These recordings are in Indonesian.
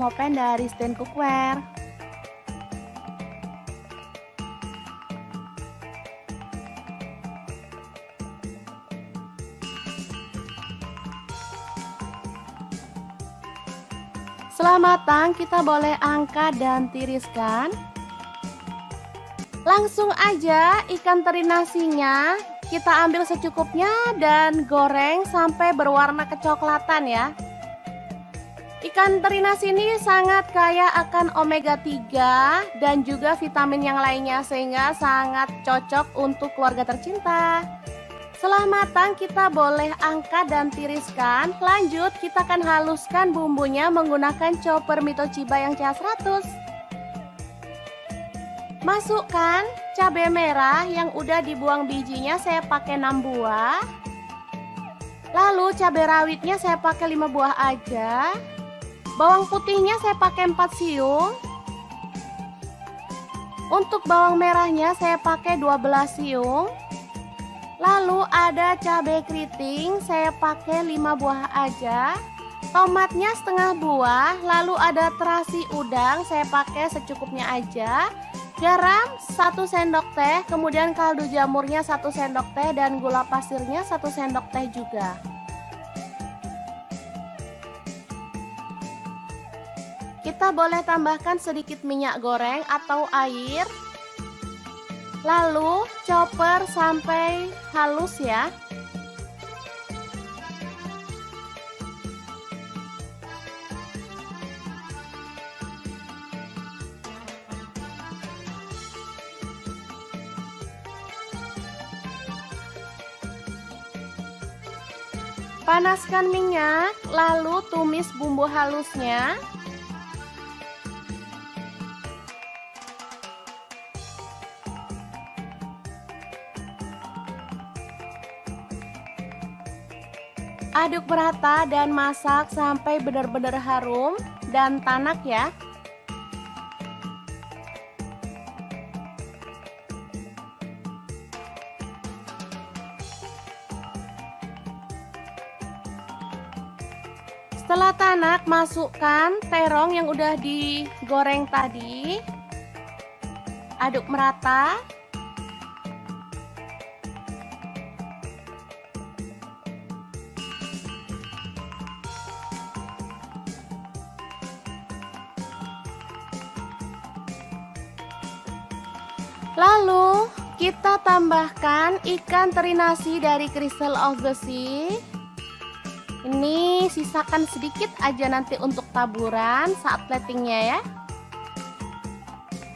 Mopen dari Stand Cookware. Setelah matang, kita boleh angkat dan tiriskan. Langsung aja ikan teri nasinya kita ambil secukupnya dan goreng sampai berwarna kecoklatan ya. Ikan teri nasi ini sangat kaya akan omega 3 dan juga vitamin yang lainnya sehingga sangat cocok untuk keluarga tercinta. Setelah matang kita boleh angkat dan tiriskan. Lanjut kita akan haluskan bumbunya menggunakan chopper Mitochiba yang CH100. Masukkan cabai merah yang udah dibuang bijinya, saya pakai 6 buah. Lalu cabai rawitnya saya pakai 5 buah aja. Bawang putihnya saya pakai 4 siung. Untuk bawang merahnya saya pakai 12 siung. Lalu ada cabai keriting saya pakai 5 buah aja. Tomatnya setengah buah. Lalu ada terasi udang saya pakai secukupnya aja. Garam 1 sendok teh, kemudian kaldu jamurnya 1 sendok teh dan gula pasirnya 1 sendok teh juga. Kita boleh tambahkan sedikit minyak goreng atau air. Lalu chopper sampai halus ya. Panaskan minyak, lalu tumis bumbu halusnya. Aduk merata dan masak sampai benar-benar harum dan tanak ya. Setelah tanak, masukkan terong yang udah digoreng tadi. Aduk merata. Lalu kita tambahkan ikan teri nasi dari Crystal of the Sea. Ini sisakan sedikit aja nanti untuk taburan saat platingnya ya.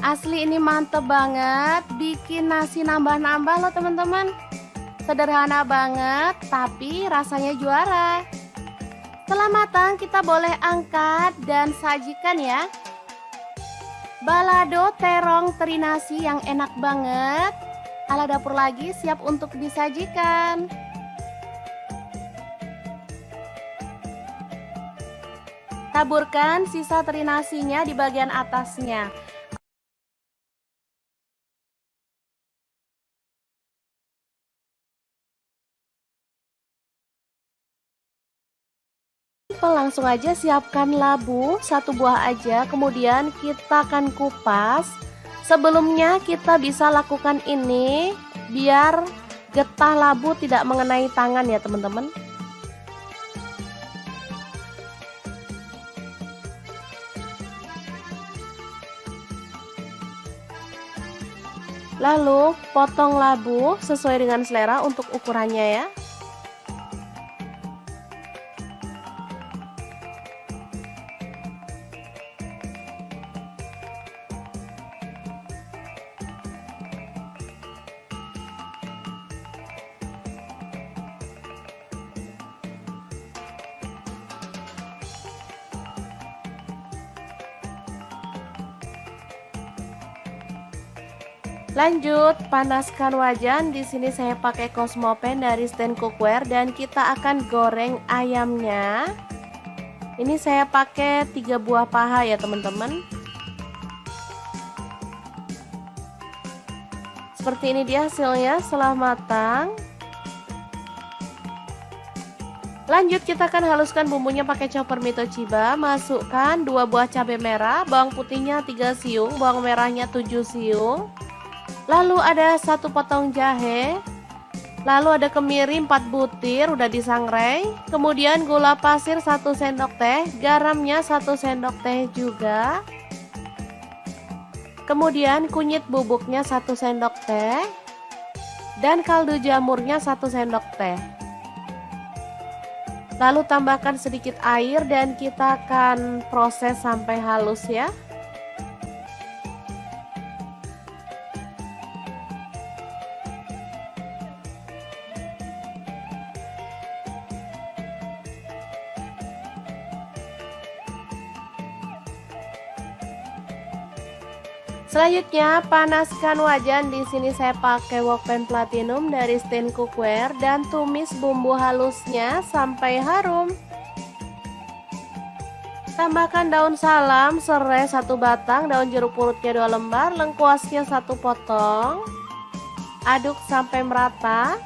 Asli ini mantep banget, bikin nasi nambah-nambah loh teman-teman. Sederhana banget tapi rasanya juara. Setelah matang kita boleh angkat dan sajikan ya. Balado terong teri nasi yang enak banget. Ala dapur lagi siap untuk disajikan. Taburkan sisa teri nasinya di bagian atasnya. Langsung aja siapkan labu 1 buah aja, kemudian kita akan kupas. Sebelumnya kita bisa lakukan ini biar getah labu tidak mengenai tangan ya teman-teman. Lalu potong labu sesuai dengan selera untuk ukurannya ya. Lanjut, panaskan wajan. Di sini saya pakai Cosmopan dari Stand Cookware dan kita akan goreng ayamnya. Ini saya pakai 3 buah paha ya teman-teman. Seperti ini dia hasilnya setelah matang. Lanjut kita akan haluskan bumbunya pakai chopper Mitochiba. Masukkan 2 buah cabai merah, bawang putihnya 3 siung, bawang merahnya 7 siung. Lalu ada 1 potong jahe. Lalu ada kemiri 4 butir udah disangrai. Kemudian gula pasir 1 sendok teh, garamnya 1 sendok teh juga. Kemudian kunyit bubuknya 1 sendok teh. Dan kaldu jamurnya 1 sendok teh. Lalu tambahkan sedikit air dan kita akan proses sampai halus ya. Selanjutnya panaskan wajan. Di sini saya pakai Wokpan Platinum dari Stain Cookware dan tumis bumbu halusnya sampai harum. Tambahkan daun salam, serai 1 batang, daun jeruk purutnya 2 lembar, lengkuasnya 1 potong. Aduk sampai merata.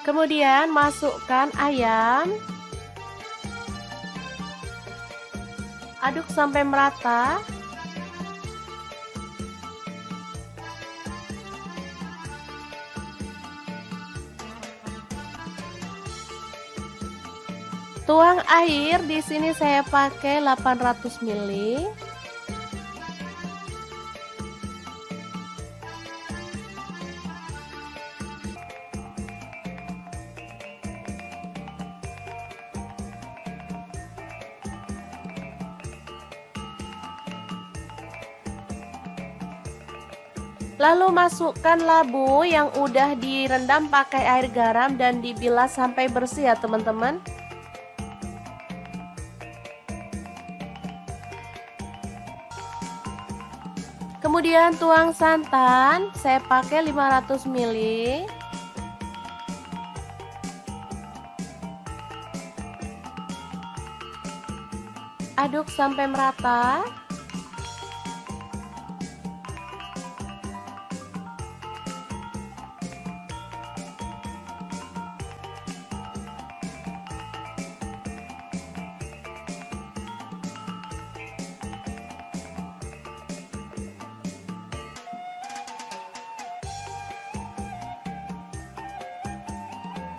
Kemudian masukkan ayam. Aduk sampai merata. Tuang air, di sini saya pakai 800 ml. Lalu masukkan labu yang udah direndam pakai air garam dan dibilas sampai bersih ya teman-teman. Kemudian tuang santan, saya pakai 500 ml. Aduk sampai merata.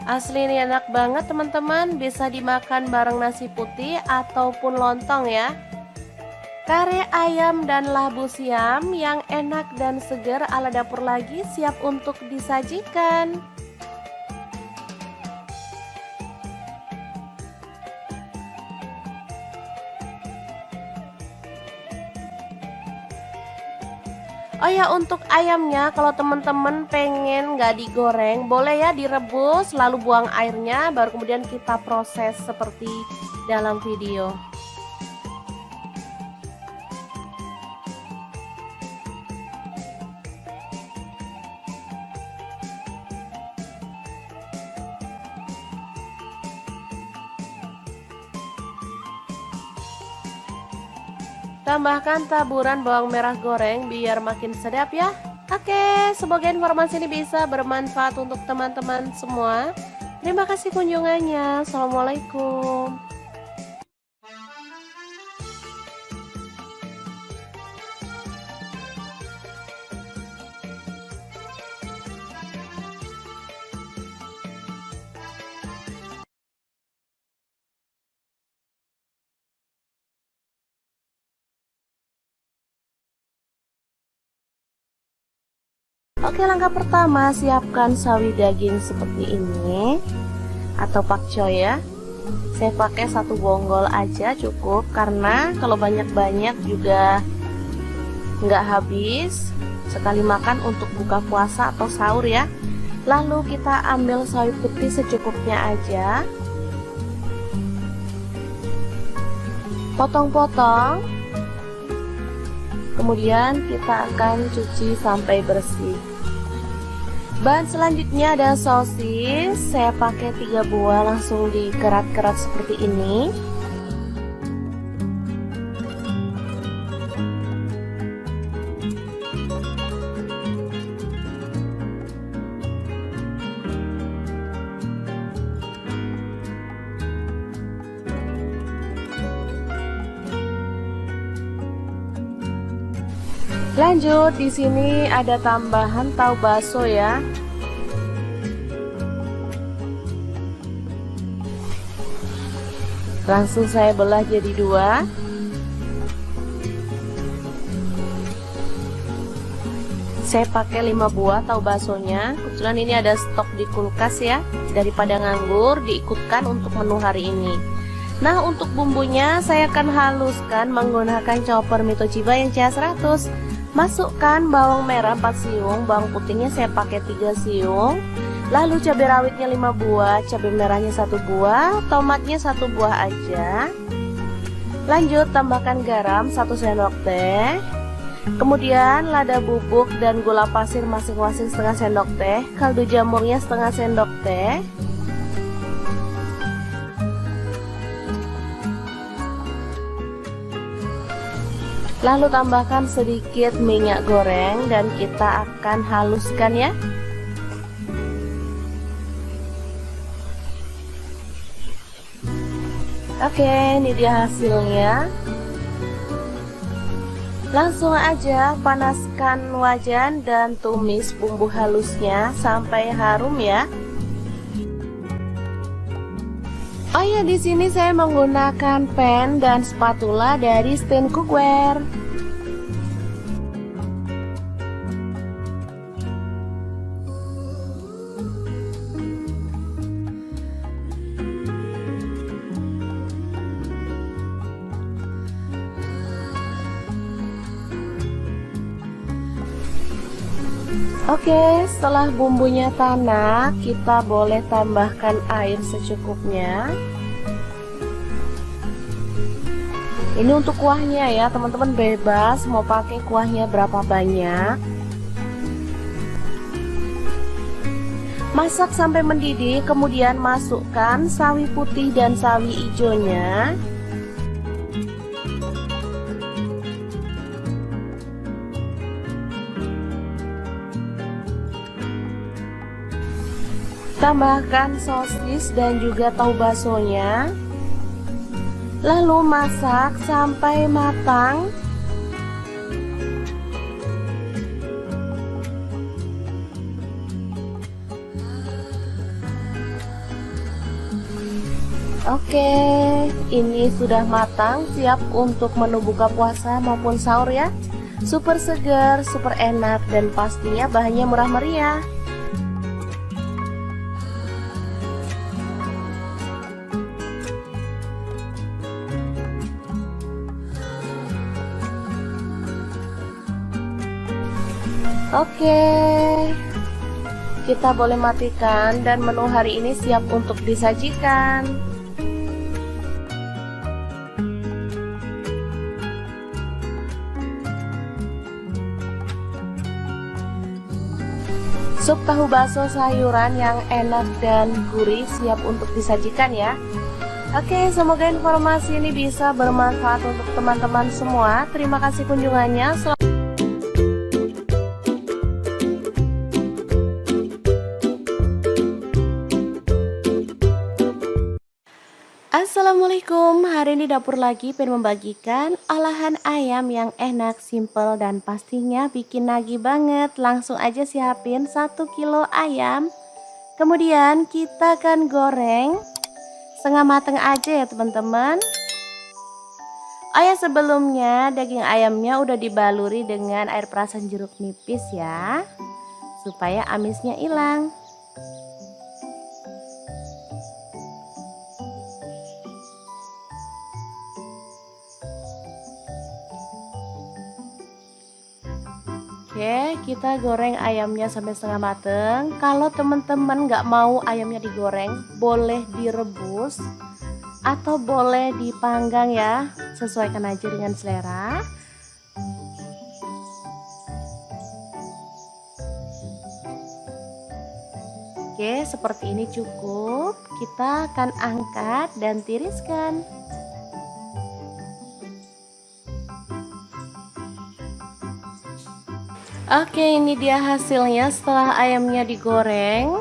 Asli ini enak banget teman-teman, bisa dimakan bareng nasi putih ataupun lontong ya. Kare ayam dan labu siam yang enak dan segar ala dapur lagi siap untuk disajikan. Oh ya, untuk ayamnya kalau teman-teman pengen nggak digoreng, boleh ya direbus lalu buang airnya, baru kemudian kita proses seperti dalam video. Tambahkan taburan bawang merah goreng biar makin sedap ya. Oke, semoga informasi ini bisa bermanfaat untuk teman-teman semua. Terima kasih kunjungannya. Assalamualaikum. Oke, langkah pertama siapkan sawi daging seperti ini atau pakcoy ya. Saya pakai 1 bonggol aja cukup, karena kalau banyak-banyak juga nggak habis. Sekali makan untuk buka puasa atau sahur ya. Lalu kita ambil sawi putih secukupnya aja. Potong-potong. Kemudian kita akan cuci sampai bersih. Bahan selanjutnya ada sosis. Saya pakai 3 buah, langsung dikerat-kerat seperti ini. Lanjut, di sini ada tambahan tahu bakso ya. Langsung saya belah jadi dua. Saya pakai 5 buah tahu baksonya. Kebetulan ini ada stok di kulkas ya. Daripada nganggur, diikutkan untuk menu hari ini. Nah, untuk bumbunya saya akan haluskan menggunakan chopper Mitochiba yang CH100. Masukkan bawang merah 4 siung, bawang putihnya saya pakai 3 siung. Lalu cabai rawitnya 5 buah, cabai merahnya 1 buah, tomatnya 1 buah aja. Lanjut tambahkan garam 1 sendok teh. Kemudian lada bubuk dan gula pasir masing-masing setengah sendok teh, kaldu jamurnya setengah sendok teh. Lalu tambahkan sedikit minyak goreng dan kita akan haluskan ya. Oke, ini dia hasilnya. Langsung aja panaskan wajan dan tumis bumbu halusnya sampai harum ya. Oh ya, di sini saya menggunakan pan dan spatula dari Stand Cookware. Oke, setelah bumbunya tanak, kita boleh tambahkan air secukupnya. Ini untuk kuahnya ya, teman-teman bebas mau pakai kuahnya berapa banyak. Masak sampai mendidih, kemudian masukkan sawi putih dan sawi hijaunya. Tambahkan sosis dan juga tahu baksonya. Lalu masak sampai matang. Oke, ini sudah matang, siap untuk menu buka puasa maupun sahur ya. Super segar, super enak, dan pastinya bahannya murah meriah. Oke, kita boleh matikan dan menu hari ini siap untuk disajikan. Sup tahu bakso sayuran yang enak dan gurih siap untuk disajikan ya. Oke, semoga informasi ini bisa bermanfaat untuk teman-teman semua. Terima kasih kunjungannya. Assalamualaikum, hari ini dapur lagi pengen membagikan olahan ayam yang enak, simple, dan pastinya bikin nagih banget. Langsung aja siapin 1 kilo ayam. Kemudian kita akan goreng setengah mateng aja ya teman-teman. Oh ya, sebelumnya daging ayamnya udah dibaluri dengan air perasan jeruk nipis ya, supaya amisnya hilang. Oke, kita goreng ayamnya sampai setengah mateng. Kalau teman-teman nggak mau ayamnya digoreng, boleh direbus atau boleh dipanggang ya, sesuaikan aja dengan selera. Oke, seperti ini cukup. Kita akan angkat dan tiriskan. Oke, ini dia hasilnya setelah ayamnya digoreng.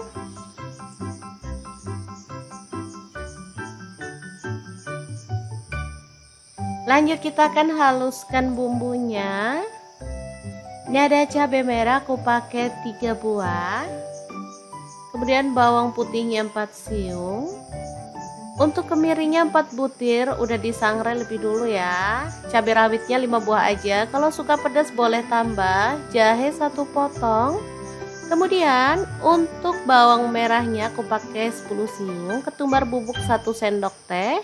Lanjut kita akan haluskan bumbunya. Ini ada cabai merah aku pakai 3 buah. Kemudian bawang putihnya 4 siung. Untuk kemirinya 4 butir, udah disangrai lebih dulu ya. Cabai rawitnya 5 buah aja. Kalau suka pedas boleh tambah. Jahe 1 potong. Kemudian untuk bawang merahnya aku pakai 10 siung. Ketumbar bubuk 1 sendok teh.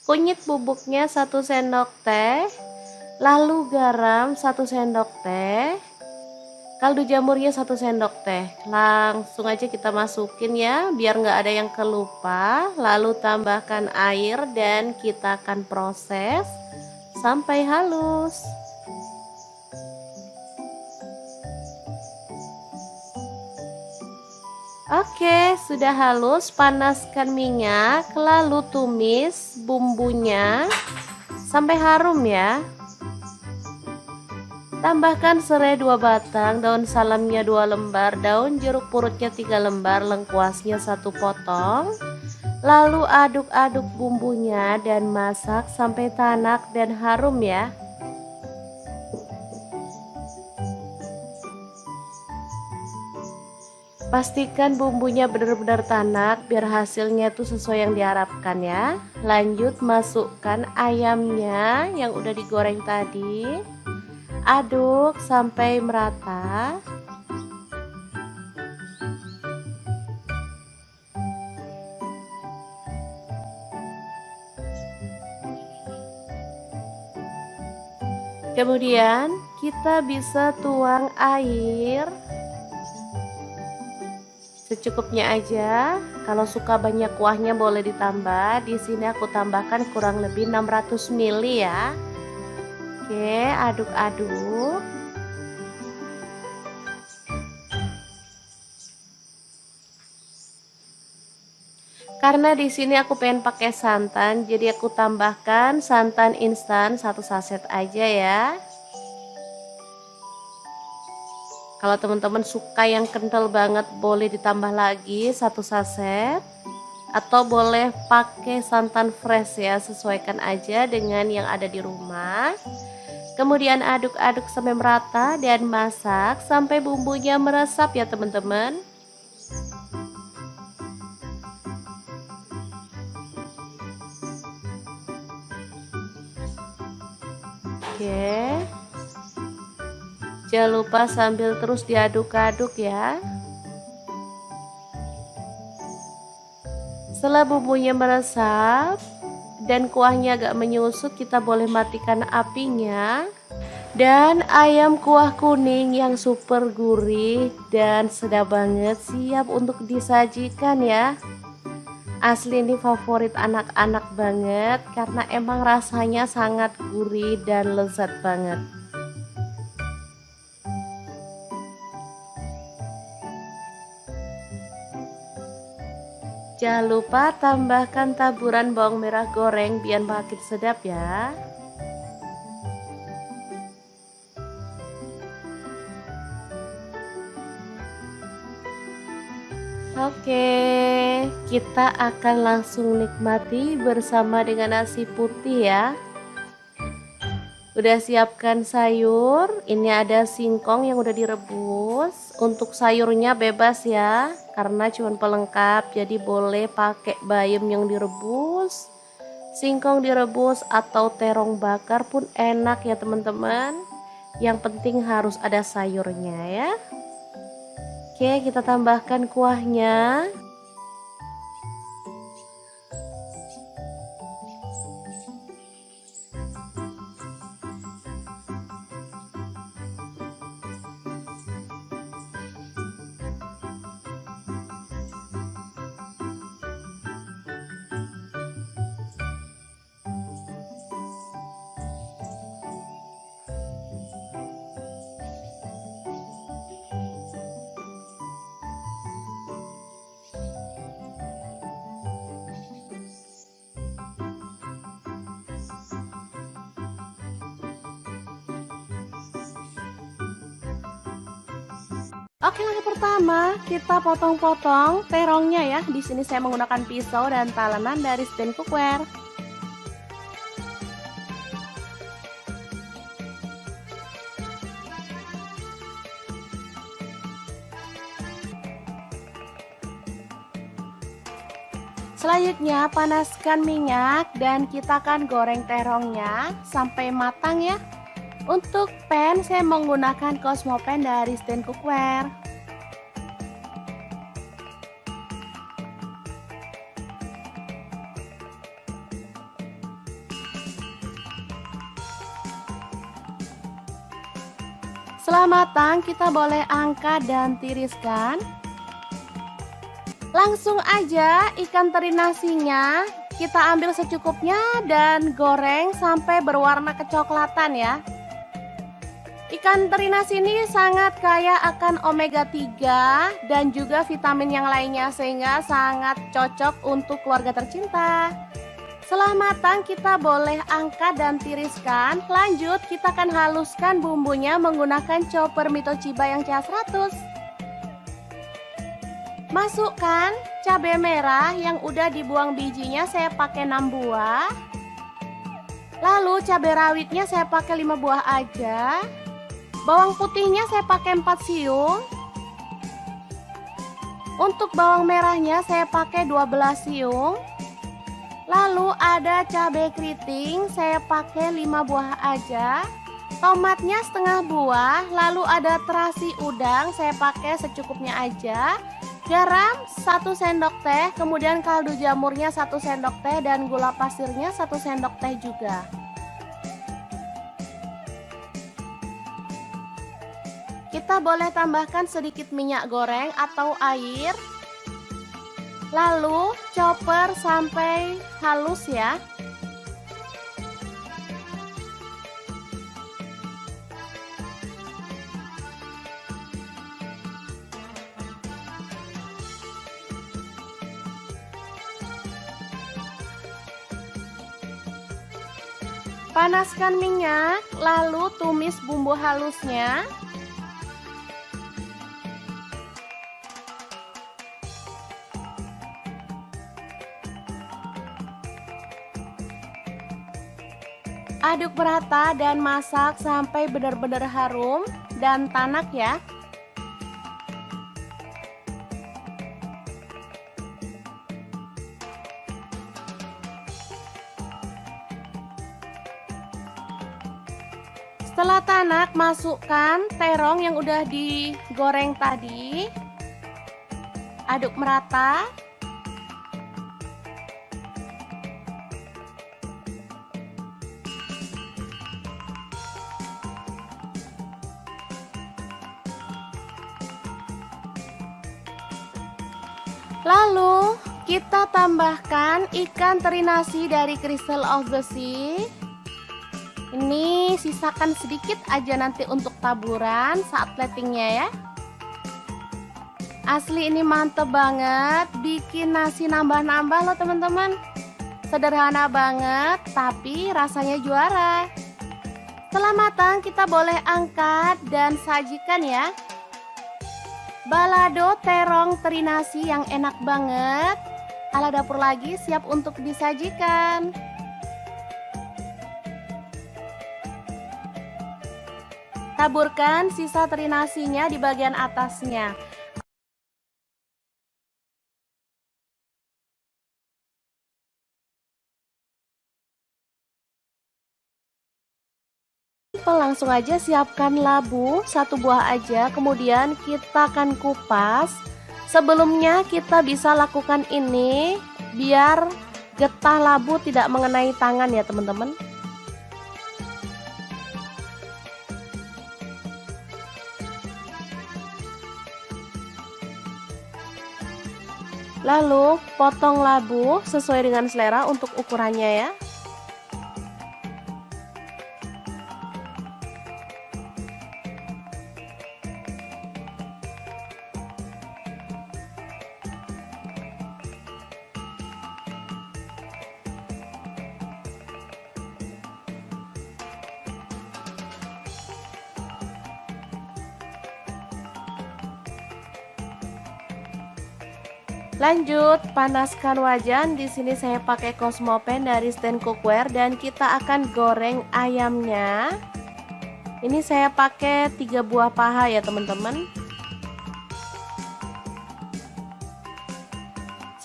Kunyit bubuknya 1 sendok teh. Lalu garam 1 sendok teh, kaldu jamurnya 1 sendok teh. Langsung aja kita masukin ya, biar nggak ada yang kelupa. Lalu tambahkan air dan kita akan proses sampai halus. Oke, sudah halus. Panaskan minyak, lalu tumis bumbunya sampai harum ya. Tambahkan serai 2 batang, daun salamnya 2 lembar, daun jeruk purutnya 3 lembar, lengkuasnya 1 potong. Lalu aduk-aduk bumbunya dan masak sampai tanak dan harum ya. Pastikan bumbunya benar-benar tanak biar hasilnya tuh sesuai yang diharapkan ya. Lanjut masukkan ayamnya yang udah digoreng tadi. Aduk sampai merata. Kemudian kita bisa tuang air secukupnya aja. Kalau suka banyak kuahnya boleh ditambah. Di sini aku tambahkan kurang lebih 600 ml ya. Oke, aduk-aduk. Karena di sini aku pengen pakai santan, jadi aku tambahkan santan instan 1 saset aja ya. Kalau teman-teman suka yang kental banget boleh ditambah lagi 1 saset. Atau boleh pakai santan fresh ya, sesuaikan aja dengan yang ada di rumah. Kemudian aduk-aduk sampai merata dan masak sampai bumbunya meresap ya teman-teman. Oke. Jangan lupa sambil terus diaduk-aduk ya. Setelah bumbunya meresap dan kuahnya agak menyusut, kita boleh matikan apinya. Dan ayam kuah kuning yang super gurih dan sedap banget siap untuk disajikan ya. Asli ini favorit anak-anak banget karena emang rasanya sangat gurih dan lezat banget. Jangan lupa tambahkan taburan bawang merah goreng biar makin sedap ya. Oke, kita akan langsung nikmati bersama dengan nasi putih ya. Udah siapkan sayur, ini ada singkong yang udah direbus. Untuk sayurnya bebas ya, karena cuma pelengkap, jadi boleh pakai bayam yang direbus, singkong direbus atau terong bakar pun enak ya teman-teman. Yang penting harus ada sayurnya ya. Oke, kita tambahkan kuahnya. Oke, langkah pertama kita potong-potong terongnya ya. Di sini saya menggunakan pisau dan talenan dari stand cookware. Selanjutnya panaskan minyak dan kita akan goreng terongnya sampai matang ya. Untuk pan saya menggunakan Cosmo Pan dari Stand Cookware. Setelah matang kita boleh angkat dan tiriskan. Langsung aja ikan teri nasinya kita ambil secukupnya dan goreng sampai berwarna kecoklatan ya. Ikan teri nasi ini sangat kaya akan omega 3 dan juga vitamin yang lainnya sehingga sangat cocok untuk keluarga tercinta. Setelah matang kita boleh angkat dan tiriskan. Lanjut kita akan haluskan bumbunya menggunakan chopper Mito Chiba yang CH100. Masukkan cabai merah yang udah dibuang bijinya, saya pakai 6 buah. Lalu cabai rawitnya saya pakai 5 buah aja. Bawang putihnya saya pakai 4 siung. Untuk bawang merahnya saya pakai 12 siung. Lalu ada cabai keriting saya pakai 5 buah aja. Tomatnya setengah buah. Lalu ada terasi udang saya pakai secukupnya aja. Garam 1 sendok teh, kemudian kaldu jamurnya 1 sendok teh dan gula pasirnya 1 sendok teh juga. Kita boleh tambahkan sedikit minyak goreng atau air. Lalu chopper sampai halus ya. Panaskan minyak, lalu tumis bumbu halusnya. Aduk merata dan masak sampai benar-benar harum dan tanak ya. Setelah tanak, masukkan terong yang udah digoreng tadi. Aduk merata. Lalu kita tambahkan ikan teri nasi dari Crystal of the Sea. Ini sisakan sedikit aja nanti untuk taburan saat platingnya ya. Asli ini mantep banget, bikin nasi nambah-nambah loh teman-teman. Sederhana banget tapi rasanya juara. Setelah matang kita boleh angkat dan sajikan ya. Balado terong teri nasi yang enak banget. Ala dapur lagi siap untuk disajikan. Taburkan sisa teri nasinya di bagian atasnya. Langsung aja siapkan labu 1 buah aja, kemudian kita akan kupas. Sebelumnya kita bisa lakukan ini biar getah labu tidak mengenai tangan ya teman-teman. Lalu potong labu sesuai dengan selera untuk ukurannya ya. Lanjut, panaskan wajan. Di sini saya pakai Cosmo Pan dari Stand Cookware dan kita akan goreng ayamnya. Ini saya pakai 3 buah paha ya teman-teman.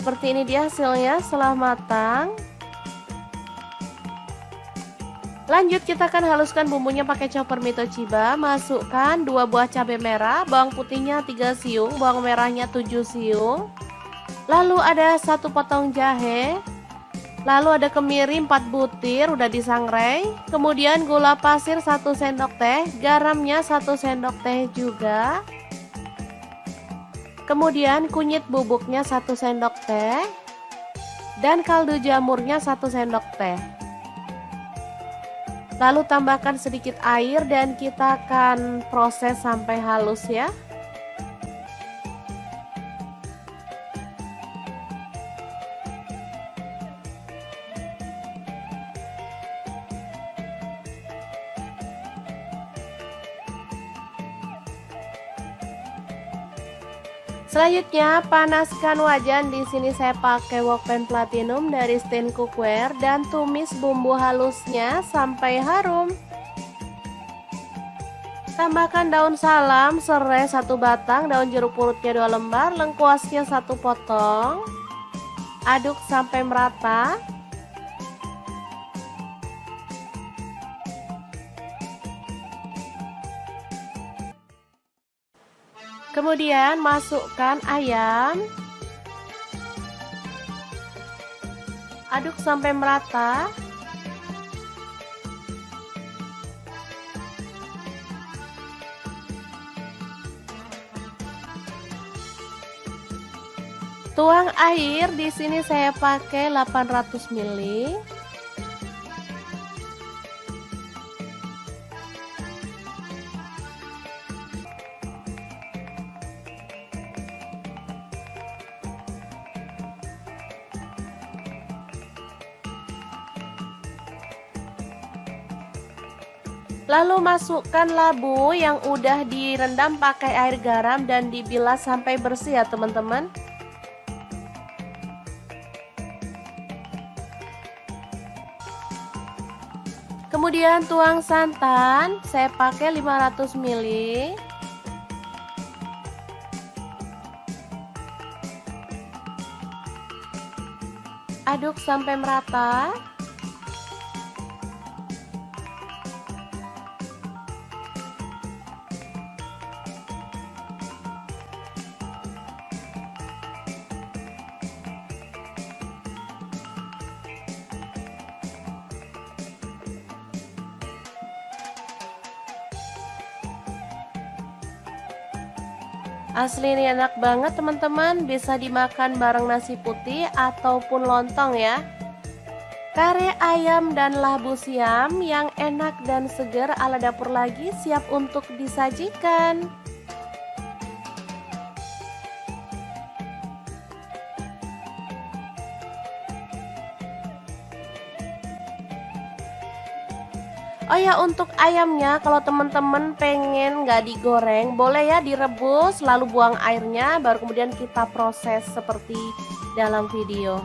seperti ini dia hasilnya setelah matang. Lanjut kita akan haluskan bumbunya pakai chopper Mitochiba. Masukkan 2 buah cabai merah, bawang putihnya 3 siung, bawang merahnya 7 siung. Lalu ada 1 potong jahe. Lalu ada kemiri 4 butir udah disangrai. Kemudian gula pasir 1 sendok teh, garamnya 1 sendok teh juga. Kemudian kunyit bubuknya 1 sendok teh. Dan kaldu jamurnya 1 sendok teh. Lalu tambahkan sedikit air dan kita akan proses sampai halus ya. Selanjutnya panaskan wajan. Di sini saya pakai wokpan platinum dari Stain Cookware dan tumis bumbu halusnya sampai harum. Tambahkan daun salam, serai 1 batang, daun jeruk purutnya 2 lembar, lengkuasnya 1 potong. Aduk sampai merata. Kemudian masukkan ayam. Aduk sampai merata. Tuang air, di sini saya pakai 800 ml. Lalu masukkan labu yang udah direndam pakai air garam dan dibilas sampai bersih ya teman-teman. Kemudian tuang santan, saya pakai 500 ml. Aduk sampai merata. Asli ini enak banget teman-teman, bisa dimakan bareng nasi putih ataupun lontong ya. Kare ayam dan labu siam yang enak dan segar ala dapur lagi siap untuk disajikan. Oh ya, untuk ayamnya kalau teman-teman pengen nggak digoreng, boleh ya direbus lalu buang airnya, baru kemudian kita proses seperti dalam video.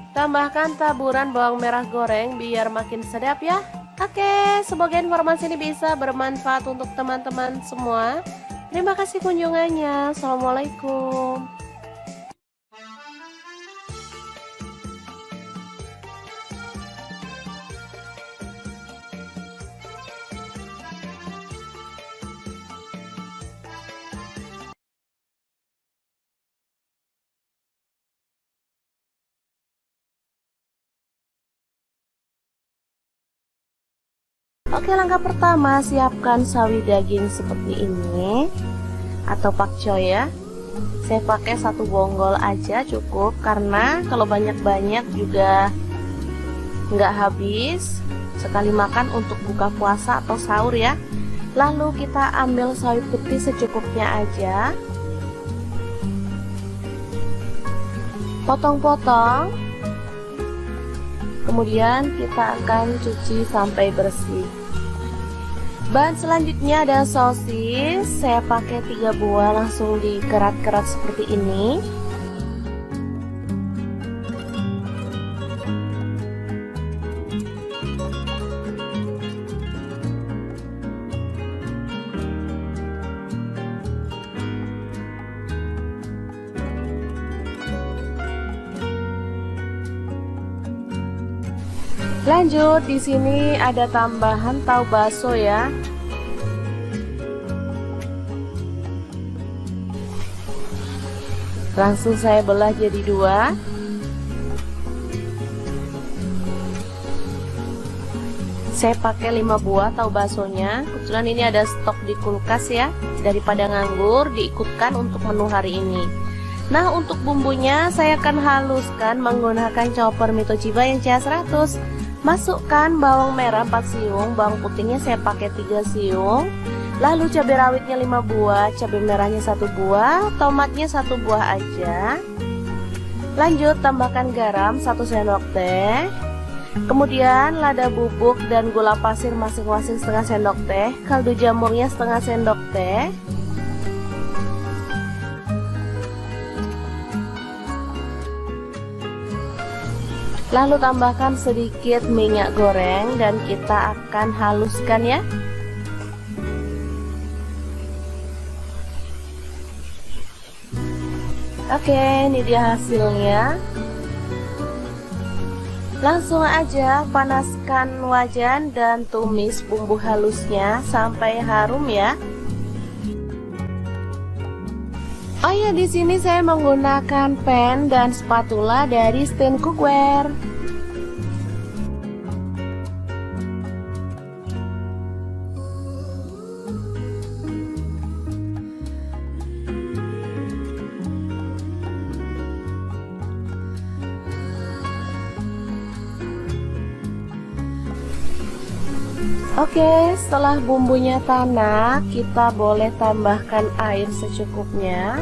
Tambahkan taburan bawang merah goreng biar makin sedap ya. Oke, semoga informasi ini bisa bermanfaat untuk teman-teman semua. Terima kasih kunjungannya. Assalamualaikum. Oke, langkah pertama siapkan sawi daging seperti ini atau pakcoy ya. Saya pakai 1 bonggol aja cukup, karena kalau banyak-banyak juga nggak habis. Sekali makan untuk buka puasa atau sahur ya. Lalu kita ambil sawi putih secukupnya aja, potong-potong. Kemudian kita akan cuci sampai bersih. Bahan selanjutnya ada sosis. Saya pakai 3 buah, langsung dikerat-kerat seperti ini. Lanjut, di sini ada tambahan tahu bakso ya. Langsung saya belah jadi dua. Saya pakai 5 buah tahu baksonya. Kebetulan ini ada stok di kulkas ya. Daripada nganggur, diikutkan untuk menu hari ini. Nah, untuk bumbunya saya akan haluskan menggunakan chopper Mitochiba yang CH100. Masukkan bawang merah 4 siung, bawang putihnya saya pakai 3 siung. Lalu cabai rawitnya 5 buah, cabai merahnya 1 buah, tomatnya 1 buah aja. Lanjut tambahkan garam 1 sendok teh. Kemudian lada bubuk dan gula pasir masing-masing setengah sendok teh, kaldu jamurnya setengah sendok teh. Lalu tambahkan sedikit minyak goreng dan kita akan haluskan ya. Oke, ini dia hasilnya. Langsung aja panaskan wajan dan tumis bumbu halusnya sampai harum ya. Oh ya, di sini saya menggunakan pan dan spatula dari Stand Cookware. Oke, setelah bumbunya tanak, kita boleh tambahkan air secukupnya.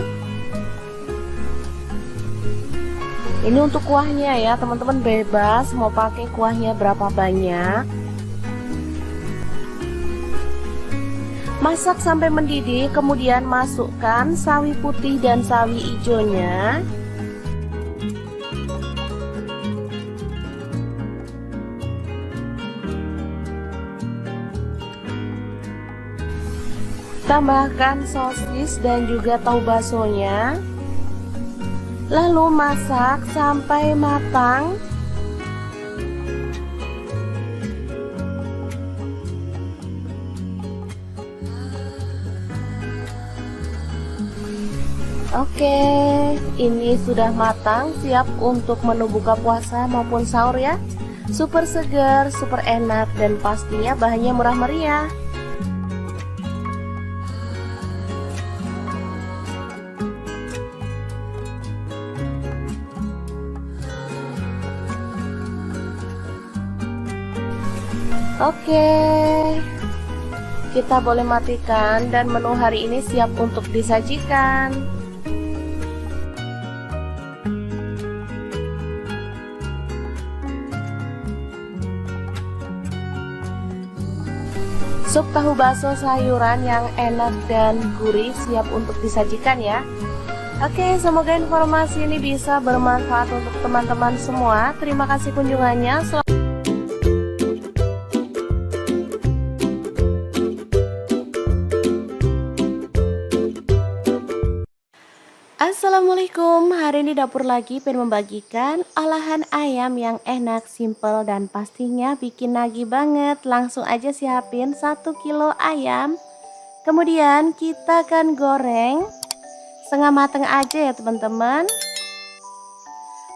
Ini untuk kuahnya ya, teman-teman bebas mau pakai kuahnya berapa banyak. Masak sampai mendidih, kemudian masukkan sawi putih dan sawi hijaunya. Tambahkan sosis dan juga tahu baksonya. Lalu masak sampai matang. Oke, ini sudah matang, siap untuk menu buka puasa maupun sahur ya. Super segar, super enak, dan pastinya bahannya murah meriah. Oke, kita boleh matikan dan menu hari ini siap untuk disajikan. Sup tahu bakso sayuran yang enak dan gurih siap untuk disajikan ya. Oke, semoga informasi ini bisa bermanfaat untuk teman-teman semua. Terima kasih kunjungannya. Assalamualaikum, hari ini dapur lagi pengen membagikan olahan ayam yang enak, simple, dan pastinya bikin nagih banget. Langsung aja siapin 1 kilo ayam. Kemudian kita akan goreng setengah matang aja ya teman-teman.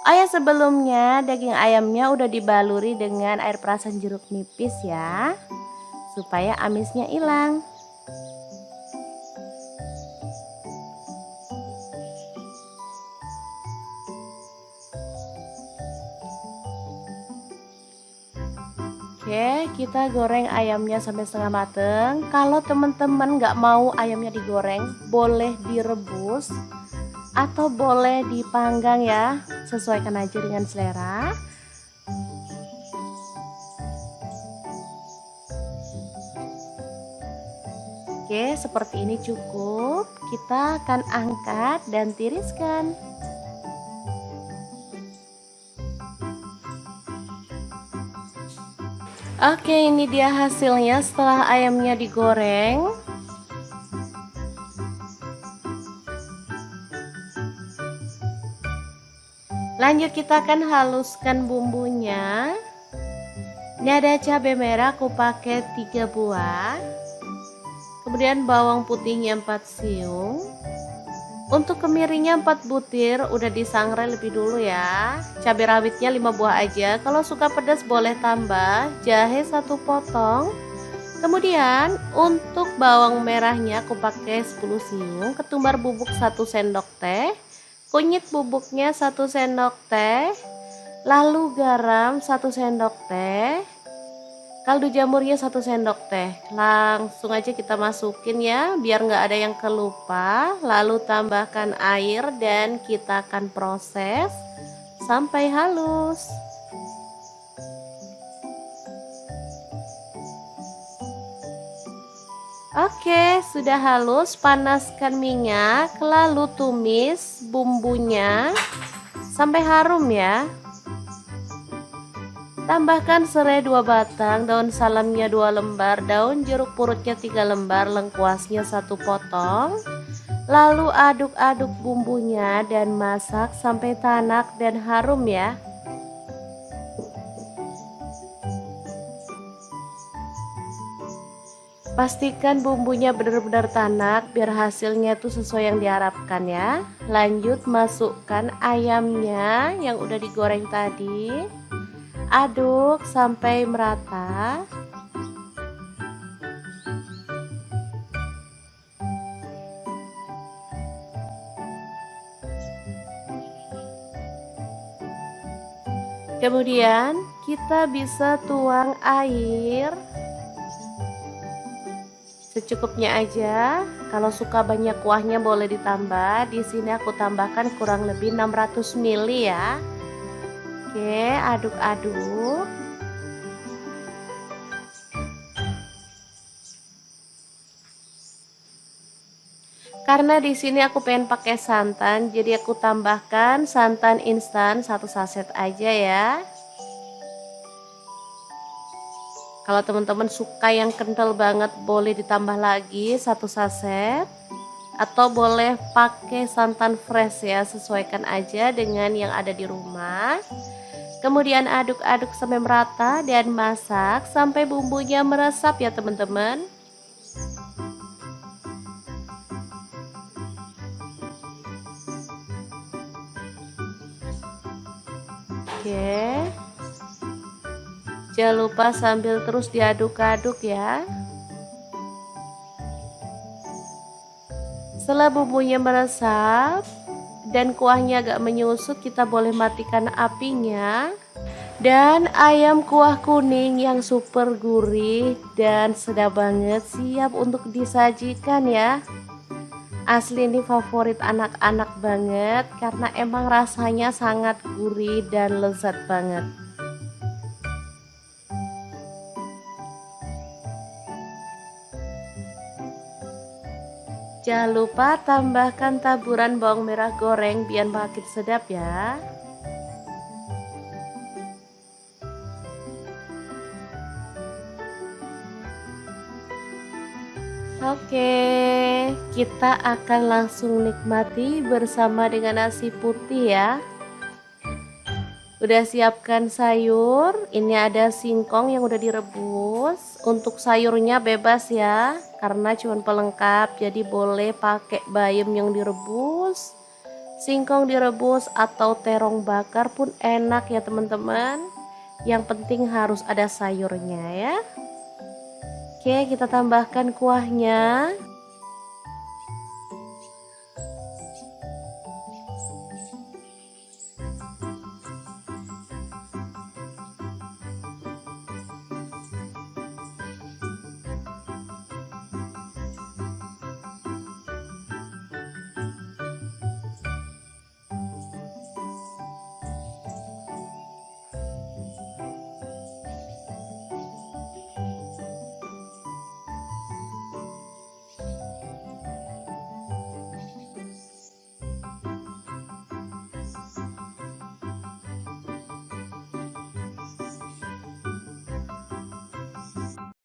Oh ya, sebelumnya daging ayamnya udah dibaluri dengan air perasan jeruk nipis ya, supaya amisnya hilang. Oke, kita goreng ayamnya sampai setengah mateng. Kalau teman-teman nggak mau ayamnya digoreng, boleh direbus atau boleh dipanggang ya, sesuaikan aja dengan selera. Oke, seperti ini cukup. Kita akan angkat dan tiriskan. Oke, ini dia hasilnya setelah ayamnya digoreng. Lanjut kita akan haluskan bumbunya. Ini ada cabai merah aku pakai 3 buah. Kemudian bawang putihnya 4 siung. Untuk kemirinya 4 butir, udah disangrai lebih dulu ya. Cabai rawitnya 5 buah aja. Kalau suka pedas boleh tambah. Jahe 1 potong. Kemudian untuk bawang merahnya aku pakai 10 siung. Ketumbar bubuk 1 sendok teh. Kunyit bubuknya 1 sendok teh. Lalu garam 1 sendok teh. Kaldu jamurnya 1 sendok teh. Langsung aja kita masukin ya, biar nggak ada yang kelupa. Lalu tambahkan air dan kita akan proses sampai halus. Oke, sudah halus. Panaskan minyak, lalu tumis bumbunya sampai harum ya. Tambahkan serai 2 batang, daun salamnya 2 lembar, daun jeruk purutnya 3 lembar, lengkuasnya 1 potong. Lalu aduk-aduk bumbunya dan masak sampai tanak dan harum ya. Pastikan bumbunya benar-benar tanak biar hasilnya tuh sesuai yang diharapkan ya. Lanjut masukkan ayamnya yang udah digoreng tadi. Aduk sampai merata. Kemudian kita bisa tuang air secukupnya aja. Kalau suka banyak kuahnya boleh ditambah. Di sini aku tambahkan kurang lebih 600 ml ya. Oke, aduk-aduk. Karena di sini aku pengen pakai santan, jadi aku tambahkan santan instan 1 saset aja ya. Kalau teman-teman suka yang kental banget boleh ditambah lagi 1 saset. Atau boleh pakai santan fresh ya, sesuaikan aja dengan yang ada di rumah. Kemudian aduk-aduk sampai merata dan masak sampai bumbunya meresap ya teman-teman. Oke. Jangan lupa sambil terus diaduk-aduk ya. Setelah bumbunya meresap dan kuahnya agak menyusut, kita boleh matikan apinya. Dan ayam kuah kuning yang super gurih dan sedap banget siap untuk disajikan ya. Asli ini favorit anak-anak banget karena emang rasanya sangat gurih dan lezat banget. Jangan lupa tambahkan taburan bawang merah goreng biar makin sedap ya. Oke, kita akan langsung nikmati bersama dengan nasi putih ya. Udah siapkan sayur, ini ada singkong yang udah direbus. Untuk sayurnya bebas ya, karena cuma pelengkap, jadi boleh pakai bayam yang direbus, singkong direbus atau terong bakar pun enak ya teman-teman. Yang penting harus ada sayurnya ya. Oke, kita tambahkan kuahnya.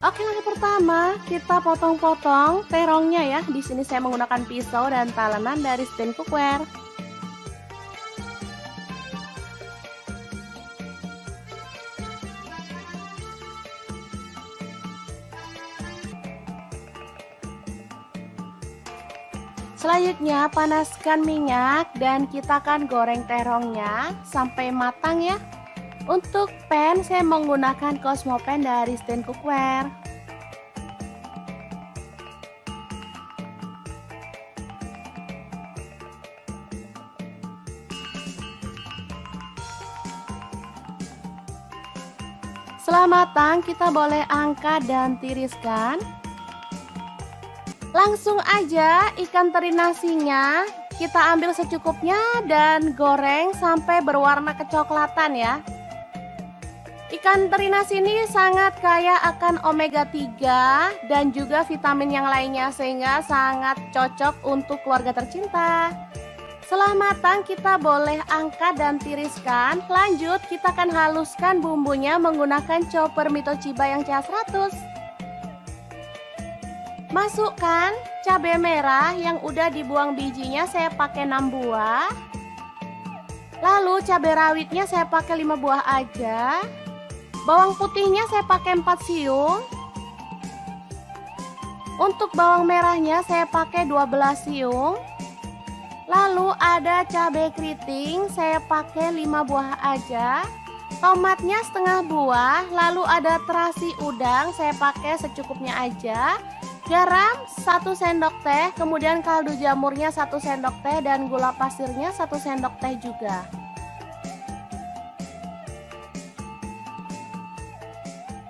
Oke, langkah pertama kita potong-potong terongnya ya. Di sini saya menggunakan pisau dan talenan dari stand cookware. Selanjutnya panaskan minyak dan kita akan goreng terongnya sampai matang ya. Untuk pan saya menggunakan Cosmo Pan dari Stand Cookware. Setelah matang kita boleh angkat dan tiriskan. Langsung aja ikan teri nasinya kita ambil secukupnya dan goreng sampai berwarna kecoklatan ya. Ikan teri nasi ini sangat kaya akan omega 3 dan juga vitamin yang lainnya sehingga sangat cocok untuk keluarga tercinta. Setelah matang kita boleh angkat dan tiriskan. Lanjut kita akan haluskan bumbunya menggunakan chopper Mitochiba yang CH100. Masukkan cabai merah yang udah dibuang bijinya, saya pakai 6 buah. Lalu cabai rawitnya saya pakai 5 buah aja. Bawang putihnya saya pakai 4 siung. Untuk bawang merahnya saya pakai 12 siung. Lalu ada cabai keriting saya pakai 5 buah aja. Tomatnya setengah buah. Lalu ada terasi udang saya pakai secukupnya aja. Garam 1 sendok teh, kemudian kaldu jamurnya 1 sendok teh dan gula pasirnya 1 sendok teh juga.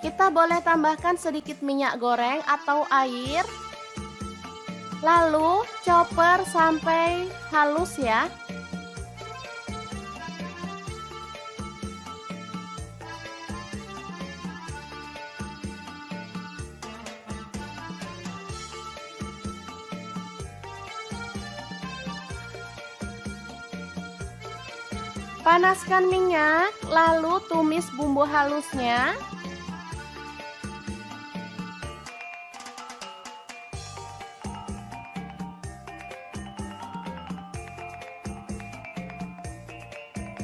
Kita boleh tambahkan sedikit minyak goreng atau air. Lalu chopper sampai halus ya. Panaskan minyak, lalu tumis bumbu halusnya.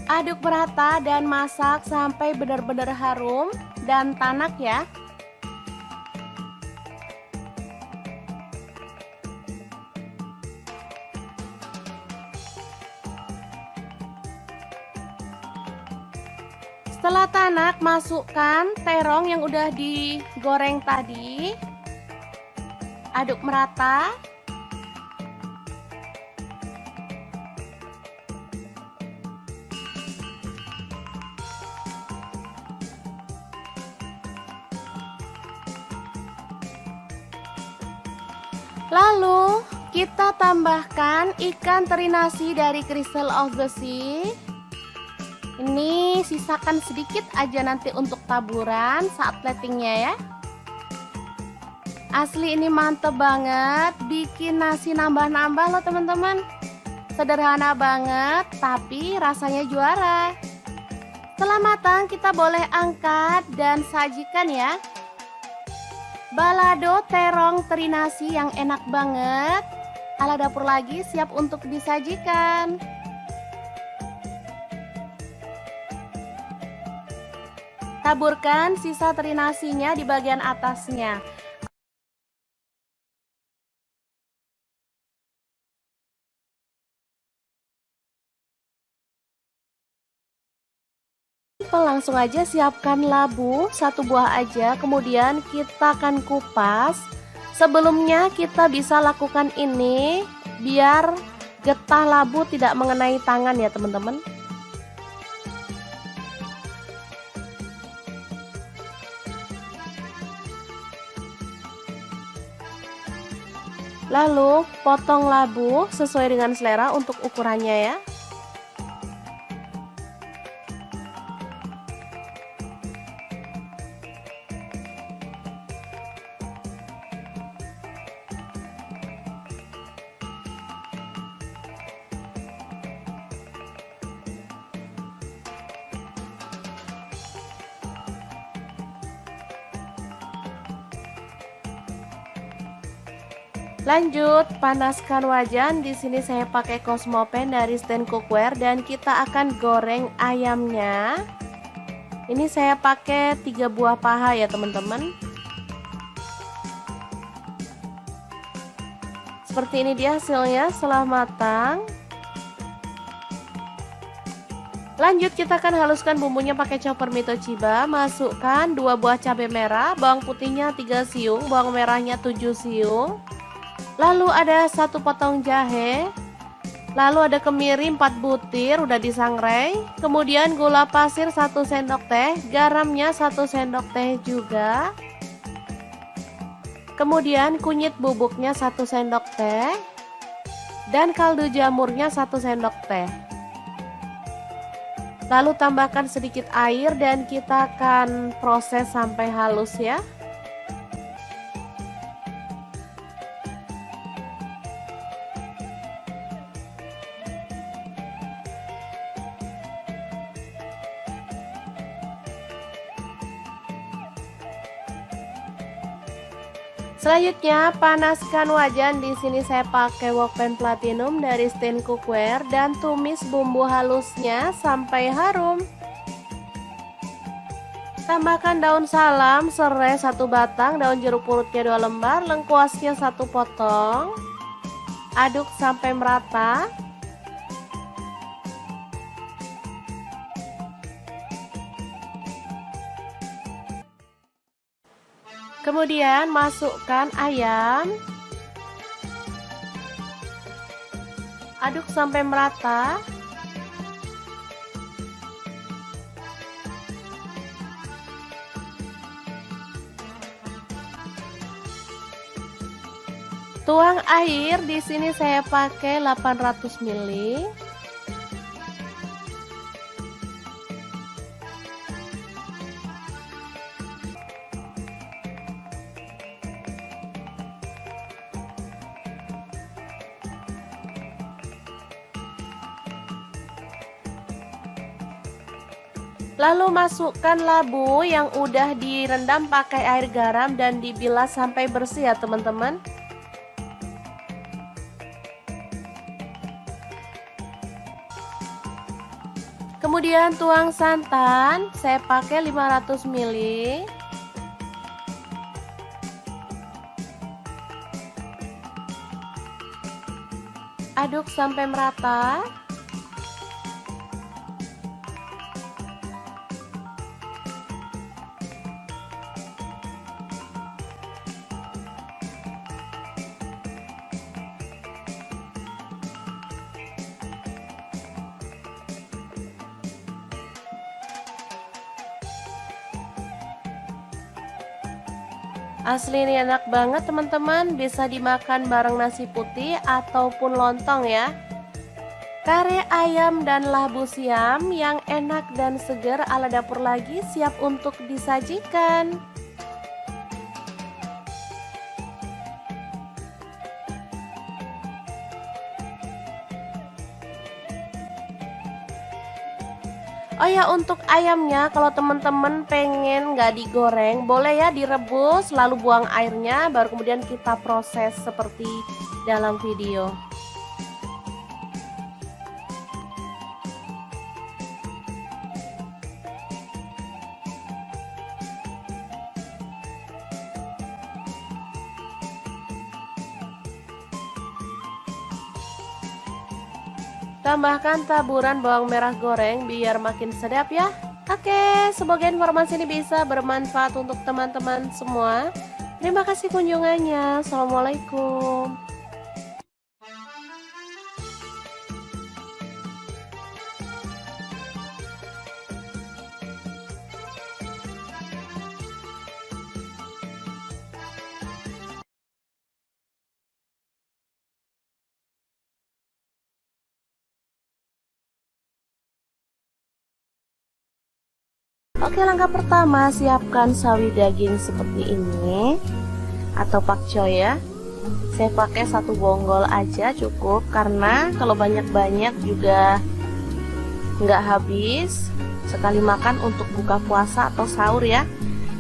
Aduk merata dan masak sampai benar-benar harum dan tanak ya. Setelah tanak, masukkan terong yang udah digoreng tadi. Aduk merata. Lalu kita tambahkan ikan teri nasi dari Crystal of the Sea. Ini sisakan sedikit aja nanti untuk taburan saat platingnya ya. Asli ini mantep banget, bikin nasi nambah-nambah loh teman-teman. Sederhana banget tapi rasanya juara. Setelah matang kita boleh angkat dan sajikan ya. Balado terong teri nasi yang enak banget. Ala dapur lagi siap untuk disajikan. Taburkan sisa teri nasinya di bagian atasnya. Langsung aja siapkan labu 1 buah aja, kemudian kita akan kupas. Sebelumnya kita bisa lakukan ini biar getah labu tidak mengenai tangan ya teman-teman. Lalu potong labu sesuai dengan selera untuk ukurannya ya. Lanjut, panaskan wajan. Di sini saya pakai Cosmo Pan dari Stand Cookware dan kita akan goreng ayamnya. Ini saya pakai 3 buah paha ya teman-teman. Seperti ini dia hasilnya setelah matang. Lanjut kita akan haluskan bumbunya pakai chopper Mito Chiba. Masukkan 2 buah cabai merah, bawang putihnya 3 siung, bawang merahnya 7 siung. Lalu ada 1 potong jahe. Lalu ada kemiri 4 butir udah disangrai. Kemudian gula pasir 1 sendok teh, garamnya 1 sendok teh juga. Kemudian kunyit bubuknya 1 sendok teh. Dan kaldu jamurnya 1 sendok teh. Lalu tambahkan sedikit air dan kita akan proses sampai halus ya. Selanjutnya panaskan wajan. Di sini saya pakai wokpan platinum dari Stain Cookware dan tumis bumbu halusnya sampai harum. Tambahkan daun salam, serai 1 batang, daun jeruk purutnya 2 lembar, lengkuasnya 1 potong. Aduk sampai merata. Kemudian masukkan ayam. Aduk sampai merata. Tuang air, di sini saya pakai 800 ml. Lalu masukkan labu yang udah direndam pakai air garam dan dibilas sampai bersih ya teman-teman. Kemudian tuang santan, saya pakai 500 ml. Aduk sampai merata. Asli ini enak banget teman-teman, bisa dimakan bareng nasi putih ataupun lontong ya. Kare ayam dan labu siam yang enak dan segar ala dapur lagi siap untuk disajikan. Oh ya, untuk ayamnya kalau teman-teman pengen nggak digoreng, boleh ya direbus lalu buang airnya, baru kemudian kita proses seperti dalam video. Tambahkan taburan bawang merah goreng biar makin sedap ya. Oke, semoga informasi ini bisa bermanfaat untuk teman-teman semua. Terima kasih kunjungannya. Assalamualaikum. Oke, langkah pertama siapkan sawi daging seperti ini atau pakcoy ya. Saya pakai 1 bonggol aja cukup, karena kalau banyak-banyak juga nggak habis. Sekali makan untuk buka puasa atau sahur ya.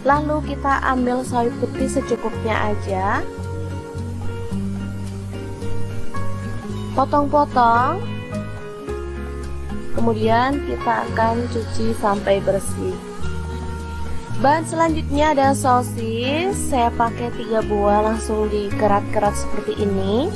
Lalu kita ambil sawi putih secukupnya aja, potong-potong. Kemudian kita akan cuci sampai bersih. Bahan selanjutnya ada sosis. Saya pakai 3 buah, langsung dikerat-kerat seperti ini.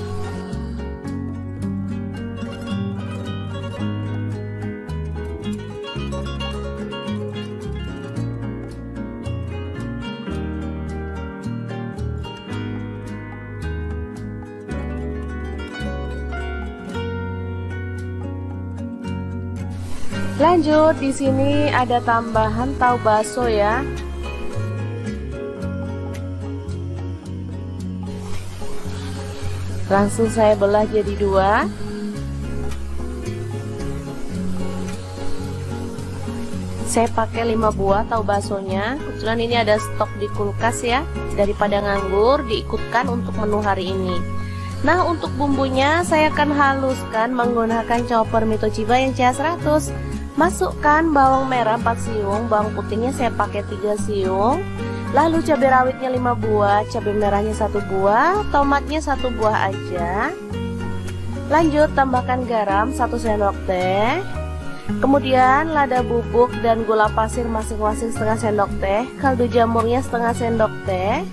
Lanjut, di sini ada tambahan tahu bakso ya. Langsung saya belah jadi dua. Saya pakai 5 buah tahu baksonya. Kebetulan ini ada stok di kulkas ya. Daripada nganggur, diikutkan untuk menu hari ini. Nah, untuk bumbunya saya akan haluskan menggunakan chopper Mito Chiba yang CH100. Masukkan bawang merah 4 siung, bawang putihnya saya pakai 3 siung. Lalu cabai rawitnya 5 buah, cabai merahnya 1 buah, tomatnya 1 buah aja. Lanjut tambahkan garam 1 sendok teh. Kemudian lada bubuk dan gula pasir masing-masing setengah sendok teh, kaldu jamurnya setengah sendok teh.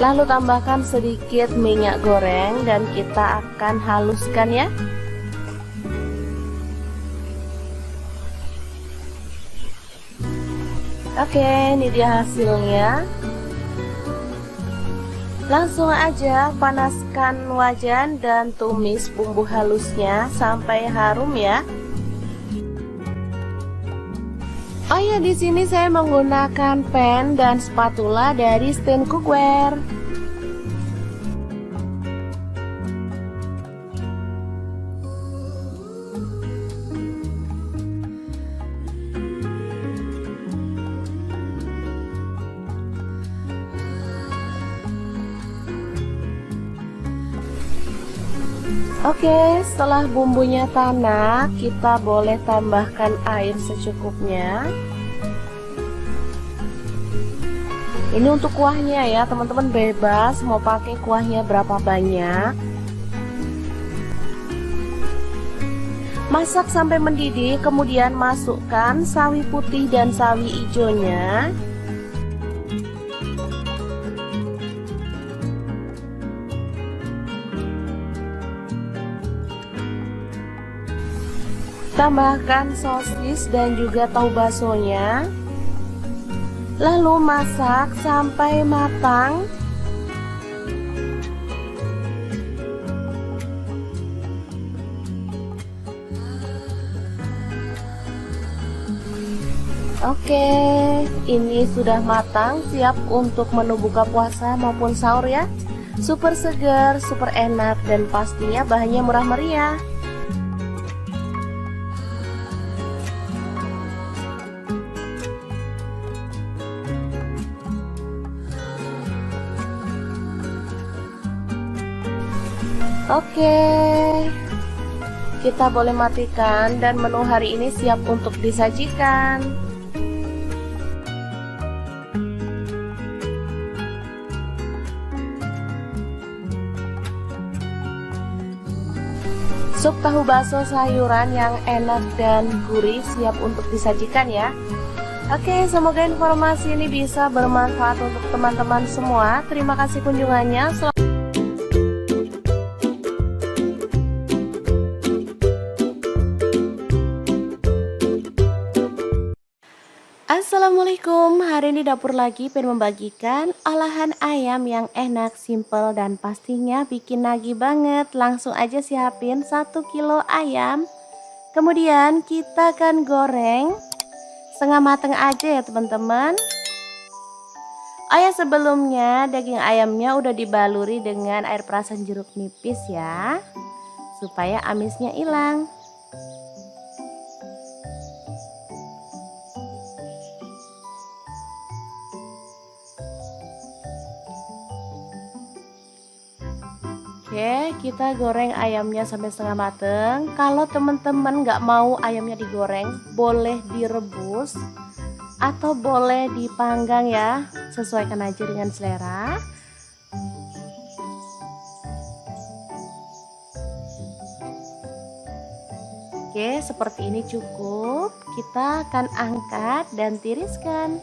Lalu tambahkan sedikit minyak goreng dan kita akan haluskan ya. Oke, ini dia hasilnya. Langsung aja panaskan wajan dan tumis bumbu halusnya sampai harum ya. Oh ya, di sini saya menggunakan pen dan spatula dari Stand Cookware. Oke, setelah bumbunya tanak, kita boleh tambahkan air secukupnya. Ini untuk kuahnya ya, teman-teman bebas mau pakai kuahnya berapa banyak. Masak sampai mendidih, kemudian masukkan sawi putih dan sawi hijaunya. Tambahkan sosis dan juga tahu baksonya. Lalu masak sampai matang. Oke, ini sudah matang, siap untuk menu buka puasa maupun sahur ya. Super segar, super enak, dan pastinya bahannya murah meriah. Oke, kita boleh matikan dan menu hari ini siap untuk disajikan. Sup tahu bakso sayuran yang enak dan gurih siap untuk disajikan ya. Oke, semoga informasi ini bisa bermanfaat untuk teman-teman semua. Terima kasih kunjungannya. Assalamualaikum, hari ini dapur lagi pengen membagikan olahan ayam yang enak, simple, dan pastinya bikin nagih banget. Langsung aja siapin 1 kilo ayam. Kemudian kita akan goreng setengah mateng aja ya teman-teman. Oh ya, sebelumnya daging ayamnya udah dibaluri dengan air perasan jeruk nipis ya, supaya amisnya hilang. Oke, kita goreng ayamnya sampai setengah mateng. Kalau teman-teman nggak mau ayamnya digoreng, boleh direbus atau boleh dipanggang ya, sesuaikan aja dengan selera. Oke, seperti ini cukup. Kita akan angkat dan tiriskan.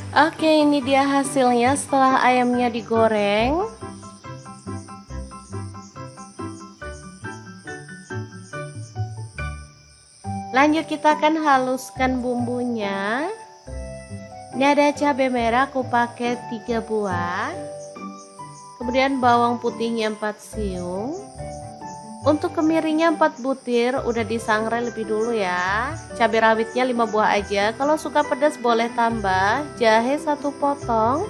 Oke, ini dia hasilnya setelah ayamnya digoreng. Lanjut kita akan haluskan bumbunya. Ini ada cabai merah aku pakai 3 buah. Kemudian bawang putihnya 4 siung. Untuk kemirinya 4 butir, udah disangrai lebih dulu ya. Cabai rawitnya 5 buah aja. Kalau suka pedas boleh tambah. Jahe 1 potong.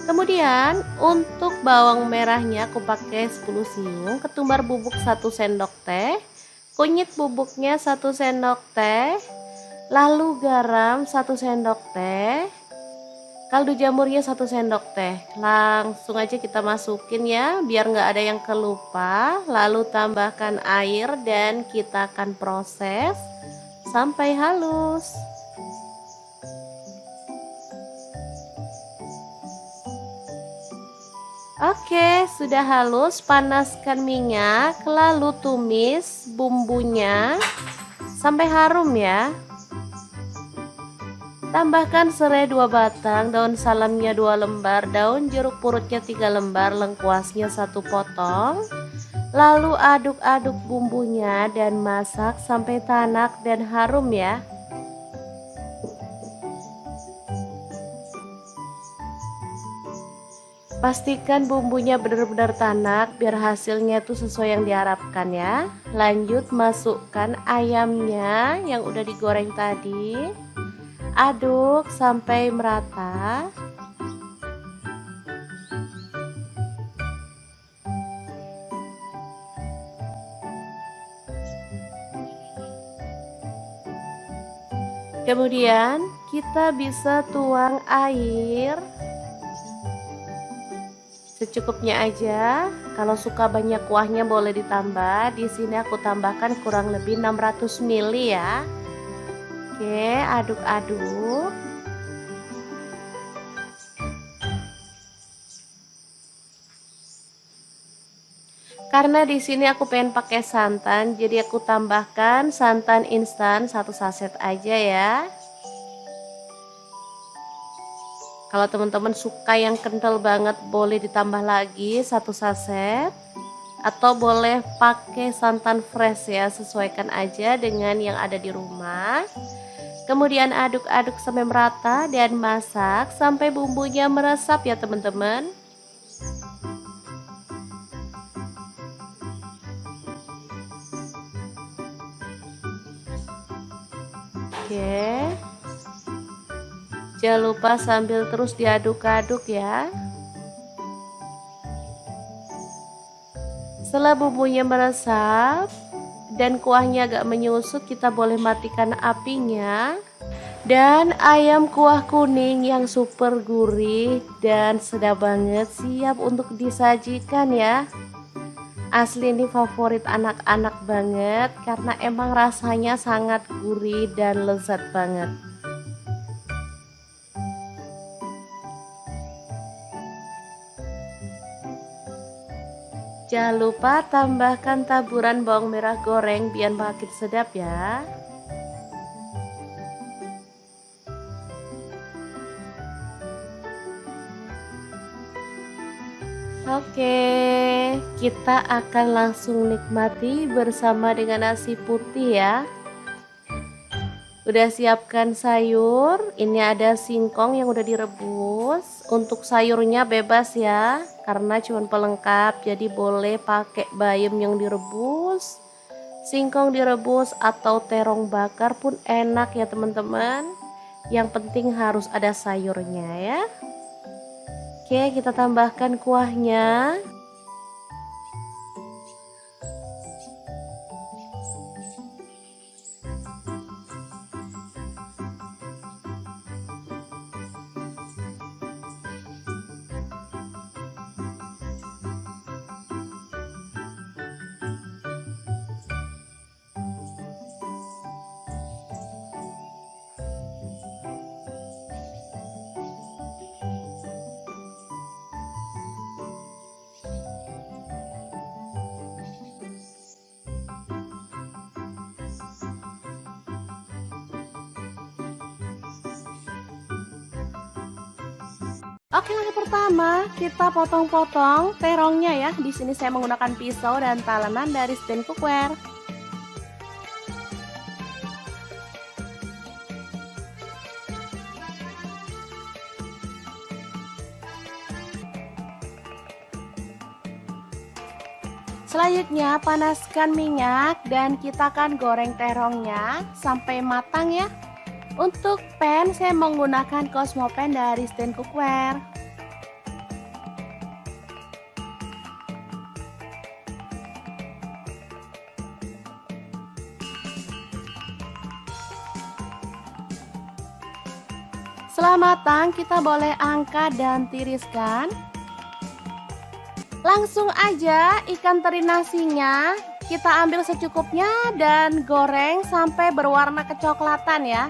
Kemudian untuk bawang merahnya aku pakai 10 siung. Ketumbar bubuk 1 sendok teh. Kunyit bubuknya 1 sendok teh. Lalu garam 1 sendok teh. Kaldu jamurnya 1 sendok teh. Langsung aja kita masukin ya, biar nggak ada yang kelupa. Lalu tambahkan air dan kita akan proses sampai halus. Oke, sudah halus. Panaskan minyak, lalu tumis bumbunya sampai harum ya. Tambahkan serai 2 batang, daun salamnya 2 lembar, daun jeruk purutnya 3 lembar, lengkuasnya 1 potong. Lalu aduk-aduk bumbunya dan masak sampai tanak dan harum ya. Pastikan bumbunya benar-benar tanak biar hasilnya tuh sesuai yang diharapkan ya. Lanjut masukkan ayamnya yang udah digoreng tadi. Aduk sampai merata. Kemudian kita bisa tuang air secukupnya aja. Kalau suka banyak kuahnya boleh ditambah. Di sini aku tambahkan kurang lebih 600 ml ya. Oke, aduk-aduk. Karena di sini aku pengen pakai santan, jadi aku tambahkan santan instan 1 saset aja ya. Kalau teman-teman suka yang kental banget boleh ditambah lagi 1 saset. Atau boleh pakai santan fresh ya, sesuaikan aja dengan yang ada di rumah. Kemudian aduk-aduk sampai merata dan masak sampai bumbunya meresap ya teman-teman. Oke. Jangan lupa sambil terus diaduk-aduk ya. Setelah bumbunya meresap dan kuahnya agak menyusut, kita boleh matikan apinya. Dan ayam kuah kuning yang super gurih dan sedap banget siap untuk disajikan ya. Asli ini favorit anak-anak banget karena emang rasanya sangat gurih dan lezat banget. Jangan lupa tambahkan taburan bawang merah goreng biar makin sedap ya. Oke, kita akan langsung nikmati bersama dengan nasi putih ya. Udah siapkan sayur, ini ada singkong yang udah direbus. Untuk sayurnya bebas ya, karena cuma pelengkap, jadi boleh pakai bayam yang direbus, singkong direbus atau terong bakar pun enak ya teman-teman. Yang penting harus ada sayurnya ya. Oke, kita tambahkan kuahnya. Oke, langkah pertama kita potong-potong terongnya ya. Di sini saya menggunakan pisau dan talenan dari stand cookware. Selanjutnya panaskan minyak dan kita akan goreng terongnya sampai matang ya. Untuk pan saya menggunakan Cosmo Pan dari Stand Cookware. Setelah matang kita boleh angkat dan tiriskan. Langsung aja ikan teri nasinya kita ambil secukupnya dan goreng sampai berwarna kecoklatan ya.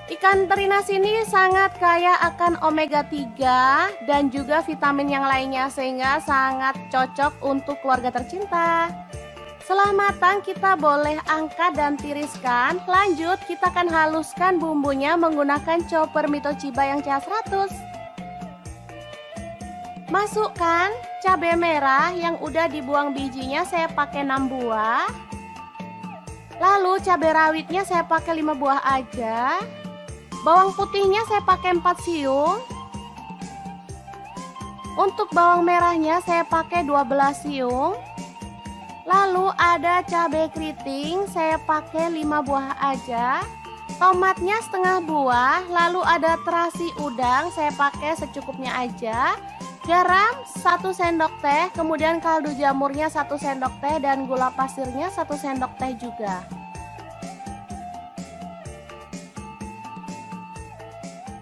Ikan teri nasi ini sangat kaya akan omega 3 dan juga vitamin yang lainnya sehingga sangat cocok untuk keluarga tercinta. Setelah matang kita boleh angkat dan tiriskan. Lanjut kita akan haluskan bumbunya menggunakan chopper Mito Chiba yang CH100. Masukkan cabai merah yang udah dibuang bijinya, saya pakai 6 buah. Lalu cabai rawitnya saya pakai 5 buah aja. Bawang putihnya saya pakai 4 siung. Untuk bawang merahnya saya pakai 12 siung. Lalu ada cabai keriting saya pakai 5 buah aja. Tomatnya setengah buah. Lalu ada terasi udang saya pakai secukupnya aja. Garam 1 sendok teh, kemudian kaldu jamurnya 1 sendok teh dan gula pasirnya 1 sendok teh juga.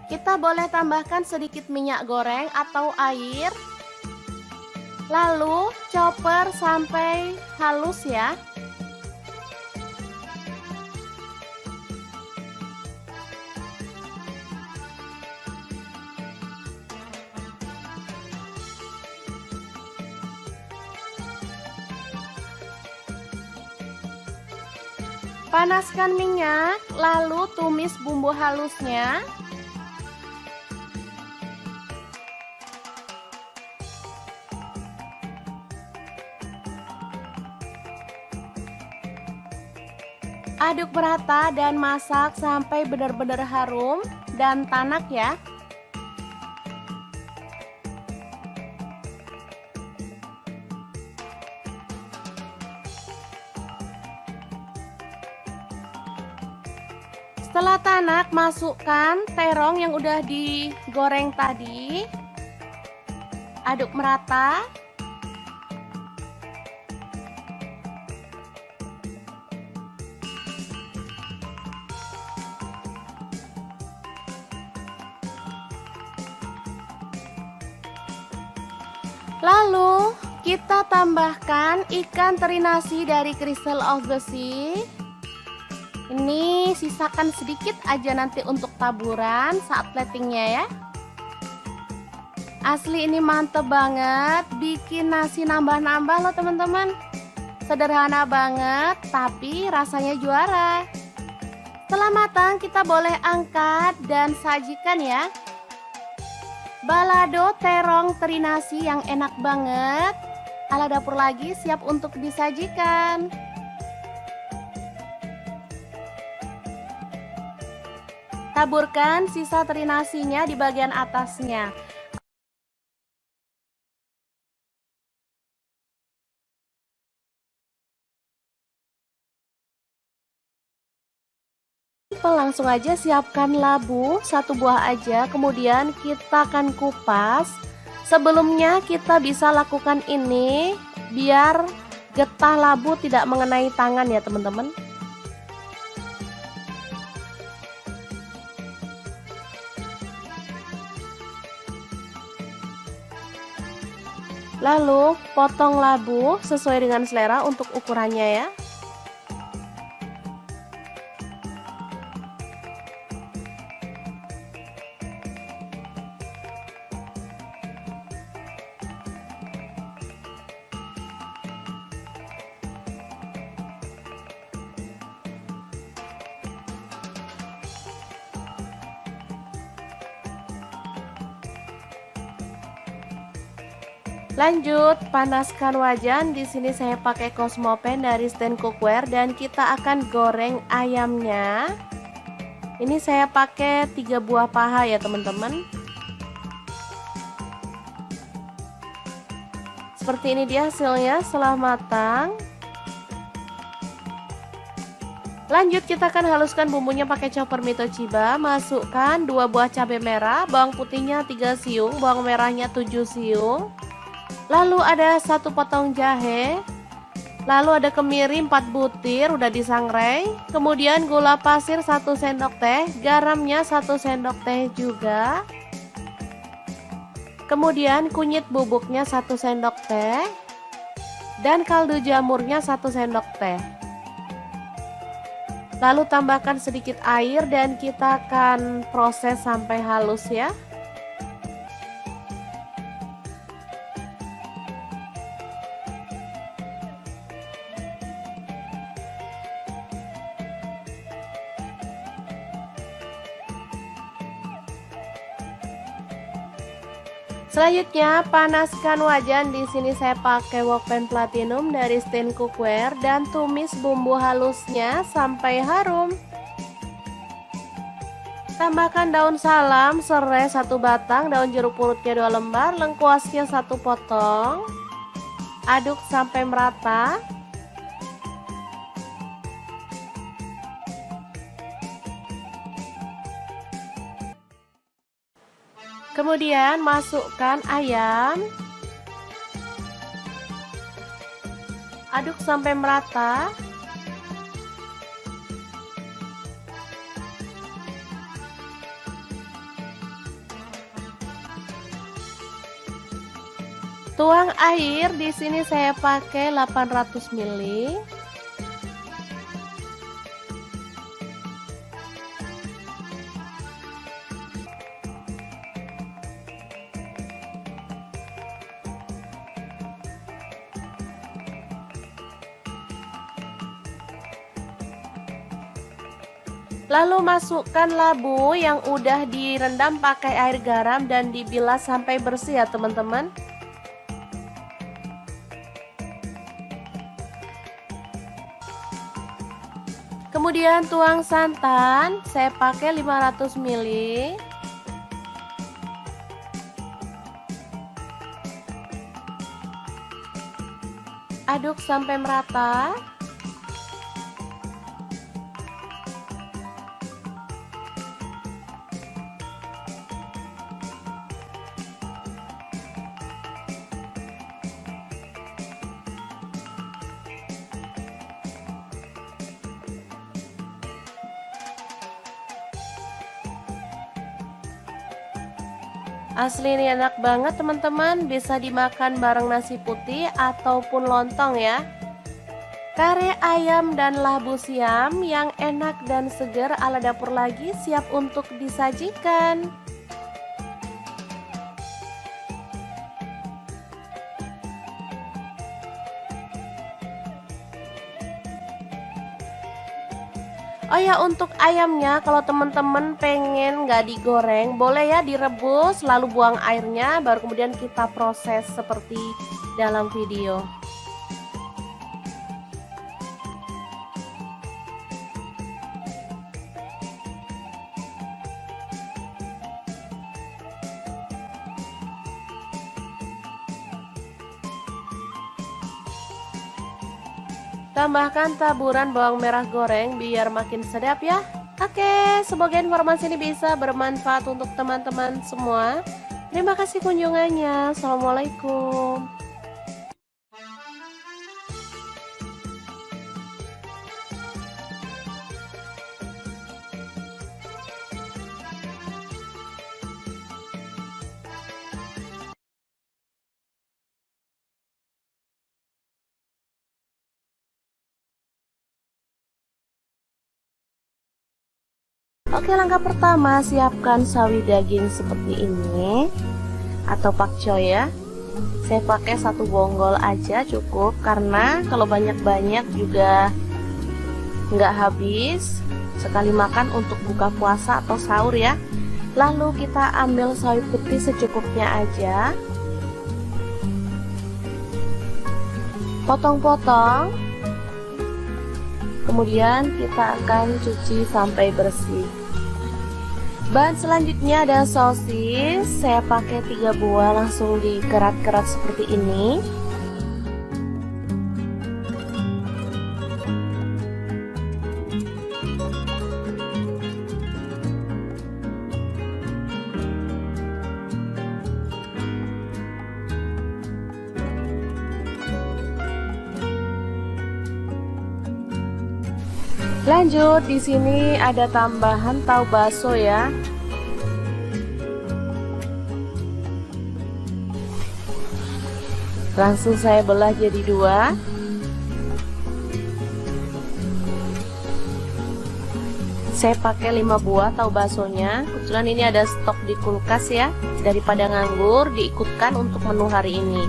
Kita boleh tambahkan sedikit minyak goreng atau air. Lalu chopper sampai halus ya. Panaskan minyak, lalu tumis bumbu halusnya. Aduk merata dan masak sampai benar-benar harum dan tanak ya. Setelah tanak, masukkan terong yang udah digoreng tadi. Aduk merata. Lalu kita tambahkan ikan teri nasi dari Crystal of the Sea. Ini sisakan sedikit aja nanti untuk taburan saat platingnya ya. Asli ini mantep banget, bikin nasi nambah-nambah loh teman-teman. Sederhana banget tapi rasanya juara. Setelah matang kita boleh angkat dan sajikan ya. Balado terong teri nasi yang enak banget. Ala dapur lagi siap untuk disajikan. Taburkan sisa teri nasinya di bagian atasnya. Langsung aja siapkan labu 1 buah aja, kemudian kita akan kupas. Sebelumnya kita bisa lakukan ini biar getah labu tidak mengenai tangan ya teman-teman. Lalu potong labu sesuai dengan selera untuk ukurannya ya. Lanjut, panaskan wajan. Di sini saya pakai Cosmo Pan dari Stand Cookware dan kita akan goreng ayamnya. Ini saya pakai 3 buah paha ya teman-teman. Seperti ini dia hasilnya setelah matang. Lanjut kita akan haluskan bumbunya pakai chopper Mitochiba. Masukkan 2 buah cabai merah, bawang putihnya 3 siung, bawang merahnya 7 siung. Lalu ada 1 potong jahe. Lalu ada kemiri 4 butir udah disangrai. Kemudian gula pasir 1 sendok teh, garamnya 1 sendok teh juga. Kemudian kunyit bubuknya 1 sendok teh. Dan kaldu jamurnya 1 sendok teh. Lalu tambahkan sedikit air dan kita akan proses sampai halus ya. Selanjutnya panaskan wajan. Di sini saya pakai wokpan platinum dari Stain Cookware dan tumis bumbu halusnya sampai harum. Tambahkan daun salam, serai 1 batang, daun jeruk purutnya 2 lembar, lengkuasnya 1 potong. Aduk sampai merata. Kemudian masukkan ayam. Aduk sampai merata. Tuang air, di sini saya pakai 800 ml. Lalu masukkan labu yang udah direndam pakai air garam dan dibilas sampai bersih ya teman-teman. Kemudian tuang santan, saya pakai 500 ml. Aduk sampai merata. Asli ini enak banget teman-teman, bisa dimakan bareng nasi putih ataupun lontong ya. Kare ayam dan labu siam yang enak dan segar ala dapur lagi siap untuk disajikan. Oh ya, untuk ayamnya kalau teman-teman pengen nggak digoreng, boleh ya direbus lalu buang airnya, baru kemudian kita proses seperti dalam video. Tambahkan taburan bawang merah goreng biar makin sedap ya. Oke, semoga informasi ini bisa bermanfaat untuk teman-teman semua. Terima kasih kunjungannya. Assalamualaikum. Oke, langkah pertama siapkan sawi daging seperti ini atau pakcoy ya. Saya pakai 1 bonggol aja cukup, karena kalau banyak-banyak juga nggak habis. Sekali makan untuk buka puasa atau sahur ya. Lalu kita ambil sawi putih secukupnya aja, potong-potong. Kemudian kita akan cuci sampai bersih. Bahan selanjutnya ada sosis. Saya pakai 3 buah, langsung dikerat-kerat seperti ini. Lanjut, di sini ada tambahan tahu bakso ya. Langsung saya belah jadi dua. Saya pakai 5 buah tahu baksonya. Kebetulan ini ada stok di kulkas ya. Daripada nganggur, diikutkan untuk menu hari ini.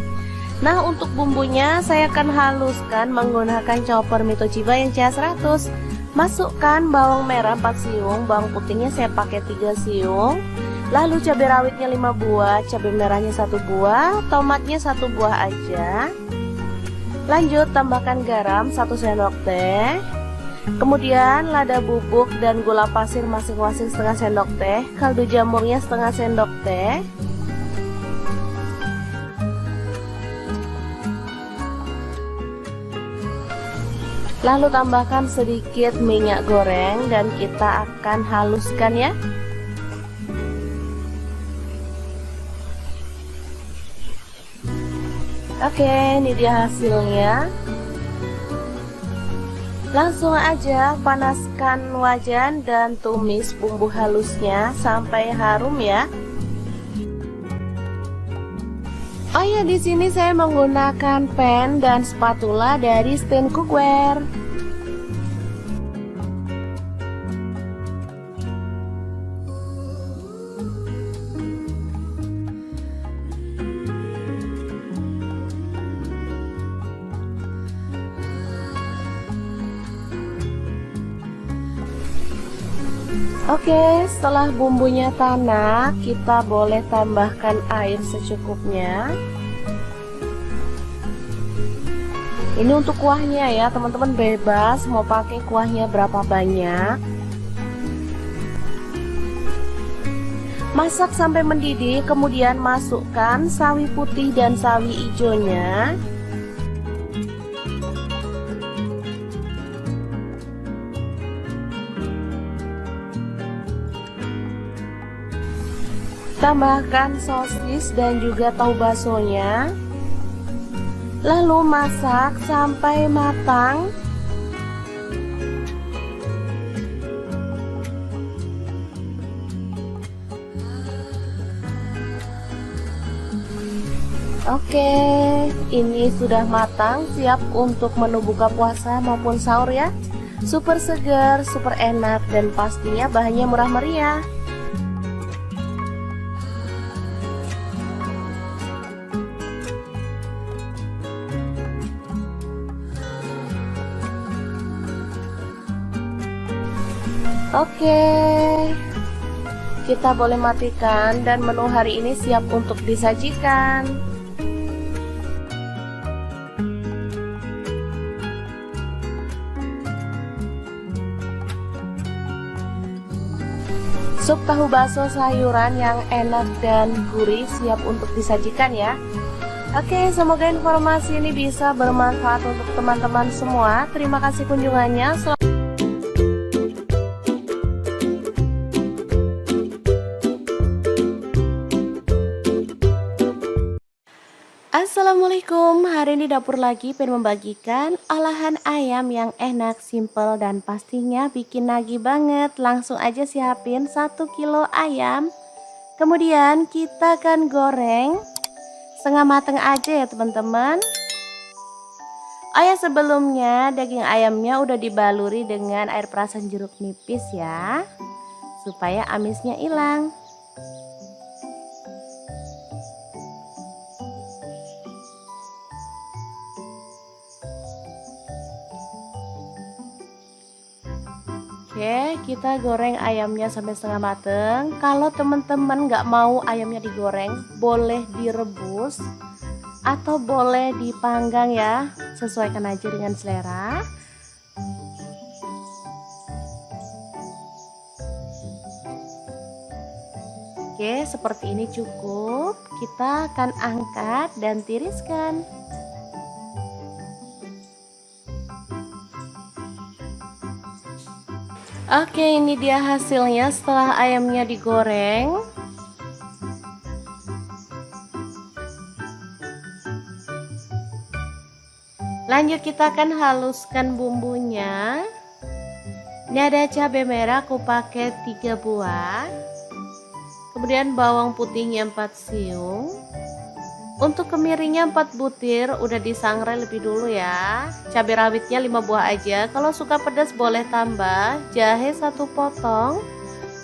Nah, untuk bumbunya saya akan haluskan menggunakan chopper Mitochiba yang CH100. Masukkan bawang merah 4 siung, bawang putihnya saya pakai 3 siung. Lalu cabai rawitnya 5 buah, cabai merahnya 1 buah, tomatnya 1 buah aja. Lanjut tambahkan garam 1 sendok teh. Kemudian lada bubuk dan gula pasir masing-masing setengah sendok teh, kaldu jamurnya setengah sendok teh. Lalu tambahkan sedikit minyak goreng dan kita akan haluskan ya. Oke, ini dia hasilnya. Langsung aja panaskan wajan dan tumis bumbu halusnya sampai harum ya. Oh ya, di sini saya menggunakan pan dan spatula dari Stand Cookware. Oke, setelah bumbunya tanak, kita boleh tambahkan air secukupnya. Ini untuk kuahnya ya, teman-teman bebas mau pakai kuahnya berapa banyak. Masak sampai mendidih, kemudian masukkan sawi putih dan sawi hijaunya. Tambahkan sosis dan juga tahu baksonya. Lalu masak sampai matang. Oke, ini sudah matang, siap untuk menu buka puasa maupun sahur ya. Super segar, super enak, dan pastinya bahannya murah meriah. Oke, kita boleh matikan dan menu hari ini siap untuk disajikan. Sup tahu bakso sayuran yang enak dan gurih siap untuk disajikan ya. Oke, semoga informasi ini bisa bermanfaat untuk teman-teman semua. Terima kasih kunjungannya. Assalamualaikum, hari ini dapur lagi pengen membagikan olahan ayam yang enak, simple, dan pastinya bikin nagih banget. Langsung aja siapin 1 kilo ayam. Kemudian kita akan goreng setengah mateng aja ya teman-teman. Oh ya, sebelumnya daging ayamnya udah dibaluri dengan air perasan jeruk nipis ya, supaya amisnya hilang. Oke, kita goreng ayamnya sampai setengah mateng. Kalau teman-teman nggak mau ayamnya digoreng, boleh direbus atau boleh dipanggang ya, sesuaikan aja dengan selera. Oke, seperti ini cukup. Kita akan angkat dan tiriskan. Oke, ini dia hasilnya setelah ayamnya digoreng. Lanjut kita akan haluskan bumbunya. Ini ada cabai merah aku pakai 3 buah. Kemudian bawang putihnya 4 siung. Untuk kemiringnya 4 butir, udah disangrai lebih dulu ya. Cabai rawitnya 5 buah aja. Kalau suka pedas boleh tambah. Jahe 1 potong.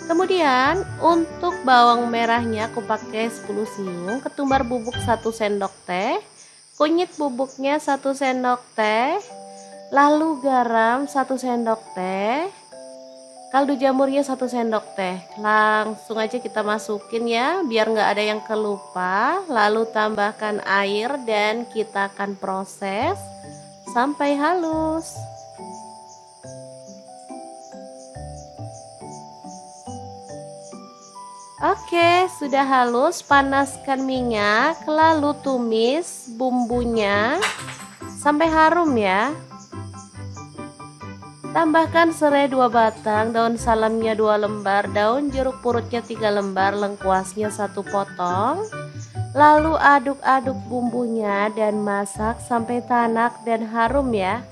Kemudian untuk bawang merahnya aku pakai 10 siung. Ketumbar bubuk 1 sendok teh. Kunyit bubuknya 1 sendok teh. Lalu garam 1 sendok teh. Kaldu jamurnya 1 sendok teh. Langsung aja kita masukin ya, biar nggak ada yang kelupa. Lalu tambahkan air dan kita akan proses sampai halus. Oke, sudah halus. Panaskan minyak, lalu tumis bumbunya sampai harum ya. Tambahkan serai 2 batang, daun salamnya 2 lembar, daun jeruk purutnya 3 lembar, lengkuasnya 1 potong. Lalu aduk-aduk bumbunya dan masak sampai tanak dan harum ya.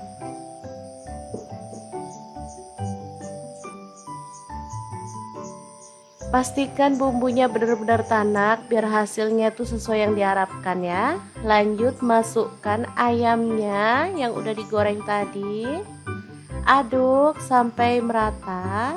Pastikan bumbunya benar-benar tanak biar hasilnya tuh sesuai yang diharapkan ya. Lanjut masukkan ayamnya yang udah digoreng tadi. Aduk sampai merata.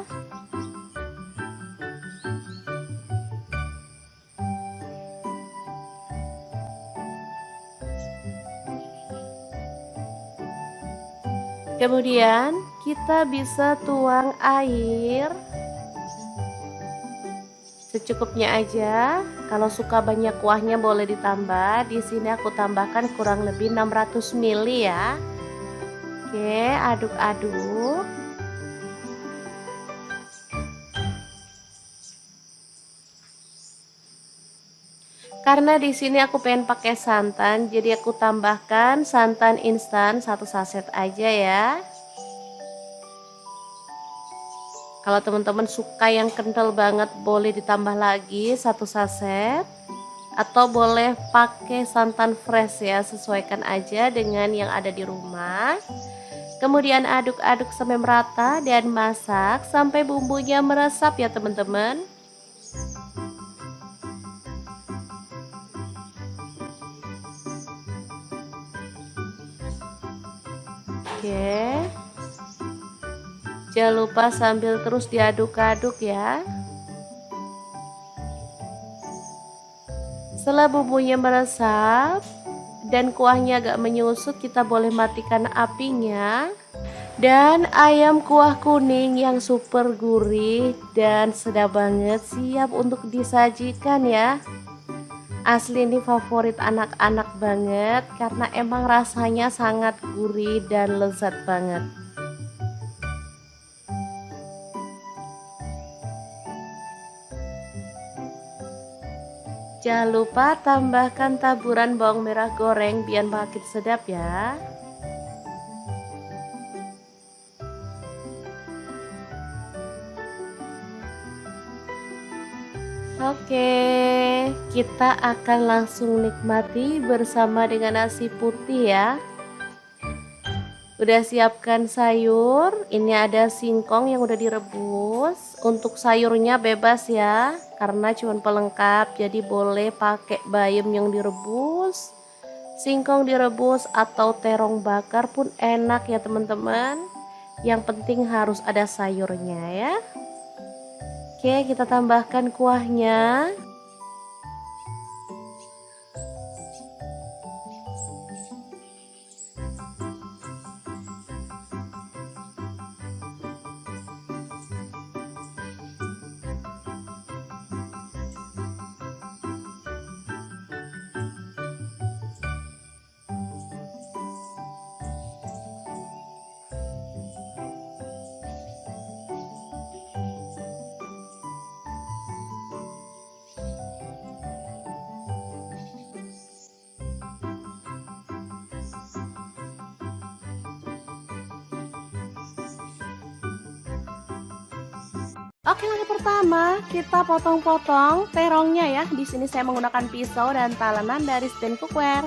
Kemudian kita bisa tuang air secukupnya aja. Kalau suka banyak kuahnya boleh ditambah. Di sini aku tambahkan kurang lebih 600 ml ya. Oke, aduk-aduk. Karena di sini aku pengen pakai santan, jadi aku tambahkan santan instan 1 saset aja ya. Kalau teman-teman suka yang kental banget boleh ditambah lagi 1 saset. Atau boleh pakai santan fresh ya, sesuaikan aja dengan yang ada di rumah. Kemudian aduk-aduk sampai merata dan masak sampai bumbunya meresap ya teman-teman. Oke. Jangan lupa sambil terus diaduk-aduk ya. Setelah bumbunya meresap dan kuahnya agak menyusut, kita boleh matikan apinya. Dan ayam kuah kuning yang super gurih dan sedap banget siap untuk disajikan ya. Asli ini favorit anak-anak banget karena emang rasanya sangat gurih dan lezat banget. Jangan lupa tambahkan taburan bawang merah goreng biar makin sedap ya. Oke, kita akan langsung nikmati bersama dengan nasi putih ya. Udah siapkan sayur, ini ada singkong yang udah direbus. Untuk sayurnya bebas ya, karena cuma pelengkap, jadi boleh pakai bayam yang direbus, singkong direbus atau terong bakar pun enak ya teman-teman. Yang penting harus ada sayurnya ya. Oke, kita tambahkan kuahnya. Oke, langkah pertama kita potong-potong terongnya ya. Di sini saya menggunakan pisau dan talenan dari stand cookware.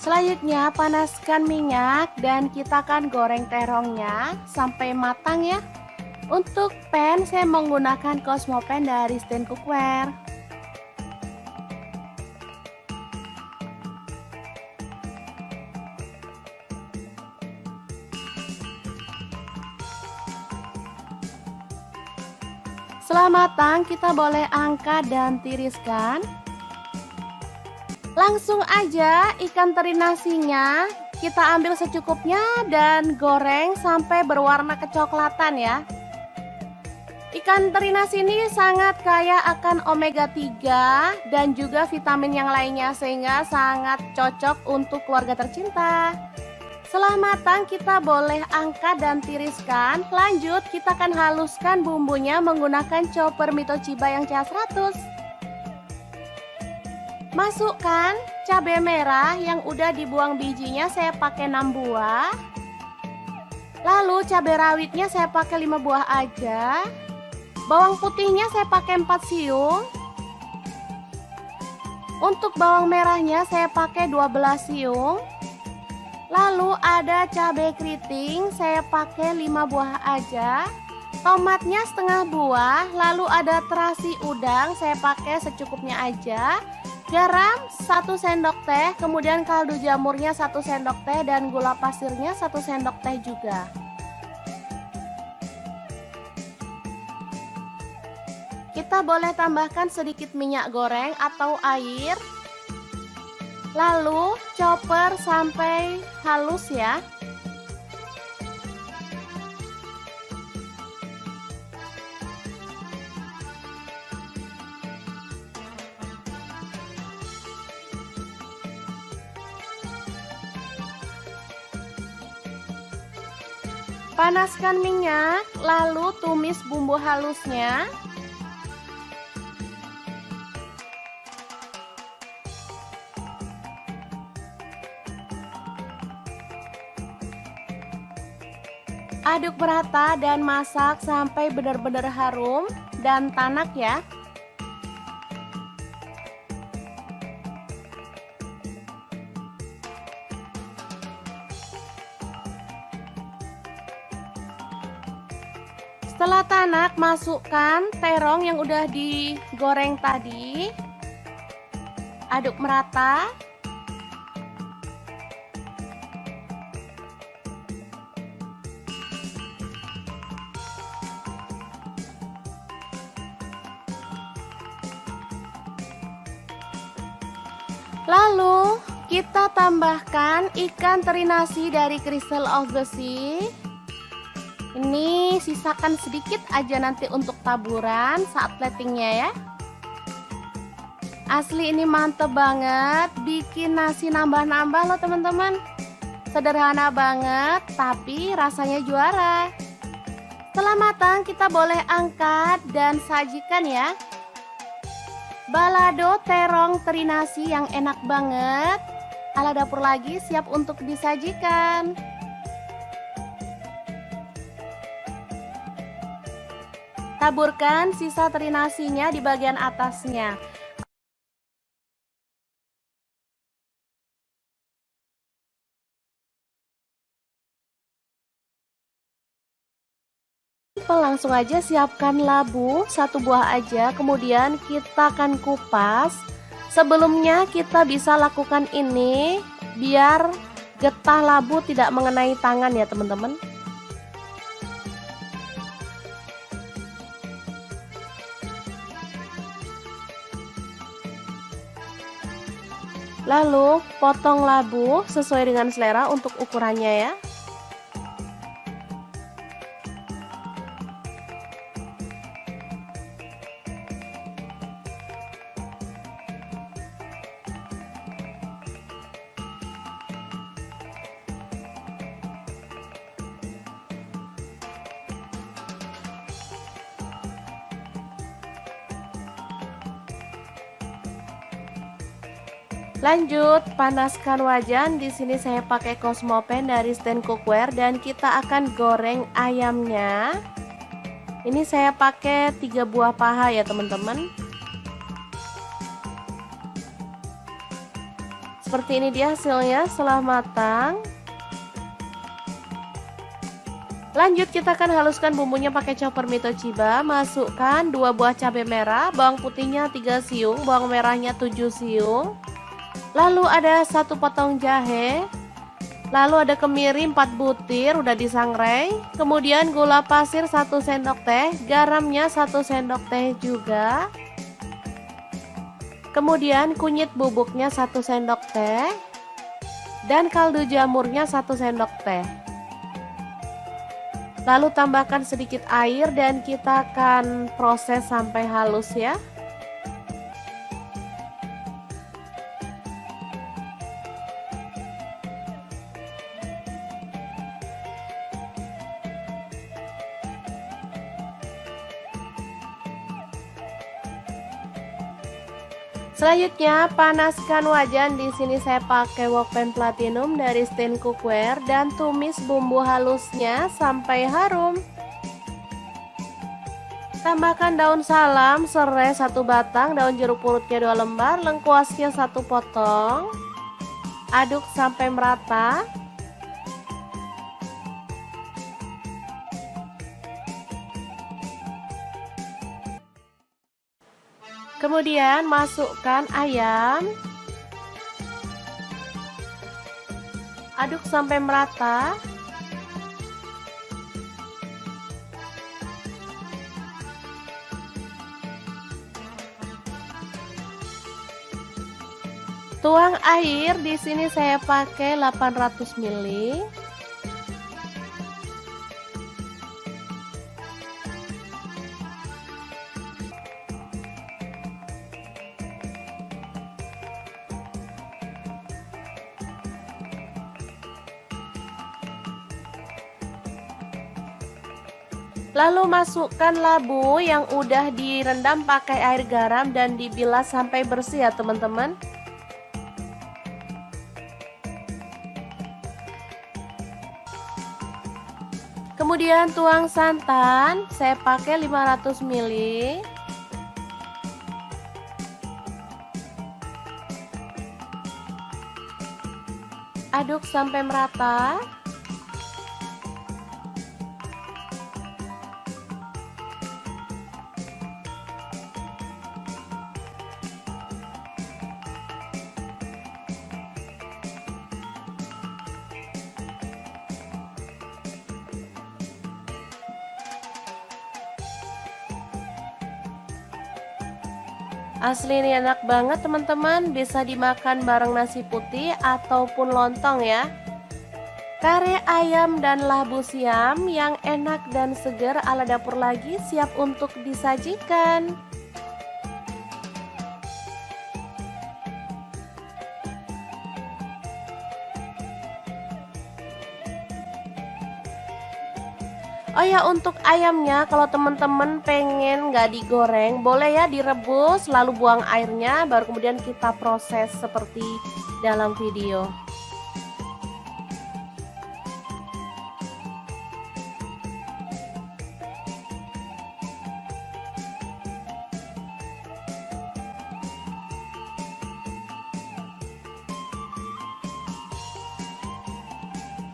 Selanjutnya panaskan minyak dan kita akan goreng terongnya sampai matang ya. Untuk pan saya menggunakan Cosmo Pan dari Stand Cookware. Setelah matang kita boleh angkat dan tiriskan. Langsung aja ikan teri nasinya kita ambil secukupnya dan goreng sampai berwarna kecoklatan ya. Ikan teri nasi ini sangat kaya akan omega 3 dan juga vitamin yang lainnya sehingga sangat cocok untuk keluarga tercinta. Setelah matang kita boleh angkat dan tiriskan. Lanjut kita akan haluskan bumbunya menggunakan chopper Mito Chiba yang CH100. Masukkan cabai merah yang udah dibuang bijinya, saya pakai 6 buah. Lalu cabai rawitnya saya pakai 5 buah aja. Bawang putihnya saya pakai 4 siung. Untuk bawang merahnya saya pakai 12 siung. Lalu ada cabai keriting saya pakai 5 buah aja. Tomatnya setengah buah. Lalu ada terasi udang saya pakai secukupnya aja. Garam 1 sendok teh, kemudian kaldu jamurnya 1 sendok teh dan gula pasirnya 1 sendok teh juga. Kita boleh tambahkan sedikit minyak goreng atau air. Lalu chopper sampai halus ya. Panaskan minyak, lalu tumis bumbu halusnya. Aduk merata dan masak sampai benar-benar harum dan tanak ya. Setelah tanak, masukkan terong yang udah digoreng tadi. Aduk merata. Lalu kita tambahkan ikan teri nasi dari Crystal of the Sea. Ini sisakan sedikit aja nanti untuk taburan saat platingnya ya. Asli ini mantep banget, bikin nasi nambah-nambah loh teman-teman. Sederhana banget tapi rasanya juara. Setelah matang kita boleh angkat dan sajikan ya. Balado terong teri nasi yang enak banget. Ala dapur lagi siap untuk disajikan. Taburkan sisa teri nasinya di bagian atasnya. Langsung aja siapkan labu 1 buah aja, kemudian kita akan kupas. Sebelumnya kita bisa lakukan ini biar getah labu tidak mengenai tangan ya teman-teman. Lalu potong labu sesuai dengan selera untuk ukurannya ya. Lanjut, panaskan wajan. Di sini saya pakai Cosmo Pan dari Stand Cookware dan kita akan goreng ayamnya. Ini saya pakai 3 buah paha ya teman-teman. Seperti ini dia hasilnya setelah matang. Lanjut kita akan haluskan bumbunya pakai chopper Mitochiba. Masukkan 2 buah cabai merah, bawang putihnya 3 siung, bawang merahnya 7 siung. Lalu ada 1 potong jahe. Lalu ada kemiri 4 butir udah disangrai. Kemudian gula pasir 1 sendok teh, garamnya 1 sendok teh juga. Kemudian kunyit bubuknya 1 sendok teh dan kaldu jamurnya 1 sendok teh. Lalu tambahkan sedikit air dan kita akan proses sampai halus ya. Selanjutnya panaskan wajan. Di sini saya pakai wokpan platinum dari Stain Cookware dan tumis bumbu halusnya sampai harum. Tambahkan daun salam, serai 1 batang, daun jeruk purutnya 2 lembar, lengkuasnya 1 potong. Aduk sampai merata. Kemudian masukkan ayam. Aduk sampai merata. Tuang air, di sini saya pakai 800 ml. Lalu masukkan labu yang udah direndam pakai air garam dan dibilas sampai bersih ya teman-teman. Kemudian tuang santan, saya pakai 500 ml. Aduk sampai merata. Asli ini enak banget teman-teman, bisa dimakan bareng nasi putih ataupun lontong ya. Kare ayam dan labu siam yang enak dan segar ala dapur lagi siap untuk disajikan. Oh ya, untuk ayamnya kalau teman-teman pengen nggak digoreng, boleh ya direbus lalu buang airnya, baru kemudian kita proses seperti dalam video.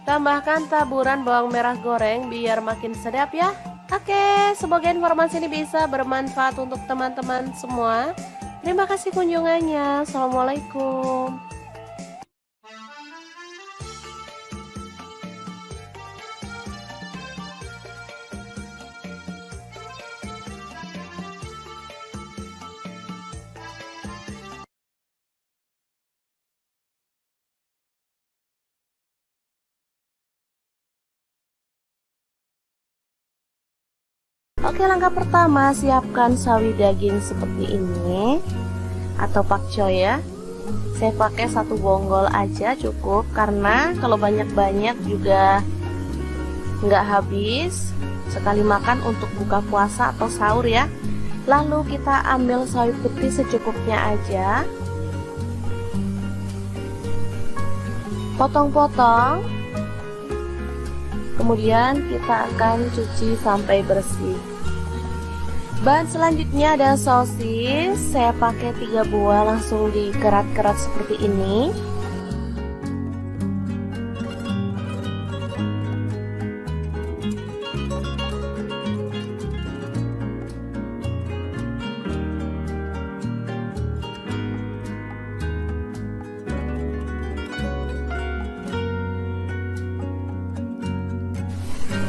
Tambahkan taburan bawang merah goreng biar makin sedap ya. Oke, semoga informasi ini bisa bermanfaat untuk teman-teman semua. Terima kasih kunjungannya. Assalamualaikum. Oke, langkah pertama siapkan sawi daging seperti ini atau pakcoy ya. Saya pakai 1 bonggol aja cukup, karena kalau banyak-banyak juga nggak habis. Sekali makan untuk buka puasa atau sahur ya. Lalu kita ambil sawi putih secukupnya aja, potong-potong. Kemudian kita akan cuci sampai bersih. Bahan selanjutnya ada sosis. Saya pakai 3 buah, langsung dikerat-kerat seperti ini.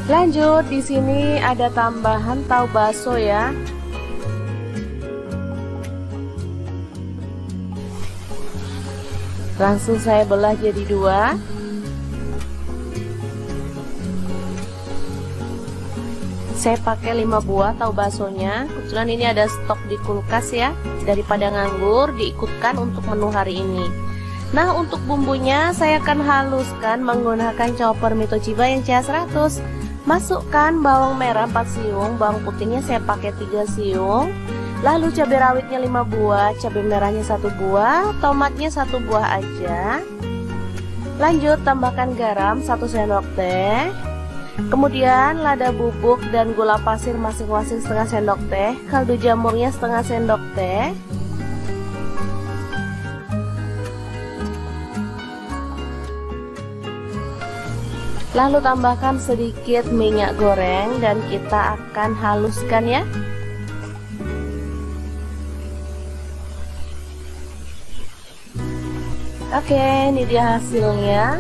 Lanjut, di sini ada tambahan tahu bakso ya. Langsung saya belah jadi dua. Saya pakai 5 buah tahu baksonya. Kebetulan ini ada stok di kulkas ya. Daripada nganggur, diikutkan untuk menu hari ini. Nah, untuk bumbunya saya akan haluskan menggunakan chopper Mitochiba yang CH100. Masukkan bawang merah 4 siung, bawang putihnya saya pakai 3 siung. Lalu cabai rawitnya 5 buah, cabai merahnya 1 buah, tomatnya 1 buah aja. Lanjut tambahkan garam 1 sendok teh. Kemudian lada bubuk dan gula pasir masing-masing setengah sendok teh, kaldu jamurnya setengah sendok teh. Lalu tambahkan sedikit minyak goreng dan kita akan haluskan ya. Oke, ini dia hasilnya.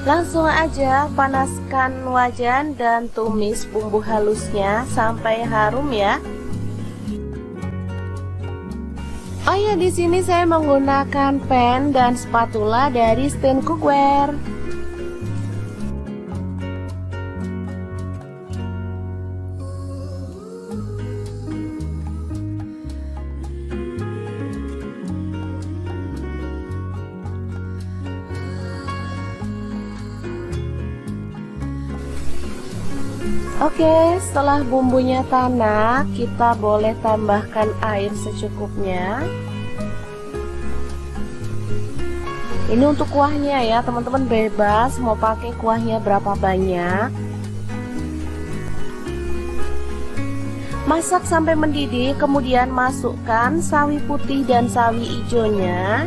Langsung aja panaskan wajan dan tumis bumbu halusnya sampai harum ya. Oh ya, di sini saya menggunakan pan dan spatula dari Stand Cookware. Oke, setelah bumbunya tanak, kita boleh tambahkan air secukupnya. Ini untuk kuahnya ya, teman-teman bebas mau pakai kuahnya berapa banyak. Masak sampai mendidih, kemudian masukkan sawi putih dan sawi hijaunya.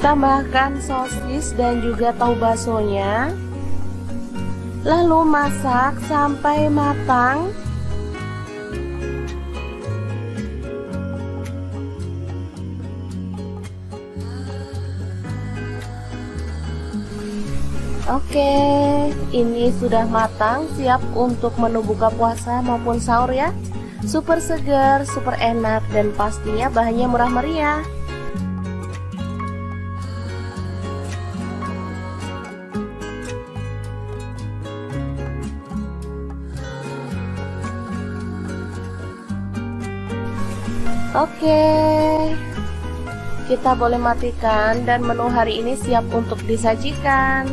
Tambahkan sosis dan juga tahu baksonya. Lalu masak sampai matang. Oke, ini sudah matang, siap untuk menu buka puasa maupun sahur ya. Super segar, super enak, dan pastinya bahannya murah meriah. Oke, kita boleh matikan dan menu hari ini siap untuk disajikan.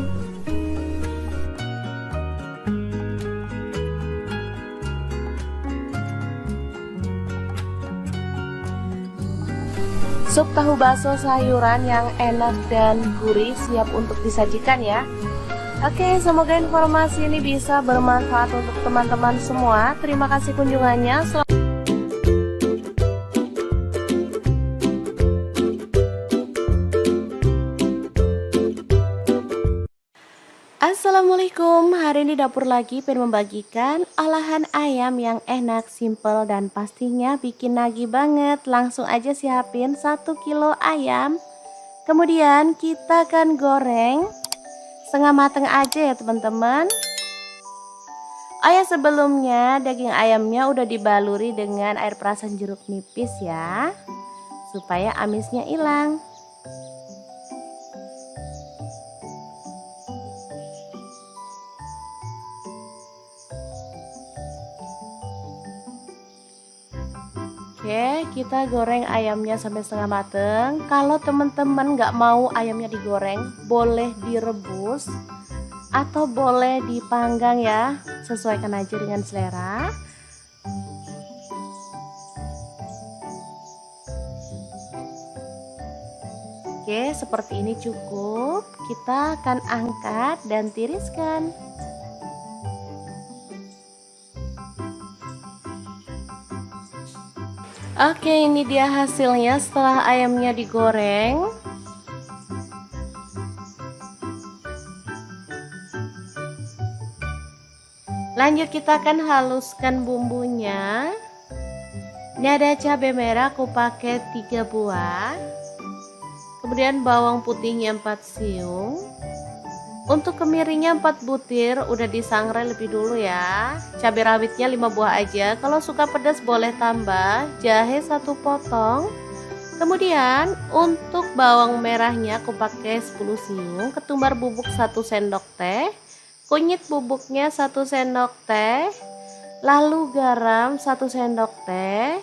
Sup tahu bakso sayuran yang enak dan gurih siap untuk disajikan ya. Oke, semoga informasi ini bisa bermanfaat untuk teman-teman semua. Terima kasih kunjungannya. Assalamualaikum, hari ini dapur lagi pengen membagikan olahan ayam yang enak, simple, dan pastinya bikin nagih banget. Langsung aja siapin 1 kilo ayam. Kemudian kita akan goreng setengah mateng aja ya teman-teman. Oh ya, sebelumnya daging ayamnya udah dibaluri dengan air perasan jeruk nipis ya, supaya amisnya hilang. Oke, kita goreng ayamnya sampai setengah mateng. Kalau teman-teman nggak mau ayamnya digoreng, boleh direbus atau boleh dipanggang ya, sesuaikan aja dengan selera. Oke, seperti ini cukup. Kita akan angkat dan tiriskan. Oke, ini dia hasilnya setelah ayamnya digoreng. Lanjut kita akan haluskan bumbunya. Ini ada cabai merah aku pakai 3 buah. Kemudian bawang putihnya 4 siung. Untuk kemirinya 4 butir, udah disangrai lebih dulu ya. Cabai rawitnya 5 buah aja. Kalau suka pedas boleh tambah. Jahe 1 potong. Kemudian untuk bawang merahnya aku pakai 10 siung. Ketumbar bubuk 1 sendok teh. Kunyit bubuknya 1 sendok teh. Lalu garam 1 sendok teh.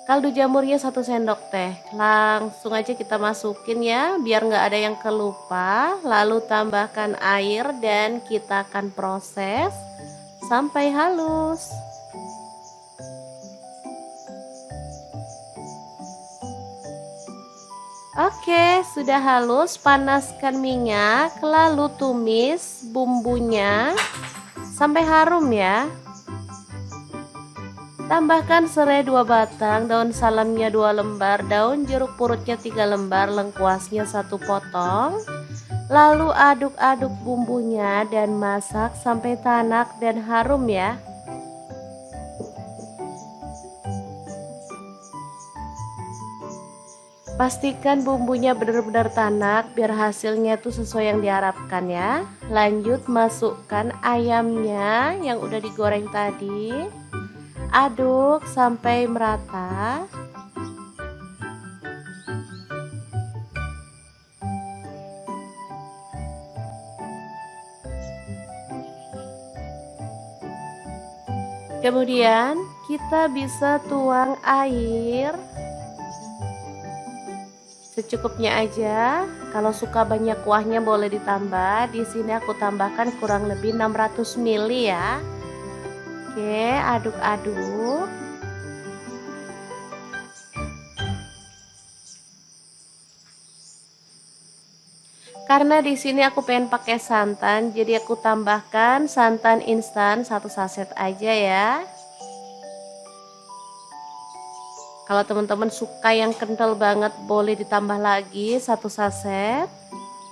Kaldu jamurnya 1 sendok teh. Langsung aja kita masukin ya, biar nggak ada yang kelupa. Lalu tambahkan air dan kita akan proses sampai halus. Oke, sudah halus. Panaskan minyak, lalu tumis bumbunya sampai harum ya. Tambahkan serai 2 batang, daun salamnya 2 lembar, daun jeruk purutnya 3 lembar, lengkuasnya 1 potong. Lalu aduk-aduk bumbunya dan masak sampai tanak dan harum ya. Pastikan bumbunya benar-benar tanak biar hasilnya tuh sesuai yang diharapkan ya. Lanjut masukkan ayamnya yang udah digoreng tadi. Aduk sampai merata. Kemudian kita bisa tuang air secukupnya aja. Kalau suka banyak kuahnya boleh ditambah. Di sini aku tambahkan kurang lebih 600 ml ya. Oke, aduk-aduk. Karena di sini aku pengen pakai santan, jadi aku tambahkan santan instan 1 saset aja ya. Kalau teman-teman suka yang kental banget boleh ditambah lagi 1 saset.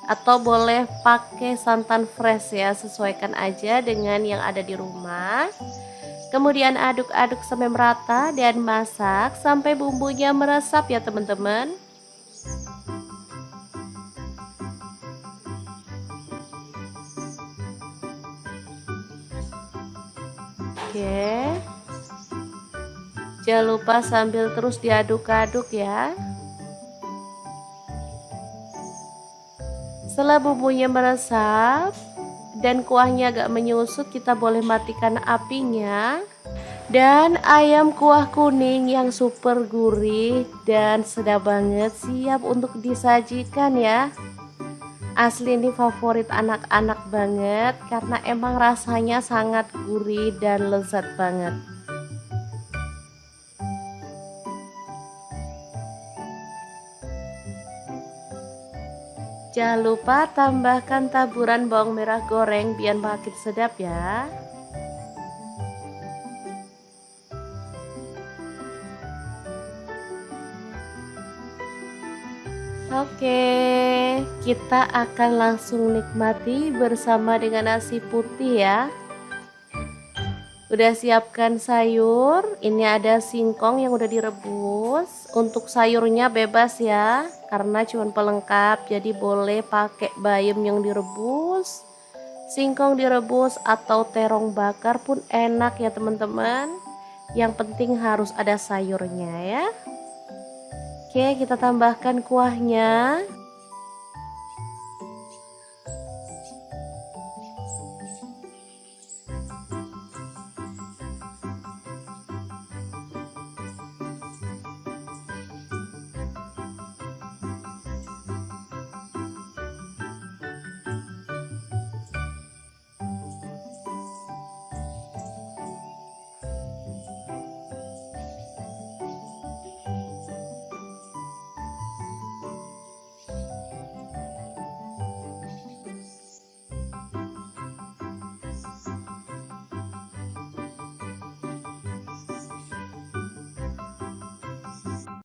Atau boleh pakai santan fresh ya, sesuaikan aja dengan yang ada di rumah. Kemudian aduk-aduk sampai merata dan masak sampai bumbunya meresap ya teman-teman. Oke. Jangan lupa sambil terus diaduk-aduk ya. Setelah bumbunya meresap dan kuahnya agak menyusut, kita boleh matikan apinya. Dan ayam kuah kuning yang super gurih dan sedap banget siap untuk disajikan ya. Asli ini favorit anak-anak banget karena emang rasanya sangat gurih dan lezat banget. Jangan lupa tambahkan taburan bawang merah goreng biar makin sedap ya. Oke, kita akan langsung nikmati bersama dengan nasi putih ya. Udah siapkan sayur, ini ada singkong yang udah direbus. Untuk sayurnya bebas ya, karena cuma pelengkap, jadi boleh pakai bayam yang direbus, singkong direbus atau terong bakar pun enak ya teman-teman. Yang penting harus ada sayurnya ya. Oke, kita tambahkan kuahnya.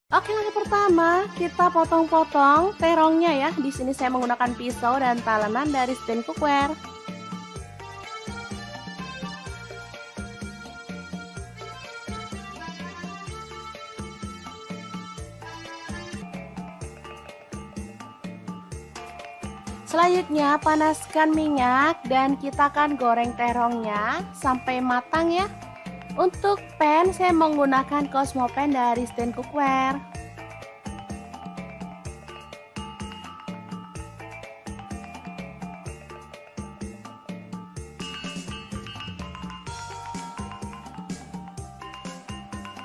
Oke, langkah pertama kita potong-potong terongnya ya. Di sini saya menggunakan pisau dan talenan dari stand cookware. Selanjutnya panaskan minyak dan kita akan goreng terongnya sampai matang ya. Untuk pan saya menggunakan Cosmo Pan dari Stand Cookware.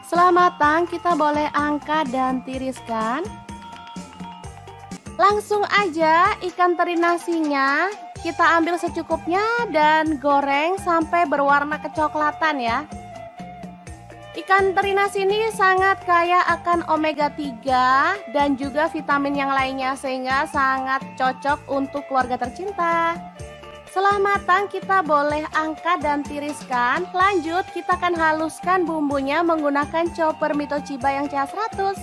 Setelah matang, kita boleh angkat dan tiriskan. Langsung aja ikan teri nasinya kita ambil secukupnya dan goreng sampai berwarna kecoklatan ya. Ikan teri nasi ini sangat kaya akan omega 3 dan juga vitamin yang lainnya sehingga sangat cocok untuk keluarga tercinta. Setelah matang kita boleh angkat dan tiriskan. Lanjut kita akan haluskan bumbunya menggunakan chopper Mitochiba yang CH100.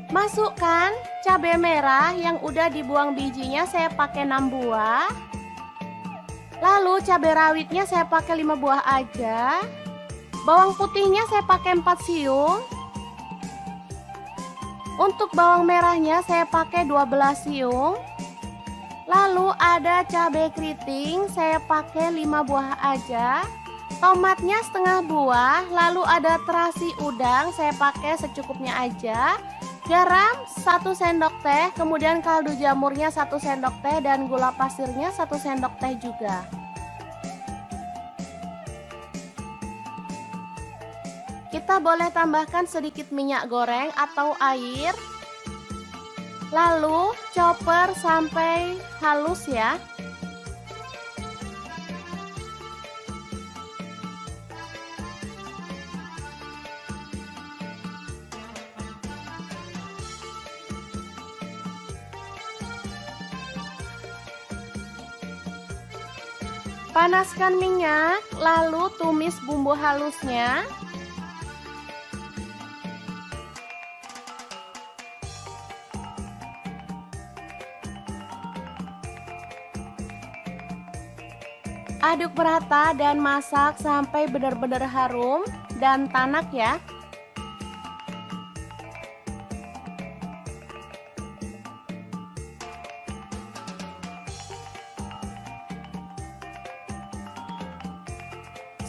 Masukkan cabai merah yang udah dibuang bijinya, saya pakai 6 buah. Lalu cabai rawitnya saya pakai 5 buah aja. Bawang putihnya saya pakai 4 siung. Untuk bawang merahnya saya pakai 12 siung. Lalu ada cabai keriting, saya pakai 5 buah aja. Tomatnya setengah buah. Lalu ada terasi udang, saya pakai secukupnya aja. Garam 1 sendok teh, kemudian kaldu jamurnya 1 sendok teh dan gula pasirnya 1 sendok teh juga. Kita boleh tambahkan sedikit minyak goreng atau air. Lalu chopper sampai halus ya. Panaskan minyak, lalu tumis bumbu halusnya. Aduk merata dan masak sampai benar-benar harum dan tanak ya.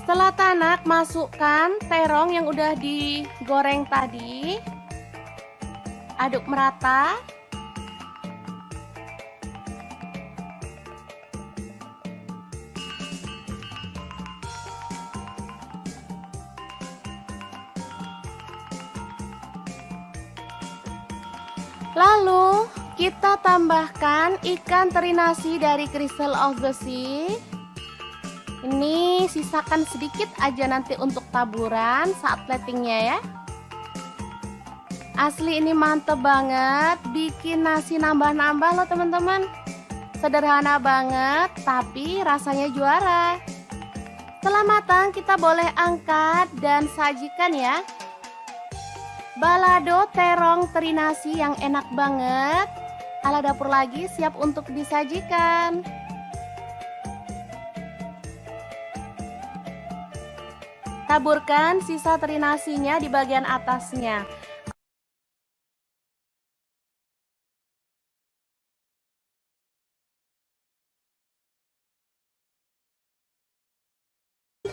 Setelah tanak, masukkan terong yang udah digoreng tadi. Aduk merata. Lalu kita tambahkan ikan teri nasi dari Crystal of the Sea. Ini sisakan sedikit aja nanti untuk taburan saat platingnya ya. Asli ini mantep banget, bikin nasi nambah-nambah loh teman-teman. Sederhana banget tapi rasanya juara. Setelah matang kita boleh angkat dan sajikan ya. Balado terong teri nasi yang enak banget. Ala dapur lagi siap untuk disajikan. Taburkan sisa teri nasinya di bagian atasnya.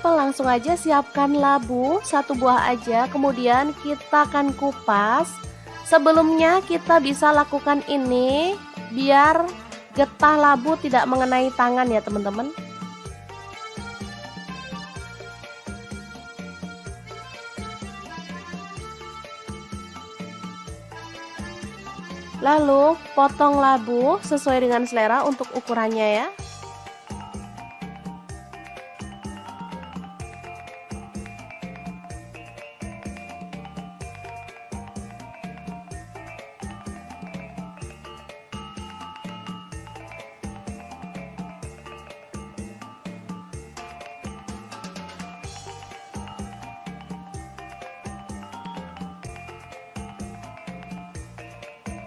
Langsung aja siapkan labu 1 buah aja, kemudian kita akan kupas. Sebelumnya kita bisa lakukan ini biar getah labu tidak mengenai tangan ya teman-teman. Lalu potong labu sesuai dengan selera untuk ukurannya ya.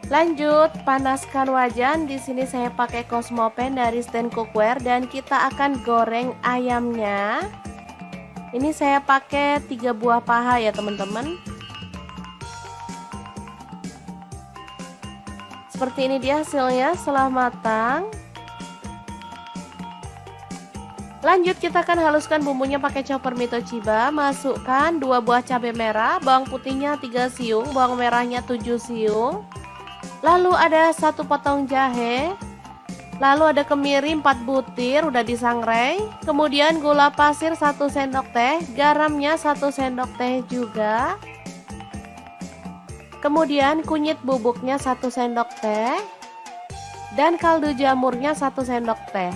Lanjut, panaskan wajan. Di sini saya pakai Cosmo Pan dari Stand Cookware dan kita akan goreng ayamnya. Ini saya pakai 3 buah paha ya teman-teman. Seperti ini dia hasilnya setelah matang. Lanjut kita akan haluskan bumbunya pakai chopper Mitochiba. Masukkan 2 buah cabai merah, bawang putihnya 3 siung, bawang merahnya 7 siung. Lalu ada 1 potong jahe. Lalu ada kemiri 4 butir udah disangrai. Kemudian gula pasir 1 sendok teh, garamnya 1 sendok teh juga. Kemudian kunyit bubuknya 1 sendok teh. Dan kaldu jamurnya 1 sendok teh.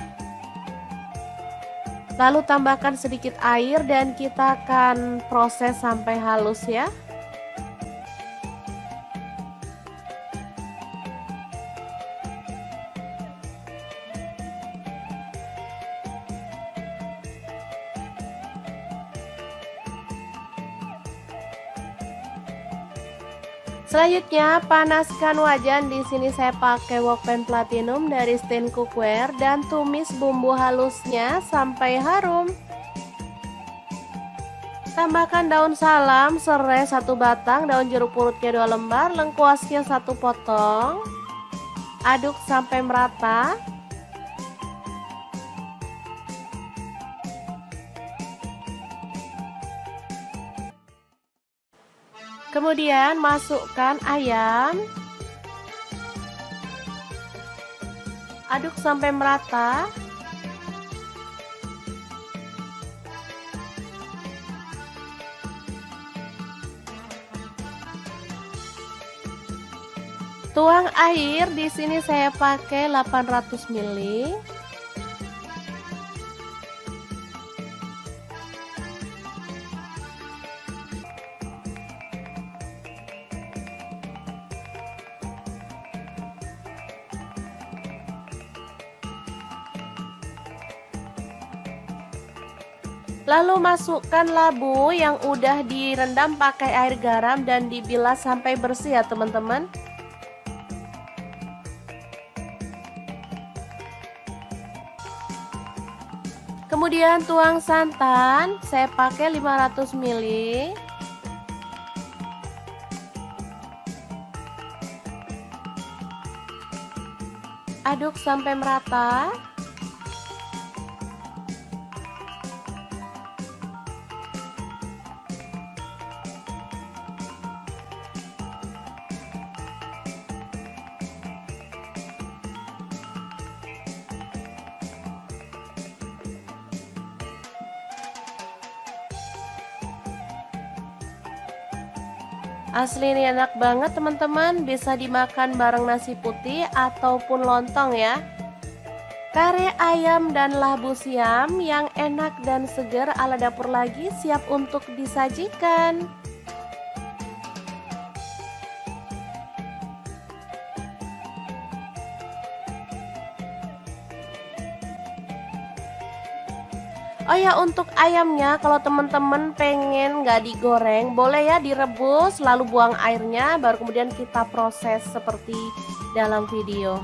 Lalu tambahkan sedikit air dan kita akan proses sampai halus ya. Selanjutnya panaskan wajan. Di sini saya pakai wokpan platinum dari Stain Cookware dan tumis bumbu halusnya sampai harum. Tambahkan daun salam, serai 1 batang, daun jeruk purutnya 2 lembar, lengkuasnya 1 potong. Aduk sampai merata. Kemudian masukkan ayam. Aduk sampai merata. Tuang air, di sini saya pakai 800 ml. Lalu masukkan labu yang udah direndam pakai air garam dan dibilas sampai bersih ya teman-teman. Kemudian tuang santan, saya pakai 500 ml. Aduk sampai merata. Asli ini enak banget teman-teman, bisa dimakan bareng nasi putih ataupun lontong ya. Kare ayam dan labu siam yang enak dan segar ala dapur lagi siap untuk disajikan. Oh ya, untuk ayamnya kalau teman-teman pengen nggak digoreng, boleh ya direbus lalu buang airnya, baru kemudian kita proses seperti dalam video.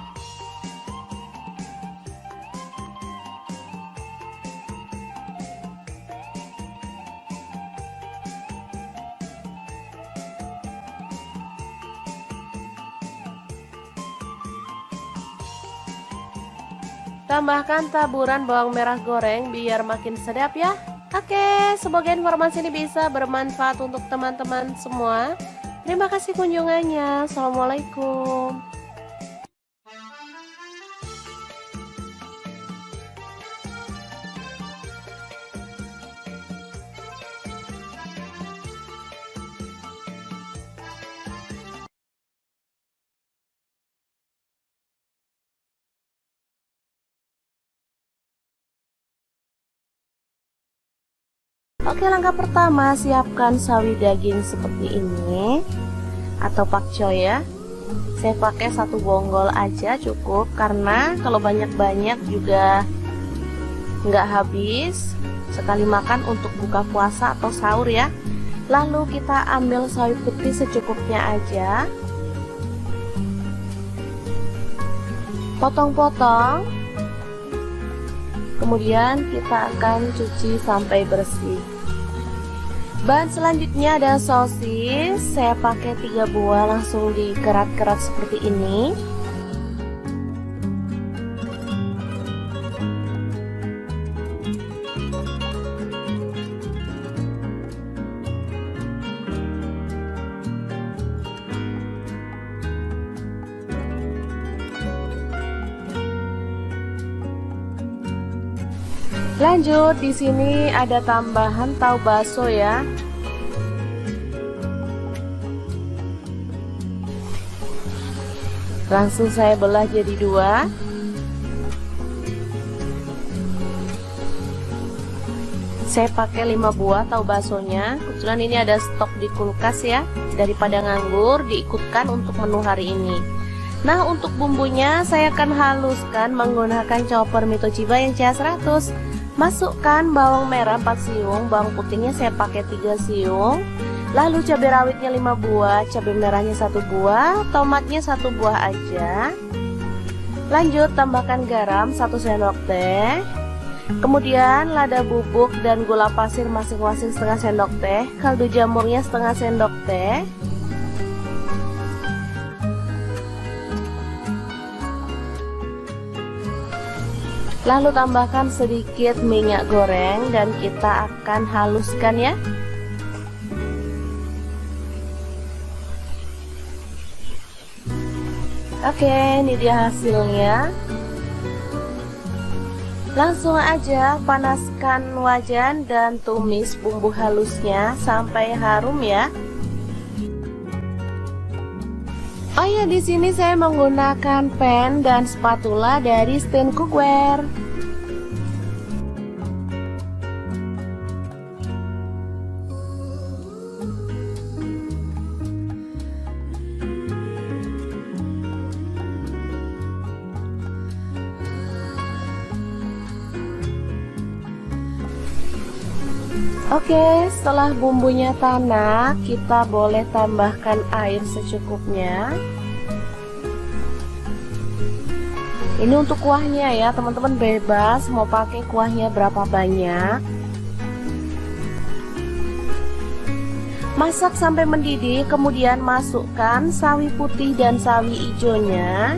Tambahkan taburan bawang merah goreng biar makin sedap ya. Oke, semoga informasi ini bisa bermanfaat untuk teman-teman semua. Terima kasih kunjungannya. Assalamualaikum. Oke, langkah pertama siapkan sawi daging seperti ini atau pakcoy ya. Saya pakai 1 bonggol aja cukup, karena kalau banyak-banyak juga nggak habis. Sekali makan untuk buka puasa atau sahur ya. Lalu kita ambil sawi putih secukupnya aja, potong-potong. Kemudian kita akan cuci sampai bersih. Bahan selanjutnya ada sosis. Saya pakai 3 buah, langsung dikerat-kerat seperti ini. Lanjut, di sini ada tambahan tahu bakso ya. Langsung saya belah jadi dua. Saya pakai 5 buah tahu baksonya. Kebetulan ini ada stok di kulkas ya. Daripada nganggur, diikutkan untuk menu hari ini. Nah, untuk bumbunya saya akan haluskan menggunakan chopper Mitochiba yang CH100. Masukkan bawang merah 4 siung, bawang putihnya saya pakai 3 siung. Lalu cabai rawitnya 5 buah, cabai merahnya 1 buah, tomatnya 1 buah aja. Lanjut tambahkan garam 1 sendok teh. Kemudian lada bubuk dan gula pasir masing-masing setengah sendok teh, kaldu jamurnya setengah sendok teh. Lalu tambahkan sedikit minyak goreng dan kita akan haluskan ya. Oke, ini dia hasilnya. Langsung aja panaskan wajan dan tumis bumbu halusnya sampai harum ya. Oh ya, di sini saya menggunakan pan dan spatula dari Stand Cookware. Oke, setelah bumbunya tanak, kita boleh tambahkan air secukupnya. Ini untuk kuahnya ya, teman-teman bebas mau pakai kuahnya berapa banyak. Masak sampai mendidih, kemudian masukkan sawi putih dan sawi hijaunya.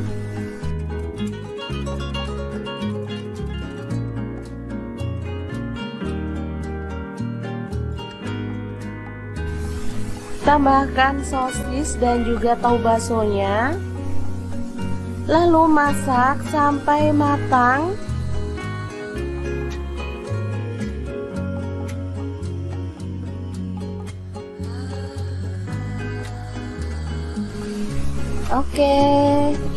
Tambahkan sosis dan juga tahu baksonya. Lalu masak sampai matang. Oke,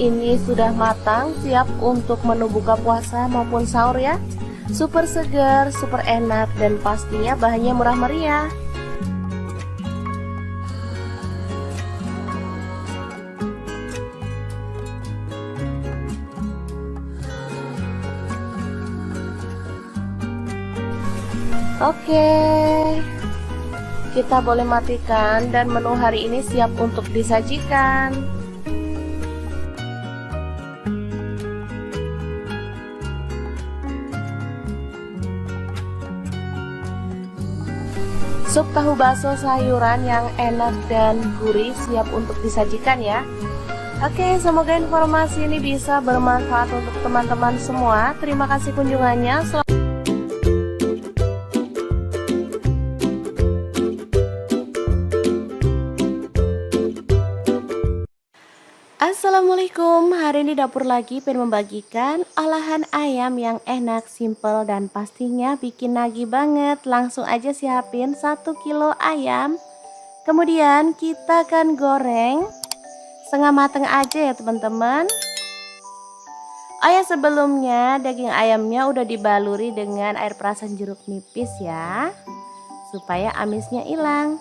ini sudah matang, siap untuk menu buka puasa maupun sahur ya. Super segar, super enak, dan pastinya bahannya murah meriah. Oke, kita boleh matikan dan menu hari ini siap untuk disajikan. Sup tahu bakso sayuran yang enak dan gurih siap untuk disajikan ya. Oke, semoga informasi ini bisa bermanfaat untuk teman-teman semua. Terima kasih kunjungannya. Assalamualaikum, hari ini dapur lagi pengen membagikan olahan ayam yang enak, simple, dan pastinya bikin nagih banget. Langsung aja siapin 1 kilo ayam. Kemudian kita akan goreng setengah mateng aja ya teman-teman. Oh ya, sebelumnya daging ayamnya udah dibaluri dengan air perasan jeruk nipis ya, supaya amisnya hilang.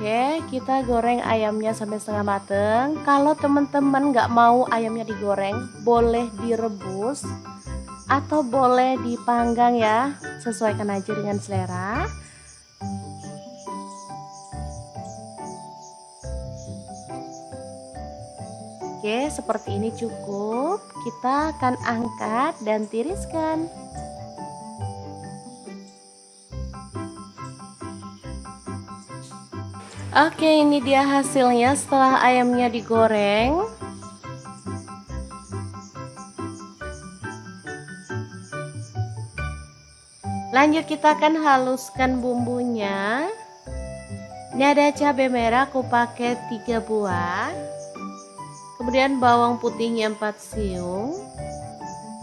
Oke, kita goreng ayamnya sampai setengah mateng. Kalau teman-teman nggak mau ayamnya digoreng, boleh direbus atau boleh dipanggang ya, sesuaikan aja dengan selera. Oke, seperti ini cukup. Kita akan angkat dan tiriskan. Oke, ini dia hasilnya setelah ayamnya digoreng. Lanjut kita akan haluskan bumbunya. Ini ada cabai merah aku pakai 3 buah. Kemudian bawang putihnya 4 siung.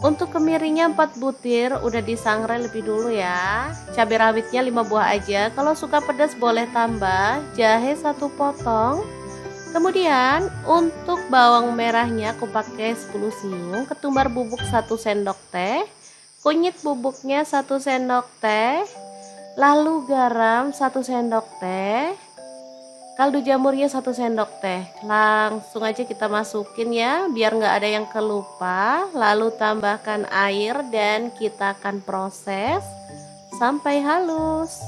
Untuk kemiringnya 4 butir, udah disangrai lebih dulu ya. Cabai rawitnya 5 buah aja. Kalau suka pedas boleh tambah. Jahe 1 potong. Kemudian untuk bawang merahnya aku pakai 10 siung. Ketumbar bubuk 1 sendok teh. Kunyit bubuknya 1 sendok teh. Lalu garam 1 sendok teh. Kaldu jamurnya 1 sendok teh. Langsung aja kita masukin ya, biar nggak ada yang kelupa. Lalu tambahkan air dan kita akan proses sampai halus.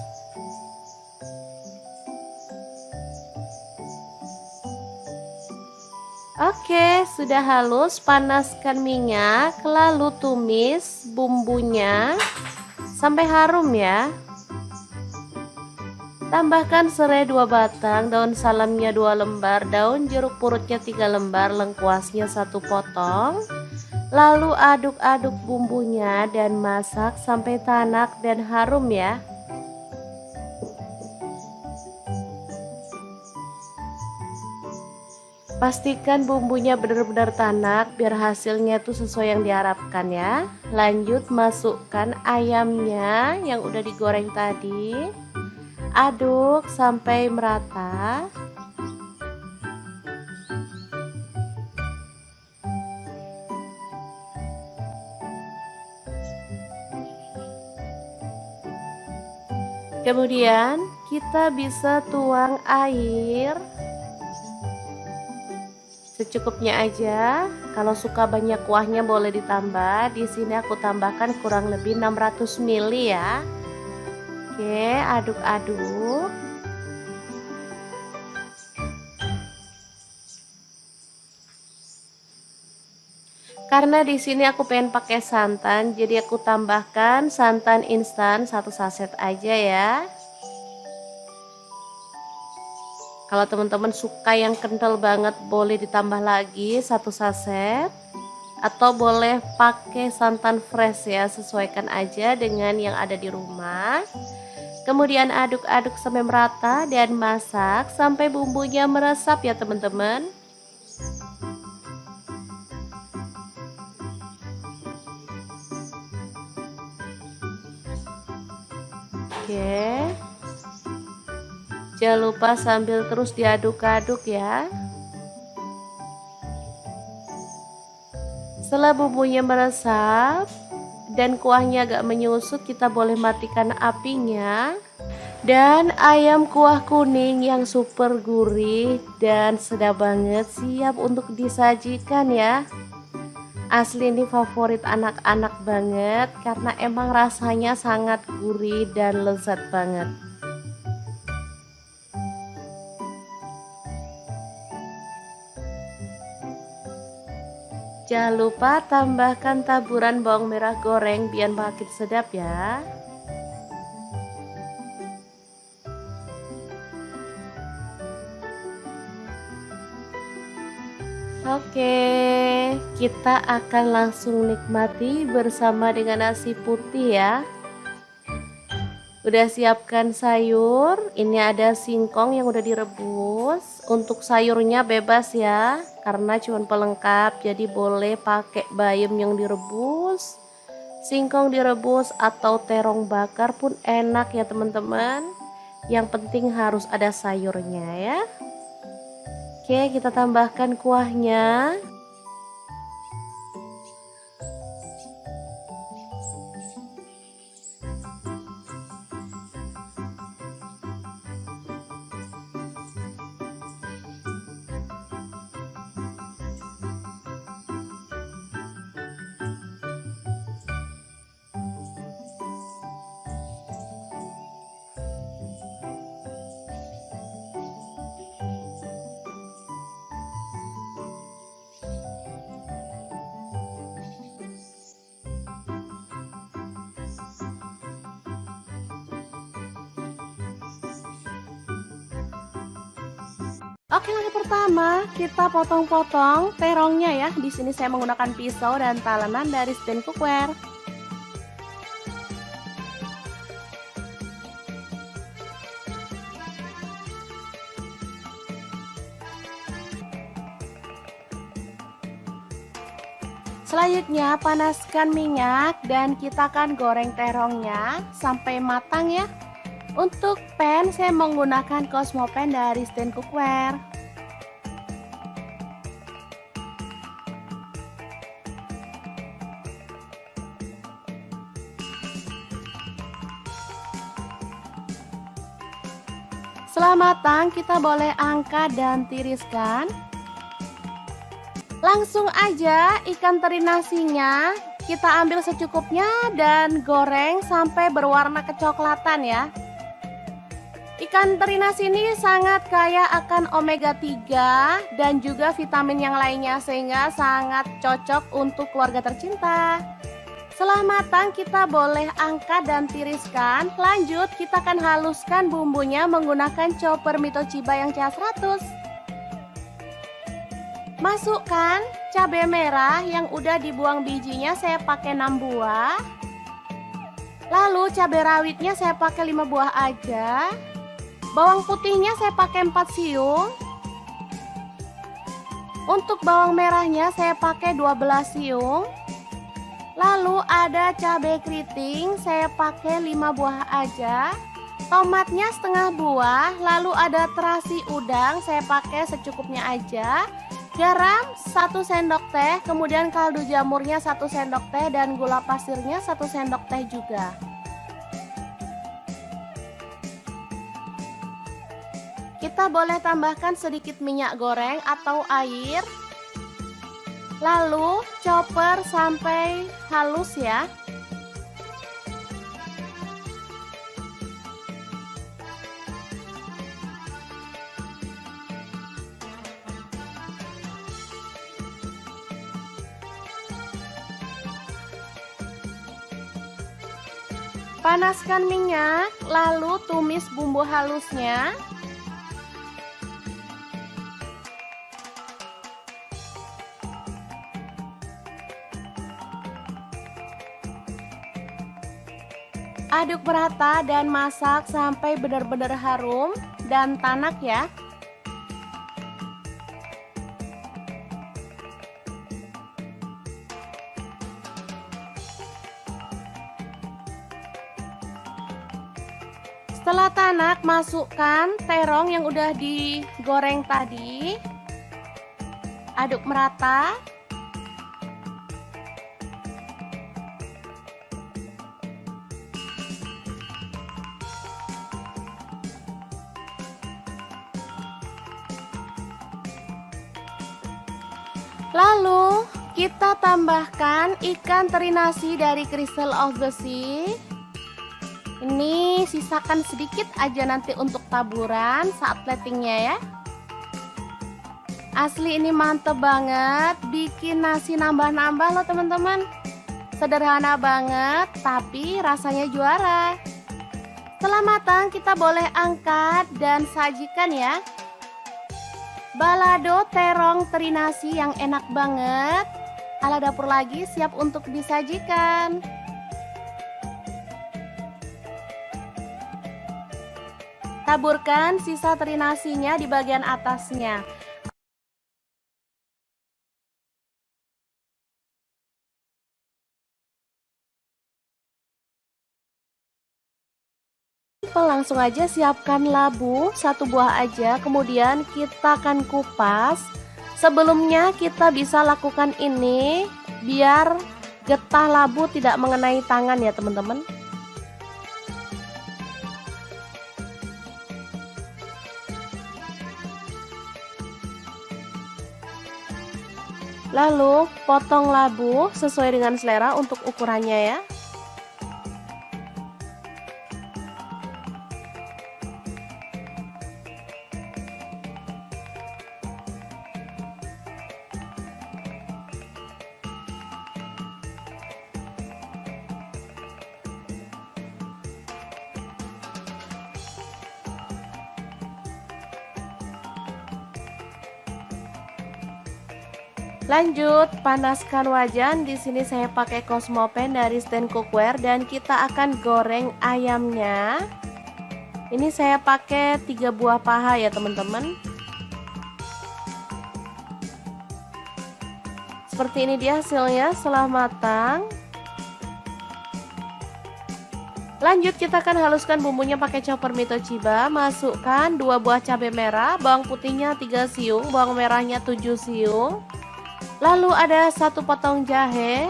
Oke, sudah halus. Panaskan minyak, lalu tumis bumbunya sampai harum ya. Tambahkan serai 2 batang, daun salamnya 2 lembar, daun jeruk purutnya 3 lembar, lengkuasnya 1 potong. Lalu aduk-aduk bumbunya dan masak sampai tanak dan harum ya. Pastikan bumbunya benar-benar tanak biar hasilnya tuh sesuai yang diharapkan ya. Lanjut masukkan ayamnya yang udah digoreng tadi. Aduk sampai merata. Kemudian kita bisa tuang air secukupnya aja. Kalau suka banyak kuahnya boleh ditambah. Di sini aku tambahkan kurang lebih 600 ml ya. Oke, aduk-aduk. Karena di sini aku pengen pakai santan, jadi aku tambahkan santan instan 1 saset aja ya. Kalau teman-teman suka yang kental banget boleh ditambah lagi 1 saset. Atau boleh pakai santan fresh ya, sesuaikan aja dengan yang ada di rumah. Kemudian aduk-aduk sampai merata dan masak sampai bumbunya meresap ya teman-teman. Oke. Jangan lupa sambil terus diaduk-aduk ya. Setelah bumbunya meresap dan kuahnya agak menyusut, kita boleh matikan apinya. Dan ayam kuah kuning yang super gurih dan sedap banget siap untuk disajikan ya. Asli ini favorit anak-anak banget karena emang rasanya sangat gurih dan lezat banget. Jangan lupa tambahkan taburan bawang merah goreng biar makin sedap ya. Oke, kita akan langsung nikmati bersama dengan nasi putih ya. Udah siapkan sayur, ini ada singkong yang udah direbus. Untuk sayurnya bebas ya, karena cuma pelengkap, jadi boleh pakai bayam yang direbus, singkong direbus atau terong bakar pun enak ya teman-teman. Yang penting harus ada sayurnya ya. Oke, kita tambahkan kuahnya. Oke, langkah pertama kita potong-potong terongnya ya. Di sini saya menggunakan pisau dan talenan dari stand cookware. Selanjutnya panaskan minyak dan kita akan goreng terongnya sampai matang ya. Untuk pan saya menggunakan Cosmo Pan dari Stand Cookware. Setelah matang kita boleh angkat dan tiriskan. Langsung aja ikan teri nasinya kita ambil secukupnya dan goreng sampai berwarna kecoklatan ya. Ikan teri nasi ini sangat kaya akan omega 3 dan juga vitamin yang lainnya sehingga sangat cocok untuk keluarga tercinta. Setelah matang kita boleh angkat dan tiriskan. Lanjut kita akan haluskan bumbunya menggunakan chopper Mito Chiba yang CH100. Masukkan cabai merah yang udah dibuang bijinya, saya pakai 6 buah. Lalu cabai rawitnya saya pakai 5 buah aja. Bawang putihnya saya pakai 4 siung. Untuk bawang merahnya saya pakai 12 siung. Lalu ada cabai keriting saya pakai 5 buah aja. Tomatnya setengah buah. Lalu ada terasi udang saya pakai secukupnya aja. Garam 1 sendok teh, kemudian kaldu jamurnya 1 sendok teh dan gula pasirnya 1 sendok teh juga. Kita boleh tambahkan sedikit minyak goreng atau air. Lalu chopper sampai halus ya. Panaskan minyak, lalu tumis bumbu halusnya. Aduk merata dan masak sampai benar-benar harum dan tanak ya. Setelah tanak, masukkan terong yang udah digoreng tadi. Aduk merata. Lalu kita tambahkan ikan teri nasi dari Crystal of the Sea. Ini sisakan sedikit aja nanti untuk taburan saat platingnya ya. Asli ini mantep banget, bikin nasi nambah-nambah loh teman-teman. Sederhana banget tapi rasanya juara. Setelah matang kita boleh angkat dan sajikan ya. Balado terong teri nasi yang enak banget. Ala dapur lagi siap untuk disajikan. Taburkan sisa teri nasinya di bagian atasnya. Langsung aja siapkan labu 1 buah aja, kemudian kita akan kupas. Sebelumnya kita bisa lakukan ini biar getah labu tidak mengenai tangan ya teman-teman. Lalu potong labu sesuai dengan selera untuk ukurannya ya. Lanjut, panaskan wajan. Di sini saya pakai Cosmo Pan dari Stand Cookware dan kita akan goreng ayamnya. Ini saya pakai 3 buah paha ya teman-teman. Seperti ini dia hasilnya setelah matang. Lanjut kita akan haluskan bumbunya pakai chopper Mitochiba. Masukkan 2 buah cabai merah, bawang putihnya 3 siung, bawang merahnya 7 siung. Lalu ada 1 potong jahe.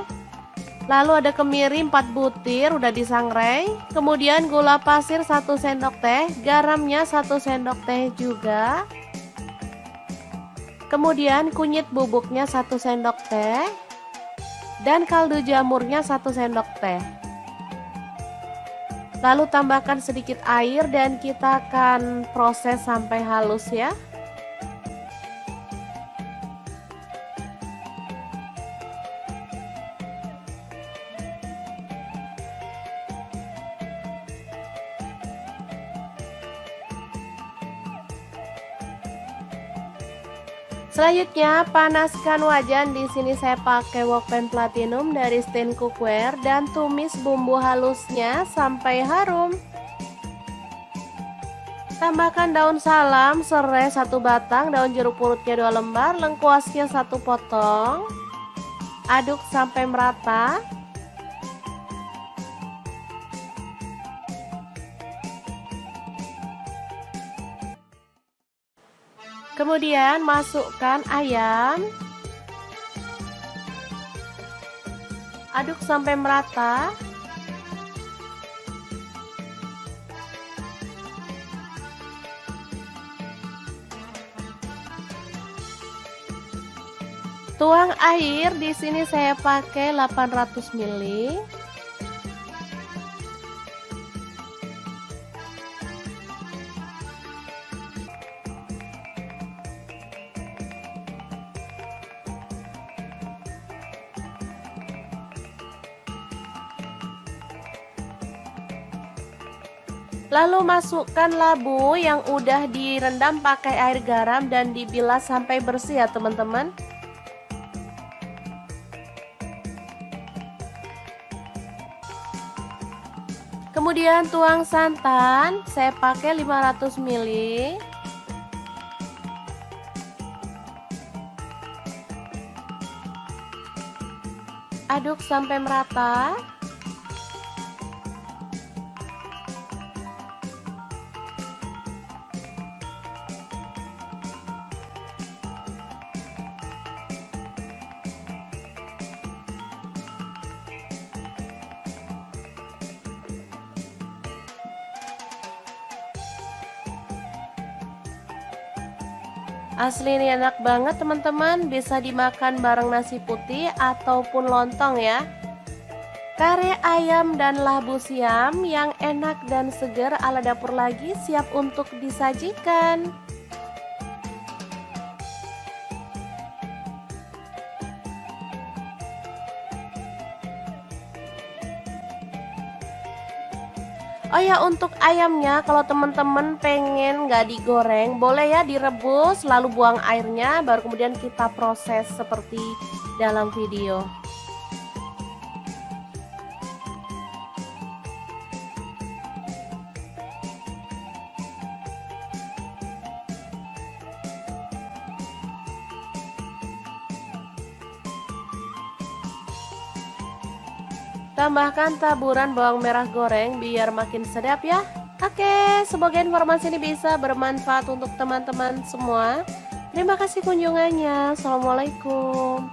Lalu ada kemiri 4 butir udah disangrai. Kemudian gula pasir 1 sendok teh, garamnya 1 sendok teh juga. Kemudian kunyit bubuknya 1 sendok teh. Dan kaldu jamurnya 1 sendok teh. Lalu tambahkan sedikit air dan kita akan proses sampai halus ya. Selanjutnya panaskan wajan. Di sini saya pakai wokpan platinum dari Stain Cookware dan tumis bumbu halusnya sampai harum. Tambahkan daun salam, serai 1 batang, daun jeruk purutnya 2 lembar, lengkuasnya 1 potong. Aduk sampai merata. Kemudian masukkan ayam. Aduk sampai merata. Tuang air, di sini saya pakai 800 ml. Lalu masukkan labu yang udah direndam pakai air garam dan dibilas sampai bersih ya teman-teman. Kemudian tuang santan, saya pakai 500 ml. Aduk sampai merata. Asli ini enak banget teman-teman, bisa dimakan bareng nasi putih ataupun lontong ya. Kare ayam dan labu siam yang enak dan segar ala dapur lagi siap untuk disajikan. Oh ya, untuk ayamnya kalau teman-teman pengen nggak digoreng, boleh ya direbus lalu buang airnya, baru kemudian kita proses seperti dalam video. Tambahkan taburan bawang merah goreng biar makin sedap ya. Oke, semoga informasi ini bisa bermanfaat untuk teman-teman semua. Terima kasih kunjungannya. Assalamualaikum.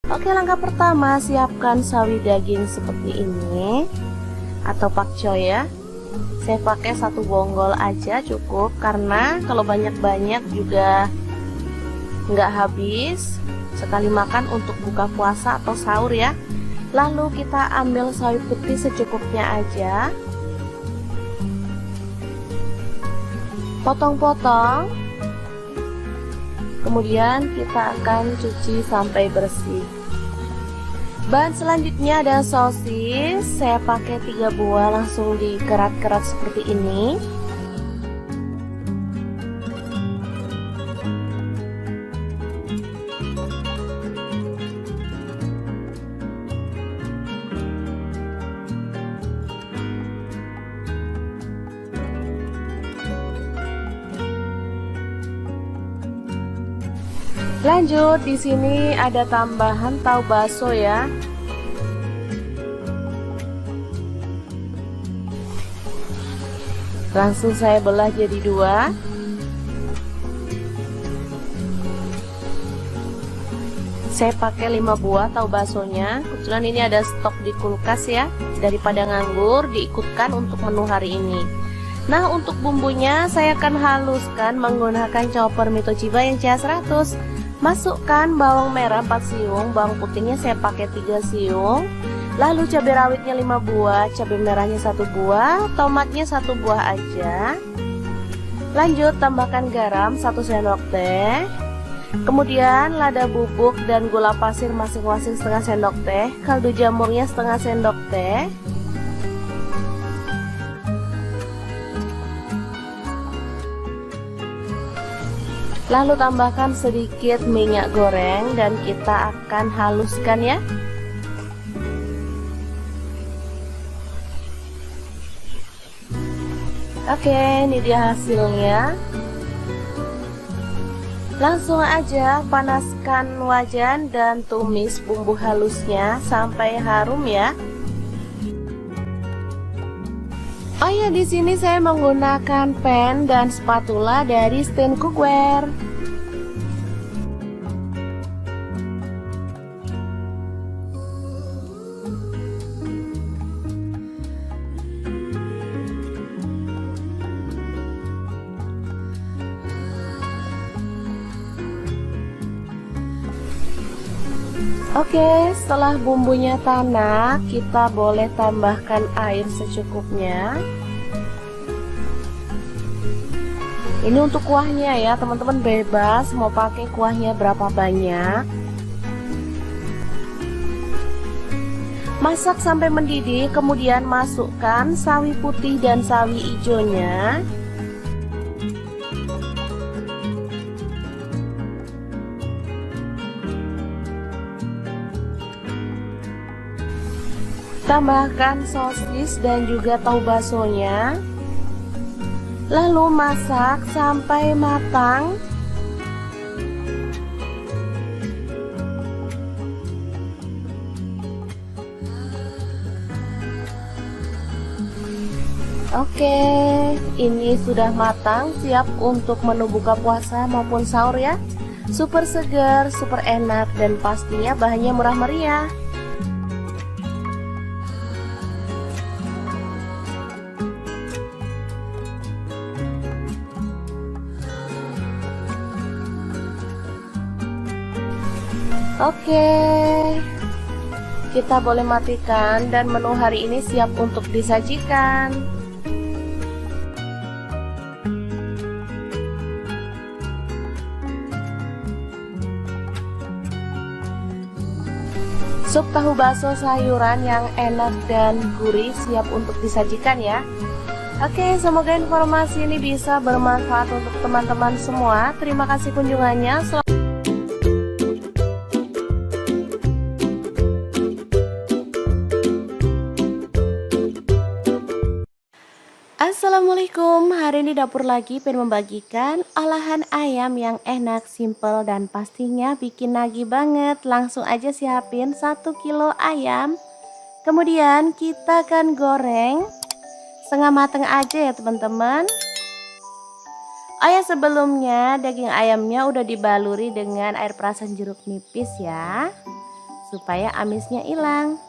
Oke, langkah pertama siapkan sawi daging seperti ini atau pakcoy ya. Saya pakai 1 bonggol aja cukup, karena kalau banyak-banyak juga nggak habis. Sekali makan untuk buka puasa atau sahur ya. Lalu kita ambil sawi putih secukupnya aja, potong-potong. Kemudian kita akan cuci sampai bersih. Bahan selanjutnya ada sosis. Saya pakai 3 buah, langsung dikerat-kerat seperti ini. Lanjut, di sini ada tambahan tahu bakso ya. Langsung saya belah jadi dua. Saya pakai 5 buah tahu baksonya. Kebetulan ini ada stok di kulkas ya. Daripada nganggur, diikutkan untuk menu hari ini. Nah, untuk bumbunya saya akan haluskan menggunakan chopper Mitochiba yang CH100. Masukkan bawang merah 4 siung, bawang putihnya saya pakai 3 siung. Lalu cabai rawitnya 5 buah, cabai merahnya 1 buah, tomatnya 1 buah aja. Lanjut tambahkan garam 1 sendok teh. Kemudian lada bubuk dan gula pasir masing-masing setengah sendok teh, kaldu jamurnya setengah sendok teh. Lalu tambahkan sedikit minyak goreng dan kita akan haluskan ya. Oke, ini dia hasilnya. Langsung aja panaskan wajan dan tumis bumbu halusnya sampai harum ya. Oh ya, di sini saya menggunakan pen dan spatula dari Stand Cookware. Oke, setelah bumbunya tanak, kita boleh tambahkan air secukupnya. Ini untuk kuahnya ya, teman-teman bebas mau pakai kuahnya berapa banyak. Masak sampai mendidih, kemudian masukkan sawi putih dan sawi hijaunya. Tambahkan sosis dan juga tahu baksonya. Lalu masak sampai matang. Oke, ini sudah matang, siap untuk menu buka puasa maupun sahur ya. Super segar, super enak, dan pastinya bahannya murah meriah. Oke, kita boleh matikan dan menu hari ini siap untuk disajikan. Sup tahu bakso sayuran yang enak dan gurih siap untuk disajikan ya. Oke, semoga informasi ini bisa bermanfaat untuk teman-teman semua. Terima kasih kunjungannya. Assalamualaikum, hari ini dapur lagi pengen membagikan olahan ayam yang enak, simple, dan pastinya bikin nagih banget. Langsung aja siapin 1 kilo ayam. Kemudian kita akan goreng setengah matang aja ya teman-teman. Oh ya, sebelumnya daging ayamnya udah dibaluri dengan air perasan jeruk nipis ya, supaya amisnya hilang.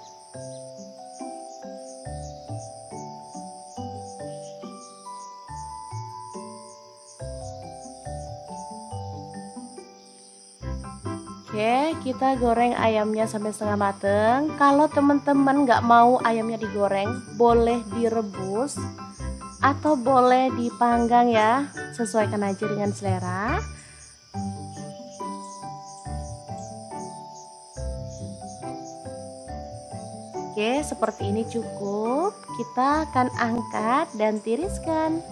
Oke, kita goreng ayamnya sampai setengah mateng. Kalau teman-teman nggak mau ayamnya digoreng, boleh direbus atau boleh dipanggang ya, sesuaikan aja dengan selera. Oke, seperti ini cukup. Kita akan angkat dan tiriskan.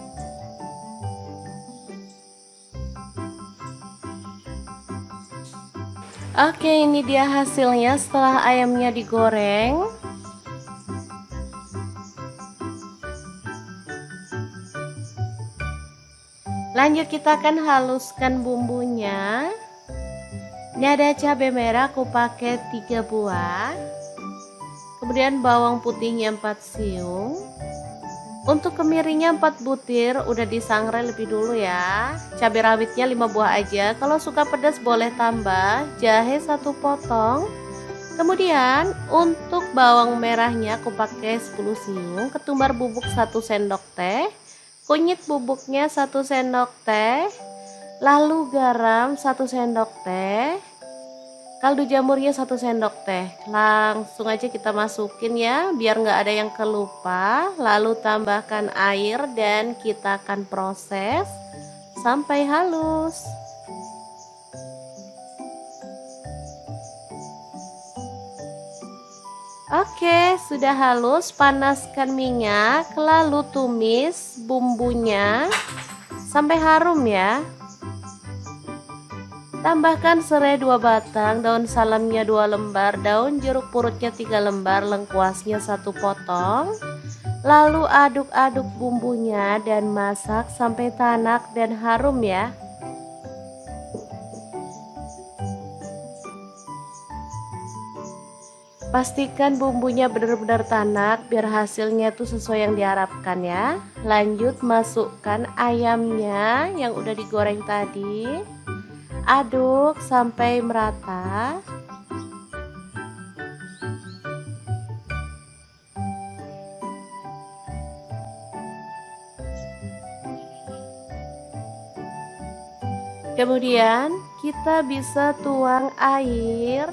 Oke, ini dia hasilnya setelah ayamnya digoreng. Lanjut kita akan haluskan bumbunya. Ini ada cabai merah aku pakai 3 buah. Kemudian bawang putihnya 4 siung. Untuk kemirinya 4 butir udah disangrai lebih dulu ya. Cabai rawitnya 5 buah aja. Kalau suka pedas boleh tambah. Jahe 1 potong. Kemudian untuk bawang merahnya aku pakai 10 siung. Ketumbar bubuk 1 sendok teh. Kunyit bubuknya 1 sendok teh. Lalu garam 1 sendok teh. Kaldu jamurnya 1 sendok teh. Langsung aja kita masukin ya, biar nggak ada yang kelupa. Lalu tambahkan air dan kita akan proses sampai halus. Oke, sudah halus. Panaskan minyak, lalu tumis bumbunya sampai harum ya. Tambahkan serai 2 batang, daun salamnya 2 lembar, daun jeruk purutnya 3 lembar, lengkuasnya 1 potong. Lalu aduk-aduk bumbunya dan masak sampai tanak dan harum ya. Pastikan bumbunya benar-benar tanak biar hasilnya tuh sesuai yang diharapkan ya. Lanjut masukkan ayamnya yang udah digoreng tadi. Aduk sampai merata. Kemudian kita bisa tuang air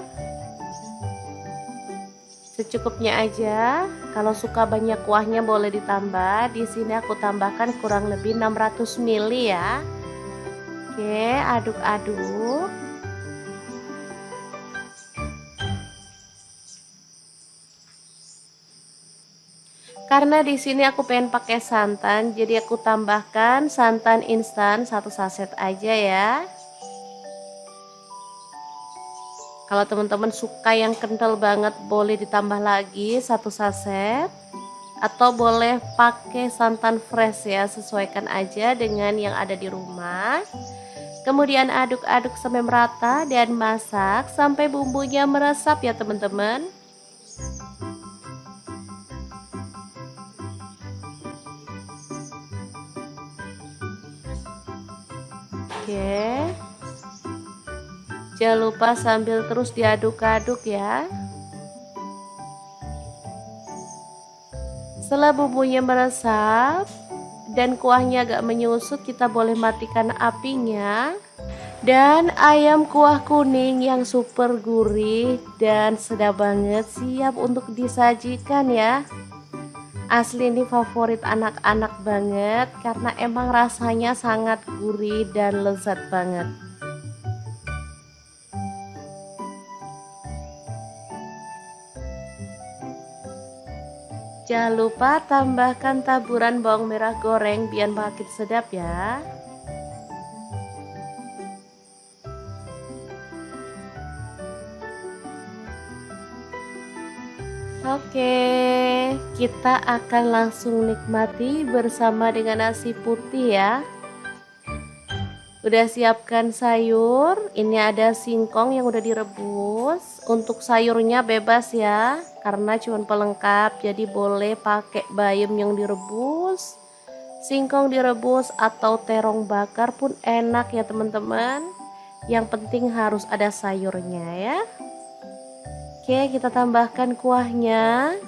secukupnya aja. Kalau suka banyak kuahnya boleh ditambah. Di sini aku tambahkan kurang lebih 600 ml ya. Oke, aduk-aduk. Karena di sini aku pengen pakai santan, jadi aku tambahkan santan instan 1 saset aja ya. Kalau teman-teman suka yang kental banget boleh ditambah lagi 1 saset. Atau boleh pakai santan fresh ya, sesuaikan aja dengan yang ada di rumah. Kemudian aduk-aduk sampai merata dan masak sampai bumbunya meresap ya teman-teman. Oke. Jangan lupa sambil terus diaduk-aduk ya. Setelah bumbunya meresap dan kuahnya agak menyusut, kita boleh matikan apinya. Dan ayam kuah kuning yang super gurih dan sedap banget siap untuk disajikan ya. Asli ini favorit anak-anak banget karena emang rasanya sangat gurih dan lezat banget. Jangan lupa tambahkan taburan bawang merah goreng biar makin sedap ya. Oke, kita akan langsung nikmati bersama dengan nasi putih ya. Udah siapkan sayur, ini ada singkong yang udah direbus. Untuk sayurnya bebas ya, karena cuma pelengkap, jadi boleh pakai bayam yang direbus, singkong direbus atau terong bakar pun enak ya teman-teman. Yang penting harus ada sayurnya ya. Oke, kita tambahkan kuahnya.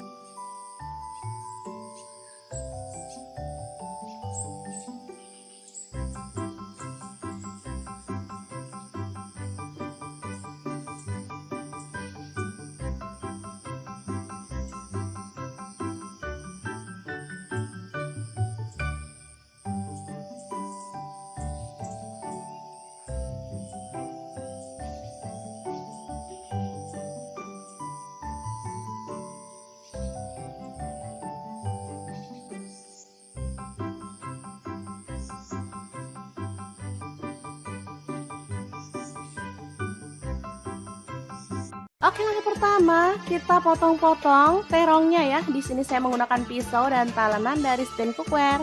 Oke, langkah pertama kita potong-potong terongnya ya. Di sini saya menggunakan pisau dan talenan dari stand cookware.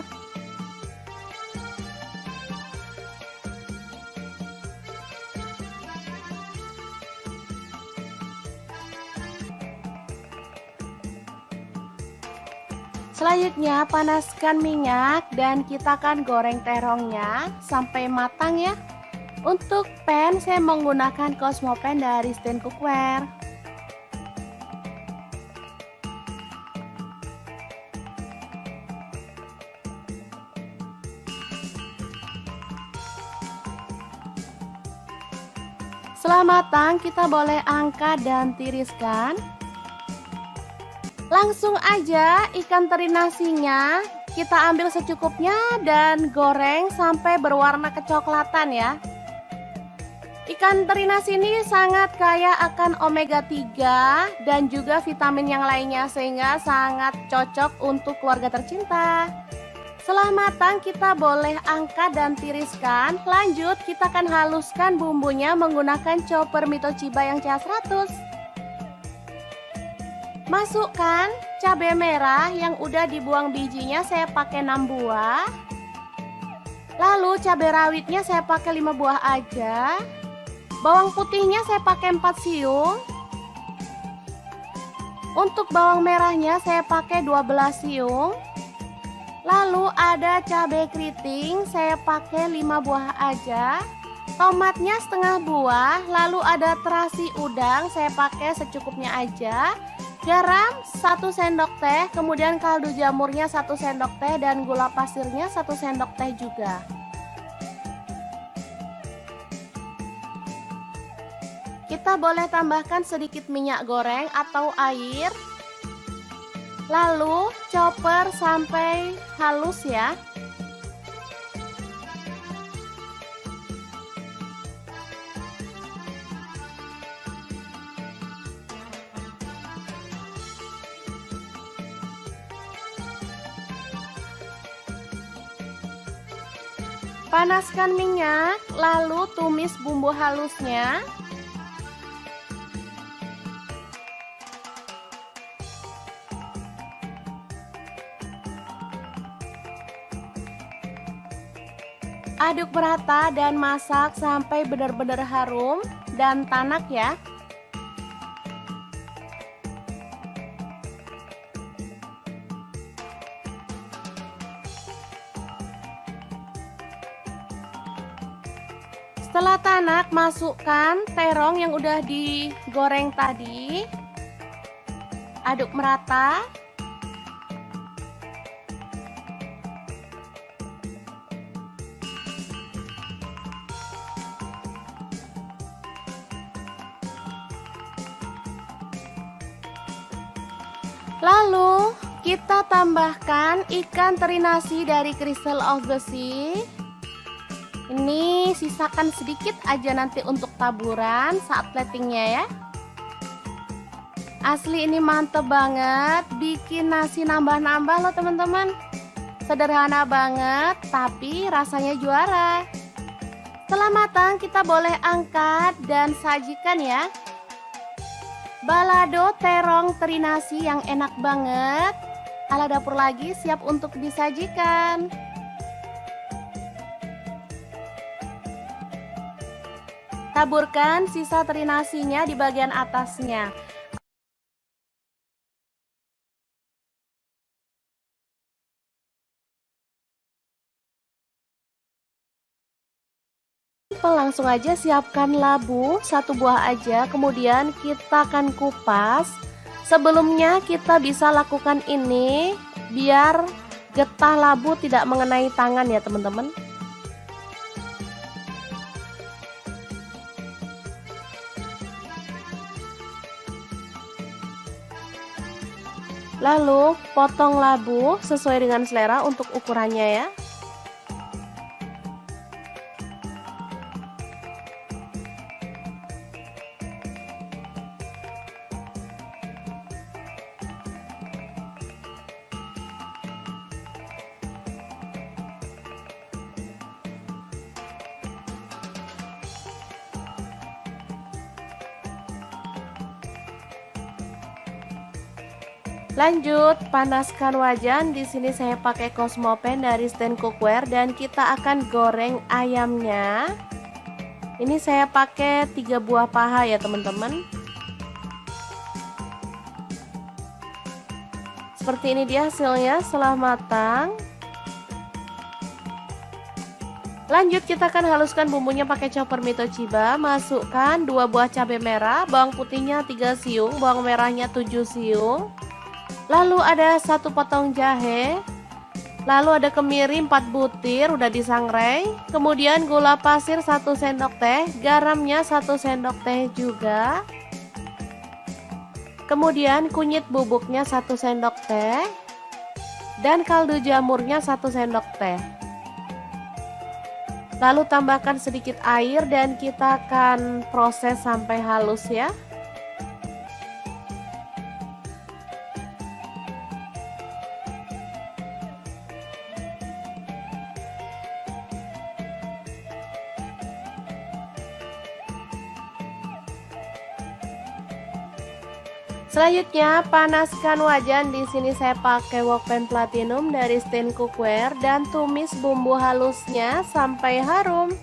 Selanjutnya panaskan minyak dan kita akan goreng terongnya sampai matang ya. Untuk pan saya menggunakan Cosmo Pan dari Stand Cookware. Setelah matang, kita boleh angkat dan tiriskan. Langsung aja ikan teri nasinya kita ambil secukupnya dan goreng sampai berwarna kecoklatan ya. Ikan teri nasi ini sangat kaya akan omega 3 dan juga vitamin yang lainnya sehingga sangat cocok untuk keluarga tercinta. Setelah matang kita boleh angkat dan tiriskan. Lanjut kita akan haluskan bumbunya menggunakan chopper Mitochiba yang CH100. Masukkan cabai merah yang udah dibuang bijinya, saya pakai 6 buah. Lalu cabai rawitnya saya pakai 5 buah aja. Bawang putihnya saya pakai 4 siung. Untuk bawang merahnya saya pakai 12 siung. Lalu ada cabai keriting, saya pakai 5 buah aja. Tomatnya setengah buah. Lalu ada terasi udang, saya pakai secukupnya aja. Garam 1 sendok teh, kemudian kaldu jamurnya 1 sendok teh dan gula pasirnya 1 sendok teh juga. Kita boleh tambahkan sedikit minyak goreng atau air. Lalu chopper sampai halus ya. Panaskan minyak, lalu tumis bumbu halusnya. Aduk merata dan masak sampai benar-benar harum dan tanak ya. Setelah tanak, masukkan terong yang udah digoreng tadi. Aduk merata. Lalu kita tambahkan ikan teri nasi dari Crystal of the Sea. Ini sisakan sedikit aja nanti untuk taburan saat platingnya ya. Asli ini mantep banget, bikin nasi nambah-nambah loh teman-teman. Sederhana banget tapi rasanya juara. Setelah matang kita boleh angkat dan sajikan ya. Balado terong teri nasi yang enak banget. Ala dapur lagi siap untuk disajikan. Taburkan sisa teri nasinya di bagian atasnya. Langsung aja siapkan labu 1 buah aja, kemudian kita akan kupas. Sebelumnya kita bisa lakukan ini biar getah labu tidak mengenai tangan ya teman-teman. Lalu potong labu sesuai dengan selera untuk ukurannya ya. Lanjut, panaskan wajan. Di sini saya pakai Cosmo Pan dari Stand Cookware dan kita akan goreng ayamnya. Ini saya pakai 3 buah paha ya teman-teman. Seperti ini dia hasilnya setelah matang. Lanjut kita akan haluskan bumbunya pakai chopper Mitochiba. Masukkan 2 buah cabai merah, bawang putihnya 3 siung, bawang merahnya 7 siung. Lalu ada 1 potong jahe. Lalu ada kemiri 4 butir udah disangrai. Kemudian gula pasir 1 sendok teh, garamnya 1 sendok teh juga. Kemudian kunyit bubuknya 1 sendok teh. Dan kaldu jamurnya 1 sendok teh. Lalu tambahkan sedikit air dan kita akan proses sampai halus ya. Selanjutnya panaskan wajan. Di sini saya pakai Wokpan Platinum dari Stain Cookware dan tumis bumbu halusnya sampai harum.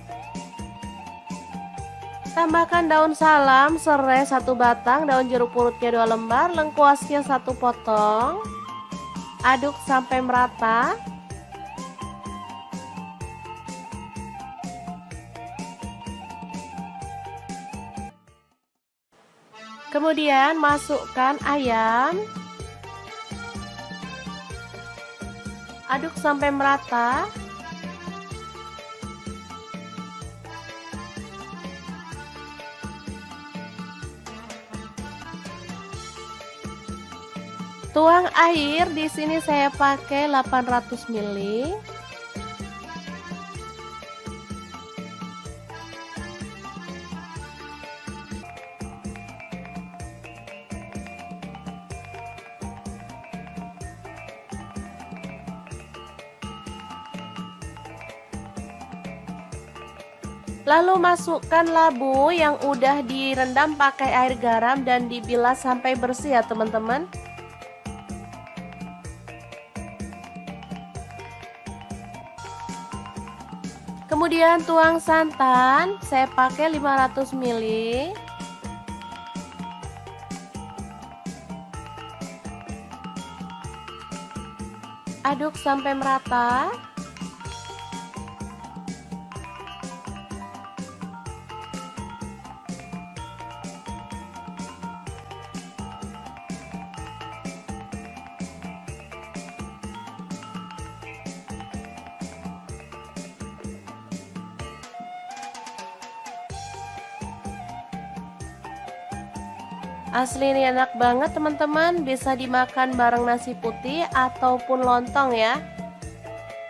Tambahkan daun salam, serai 1 batang, daun jeruk purutnya 2 lembar, lengkuasnya 1 potong. Aduk sampai merata. Kemudian masukkan ayam. Aduk sampai merata. Tuang air, di sini saya pakai 800 ml. Lalu masukkan labu yang udah direndam pakai air garam dan dibilas sampai bersih ya teman-teman. Kemudian tuang santan, saya pakai 500 ml. Aduk sampai merata. Asli ini enak banget teman-teman, bisa dimakan bareng nasi putih ataupun lontong ya.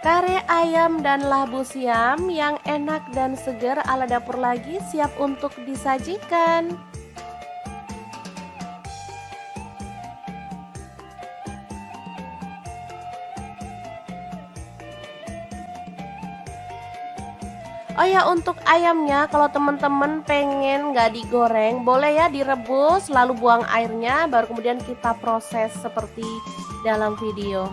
Kare ayam dan labu siam yang enak dan segar ala dapur lagi siap untuk disajikan. Oh ya, untuk ayamnya kalau teman-teman pengen nggak digoreng, boleh ya direbus lalu buang airnya, baru kemudian kita proses seperti dalam video.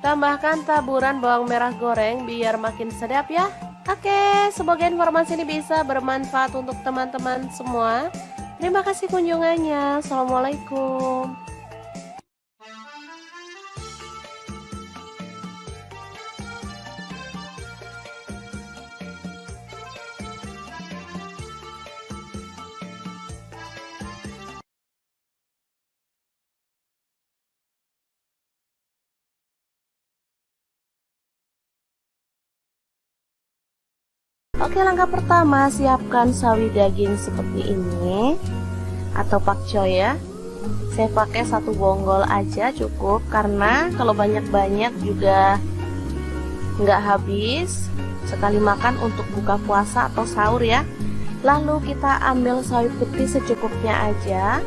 Tambahkan taburan bawang merah goreng biar makin sedap ya. Oke, semoga informasi ini bisa bermanfaat untuk teman-teman semua. Terima kasih kunjungannya. Assalamualaikum. Oke, langkah pertama siapkan sawi daging seperti ini atau pakcoy ya. Saya pakai 1 bonggol aja cukup, karena kalau banyak-banyak juga nggak habis. Sekali makan untuk buka puasa atau sahur ya. Lalu kita ambil sawi putih secukupnya aja,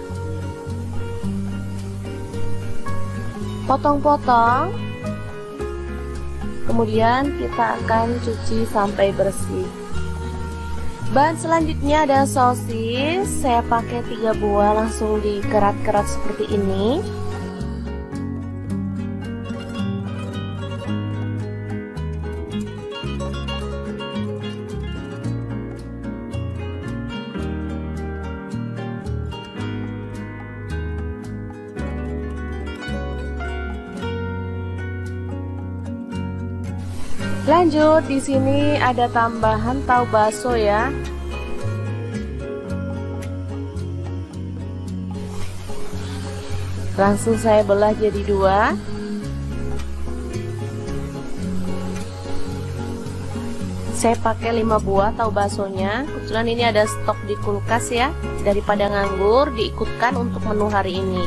potong-potong. Kemudian kita akan cuci sampai bersih. Bahan selanjutnya ada sosis. Saya pakai 3 buah, langsung dikerat-kerat seperti ini. Lanjut, di sini ada tambahan tahu bakso ya. Langsung saya belah jadi dua. Saya pakai 5 buah tahu baksonya. Kebetulan ini ada stok di kulkas ya. Daripada nganggur, diikutkan untuk menu hari ini.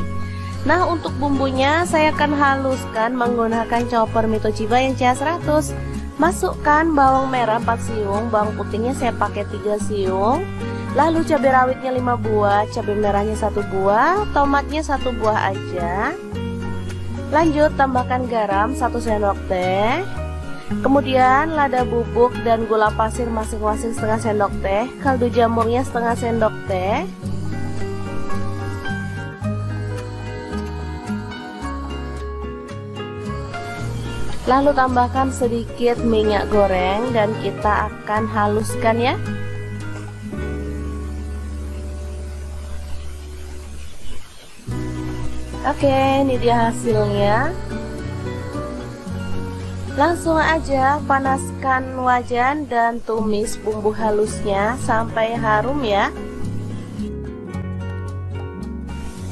Nah, untuk bumbunya saya akan haluskan menggunakan chopper Mitochiba yang CH100. Masukkan bawang merah 4 siung, bawang putihnya saya pakai 3 siung. Lalu cabai rawitnya 5 buah, cabai merahnya 1 buah, tomatnya 1 buah aja. Lanjut tambahkan garam 1 sendok teh. Kemudian lada bubuk dan gula pasir masing-masing setengah sendok teh, kaldu jamurnya setengah sendok teh. Lalu tambahkan sedikit minyak goreng dan kita akan haluskan ya. Oke, ini dia hasilnya. Langsung aja panaskan wajan dan tumis bumbu halusnya sampai harum ya.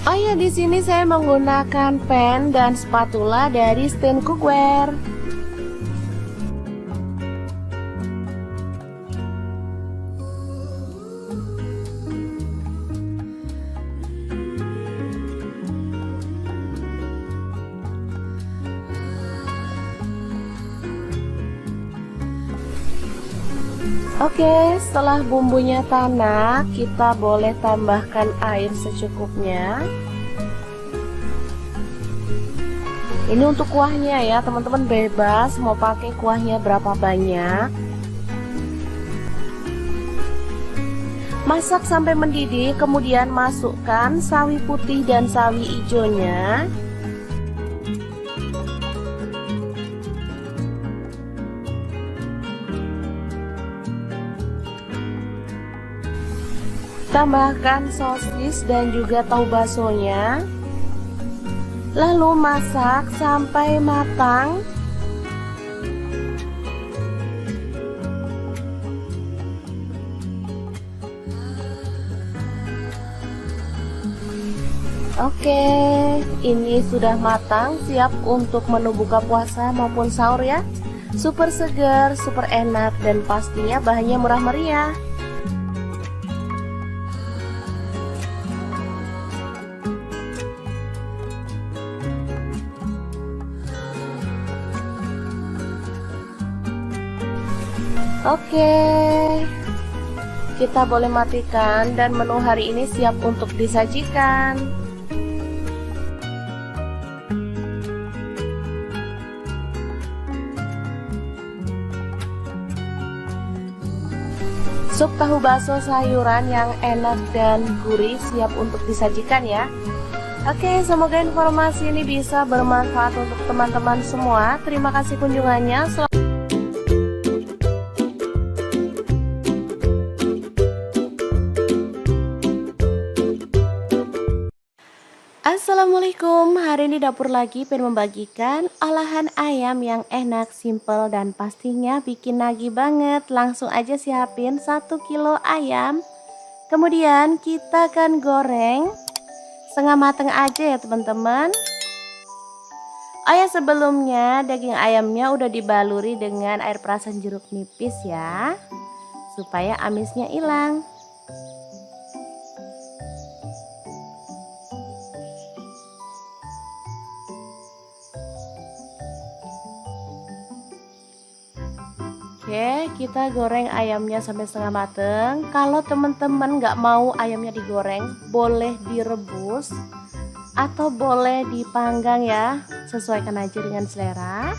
Oh ya, di sini saya menggunakan pan dan spatula dari Stand Cookware. Oke, setelah bumbunya tanak, kita boleh tambahkan air secukupnya. Ini untuk kuahnya ya, teman-teman bebas mau pakai kuahnya berapa banyak. Masak sampai mendidih, kemudian masukkan sawi putih dan sawi hijaunya. Tambahkan sosis dan juga tahu baksonya. Lalu masak sampai matang. Oke, ini sudah matang, siap untuk menu buka puasa maupun sahur ya. Super segar, super enak, dan pastinya bahannya murah meriah. Oke, kita boleh matikan dan menu hari ini siap untuk disajikan. Sup tahu bakso sayuran yang enak dan gurih siap untuk disajikan ya. Oke, semoga informasi ini bisa bermanfaat untuk teman-teman semua. Terima kasih kunjungannya. Assalamualaikum, hari ini dapur lagi pengen membagikan olahan ayam yang enak, simple, dan pastinya bikin nagih banget. Langsung aja siapin 1 kilo ayam. Kemudian kita akan goreng setengah mateng aja ya teman-teman. Oh ya, sebelumnya daging ayamnya udah dibaluri dengan air perasan jeruk nipis ya, supaya amisnya hilang. Oke, kita goreng ayamnya sampai setengah mateng. Kalau teman-teman nggak mau ayamnya digoreng, boleh direbus atau boleh dipanggang ya, sesuaikan aja dengan selera.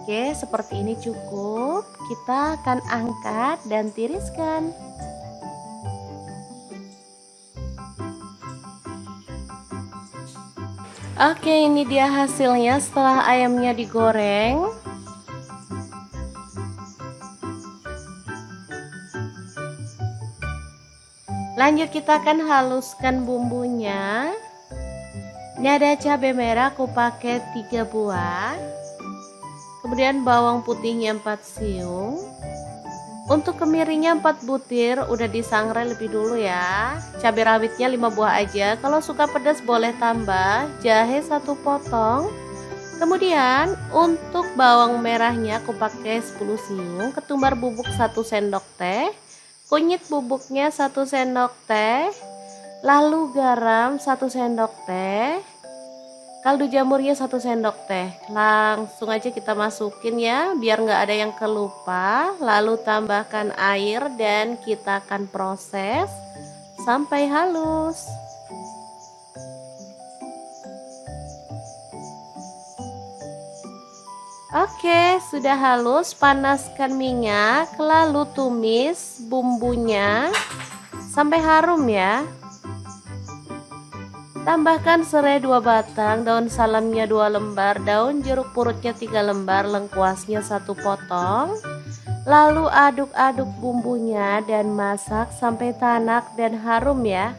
Oke, seperti ini cukup. Kita akan angkat dan tiriskan. Oke, ini dia hasilnya setelah ayamnya digoreng. Lanjut kita akan haluskan bumbunya. Ini ada cabai merah aku pakai 3 buah. Kemudian bawang putihnya 4 siung. Untuk kemirinya 4 butir, udah disangrai lebih dulu ya. Cabai rawitnya 5 buah aja. Kalau suka pedas boleh tambah. Jahe 1 potong. Kemudian untuk bawang merahnya aku pakai 10 siung. Ketumbar bubuk 1 sendok teh. Kunyit bubuknya 1 sendok teh. Lalu garam 1 sendok teh. Kaldu jamurnya 1 sendok teh. Langsung aja kita masukin ya, biar nggak ada yang kelupa. Lalu tambahkan air dan kita akan proses sampai halus. Oke, sudah halus. Panaskan minyak, lalu tumis bumbunya sampai harum ya. Tambahkan serai 2 batang, daun salamnya 2 lembar, daun jeruk purutnya 3 lembar, lengkuasnya 1 potong. Lalu aduk-aduk bumbunya dan masak sampai tanak dan harum ya.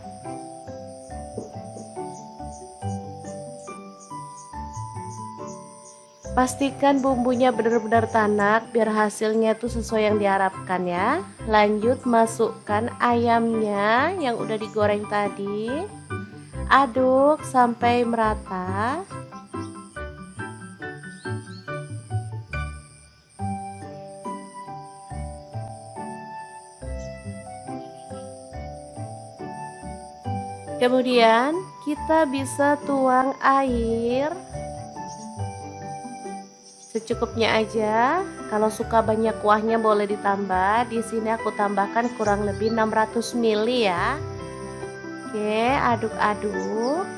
Pastikan bumbunya benar-benar tanak biar hasilnya tuh sesuai yang diharapkan ya. Lanjut masukkan ayamnya yang udah digoreng tadi. Aduk sampai merata. Kemudian kita bisa tuang air secukupnya aja. Kalau suka banyak kuahnya boleh ditambah. Di sini aku tambahkan kurang lebih 600 ml ya. Oke, aduk-aduk.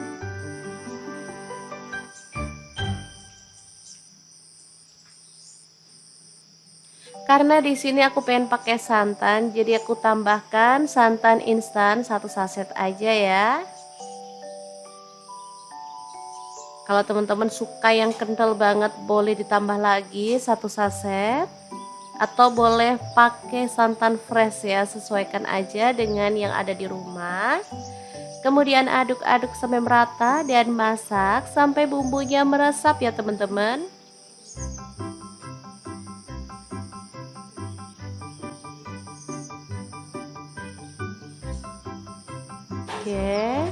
Karena di sini aku pengen pakai santan, jadi aku tambahkan santan instan 1 saset aja ya. Kalau teman-teman suka yang kental banget boleh ditambah lagi 1 saset. Atau boleh pakai santan fresh ya, sesuaikan aja dengan yang ada di rumah. Kemudian aduk-aduk sampai merata dan masak sampai bumbunya meresap ya teman-teman. Oke.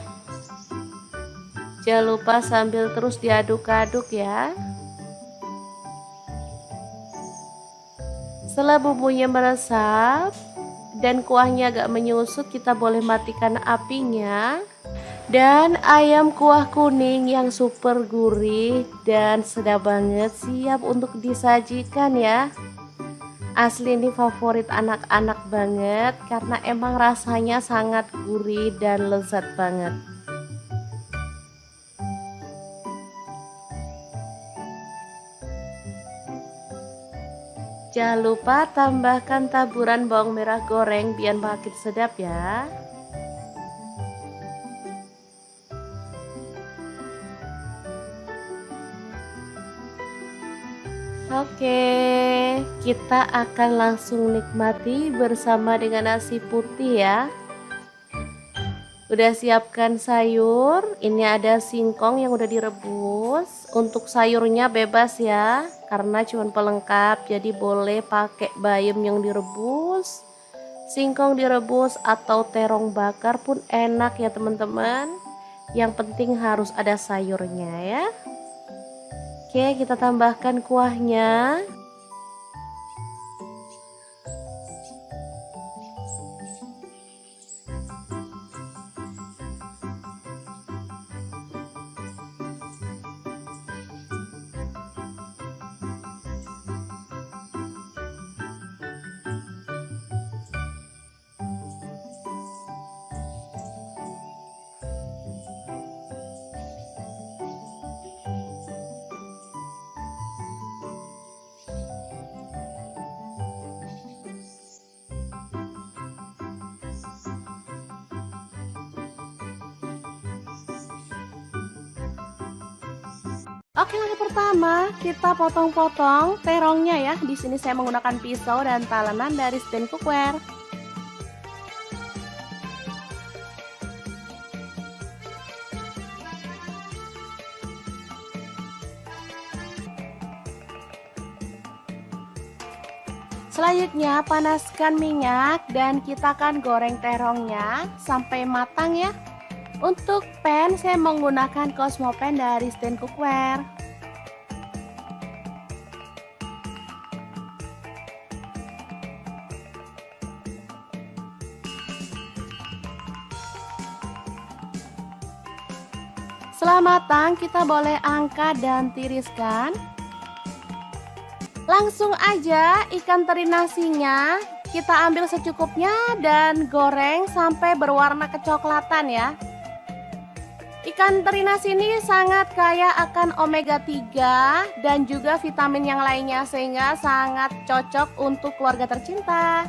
Jangan lupa sambil terus diaduk-aduk ya. Setelah bumbunya meresap dan kuahnya agak menyusut, kita boleh matikan apinya. Dan ayam kuah kuning yang super gurih dan sedap banget siap untuk disajikan ya. Asli ini favorit anak-anak banget karena emang rasanya sangat gurih dan lezat banget. Jangan lupa tambahkan taburan bawang merah goreng biar makin sedap ya. Oke, kita akan langsung nikmati bersama dengan nasi putih ya. Udah siapkan sayur, ini ada singkong yang udah direbus. Untuk sayurnya bebas ya, karena cuma pelengkap, jadi boleh pakai bayam yang direbus, singkong direbus atau terong bakar pun enak ya teman-teman. Yang penting harus ada sayurnya ya. Oke, kita tambahkan kuahnya. Oke, langkah pertama kita potong-potong terongnya ya. Di sini saya menggunakan pisau dan talenan dari stand cookware. Selanjutnya panaskan minyak dan kita akan goreng terongnya sampai matang ya. Untuk pan saya menggunakan Cosmo Pan dari Stand Cookware. Setelah matang kita boleh angkat dan tiriskan. Langsung aja ikan teri nasinya kita ambil secukupnya dan goreng sampai berwarna kecoklatan ya. Ikan teri nasi ini sangat kaya akan omega 3 dan juga vitamin yang lainnya sehingga sangat cocok untuk keluarga tercinta.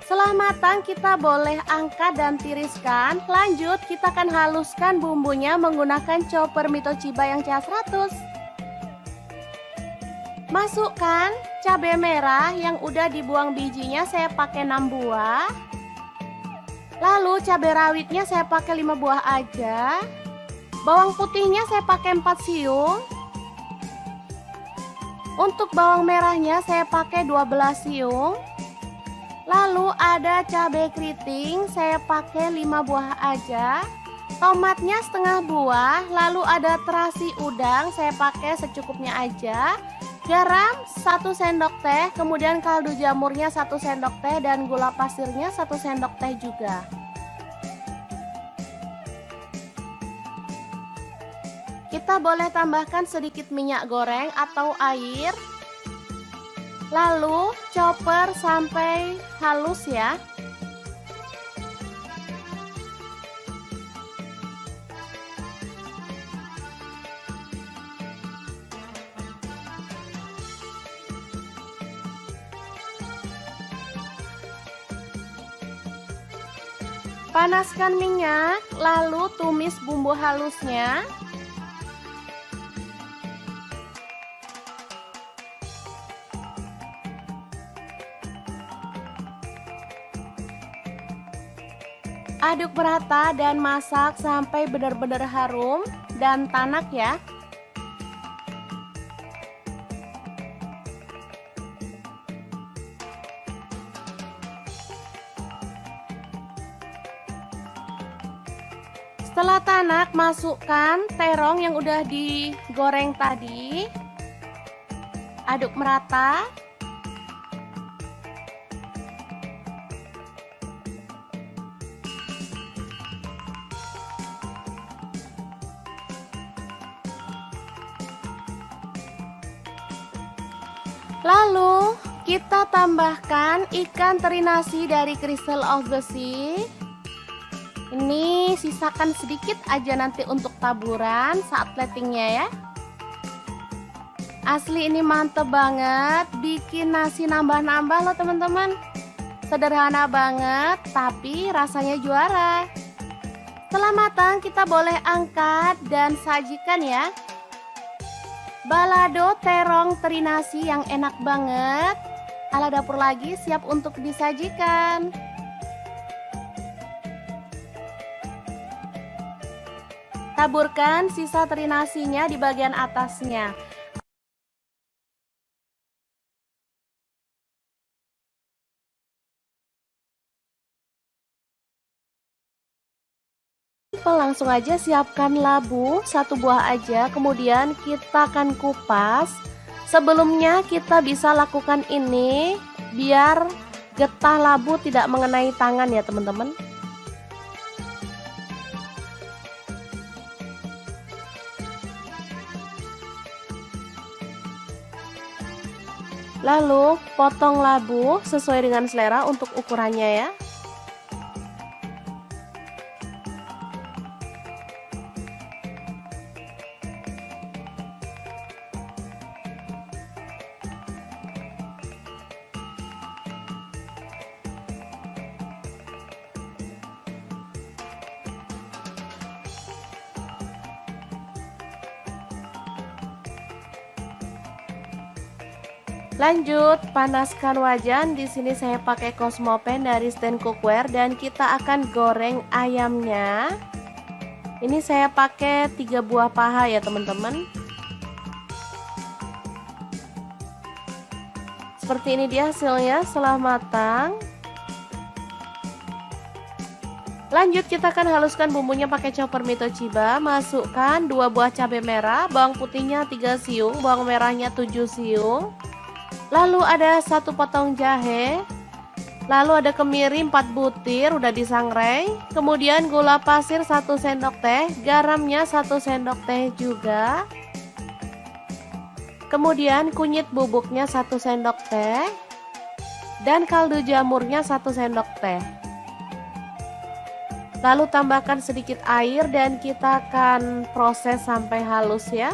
Setelah matang kita boleh angkat dan tiriskan. Lanjut kita akan haluskan bumbunya menggunakan chopper Mito Chiba yang CH100. Masukkan cabai merah yang udah dibuang bijinya, saya pakai 6 buah. Lalu cabai rawitnya saya pakai 5 buah aja. Bawang putihnya saya pakai 4 siung. Untuk bawang merahnya saya pakai 12 siung. Lalu ada cabai keriting saya pakai 5 buah aja. Tomatnya setengah buah. Lalu ada terasi udang saya pakai secukupnya aja. Garam 1 sendok teh, kemudian kaldu jamurnya 1 sendok teh dan gula pasirnya 1 sendok teh juga. Kita boleh tambahkan sedikit minyak goreng atau air. Lalu chopper sampai halus ya. Panaskan minyak, lalu tumis bumbu halusnya. Aduk merata dan masak sampai benar-benar harum dan tanak ya. Setelah tanak, masukkan terong yang udah digoreng tadi. Aduk merata. Lalu kita tambahkan ikan teri nasi dari Crystal of the Sea. Ini sisakan sedikit aja nanti untuk taburan saat platingnya ya. Asli ini mantep banget, bikin nasi nambah-nambah loh teman-teman. Sederhana banget tapi rasanya juara. Setelah matang kita boleh angkat dan sajikan ya. Balado terong teri nasi yang enak banget. Ala dapur lagi siap untuk disajikan. Taburkan sisa teri nasinya di bagian atasnya. Langsung aja siapkan labu 1 buah aja, kemudian kita akan kupas. Sebelumnya kita bisa lakukan ini biar getah labu tidak mengenai tangan ya teman-teman. Lalu potong labu sesuai dengan selera untuk ukurannya ya. Lanjut, panaskan wajan. Di sini saya pakai Cosmo Pan dari Stand Cookware dan kita akan goreng ayamnya. Ini saya pakai 3 buah paha ya teman-teman. Seperti ini dia hasilnya setelah matang. Lanjut kita akan haluskan bumbunya pakai chopper Mitochiba. Masukkan 2 buah cabai merah, bawang putihnya 3 siung, bawang merahnya 7 siung. Lalu ada 1 potong jahe. Lalu ada kemiri 4 butir udah disangrai. Kemudian gula pasir 1 sendok teh, garamnya 1 sendok teh juga. Kemudian kunyit bubuknya 1 sendok teh. Dan kaldu jamurnya 1 sendok teh. Lalu tambahkan sedikit air dan kita akan proses sampai halus ya.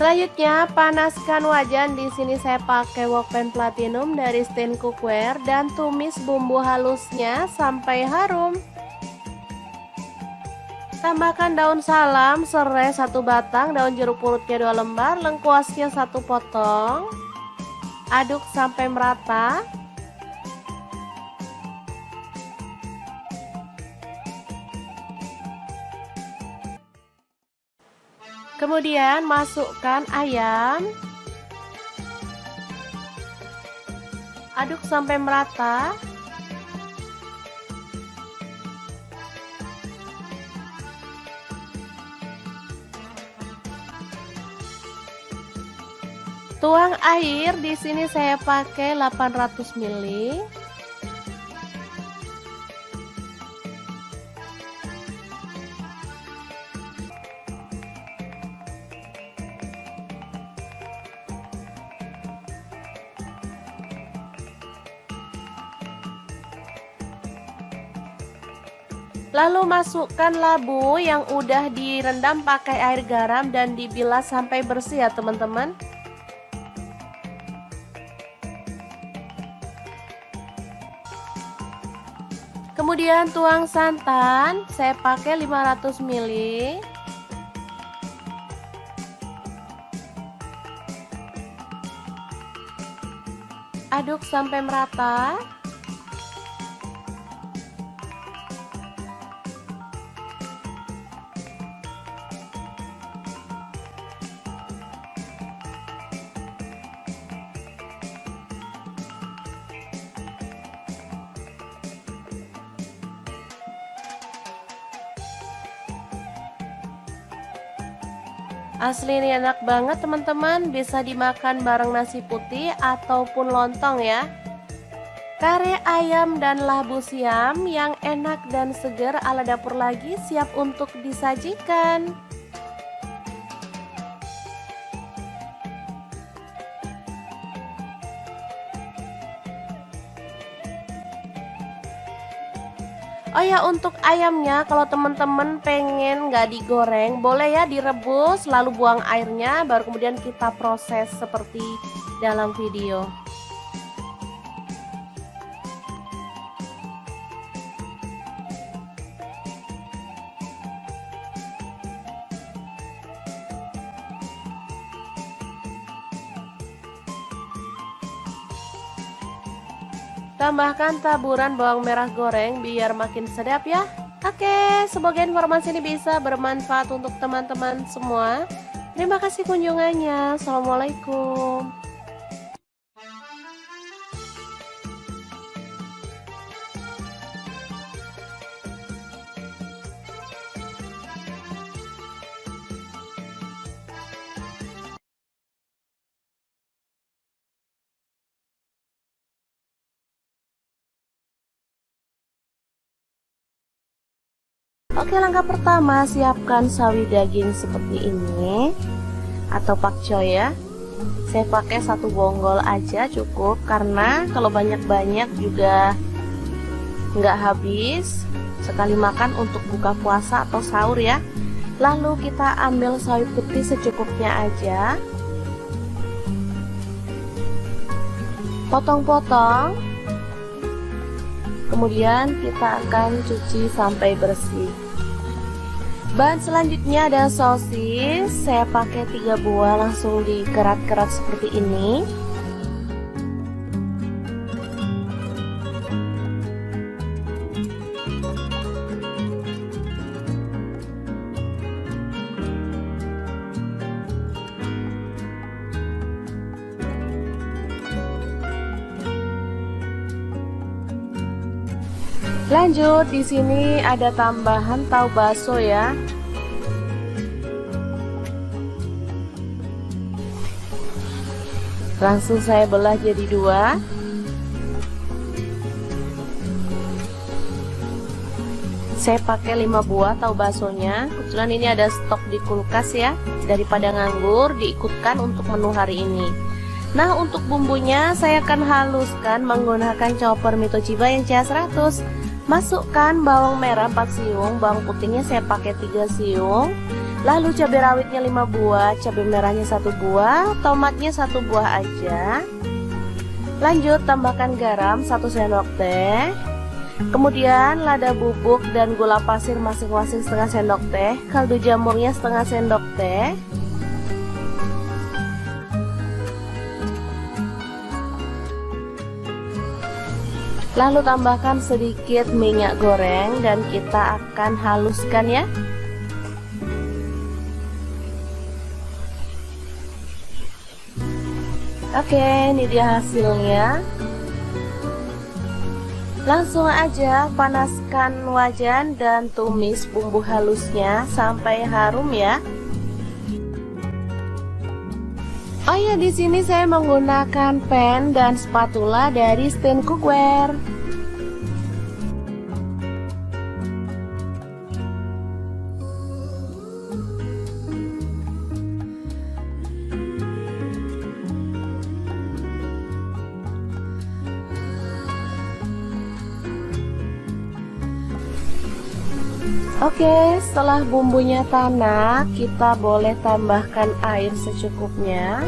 Selanjutnya panaskan wajan. Di sini saya pakai Wokpan Platinum dari Stain Cookware dan tumis bumbu halusnya sampai harum. Tambahkan daun salam, serai 1 batang, daun jeruk purutnya 2 lembar, lengkuasnya 1 potong. Aduk sampai merata. Kemudian masukkan ayam. Aduk sampai merata. Tuang air, di sini saya pakai 800 ml. Lalu masukkan labu yang udah direndam pakai air garam dan dibilas sampai bersih ya teman-teman. Kemudian tuang santan, saya pakai 500 ml. Aduk sampai merata. Asli ini enak banget teman-teman, bisa dimakan bareng nasi putih ataupun lontong ya. Kare ayam dan labu siam yang enak dan segar ala dapur lagi siap untuk disajikan. Oh ya, untuk ayamnya kalau teman-teman pengen nggak digoreng, boleh ya direbus lalu buang airnya, baru kemudian kita proses seperti dalam video. Tambahkan taburan bawang merah goreng biar makin sedap ya. Oke, semoga informasi ini bisa bermanfaat untuk teman-teman semua. Terima kasih kunjungannya. Assalamualaikum. Oke, langkah pertama siapkan sawi daging seperti ini atau pakcoy ya. Saya pakai 1 bonggol aja cukup, karena kalau banyak-banyak juga nggak habis. Sekali makan untuk buka puasa atau sahur ya. Lalu kita ambil sawi putih secukupnya aja, potong-potong. Kemudian kita akan cuci sampai bersih. Bahan selanjutnya ada sosis. Saya pakai 3 buah, langsung dikerat-kerat seperti ini. Lanjut, di sini ada tambahan tahu bakso ya. Langsung saya belah jadi dua. Saya pakai 5 buah tahu baksonya. Kebetulan ini ada stok di kulkas ya. Daripada nganggur, diikutkan untuk menu hari ini. Nah, untuk bumbunya saya akan haluskan menggunakan chopper Mitochiba yang CH100. Masukkan bawang merah 4 siung, bawang putihnya saya pakai 3 siung. Lalu cabai rawitnya 5 buah, cabai merahnya 1 buah, tomatnya 1 buah aja. Lanjut tambahkan garam 1 sendok teh. Kemudian lada bubuk dan gula pasir masing-masing setengah sendok teh, kaldu jamurnya setengah sendok teh. Lalu tambahkan sedikit minyak goreng dan kita akan haluskan ya. Oke, ini dia hasilnya. Langsung aja panaskan wajan dan tumis bumbu halusnya sampai harum ya. Oh ya, di sini saya menggunakan pen dan spatula dari Stain Cookware. Oke, setelah bumbunya tanak, kita boleh tambahkan air secukupnya.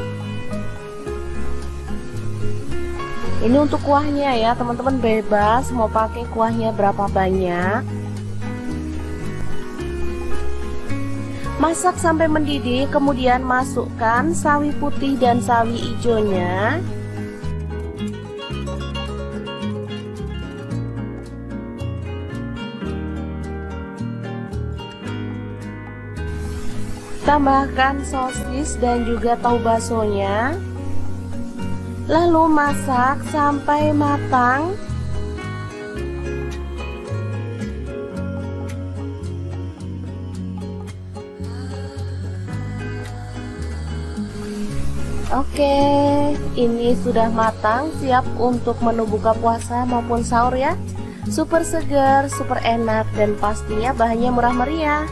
Ini untuk kuahnya ya, teman-teman bebas mau pakai kuahnya berapa banyak. Masak sampai mendidih, kemudian masukkan sawi putih dan sawi hijaunya. Tambahkan sosis dan juga tahu baksonya. Lalu masak sampai matang. Oke, ini sudah matang, siap untuk menu buka puasa maupun sahur ya. Super segar, super enak, dan pastinya bahannya murah meriah.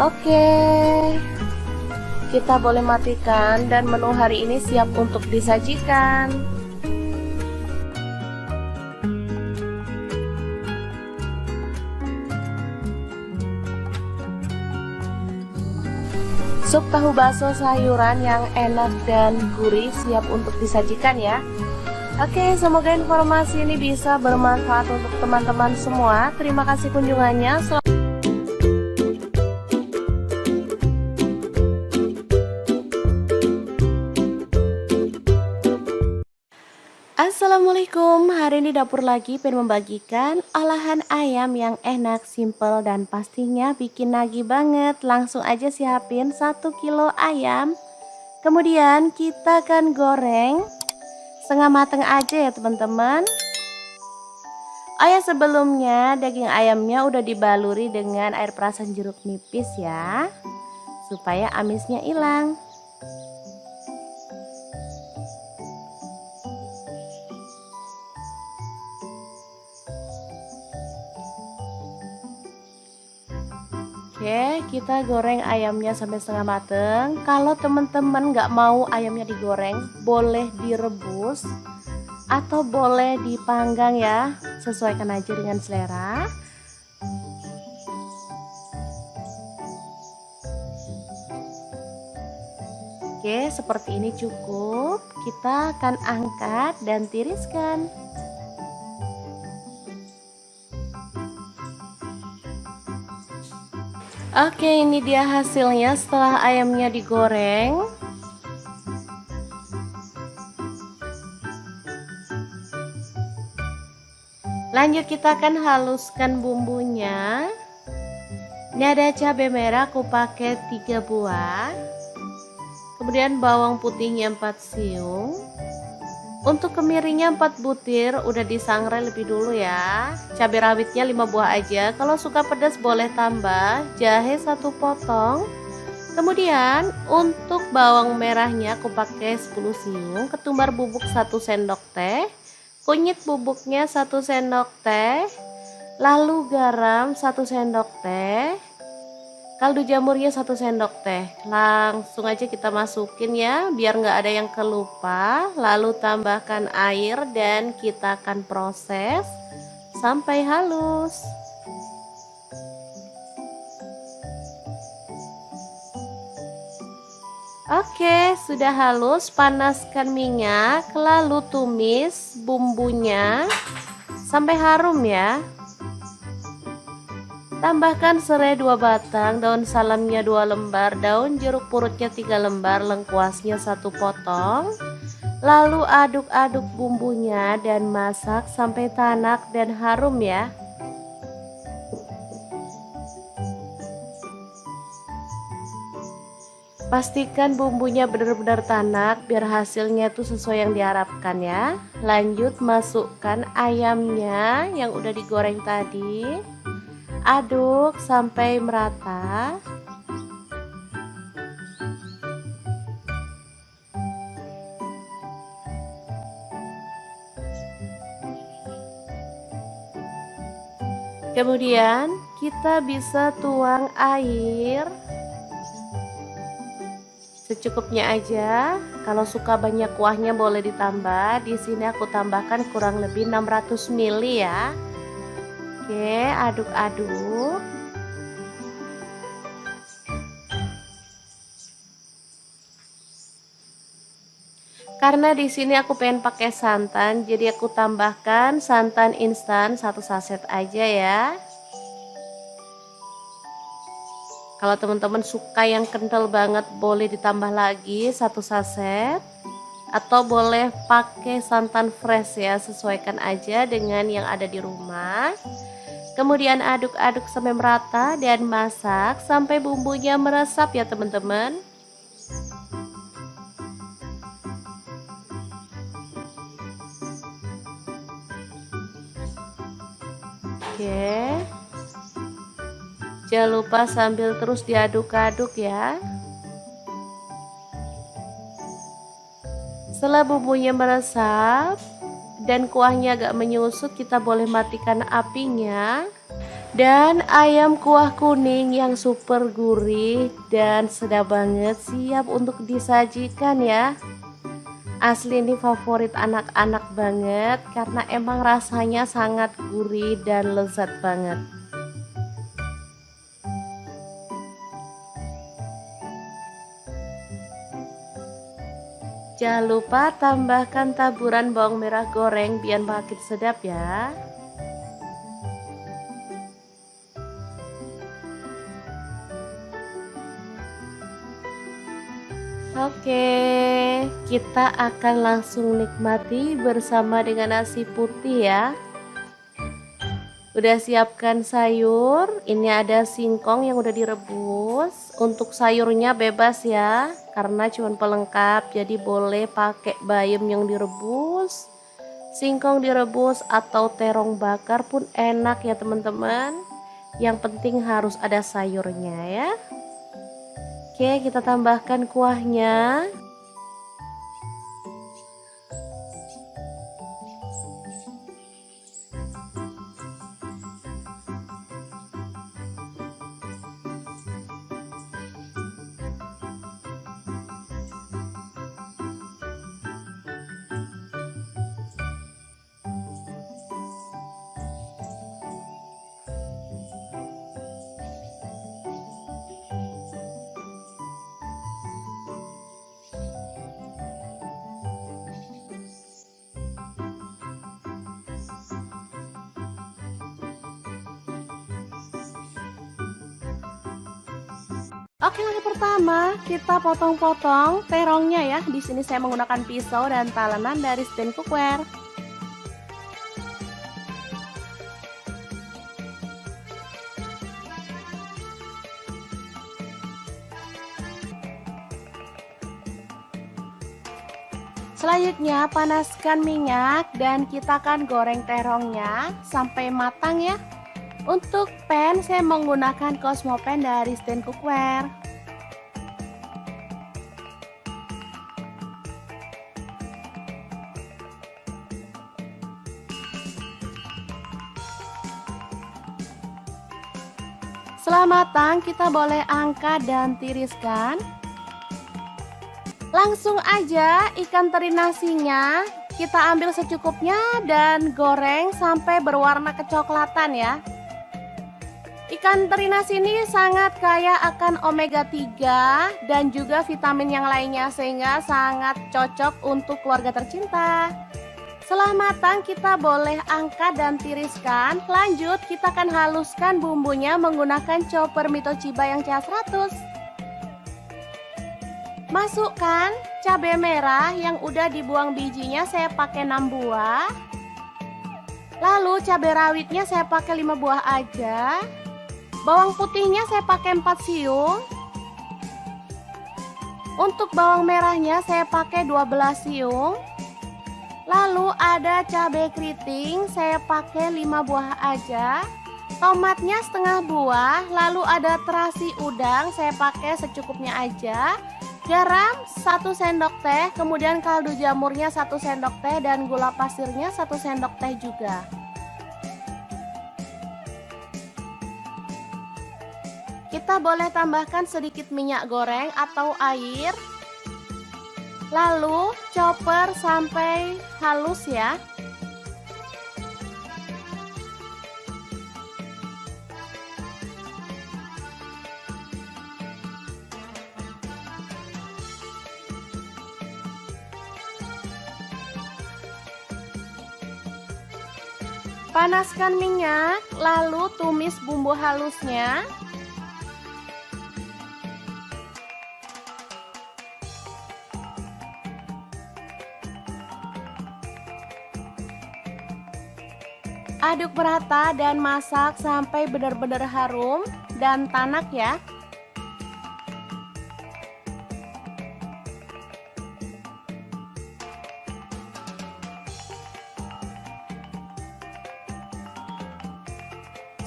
Oke, kita boleh matikan dan menu hari ini siap untuk disajikan. Sup tahu bakso sayuran yang enak dan gurih siap untuk disajikan ya. Oke, semoga informasi ini bisa bermanfaat untuk teman-teman semua. Terima kasih kunjungannya. Assalamualaikum, hari ini dapur lagi pengen membagikan olahan ayam yang enak, simple, dan pastinya bikin nagih banget. Langsung aja siapin 1 kilo ayam. Kemudian kita akan goreng setengah mateng aja ya teman-teman. Oh ya, sebelumnya daging ayamnya udah dibaluri dengan air perasan jeruk nipis ya, supaya amisnya hilang. Oke, kita goreng ayamnya sampai setengah mateng. Kalau teman-teman nggak mau ayamnya digoreng, boleh direbus atau boleh dipanggang ya, sesuaikan aja dengan selera. Oke, seperti ini cukup. Kita akan angkat dan tiriskan. Oke, ini dia hasilnya setelah ayamnya digoreng. Lanjut kita akan haluskan bumbunya. Ini ada cabai merah aku pakai 3 buah. Kemudian bawang putihnya 4 siung. Untuk kemirinya 4 butir, udah disangrai lebih dulu ya. Cabai rawitnya 5 buah aja. Kalau suka pedas boleh tambah. Jahe 1 potong. Kemudian untuk bawang merahnya aku pakai 10 siung. Ketumbar bubuk 1 sendok teh. Kunyit bubuknya 1 sendok teh. Lalu garam 1 sendok teh. Kaldu jamurnya 1 sendok teh. Langsung aja kita masukin ya, biar nggak ada yang kelupa. Lalu tambahkan air dan kita akan proses sampai halus. Oke, sudah halus. Panaskan minyak, lalu tumis bumbunya sampai harum ya. Tambahkan serai 2 batang, daun salamnya 2 lembar, daun jeruk purutnya 3 lembar, lengkuasnya 1 potong. Lalu aduk-aduk bumbunya dan masak sampai tanak dan harum ya. Pastikan bumbunya benar-benar tanak biar hasilnya itu sesuai yang diharapkan ya. Lanjut masukkan ayamnya yang udah digoreng tadi. Aduk sampai merata. Kemudian kita bisa tuang air secukupnya aja. Kalau suka banyak kuahnya boleh ditambah. Di sini aku tambahkan kurang lebih 600 ml ya. Oke, aduk-aduk. Karena di sini aku pengen pakai santan, jadi aku tambahkan santan instan 1 saset aja ya. Kalau teman-teman suka yang kental banget boleh ditambah lagi 1 saset. Atau boleh pakai santan fresh ya, sesuaikan aja dengan yang ada di rumah. Kemudian aduk-aduk sampai merata dan masak sampai bumbunya meresap ya teman-teman. Oke. Jangan lupa sambil terus diaduk-aduk ya. Setelah bumbunya meresap dan kuahnya agak menyusut, kita boleh matikan apinya. Dan ayam kuah kuning yang super gurih dan sedap banget siap untuk disajikan ya. Asli ini favorit anak-anak banget karena emang rasanya sangat gurih dan lezat banget. Jangan lupa tambahkan taburan bawang merah goreng biar makin sedap ya. Oke, kita akan langsung nikmati bersama dengan nasi putih ya. Udah siapkan sayur, ini ada singkong yang udah direbus. Untuk sayurnya bebas ya, karena cuma pelengkap, jadi boleh pakai bayam yang direbus, singkong direbus atau terong bakar pun enak ya teman-teman. Yang penting harus ada sayurnya ya. Oke, kita tambahkan kuahnya. Oke, langkah pertama kita potong-potong terongnya ya. Di sini saya menggunakan pisau dan talenan dari stand cookware. Selanjutnya panaskan minyak dan kita akan goreng terongnya sampai matang ya. Untuk pan saya menggunakan Cosmo Pan dari Stand Cookware. Setelah matang, kita boleh angkat dan tiriskan. Langsung aja ikan teri nasinya kita ambil secukupnya dan goreng sampai berwarna kecoklatan ya. Ikan teri nasi ini sangat kaya akan omega 3 dan juga vitamin yang lainnya sehingga sangat cocok untuk keluarga tercinta. Setelah matang kita boleh angkat dan tiriskan. Lanjut kita akan haluskan bumbunya menggunakan chopper Mitochiba yang CH100. Masukkan cabai merah yang udah dibuang bijinya, saya pakai 6 buah. Lalu cabai rawitnya saya pakai 5 buah aja. Bawang putihnya saya pakai 4 siung. Untuk bawang merahnya saya pakai 12 siung. Lalu ada cabai keriting, saya pakai 5 buah aja. Tomatnya setengah buah. Lalu ada terasi udang, saya pakai secukupnya aja. Garam 1 sendok teh, kemudian kaldu jamurnya 1 sendok teh dan gula pasirnya 1 sendok teh juga. Kita boleh tambahkan sedikit minyak goreng atau air. Lalu chopper sampai halus ya. Panaskan minyak, lalu tumis bumbu halusnya. Aduk merata dan masak sampai benar-benar harum dan tanak ya.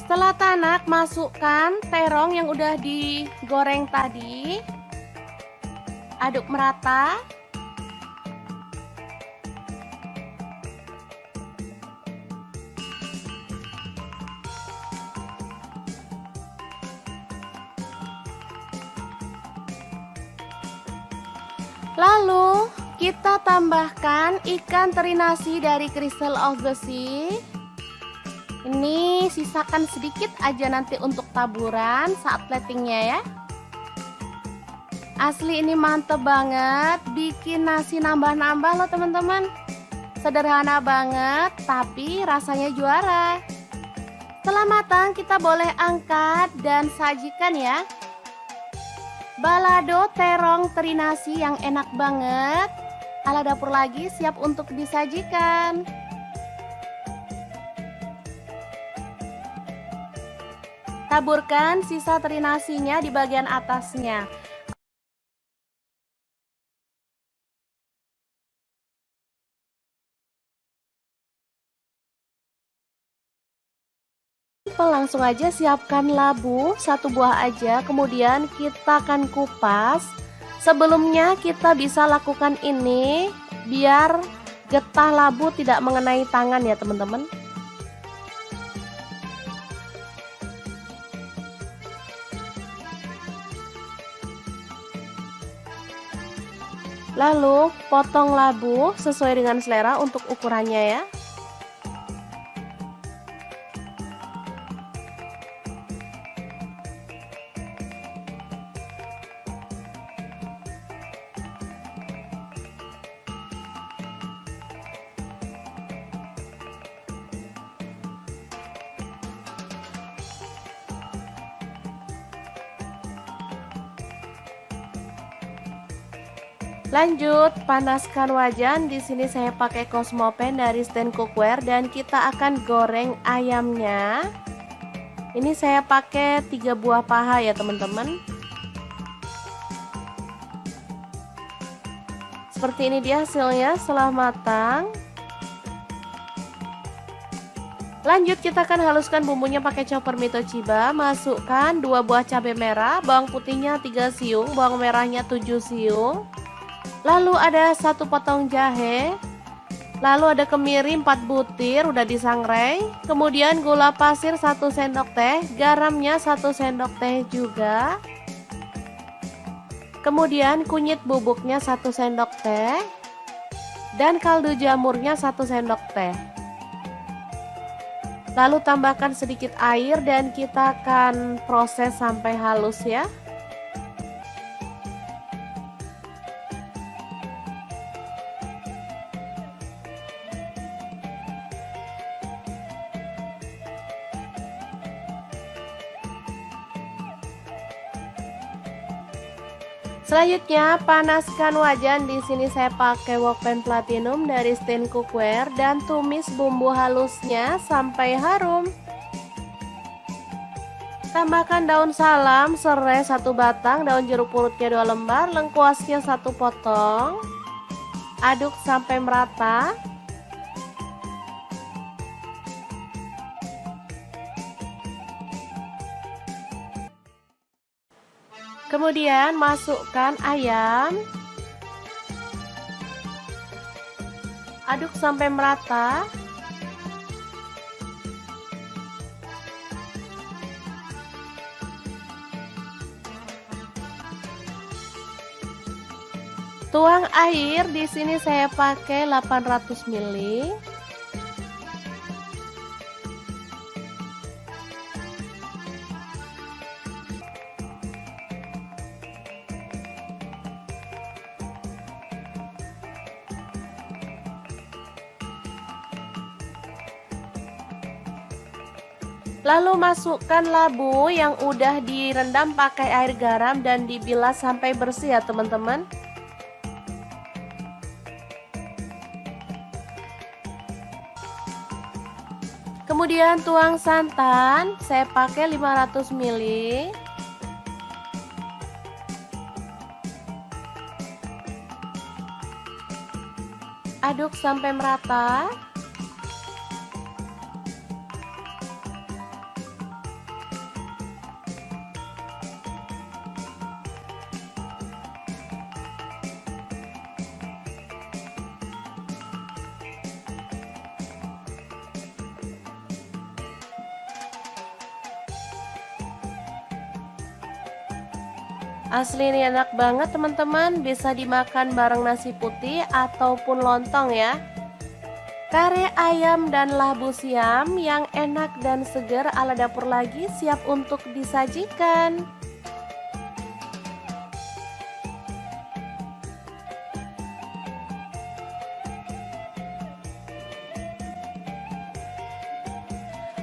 Setelah tanak, masukkan terong yang udah digoreng tadi. Aduk merata. Lalu kita tambahkan ikan teri nasi dari Crystal of the Sea. Ini sisakan sedikit aja nanti untuk taburan saat platingnya ya. Asli ini mantep banget, bikin nasi nambah-nambah loh teman-teman. Sederhana banget tapi rasanya juara. Setelah matang kita boleh angkat dan sajikan ya. Balado terong teri nasi yang enak banget. Ala dapur lagi siap untuk disajikan. Taburkan sisa teri nasinya di bagian atasnya. Langsung aja siapkan labu 1 buah aja, kemudian kita akan kupas. Sebelumnya kita bisa lakukan ini biar getah labu tidak mengenai tangan ya teman-teman. Lalu potong labu sesuai dengan selera untuk ukurannya ya. Lanjut, panaskan wajan. Di sini saya pakai Cosmo Pan dari Stand Cookware dan kita akan goreng ayamnya. Ini saya pakai 3 buah paha ya teman-teman. Seperti ini dia hasilnya setelah matang. Lanjut kita akan haluskan bumbunya pakai chopper Mito Chiba. Masukkan 2 buah cabai merah, bawang putihnya 3 siung, bawang merahnya 7 siung. Lalu ada 1 potong jahe. Lalu ada kemiri 4 butir udah disangrai. Kemudian gula pasir 1 sendok teh, garamnya 1 sendok teh juga. Kemudian kunyit bubuknya 1 sendok teh dan kaldu jamurnya 1 sendok teh. Lalu tambahkan sedikit air dan kita akan proses sampai halus ya. Selanjutnya panaskan wajan. Di sini saya pakai wokpan platinum dari Stain Cookware dan tumis bumbu halusnya sampai harum. Tambahkan daun salam, serai 1 batang, daun jeruk purutnya 2 lembar, lengkuasnya 1 potong. Aduk sampai merata. Kemudian masukkan ayam. Aduk sampai merata. Tuang air, di sini saya pakai 800 ml. Lalu masukkan labu yang udah direndam pakai air garam dan dibilas sampai bersih ya teman-teman. Kemudian tuang santan, saya pakai 500 ml. Aduk sampai merata. Asli ini enak banget teman-teman, bisa dimakan bareng nasi putih ataupun lontong ya. Kare ayam dan labu siam yang enak dan segar ala dapur lagi siap untuk disajikan.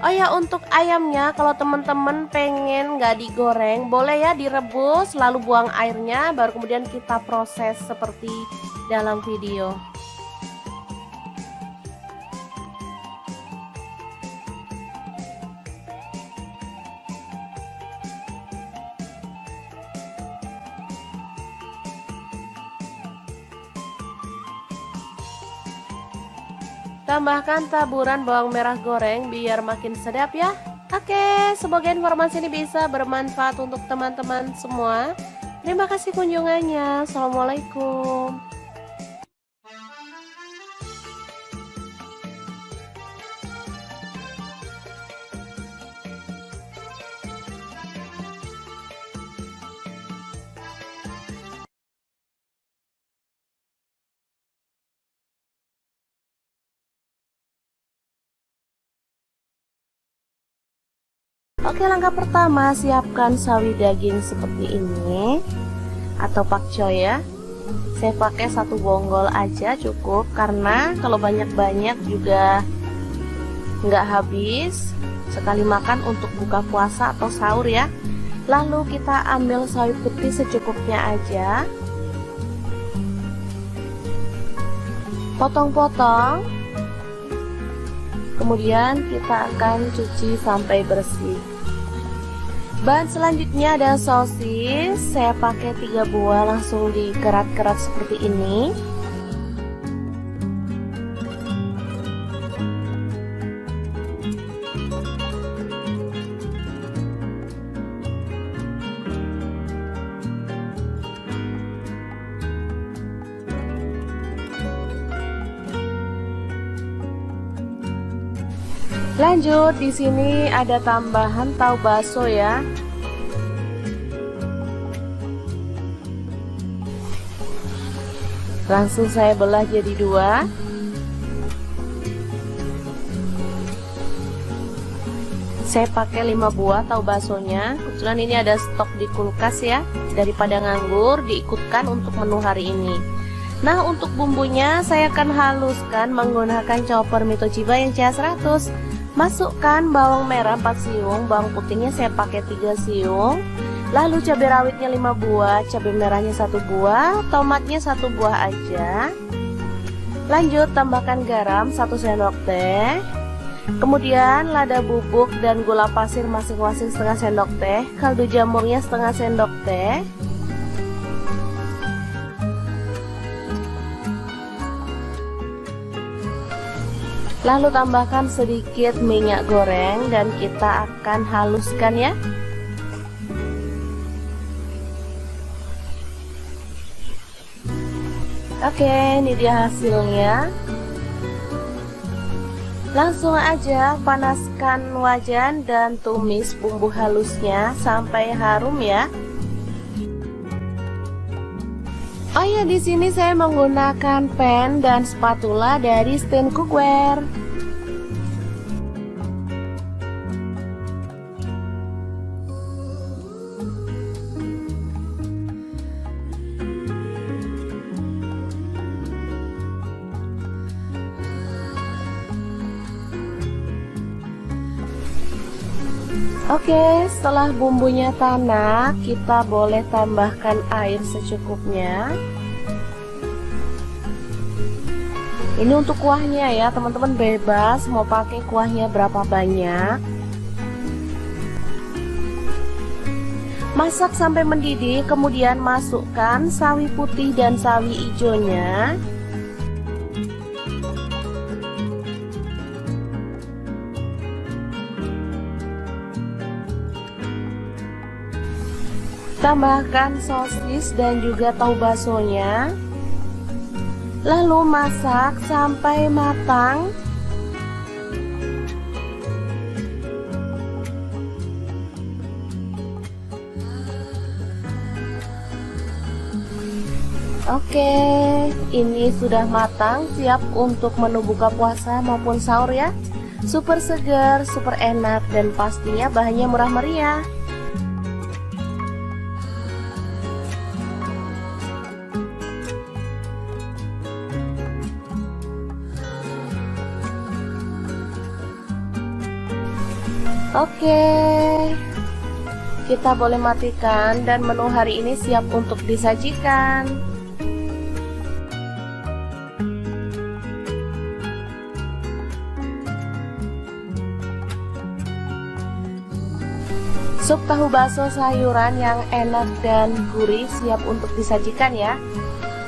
Oh ya, untuk ayamnya kalau teman-teman pengen nggak digoreng, boleh ya direbus lalu buang airnya, baru kemudian kita proses seperti dalam video. Tambahkan taburan bawang merah goreng biar makin sedap ya. Oke, semoga informasi ini bisa bermanfaat untuk teman-teman semua. Terima kasih kunjungannya. Assalamualaikum. Oke, langkah pertama siapkan sawi daging seperti ini atau pakcoy ya. Saya pakai 1 bonggol aja cukup, karena kalau banyak-banyak juga nggak habis. Sekali makan untuk buka puasa atau sahur ya. Lalu kita ambil sawi putih secukupnya aja, potong-potong. Kemudian kita akan cuci sampai bersih. Bahan selanjutnya ada sosis. Saya pakai 3 buah, langsung dikerat-kerat seperti ini. Lanjut, di sini ada tambahan tahu bakso ya. Langsung saya belah jadi dua. Saya pakai 5 buah tahu baksonya. Kebetulan ini ada stok di kulkas ya. Daripada nganggur, diikutkan untuk menu hari ini. Nah, untuk bumbunya saya akan haluskan menggunakan chopper Mito Chiba yang CH100. Masukkan bawang merah 4 siung, bawang putihnya saya pakai 3 siung. Lalu cabai rawitnya 5 buah, cabai merahnya 1 buah, tomatnya 1 buah aja. Lanjut tambahkan garam 1 sendok teh. Kemudian lada bubuk dan gula pasir masing-masing setengah sendok teh, kaldu jamurnya setengah sendok teh. Lalu tambahkan sedikit minyak goreng dan kita akan haluskan ya. Oke, ini dia hasilnya. Langsung aja panaskan wajan dan tumis bumbu halusnya sampai harum ya. Oh ya, di sini saya menggunakan pan dan spatula dari Stand Cookware. Oke, setelah bumbunya tanak, kita boleh tambahkan air secukupnya. Ini untuk kuahnya ya, teman-teman bebas mau pakai kuahnya berapa banyak. Masak sampai mendidih, kemudian masukkan sawi putih dan sawi hijaunya. Tambahkan sosis dan juga tahu baksonya. Lalu masak sampai matang. Oke, ini sudah matang, siap untuk menu buka puasa maupun sahur ya. Super segar, super enak, dan pastinya bahannya murah meriah. Oke, kita boleh matikan dan menu hari ini siap untuk disajikan. Sup tahu bakso sayuran yang enak dan gurih siap untuk disajikan ya.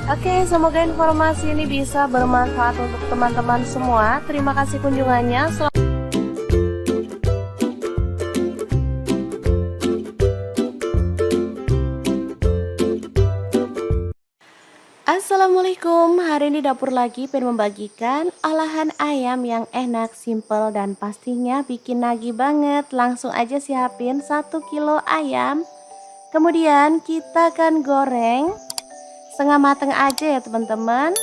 Oke, semoga informasi ini bisa bermanfaat untuk teman-teman semua. Terima kasih kunjungannya. Assalamualaikum, hari ini dapur lagi pengen membagikan olahan ayam yang enak, simple, dan pastinya bikin nagih banget. Langsung aja siapin 1 kilo ayam. Kemudian kita akan goreng setengah mateng aja ya teman-teman.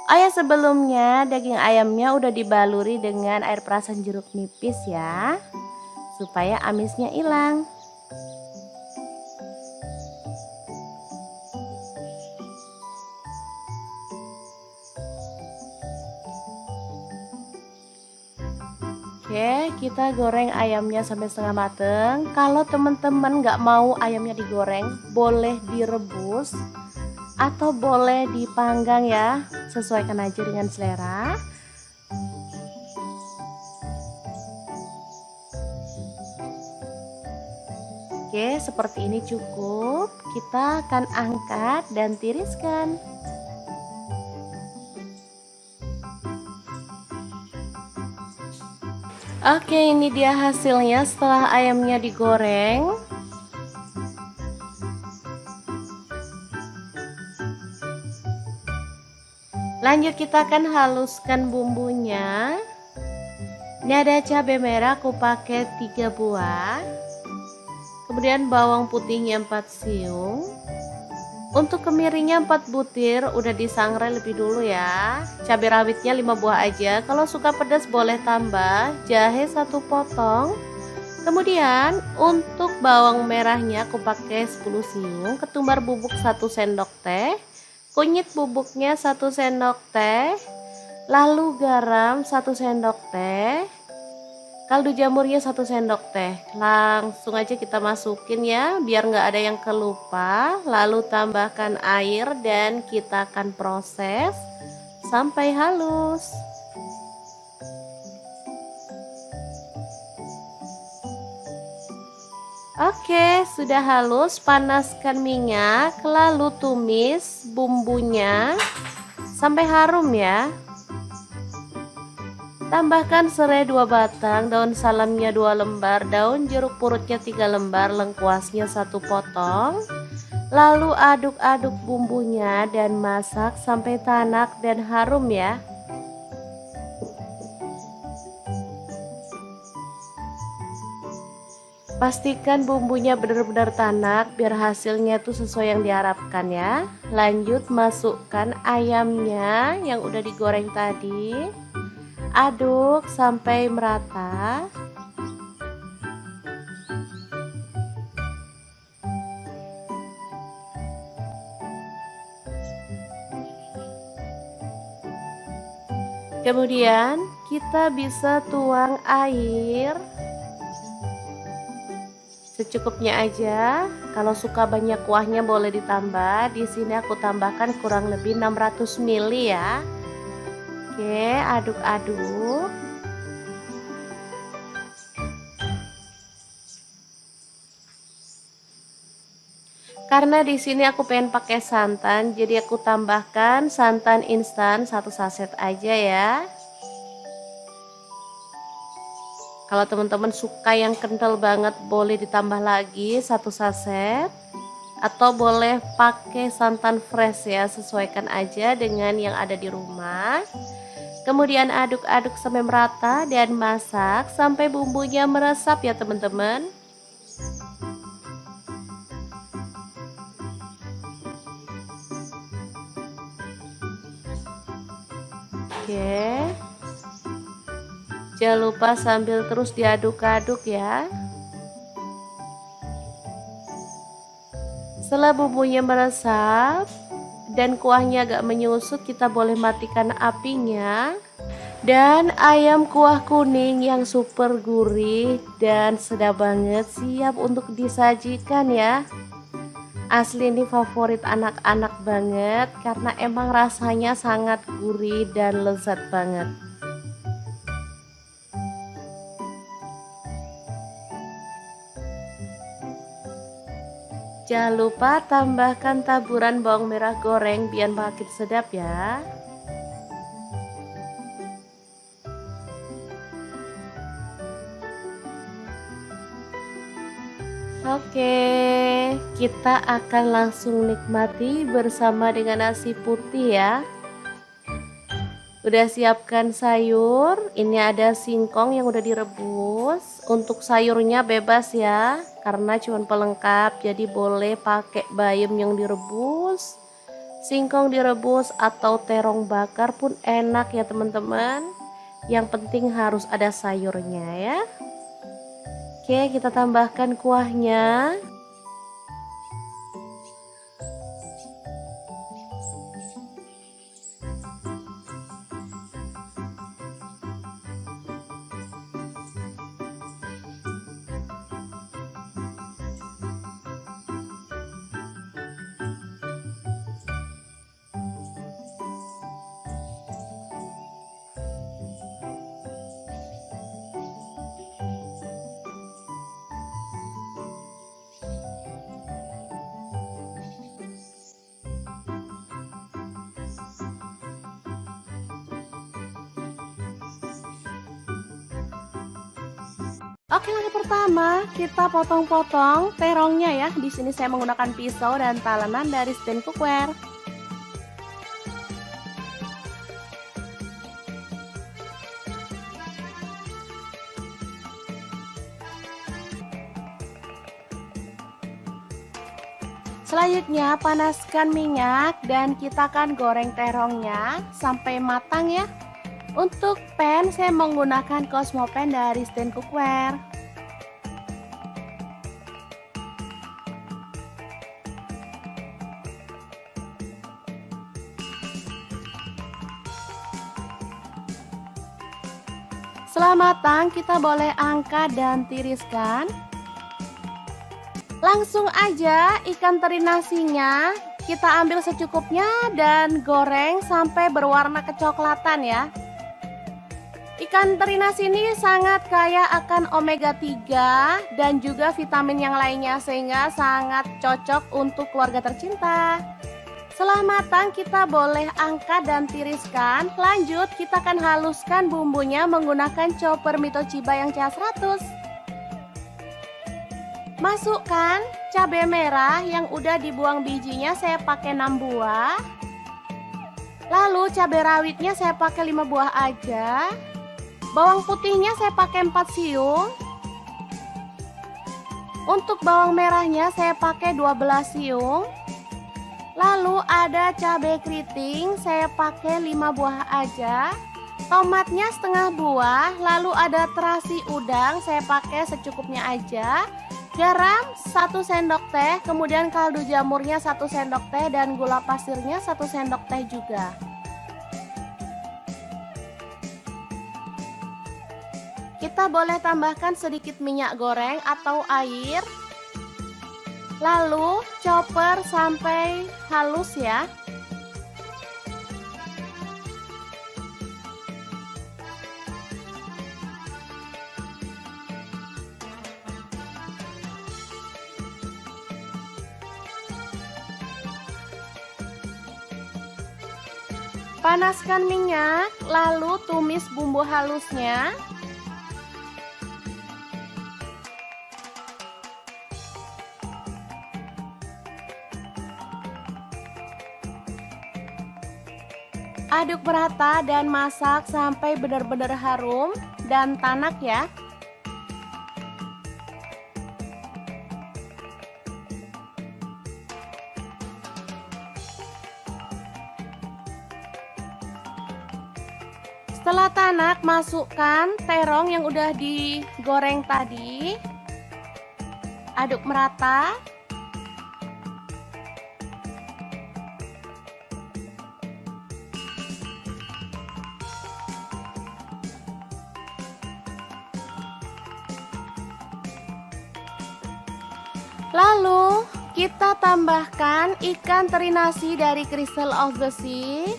Oh ya, sebelumnya daging ayamnya udah dibaluri dengan air perasan jeruk nipis ya, supaya amisnya hilang. Oke, kita goreng ayamnya sampai setengah mateng. Kalau teman-teman nggak mau ayamnya digoreng, boleh direbus atau boleh dipanggang ya, sesuaikan aja dengan selera. Oke, seperti ini cukup. Kita akan angkat dan tiriskan. Oke, ini dia hasilnya setelah ayamnya digoreng. Lanjut kita akan haluskan bumbunya. Ini ada cabai merah aku pakai 3 buah. Kemudian bawang putihnya 4 siung. Untuk kemirinya 4 butir, udah disangrai lebih dulu ya. Cabai rawitnya 5 buah aja. Kalau suka pedas boleh tambah. Jahe 1 potong. Kemudian untuk bawang merahnya aku pakai 10 siung. Ketumbar bubuk 1 sendok teh. Kunyit bubuknya 1 sendok teh. Lalu garam 1 sendok teh. Kaldu jamurnya 1 sendok teh. Langsung aja kita masukin ya, biar nggak ada yang kelupa. Lalu tambahkan air dan kita akan proses sampai halus. Oke, sudah halus. Panaskan minyak, lalu tumis bumbunya sampai harum ya. Tambahkan serai 2 batang, daun salamnya 2 lembar, daun jeruk purutnya 3 lembar, lengkuasnya 1 potong. Lalu aduk-aduk bumbunya dan masak sampai tanak dan harum ya. Pastikan bumbunya benar-benar tanak biar hasilnya tuh sesuai yang diharapkan ya. Lanjut masukkan ayamnya yang udah digoreng tadi. Aduk sampai merata. Kemudian kita bisa tuang air secukupnya aja. Kalau suka banyak kuahnya boleh ditambah. Di sini aku tambahkan kurang lebih 600 ml ya. Oke, aduk-aduk. Karena di sini aku pengen pakai santan, jadi aku tambahkan santan instan 1 saset aja ya. Kalau teman-teman suka yang kental banget boleh ditambah lagi 1 saset. Atau boleh pakai santan fresh ya, sesuaikan aja dengan yang ada di rumah. Kemudian aduk-aduk sampai merata dan masak sampai bumbunya meresap ya teman-teman. Oke. Jangan lupa sambil terus diaduk-aduk ya. Setelah bumbunya meresap dan kuahnya agak menyusut, kita boleh matikan apinya. Dan ayam kuah kuning yang super gurih dan sedap banget siap untuk disajikan ya. Asli ini favorit anak-anak banget karena emang rasanya sangat gurih dan lezat banget. Jangan lupa tambahkan taburan bawang merah goreng biar makin sedap ya. Oke, kita akan langsung nikmati bersama dengan nasi putih ya. Udah siapkan sayur, ini ada singkong yang udah direbus. Untuk sayurnya bebas ya, karena cuma pelengkap, jadi boleh pakai bayam yang direbus, singkong direbus atau terong bakar pun enak ya teman-teman. Yang penting harus ada sayurnya ya. Oke, kita tambahkan kuahnya. Oke, langkah pertama kita potong-potong terongnya ya. Di sini saya menggunakan pisau dan talenan dari stand cookware. Selanjutnya panaskan minyak dan kita akan goreng terongnya sampai matang ya. Untuk pan saya menggunakan Cosmo Pan dari Stand Cookware. Setelah matang kita boleh angkat dan tiriskan. Langsung aja ikan teri nasinya kita ambil secukupnya dan goreng sampai berwarna kecoklatan ya. Ikan teri nasi ini sangat kaya akan omega 3 dan juga vitamin yang lainnya sehingga sangat cocok untuk keluarga tercinta. Setelah matang kita boleh angkat dan tiriskan. Lanjut kita akan haluskan bumbunya menggunakan chopper Mitochiba yang CH100. Masukkan cabai merah yang udah dibuang bijinya, saya pakai 6 buah. Lalu cabai rawitnya saya pakai 5 buah aja. Bawang putihnya saya pakai 4 siung. Untuk bawang merahnya saya pakai 12 siung. Lalu ada cabai keriting, saya pakai 5 buah aja. Tomatnya setengah buah. Lalu ada terasi udang, saya pakai secukupnya aja. Garam 1 sendok teh, kemudian kaldu jamurnya 1 sendok teh dan gula pasirnya 1 sendok teh juga. Kita boleh tambahkan sedikit minyak goreng atau air. Lalu chopper sampai halus ya. Panaskan minyak, lalu tumis bumbu halusnya. Aduk merata dan masak sampai benar-benar harum dan tanak ya. Setelah tanak, masukkan terong yang udah digoreng tadi. Aduk merata. Lalu kita tambahkan ikan teri nasi dari Crystal of the Sea.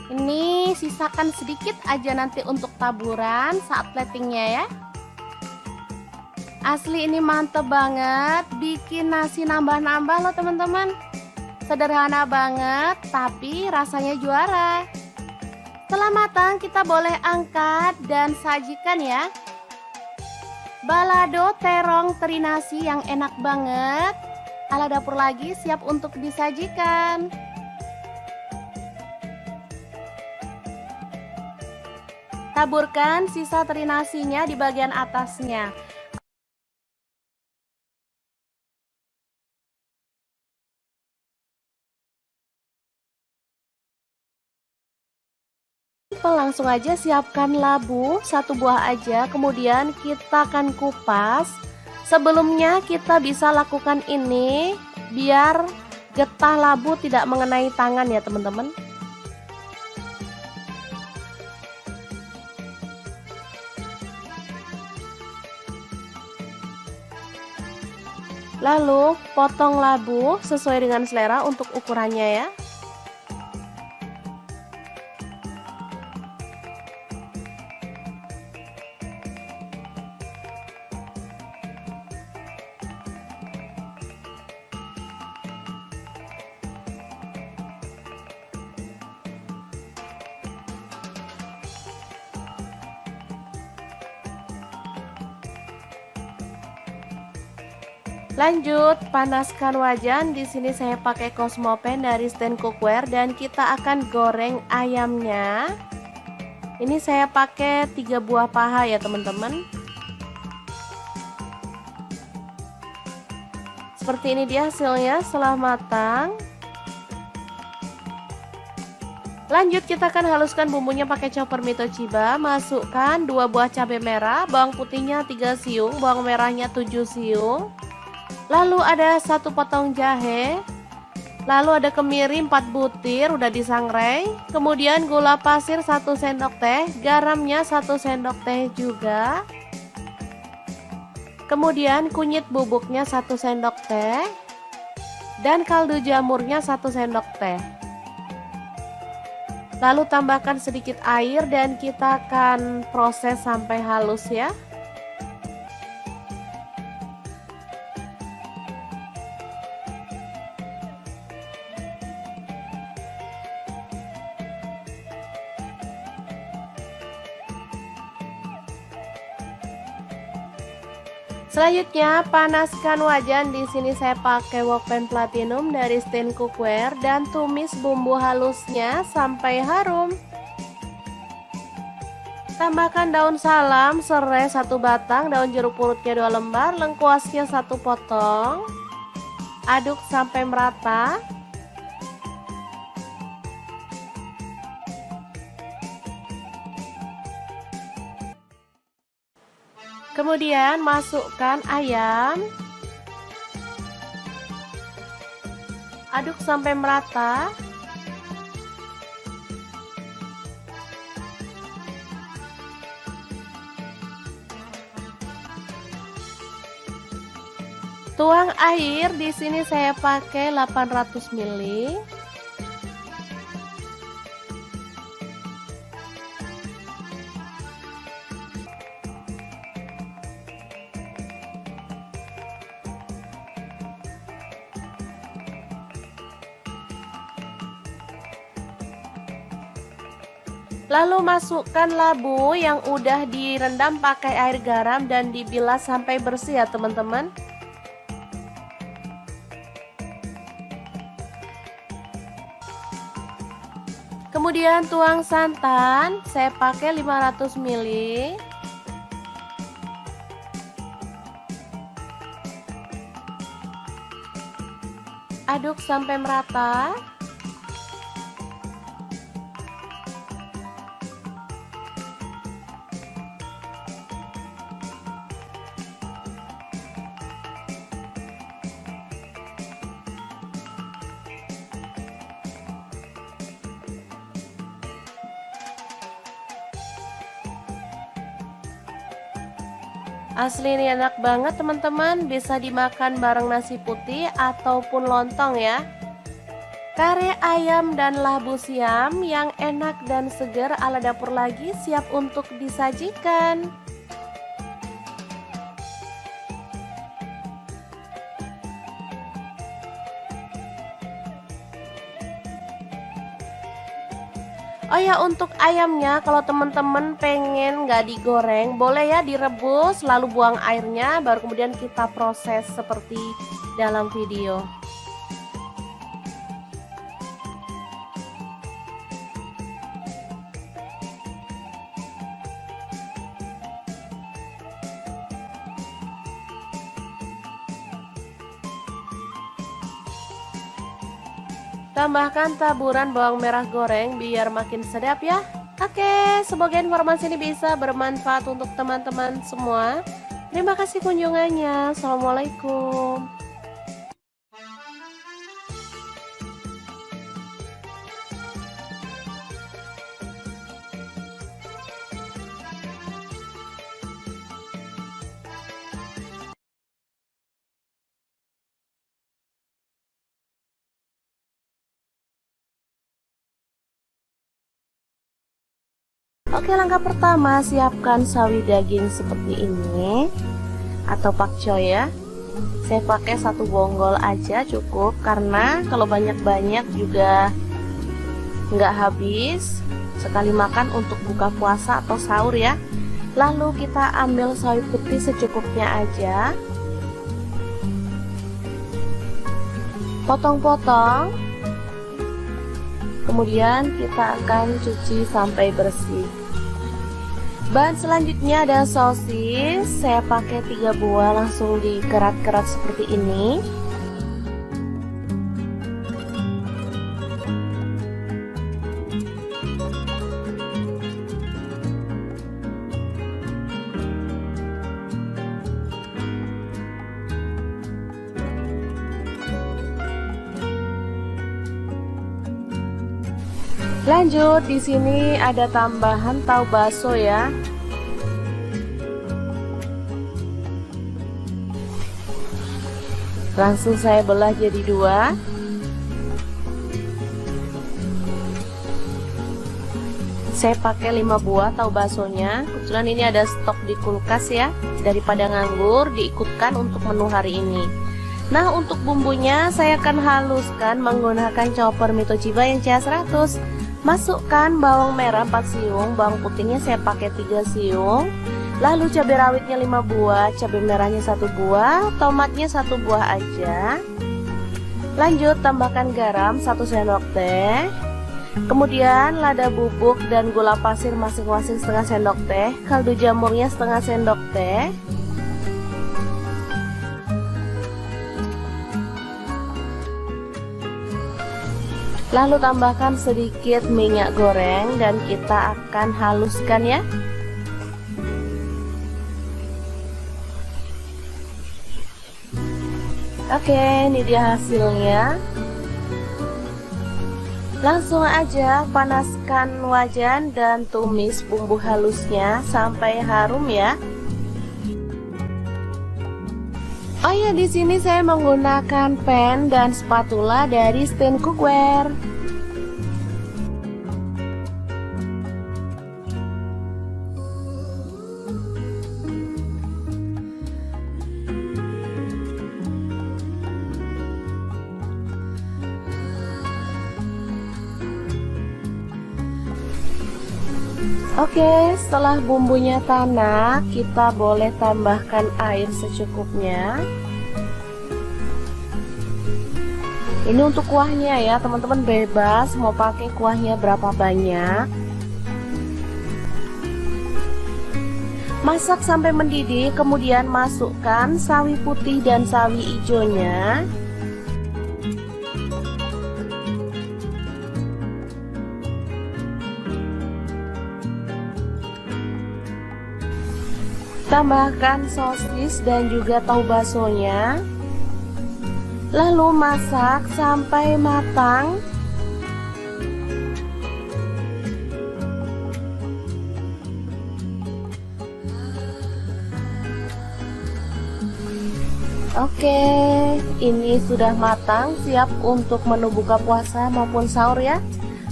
Ini sisakan sedikit aja nanti untuk taburan saat platingnya ya. Asli ini mantep banget, bikin nasi nambah-nambah loh teman-teman. Sederhana banget tapi rasanya juara. Setelah matang kita boleh angkat dan sajikan ya. Balado terong teri nasi yang enak banget. Ala dapur lagi siap untuk disajikan. Taburkan sisa teri nasinya di bagian atasnya. Langsung aja siapkan labu 1 buah aja, kemudian kita akan kupas. Sebelumnya kita bisa lakukan ini biar getah labu tidak mengenai tangan ya teman-teman. Lalu potong labu sesuai dengan selera untuk ukurannya ya. Lanjut, panaskan wajan. Di sini saya pakai Cosmo Pan dari Stand Cookware dan kita akan goreng ayamnya. Ini saya pakai 3 buah paha ya teman-teman. Seperti ini dia hasilnya setelah matang. Lanjut kita akan haluskan bumbunya pakai chopper Mitochiba. Masukkan 2 buah cabai merah, bawang putihnya 3 siung, bawang merahnya 7 siung. Lalu ada 1 potong jahe. Lalu ada kemiri 4 butir udah disangrai. Kemudian gula pasir 1 sendok teh, garamnya 1 sendok teh juga. Kemudian kunyit bubuknya 1 sendok teh dan kaldu jamurnya 1 sendok teh. Lalu tambahkan sedikit air dan kita akan proses sampai halus ya. Selanjutnya panaskan wajan. Di sini saya pakai wokpan platinum dari Stain Cookware dan tumis bumbu halusnya sampai harum. Tambahkan daun salam, serai 1 batang, daun jeruk purutnya 2 lembar, lengkuasnya 1 potong. Aduk sampai merata. Kemudian masukkan ayam. Aduk sampai merata. Tuang air, di sini saya pakai 800 ml. Lalu masukkan labu yang udah direndam pakai air garam dan dibilas sampai bersih ya teman-teman. Kemudian tuang santan, saya pakai 500 ml. Aduk sampai merata. Asli ini enak banget teman-teman, bisa dimakan bareng nasi putih ataupun lontong ya. Kare ayam dan labu siam yang enak dan segar ala dapur lagi siap untuk disajikan. Oh ya, untuk ayamnya kalau teman-teman pengen nggak digoreng, boleh ya direbus lalu buang airnya, baru kemudian kita proses seperti dalam video. Tambahkan taburan bawang merah goreng biar makin sedap ya. Oke, semoga informasi ini bisa bermanfaat untuk teman-teman semua. Terima kasih kunjungannya. Assalamualaikum. Oke, langkah pertama siapkan sawi daging seperti ini atau pakcoy ya. Saya pakai 1 bonggol aja cukup, karena kalau banyak-banyak juga nggak habis. Sekali makan untuk buka puasa atau sahur ya. Lalu kita ambil sawi putih secukupnya aja, potong-potong. Kemudian kita akan cuci sampai bersih. Bahan selanjutnya ada sosis. Saya pakai 3 buah, langsung dikerat-kerat seperti ini. Lanjut, di sini ada tambahan tahu bakso ya. Langsung saya belah jadi dua. Saya pakai 5 buah tahu baksonya. Kebetulan ini ada stok di kulkas ya. Daripada nganggur, diikutkan untuk menu hari ini. Nah, untuk bumbunya saya akan haluskan menggunakan chopper Mitochiba yang CH100. Masukkan bawang merah 4 siung, bawang putihnya saya pakai 3 siung. Lalu cabai rawitnya 5 buah, cabai merahnya 1 buah, tomatnya 1 buah aja. Lanjut tambahkan garam 1 sendok teh. Kemudian lada bubuk dan gula pasir masing-masing setengah sendok teh, kaldu jamurnya setengah sendok teh. Lalu tambahkan sedikit minyak goreng dan kita akan haluskan ya. Oke, ini dia hasilnya. Langsung aja panaskan wajan dan tumis bumbu halusnya sampai harum ya. Oh ya, di sini saya menggunakan pan dan spatula dari Stand Cookware. Oke, setelah bumbunya tanak, kita boleh tambahkan air secukupnya. Ini untuk kuahnya ya, teman-teman bebas mau pakai kuahnya berapa banyak. Masak sampai mendidih, kemudian masukkan sawi putih dan sawi hijaunya. Tambahkan sosis dan juga tahu baksonya. Lalu masak sampai matang. Oke, ini sudah matang, siap untuk menu buka puasa maupun sahur ya.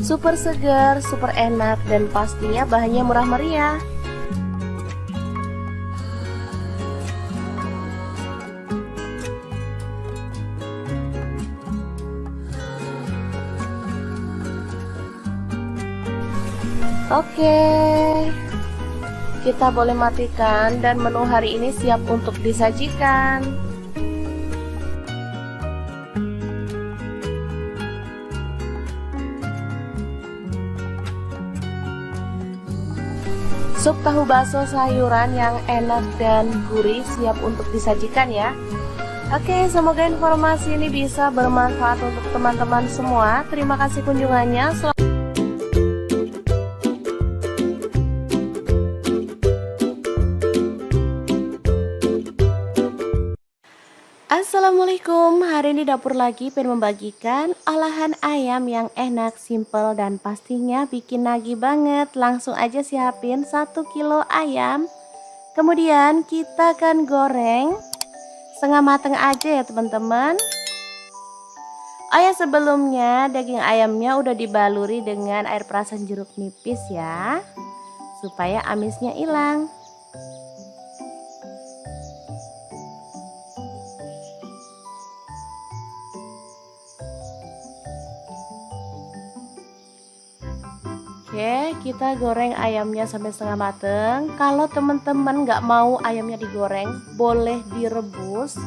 Super segar, super enak, dan pastinya bahannya murah meriah. Oke, kita boleh matikan dan menu hari ini siap untuk disajikan. Sup tahu bakso sayuran yang enak dan gurih siap untuk disajikan ya. Oke, semoga informasi ini bisa bermanfaat untuk teman-teman semua. Terima kasih kunjungannya. Assalamualaikum, hari ini dapur lagi pengen membagikan olahan ayam yang enak, simple, dan pastinya bikin nagih banget. Langsung aja siapin 1 kilo ayam. Kemudian kita akan goreng setengah mateng aja ya teman-teman. Oh ya, sebelumnya daging ayamnya udah dibaluri dengan air perasan jeruk nipis ya, supaya amisnya hilang. Oke, kita goreng ayamnya sampai setengah mateng. Kalau teman-teman nggak mau ayamnya digoreng, boleh direbus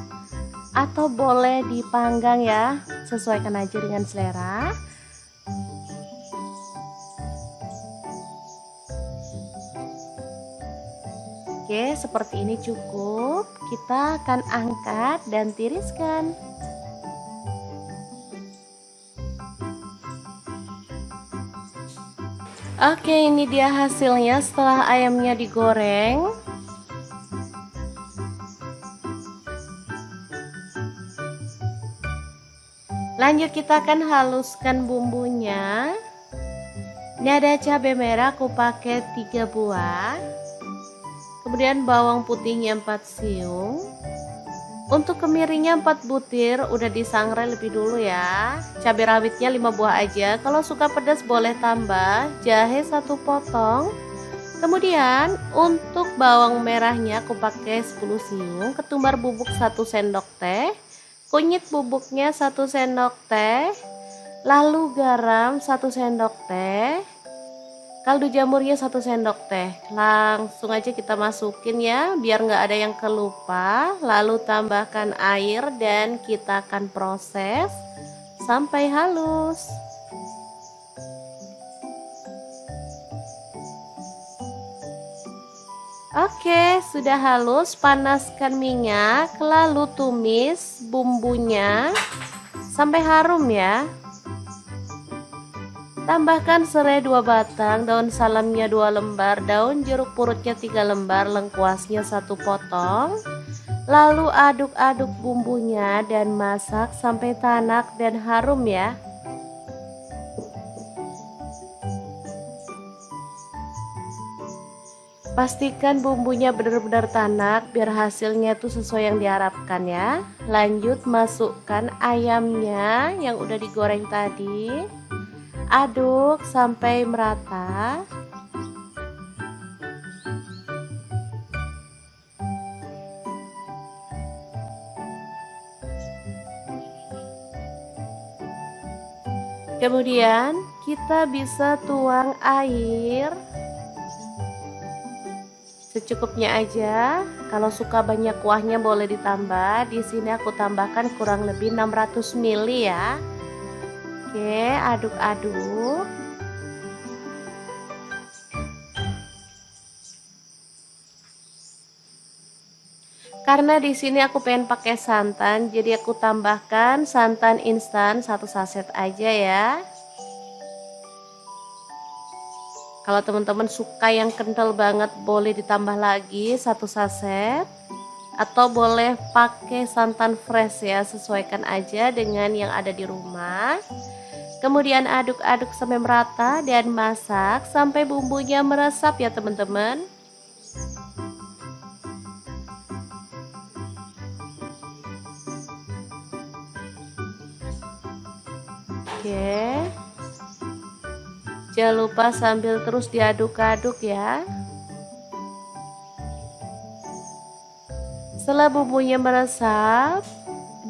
atau boleh dipanggang ya, sesuaikan aja dengan selera. Oke, seperti ini cukup. Kita akan angkat dan tiriskan. Oke, ini dia hasilnya setelah ayamnya digoreng. Lanjut kita akan haluskan bumbunya. Ini ada cabai merah aku pakai 3 buah. Kemudian bawang putihnya 4 siung. Untuk kemiringnya 4 butir, udah disangrai lebih dulu ya. Cabai rawitnya 5 buah aja. Kalau suka pedas boleh tambah. Jahe 1 potong. Kemudian untuk bawang merahnya aku pakai 10 siung, ketumbar bubuk 1 sendok teh, kunyit bubuknya 1 sendok teh, lalu garam 1 sendok teh, kaldu jamurnya 1 sendok teh. Langsung aja kita masukin ya, biar nggak ada yang kelupa. Lalu tambahkan air dan kita akan proses sampai halus. Oke, sudah halus. Panaskan minyak, lalu tumis bumbunya sampai harum ya. Tambahkan serai 2 batang, daun salamnya 2 lembar, daun jeruk purutnya 3 lembar, lengkuasnya 1 potong. Lalu aduk-aduk bumbunya dan masak sampai tanak dan harum ya. Pastikan bumbunya benar-benar tanak biar hasilnya tuh sesuai yang diharapkan ya. Lanjut masukkan ayamnya yang udah digoreng tadi. Aduk sampai merata. Kemudian kita bisa tuang air secukupnya aja. Kalau suka banyak kuahnya boleh ditambah. Di sini aku tambahkan kurang lebih 600 ml ya. Oke, aduk-aduk. Karena di sini aku pengen pakai santan, jadi aku tambahkan santan instan 1 saset aja ya. Kalau teman-teman suka yang kental banget boleh ditambah lagi 1 saset. Atau boleh pakai santan fresh ya, sesuaikan aja dengan yang ada di rumah. Kemudian aduk-aduk sampai merata dan masak sampai bumbunya meresap ya teman-teman. Oke. Jangan lupa sambil terus diaduk-aduk ya. Setelah bumbunya meresap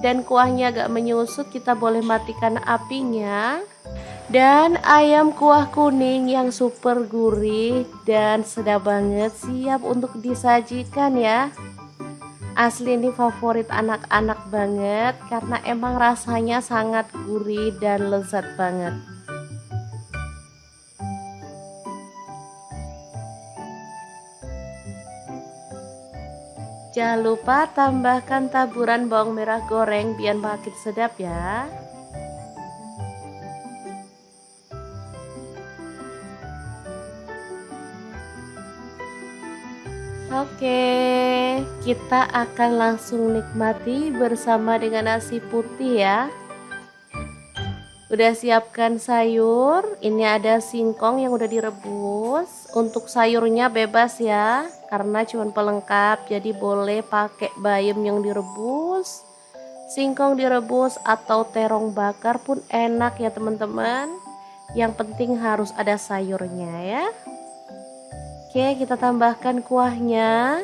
dan kuahnya agak menyusut, kita boleh matikan apinya. Dan ayam kuah kuning yang super gurih dan sedap banget siap untuk disajikan ya. Asli ini favorit anak-anak banget karena emang rasanya sangat gurih dan lezat banget. Jangan lupa tambahkan taburan bawang merah goreng biar makin sedap ya. Oke, kita akan langsung nikmati bersama dengan nasi putih ya. Udah siapkan sayur, ini ada singkong yang udah direbus. Untuk sayurnya bebas ya, karena cuma pelengkap, jadi boleh pakai bayam yang direbus, singkong direbus atau terong bakar pun enak ya teman-teman. Yang penting harus ada sayurnya ya. Oke, kita tambahkan kuahnya.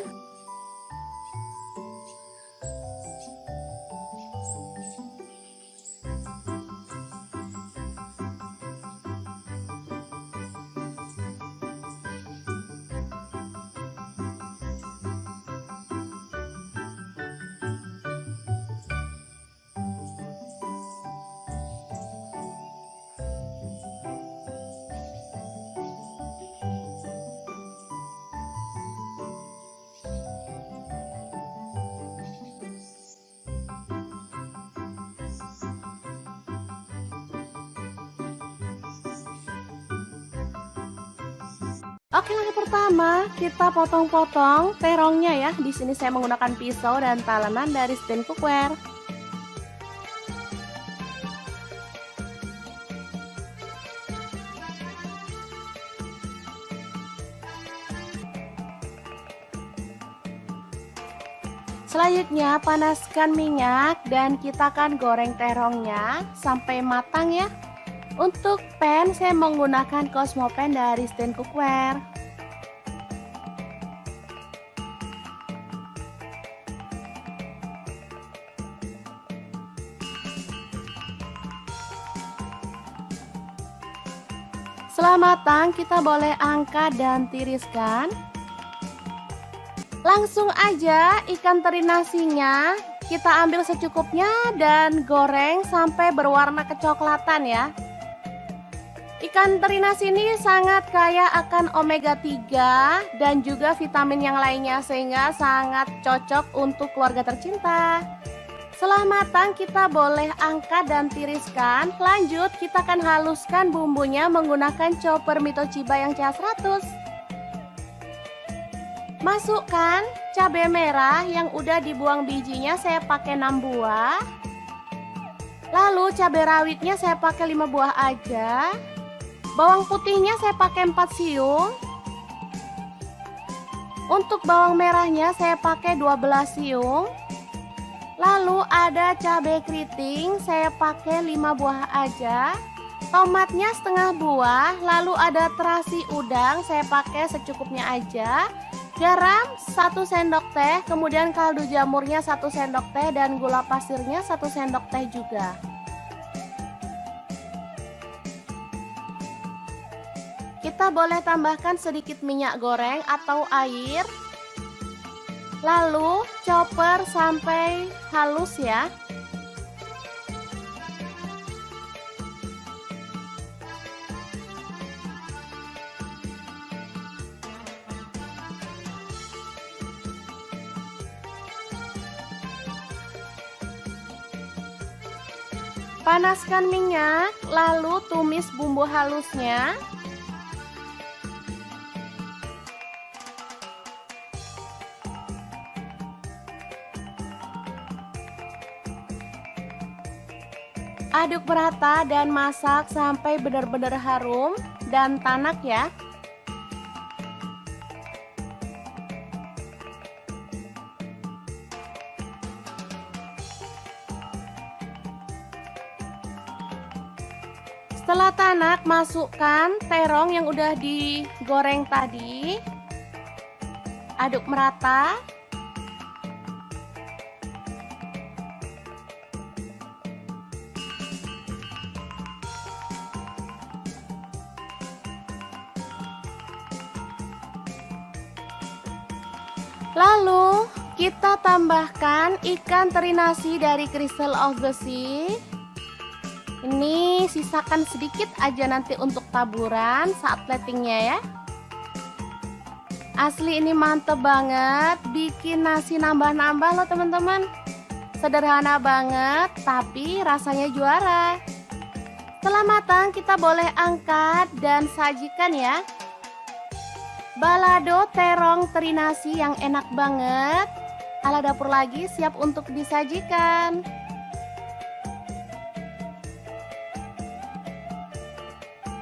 Oke, langkah pertama kita potong-potong terongnya ya. Di sini saya menggunakan pisau dan talenan dari stand cookware. Selanjutnya panaskan minyak dan kita akan goreng terongnya sampai matang ya. Untuk pan saya menggunakan Cosmo Pan dari Stand Cookware. Setelah matang kita boleh angkat dan tiriskan. Langsung aja ikan teri nasinya kita ambil secukupnya dan goreng sampai berwarna kecoklatan ya. Ikan teri nasi ini sangat kaya akan omega 3 dan juga vitamin yang lainnya sehingga sangat cocok untuk keluarga tercinta. Setelah matang kita boleh angkat dan tiriskan. Lanjut kita akan haluskan bumbunya menggunakan chopper Mito Chiba yang CH100. Masukkan cabai merah yang udah dibuang bijinya, saya pakai 6 buah. Lalu cabai rawitnya saya pakai 5 buah aja. Bawang putihnya saya pakai 4 siung. Untuk bawang merahnya saya pakai 12 siung. Lalu ada cabai keriting saya pakai 5 buah aja. Tomatnya setengah buah. Lalu ada terasi udang saya pakai secukupnya aja. Garam 1 sendok teh, kemudian kaldu jamurnya 1 sendok teh dan gula pasirnya 1 sendok teh juga. Kita boleh tambahkan sedikit minyak goreng atau air. Lalu chopper sampai halus ya. Panaskan minyak, lalu tumis bumbu halusnya. Aduk merata dan masak sampai benar-benar harum dan tanak ya. Setelah tanak, masukkan terong yang udah digoreng tadi. Aduk merata. Lalu kita tambahkan ikan teri nasi dari Crystal of the Sea. Ini sisakan sedikit aja nanti untuk taburan saat platingnya ya. Asli ini mantep banget, bikin nasi nambah-nambah loh teman-teman. Sederhana banget tapi rasanya juara. Setelah matang kita boleh angkat dan sajikan ya. Balado terong teri nasi yang enak banget. Ala dapur lagi siap untuk disajikan.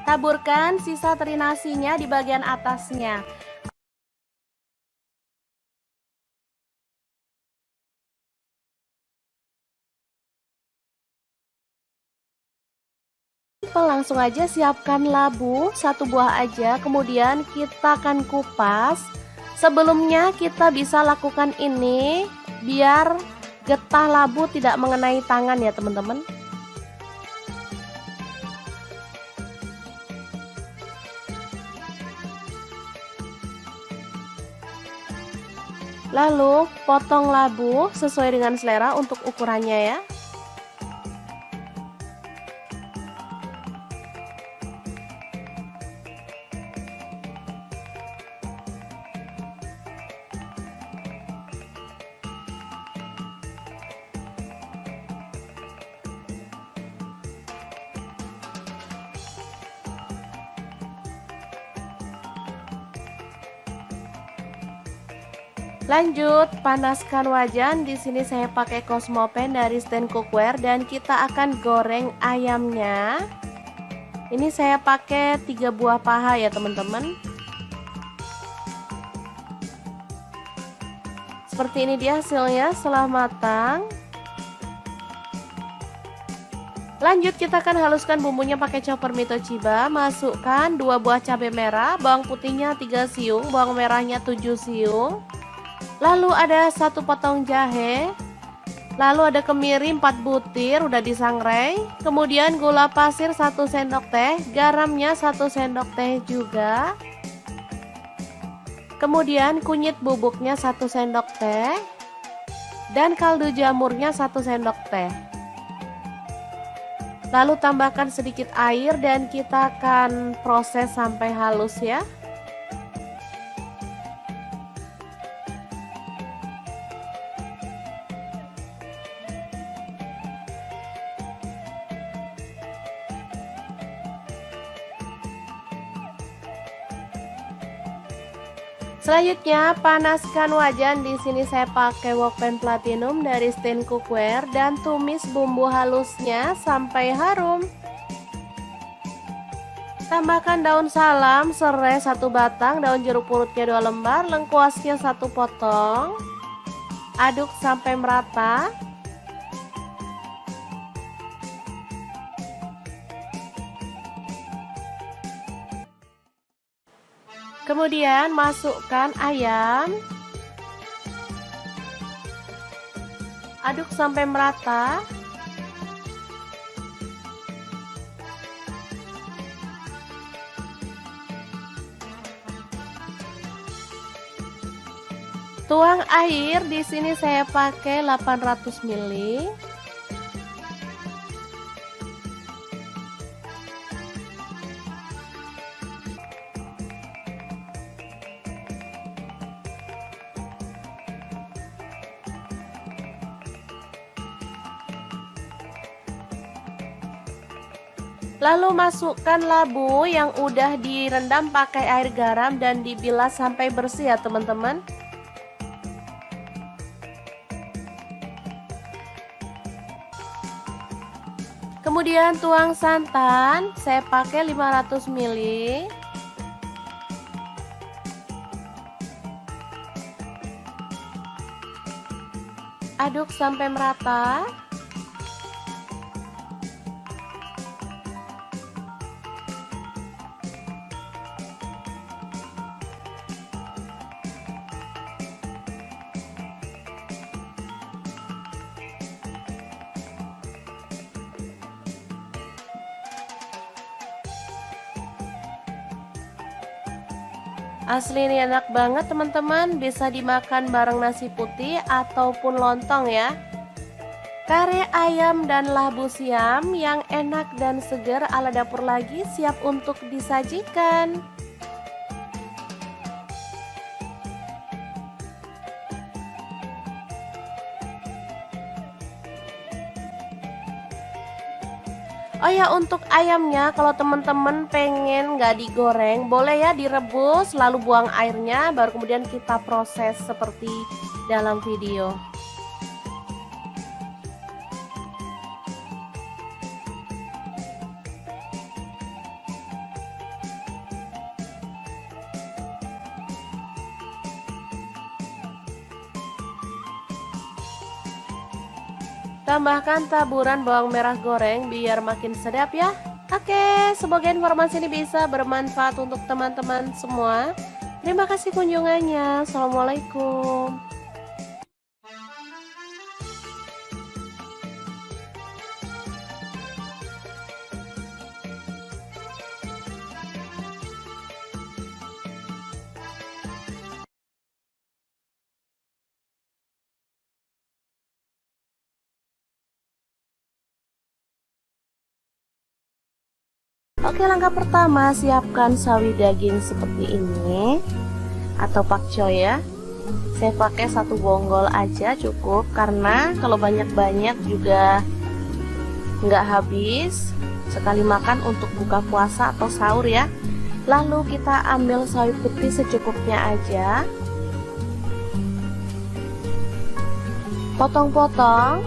Taburkan sisa teri nasinya di bagian atasnya. Langsung aja siapkan labu 1 buah aja, kemudian kita akan kupas. Sebelumnya kita bisa lakukan ini biar getah labu tidak mengenai tangan ya teman-teman. Lalu potong labu sesuai dengan selera untuk ukurannya ya. Lanjut, panaskan wajan. Di sini saya pakai Cosmo Pan dari Stand Cookware dan kita akan goreng ayamnya. Ini saya pakai 3 buah paha ya teman-teman. Seperti ini dia hasilnya setelah matang. Lanjut kita akan haluskan bumbunya pakai chopper Mitochiba. Masukkan 2 buah cabai merah, bawang putihnya 3 siung, bawang merahnya 7 siung. Lalu ada 1 potong jahe. Lalu ada kemiri 4 butir udah disangrai. Kemudian gula pasir 1 sendok teh, garamnya 1 sendok teh juga. Kemudian kunyit bubuknya 1 sendok teh. Dan kaldu jamurnya 1 sendok teh. Lalu tambahkan sedikit air dan kita akan proses sampai halus ya. Selanjutnya panaskan wajan. Di sini saya pakai wokpan platinum dari Stain Cookware dan tumis bumbu halusnya sampai harum. Tambahkan daun salam, serai 1 batang, daun jeruk purutnya 2 lembar, lengkuasnya 1 potong. Aduk sampai merata. Kemudian masukkan ayam. Aduk sampai merata. Tuang air, di sini saya pakai 800 ml. Lalu masukkan labu yang udah direndam pakai air garam dan dibilas sampai bersih ya teman-teman. Kemudian tuang santan, saya pakai 500 ml. Aduk sampai merata. Asli ini enak banget teman-teman, bisa dimakan bareng nasi putih ataupun lontong ya. Kare ayam dan labu siam yang enak dan segar ala dapur lagi siap untuk disajikan. Oh ya, untuk ayamnya kalau teman-teman pengen nggak digoreng, boleh ya direbus lalu buang airnya, baru kemudian kita proses seperti dalam video. Tambahkan taburan bawang merah goreng biar makin sedap ya. Oke, semoga informasi ini bisa bermanfaat untuk teman-teman semua. Terima kasih kunjungannya. Assalamualaikum. Oke, langkah pertama siapkan sawi daging seperti ini atau pakcoy ya. Saya pakai 1 bonggol aja cukup, karena kalau banyak-banyak juga nggak habis. Sekali makan untuk buka puasa atau sahur ya. Lalu kita ambil sawi putih secukupnya aja, potong-potong.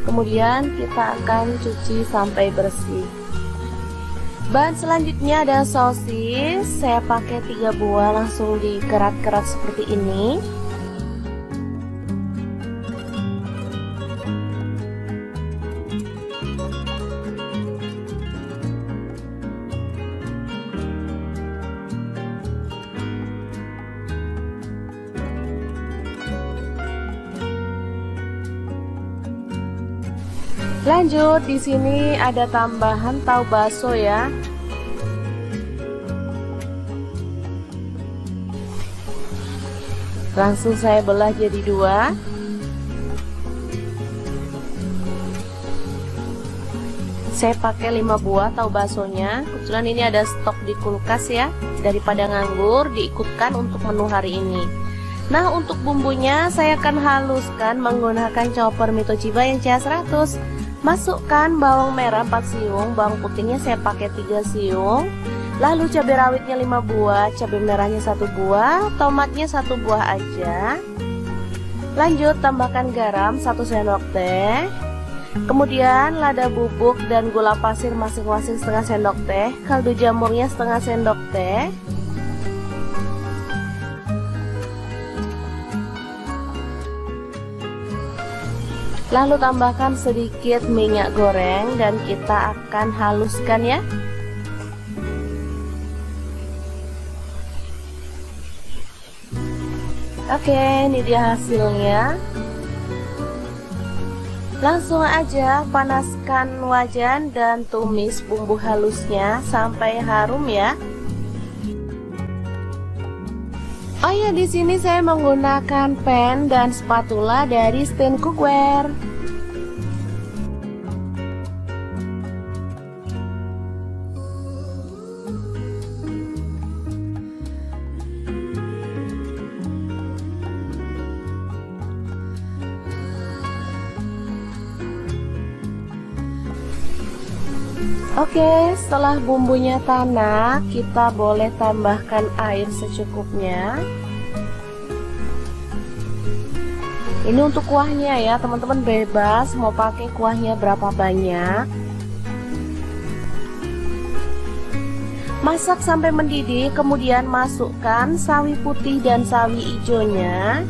Kemudian kita akan cuci sampai bersih. Bahan selanjutnya ada sosis. Saya pakai 3 buah, langsung dikerat-kerat seperti ini. Lanjut, di sini ada tambahan tahu bakso ya. Langsung saya belah jadi dua. Saya pakai 5 buah tahu baksonya. Kebetulan ini ada stok di kulkas ya. Daripada nganggur, diikutkan untuk menu hari ini. Nah, untuk bumbunya saya akan haluskan menggunakan chopper Mitochiba yang CH100. Masukkan bawang merah 4 siung, bawang putihnya saya pakai 3 siung. Lalu cabai rawitnya 5 buah, cabai merahnya 1 buah, tomatnya 1 buah aja. Lanjut tambahkan garam 1 sendok teh. Kemudian lada bubuk dan gula pasir masing-masing setengah sendok teh, kaldu jamurnya setengah sendok teh. Lalu tambahkan sedikit minyak goreng dan kita akan haluskan ya. Oke, ini dia hasilnya. Langsung aja panaskan wajan dan tumis bumbu halusnya sampai harum ya. Oh ya, di sini saya menggunakan pan dan spatula dari Stand Cookware. Oke, setelah bumbunya tanak, kita boleh tambahkan air secukupnya. Ini untuk kuahnya ya, teman-teman bebas mau pakai kuahnya berapa banyak. Masak sampai mendidih, kemudian masukkan sawi putih dan sawi hijaunya.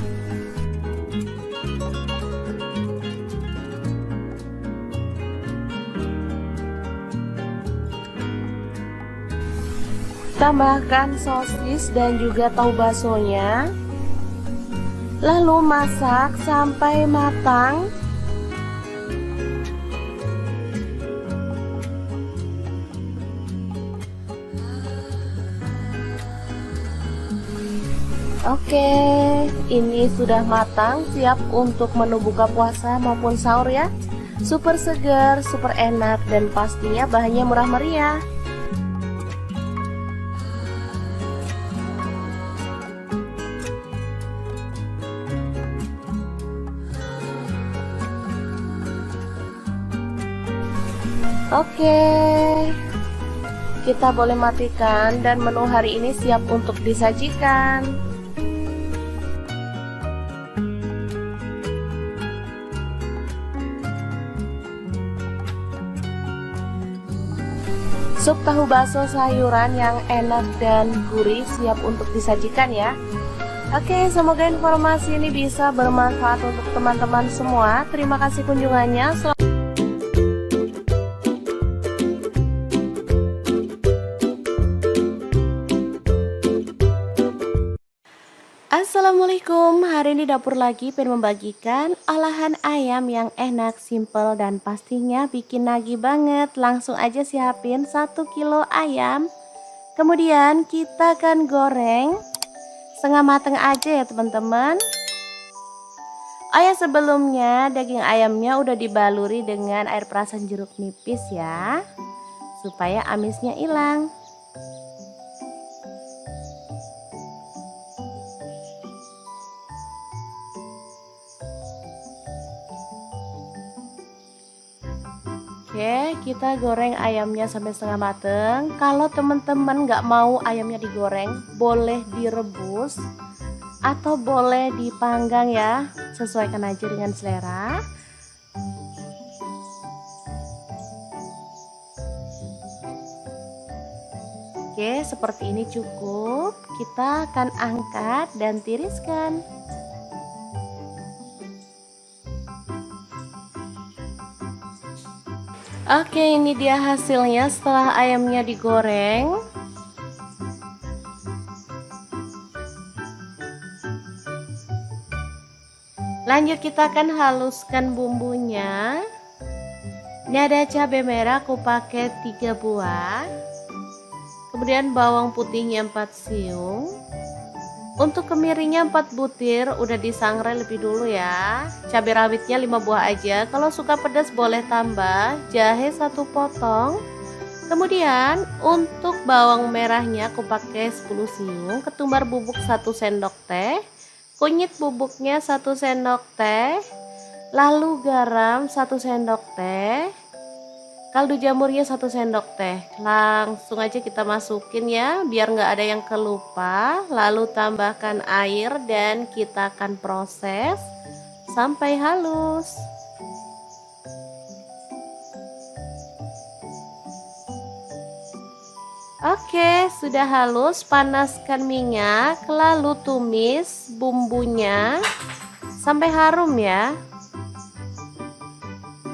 Tambahkan sosis dan juga tahu baksonya. Lalu masak sampai matang. Oke, ini sudah matang, siap untuk menu buka puasa maupun sahur ya. Super segar, super enak, dan pastinya bahannya murah meriah. Oke, kita boleh matikan dan menu hari ini siap untuk disajikan. Sup tahu bakso sayuran yang enak dan gurih siap untuk disajikan ya. Oke, semoga informasi ini bisa bermanfaat untuk teman-teman semua. Terima kasih kunjungannya. Assalamualaikum, hari ini dapur lagi pengen membagikan olahan ayam yang enak, simple, dan pastinya bikin nagih banget. Langsung aja siapin 1 kilo ayam. Kemudian kita akan goreng setengah matang aja ya teman-teman. Oh ya, sebelumnya daging ayamnya udah dibaluri dengan air perasan jeruk nipis ya, supaya amisnya hilang. Oke, kita goreng ayamnya sampai setengah mateng. Kalau teman-teman nggak mau ayamnya digoreng, boleh direbus atau boleh dipanggang ya, sesuaikan aja dengan selera. Oke, seperti ini cukup. Kita akan angkat dan tiriskan. Oke, ini dia hasilnya setelah ayamnya digoreng. Lanjut kita akan haluskan bumbunya. Ini ada cabai merah aku pakai 3 buah. Kemudian bawang putihnya 4 siung. Untuk kemirinya 4 butir, udah disangrai lebih dulu ya. Cabai rawitnya 5 buah aja. Kalau suka pedas boleh tambah. Jahe 1 potong. Kemudian untuk bawang merahnya aku pakai 10 siung. Ketumbar bubuk 1 sendok teh. Kunyit bubuknya 1 sendok teh. Lalu garam 1 sendok teh. Kaldu jamurnya 1 sendok teh. Langsung aja kita masukin ya, biar nggak ada yang kelupa. Lalu tambahkan air dan kita akan proses sampai halus. Oke, sudah halus. Panaskan minyak, lalu tumis bumbunya sampai harum ya.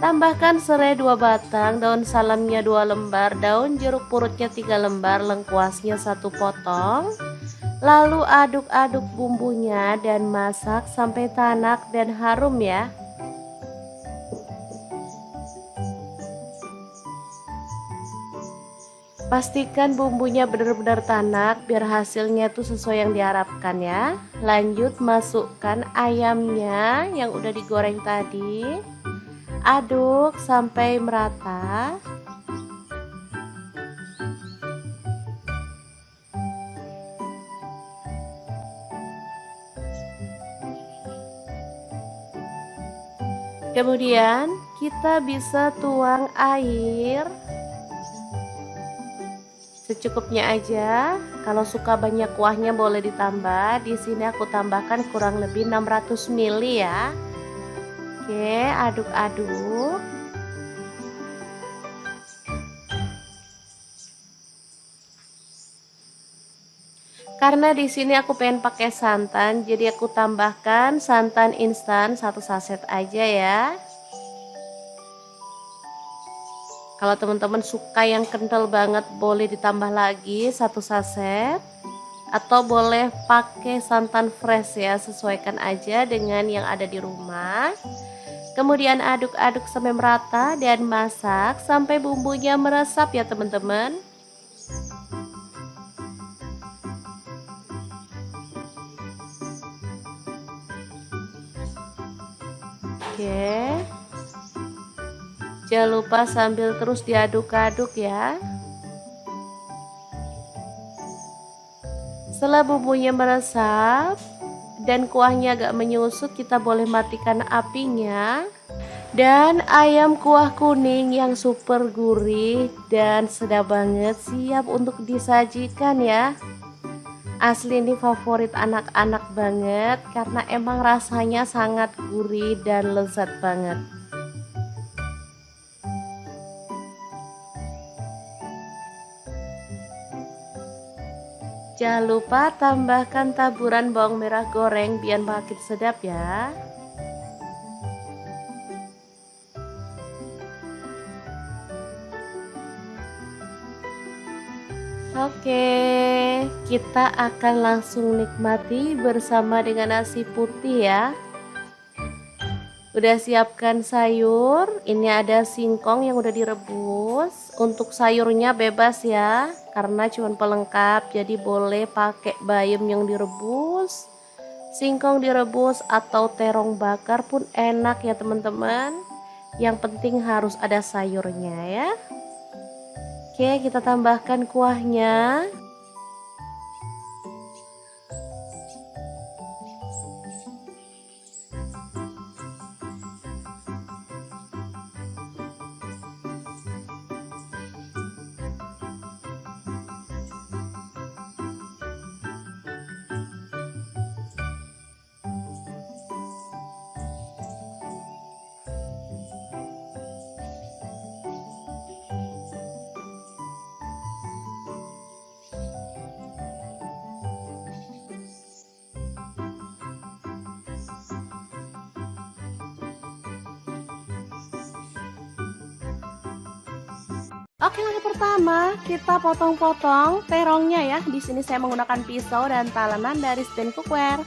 Tambahkan serai 2 batang, daun salamnya 2 lembar, daun jeruk purutnya 3 lembar, lengkuasnya 1 potong. Lalu aduk-aduk bumbunya dan masak sampai tanak dan harum ya. Pastikan bumbunya benar-benar tanak biar hasilnya tuh sesuai yang diharapkan ya. Lanjut masukkan ayamnya yang udah digoreng tadi. Aduk sampai merata. Kemudian kita bisa tuang air secukupnya aja. Kalau suka banyak kuahnya boleh ditambah. Di sini aku tambahkan kurang lebih 600 ml ya. Oke, aduk-aduk. Karena di sini aku pengen pakai santan, jadi aku tambahkan santan instan 1 saset aja ya. Kalau teman-teman suka yang kental banget boleh ditambah lagi 1 saset. Atau boleh pakai santan fresh ya, sesuaikan aja dengan yang ada di rumah. Kemudian aduk-aduk sampai merata dan masak sampai bumbunya meresap ya teman-teman. Oke. Jangan lupa sambil terus diaduk-aduk ya. Setelah bumbunya meresap dan kuahnya agak menyusut, kita boleh matikan apinya. Dan ayam kuah kuning yang super gurih dan sedap banget siap untuk disajikan ya. Asli ini favorit anak-anak banget karena emang rasanya sangat gurih dan lezat banget. Jangan lupa tambahkan taburan bawang merah goreng biar makin sedap ya. Oke, kita akan langsung nikmati bersama dengan nasi putih ya. Udah siapkan sayur, ini ada singkong yang udah direbus. Untuk sayurnya bebas ya, karena cuma pelengkap, jadi boleh pakai bayam yang direbus, singkong direbus atau terong bakar pun enak ya teman-teman. Yang penting harus ada sayurnya ya. Oke, kita tambahkan kuahnya. Oke, langkah pertama kita potong-potong terongnya ya. Di sini saya menggunakan pisau dan talenan dari stand cookware.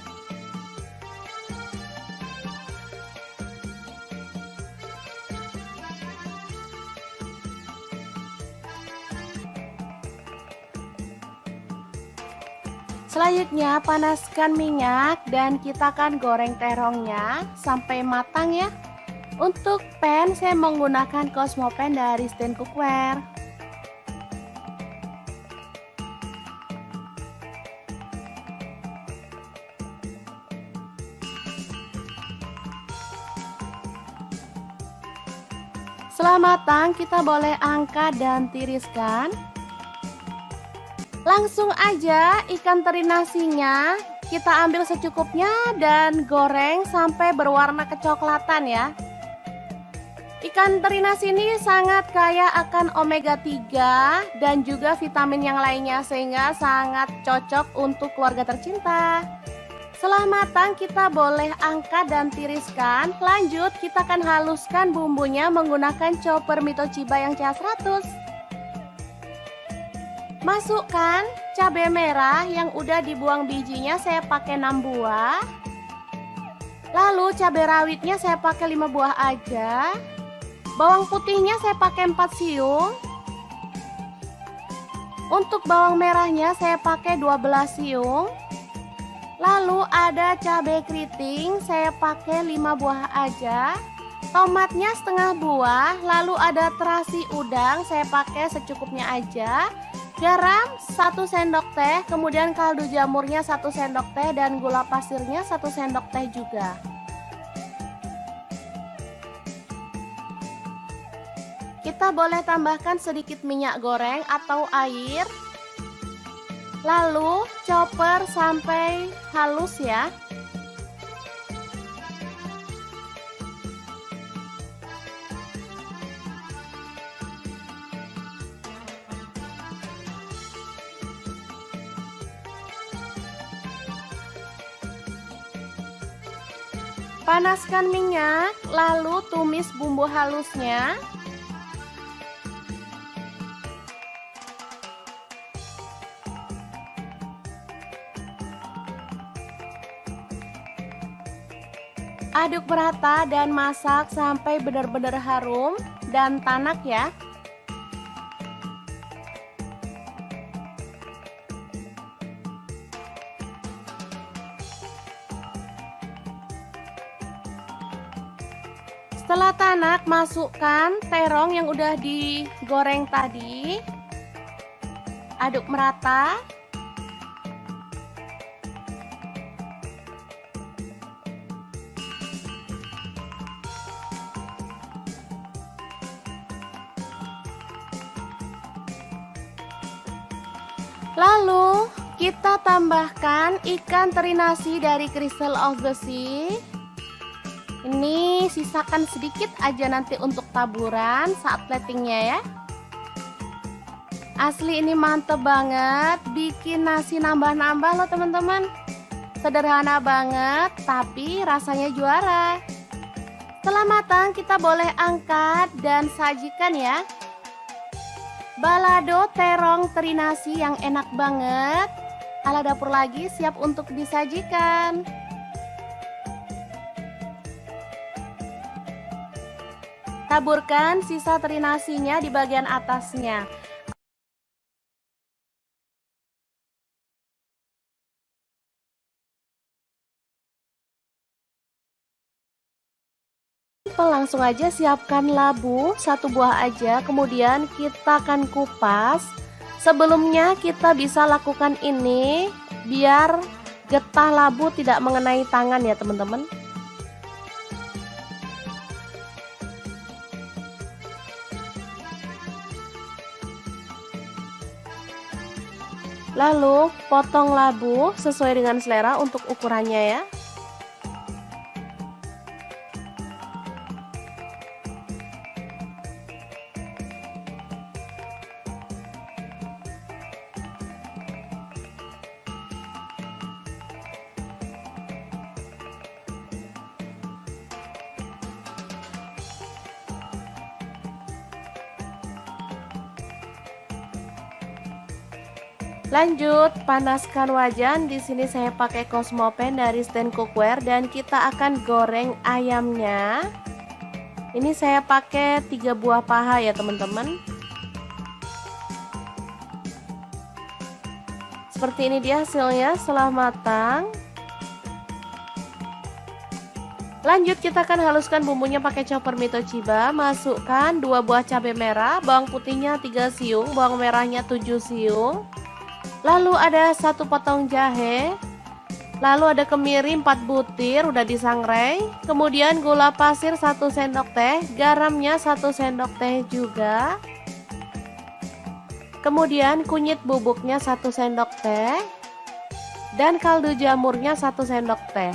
Selanjutnya panaskan minyak dan kita akan goreng terongnya sampai matang ya. Untuk pan saya menggunakan Cosmo Pan dari Stand Cookware. Setelah matang kita boleh angkat dan tiriskan. Langsung aja ikan teri nasinya kita ambil secukupnya dan goreng sampai berwarna kecoklatan ya. Ikan teri nasi ini sangat kaya akan omega 3 dan juga vitamin yang lainnya sehingga sangat cocok untuk keluarga tercinta. Setelah matang kita boleh angkat dan tiriskan. Lanjut kita akan haluskan bumbunya menggunakan chopper Mitochiba yang CH100. Masukkan cabai merah yang udah dibuang bijinya, saya pakai 6 buah. Lalu cabai rawitnya saya pakai 5 buah aja. Bawang putihnya saya pakai 4 siung. Untuk bawang merahnya saya pakai 12 siung. Lalu ada cabai keriting, saya pakai 5 buah aja. Tomatnya setengah buah. Lalu ada terasi udang, saya pakai secukupnya aja. Garam 1 sendok teh, kemudian kaldu jamurnya 1 sendok teh dan gula pasirnya 1 sendok teh juga. Kita boleh tambahkan sedikit minyak goreng atau air. Lalu chopper sampai halus ya. Panaskan minyak, lalu tumis bumbu halusnya. Aduk merata dan masak sampai benar-benar harum dan tanak ya. Setelah tanak, masukkan terong yang udah digoreng tadi. Aduk merata. Lalu kita tambahkan ikan teri nasi dari Crystal of the Sea. Ini sisakan sedikit aja nanti untuk taburan saat platingnya ya. Asli ini mantep banget, bikin nasi nambah-nambah loh teman-teman. Sederhana banget tapi rasanya juara. Setelah matang kita boleh angkat dan sajikan ya. Balado terong teri nasi yang enak banget. Ala dapur lagi siap untuk disajikan. Taburkan sisa teri nasinya di bagian atasnya. Langsung aja siapkan labu 1 buah aja, kemudian kita akan kupas. Sebelumnya kita bisa lakukan ini biar getah labu tidak mengenai tangan ya teman-teman. Lalu potong labu sesuai dengan selera untuk ukurannya ya. Lanjut, panaskan wajan. Di sini saya pakai Cosmo Pan dari Stand Cookware dan kita akan goreng ayamnya. Ini saya pakai 3 buah paha ya teman-teman. Seperti ini dia hasilnya setelah matang. Lanjut kita akan haluskan bumbunya pakai chopper Mitochiba. Masukkan 2 buah cabai merah, bawang putihnya 3 siung, bawang merahnya 7 siung. Lalu ada 1 potong jahe. Lalu ada kemiri 4 butir udah disangrai. Kemudian gula pasir 1 sendok teh, garamnya 1 sendok teh juga. Kemudian kunyit bubuknya 1 sendok teh dan kaldu jamurnya 1 sendok teh.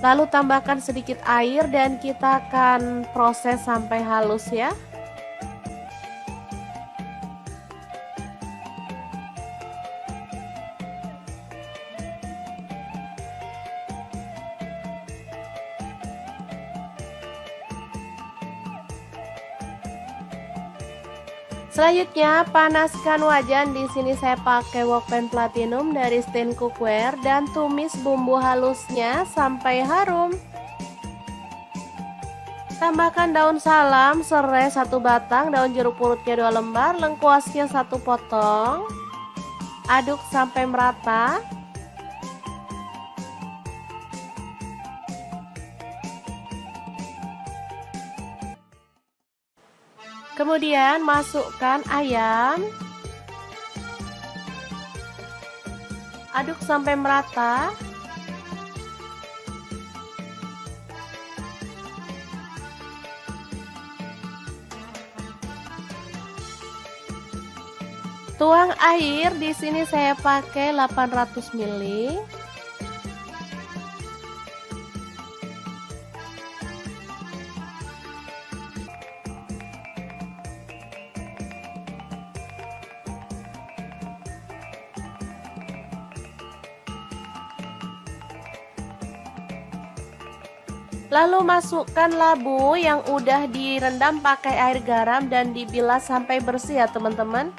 Lalu tambahkan sedikit air dan kita akan proses sampai halus ya. Selanjutnya panaskan wajan. Di sini saya pakai Wokpan Platinum dari Stain Cookware dan tumis bumbu halusnya sampai harum. Tambahkan daun salam, serai 1 batang, daun jeruk purutnya 2 lembar, lengkuasnya 1 potong. Aduk sampai merata. Kemudian masukkan ayam. Aduk sampai merata. Tuang air, di sini saya pakai 800 ml. Lalu masukkan labu yang udah direndam pakai air garam dan dibilas sampai bersih ya teman-teman.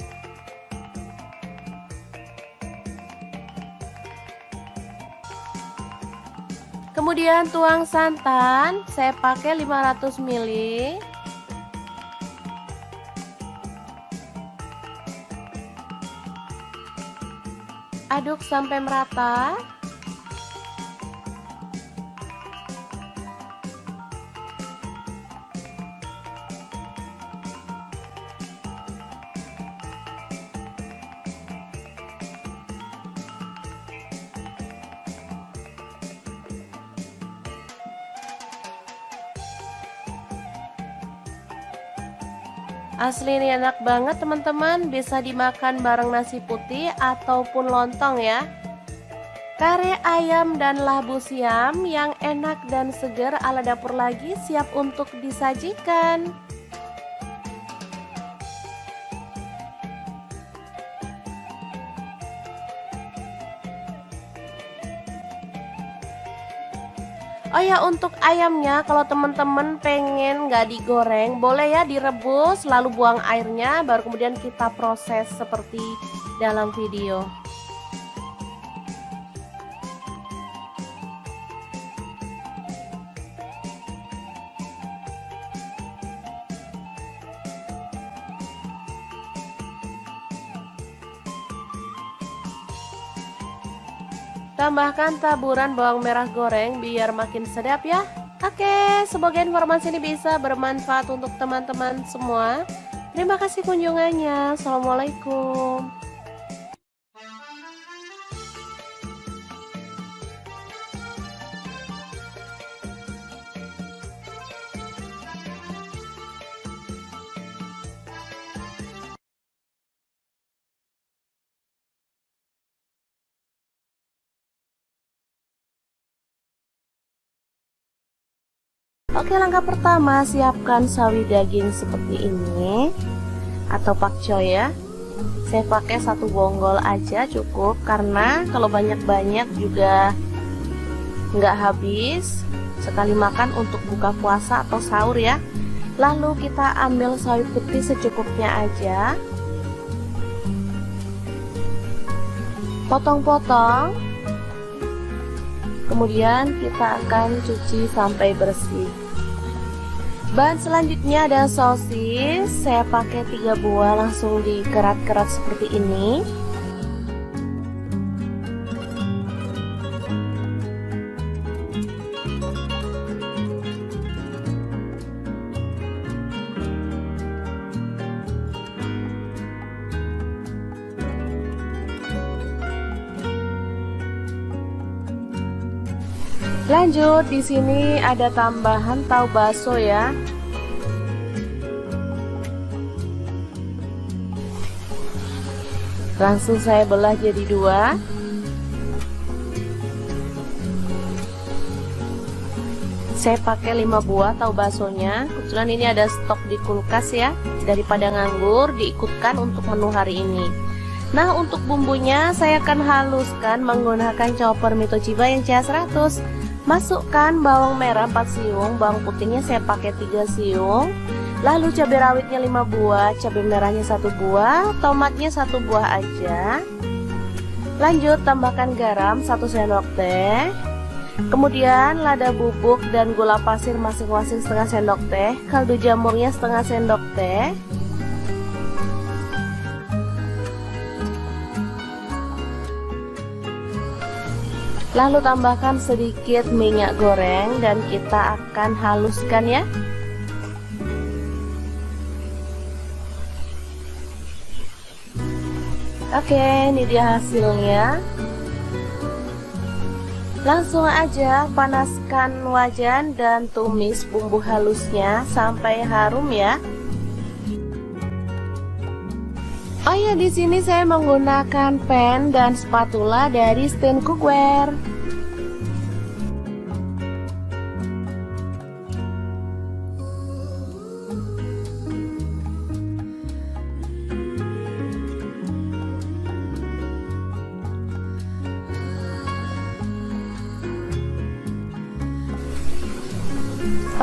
Kemudian tuang santan, saya pakai 500 ml. Aduk sampai merata. Asli ini enak banget teman-teman, bisa dimakan bareng nasi putih ataupun lontong ya. Kare ayam dan labu siam yang enak dan segar ala dapur lagi siap untuk disajikan. Oh ya, untuk ayamnya kalau teman-teman pengen nggak digoreng, boleh ya direbus lalu buang airnya, baru kemudian kita proses seperti dalam video. Tambahkan taburan bawang merah goreng biar makin sedap ya. Oke, semoga informasi ini bisa bermanfaat untuk teman-teman semua. Terima kasih kunjungannya. Assalamualaikum. Oke, langkah pertama siapkan sawi daging seperti ini atau pakcoy ya. Saya pakai 1 bonggol aja cukup, karena kalau banyak-banyak juga nggak habis. Sekali makan untuk buka puasa atau sahur ya. Lalu kita ambil sawi putih secukupnya aja, potong-potong. Kemudian kita akan cuci sampai bersih. Bahan selanjutnya ada sosis. Saya pakai 3 buah, langsung dikerat-kerat seperti ini. Lanjut, di sini ada tambahan tahu bakso ya. Langsung saya belah jadi dua. Saya pakai 5 buah tahu baksonya. Kebetulan ini ada stok di kulkas ya. Daripada nganggur, diikutkan untuk menu hari ini. Nah, untuk bumbunya saya akan haluskan menggunakan chopper Mitochiba yang CH100. Masukkan bawang merah 4 siung, bawang putihnya saya pakai 3 siung. Lalu cabai rawitnya 5 buah, cabai merahnya 1 buah, tomatnya 1 buah aja. Lanjut tambahkan garam 1 sendok teh. Kemudian lada bubuk dan gula pasir masing-masing setengah sendok teh, kaldu jamurnya setengah sendok teh. Lalu tambahkan sedikit minyak goreng dan kita akan haluskan ya. Oke, ini dia hasilnya. Langsung aja panaskan wajan dan tumis bumbu halusnya sampai harum ya. Oh ya, di sini saya menggunakan pan dan spatula dari Stand Cookware.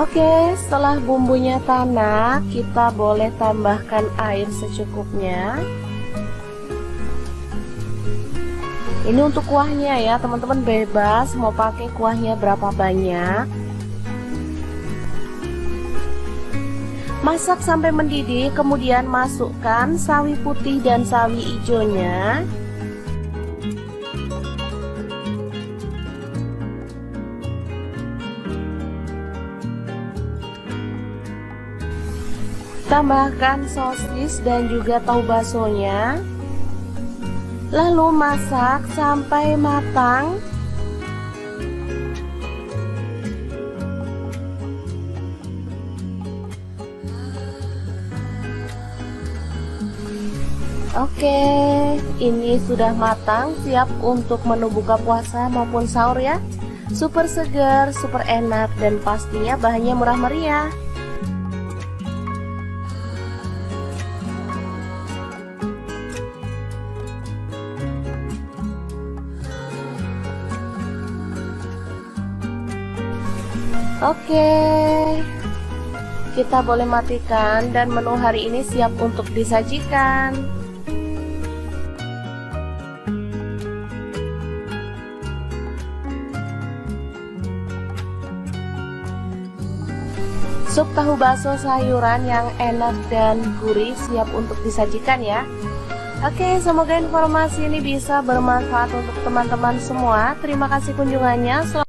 Oke, setelah bumbunya tanak, kita boleh tambahkan air secukupnya. Ini untuk kuahnya ya, teman-teman bebas mau pakai kuahnya berapa banyak. Masak sampai mendidih, kemudian masukkan sawi putih dan sawi hijaunya. Tambahkan sosis dan juga tahu baksonya. Lalu masak sampai matang. Oke, ini sudah matang, siap untuk menu buka puasa maupun sahur ya. Super segar, super enak, dan pastinya bahannya murah meriah. Oke, kita boleh matikan dan menu hari ini siap untuk disajikan. Sup tahu bakso sayuran yang enak dan gurih siap untuk disajikan ya. Oke, semoga informasi ini bisa bermanfaat untuk teman-teman semua. Terima kasih kunjungannya.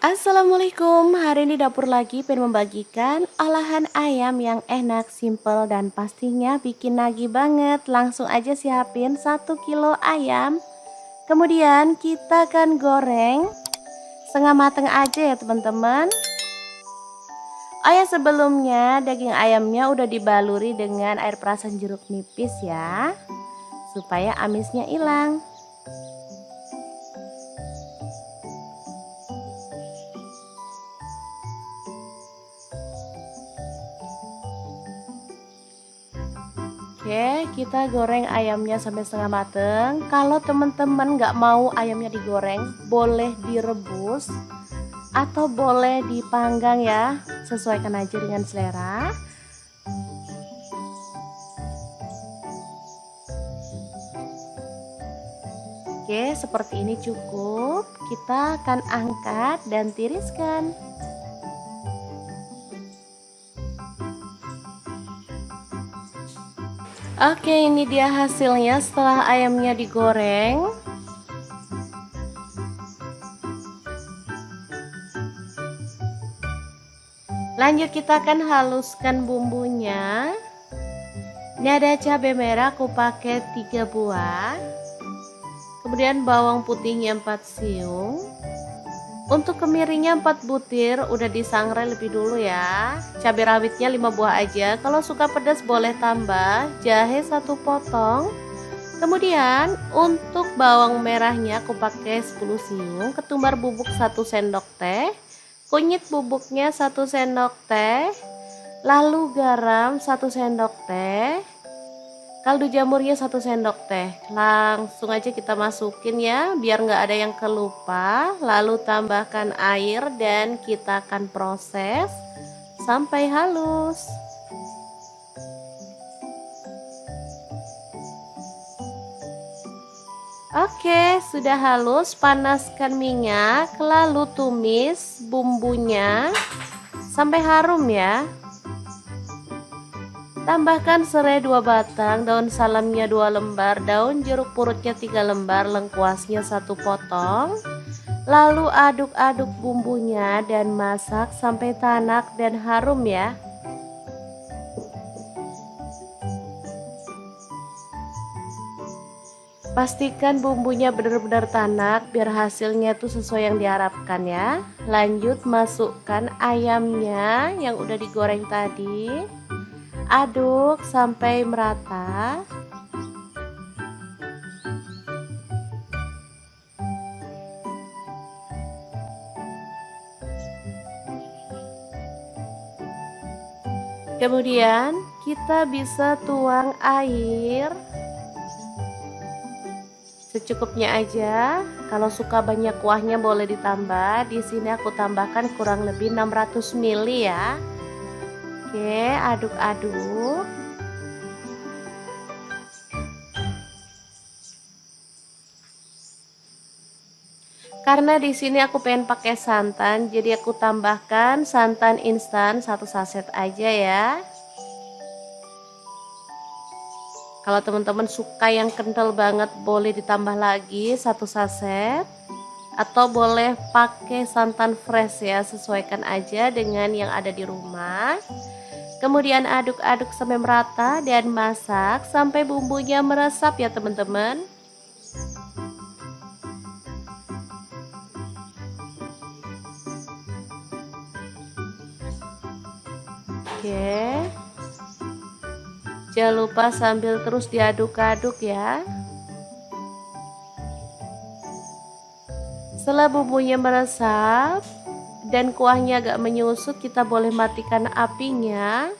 Assalamualaikum, hari ini dapur lagi pengen membagikan olahan ayam yang enak, simple, dan pastinya bikin nagih banget. Langsung aja siapin 1 kilo ayam. Kemudian kita akan goreng setengah mateng aja ya teman-teman. Oh ya, sebelumnya daging ayamnya udah dibaluri dengan air perasan jeruk nipis ya, supaya amisnya hilang. Oke, kita goreng ayamnya sampai setengah mateng. Kalau teman-teman nggak mau ayamnya digoreng, boleh direbus atau boleh dipanggang ya, sesuaikan aja dengan selera. Oke, seperti ini cukup. Kita akan angkat dan tiriskan. Oke, ini dia hasilnya setelah ayamnya digoreng. Lanjut kita akan haluskan bumbunya. Ini ada cabai merah aku pakai 3 buah. Kemudian bawang putihnya 4 siung. Untuk kemirinya 4 butir, udah disangrai lebih dulu ya. Cabai rawitnya 5 buah aja. Kalau suka pedas boleh tambah. Jahe 1 potong. Kemudian untuk bawang merahnya aku pakai 10 siung. Ketumbar bubuk 1 sendok teh. Kunyit bubuknya 1 sendok teh. Lalu garam 1 sendok teh. Kaldu jamurnya 1 sendok teh. Langsung aja kita masukin ya, biar nggak ada yang kelupa. Lalu tambahkan air dan kita akan proses sampai halus. Oke, sudah halus. Panaskan minyak, lalu tumis bumbunya sampai harum ya. Tambahkan serai 2 batang, daun salamnya 2 lembar, daun jeruk purutnya 3 lembar, lengkuasnya 1 potong. Lalu aduk-aduk bumbunya dan masak sampai tanak dan harum ya. Pastikan bumbunya benar-benar tanak biar hasilnya tuh sesuai yang diharapkan ya. Lanjut masukkan ayamnya yang udah digoreng tadi. Aduk sampai merata. Kemudian kita bisa tuang air secukupnya aja. Kalau suka banyak kuahnya boleh ditambah. Di sini aku tambahkan kurang lebih 600 ml ya. Oke, aduk-aduk. Karena di sini aku pengen pakai santan, jadi aku tambahkan santan instan 1 saset aja ya. Kalau teman-teman suka yang kental banget boleh ditambah lagi 1 saset. Atau boleh pakai santan fresh ya, sesuaikan aja dengan yang ada di rumah. Kemudian aduk-aduk sampai merata dan masak sampai bumbunya meresap ya teman-teman. Oke. Jangan lupa sambil terus diaduk-aduk ya. Setelah bumbunya meresap dan kuahnya agak menyusut, kita boleh matikan apinya.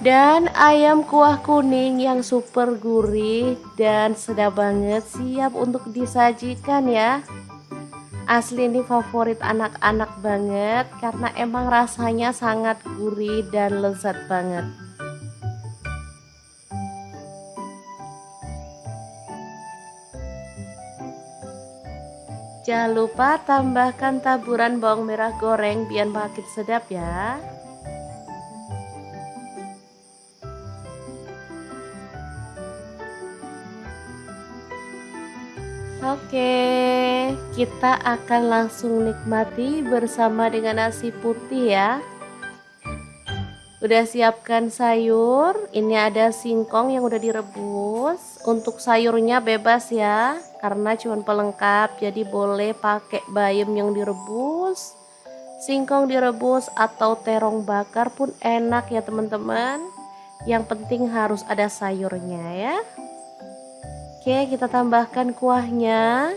Dan ayam kuah kuning yang super gurih dan sedap banget siap untuk disajikan ya. Asli ini favorit anak-anak banget karena emang rasanya sangat gurih dan lezat banget. Jangan lupa tambahkan taburan bawang merah goreng biar makin sedap ya. Oke, kita akan langsung nikmati bersama dengan nasi putih ya. Udah siapkan sayur, ini ada singkong yang udah direbus. Untuk sayurnya bebas ya, karena cuma pelengkap, jadi boleh pakai bayam yang direbus, singkong direbus atau terong bakar pun enak ya teman-teman. Yang penting harus ada sayurnya ya. Oke, kita tambahkan kuahnya.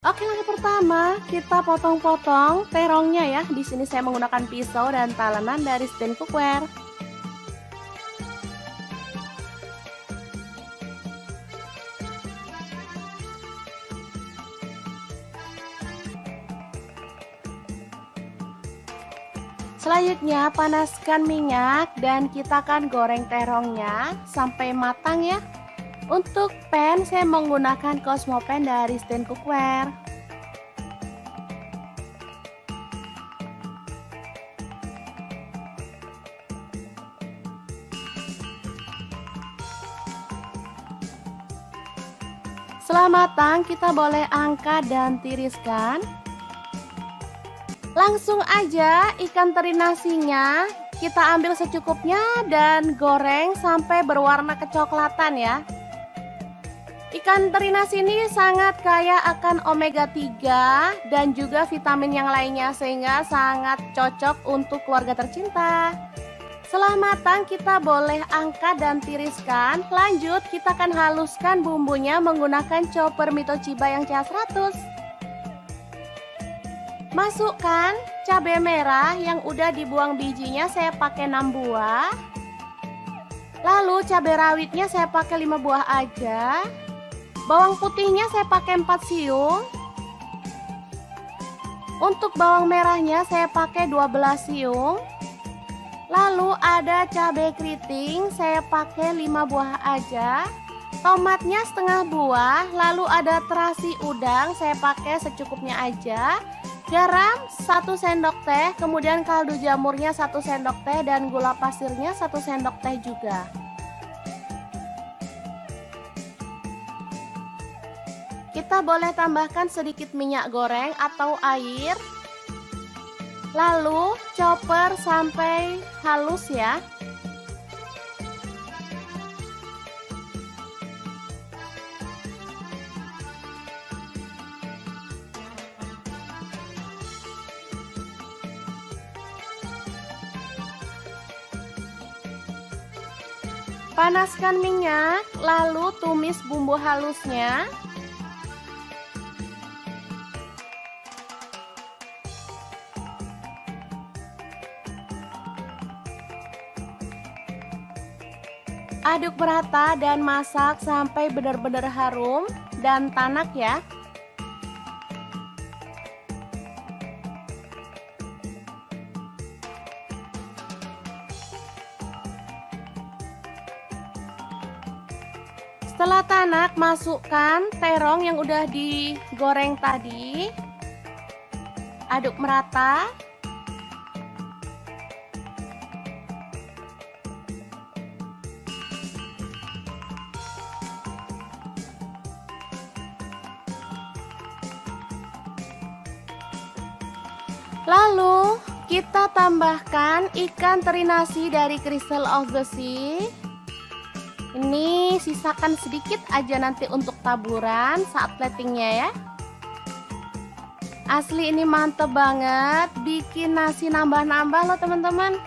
Oke, langkah pertama kita potong-potong terongnya ya. Di sini saya menggunakan pisau dan talenan dari stand cookware. Selanjutnya panaskan minyak dan kita akan goreng terongnya sampai matang ya. Untuk pan saya menggunakan Cosmo Pan dari Stand Cookware. Setelah matang kita boleh angkat dan tiriskan. Langsung aja ikan teri nasinya kita ambil secukupnya dan goreng sampai berwarna kecoklatan ya. Ikan teri nasi ini sangat kaya akan omega 3 dan juga vitamin yang lainnya sehingga sangat cocok untuk keluarga tercinta. Setelah matang kita boleh angkat dan tiriskan. Lanjut kita akan haluskan bumbunya menggunakan chopper Mitochiba yang CH100. Masukkan cabai merah yang udah dibuang bijinya, saya pakai 6 buah. Lalu cabai rawitnya saya pakai 5 buah aja. Bawang putihnya saya pakai 4 siung. Untuk bawang merahnya saya pakai 12 siung. Lalu ada cabai keriting saya pakai 5 buah aja. Tomatnya setengah buah. Lalu ada terasi udang saya pakai secukupnya aja. Garam 1 sendok teh, kemudian kaldu jamurnya 1 sendok teh dan gula pasirnya 1 sendok teh juga. Kita boleh tambahkan sedikit minyak goreng atau air. Lalu chopper sampai halus ya. Panaskan minyak, lalu tumis bumbu halusnya. Aduk merata dan masak sampai benar-benar harum dan tanak ya. Setelah tanak, masukkan terong yang udah digoreng tadi. Aduk merata. Lalu kita tambahkan ikan teri nasi dari Crystal of the Sea. Ini sisakan sedikit aja nanti untuk taburan saat platingnya ya. Asli ini mantep banget, bikin nasi nambah-nambah loh teman-teman.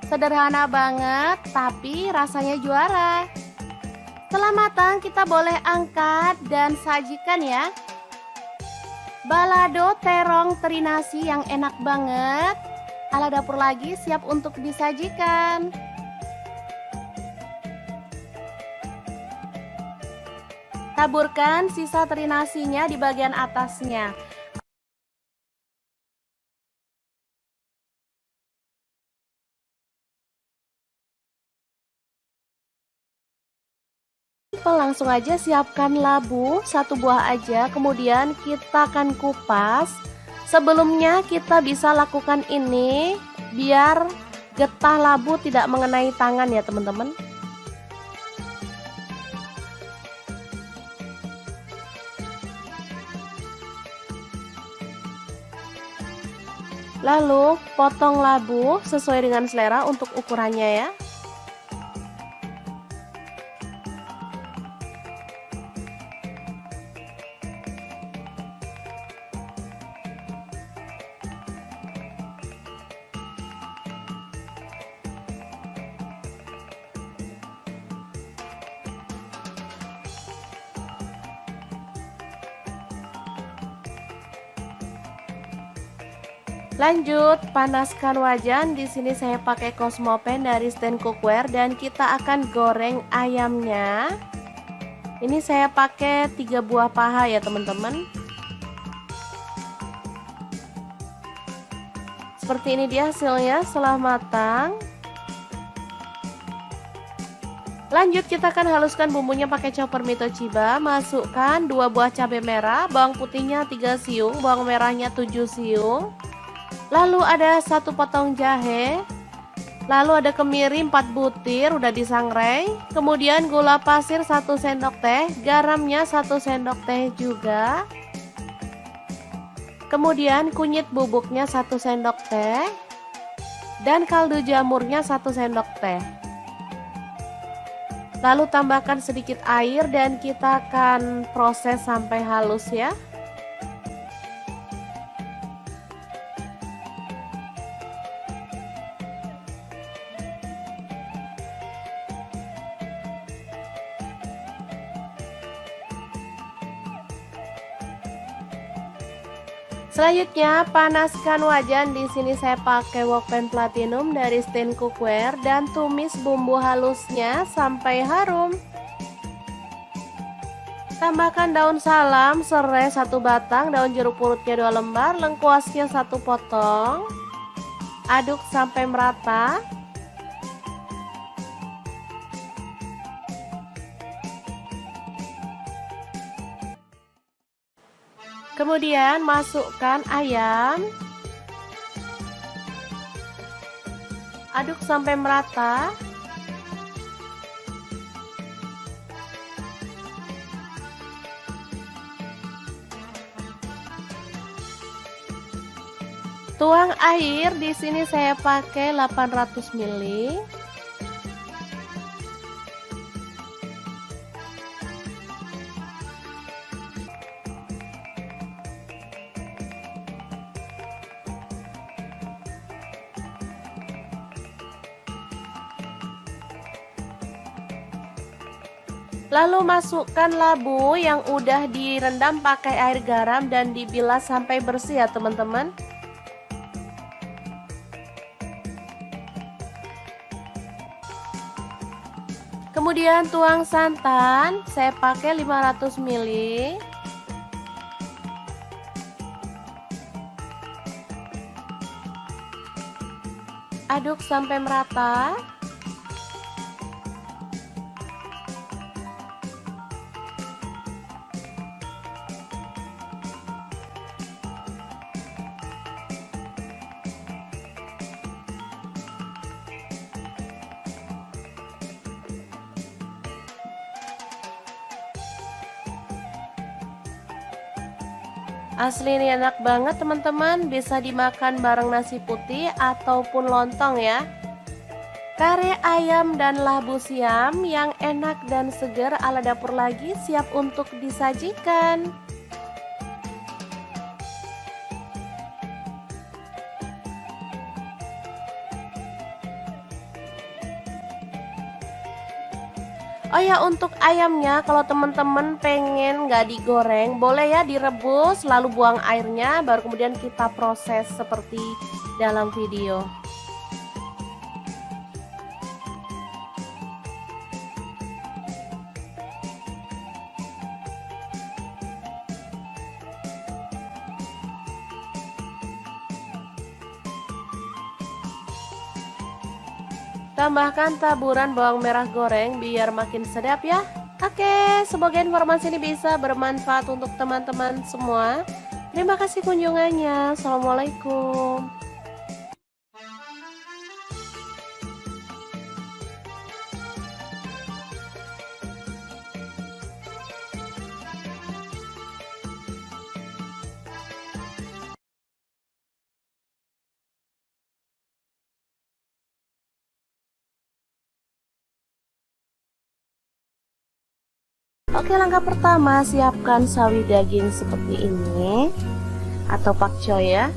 Sederhana banget tapi rasanya juara. Setelah matang kita boleh angkat dan sajikan ya. Balado terong teri nasi yang enak banget. Ala dapur lagi siap untuk disajikan. Taburkan sisa teri nasinya di bagian atasnya. Langsung aja siapkan labu 1 buah aja, kemudian kita akan kupas. Sebelumnya kita bisa lakukan ini biar getah labu tidak mengenai tangan ya teman-teman. Lalu potong labu sesuai dengan selera untuk ukurannya ya. Lanjut, panaskan wajan. Di sini saya pakai Cosmo Pan dari Stand Cookware dan kita akan goreng ayamnya. Ini saya pakai 3 buah paha ya teman-teman. Seperti ini dia hasilnya setelah matang. Lanjut kita akan haluskan bumbunya pakai chopper Mitochiba. Masukkan 2 buah cabai merah, bawang putihnya 3 siung, bawang merahnya 7 siung. Lalu ada 1 potong jahe. Lalu ada kemiri 4 butir udah disangrai. Kemudian gula pasir 1 sendok teh, garamnya 1 sendok teh juga. Kemudian kunyit bubuknya 1 sendok teh. Dan kaldu jamurnya 1 sendok teh. Lalu tambahkan sedikit air dan kita akan proses sampai halus ya. Selanjutnya panaskan wajan. Di sini saya pakai wokpan platinum dari Stain Cookware dan tumis bumbu halusnya sampai harum. Tambahkan daun salam, serai 1 batang, daun jeruk purutnya 2 lembar, lengkuasnya 1 potong. Aduk sampai merata. Kemudian masukkan ayam. Aduk sampai merata. Tuang air, di sini saya pakai 800 ml. Lalu masukkan labu yang udah direndam pakai air garam dan dibilas sampai bersih ya teman-teman. Kemudian tuang santan, saya pakai 500 ml. Aduk sampai merata. Asli ini enak banget teman-teman, bisa dimakan bareng nasi putih ataupun lontong ya. Kare ayam dan labu siam yang enak dan segar ala dapur lagi siap untuk disajikan. Oh ya, untuk ayamnya kalau teman-teman pengen nggak digoreng, boleh ya direbus lalu buang airnya, baru kemudian kita proses seperti dalam video. Tambahkan taburan bawang merah goreng biar makin sedap ya. Oke, semoga informasi ini bisa bermanfaat untuk teman-teman semua. Terima kasih kunjungannya. Assalamualaikum. Oke, langkah pertama siapkan sawi daging seperti ini atau pakcoy ya.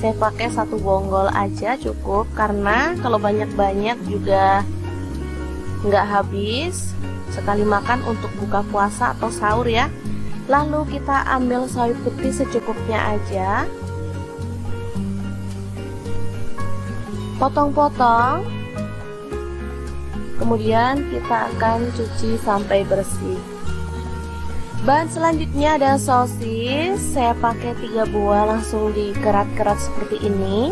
Saya pakai 1 bonggol aja cukup, karena kalau banyak-banyak juga nggak habis. Sekali makan untuk buka puasa atau sahur ya. Lalu kita ambil sawi putih secukupnya aja, potong-potong. Kemudian kita akan cuci sampai bersih. Bahan selanjutnya ada sosis. Saya pakai 3 buah, langsung dikerat-kerat seperti ini.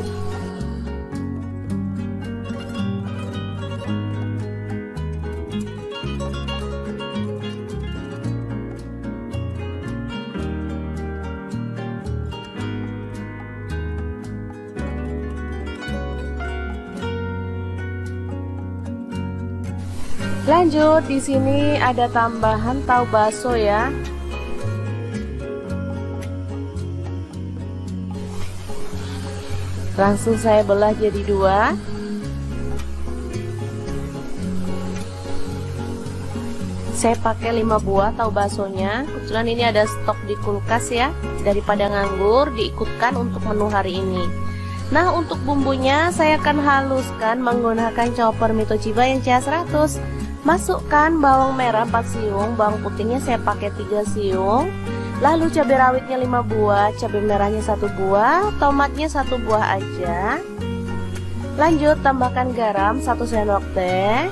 Lanjut, di sini ada tambahan tahu bakso ya. Langsung saya belah jadi dua. Saya pakai 5 buah tahu baksonya. Kebetulan ini ada stok di kulkas ya. Daripada nganggur, diikutkan untuk menu hari ini. Nah, untuk bumbunya saya akan haluskan menggunakan chopper Mitochiba yang CH100. Masukkan bawang merah 4 siung, bawang putihnya saya pakai 3 siung. Lalu cabai rawitnya 5 buah, cabai merahnya 1 buah, tomatnya 1 buah aja. Lanjut tambahkan garam 1 sendok teh.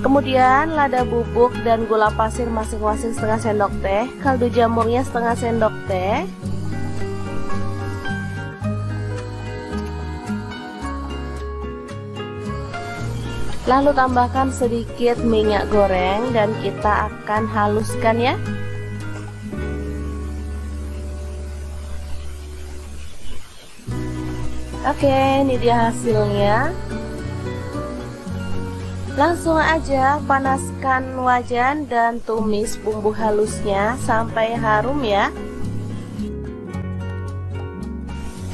Kemudian lada bubuk dan gula pasir masing-masing setengah sendok teh, kaldu jamurnya setengah sendok teh. Lalu tambahkan sedikit minyak goreng dan kita akan haluskan ya. Oke, ini dia hasilnya. Langsung aja panaskan wajan dan tumis bumbu halusnya sampai harum ya.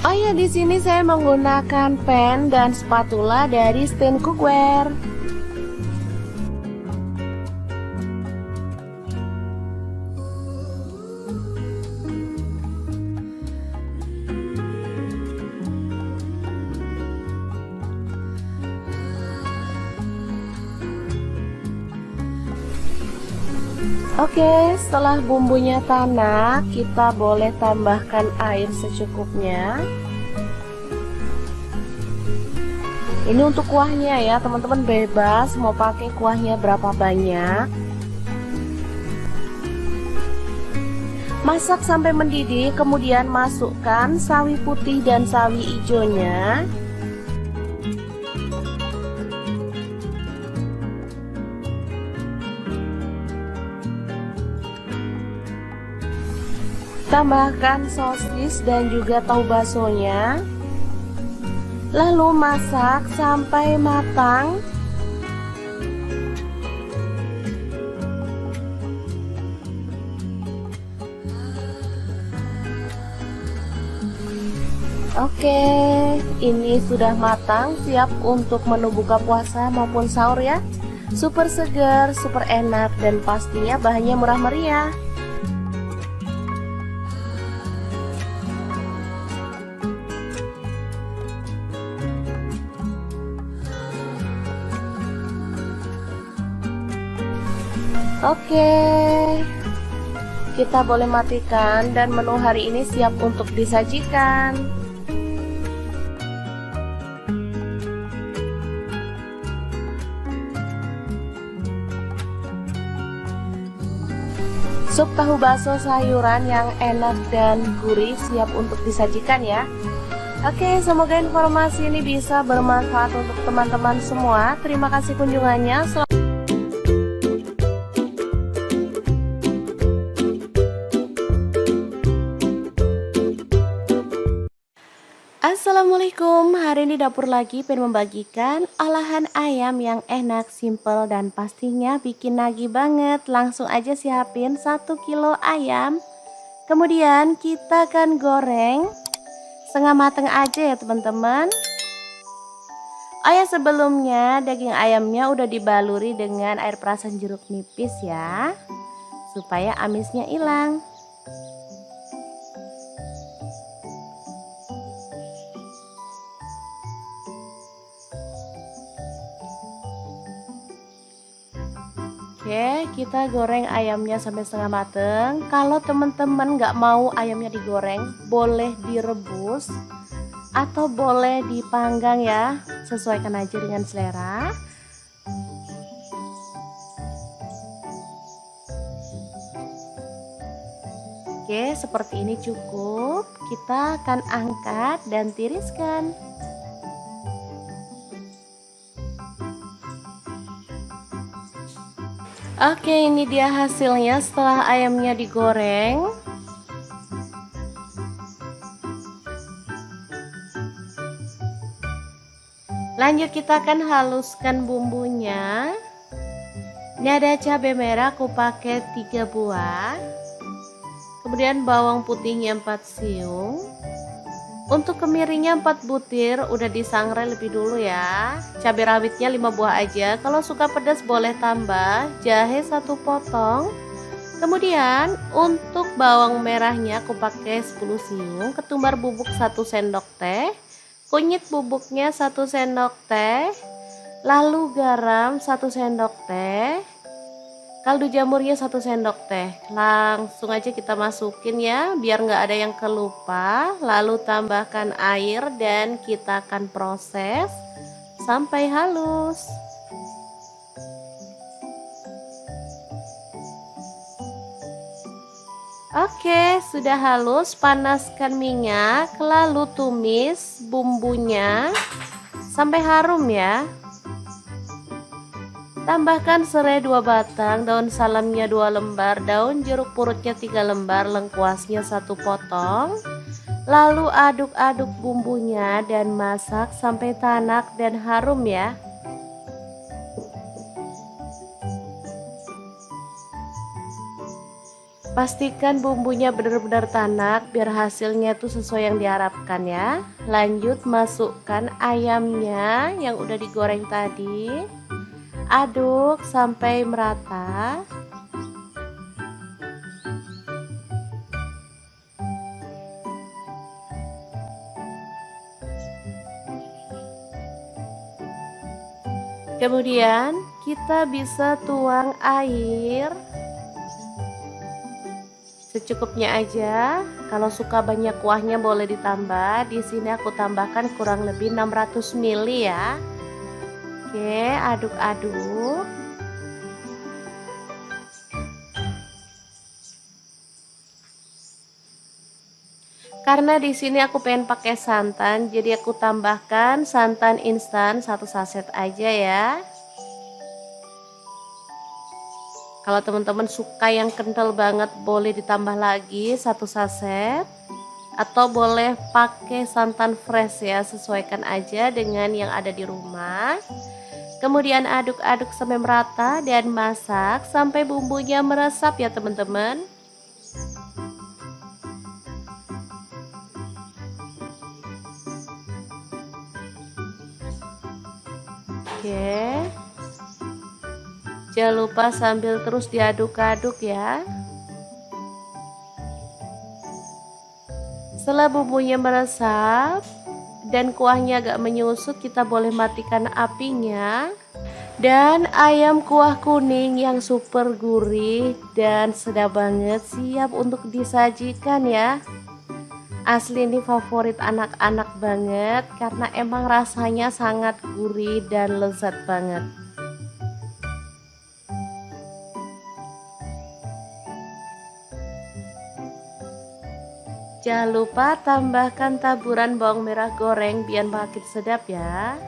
Oh ya, di sini saya menggunakan pan dan spatula dari Stand Cookware. Oke, setelah bumbunya tanak, kita boleh tambahkan air secukupnya. Ini untuk kuahnya ya, teman-teman bebas mau pakai kuahnya berapa banyak. Masak sampai mendidih, kemudian masukkan sawi putih dan sawi hijaunya. Tambahkan sosis dan juga tahu baksonya. Lalu masak sampai matang. Oke, ini sudah matang, siap untuk menu buka puasa maupun sahur ya. Super segar, super enak, dan pastinya bahannya murah meriah. Oke, kita boleh matikan dan menu hari ini siap untuk disajikan. Sup tahu bakso sayuran yang enak dan gurih siap untuk disajikan ya. Oke, semoga informasi ini bisa bermanfaat untuk teman-teman semua. Terima kasih kunjungannya. Assalamualaikum, hari ini dapur lagi pengen membagikan olahan ayam yang enak, simple, dan pastinya bikin nagih banget. Langsung aja siapin 1 kilo ayam. Kemudian kita akan goreng setengah mateng aja ya teman-teman. Oh ya, sebelumnya daging ayamnya udah dibaluri dengan air perasan jeruk nipis ya, supaya amisnya hilang. Oke, kita goreng ayamnya sampai setengah mateng. Kalau teman-teman nggak mau ayamnya digoreng, boleh direbus atau boleh dipanggang ya, sesuaikan aja dengan selera. Oke, seperti ini cukup. Kita akan angkat dan tiriskan. Oke, ini dia hasilnya setelah ayamnya digoreng. Lanjut kita akan haluskan bumbunya. Ini ada cabai merah aku pakai 3 buah. Kemudian bawang putihnya 4 siung. Untuk kemirinya 4 butir udah disangrai lebih dulu ya. Cabai rawitnya 5 buah aja. Kalau suka pedas boleh tambah. Jahe 1 potong. Kemudian untuk bawang merahnya aku pakai 10 siung, ketumbar bubuk 1 sendok teh, kunyit bubuknya 1 sendok teh, lalu garam 1 sendok teh, kaldu jamurnya 1 sendok teh. Langsung aja kita masukin ya biar nggak ada yang kelupa. Lalu tambahkan air dan kita akan proses sampai halus. Oke, sudah halus. Panaskan minyak, lalu tumis bumbunya sampai harum ya. Tambahkan serai 2 batang, daun salamnya 2 lembar, daun jeruk purutnya 3 lembar, lengkuasnya 1 potong. Lalu aduk-aduk bumbunya dan masak sampai tanak dan harum ya. Pastikan bumbunya benar-benar tanak biar hasilnya tuh sesuai yang diharapkan ya. Lanjut masukkan ayamnya yang udah digoreng tadi. Aduk sampai merata. Kemudian kita bisa tuang air secukupnya aja. Kalau suka banyak kuahnya boleh ditambah. Di sini aku tambahkan kurang lebih 600 ml ya. Oke, aduk-aduk. Karena di sini aku pengen pakai santan, jadi aku tambahkan santan instan 1 saset aja ya. Kalau teman-teman suka yang kental banget boleh ditambah lagi 1 saset. Atau boleh pakai santan fresh ya, sesuaikan aja dengan yang ada di rumah. Kemudian aduk-aduk sampai merata dan masak sampai bumbunya meresap ya teman-teman. Oke. Jangan lupa sambil terus diaduk-aduk ya. Setelah bumbunya meresap dan kuahnya agak menyusut, kita boleh matikan apinya. Dan ayam kuah kuning yang super gurih dan sedap banget siap untuk disajikan ya. Asli ini favorit anak-anak banget karena emang rasanya sangat gurih dan lezat banget. Jangan lupa tambahkan taburan bawang merah goreng biar makin sedap ya.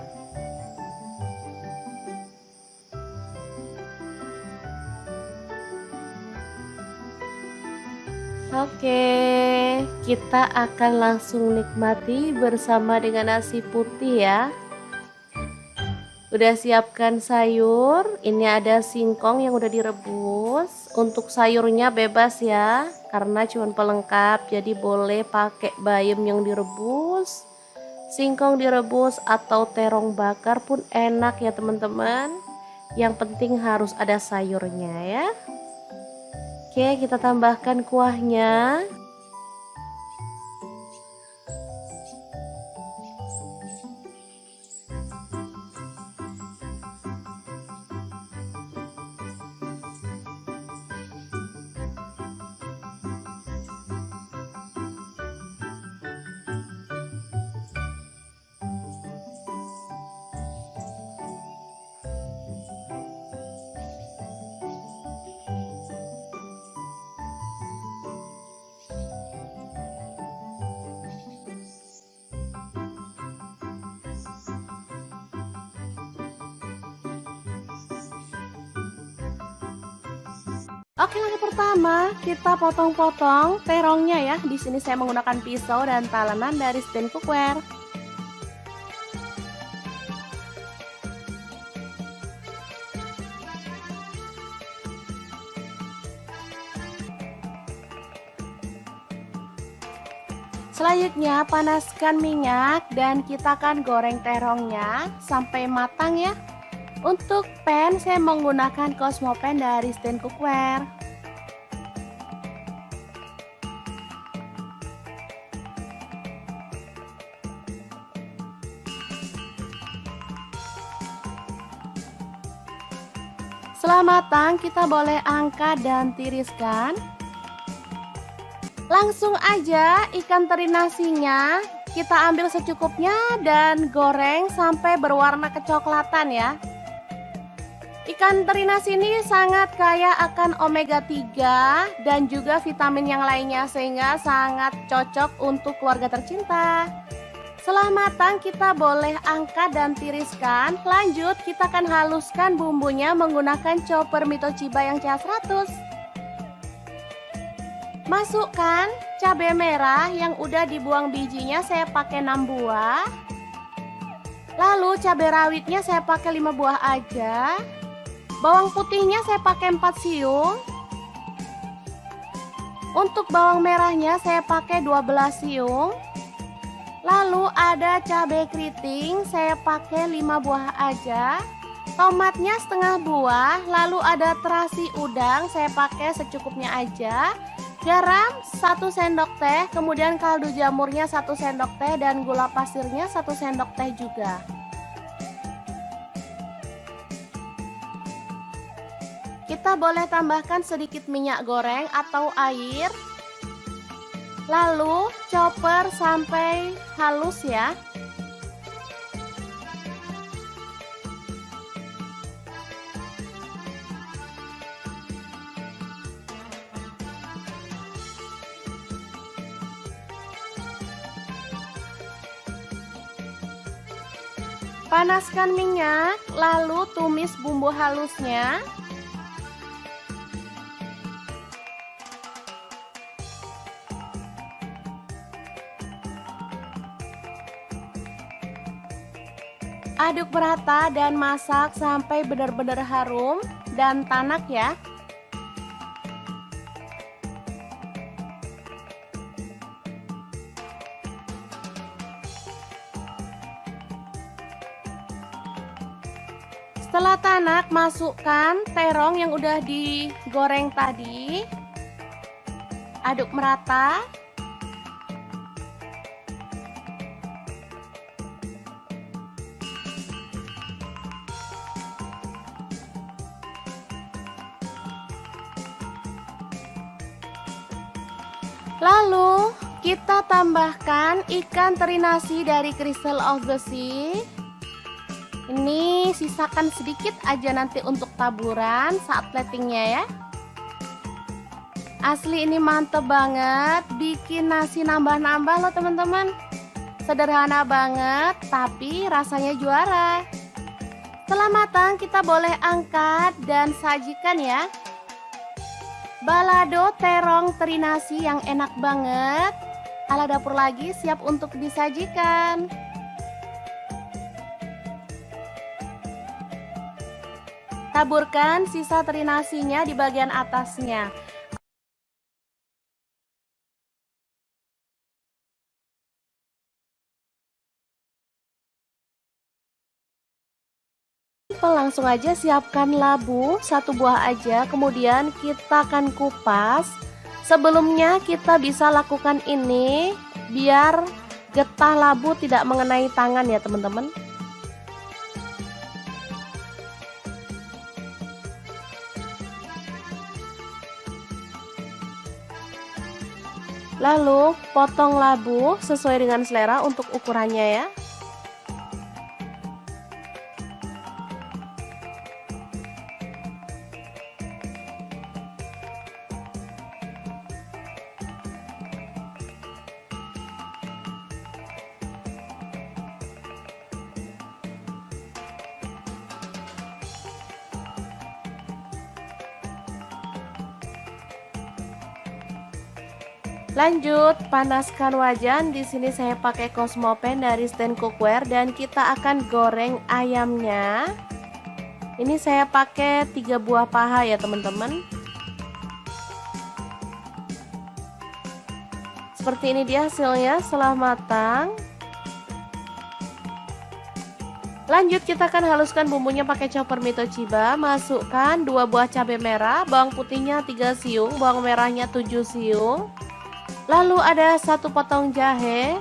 Oke, kita akan langsung nikmati bersama dengan nasi putih ya. Udah siapkan sayur, ini ada singkong yang udah direbus. Untuk sayurnya bebas ya, karena cuma pelengkap, jadi boleh pakai bayam yang direbus, singkong direbus atau terong bakar pun enak ya teman-teman. Yang penting harus ada sayurnya ya. Oke, kita tambahkan kuahnya. Oke, langkah pertama kita potong-potong terongnya ya. Di sini saya menggunakan pisau dan talenan dari stand cookware. Selanjutnya panaskan minyak dan kita akan goreng terongnya sampai matang ya. Untuk pan saya menggunakan Cosmo Pan dari Stand Cookware. Setelah matang kita boleh angkat dan tiriskan. Langsung aja ikan teri nasinya kita ambil secukupnya dan goreng sampai berwarna kecoklatan ya. Ikan teri nasi ini sangat kaya akan omega 3 dan juga vitamin yang lainnya sehingga sangat cocok untuk keluarga tercinta. Setelah matang kita boleh angkat dan tiriskan. Lanjut kita akan haluskan bumbunya menggunakan chopper Mito Chiba yang CH100. Masukkan cabai merah yang udah dibuang bijinya, saya pakai 6 buah. Lalu cabai rawitnya saya pakai 5 buah aja. Bawang putihnya saya pakai 4 siung. Untuk bawang merahnya saya pakai 12 siung. Lalu ada cabai keriting saya pakai 5 buah aja. Tomatnya setengah buah. Lalu ada terasi udang saya pakai secukupnya aja. Garam 1 sendok teh, kemudian kaldu jamurnya 1 sendok teh dan gula pasirnya 1 sendok teh juga. Kita boleh tambahkan sedikit minyak goreng atau air. Lalu chopper sampai halus ya. Panaskan minyak, lalu tumis bumbu halusnya. Aduk merata dan masak sampai benar-benar harum dan tanak ya. Setelah tanak, masukkan terong yang udah digoreng tadi. Aduk merata. Lalu kita tambahkan ikan teri nasi dari Crystal of the Sea. Ini sisakan sedikit aja nanti untuk taburan saat platingnya ya. Asli ini mantep banget, bikin nasi nambah-nambah loh teman-teman. Sederhana banget tapi rasanya juara. Setelah matang kita boleh angkat dan sajikan ya. Balado terong teri nasi yang enak banget. Ala dapur lagi siap untuk disajikan. Taburkan sisa teri nasinya di bagian atasnya. Langsung aja siapkan labu 1 buah aja, kemudian kita akan kupas. Sebelumnya kita bisa lakukan ini biar getah labu tidak mengenai tangan ya teman-teman. Lalu potong labu sesuai dengan selera untuk ukurannya ya. Lanjut, panaskan wajan. Di sini saya pakai Cosmo Pan dari Stand Cookware dan kita akan goreng ayamnya. Ini saya pakai 3 buah paha ya teman-teman. Seperti ini dia hasilnya setelah matang. Lanjut kita akan haluskan bumbunya pakai chopper Mitochiba. Masukkan 2 buah cabai merah, bawang putihnya 3 siung, bawang merahnya 7 siung. Lalu ada 1 potong jahe.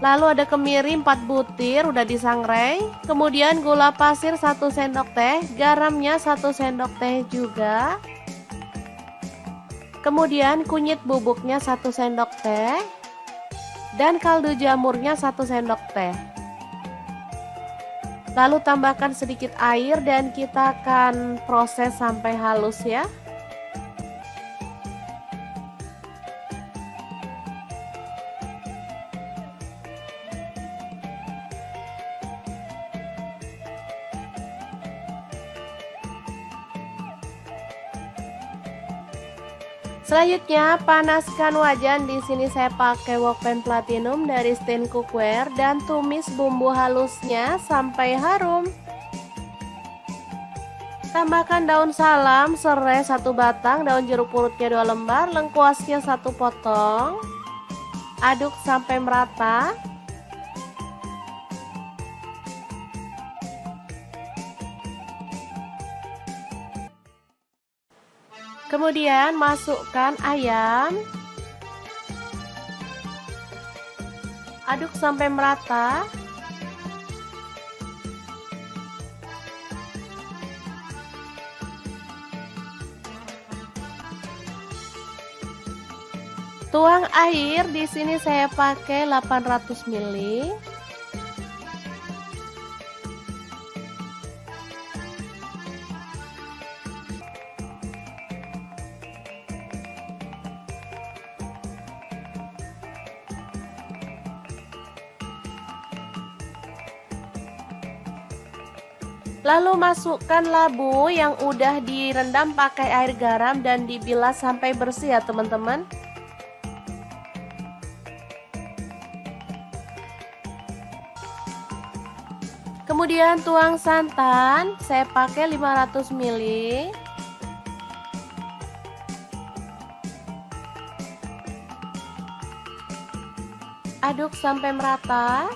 Lalu ada kemiri 4 butir udah disangrai. Kemudian gula pasir 1 sendok teh, garamnya 1 sendok teh juga. Kemudian kunyit bubuknya 1 sendok teh. Dan kaldu jamurnya 1 sendok teh. Lalu tambahkan sedikit air dan kita akan proses sampai halus ya. Selanjutnya panaskan wajan. Di sini saya pakai wokpan platinum dari Stain Cookware dan tumis bumbu halusnya sampai harum. Tambahkan daun salam, serai 1 batang, daun jeruk purutnya 2 lembar, lengkuasnya 1 potong. Aduk sampai merata. Kemudian masukkan ayam. Aduk sampai merata. Tuang air, di sini saya pakai 800 ml. Lalu masukkan labu yang udah direndam pakai air garam dan dibilas sampai bersih ya teman-teman. Kemudian tuang santan, saya pakai 500 ml. Aduk sampai merata.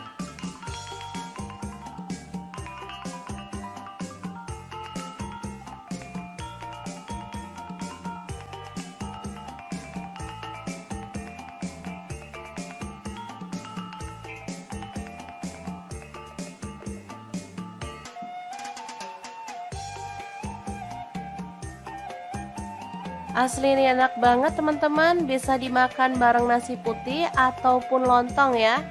Asli ini enak banget teman-teman, bisa dimakan bareng nasi putih ataupun lontong ya.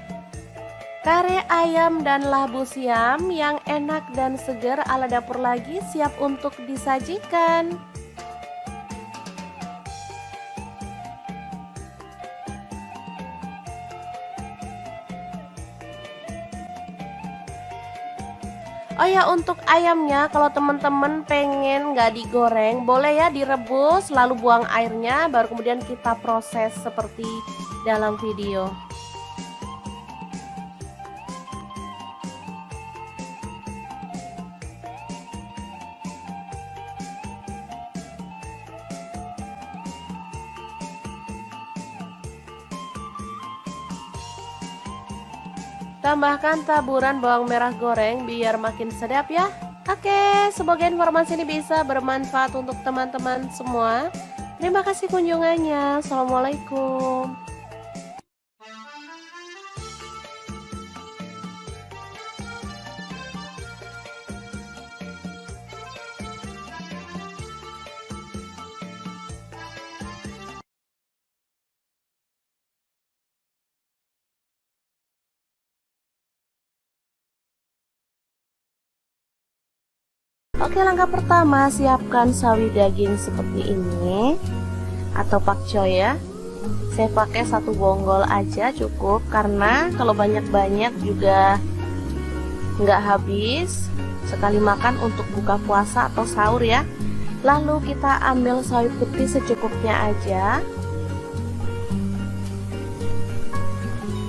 Kare ayam dan labu siam yang enak dan segar ala dapur lagi siap untuk disajikan. Oh ya, untuk ayamnya kalau teman-teman pengen nggak digoreng, boleh ya direbus lalu buang airnya, baru kemudian kita proses seperti dalam video. Tambahkan taburan bawang merah goreng biar makin sedap ya. Oke, semoga informasi ini bisa bermanfaat untuk teman-teman semua. Terima kasih kunjungannya. Assalamualaikum. Oke, langkah pertama siapkan sawi daging seperti ini atau pakcoy ya. Saya pakai 1 bonggol aja cukup, karena kalau banyak-banyak juga nggak habis. Sekali makan untuk buka puasa atau sahur ya. Lalu kita ambil sawi putih secukupnya aja,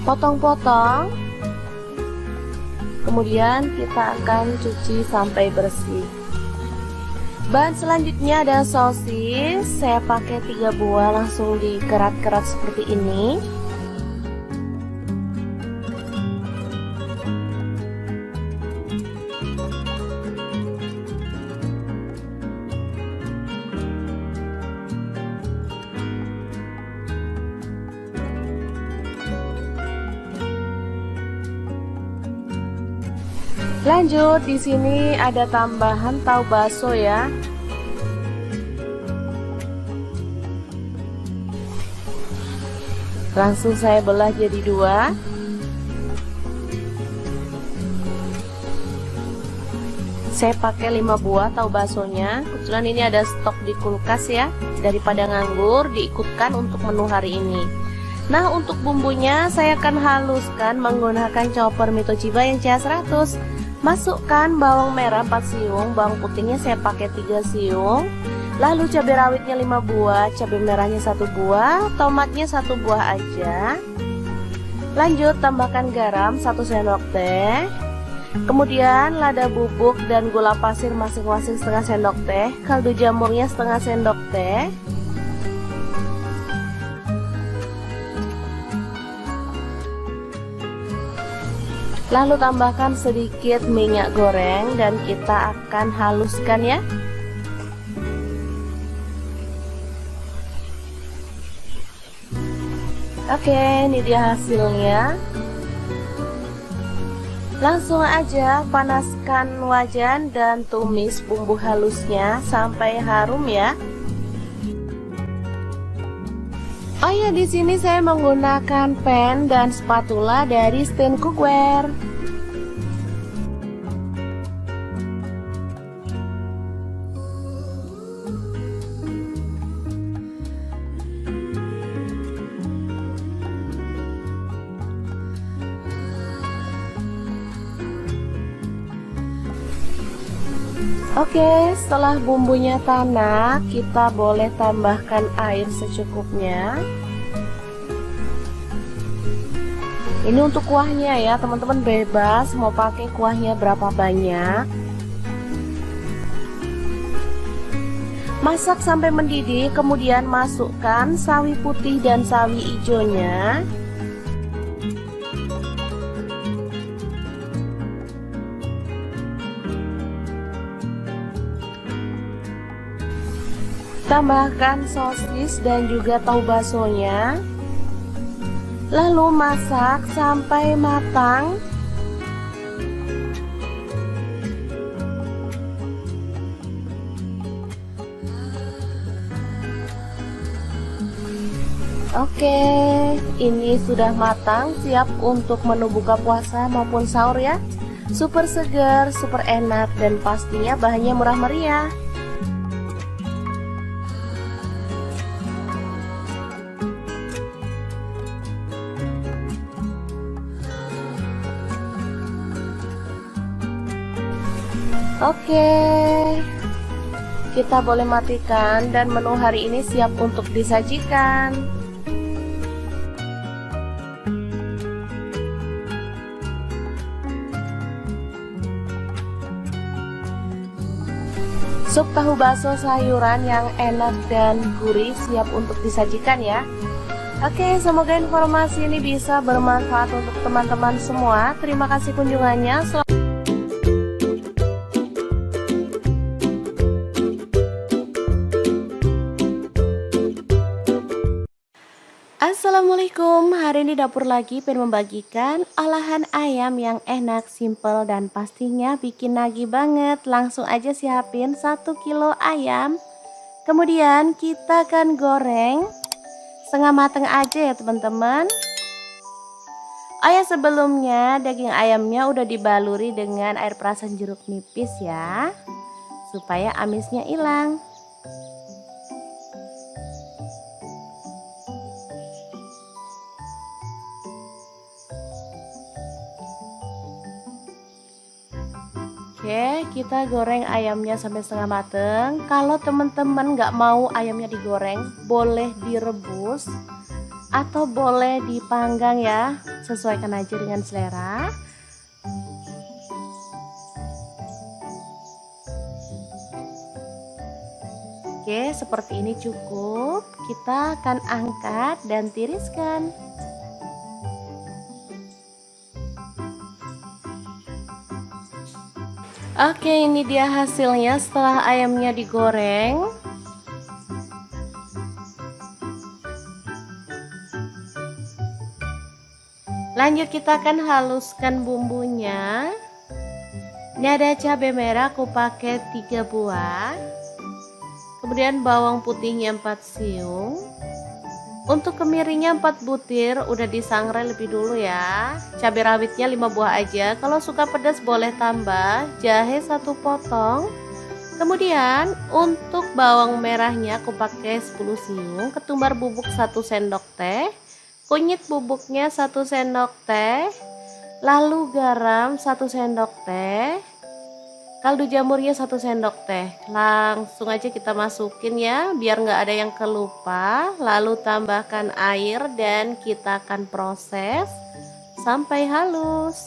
potong-potong. Kemudian kita akan cuci sampai bersih. Bahan selanjutnya ada sosis. Saya pakai 3 buah, langsung dikerat-kerat seperti ini. Lanjut, di sini ada tambahan tahu bakso ya. Langsung saya belah jadi dua. Saya pakai 5 buah tahu baksonya. Kebetulan ini ada stok di kulkas ya. Daripada nganggur, diikutkan untuk menu hari ini. Nah, untuk bumbunya saya akan haluskan menggunakan chopper Mito Chiba yang CH100. Masukkan bawang merah 4 siung, bawang putihnya saya pakai 3 siung. Lalu cabai rawitnya 5 buah, cabai merahnya 1 buah, tomatnya 1 buah aja. Lanjut tambahkan garam 1 sendok teh. Kemudian lada bubuk dan gula pasir masing-masing setengah sendok teh, kaldu jamurnya setengah sendok teh. Lalu tambahkan sedikit minyak goreng dan kita akan haluskan ya. Oke, ini dia hasilnya. Langsung aja panaskan wajan dan tumis bumbu halusnya sampai harum ya. Oh ya, di sini saya menggunakan pan dan spatula dari Stand Cookware. Oke, setelah bumbunya tanak, kita boleh tambahkan air secukupnya. Ini untuk kuahnya ya, teman-teman bebas mau pakai kuahnya berapa banyak. Masak sampai mendidih, kemudian masukkan sawi putih dan sawi hijaunya. Tambahkan sosis dan juga tahu baksonya. Lalu masak sampai matang. Oke, ini sudah matang, siap untuk menu buka puasa maupun sahur ya. Super segar, super enak, dan pastinya bahannya murah meriah. Oke, kita boleh matikan dan menu hari ini siap untuk disajikan. Sup tahu bakso sayuran yang enak dan gurih siap untuk disajikan ya. Oke, semoga informasi ini bisa bermanfaat untuk teman-teman semua. Terima kasih kunjungannya. Assalamualaikum, hari ini dapur lagi pengen membagikan olahan ayam yang enak, simple, dan pastinya bikin nagih banget. Langsung aja siapin 1 kilo ayam. Kemudian kita akan goreng setengah matang aja ya teman-teman. Oh ya, sebelumnya daging ayamnya udah dibaluri dengan air perasan jeruk nipis ya, supaya amisnya hilang. Oke, kita goreng ayamnya sampai setengah mateng. Kalau teman-teman nggak mau ayamnya digoreng, boleh direbus atau boleh dipanggang ya, sesuaikan aja dengan selera. Oke, seperti ini cukup. Kita akan angkat dan tiriskan. Oke, ini dia hasilnya setelah ayamnya digoreng. Lanjut kita akan haluskan bumbunya. Ini ada cabai merah aku pakai 3 buah. Kemudian bawang putihnya 4 siung. Untuk kemirinya 4 butir, udah disangrai lebih dulu ya. Cabai rawitnya 5 buah aja. Kalau suka pedas boleh tambah. Jahe 1 potong. Kemudian untuk bawang merahnya aku pakai 10 siung. Ketumbar bubuk 1 sendok teh. Kunyit bubuknya 1 sendok teh. Lalu garam 1 sendok teh. Kaldu jamurnya 1 sendok teh. Langsung aja kita masukin ya, biar nggak ada yang kelupa. Lalu tambahkan air dan kita akan proses sampai halus.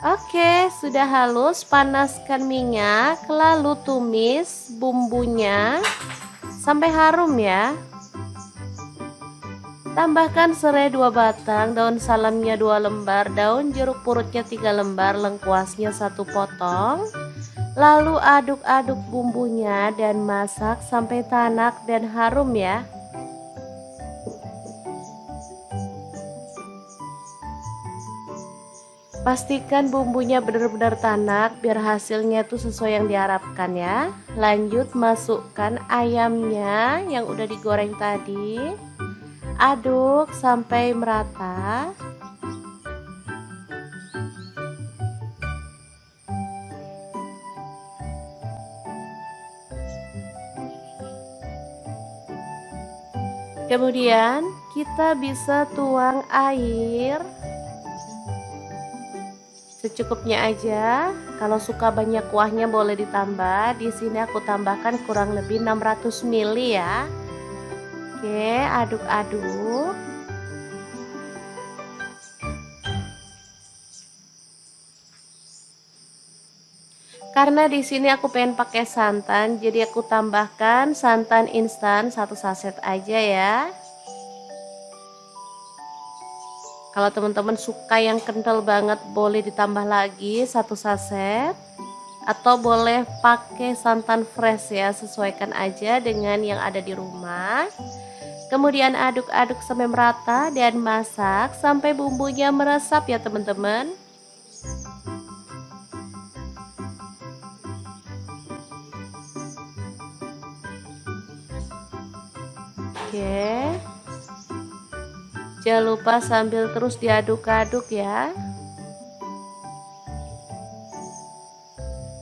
Oke, sudah halus. Panaskan minyak, lalu tumis bumbunya sampai harum ya. Tambahkan serai 2 batang, daun salamnya 2 lembar, daun jeruk purutnya 3 lembar, lengkuasnya 1 potong. Lalu aduk-aduk bumbunya dan masak sampai tanak dan harum ya. Pastikan bumbunya benar-benar tanak biar hasilnya tuh sesuai yang diharapkan ya. Lanjut masukkan ayamnya yang udah digoreng tadi. Aduk sampai merata. Kemudian kita bisa tuang air secukupnya aja. Kalau suka banyak kuahnya boleh ditambah. Di sini aku tambahkan kurang lebih 600 ml ya. Oke, aduk-aduk. Karena di sini aku pengen pakai santan, jadi aku tambahkan santan instan 1 saset aja ya. Kalau teman-teman suka yang kental banget boleh ditambah lagi 1 saset. Atau boleh pakai santan fresh ya, sesuaikan aja dengan yang ada di rumah. Kemudian aduk-aduk sampai merata dan masak sampai bumbunya meresap ya teman-teman. Oke. Jangan lupa sambil terus diaduk-aduk ya.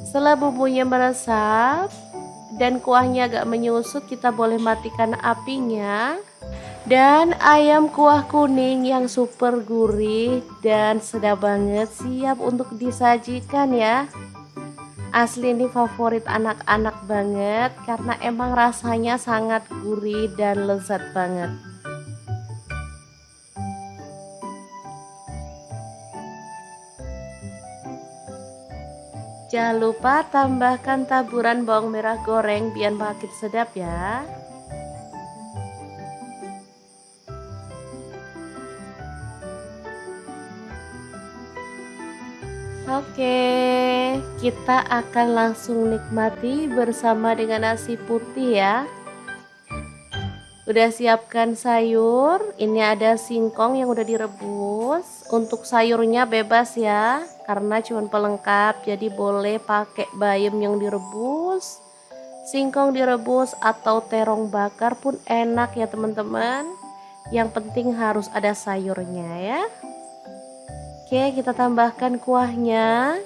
Setelah bumbunya meresap dan kuahnya agak menyusut, kita boleh matikan apinya. Dan ayam kuah kuning yang super gurih dan sedap banget siap untuk disajikan ya. Asli ini favorit anak-anak banget karena emang rasanya sangat gurih dan lezat banget. Jangan lupa tambahkan taburan bawang merah goreng biar makin sedap ya. Oke, kita akan langsung nikmati bersama dengan nasi putih ya. Udah siapkan sayur, ini ada singkong yang udah direbus. Untuk sayurnya bebas ya, karena cuma pelengkap, jadi boleh pakai bayam yang direbus, singkong direbus atau terong bakar pun enak ya teman-teman. Yang penting harus ada sayurnya ya. Oke, kita tambahkan kuahnya.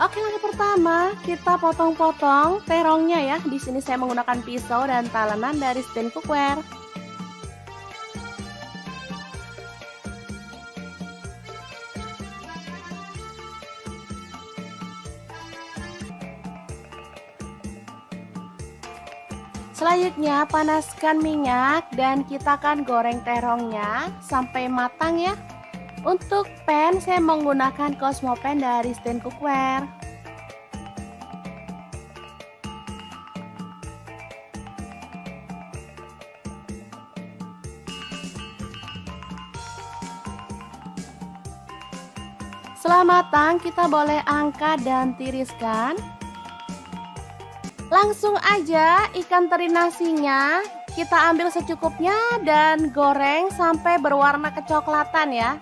Oke, langkah pertama kita potong-potong terongnya ya. Di sini saya menggunakan pisau dan talenan dari stand cookware. Selanjutnya panaskan minyak dan kita akan goreng terongnya sampai matang ya. Untuk pan saya menggunakan Cosmo Pan dari Stand Cookware. Setelah matang kita boleh angkat dan tiriskan. Langsung aja ikan teri nasinya kita ambil secukupnya dan goreng sampai berwarna kecoklatan ya.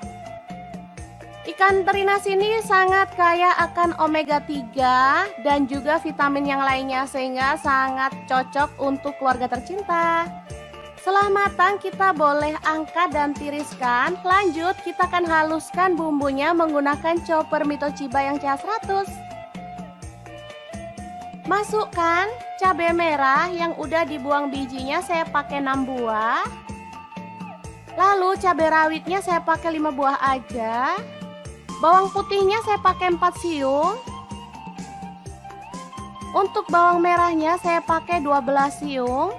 Ikan teri nasi ini sangat kaya akan omega 3 dan juga vitamin yang lainnya sehingga sangat cocok untuk keluarga tercinta. Setelah matang kita boleh angkat dan tiriskan. Lanjut kita akan haluskan bumbunya menggunakan chopper Mitochiba yang CH100. Masukkan cabai merah yang udah dibuang bijinya, saya pakai 6 buah. Lalu cabai rawitnya saya pakai 5 buah aja. Bawang putihnya saya pakai 4 siung. Untuk bawang merahnya saya pakai 12 siung.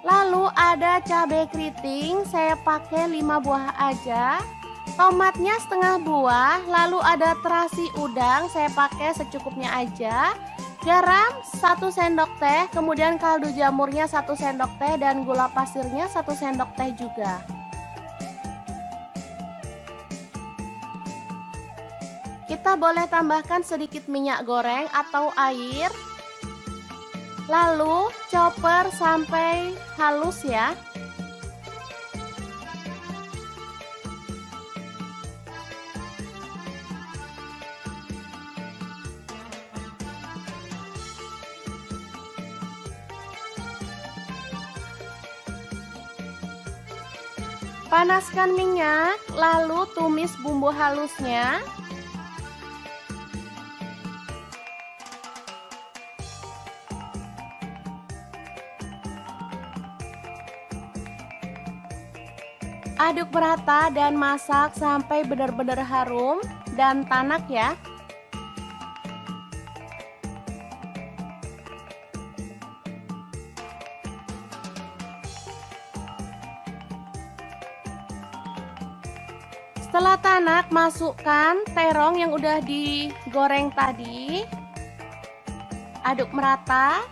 Lalu ada cabai keriting saya pakai 5 buah aja. Tomatnya setengah buah. Lalu ada terasi udang saya pakai secukupnya aja. Garam 1 sendok teh, kemudian kaldu jamurnya 1 sendok teh dan gula pasirnya 1 sendok teh juga. Kita boleh tambahkan sedikit minyak goreng atau air. Lalu chopper sampai halus ya. Panaskan minyak, lalu tumis bumbu halusnya. Aduk merata dan masak sampai benar-benar harum dan tanak ya. Setelah tanak, masukkan terong yang udah digoreng tadi. Aduk merata.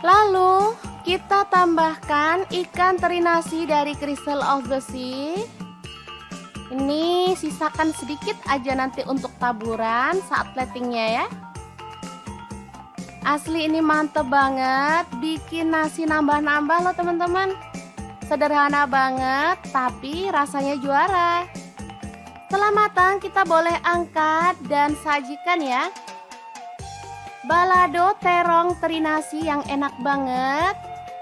Lalu kita tambahkan ikan teri nasi dari Crystal of the Sea. Ini sisakan sedikit aja nanti untuk taburan saat platingnya ya. Asli ini mantep banget, bikin nasi nambah-nambah loh teman-teman. Sederhana banget tapi rasanya juara. Setelah matang kita boleh angkat dan sajikan ya. Balado terong teri nasi yang enak banget.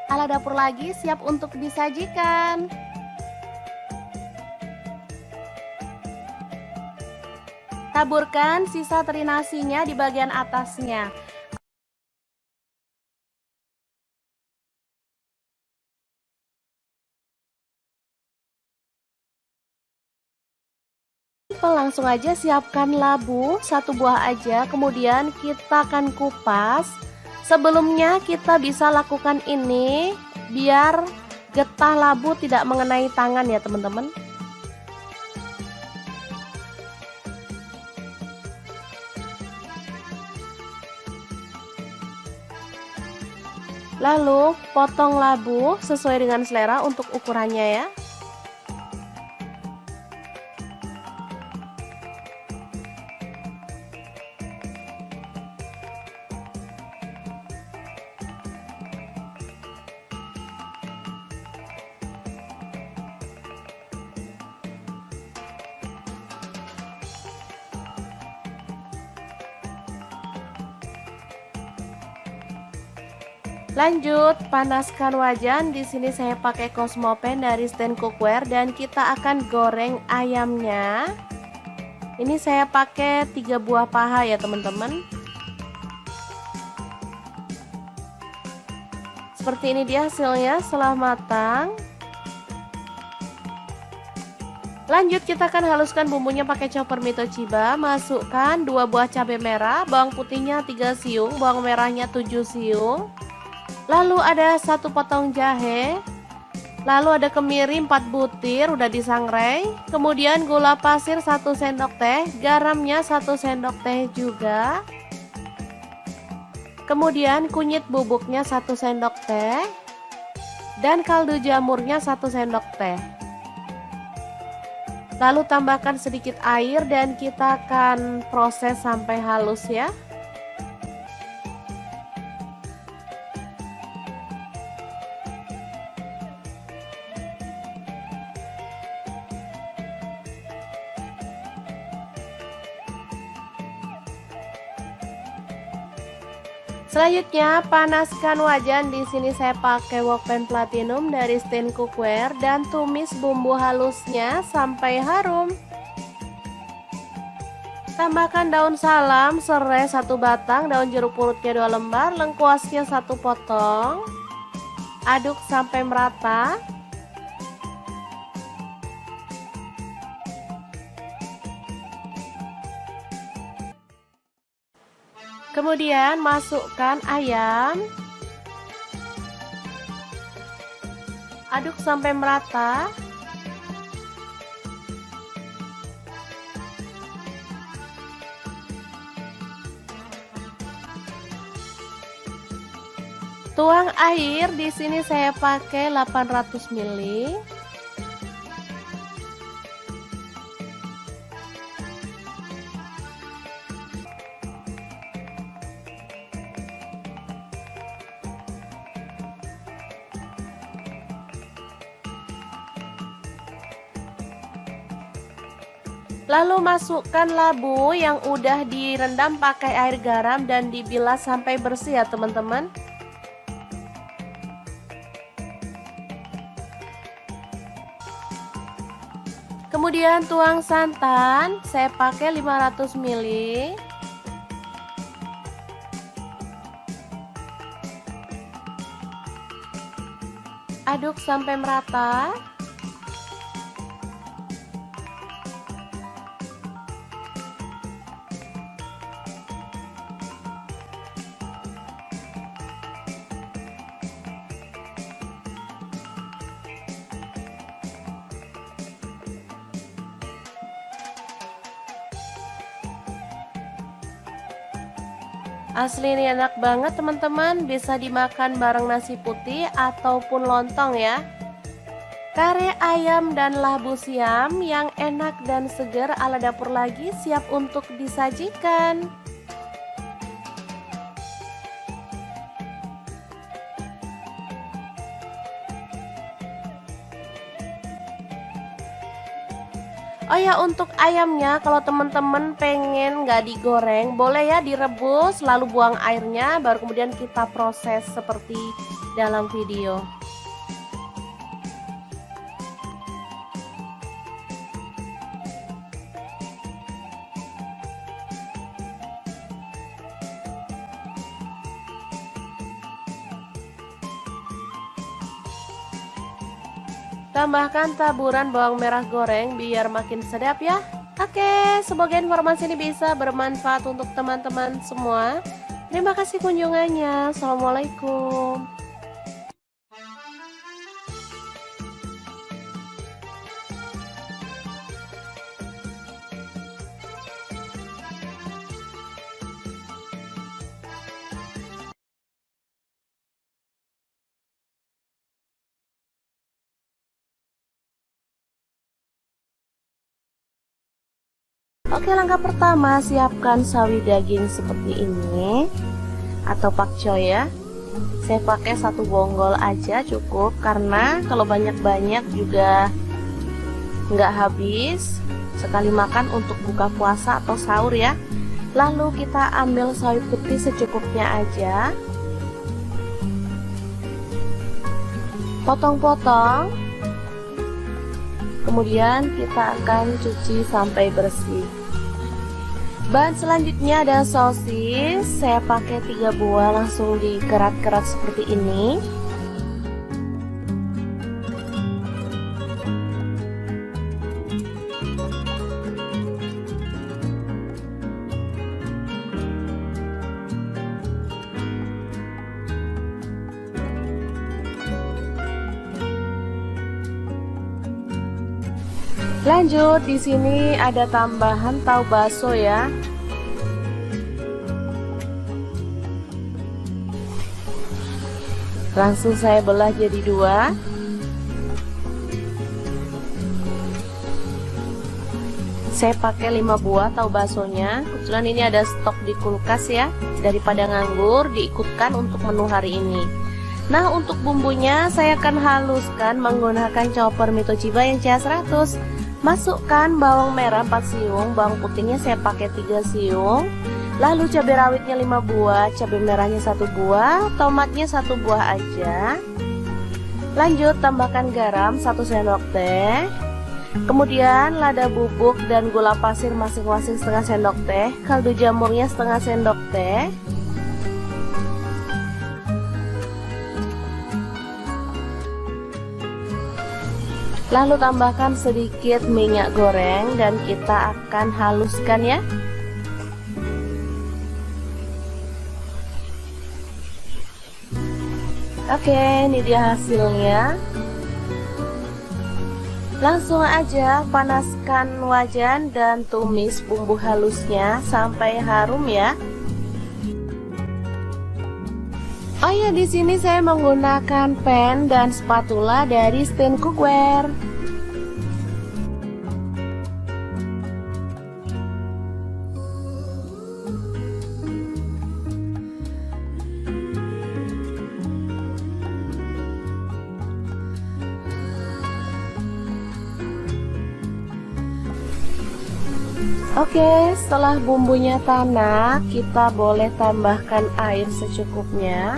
Ala dapur lagi siap untuk disajikan. Taburkan sisa teri nasinya di bagian atasnya. Langsung aja siapkan labu 1 buah aja, kemudian kita akan kupas. Sebelumnya kita bisa lakukan ini biar getah labu tidak mengenai tangan ya teman-teman. Lalu potong labu sesuai dengan selera untuk ukurannya ya. Lanjut, panaskan wajan. Di sini saya pakai Cosmo Pan dari Stand Cookware dan kita akan goreng ayamnya. Ini saya pakai 3 buah paha ya teman-teman. Seperti ini dia hasilnya setelah matang. Lanjut kita akan haluskan bumbunya pakai chopper Mito Chiba. Masukkan 2 buah cabai merah, bawang putihnya 3 siung, bawang merahnya 7 siung. Lalu ada 1 potong jahe. Lalu ada kemiri 4 butir udah disangrai. Kemudian gula pasir 1 sendok teh, garamnya 1 sendok teh juga. Kemudian kunyit bubuknya 1 sendok teh. Dan kaldu jamurnya 1 sendok teh. Lalu tambahkan sedikit air dan kita akan proses sampai halus ya. Selanjutnya panaskan wajan. Di sini saya pakai wokpan platinum dari Stain Cookware dan tumis bumbu halusnya sampai harum. Tambahkan daun salam, serai 1 batang, daun jeruk purutnya 2 lembar, lengkuasnya 1 potong. Aduk sampai merata. Kemudian masukkan ayam. Aduk sampai merata. Tuang air, di sini saya pakai 800 ml. Lalu masukkan labu yang udah direndam pakai air garam dan dibilas sampai bersih ya teman-teman. Kemudian tuang santan, saya pakai 500 ml. Aduk sampai merata. Asli ini enak banget teman-teman, bisa dimakan bareng nasi putih ataupun lontong ya. Kare ayam dan labu siam yang enak dan segar ala dapur lagi siap untuk disajikan. Oh ya, untuk ayamnya kalau teman-teman pengen nggak digoreng, boleh ya direbus lalu buang airnya, baru kemudian kita proses seperti dalam video. Tambahkan taburan bawang merah goreng biar makin sedap ya. Oke, semoga informasi ini bisa bermanfaat untuk teman-teman semua. Terima kasih kunjungannya. Assalamualaikum. Oke, langkah pertama siapkan sawi daging seperti ini atau pakcoy ya. Saya pakai 1 bonggol aja cukup, karena kalau banyak-banyak juga nggak habis. Sekali makan untuk buka puasa atau sahur ya. Lalu kita ambil sawi putih secukupnya aja, potong-potong. Kemudian kita akan cuci sampai bersih. Bahan selanjutnya ada sosis. Saya pakai 3 buah, langsung dikerat-kerat seperti ini. Lanjut, di sini ada tambahan tahu bakso ya. Langsung saya belah jadi dua. Saya pakai 5 buah tahu baksonya. Kebetulan ini ada stok di kulkas ya. Daripada nganggur, diikutkan untuk menu hari ini. Nah, untuk bumbunya saya akan haluskan menggunakan chopper Mito Chiba yang CH100. Masukkan bawang merah 4 siung, bawang putihnya saya pakai 3 siung. Lalu cabai rawitnya 5 buah, cabai merahnya 1 buah, tomatnya 1 buah aja. Lanjut tambahkan garam 1 sendok teh. Kemudian lada bubuk dan gula pasir masing-masing setengah sendok teh, kaldu jamurnya setengah sendok teh. Lalu tambahkan sedikit minyak goreng dan kita akan haluskan ya. Oke, ini dia hasilnya. Langsung aja panaskan wajan dan tumis bumbu halusnya sampai harum ya. Oh ya, di sini saya menggunakan pan dan spatula dari Stand Cookware. Oke, setelah bumbunya tanak, kita boleh tambahkan air secukupnya.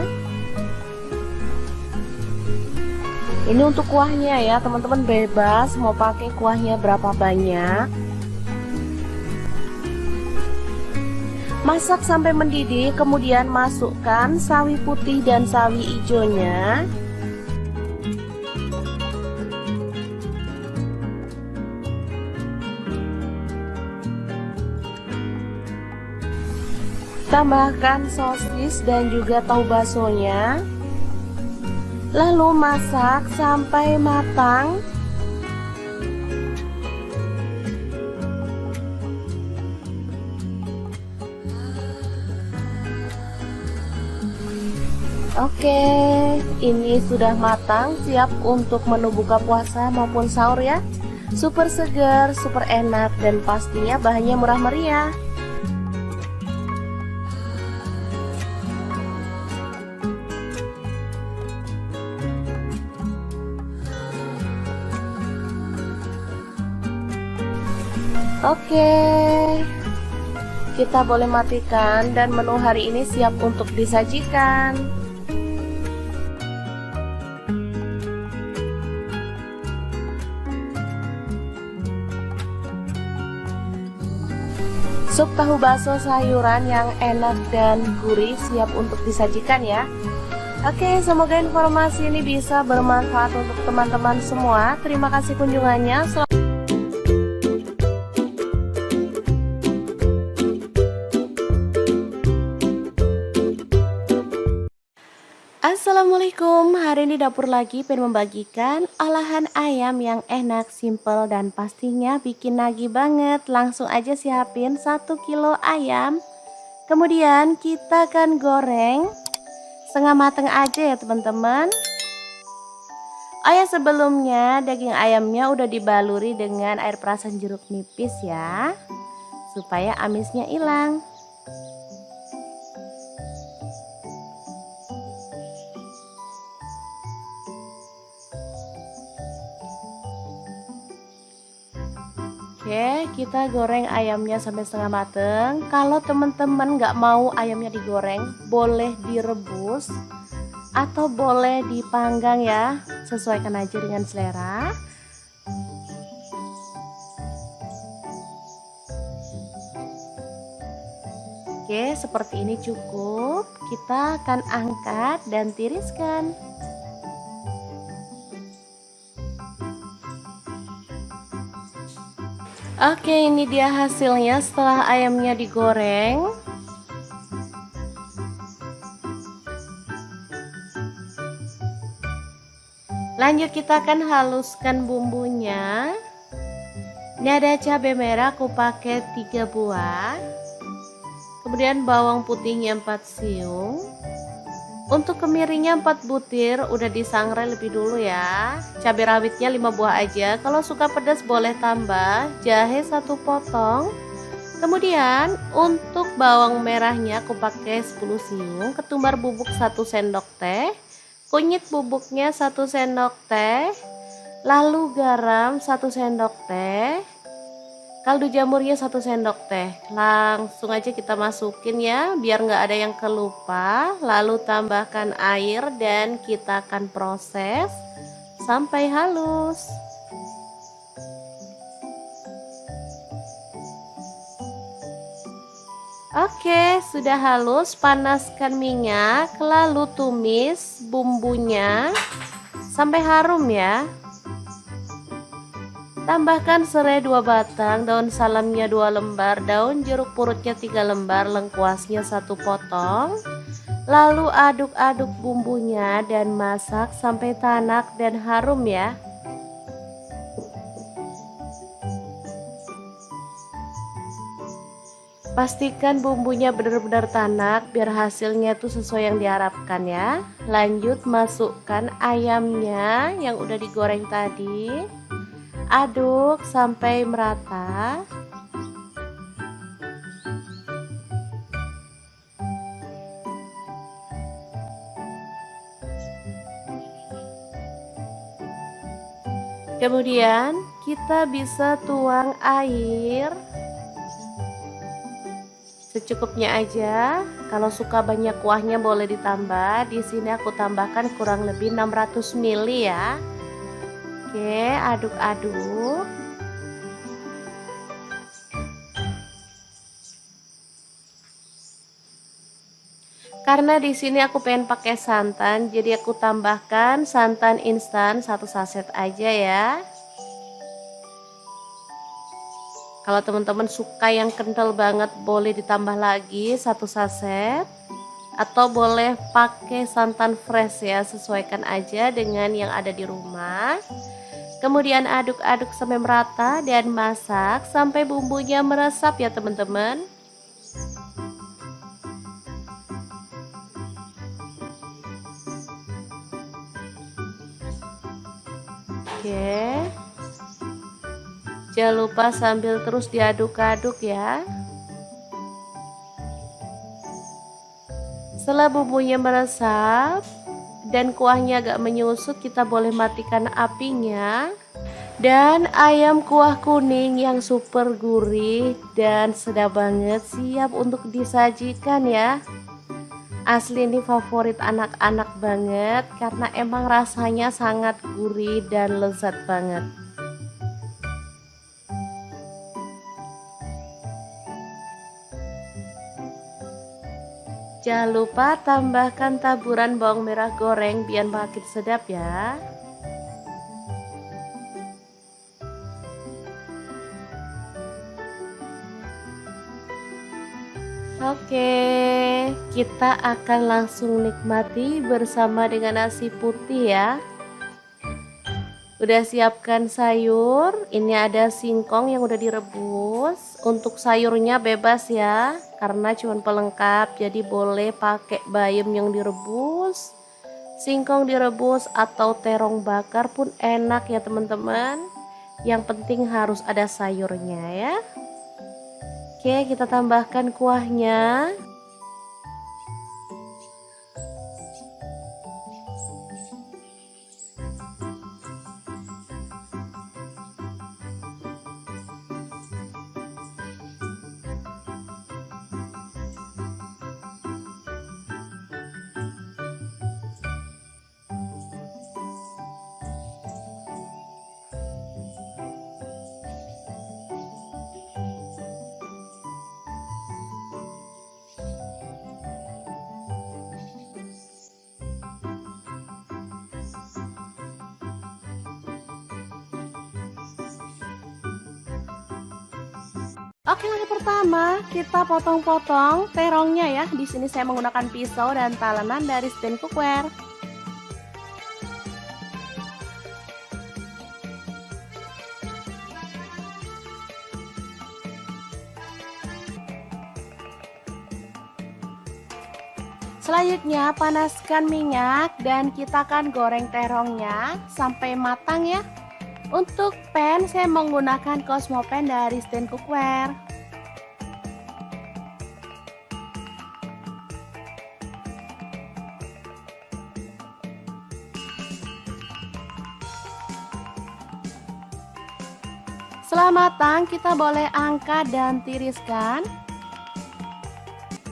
Ini untuk kuahnya ya, teman-teman bebas mau pakai kuahnya berapa banyak. Masak sampai mendidih, kemudian masukkan sawi putih dan sawi hijaunya. Tambahkan sosis dan juga tahu baksonya. Lalu masak sampai matang. Oke, ini sudah matang, siap untuk menu buka puasa maupun sahur ya. Super segar, super enak, dan pastinya bahannya murah meriah. Oke, kita boleh matikan dan menu hari ini siap untuk disajikan. Sup tahu bakso sayuran yang enak dan gurih siap untuk disajikan ya. Oke, semoga informasi ini bisa bermanfaat untuk teman-teman semua. Terima kasih kunjungannya. Assalamualaikum, hari ini dapur lagi pengen membagikan olahan ayam yang enak, simple, dan pastinya bikin nagih banget. Langsung aja siapin 1 kilo ayam. Kemudian kita akan goreng setengah mateng aja ya teman-teman. Oh ya, sebelumnya daging ayamnya udah dibaluri dengan air perasan jeruk nipis ya, supaya amisnya hilang. Oke, kita goreng ayamnya sampai setengah mateng. Kalau teman-teman nggak mau ayamnya digoreng, boleh direbus atau boleh dipanggang ya, sesuaikan aja dengan selera. Oke, seperti ini cukup. Kita akan angkat dan tiriskan. Oke, ini dia hasilnya setelah ayamnya digoreng. Lanjut kita akan haluskan bumbunya. Ini ada cabai merah aku pakai 3 buah. Kemudian bawang putihnya 4 siung. Untuk kemirinya 4 butir, udah disangrai lebih dulu ya. Cabai rawitnya 5 buah aja. Kalau suka pedas boleh tambah. Jahe 1 potong. Kemudian untuk bawang merahnya aku pakai 10 siung. Ketumbar bubuk 1 sendok teh. Kunyit bubuknya 1 sendok teh. Lalu garam 1 sendok teh. Kaldu jamurnya 1 sendok teh. Langsung aja kita masukin ya, biar nggak ada yang kelupa. Lalu tambahkan air dan kita akan proses sampai halus. Oke, sudah halus. Panaskan minyak, lalu tumis bumbunya sampai harum ya. Tambahkan serai 2 batang, daun salamnya 2 lembar, daun jeruk purutnya 3 lembar, lengkuasnya 1 potong. Lalu aduk-aduk bumbunya dan masak sampai tanak dan harum ya. Pastikan bumbunya benar-benar tanak biar hasilnya tuh sesuai yang diharapkan ya. Lanjut masukkan ayamnya yang udah digoreng tadi. Aduk sampai merata. Kemudian kita bisa tuang air secukupnya aja. Kalau suka banyak kuahnya boleh ditambah. Di sini aku tambahkan kurang lebih 600 ml ya. Oke, aduk-aduk. Karena di sini aku pengen pakai santan, jadi aku tambahkan santan instan 1 saset aja ya. Kalau teman-teman suka yang kental banget boleh ditambah lagi 1 saset. Atau boleh pakai santan fresh ya, sesuaikan aja dengan yang ada di rumah. Kemudian aduk-aduk sampai merata dan masak sampai bumbunya meresap ya teman-teman. Oke. Jangan lupa sambil terus diaduk-aduk ya. Setelah bumbunya meresap dan kuahnya agak menyusut, kita boleh matikan apinya. Dan ayam kuah kuning yang super gurih dan sedap banget siap untuk disajikan ya. Asli ini favorit anak-anak banget karena emang rasanya sangat gurih dan lezat banget. Jangan lupa tambahkan taburan bawang merah goreng biar makin sedap ya. Oke, kita akan langsung nikmati bersama dengan nasi putih ya. Udah siapkan sayur, ini ada singkong yang udah direbus. Untuk sayurnya bebas ya, karena cuma pelengkap, jadi boleh pakai bayam yang direbus, singkong direbus atau terong bakar pun enak ya teman-teman. Yang penting harus ada sayurnya ya. Oke, kita tambahkan kuahnya. Oke, langkah pertama kita potong-potong terongnya ya. Di sini saya menggunakan pisau dan talenan dari stand cookware. Selanjutnya panaskan minyak dan kita akan goreng terongnya sampai matang ya. Untuk pan saya menggunakan Cosmo Pan dari Stand Cookware. Setelah matang kita boleh angkat dan tiriskan.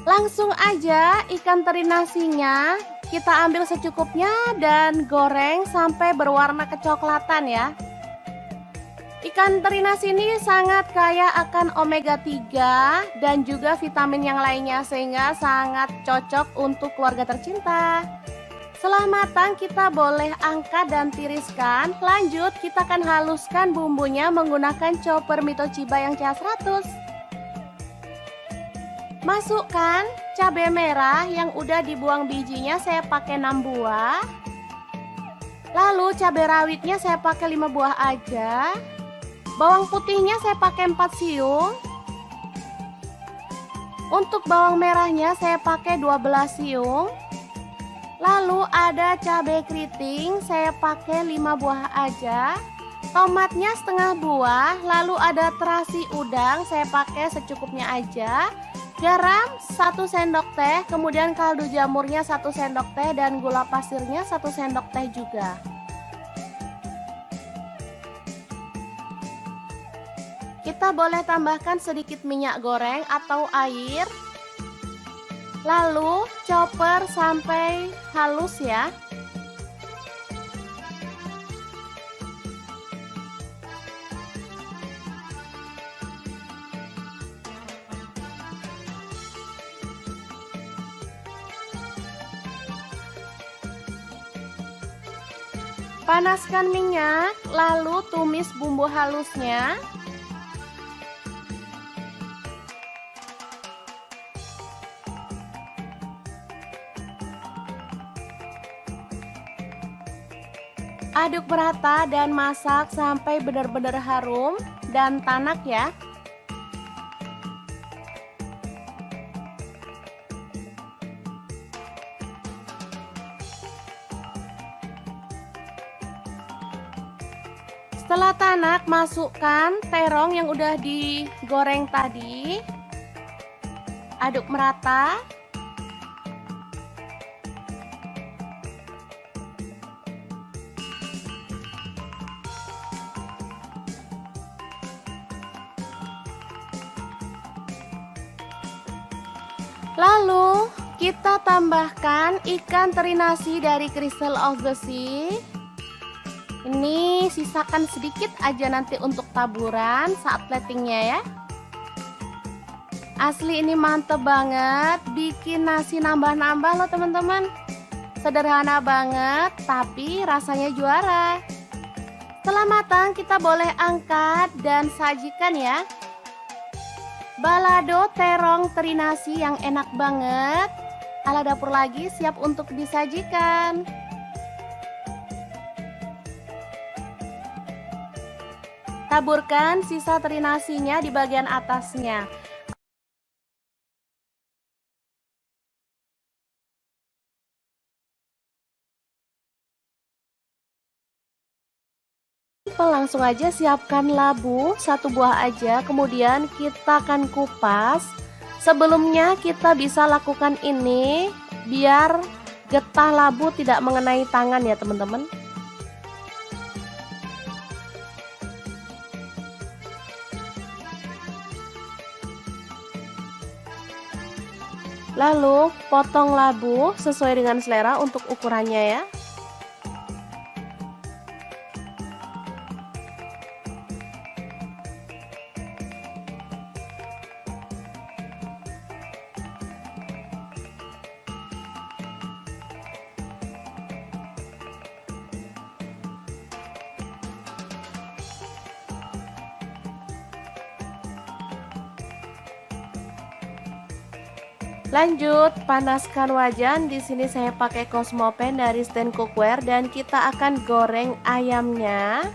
Langsung aja ikan teri nasinya kita ambil secukupnya dan goreng sampai berwarna kecoklatan ya. Ikan teri nasi ini sangat kaya akan omega 3 dan juga vitamin yang lainnya sehingga sangat cocok untuk keluarga tercinta. Setelah matang kita boleh angkat dan tiriskan. Lanjut kita akan haluskan bumbunya menggunakan chopper Mitochiba yang CH100. Masukkan cabai merah yang udah dibuang bijinya, saya pakai 6 buah. Lalu cabai rawitnya saya pakai 5 buah aja. Bawang putihnya saya pakai 4 siung. Untuk bawang merahnya saya pakai 12 siung. Lalu ada cabai keriting saya pakai 5 buah aja. Tomatnya setengah buah. Lalu ada terasi udang saya pakai secukupnya aja. Garam 1 sendok teh, kemudian kaldu jamurnya 1 sendok teh dan gula pasirnya 1 sendok teh juga. Kita boleh tambahkan sedikit minyak goreng atau air. Lalu chopper sampai halus ya. Panaskan minyak, lalu tumis bumbu halusnya. Aduk merata dan masak sampai benar-benar harum dan tanak ya. Setelah tanak, masukkan terong yang udah digoreng tadi. Aduk merata. Lalu kita tambahkan ikan teri nasi dari Crystal of the Sea. Ini sisakan sedikit aja nanti untuk taburan saat platingnya ya. Asli ini mantep banget, bikin nasi nambah-nambah loh teman-teman. Sederhana banget tapi rasanya juara. Setelah matang kita boleh angkat dan sajikan ya. Balado terong teri nasi yang enak banget. Ala dapur lagi siap untuk disajikan. Taburkan sisa teri nasinya di bagian atasnya. Langsung aja siapkan labu 1 buah aja, kemudian kita akan kupas. Sebelumnya kita bisa lakukan ini biar getah labu tidak mengenai tangan ya teman-teman. Lalu potong labu sesuai dengan selera untuk ukurannya ya. Lanjut, panaskan wajan. Di sini saya pakai Cosmo Pan dari Stand Cookware dan kita akan goreng ayamnya.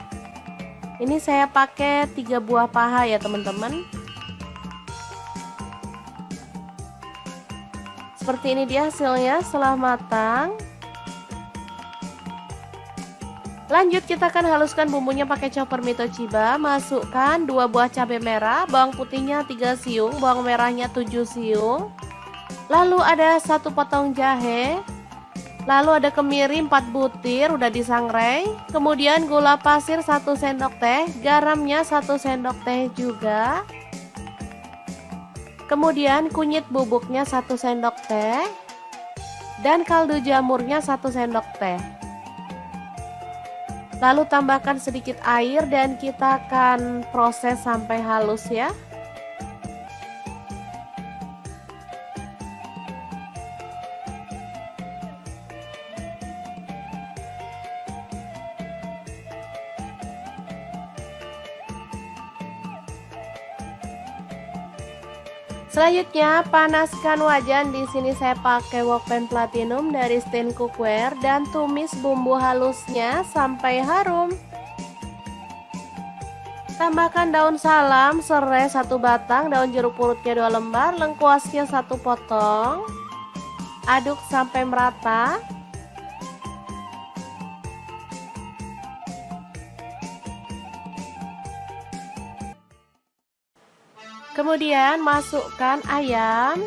Ini saya pakai 3 buah paha ya teman-teman. Seperti ini dia hasilnya setelah matang. Lanjut kita akan haluskan bumbunya pakai chopper Mitochiba. Masukkan 2 buah cabai merah, bawang putihnya 3 siung, bawang merahnya 7 siung. Lalu ada 1 potong jahe. Lalu ada kemiri 4 butir udah disangrai. Kemudian gula pasir 1 sendok teh, garamnya 1 sendok teh juga. Kemudian kunyit bubuknya 1 sendok teh. Dan kaldu jamurnya 1 sendok teh. Lalu tambahkan sedikit air dan kita akan proses sampai halus ya. Selanjutnya panaskan wajan. Di sini saya pakai Wokpan Platinum dari Stain Cookware dan tumis bumbu halusnya sampai harum. Tambahkan daun salam, serai 1 batang, daun jeruk purutnya 2 lembar, lengkuasnya 1 potong. Aduk sampai merata. Kemudian masukkan ayam.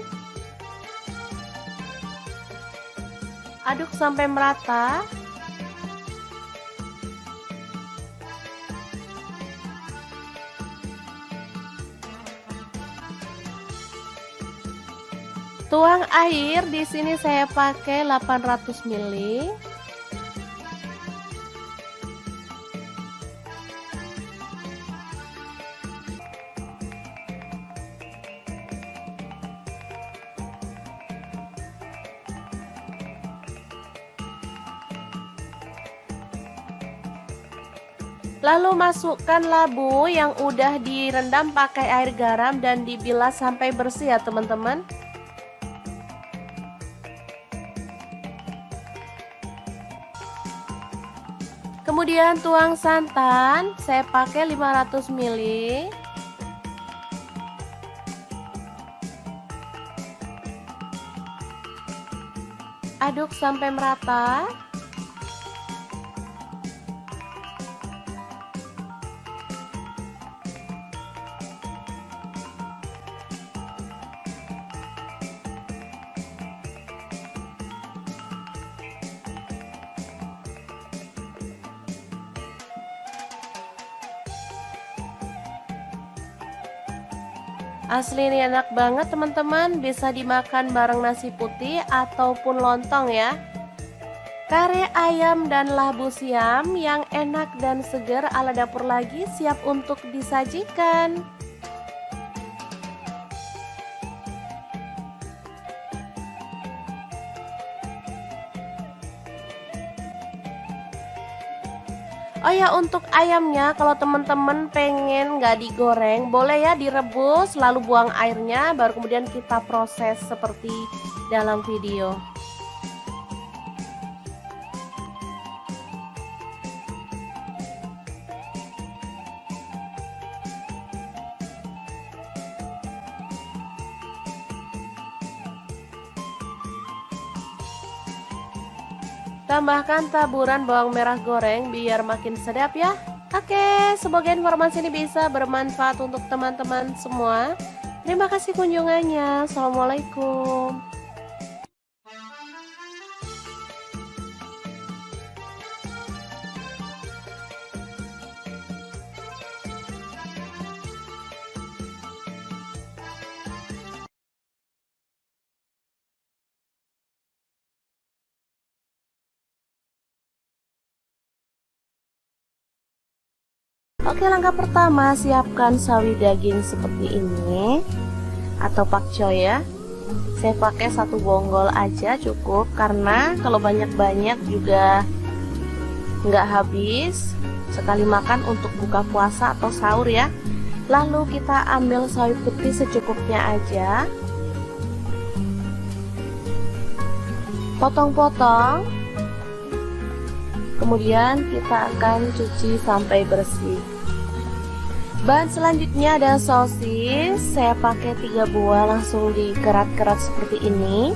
Aduk sampai merata. Tuang air, di sini saya pakai 800 ml. Lalu masukkan labu yang udah direndam pakai air garam dan dibilas sampai bersih ya teman-teman. Kemudian tuang santan, saya pakai 500 ml. Aduk sampai merata. Asli ini enak banget teman-teman, bisa dimakan bareng nasi putih ataupun lontong ya. Kare ayam dan labu siam yang enak dan segar ala dapur lagi siap untuk disajikan. Oh ya, untuk ayamnya kalau teman-teman pengen nggak digoreng, boleh ya direbus lalu buang airnya, baru kemudian kita proses seperti dalam video. Tambahkan taburan bawang merah goreng biar makin sedap ya. Oke, semoga informasi ini bisa bermanfaat untuk teman-teman semua. Terima kasih kunjungannya. Assalamualaikum. Oke, langkah pertama siapkan sawi daging seperti ini atau pakcoy ya. Saya pakai 1 bonggol aja cukup, karena kalau banyak-banyak juga nggak habis. Sekali makan untuk buka puasa atau sahur ya. Lalu kita ambil sawi putih secukupnya aja, potong-potong. Kemudian kita akan cuci sampai bersih. Bahan selanjutnya ada sosis. Saya pakai 3 buah, langsung dikerat-kerat seperti ini.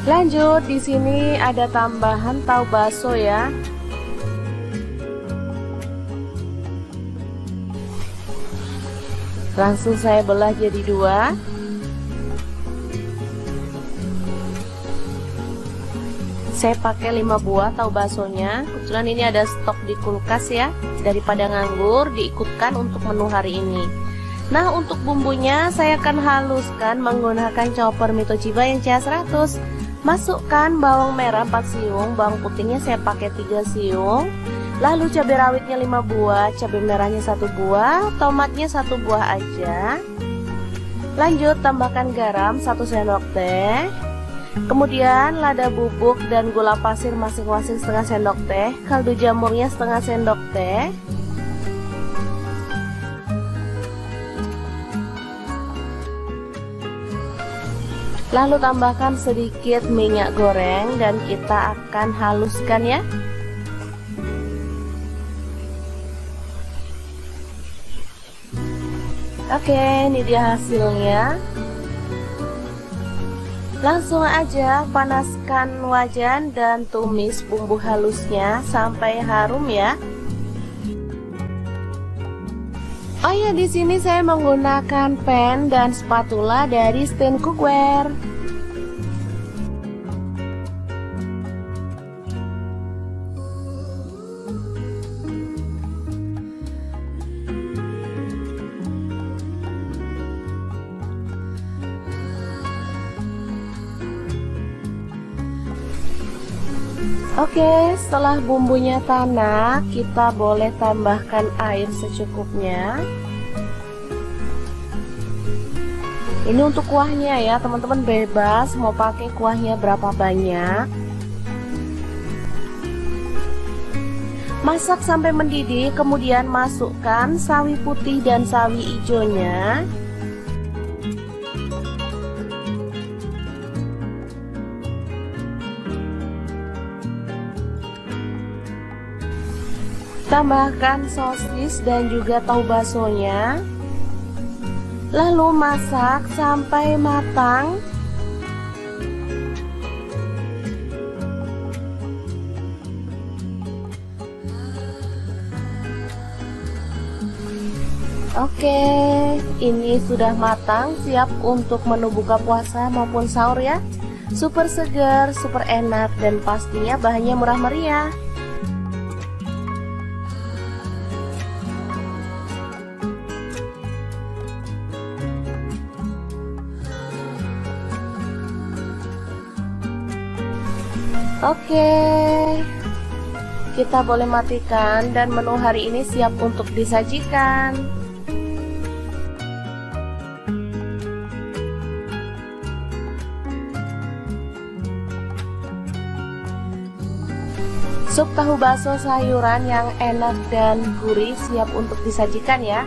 Lanjut, di sini ada tambahan tahu bakso ya. Langsung saya belah jadi dua. Saya pakai 5 buah tahu baksonya. Kebetulan ini ada stok di kulkas ya. Daripada nganggur, diikutkan untuk menu hari ini. Nah, untuk bumbunya saya akan haluskan menggunakan chopper Mitochiba yang CH100. Masukkan bawang merah 4 siung, bawang putihnya saya pakai 3 siung. Lalu cabai rawitnya 5 buah, cabai merahnya 1 buah, tomatnya 1 buah aja. Lanjut tambahkan garam 1 sendok teh. Kemudian lada bubuk dan gula pasir masing-masing setengah sendok teh, kaldu jamurnya setengah sendok teh. Lalu tambahkan sedikit minyak goreng dan kita akan haluskan ya. Oke, ini dia hasilnya. Langsung aja panaskan wajan dan tumis bumbu halusnya sampai harum ya. Oh ya, di sini saya menggunakan pan dan spatula dari Stand Cookware. Oke, setelah bumbunya tanak, kita boleh tambahkan air secukupnya. Ini untuk kuahnya ya, teman-teman bebas mau pakai kuahnya berapa banyak. Masak sampai mendidih, kemudian masukkan sawi putih dan sawi hijaunya. Tambahkan sosis dan juga tahu baksonya. Lalu masak sampai matang. Oke, ini sudah matang, siap untuk menu buka puasa maupun sahur ya. Super segar, super enak, dan pastinya bahannya murah meriah. Oke, kita boleh matikan dan menu hari ini siap untuk disajikan. Sup tahu bakso sayuran yang enak dan gurih siap untuk disajikan ya.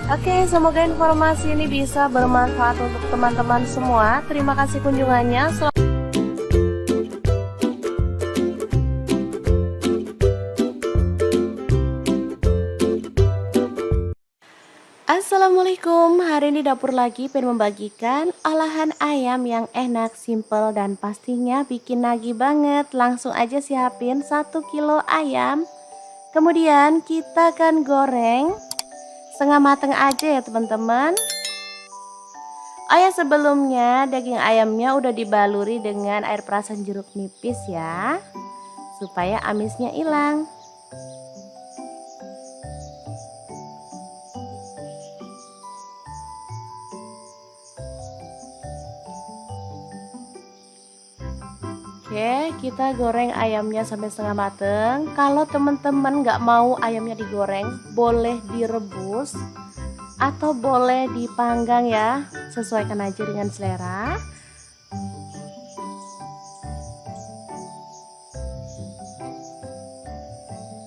Oke, semoga informasi ini bisa bermanfaat untuk teman-teman semua. Terima kasih kunjungannya. Assalamualaikum, hari ini dapur lagi pengen membagikan olahan ayam yang enak, simple, dan pastinya bikin nagih banget. Langsung aja siapin 1 kilo ayam. Kemudian kita akan goreng setengah mateng aja ya teman-teman. Oh ya, sebelumnya daging ayamnya udah dibaluri dengan air perasan jeruk nipis ya, supaya amisnya hilang. Oke, kita goreng ayamnya sampai setengah mateng. Kalau teman-teman nggak mau ayamnya digoreng, boleh direbus atau boleh dipanggang ya, sesuaikan aja dengan selera.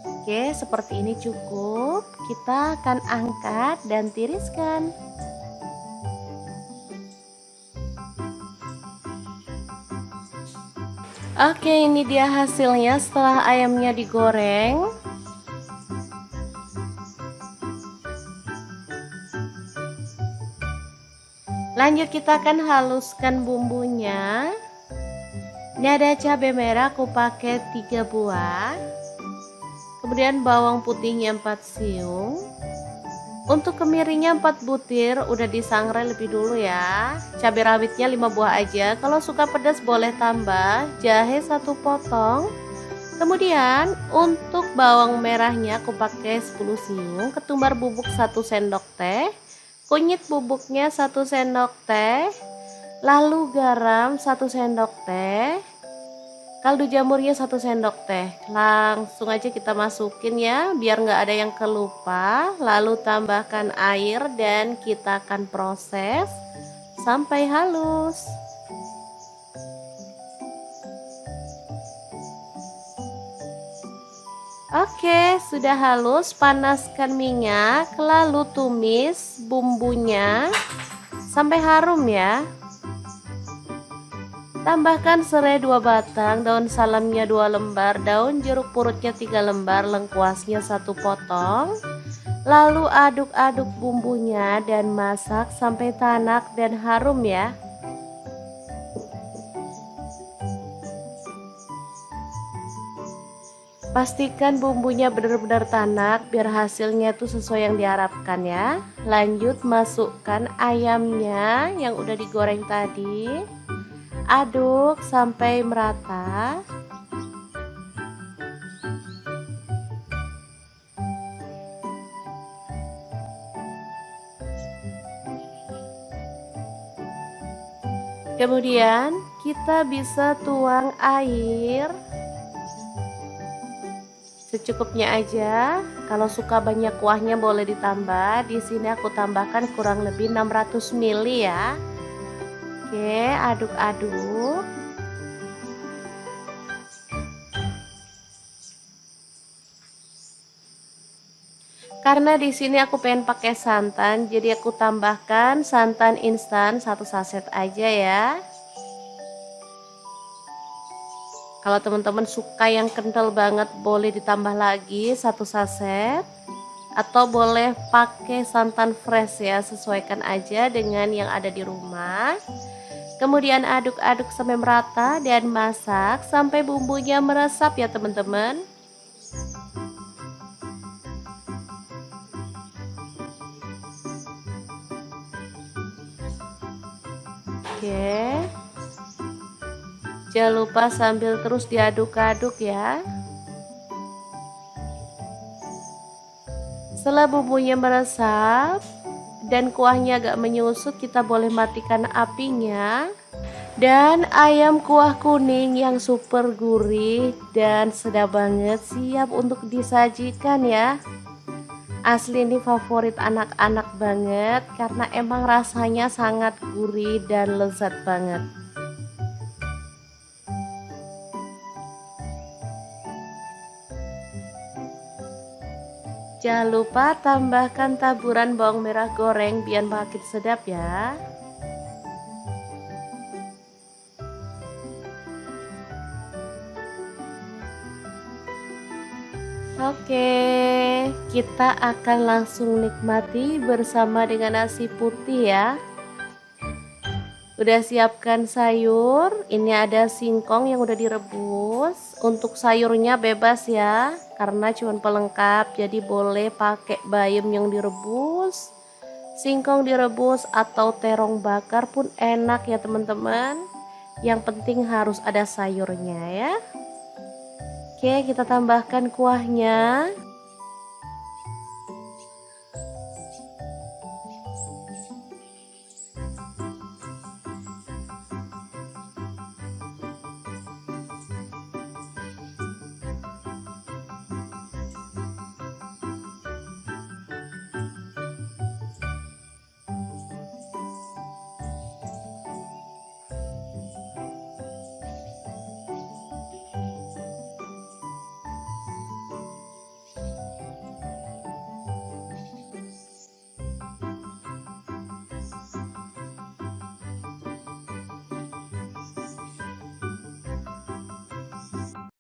Oke, seperti ini cukup. Kita akan angkat dan tiriskan. Oke, ini dia hasilnya setelah ayamnya digoreng. Lanjut kita akan haluskan bumbunya. Ini ada cabai merah aku pakai 3 buah. Kemudian bawang putihnya 4 siung. Untuk kemirinya 4 butir, udah disangrai lebih dulu ya. Cabai rawitnya 5 buah aja. Kalau suka pedas boleh tambah. Jahe 1 potong. Kemudian untuk bawang merahnya aku pakai 10 siung. Ketumbar bubuk 1 sendok teh. Kunyit bubuknya 1 sendok teh. Lalu garam 1 sendok teh. Kaldu jamurnya 1 sendok teh. Langsung aja kita masukin ya, biar nggak ada yang kelupa. Lalu tambahkan air dan kita akan proses sampai halus. Oke, sudah halus. Panaskan minyak, lalu tumis bumbunya sampai harum ya. Tambahkan serai 2 batang, daun salamnya 2 lembar, daun jeruk purutnya 3 lembar, lengkuasnya 1 potong. Lalu aduk-aduk bumbunya dan masak sampai tanak dan harum ya. Pastikan bumbunya benar-benar tanak biar hasilnya itu sesuai yang diharapkan ya. Lanjut masukkan ayamnya yang udah digoreng tadi. Aduk sampai merata. Kemudian kita bisa tuang air secukupnya aja. Kalau suka banyak kuahnya boleh ditambah. Di sini aku tambahkan kurang lebih 600 ml ya. Oke, aduk-aduk. Karena di sini aku pengen pakai santan, jadi aku tambahkan santan instan 1 saset aja ya. Kalau teman-teman suka yang kental banget boleh ditambah lagi 1 saset. Atau boleh pakai santan fresh ya, sesuaikan aja dengan yang ada di rumah. Kemudian aduk-aduk sampai merata dan masak sampai bumbunya meresap ya teman-teman. Oke. Jangan lupa sambil terus diaduk-aduk ya. Setelah bumbunya meresap dan kuahnya agak menyusut, kita boleh matikan apinya. Dan ayam kuah kuning yang super gurih dan sedap banget siap untuk disajikan ya. Asli ini favorit anak-anak banget karena emang rasanya sangat gurih dan lezat banget. Jangan lupa tambahkan taburan bawang merah goreng biar makin sedap ya. Oke, kita akan langsung nikmati bersama dengan nasi putih ya. Udah siapkan sayur, ini ada singkong yang udah direbus. Untuk sayurnya bebas ya, karena cuma pelengkap, jadi boleh pakai bayam yang direbus, singkong direbus atau terong bakar pun enak ya teman-teman. Yang penting harus ada sayurnya ya. Oke, kita tambahkan kuahnya.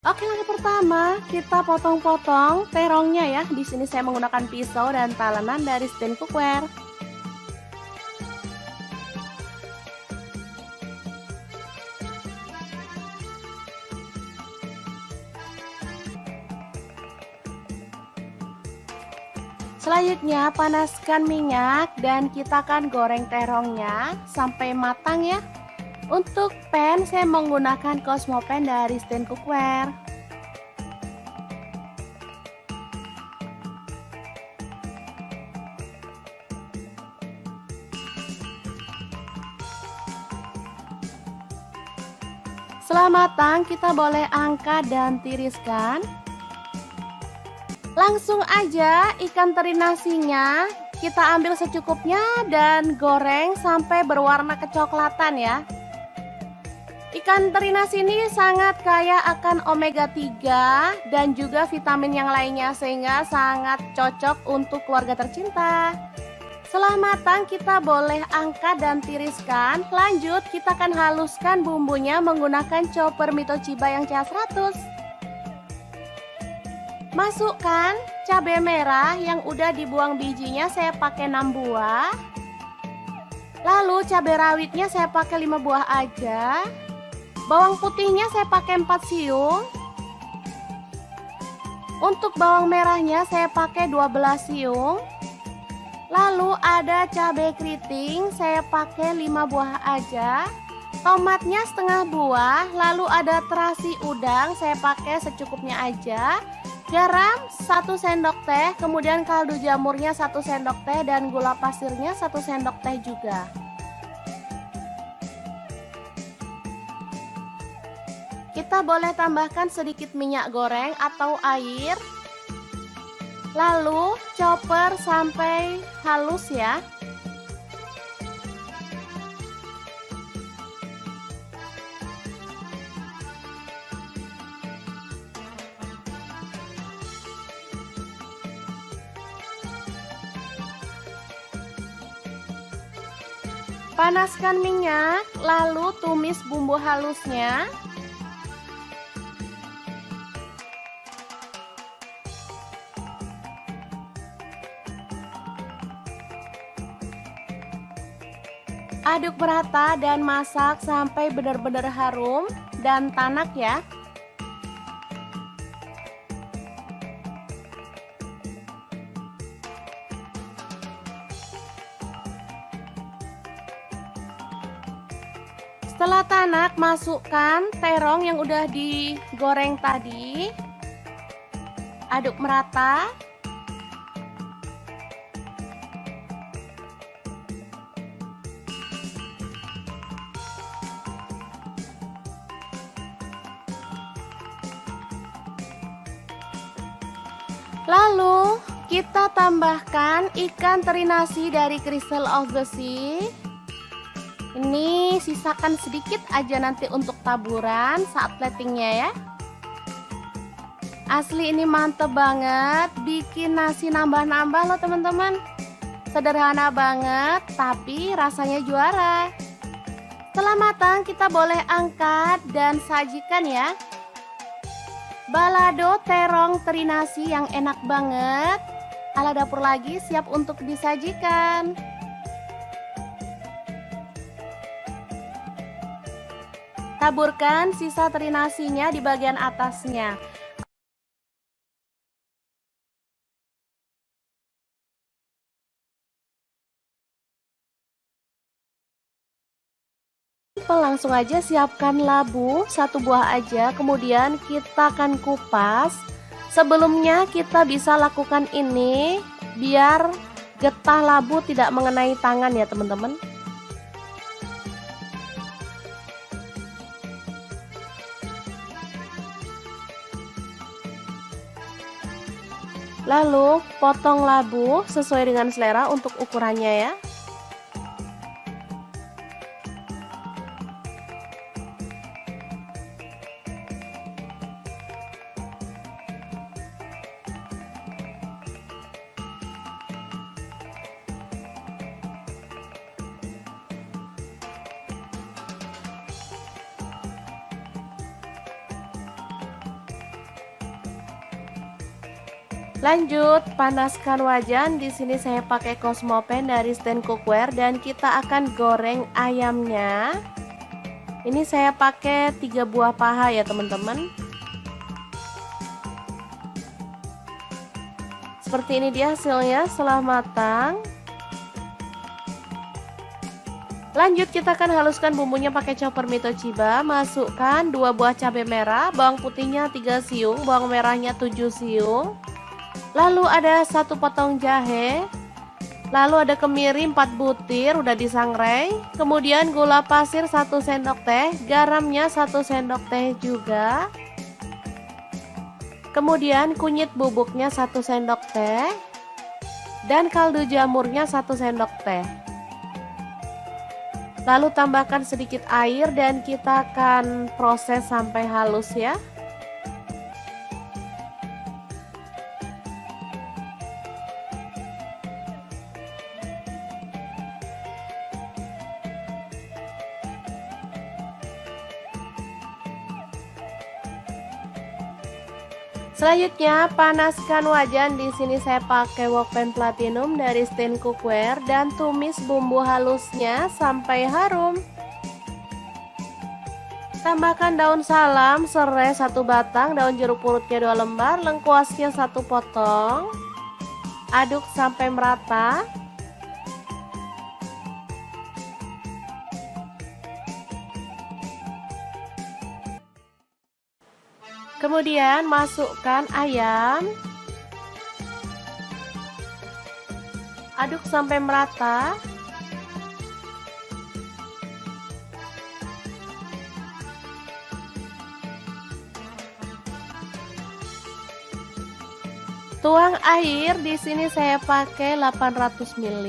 Oke, langkah pertama kita potong-potong terongnya ya. Di sini saya menggunakan pisau dan talenan dari stand cookware. Selanjutnya panaskan minyak dan kita akan goreng terongnya sampai matang ya. Untuk pan saya menggunakan Cosmo Pan dari Stand Cookware. Setelah matang kita boleh angkat dan tiriskan. Langsung aja ikan teri nasinya kita ambil secukupnya dan goreng sampai berwarna kecoklatan ya. Ikan teri nasi ini sangat kaya akan omega 3 dan juga vitamin yang lainnya sehingga sangat cocok untuk keluarga tercinta. Setelah matang kita boleh angkat dan tiriskan. Lanjut kita akan haluskan bumbunya menggunakan chopper Mito Chiba yang CH100. Masukkan cabai merah yang udah dibuang bijinya, saya pakai 6 buah. Lalu cabai rawitnya saya pakai 5 buah aja. Bawang putihnya saya pakai 4 siung. Untuk bawang merahnya saya pakai 12 siung. Lalu ada cabai keriting saya pakai 5 buah aja. Tomatnya setengah buah. Lalu ada terasi udang saya pakai secukupnya aja. Garam 1 sendok teh, kemudian kaldu jamurnya 1 sendok teh dan gula pasirnya 1 sendok teh juga. Kita boleh tambahkan sedikit minyak goreng atau air. Lalu chopper sampai halus ya. Panaskan minyak, lalu tumis bumbu halusnya. Aduk merata dan masak sampai benar-benar harum dan tanak ya. Setelah tanak, masukkan terong yang udah digoreng tadi. Aduk merata. Lalu kita tambahkan ikan teri nasi dari Crystal of the Sea. Ini sisakan sedikit aja nanti untuk taburan saat platingnya ya. Asli ini mantep banget, bikin nasi nambah-nambah loh teman-teman. Sederhana banget tapi rasanya juara. Setelah matang kita boleh angkat dan sajikan ya. Balado terong teri nasi yang enak banget. Ala dapur lagi siap untuk disajikan. Taburkan sisa teri nasinya di bagian atasnya. Langsung aja siapkan labu 1 buah aja, kemudian kita akan kupas. Sebelumnya kita bisa lakukan ini biar getah labu tidak mengenai tangan ya teman-teman. Lalu potong labu sesuai dengan selera untuk ukurannya ya. Lanjut, panaskan wajan. Di sini saya pakai Cosmo Pan dari Stand Cookware dan kita akan goreng ayamnya. Ini saya pakai 3 buah paha ya teman-teman. Seperti ini dia hasilnya setelah matang. Lanjut kita akan haluskan bumbunya pakai chopper Mitochiba. Masukkan 2 buah cabai merah, bawang putihnya 3 siung, bawang merahnya 7 siung. Lalu ada 1 potong jahe. Lalu ada kemiri 4 butir udah disangrai. Kemudian gula pasir 1 sendok teh, garamnya 1 sendok teh juga. Kemudian kunyit bubuknya 1 sendok teh. Dan kaldu jamurnya 1 sendok teh. Lalu tambahkan sedikit air dan kita akan proses sampai halus ya. Selanjutnya panaskan wajan. Di sini saya pakai Wokpan Platinum dari Stain Cookware dan tumis bumbu halusnya sampai harum. Tambahkan daun salam, serai 1 batang, daun jeruk purutnya 2 lembar, lengkuasnya 1 potong. Aduk sampai merata. Kemudian masukkan ayam. Aduk sampai merata. Tuang air, di sini saya pakai 800 ml.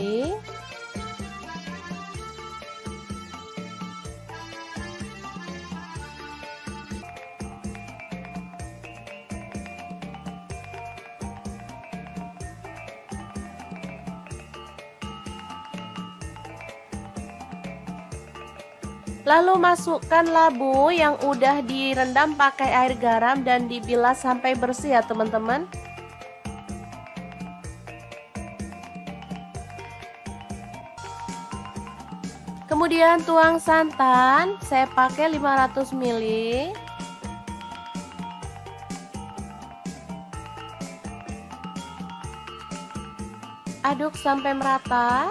Lalu masukkan labu yang udah direndam pakai air garam dan dibilas sampai bersih ya teman-teman. Kemudian tuang santan, saya pakai 500 ml. Aduk sampai merata.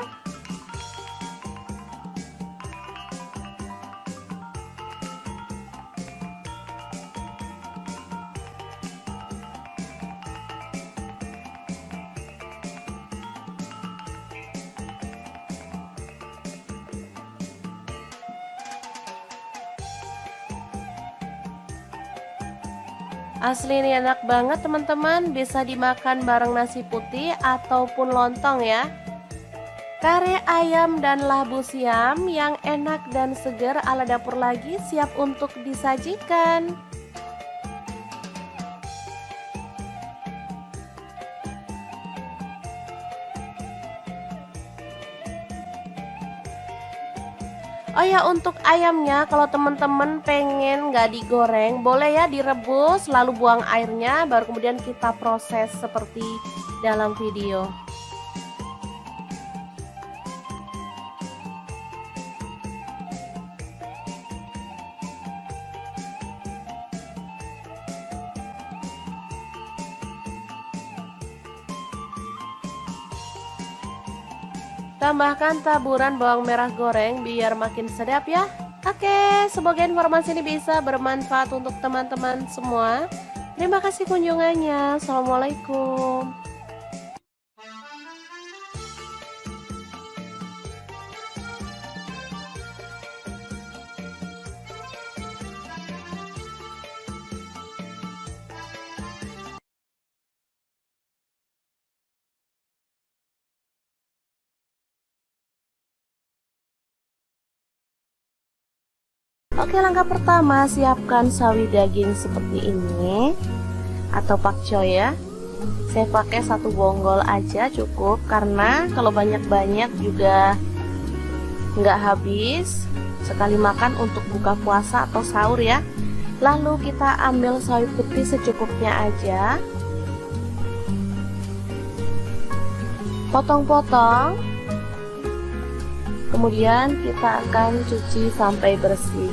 Asli ini enak banget teman-teman, bisa dimakan bareng nasi putih ataupun lontong ya. Kare ayam dan labu siam yang enak dan segar ala dapur lagi siap untuk disajikan. Oh ya, untuk ayamnya kalau teman-teman pengen nggak digoreng, boleh ya direbus lalu buang airnya, baru kemudian kita proses seperti dalam video. Tambahkan taburan bawang merah goreng biar makin sedap ya. Oke, semoga informasi ini bisa bermanfaat untuk teman-teman semua. Terima kasih kunjungannya. Assalamualaikum. Oke, langkah pertama siapkan sawi daging seperti ini atau pakcoy ya. Saya pakai 1 bonggol aja cukup, karena kalau banyak-banyak juga nggak habis. Sekali makan untuk buka puasa atau sahur ya. Lalu kita ambil sawi putih secukupnya aja, potong-potong. Kemudian kita akan cuci sampai bersih.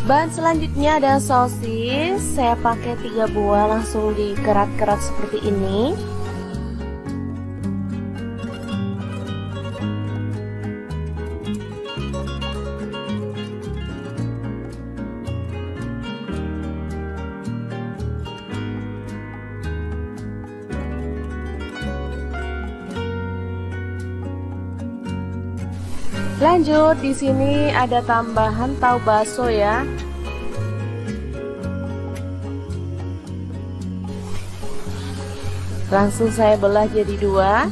Bahan selanjutnya ada sosis. Saya pakai 3 buah, langsung dikerat-kerat seperti ini. Lanjut, di sini ada tambahan tahu bakso ya. Langsung saya belah jadi dua.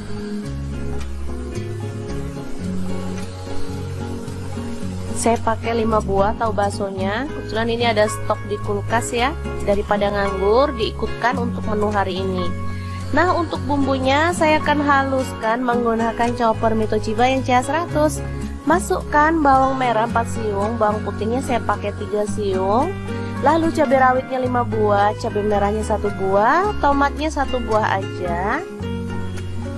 Saya pakai 5 buah tahu baksonya. Kebetulan ini ada stok di kulkas ya. Daripada nganggur, diikutkan untuk menu hari ini. Nah, untuk bumbunya saya akan haluskan menggunakan chopper Mitochiba yang CH100. Masukkan bawang merah 4 siung, bawang putihnya saya pakai 3 siung. Lalu cabai rawitnya 5 buah, cabai merahnya 1 buah, tomatnya 1 buah aja.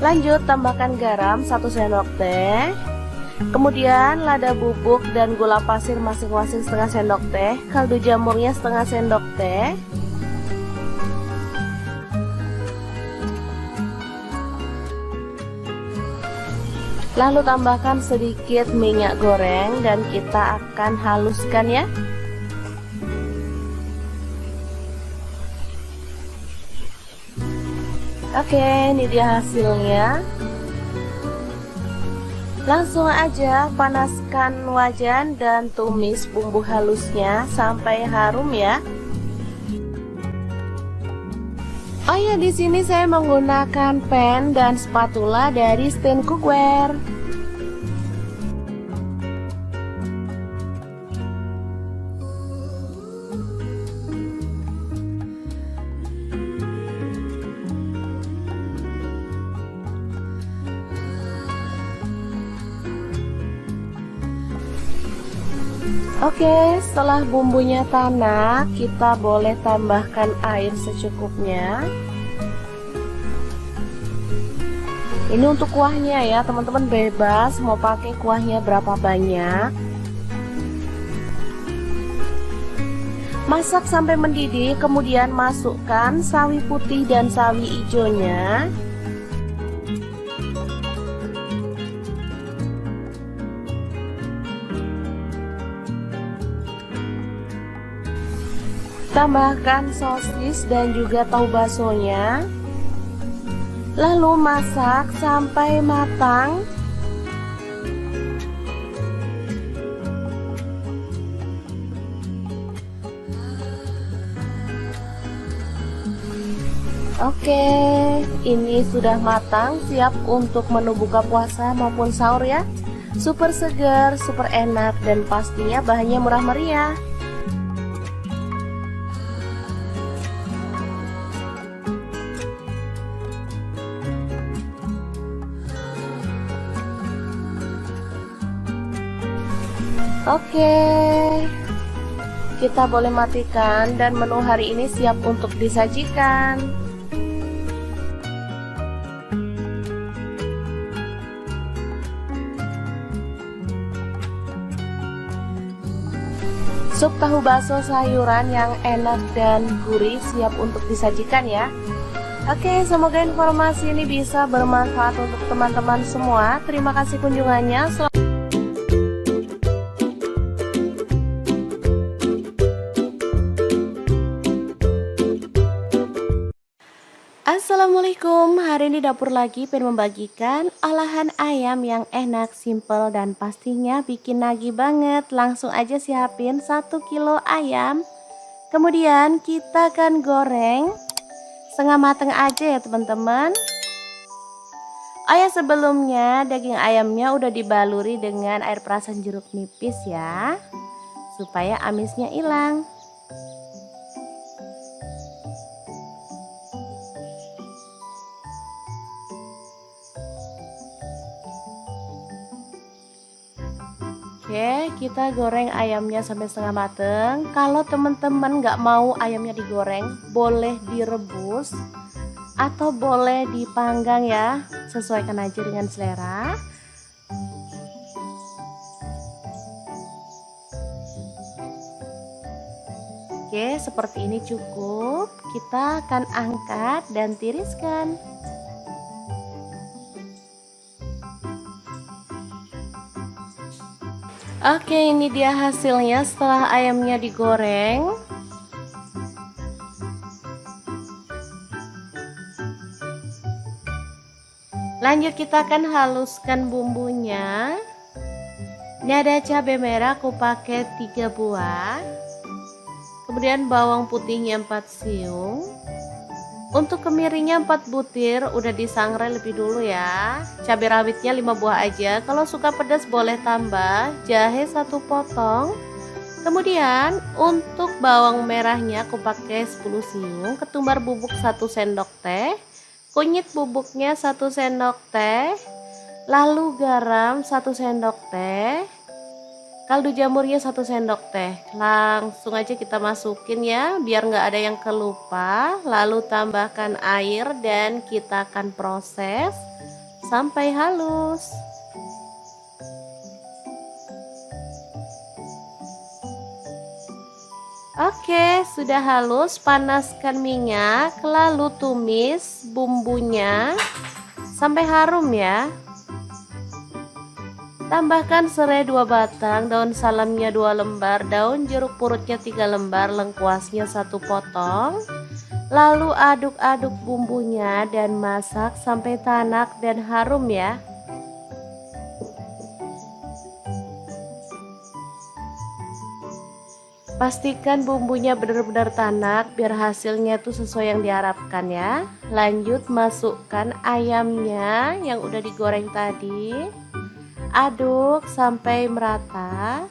Lanjut tambahkan garam 1 sendok teh. Kemudian lada bubuk dan gula pasir masing-masing setengah sendok teh, kaldu jamurnya setengah sendok teh. Lalu tambahkan sedikit minyak goreng dan kita akan haluskan ya. Oke, ini dia hasilnya. Langsung aja panaskan wajan dan tumis bumbu halusnya sampai harum ya. Oh ya, di sini saya menggunakan pan dan spatula dari Stand Cookware. Oke, setelah bumbunya tanak, kita boleh tambahkan air secukupnya. Ini untuk kuahnya ya, teman-teman bebas mau pakai kuahnya berapa banyak. Masak sampai mendidih, kemudian masukkan sawi putih dan sawi hijaunya. Tambahkan sosis dan juga tahu baksonya. Lalu masak sampai matang. Oke, ini sudah matang, siap untuk menu buka puasa maupun sahur ya. Super segar, super enak, dan pastinya bahannya murah meriah. Oke, kita boleh matikan dan menu hari ini siap untuk disajikan. Sup tahu bakso sayuran yang enak dan gurih siap untuk disajikan ya. Oke, semoga informasi ini bisa bermanfaat untuk teman-teman semua. Terima kasih kunjungannya. Assalamualaikum, hari ini dapur lagi pengen membagikan olahan ayam yang enak, simple, dan pastinya bikin nagih banget. Langsung aja siapin 1 kilo ayam. Kemudian kita akan goreng setengah mateng aja ya teman-teman. Oh ya, sebelumnya daging ayamnya udah dibaluri dengan air perasan jeruk nipis ya, supaya amisnya hilang. Oke, kita goreng ayamnya sampai setengah mateng. Kalau teman-teman nggak mau ayamnya digoreng, boleh direbus atau boleh dipanggang ya, sesuaikan aja dengan selera. Oke, seperti ini cukup. Kita akan angkat dan tiriskan. Oke, ini dia hasilnya setelah ayamnya digoreng. Lanjut kita akan haluskan bumbunya. Ini ada cabai merah aku pakai 3 buah. Kemudian bawang putihnya 4 siung. Untuk kemirinya 4 butir, udah disangrai lebih dulu ya. Cabai rawitnya 5 buah aja. Kalau suka pedas boleh tambah. Jahe 1 potong. Kemudian untuk bawang merahnya aku pakai 10 siung. Ketumbar bubuk 1 sendok teh. Kunyit bubuknya 1 sendok teh. Lalu garam 1 sendok teh. Kaldu jamurnya 1 sendok teh. Langsung aja kita masukin ya, biar nggak ada yang kelupa. Lalu tambahkan air dan kita akan proses sampai halus. Oke, sudah halus. Panaskan minyak, lalu tumis bumbunya sampai harum ya. Tambahkan serai 2 batang, daun salamnya 2 lembar, daun jeruk purutnya 3 lembar, lengkuasnya 1 potong. Lalu aduk-aduk bumbunya dan masak sampai tanak dan harum ya. Pastikan bumbunya benar-benar tanak biar hasilnya tuh sesuai yang diharapkan ya. Lanjut masukkan ayamnya yang udah digoreng tadi. Aduk sampai merata.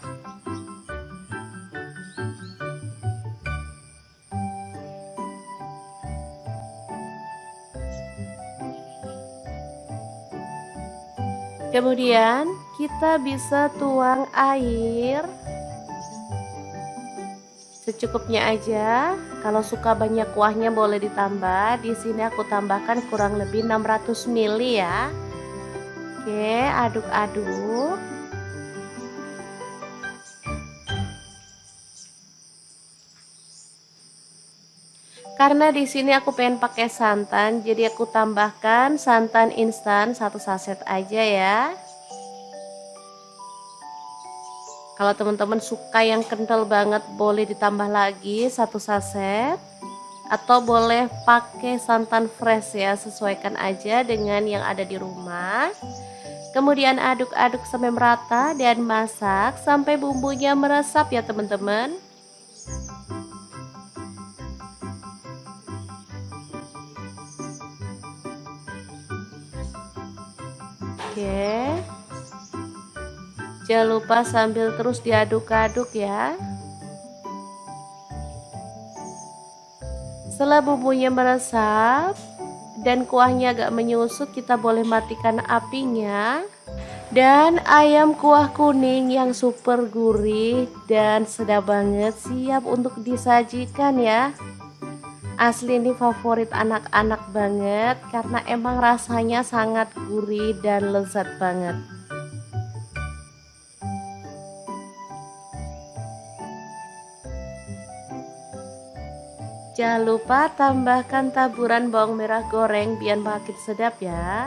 Kemudian kita bisa tuang air secukupnya aja. Kalau suka banyak kuahnya boleh ditambah. Di sini aku tambahkan kurang lebih 600 ml ya. Oke, aduk-aduk. Karena di sini aku pengen pakai santan, jadi aku tambahkan santan instan 1 saset aja ya. Kalau teman-teman suka yang kental banget boleh ditambah lagi 1 saset. Atau boleh pakai santan fresh ya, sesuaikan aja dengan yang ada di rumah. Kemudian aduk-aduk sampai merata dan masak sampai bumbunya meresap ya teman-teman. Oke. Jangan lupa sambil terus diaduk-aduk ya. Setelah bumbunya meresap dan kuahnya agak menyusut, kita boleh matikan apinya. Dan ayam kuah kuning yang super gurih dan sedap banget siap untuk disajikan ya. Asli ini favorit anak-anak banget karena emang rasanya sangat gurih dan lezat banget. Jangan lupa tambahkan taburan bawang merah goreng biar makin sedap ya.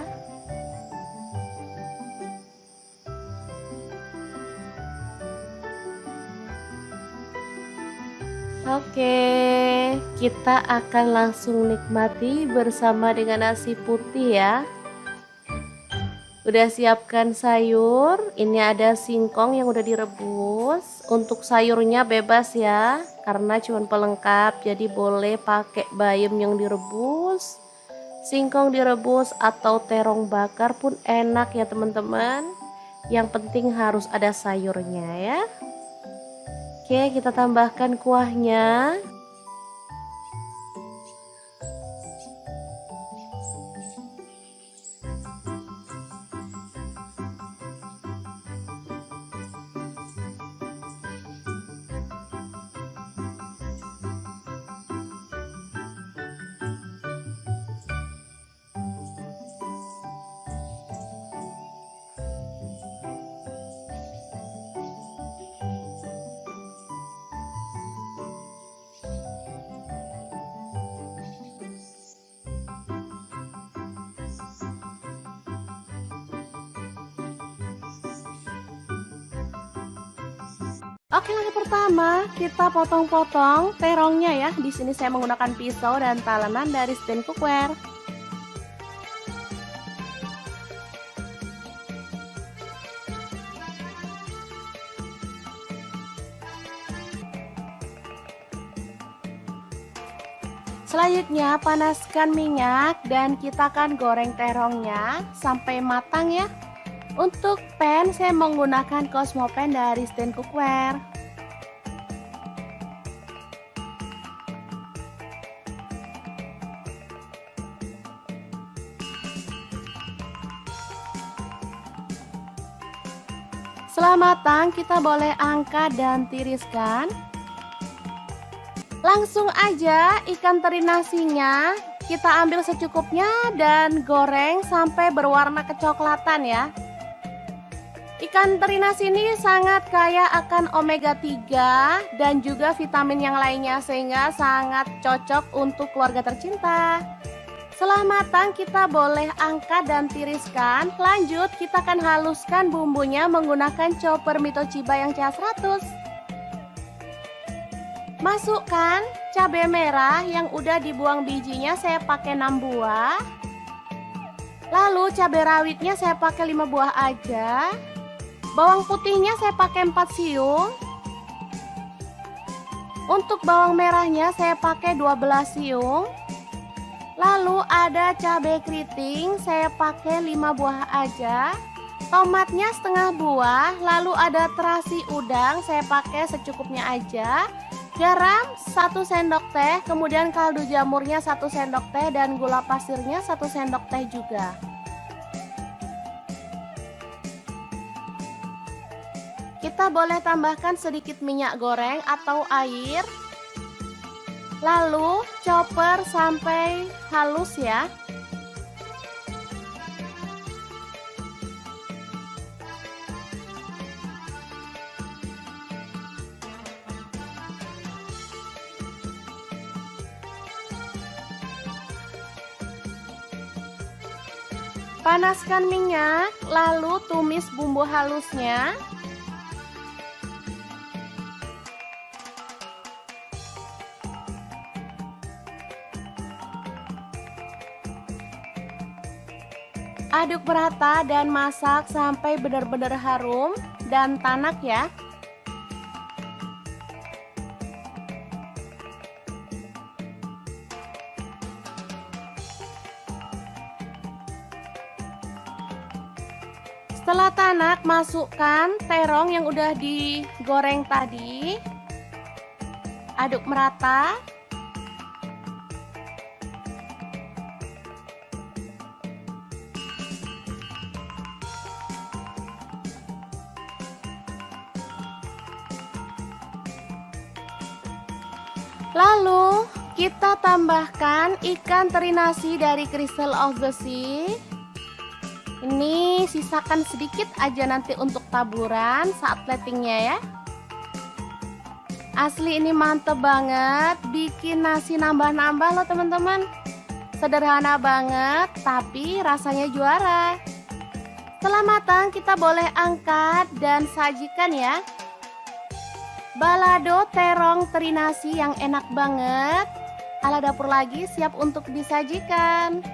Oke, kita akan langsung nikmati bersama dengan nasi putih ya. Udah siapkan sayur, ini ada singkong yang udah direbus. Untuk sayurnya bebas ya, karena cuma pelengkap, jadi boleh pakai bayam yang direbus, singkong direbus atau terong bakar pun enak ya teman-teman. Yang penting harus ada sayurnya ya. Oke, kita tambahkan kuahnya. Oke, langkah pertama kita potong-potong terongnya ya. Di sini saya menggunakan pisau dan talenan dari stand cookware. Selanjutnya panaskan minyak dan kita akan goreng terongnya sampai matang ya. Untuk pan saya menggunakan Cosmo Pan dari Stand Cookware. Setelah matang, kita boleh angkat dan tiriskan. Langsung aja ikan teri nasinya kita ambil secukupnya dan goreng sampai berwarna kecoklatan ya. Ikan teri nasi ini sangat kaya akan omega 3 dan juga vitamin yang lainnya sehingga sangat cocok untuk keluarga tercinta. Setelah matang kita boleh angkat dan tiriskan. Lanjut kita akan haluskan bumbunya menggunakan chopper Mitochiba yang CH100. Masukkan cabai merah yang udah dibuang bijinya, saya pakai 6 buah. Lalu cabai rawitnya saya pakai 5 buah aja. Bawang putihnya saya pakai 4 siung. Untuk bawang merahnya saya pakai 12 siung. Lalu ada cabai keriting, saya pakai 5 buah aja. Tomatnya setengah buah. Lalu ada terasi udang, saya pakai secukupnya aja. Garam 1 sendok teh, kemudian kaldu jamurnya 1 sendok teh dan gula pasirnya 1 sendok teh juga. Kita boleh tambahkan sedikit minyak goreng atau air. Lalu chopper sampai halus ya. Panaskan minyak, lalu tumis bumbu halusnya. Aduk merata dan masak sampai benar-benar harum dan tanak ya. Setelah tanak, masukkan terong yang udah digoreng tadi. Aduk merata. Lalu kita tambahkan ikan teri nasi dari Crystal of the Sea. Ini sisakan sedikit aja nanti untuk taburan saat platingnya ya. Asli ini mantep banget, bikin nasi nambah-nambah loh teman-teman. Sederhana banget tapi rasanya juara. Setelah matang kita boleh angkat dan sajikan ya. Balado terong teri nasi yang enak banget. Ala dapur lagi siap untuk disajikan.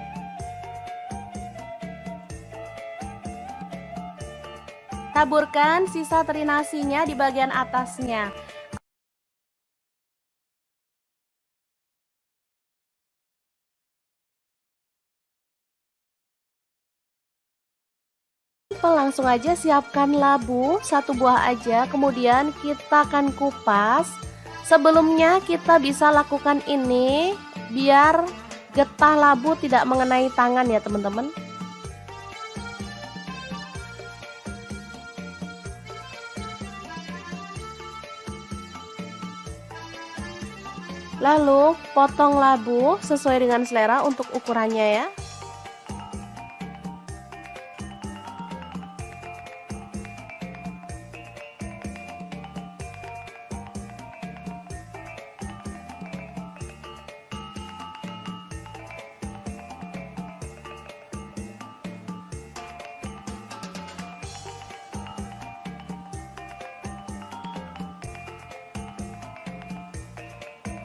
Taburkan sisa teri nasinya di bagian atasnya. Langsung aja siapkan labu 1 buah aja, kemudian kita akan kupas. Sebelumnya kita bisa lakukan ini biar getah labu tidak mengenai tangan ya teman-teman. Lalu potong labu sesuai dengan selera untuk ukurannya ya.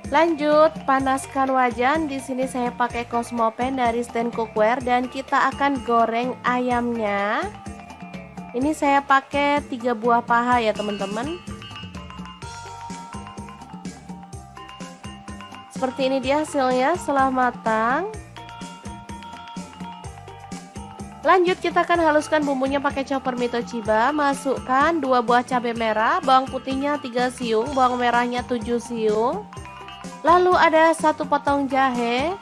Lanjut, panaskan wajan. Di sini saya pakai Cosmo Pan dari Stand Cookware dan kita akan goreng ayamnya. Ini saya pakai 3 buah paha ya teman-teman. Seperti ini dia hasilnya setelah matang. Lanjut kita akan haluskan bumbunya pakai chopper Mito Chiba. Masukkan 2 buah cabai merah, bawang putihnya 3 siung, bawang merahnya 7 siung. Lalu ada 1 potong jahe.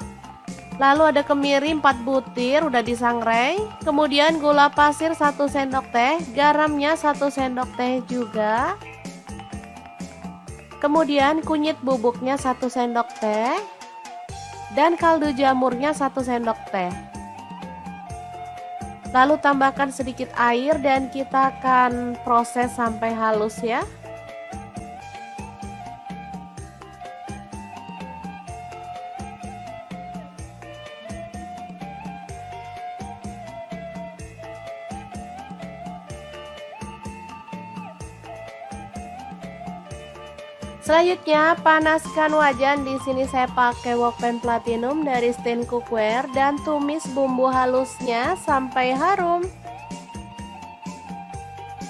Lalu ada kemiri 4 butir udah disangrai. Kemudian gula pasir 1 sendok teh, garamnya 1 sendok teh juga. Kemudian kunyit bubuknya 1 sendok teh dan kaldu jamurnya 1 sendok teh. Lalu tambahkan sedikit air dan kita akan proses sampai halus ya. Selanjutnya panaskan wajan. Di sini saya pakai wokpan platinum dari Stain Cookware dan tumis bumbu halusnya sampai harum.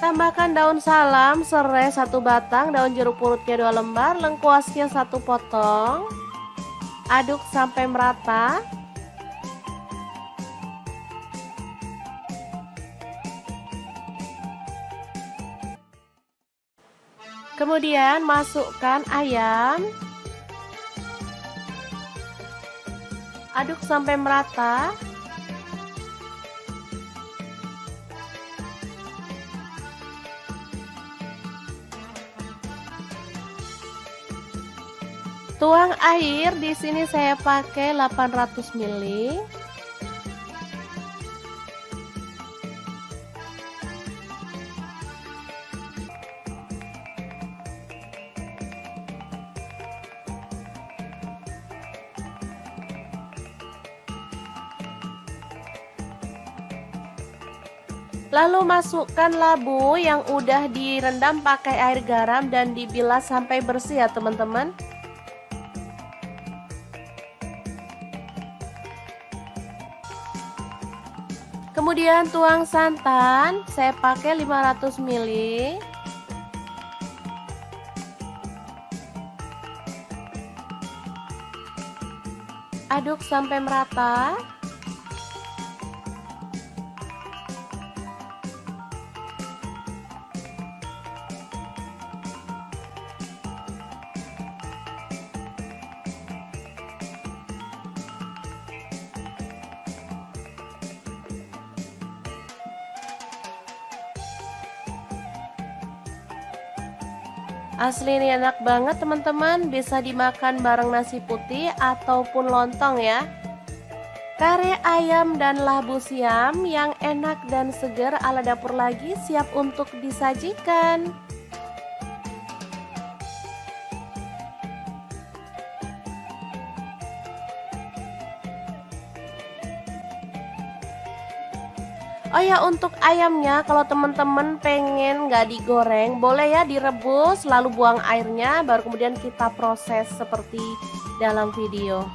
Tambahkan daun salam, serai 1 batang, daun jeruk purutnya 2 lembar, lengkuasnya 1 potong. Aduk sampai merata. Kemudian masukkan ayam. Aduk sampai merata. Tuang air, di sini saya pakai 800 ml. Lalu masukkan labu yang udah direndam pakai air garam dan dibilas sampai bersih ya teman-teman. Kemudian tuang santan, saya pakai 500 ml. Aduk sampai merata. Asli ini enak banget teman-teman, bisa dimakan bareng nasi putih ataupun lontong ya. Kare ayam dan labu siam yang enak dan segar ala dapur lagi siap untuk disajikan. Oh ya, untuk ayamnya kalau teman-teman pengen nggak digoreng, boleh ya direbus lalu buang airnya, baru kemudian kita proses seperti dalam video.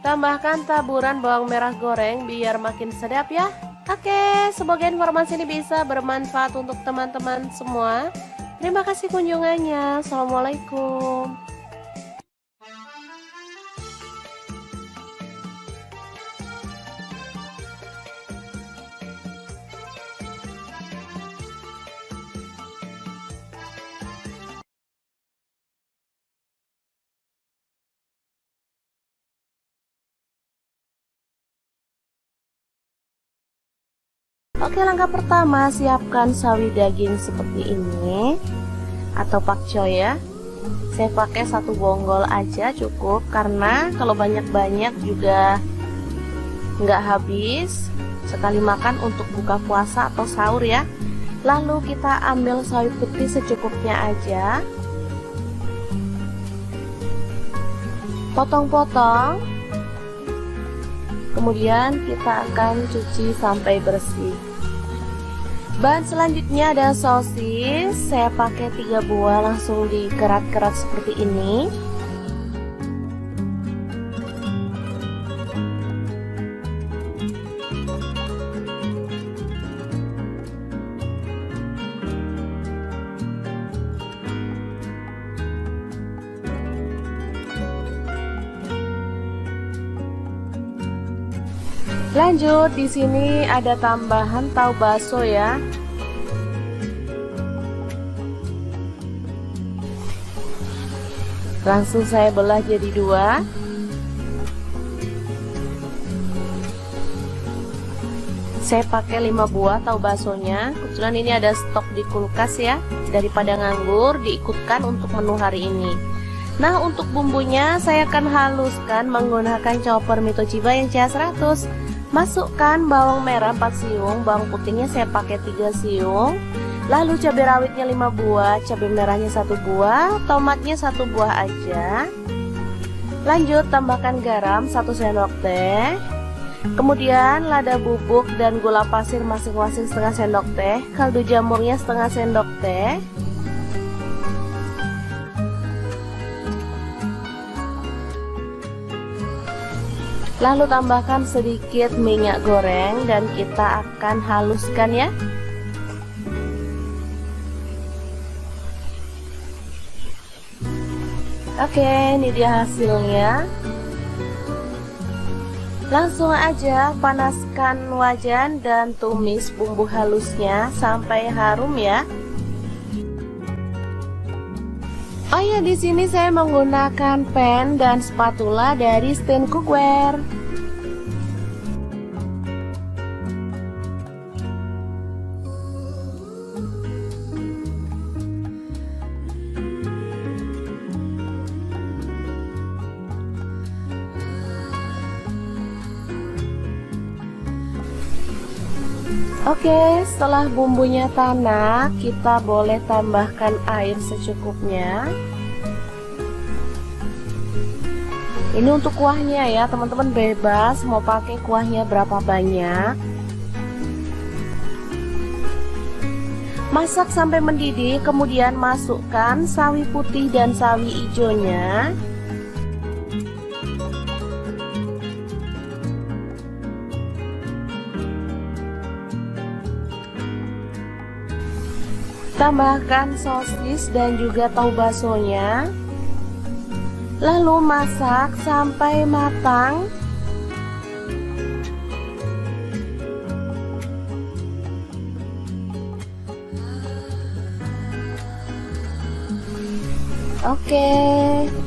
Tambahkan taburan bawang merah goreng biar makin sedap ya. Oke, semoga informasi ini bisa bermanfaat untuk teman-teman semua. Terima kasih kunjungannya. Assalamualaikum. Oke, langkah pertama siapkan sawi daging seperti ini atau pakcoy ya. Saya pakai 1 bonggol aja cukup, karena kalau banyak-banyak juga nggak habis. Sekali makan untuk buka puasa atau sahur ya. Lalu kita ambil sawi putih secukupnya aja, potong-potong. Kemudian kita akan cuci sampai bersih. Bahan selanjutnya ada sosis. Saya pakai 3 buah, langsung dikerat-kerat seperti ini. Lanjut, di sini ada tambahan tahu bakso ya. Langsung saya belah jadi dua. Saya pakai 5 buah tahu baksonya. Kebetulan ini ada stok di kulkas ya. Daripada nganggur, diikutkan untuk menu hari ini. Nah, untuk bumbunya saya akan haluskan menggunakan chopper Mitochiba yang CH100. Masukkan bawang merah 4 siung, bawang putihnya saya pakai 3 siung. Lalu cabai rawitnya 5 buah, cabai merahnya 1 buah, tomatnya 1 buah aja. Lanjut tambahkan garam 1 sendok teh. Kemudian lada bubuk dan gula pasir masing-masing setengah sendok teh, kaldu jamurnya setengah sendok teh. Lalu tambahkan sedikit minyak goreng dan kita akan haluskan ya. Oke, ini dia hasilnya. Langsung aja panaskan wajan dan tumis bumbu halusnya sampai harum ya. Oh ya, di sini saya menggunakan pan dan spatula dari Stand Cookware. Oke, setelah bumbunya tanak, kita boleh tambahkan air secukupnya. Ini untuk kuahnya ya, teman-teman bebas mau pakai kuahnya berapa banyak. Masak sampai mendidih, kemudian masukkan sawi putih dan sawi hijaunya. Tambahkan sosis dan juga tahu baksonya. Lalu masak sampai matang. Oke,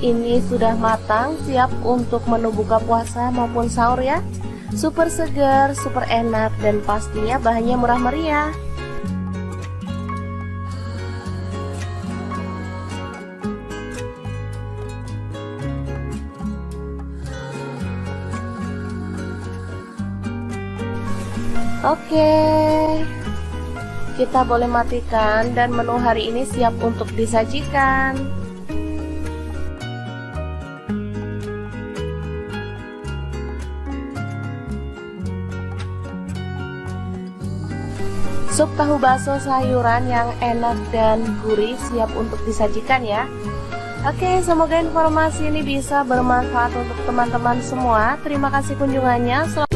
ini sudah matang, siap untuk menu buka puasa maupun sahur ya. Super segar, super enak, dan pastinya bahannya murah meriah. Oke, kita boleh matikan dan menu hari ini siap untuk disajikan. Sup tahu bakso sayuran yang enak dan gurih siap untuk disajikan ya. Oke, semoga informasi ini bisa bermanfaat untuk teman-teman semua. Terima kasih kunjungannya.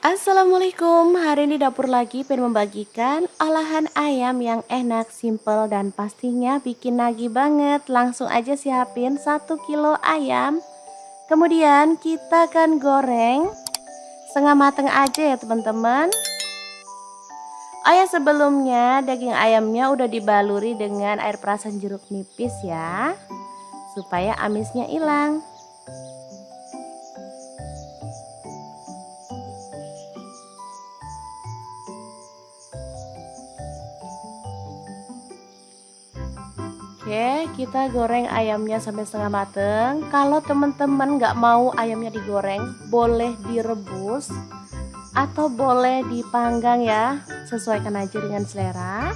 Assalamualaikum, hari ini dapur lagi pengen membagikan olahan ayam yang enak, simple, dan pastinya bikin nagih banget. Langsung aja siapin 1 kilo ayam. Kemudian kita akan goreng setengah mateng aja ya teman-teman. Oh ya, sebelumnya daging ayamnya udah dibaluri dengan air perasan jeruk nipis ya, supaya amisnya hilang. Oke, kita goreng ayamnya sampai setengah mateng. Kalau teman-teman nggak mau ayamnya digoreng, boleh direbus atau boleh dipanggang ya, sesuaikan aja dengan selera.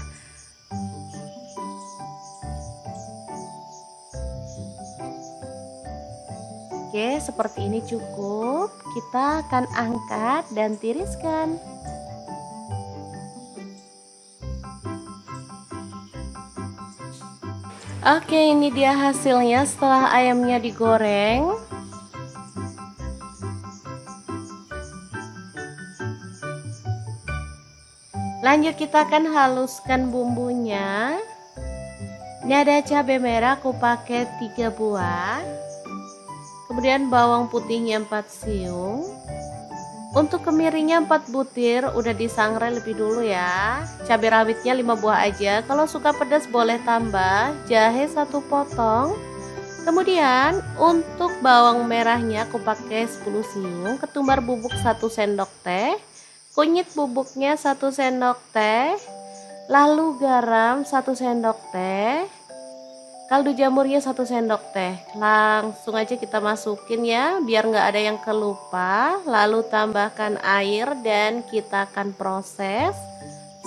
Oke, seperti ini cukup. Kita akan angkat dan tiriskan. Oke, ini dia hasilnya setelah ayamnya digoreng. Lanjut kita akan haluskan bumbunya. Ini ada cabai merah aku pakai 3 buah. Kemudian bawang putihnya 4 siung. Untuk kemirinya 4 butir udah disangrai lebih dulu ya. Cabai rawitnya 5 buah aja. Kalau suka pedas boleh tambah. Jahe 1 potong. Kemudian untuk bawang merahnya aku pakai 10 siung. Ketumbar bubuk 1 sendok teh. Kunyit bubuknya 1 sendok teh. Lalu garam 1 sendok teh. Kaldu jamurnya 1 sendok teh. Langsung aja kita masukin ya, biar nggak ada yang kelupa. Lalu tambahkan air dan kita akan proses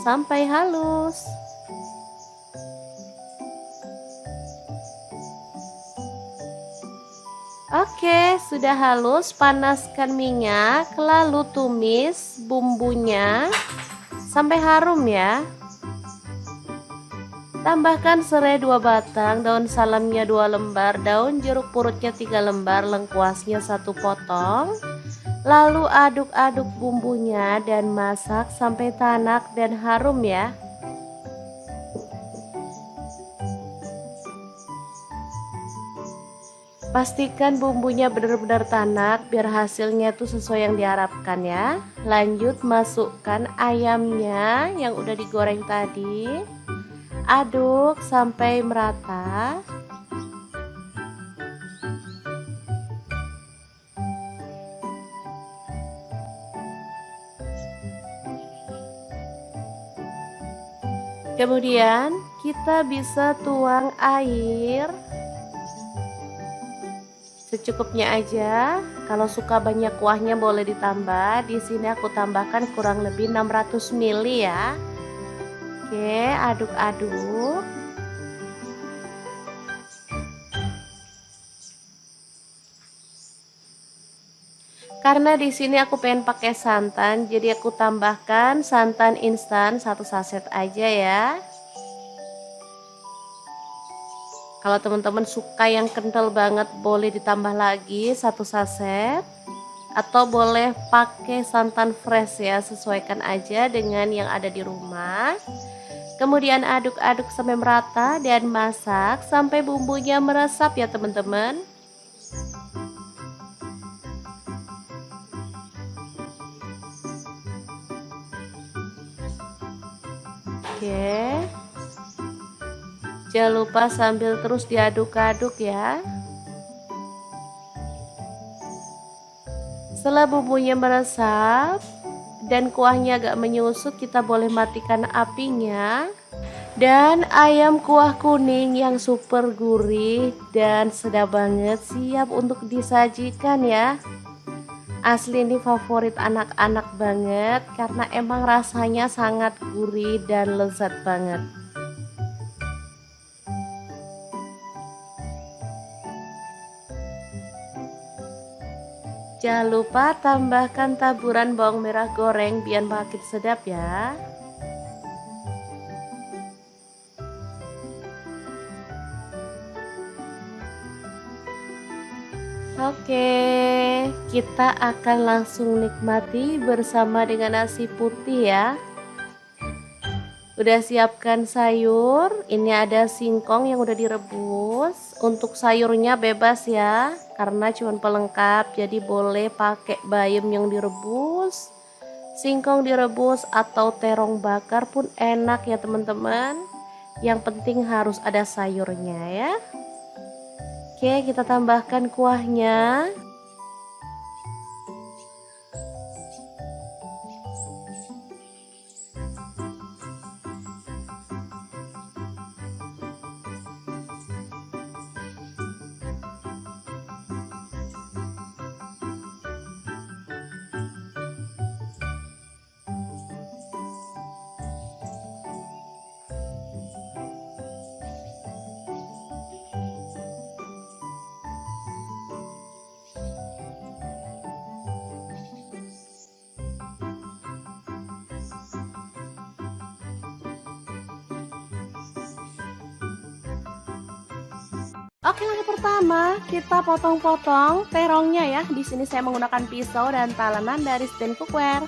sampai halus. Oke, sudah halus. Panaskan minyak, lalu tumis bumbunya sampai harum ya. Tambahkan serai 2 batang, daun salamnya 2 lembar, daun jeruk purutnya 3 lembar, lengkuasnya 1 potong. Lalu aduk-aduk bumbunya dan masak sampai tanak dan harum ya. Pastikan bumbunya benar-benar tanak biar hasilnya tuh sesuai yang diharapkan ya. Lanjut masukkan ayamnya yang udah digoreng tadi. Aduk sampai merata. Kemudian kita bisa tuang air secukupnya aja. Kalau suka banyak kuahnya boleh ditambah. Di sini aku tambahkan kurang lebih 600 ml ya. Oke, aduk-aduk. Karena di sini aku pengen pakai santan, jadi aku tambahkan santan instan 1 saset aja ya. Kalau teman-teman suka yang kental banget boleh ditambah lagi 1 saset. Atau boleh pakai santan fresh ya, sesuaikan aja dengan yang ada di rumah. Kemudian aduk-aduk sampai merata dan masak sampai bumbunya meresap ya teman-teman. Oke. Jangan lupa sambil terus diaduk-aduk ya. Setelah bumbunya meresap dan kuahnya agak menyusut, kita boleh matikan apinya. Dan ayam kuah kuning yang super gurih dan sedap banget siap untuk disajikan ya. Asli ini favorit anak-anak banget karena emang rasanya sangat gurih dan lezat banget. Jangan lupa tambahkan taburan bawang merah goreng biar makin sedap ya. Oke, kita akan langsung nikmati bersama dengan nasi putih ya. Udah siapkan sayur, ini ada singkong yang udah direbus. Untuk sayurnya bebas ya, karena cuma pelengkap, jadi boleh pakai bayam yang direbus, singkong direbus atau terong bakar pun enak ya teman-teman. Yang penting harus ada sayurnya ya. Oke, kita tambahkan kuahnya. Oke, langkah pertama kita potong-potong terongnya ya. Di sini saya menggunakan pisau. pisau dan talenan dari stand cookware.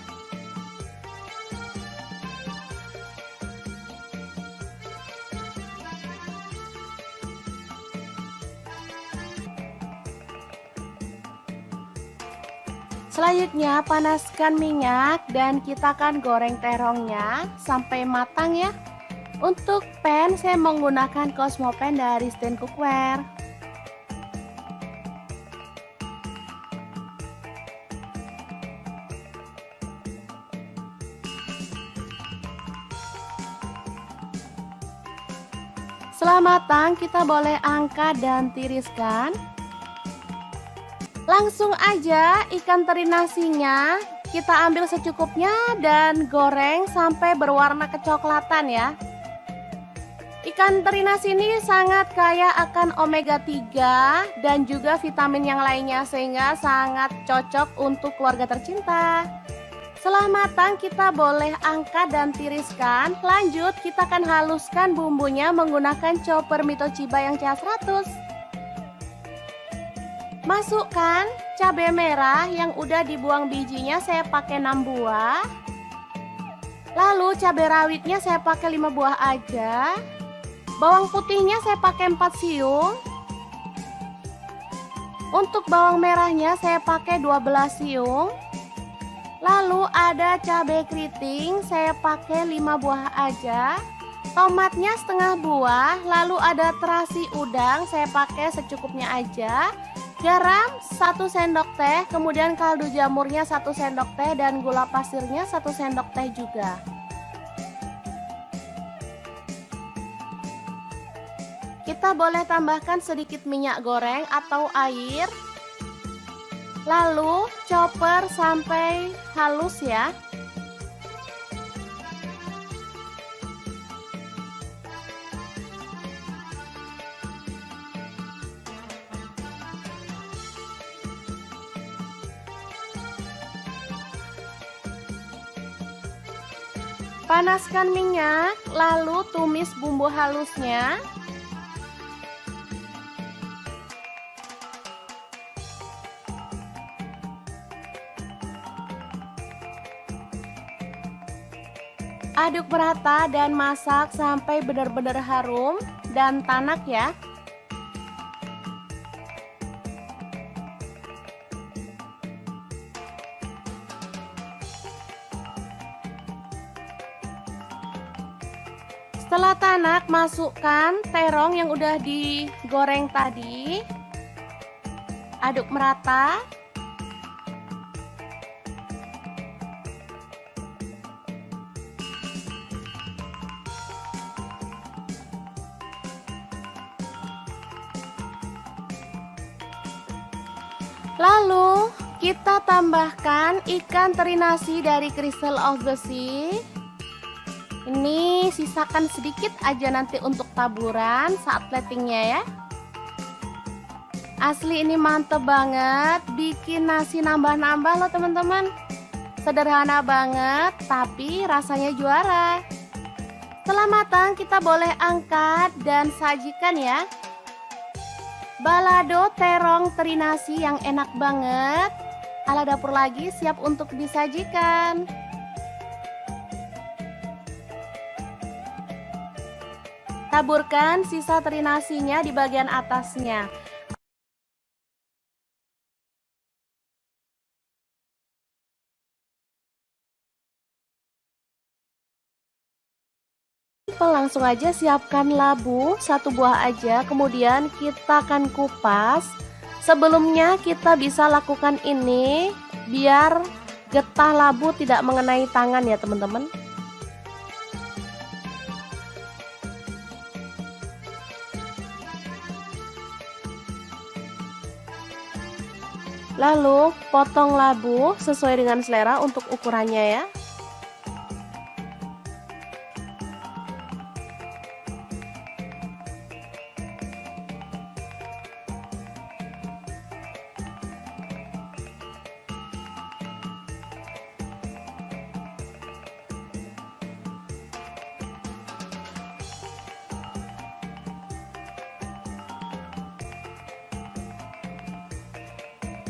Selanjutnya panaskan minyak dan kita akan goreng terongnya sampai matang ya. Untuk pan saya menggunakan Cosmo Pan dari Stand Cookware. Setelah matang kita boleh angkat dan tiriskan. Langsung aja ikan teri nasinya kita ambil secukupnya dan goreng sampai berwarna kecoklatan ya. Ikan teri nasi ini sangat kaya akan omega 3 dan juga vitamin yang lainnya sehingga sangat cocok untuk keluarga tercinta. Setelah matang kita boleh angkat dan tiriskan. Lanjut kita akan haluskan bumbunya menggunakan chopper Mito Chiba yang CH100. Masukkan cabai merah yang udah dibuang bijinya, saya pakai 6 buah. Lalu cabai rawitnya saya pakai 5 buah aja. Bawang putihnya saya pakai 4 siung. Untuk bawang merahnya saya pakai 12 siung. Lalu ada cabai keriting saya pakai 5 buah aja. Tomatnya setengah buah. Lalu ada terasi udang saya pakai secukupnya aja. Garam 1 sendok teh, kemudian kaldu jamurnya 1 sendok teh dan gula pasirnya 1 sendok teh juga. Kita boleh tambahkan sedikit minyak goreng atau air. Lalu chopper sampai halus ya. Panaskan minyak, lalu tumis bumbu halusnya. Aduk merata dan masak sampai benar-benar harum dan tanak ya. Setelah tanak, masukkan terong yang udah digoreng tadi. Aduk merata. Lalu kita tambahkan ikan teri nasi dari Crystal of the Sea. Ini sisakan sedikit aja nanti untuk taburan saat platingnya ya. Asli ini mantep banget, bikin nasi nambah-nambah loh teman-teman. Sederhana banget tapi rasanya juara. Setelah matang kita boleh angkat dan sajikan ya. Balado terong teri nasi yang enak banget. Ala dapur lagi siap untuk disajikan. Taburkan sisa teri nasinya di bagian atasnya. Langsung aja siapkan labu 1 buah aja, kemudian kita akan kupas. Sebelumnya kita bisa lakukan ini biar getah labu tidak mengenai tangan ya teman-teman. Lalu potong labu sesuai dengan selera untuk ukurannya ya.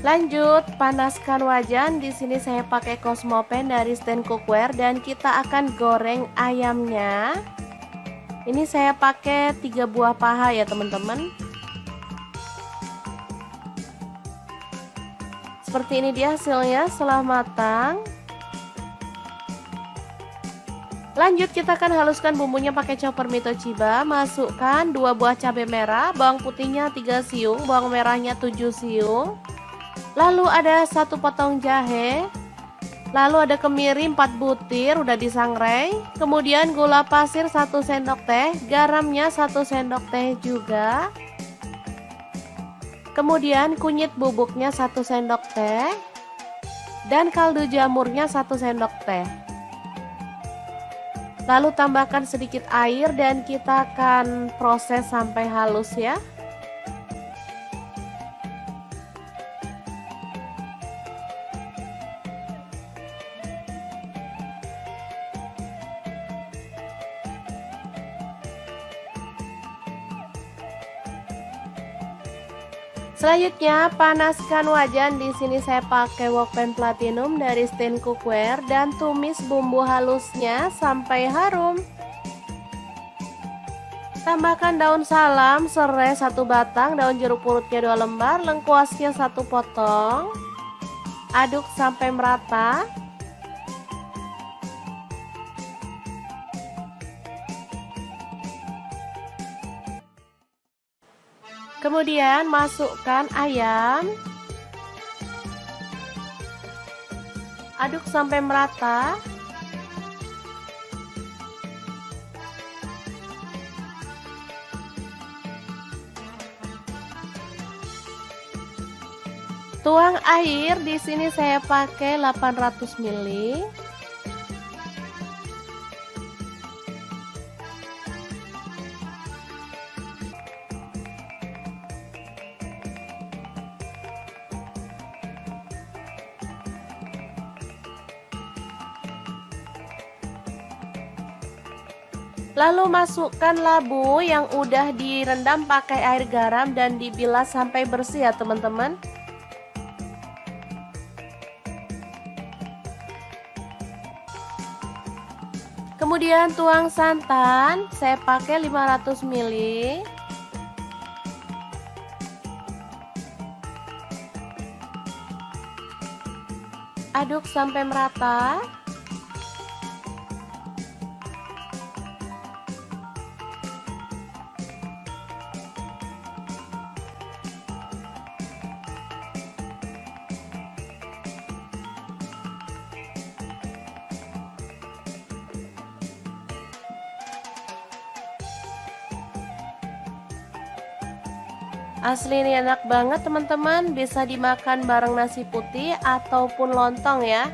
Lanjut, panaskan wajan. Di sini saya pakai Cosmo Pan dari Stand Cookware dan kita akan goreng ayamnya. Ini saya pakai 3 buah paha ya teman-teman. Seperti ini dia hasilnya setelah matang. Lanjut kita akan haluskan bumbunya pakai chopper Mitochiba. Masukkan 2 buah cabai merah, bawang putihnya 3 siung, bawang merahnya 7 siung. Lalu ada 1 potong jahe. Lalu ada kemiri 4 butir udah disangrai. Kemudian gula pasir 1 sendok teh, garamnya 1 sendok teh juga. Kemudian kunyit bubuknya 1 sendok teh. Dan kaldu jamurnya 1 sendok teh. Lalu tambahkan sedikit air dan kita akan proses sampai halus ya. Selanjutnya panaskan wajan. Di sini saya pakai wokpan platinum dari Stain Cookware dan tumis bumbu halusnya sampai harum. Tambahkan daun salam, serai 1 batang, daun jeruk purutnya 2 lembar, lengkuasnya 1 potong. Aduk sampai merata. Kemudian masukkan ayam. Aduk sampai merata. Tuang air, di sini saya pakai 800 ml. Lalu masukkan labu yang udah direndam pakai air garam dan dibilas sampai bersih ya teman-teman. Kemudian tuang santan, saya pakai 500 ml. Aduk sampai merata. Asli ini enak banget teman-teman, bisa dimakan bareng nasi putih ataupun lontong ya.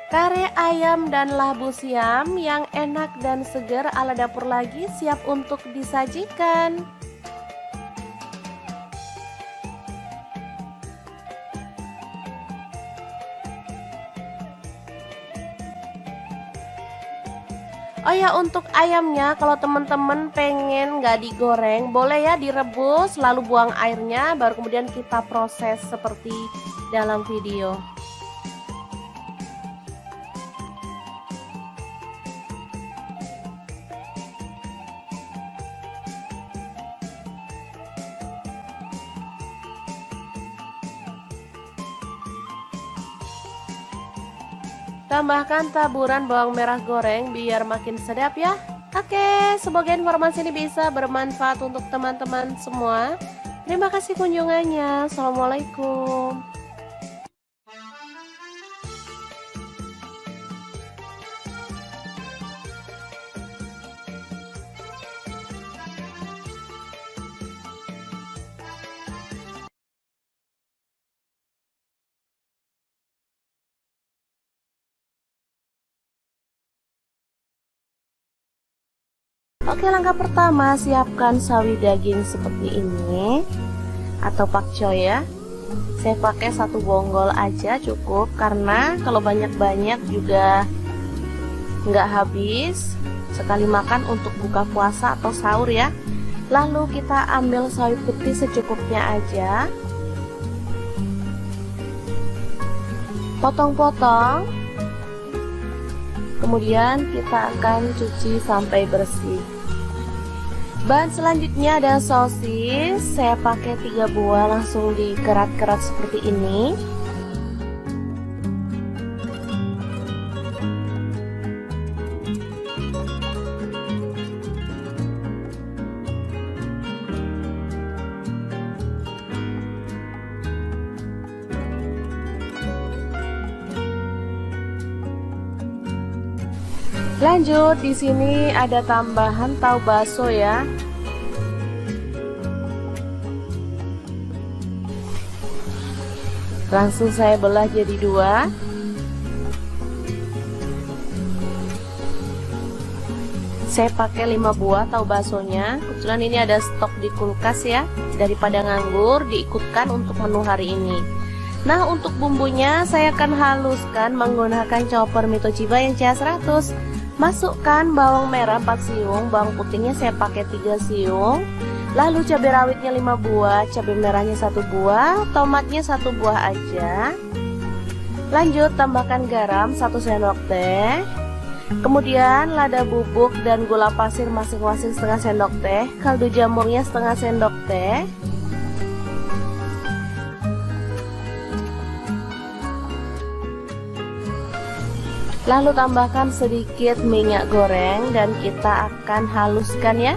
Kare ayam dan labu siam yang enak dan segar ala dapur lagi siap untuk disajikan. Oh ya, untuk ayamnya kalau teman-teman pengen nggak digoreng, boleh ya direbus lalu buang airnya, baru kemudian kita proses seperti dalam video. Tambahkan taburan bawang merah goreng biar makin sedap ya. Oke, semoga informasi ini bisa bermanfaat untuk teman-teman semua. Terima kasih kunjungannya. Assalamualaikum. Oke, langkah pertama siapkan sawi daging seperti ini atau pakcoy ya. Saya pakai 1 bonggol aja cukup, karena kalau banyak-banyak juga nggak habis. Sekali makan untuk buka puasa atau sahur ya. Lalu kita ambil sawi putih secukupnya aja, potong-potong. Kemudian kita akan cuci sampai bersih. Bahan selanjutnya ada sosis. Saya pakai 3 buah, langsung dikerat-kerat seperti ini. Lanjut, di sini ada tambahan tahu bakso ya. Langsung saya belah jadi dua. Saya pakai 5 buah tahu baksonya. Kebetulan ini ada stok di kulkas ya. Daripada nganggur, diikutkan untuk menu hari ini. Nah, untuk bumbunya saya akan haluskan menggunakan chopper Mitochiba yang CH100. Masukkan bawang merah 4 siung, bawang putihnya saya pakai 3 siung. Lalu cabai rawitnya 5 buah, cabai merahnya 1 buah, tomatnya 1 buah aja. Lanjut tambahkan garam 1 sendok teh. Kemudian lada bubuk dan gula pasir masing-masing setengah sendok teh, kaldu jamurnya setengah sendok teh. Lalu tambahkan sedikit minyak goreng dan kita akan haluskan ya.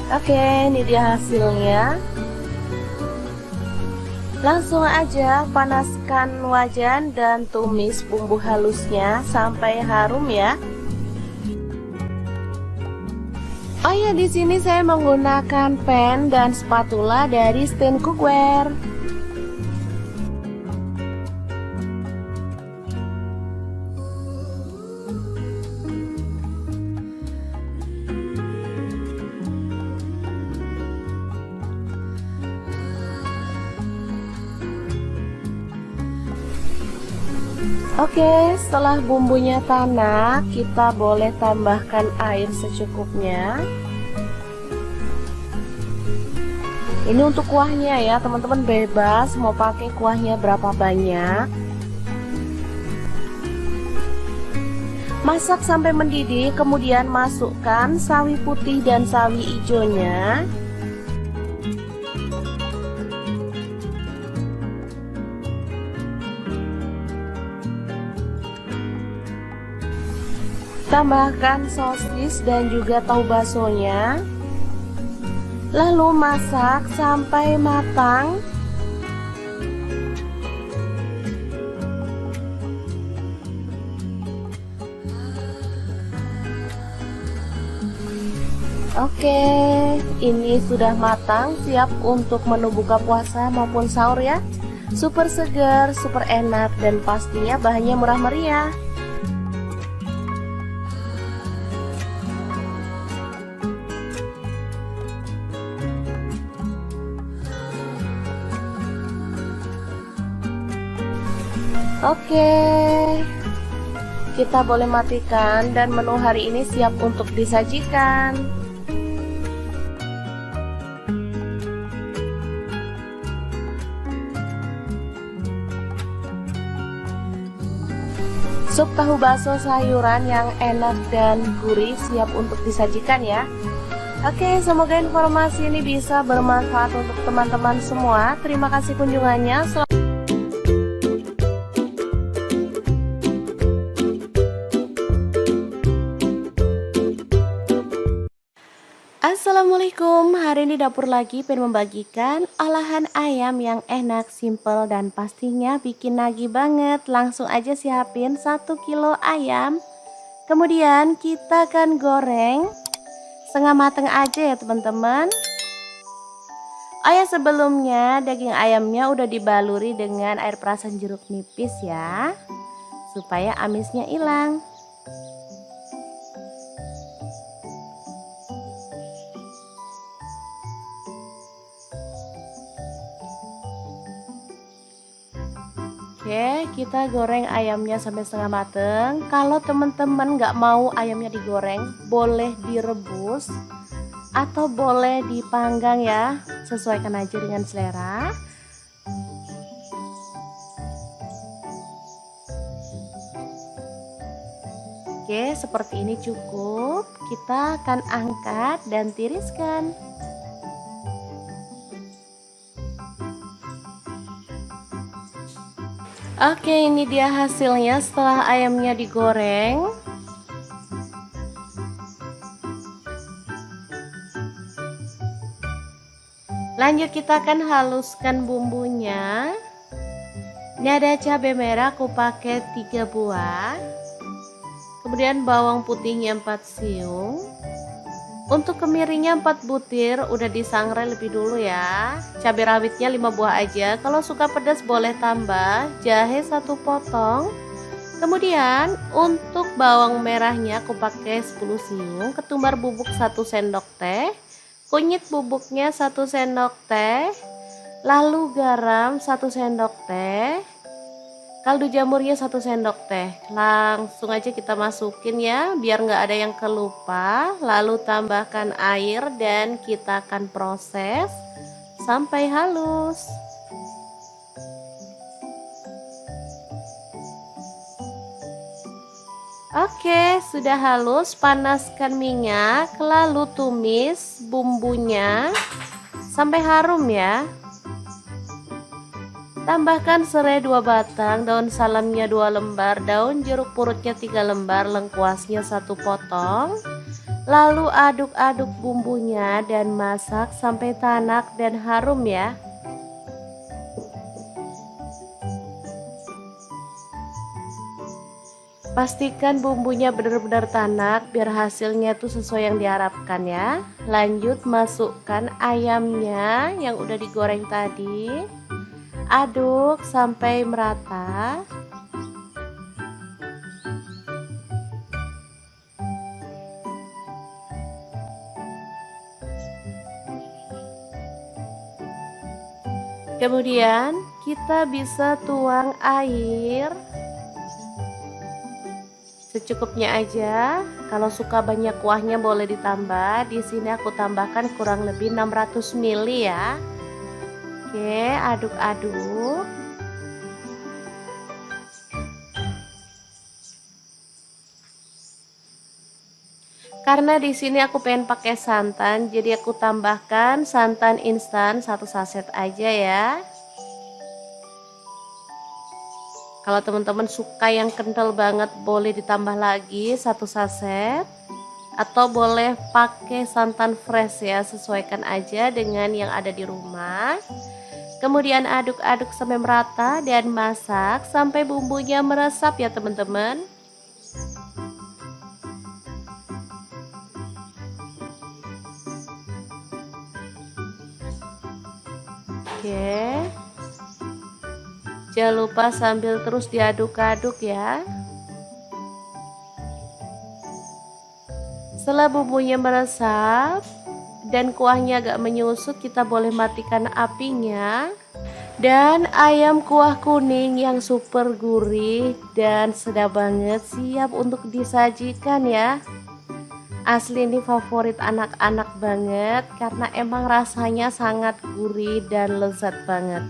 Oke, ini dia hasilnya. Langsung aja panaskan wajan dan tumis bumbu halusnya sampai harum ya. Oh ya, di sini saya menggunakan pen dan spatula dari Stand Cookware. Oke, setelah bumbunya tanak, kita boleh tambahkan air secukupnya. Ini untuk kuahnya ya, teman-teman bebas mau pakai kuahnya berapa banyak. Masak sampai mendidih, kemudian masukkan sawi putih dan sawi hijaunya. Tambahkan sosis dan juga tahu baksonya. Lalu masak sampai matang. Oke, ini sudah matang, siap untuk menu buka puasa maupun sahur ya. Super segar, super enak, dan pastinya bahannya murah meriah. Oke, kita boleh matikan dan menu hari ini siap untuk disajikan. Sup tahu bakso sayuran yang enak dan gurih siap untuk disajikan ya. Oke, semoga informasi ini bisa bermanfaat untuk teman-teman semua. Terima kasih kunjungannya. Assalamualaikum, hari ini dapur lagi pengen membagikan olahan ayam yang enak, simple, dan pastinya bikin nagih banget. Langsung aja siapin 1 kilo ayam. Kemudian kita akan goreng setengah mateng aja ya teman-teman. Oh ya, sebelumnya daging ayamnya udah dibaluri dengan air perasan jeruk nipis ya, supaya amisnya hilang. Oke, kita goreng ayamnya sampai setengah mateng. Kalau teman-teman nggak mau ayamnya digoreng, boleh direbus atau boleh dipanggang ya, sesuaikan aja dengan selera. Oke, seperti ini cukup. Kita akan angkat dan tiriskan. Oke, ini dia hasilnya setelah ayamnya digoreng. Lanjut kita akan haluskan bumbunya. Ini ada cabai merah aku pakai 3 buah. Kemudian bawang putihnya 4 siung. Untuk kemirinya 4 butir udah disangrai lebih dulu ya. Cabai rawitnya 5 buah aja. Kalau suka pedas boleh tambah. Jahe 1 potong. Kemudian untuk bawang merahnya aku pakai 10 siung. Ketumbar bubuk 1 sendok teh. Kunyit bubuknya 1 sendok teh. Lalu garam 1 sendok teh. Kaldu jamurnya 1 sendok teh. Langsung aja kita masukin ya, biar nggak ada yang kelupa. Lalu tambahkan air dan kita akan proses sampai halus. Oke, sudah halus. Panaskan minyak, lalu tumis bumbunya sampai harum ya. Tambahkan serai 2 batang, daun salamnya 2 lembar, daun jeruk purutnya 3 lembar, lengkuasnya 1 potong. Lalu aduk-aduk bumbunya dan masak sampai tanak dan harum ya. Pastikan bumbunya benar-benar tanak biar hasilnya tuh sesuai yang diharapkan ya. Lanjut masukkan ayamnya yang udah digoreng tadi. Aduk sampai merata. Kemudian kita bisa tuang air secukupnya aja. Kalau suka banyak kuahnya boleh ditambah. Di sini aku tambahkan kurang lebih 600 ml ya. Oke, aduk-aduk. Karena di sini aku pengen pakai santan, jadi aku tambahkan santan instan 1 saset aja ya. Kalau teman-teman suka yang kental banget boleh ditambah lagi 1 saset. Atau boleh pakai santan fresh ya, sesuaikan aja dengan yang ada di rumah. Kemudian aduk-aduk sampai merata dan masak sampai bumbunya meresap ya teman-teman. Oke. Jangan lupa sambil terus diaduk-aduk ya. Setelah bumbunya meresap dan kuahnya agak menyusut, kita boleh matikan apinya. Dan ayam kuah kuning yang super gurih dan sedap banget siap untuk disajikan ya. Asli ini favorit anak-anak banget karena emang rasanya sangat gurih dan lezat banget.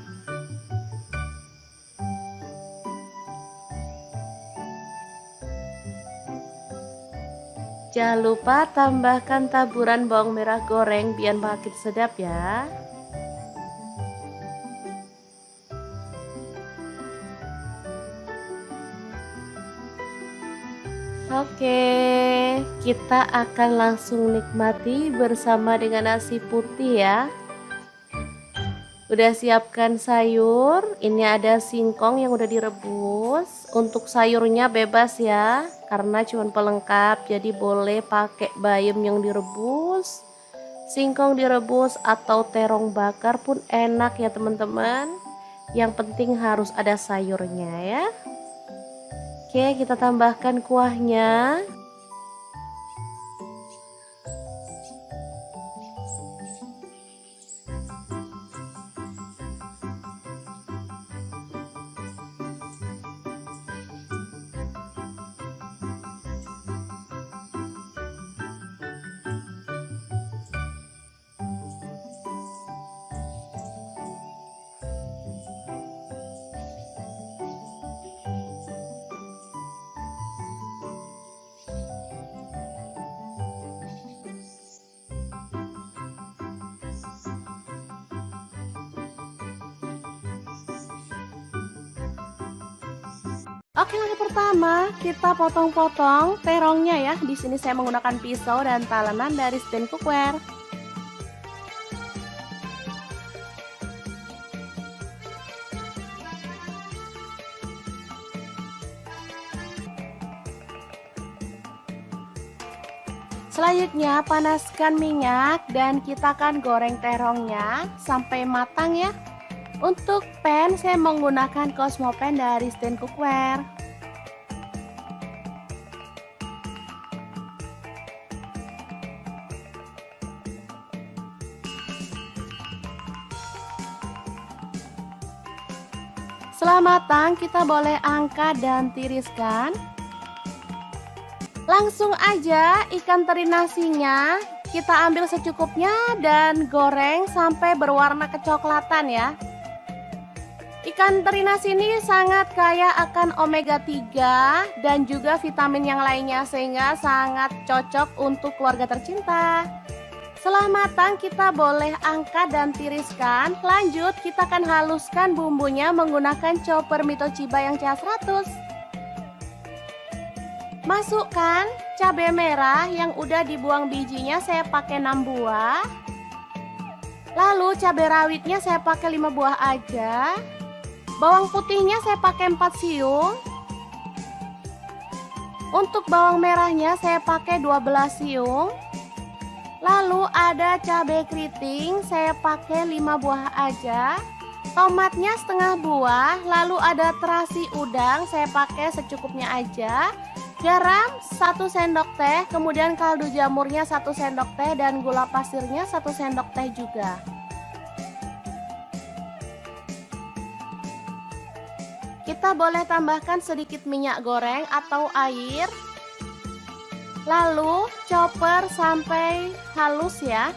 Jangan lupa tambahkan taburan bawang merah goreng biar makin sedap ya. Oke, kita akan langsung nikmati bersama dengan nasi putih ya. Udah siapkan sayur, ini ada singkong yang udah direbus. Untuk sayurnya bebas ya, karena cuma pelengkap, jadi boleh pakai bayam yang direbus, singkong direbus atau terong bakar pun enak ya teman-teman. Yang penting harus ada sayurnya ya. Oke, kita tambahkan kuahnya. Oke, langkah pertama kita potong-potong terongnya ya. Di sini saya menggunakan pisau dan talenan dari stand cookware. Selanjutnya panaskan minyak dan kita akan goreng terongnya sampai matang ya. Untuk pan saya menggunakan Cosmo Pan dari Stand Cookware. Setelah matang, kita boleh angkat dan tiriskan. Langsung aja ikan teri nasinya kita ambil secukupnya dan goreng sampai berwarna kecoklatan ya. Ikan teri nasi ini sangat kaya akan omega 3 dan juga vitamin yang lainnya sehingga sangat cocok untuk keluarga tercinta. Setelah matang kita boleh angkat dan tiriskan. Lanjut kita akan haluskan bumbunya menggunakan chopper Mitochiba yang CH100. Masukkan cabai merah yang udah dibuang bijinya, saya pakai 6 buah. Lalu cabai rawitnya saya pakai 5 buah aja. Bawang putihnya saya pakai 4 siung. Untuk bawang merahnya saya pakai 12 siung. Lalu ada cabai keriting, saya pakai 5 buah aja. Tomatnya setengah buah. Lalu ada terasi udang, saya pakai secukupnya aja. Garam 1 sendok teh, kemudian kaldu jamurnya 1 sendok teh dan gula pasirnya 1 sendok teh juga. Kita boleh tambahkan sedikit minyak goreng atau air. Lalu chopper sampai halus ya.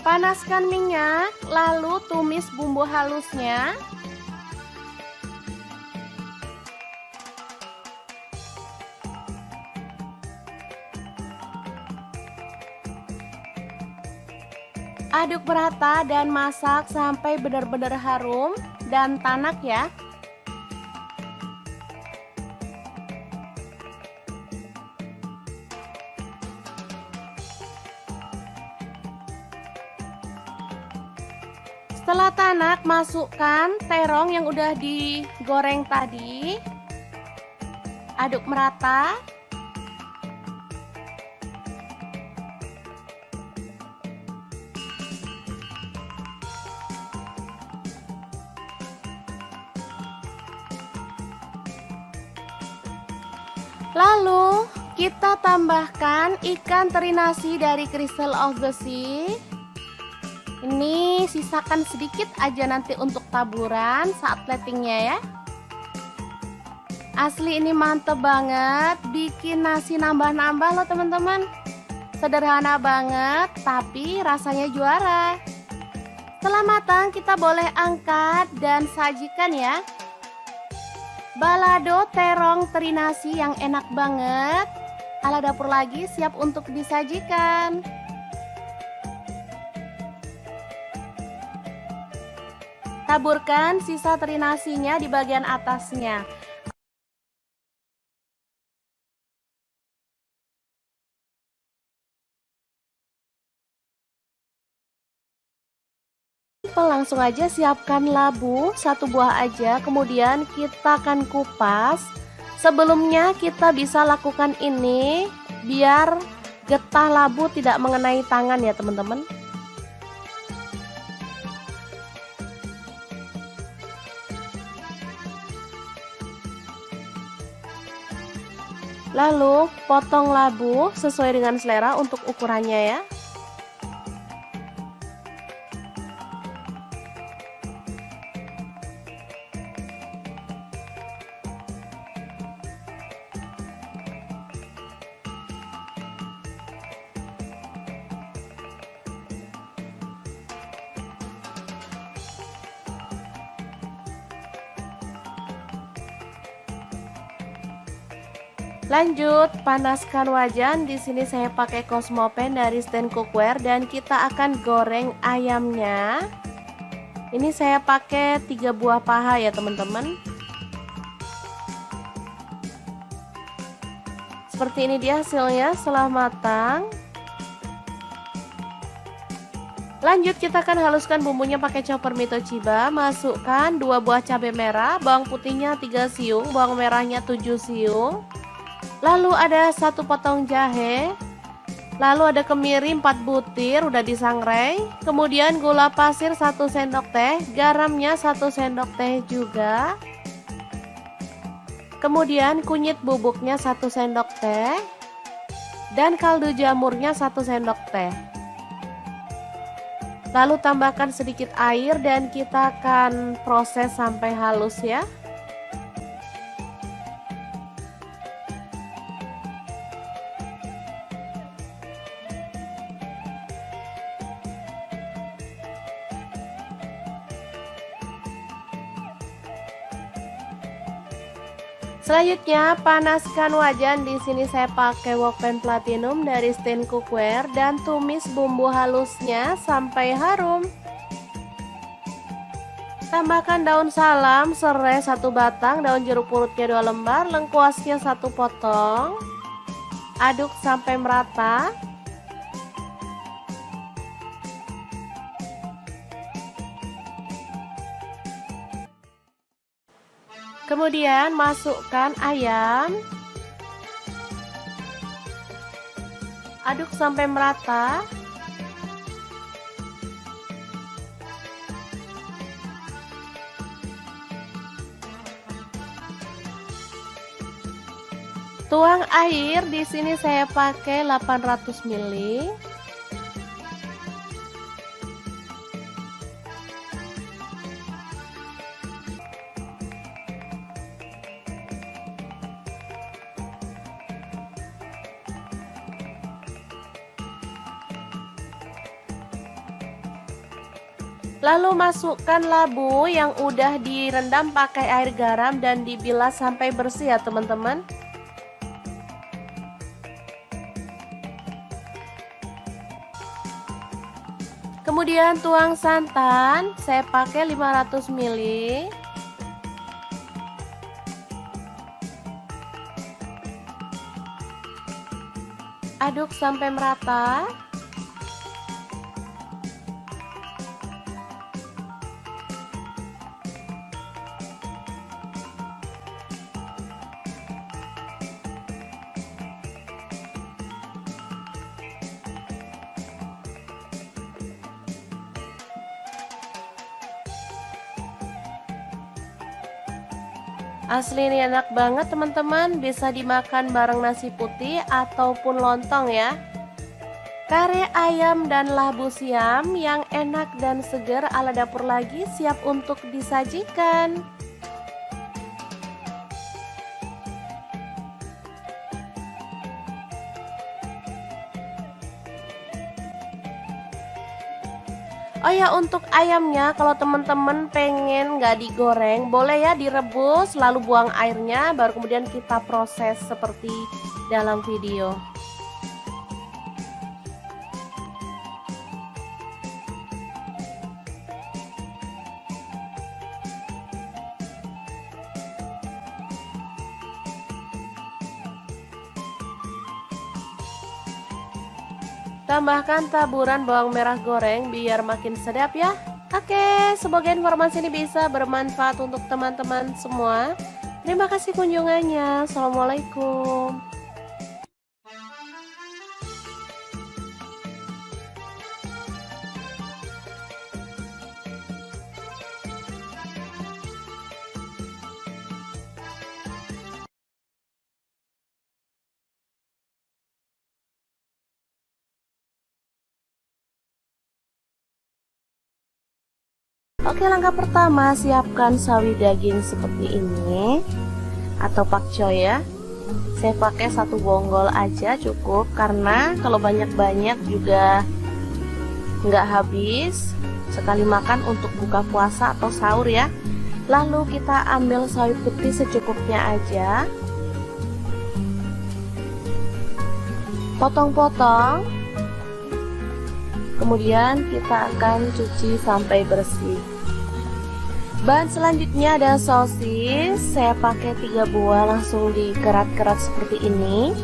Panaskan minyak, lalu tumis bumbu halusnya. Aduk merata dan masak sampai benar-benar harum dan tanak ya. Setelah tanak, masukkan terong yang udah digoreng tadi. Aduk merata. Lalu kita tambahkan ikan teri nasi dari Crystal of the Sea. Ini sisakan sedikit aja nanti untuk taburan saat platingnya ya. Asli ini mantep banget, bikin nasi nambah-nambah loh teman-teman. Sederhana banget tapi rasanya juara. Setelah matang kita boleh angkat dan sajikan ya. Balado terong teri nasi yang enak banget. Ala dapur lagi siap untuk disajikan. Taburkan sisa teri nasinya di bagian atasnya. Langsung aja siapkan labu 1 buah aja, kemudian kita akan kupas. Sebelumnya kita bisa lakukan ini biar getah labu tidak mengenai tangan ya teman-teman. Lalu potong labu sesuai dengan selera untuk ukurannya ya. Lanjut, panaskan wajan. Di sini saya pakai Cosmo Pan dari Stand Cookware dan kita akan goreng ayamnya. Ini saya pakai 3 buah paha ya teman-teman. Seperti ini dia hasilnya setelah matang. Lanjut kita akan haluskan bumbunya pakai chopper Mito Chiba. Masukkan 2 buah cabai merah, bawang putihnya 3 siung, bawang merahnya 7 siung. Lalu ada 1 potong jahe. Lalu ada kemiri 4 butir udah disangrai. Kemudian gula pasir 1 sendok teh, garamnya 1 sendok teh juga. Kemudian kunyit bubuknya 1 sendok teh. Dan kaldu jamurnya 1 sendok teh. Lalu tambahkan sedikit air dan kita akan proses sampai halus ya. Selanjutnya panaskan wajan. Di sini saya pakai Wokpen Platinum dari Stain Cookware dan tumis bumbu halusnya sampai harum. Tambahkan daun salam, serai 1 batang, daun jeruk purutnya 2 lembar, lengkuasnya 1 potong. Aduk sampai merata. Kemudian masukkan ayam. Aduk sampai merata. Tuang air, di sini saya pakai 800 ml. Lalu masukkan labu yang udah direndam pakai air garam dan dibilas sampai bersih ya teman-teman. Kemudian tuang santan, saya pakai 500 ml. Aduk sampai merata. Asli ini enak banget teman-teman, bisa dimakan bareng nasi putih ataupun lontong ya. Kare ayam dan labu siam yang enak dan segar ala dapur lagi siap untuk disajikan. Oh ya, untuk ayamnya kalau teman-teman pengen nggak digoreng, boleh ya direbus lalu buang airnya, baru kemudian kita proses seperti dalam video. Tambahkan taburan bawang merah goreng biar makin sedap ya. Oke, semoga informasi ini bisa bermanfaat untuk teman-teman semua. Terima kasih kunjungannya. Assalamualaikum. Oke, langkah pertama siapkan sawi daging seperti ini atau pakcoy ya. Saya pakai 1 bonggol aja cukup, karena kalau banyak-banyak juga nggak habis. Sekali makan untuk buka puasa atau sahur ya. Lalu kita ambil sawi putih secukupnya aja, potong-potong. Kemudian kita akan cuci sampai bersih. Bahan selanjutnya ada sosis. Saya pakai 3 buah, langsung dikerat-kerat seperti ini.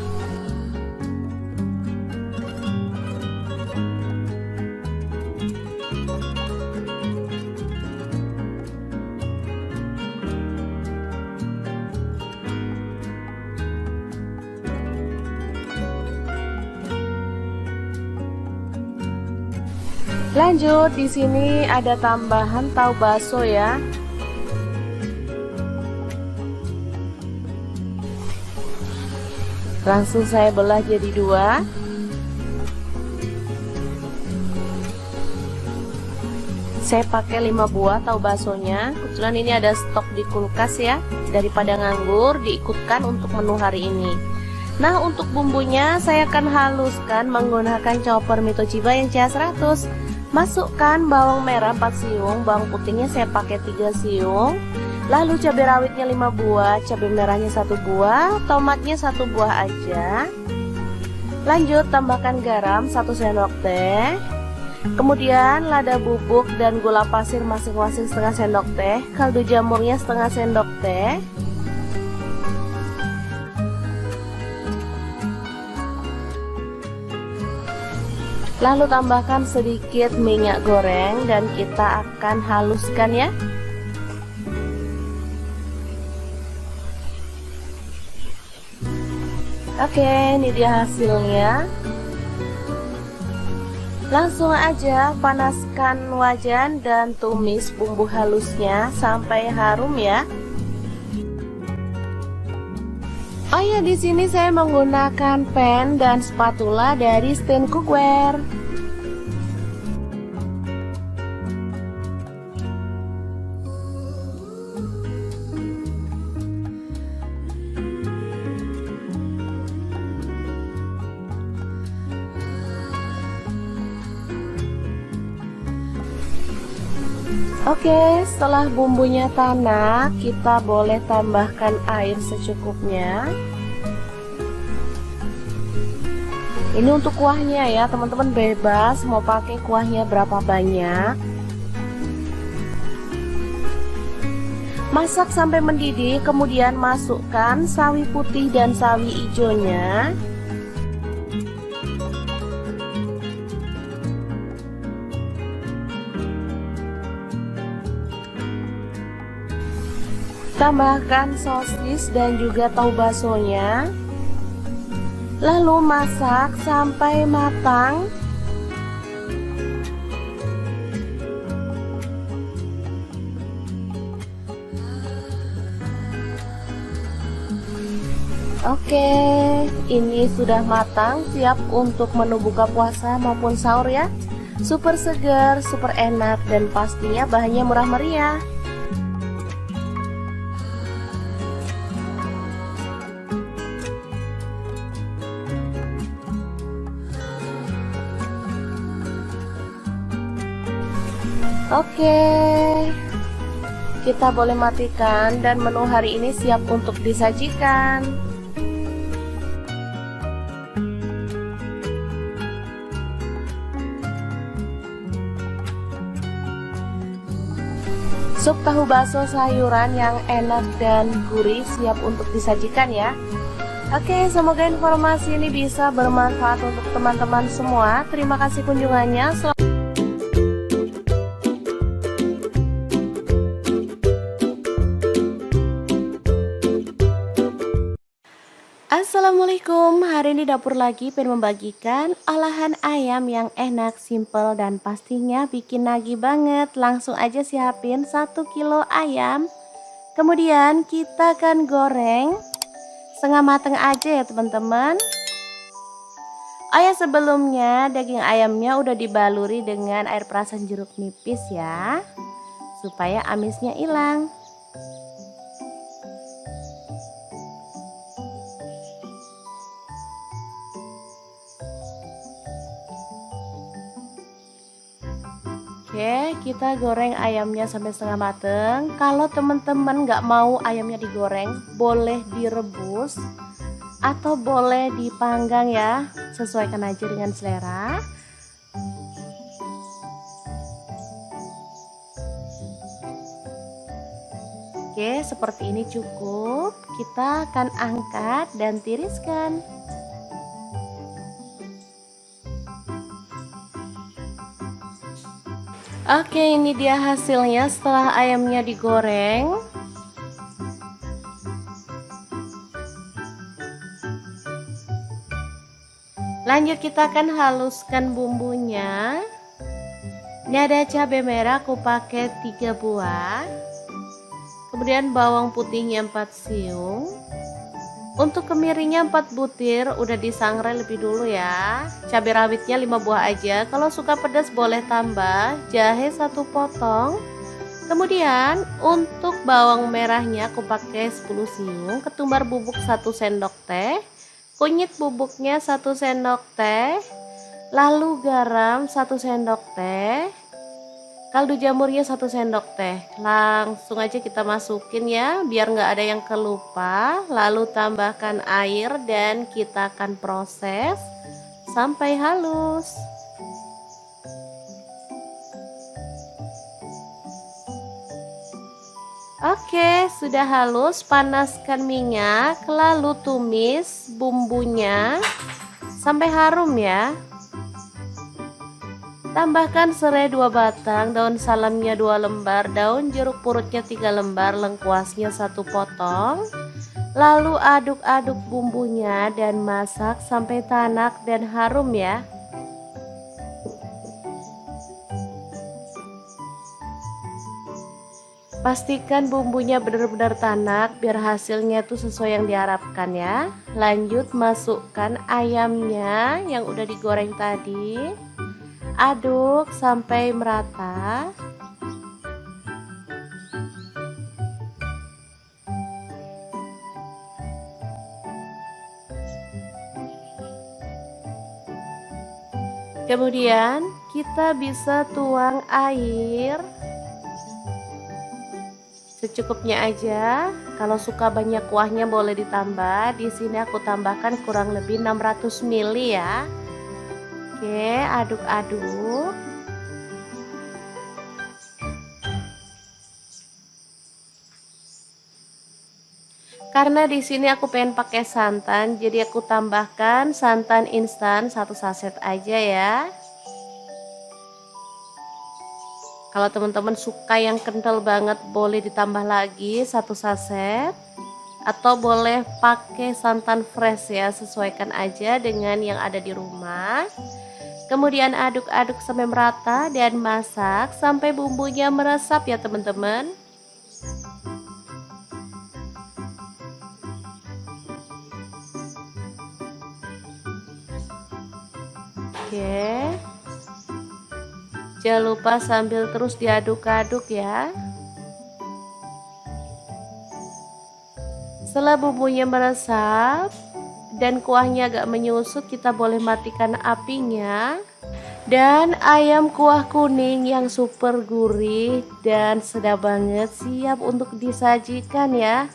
Lanjut, di sini ada tambahan tahu bakso ya. Langsung saya belah jadi dua. Saya pakai 5 buah tahu baksonya. Kebetulan ini ada stok di kulkas ya. Daripada nganggur, diikutkan untuk menu hari ini. Nah, untuk bumbunya saya akan haluskan menggunakan chopper Mitochiba yang CH100. Masukkan bawang merah 4 siung, bawang putihnya saya pakai 3 siung. Lalu cabai rawitnya 5 buah, cabai merahnya 1 buah, tomatnya 1 buah aja. Lanjut tambahkan garam 1 sendok teh. Kemudian lada bubuk dan gula pasir masing-masing setengah sendok teh, kaldu jamurnya setengah sendok teh. Lalu tambahkan sedikit minyak goreng dan kita akan haluskan ya. Oke, ini dia hasilnya. Langsung aja panaskan wajan dan tumis bumbu halusnya sampai harum ya. Oh ya, di sini saya menggunakan pan dan spatula dari Stand Cookware. Oke, setelah bumbunya tanak, kita boleh tambahkan air secukupnya. Ini untuk kuahnya ya, teman-teman bebas mau pakai kuahnya berapa banyak. Masak sampai mendidih, kemudian masukkan sawi putih dan sawi hijaunya. Tambahkan sosis dan juga tahu baksonya. Lalu masak sampai matang. Oke, ini sudah matang, siap untuk menu buka puasa maupun sahur ya. Super segar, super enak, dan pastinya bahannya murah meriah. Oke, kita boleh matikan dan menu hari ini siap untuk disajikan. Sup tahu bakso sayuran yang enak dan gurih siap untuk disajikan ya. Oke, semoga informasi ini bisa bermanfaat untuk teman-teman semua. Terima kasih kunjungannya. Assalamualaikum, hari ini dapur lagi pengen membagikan olahan ayam yang enak, simple, dan pastinya bikin nagih banget. Langsung aja siapin 1 kilo ayam. Kemudian kita akan goreng setengah mateng aja ya teman-teman. Oh ya, sebelumnya daging ayamnya udah dibaluri dengan air perasan jeruk nipis ya, supaya amisnya hilang. Oke, kita goreng ayamnya sampai setengah mateng. Kalau teman-teman nggak mau ayamnya digoreng, boleh direbus atau boleh dipanggang ya, sesuaikan aja dengan selera. Oke, seperti ini cukup. Kita akan angkat dan tiriskan. Oke, ini dia hasilnya setelah ayamnya digoreng. Lanjut kita akan haluskan bumbunya. Ini ada cabai merah aku pakai 3 buah. Kemudian bawang putihnya 4 siung. Untuk kemirinya 4 butir, udah disangrai lebih dulu ya. Cabai rawitnya 5 buah aja. Kalau suka pedas boleh tambah. Jahe 1 potong. Kemudian untuk bawang merahnya aku pakai 10 siung. Ketumbar bubuk 1 sendok teh. Kunyit bubuknya 1 sendok teh. Lalu garam 1 sendok teh. Kaldu jamurnya 1 sendok teh. Langsung aja kita masukin ya, biar nggak ada yang kelupa. Lalu tambahkan air dan kita akan proses sampai halus. Oke, sudah halus. Panaskan minyak, lalu tumis bumbunya sampai harum ya. Tambahkan serai 2 batang, daun salamnya 2 lembar, daun jeruk purutnya 3 lembar, lengkuasnya 1 potong. Lalu aduk-aduk bumbunya dan masak sampai tanak dan harum ya. Pastikan bumbunya benar-benar tanak biar hasilnya tuh sesuai yang diharapkan ya. Lanjut masukkan ayamnya yang udah digoreng tadi. Aduk sampai merata. Kemudian kita bisa tuang air secukupnya aja. Kalau suka banyak kuahnya boleh ditambah. Di sini aku tambahkan kurang lebih 600 ml ya. Oke, aduk-aduk. Karena di sini aku pengen pakai santan, jadi aku tambahkan santan instan 1 saset aja ya. Kalau teman-teman suka yang kental banget boleh ditambah lagi 1 saset. Atau boleh pakai santan fresh ya, sesuaikan aja dengan yang ada di rumah. Kemudian aduk-aduk sampai merata dan masak sampai bumbunya meresap ya teman-teman. Oke. Jangan lupa sambil terus diaduk-aduk ya. Setelah bumbunya meresap dan kuahnya agak menyusut, kita boleh matikan apinya. Dan ayam kuah kuning yang super gurih dan sedap banget siap untuk disajikan ya.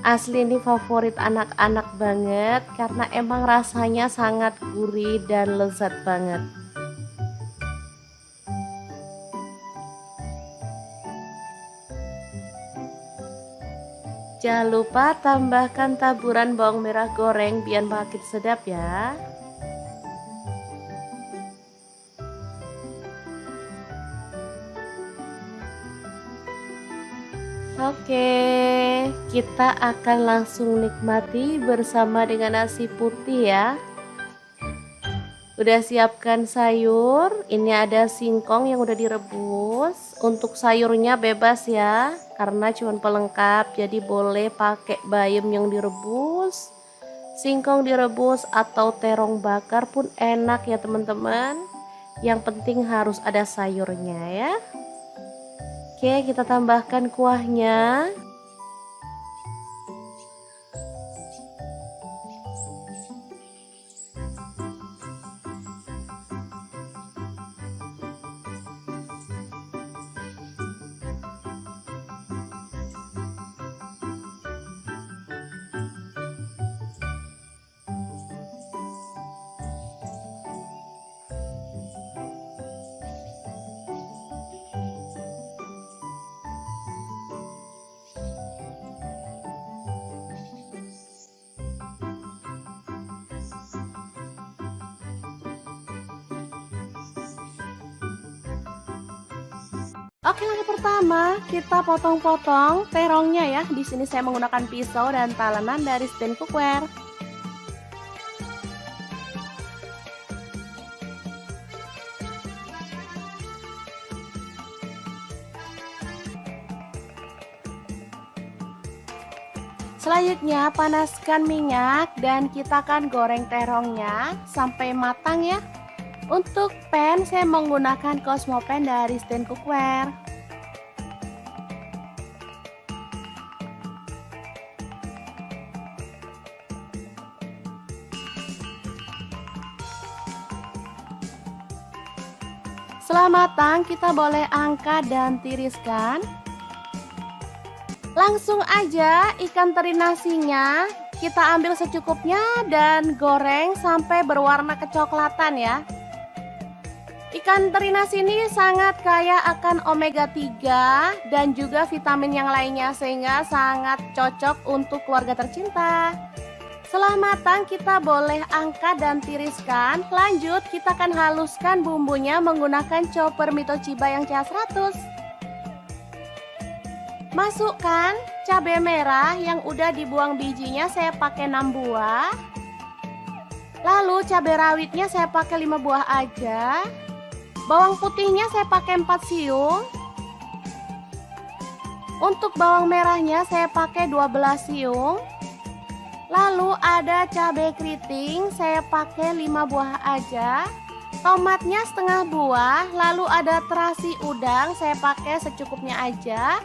Asli ini favorit anak-anak banget karena emang rasanya sangat gurih dan lezat banget. Jangan lupa tambahkan taburan bawang merah goreng biar makin sedap ya. Oke, kita akan langsung nikmati bersama dengan nasi putih ya. Udah siapkan sayur, ini ada singkong yang udah direbus. Untuk sayurnya bebas ya, karena cuma pelengkap, jadi boleh pakai bayam yang direbus, singkong direbus atau terong bakar pun enak ya teman-teman. Yang penting harus ada sayurnya ya. Oke, kita tambahkan kuahnya. Oke, langkah pertama kita potong-potong terongnya ya. Di sini saya menggunakan pisau dan talenan dari stand cookware. Selanjutnya panaskan minyak dan kita akan goreng terongnya sampai matang ya. Untuk pan saya menggunakan Cosmo Pan dari Stand Cookware. Setelah matang kita boleh angkat dan tiriskan. Langsung aja ikan teri nasinya kita ambil secukupnya dan goreng sampai berwarna kecoklatan ya. Ikan teri nasi ini sangat kaya akan omega 3 dan juga vitamin yang lainnya sehingga sangat cocok untuk keluarga tercinta. Setelah matang kita boleh angkat dan tiriskan. Lanjut kita akan haluskan bumbunya menggunakan chopper Mitochiba yang CH100. Masukkan cabai merah yang udah dibuang bijinya, saya pakai 6 buah. Lalu cabai rawitnya saya pakai 5 buah aja. Bawang putihnya saya pakai 4 siung. Untuk bawang merahnya saya pakai 12 siung. Lalu ada cabai keriting saya pakai 5 buah aja. Tomatnya setengah buah. Lalu ada terasi udang saya pakai secukupnya aja.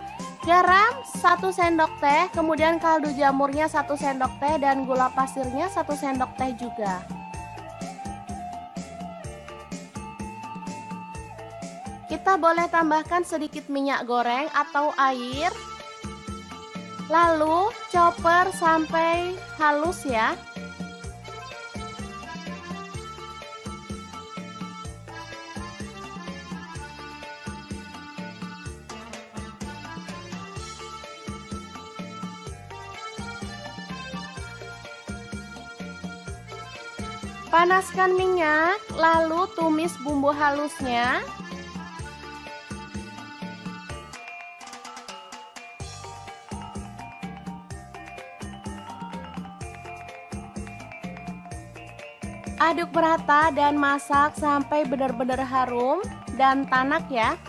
Garam 1 sendok teh, kemudian kaldu jamurnya 1 sendok teh dan gula pasirnya 1 sendok teh juga. Kita boleh tambahkan sedikit minyak goreng atau air. Lalu chopper sampai halus ya. Panaskan minyak, lalu tumis bumbu halusnya. Aduk merata dan masak sampai benar-benar harum dan tanak ya.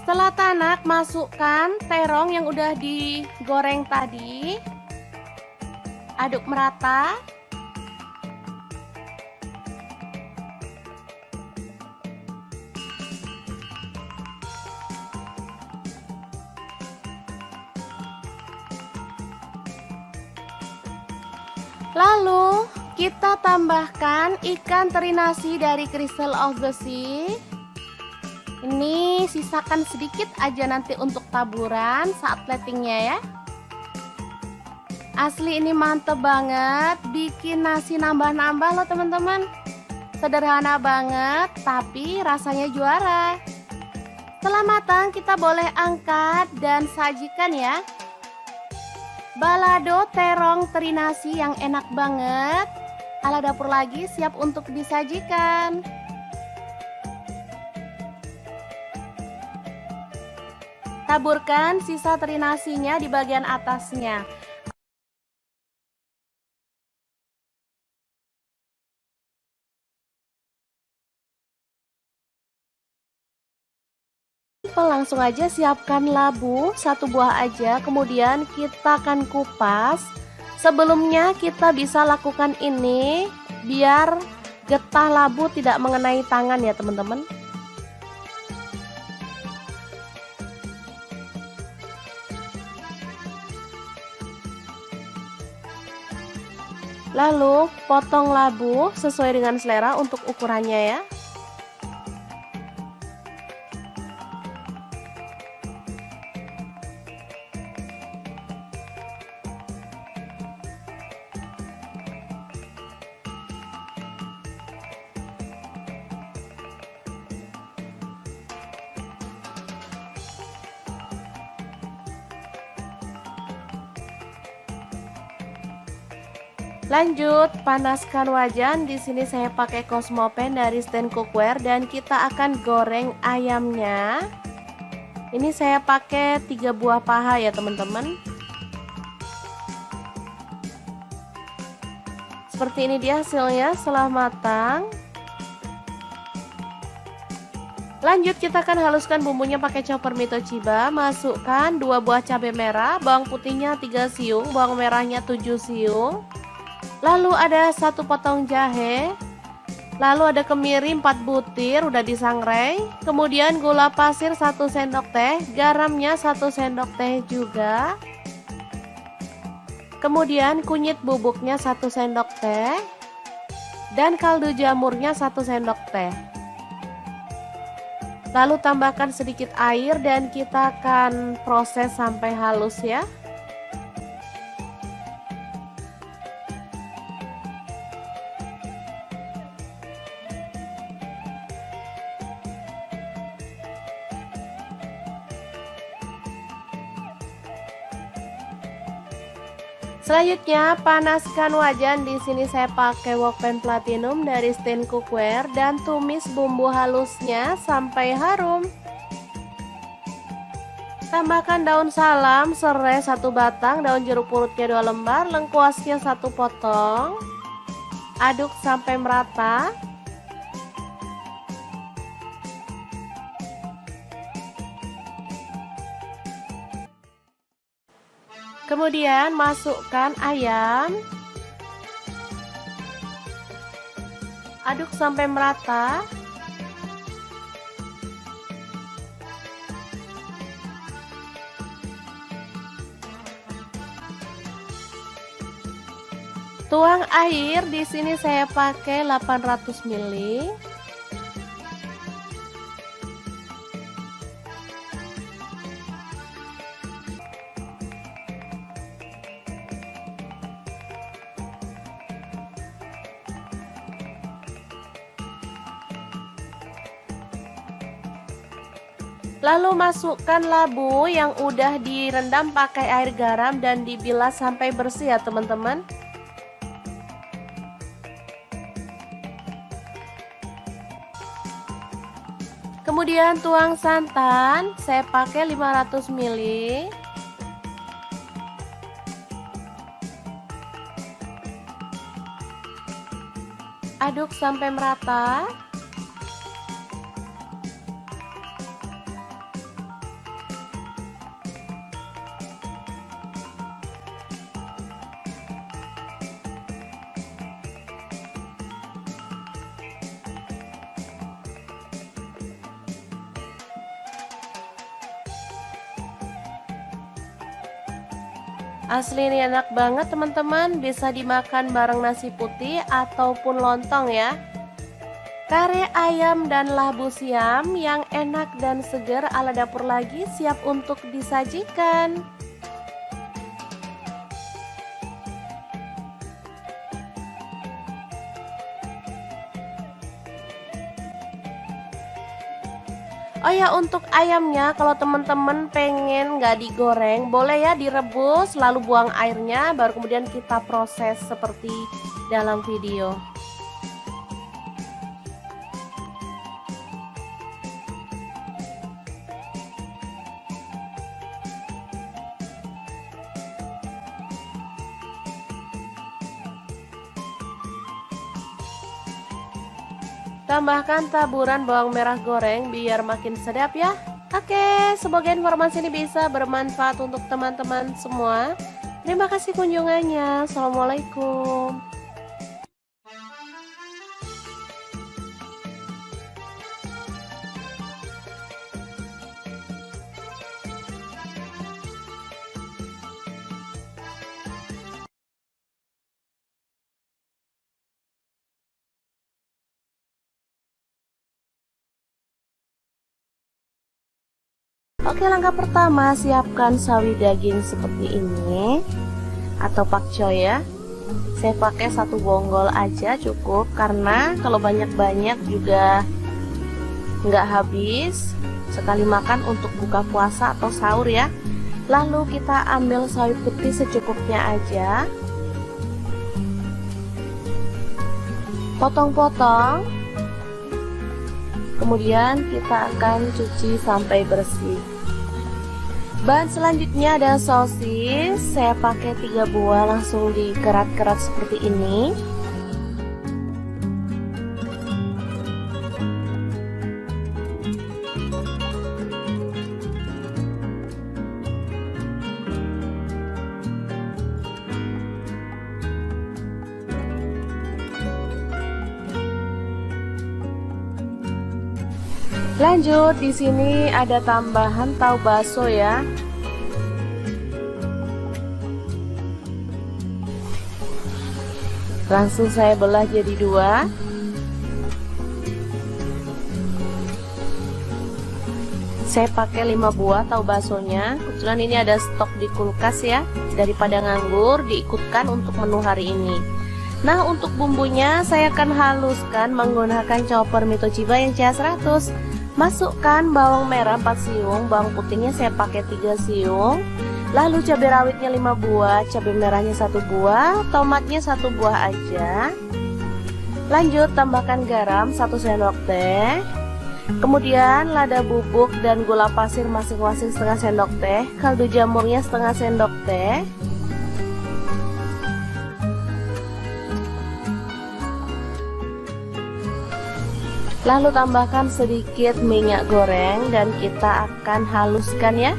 Setelah tanak, masukkan terong yang udah digoreng tadi. Aduk merata. Lalu kita tambahkan ikan teri nasi dari Crystal of the Sea. Ini sisakan sedikit aja nanti untuk taburan saat platingnya ya. Asli ini mantep banget, bikin nasi nambah-nambah loh teman-teman. Sederhana banget tapi rasanya juara. Setelah matang kita boleh angkat dan sajikan ya. Balado terong teri nasi yang enak banget. Ala dapur lagi siap untuk disajikan. Taburkan sisa teri nasinya di bagian atasnya. Langsung aja siapkan labu 1 buah aja, kemudian kita akan kupas. Sebelumnya kita bisa lakukan ini biar getah labu tidak mengenai tangan ya teman-teman. Lalu potong labu sesuai dengan selera untuk ukurannya ya. Lanjut, panaskan wajan. Di sini saya pakai Cosmo Pan dari Stand Cookware dan kita akan goreng ayamnya. Ini saya pakai 3 buah paha ya teman-teman. Seperti ini dia hasilnya setelah matang. Lanjut kita akan haluskan bumbunya pakai chopper Mitochiba. Masukkan 2 buah cabai merah, bawang putihnya 3 siung, bawang merahnya 7 siung. Lalu ada 1 potong jahe. Lalu ada kemiri 4 butir udah disangrai. Kemudian gula pasir 1 sendok teh, garamnya 1 sendok teh juga. Kemudian kunyit bubuknya 1 sendok teh. Dan kaldu jamurnya 1 sendok teh. Lalu tambahkan sedikit air dan kita akan proses sampai halus ya. Selanjutnya panaskan wajan. Di sini saya pakai Wokpan Platinum dari Stain Cookware dan tumis bumbu halusnya sampai harum. Tambahkan daun salam, serai 1 batang, daun jeruk purutnya 2 lembar, lengkuasnya 1 potong. Aduk sampai merata. Kemudian masukkan ayam. Aduk sampai merata. Tuang air, di sini saya pakai 800 ml. Lalu masukkan labu yang udah direndam pakai air garam dan dibilas sampai bersih ya teman-teman. Kemudian tuang santan, saya pakai 500 ml. Aduk sampai merata. Asli ini enak banget teman-teman, bisa dimakan bareng nasi putih ataupun lontong ya. Kare ayam dan labu siam yang enak dan segar ala dapur lagi siap untuk disajikan. Oh ya, untuk ayamnya kalau teman-teman pengen nggak digoreng, boleh ya direbus lalu buang airnya, baru kemudian kita proses seperti dalam video. Tambahkan taburan bawang merah goreng biar makin sedap ya. Oke, semoga informasi ini bisa bermanfaat untuk teman-teman semua. Terima kasih kunjungannya. Assalamualaikum. Oke, langkah pertama siapkan sawi daging seperti ini atau pakcoy ya. Saya pakai 1 bonggol aja cukup, karena kalau banyak-banyak juga nggak habis. Sekali makan untuk buka puasa atau sahur ya. Lalu kita ambil sawi putih secukupnya aja, potong-potong. Kemudian kita akan cuci sampai bersih. Bahan selanjutnya ada sosis. Saya pakai 3 buah, langsung dikerat-kerat seperti ini. Lanjut, di sini ada tambahan tahu bakso ya. Langsung saya belah jadi dua. Saya pakai 5 buah tahu baksonya. Kebetulan ini ada stok di kulkas ya. Daripada nganggur, diikutkan untuk menu hari ini. Nah, untuk bumbunya saya akan haluskan menggunakan chopper Mitochiba yang CH100. Masukkan bawang merah 4 siung, bawang putihnya saya pakai 3 siung. Lalu cabai rawitnya 5 buah, cabai merahnya 1 buah, tomatnya 1 buah aja. Lanjut tambahkan garam 1 sendok teh. Kemudian lada bubuk dan gula pasir masing-masing setengah sendok teh, kaldu jamurnya setengah sendok teh. Lalu tambahkan sedikit minyak goreng dan kita akan haluskan ya.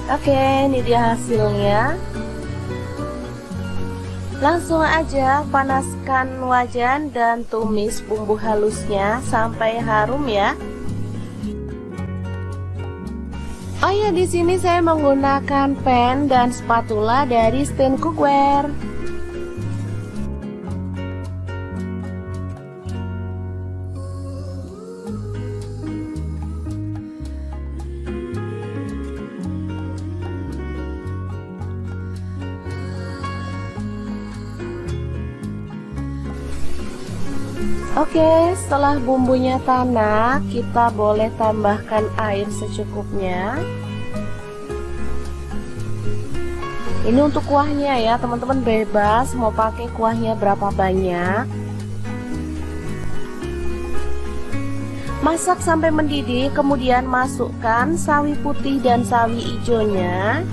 Oke, ini dia hasilnya. Langsung aja panaskan wajan dan tumis bumbu halusnya sampai harum ya. Oh ya, di sini saya menggunakan pan dan spatula dari Stand Cookware. Oke, setelah bumbunya tanak, kita boleh tambahkan air secukupnya. Ini untuk kuahnya ya, teman-teman bebas mau pakai kuahnya berapa banyak. Masak sampai mendidih, kemudian masukkan sawi putih dan sawi hijaunya.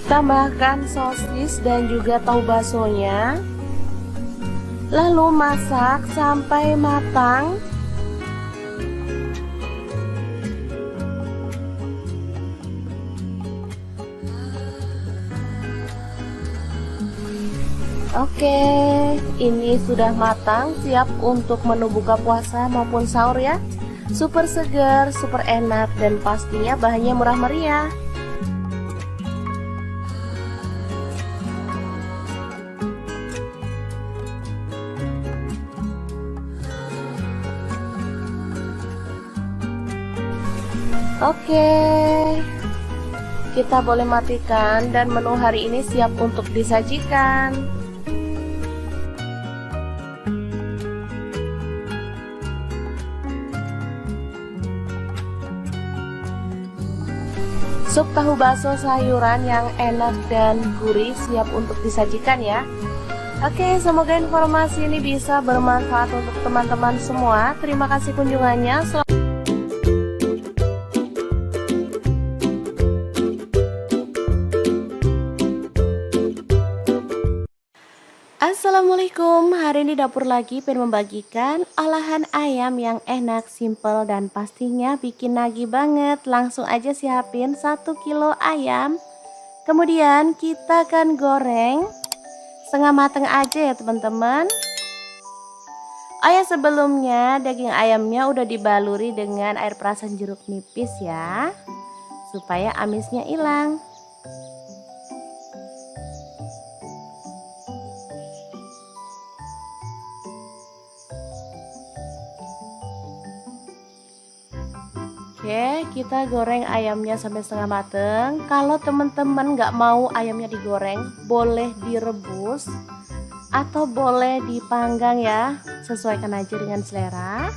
Tambahkan sosis dan juga tahu baksonya. Lalu masak sampai matang. Oke, ini sudah matang, siap untuk menu buka puasa maupun sahur ya. Super segar, super enak, dan pastinya bahannya murah meriah. Oke, kita boleh matikan dan menu hari ini siap untuk disajikan. Sup tahu bakso sayuran yang enak dan gurih siap untuk disajikan ya. Oke, semoga informasi ini bisa bermanfaat untuk teman-teman semua. Terima kasih kunjungannya. Assalamualaikum, hari ini dapur lagi pengen membagikan olahan ayam yang enak, simple, dan pastinya bikin nagih banget. Langsung aja siapin 1 kilo ayam. Kemudian kita akan goreng setengah mateng aja ya teman-teman. Oh ya, sebelumnya daging ayamnya udah dibaluri dengan air perasan jeruk nipis ya, supaya amisnya hilang. Oke, kita goreng ayamnya sampai setengah mateng. Kalau teman-teman nggak mau ayamnya digoreng, boleh direbus atau boleh dipanggang ya, sesuaikan aja dengan selera.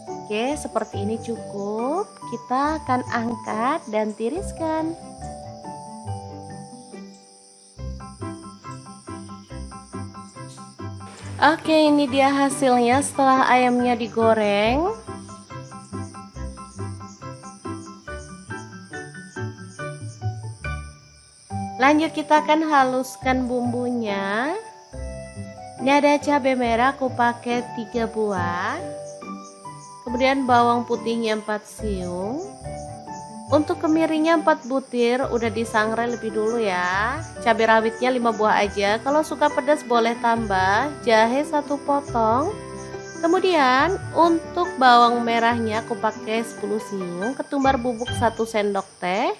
Oke, seperti ini cukup. Kita akan angkat dan tiriskan. Oke, ini dia hasilnya setelah ayamnya digoreng. Lanjut kita akan haluskan bumbunya. Ini ada cabai merah aku pakai 3 buah. Kemudian bawang putihnya 4 siung. Untuk kemirinya 4 butir, udah disangrai lebih dulu ya. Cabai rawitnya 5 buah aja. Kalau suka pedas boleh tambah. Jahe 1 potong. Kemudian untuk bawang merahnya aku pakai 10 siung, ketumbar bubuk 1 sendok teh,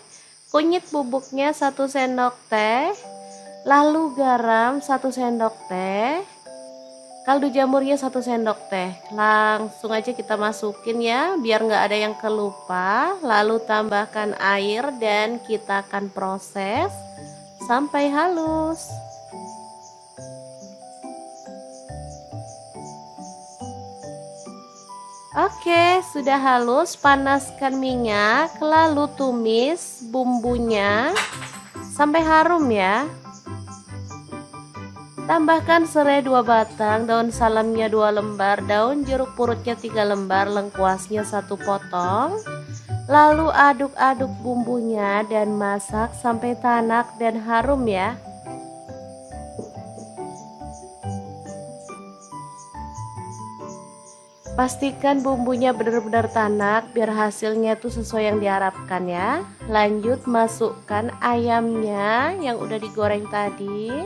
kunyit bubuknya 1 sendok teh, lalu garam 1 sendok teh, kaldu jamurnya 1 sendok teh. Langsung aja kita masukin ya, biar nggak ada yang kelupa. Lalu tambahkan air dan kita akan proses sampai halus. Oke, sudah halus. Panaskan minyak, lalu tumis bumbunya sampai harum ya. Tambahkan serai 2 batang, daun salamnya 2 lembar, daun jeruk purutnya 3 lembar, lengkuasnya 1 potong. Lalu aduk-aduk bumbunya dan masak sampai tanak dan harum ya. Pastikan bumbunya benar-benar tanak biar hasilnya tuh sesuai yang diharapkan ya. Lanjut masukkan ayamnya yang udah digoreng tadi.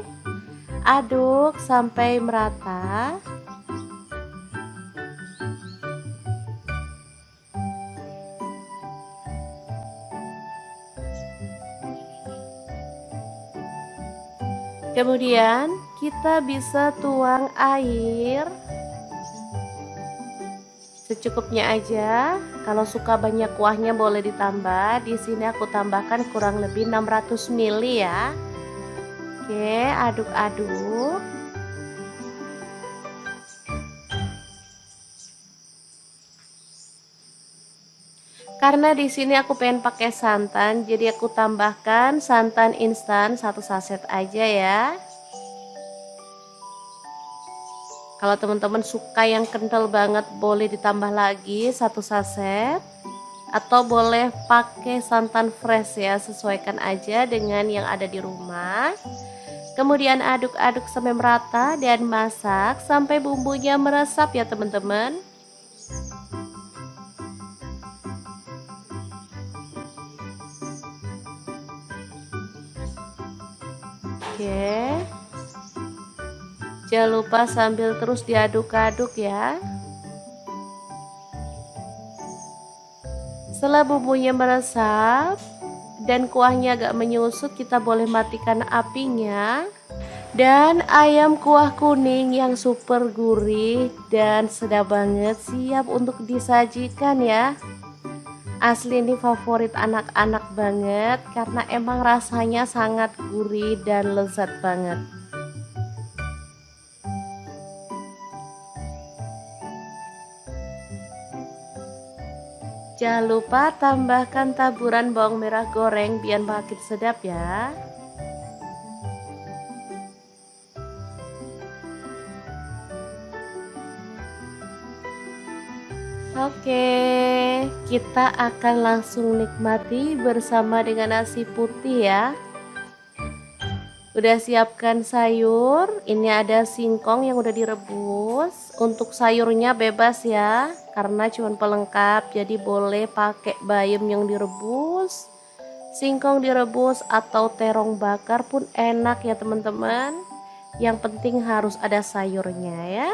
Aduk sampai merata. Kemudian kita bisa tuang air secukupnya aja. Kalau suka banyak kuahnya boleh ditambah. Di sini aku tambahkan kurang lebih 600 ml ya. Oke, aduk-aduk. Karena di sini aku pengen pakai santan, jadi aku tambahkan santan instan 1 saset aja ya. Kalau teman-teman suka yang kental banget boleh ditambah lagi 1 saset. Atau boleh pakai santan fresh ya, sesuaikan aja dengan yang ada di rumah. Kemudian aduk-aduk sampai merata dan masak sampai bumbunya meresap ya teman-teman. Oke. Jangan lupa sambil terus diaduk-aduk ya. Setelah bumbunya meresap dan kuahnya agak menyusut, kita boleh matikan apinya. Dan ayam kuah kuning yang super gurih dan sedap banget siap untuk disajikan ya. Asli ini favorit anak-anak banget karena emang rasanya sangat gurih dan lezat banget. Jangan lupa tambahkan taburan bawang merah goreng biar makin sedap ya. Oke, kita akan langsung nikmati bersama dengan nasi putih ya. Udah siapkan sayur, ini ada singkong yang udah direbus. Untuk sayurnya bebas ya, karena cuma pelengkap, jadi boleh pakai bayam yang direbus, singkong direbus atau terong bakar pun enak ya teman-teman. Yang penting harus ada sayurnya ya.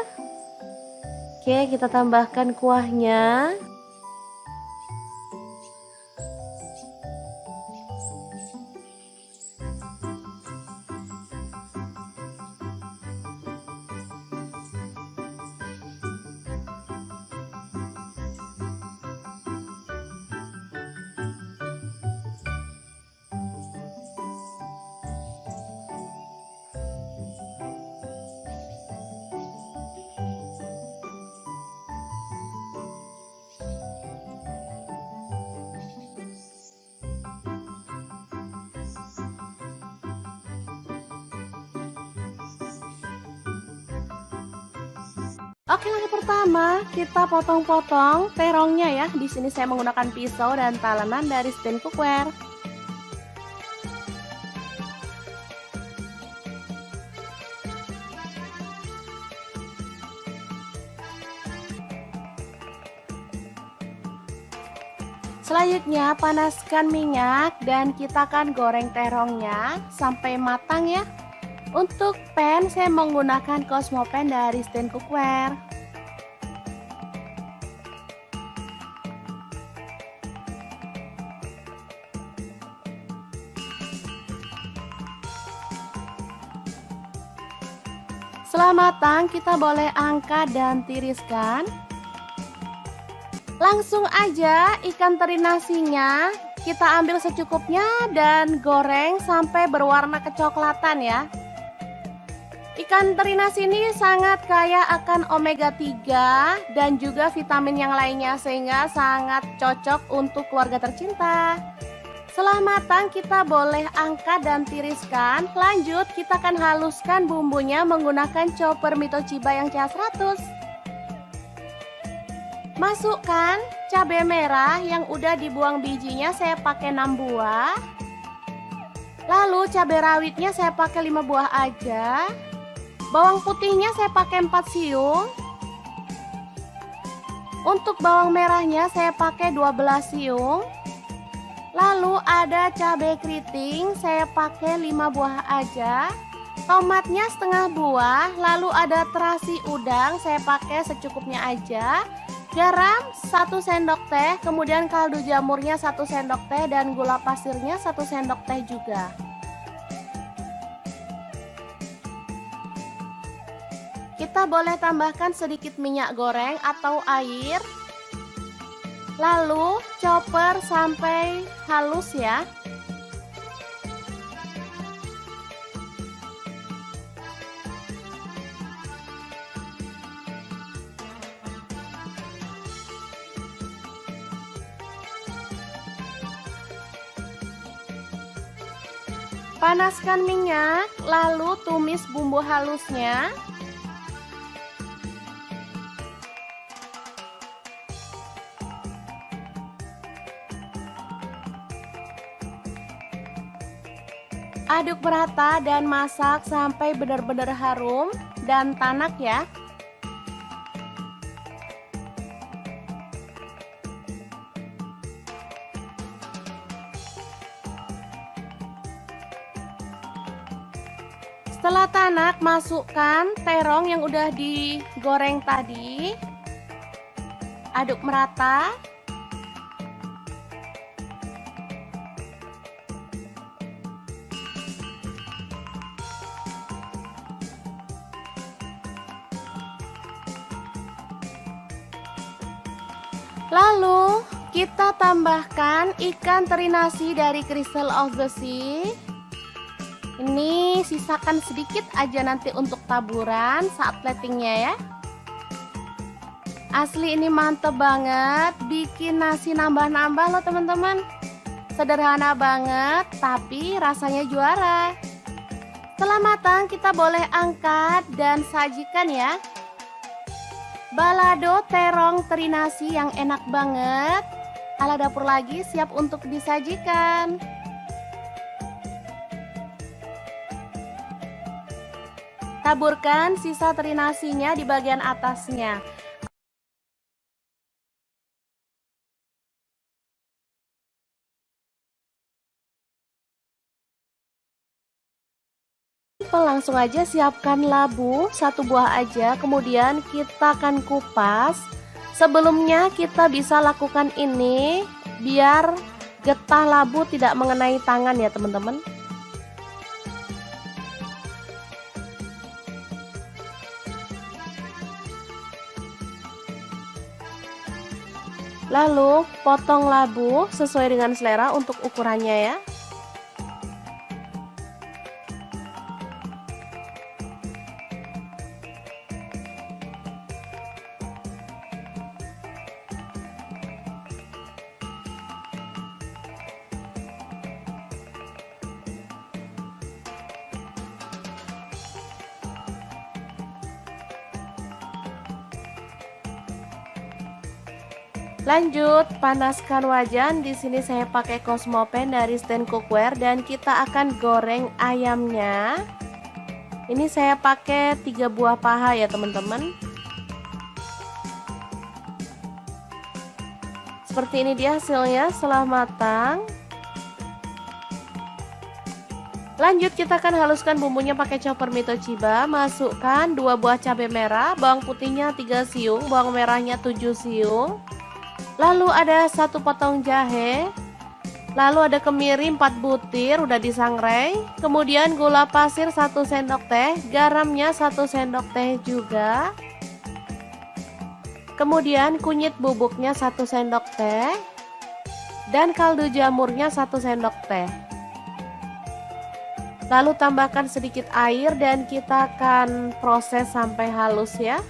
Oke, kita tambahkan kuahnya. Oke, langkah pertama kita potong-potong terongnya ya. Di sini saya menggunakan pisau dan talenan dari stand cookware. Selanjutnya panaskan minyak dan kita akan goreng terongnya sampai matang ya. Untuk pan saya menggunakan Cosmo Pan dari Stand Cookware. Setelah matang, kita boleh angkat dan tiriskan. Langsung aja ikan teri nasinya kita ambil secukupnya dan goreng sampai berwarna kecoklatan ya. Ikan teri nasi ini sangat kaya akan omega 3 dan juga vitamin yang lainnya sehingga sangat cocok untuk keluarga tercinta. Setelah matang kita boleh angkat dan tiriskan. Lanjut kita akan haluskan bumbunya menggunakan chopper Mitochiba yang CH100. Masukkan cabai merah yang udah dibuang bijinya, saya pakai 6 buah. Lalu cabai rawitnya saya pakai 5 buah aja. Bawang putihnya saya pakai 4 siung. Untuk bawang merahnya saya pakai 12 siung. Lalu ada cabai keriting, saya pakai 5 buah aja. Tomatnya setengah buah. Lalu ada terasi udang, saya pakai secukupnya aja. Garam 1 sendok teh, kemudian kaldu jamurnya 1 sendok teh dan gula pasirnya 1 sendok teh juga. Kita boleh tambahkan sedikit minyak goreng atau air. Lalu chopper sampai halus ya. Panaskan minyak, lalu tumis bumbu halusnya. Aduk merata dan masak sampai benar-benar harum dan tanak ya. Setelah tanak, masukkan terong yang udah digoreng tadi. Aduk merata. Lalu kita tambahkan ikan teri nasi dari Crystal of the Sea. Ini sisakan sedikit aja nanti untuk taburan saat platingnya ya. Asli ini mantep banget, bikin nasi nambah-nambah loh teman-teman. Sederhana banget tapi rasanya juara. Setelah matang kita boleh angkat dan sajikan ya. Balado terong teri nasi yang enak banget. Ala dapur lagi siap untuk disajikan. Taburkan sisa teri nasinya di bagian atasnya. Langsung aja siapkan labu 1 buah aja, kemudian kita akan kupas. Sebelumnya kita bisa lakukan ini biar getah labu tidak mengenai tangan ya teman-teman. Lalu potong labu sesuai dengan selera untuk ukurannya ya. Lanjut, panaskan wajan. Di sini saya pakai Cosmo Pan dari Stand Cookware dan kita akan goreng ayamnya. Ini saya pakai 3 buah paha ya teman-teman. Seperti ini dia hasilnya setelah matang. Lanjut kita akan haluskan bumbunya pakai chopper Mito Chiba. Masukkan 2 buah cabai merah, bawang putihnya 3 siung, bawang merahnya 7 siung. Lalu ada 1 potong jahe. Lalu ada kemiri 4 butir udah disangrai. Kemudian gula pasir 1 sendok teh, garamnya 1 sendok teh juga. Kemudian kunyit bubuknya 1 sendok teh dan kaldu jamurnya 1 sendok teh. Lalu tambahkan sedikit air dan kita akan proses sampai halus ya.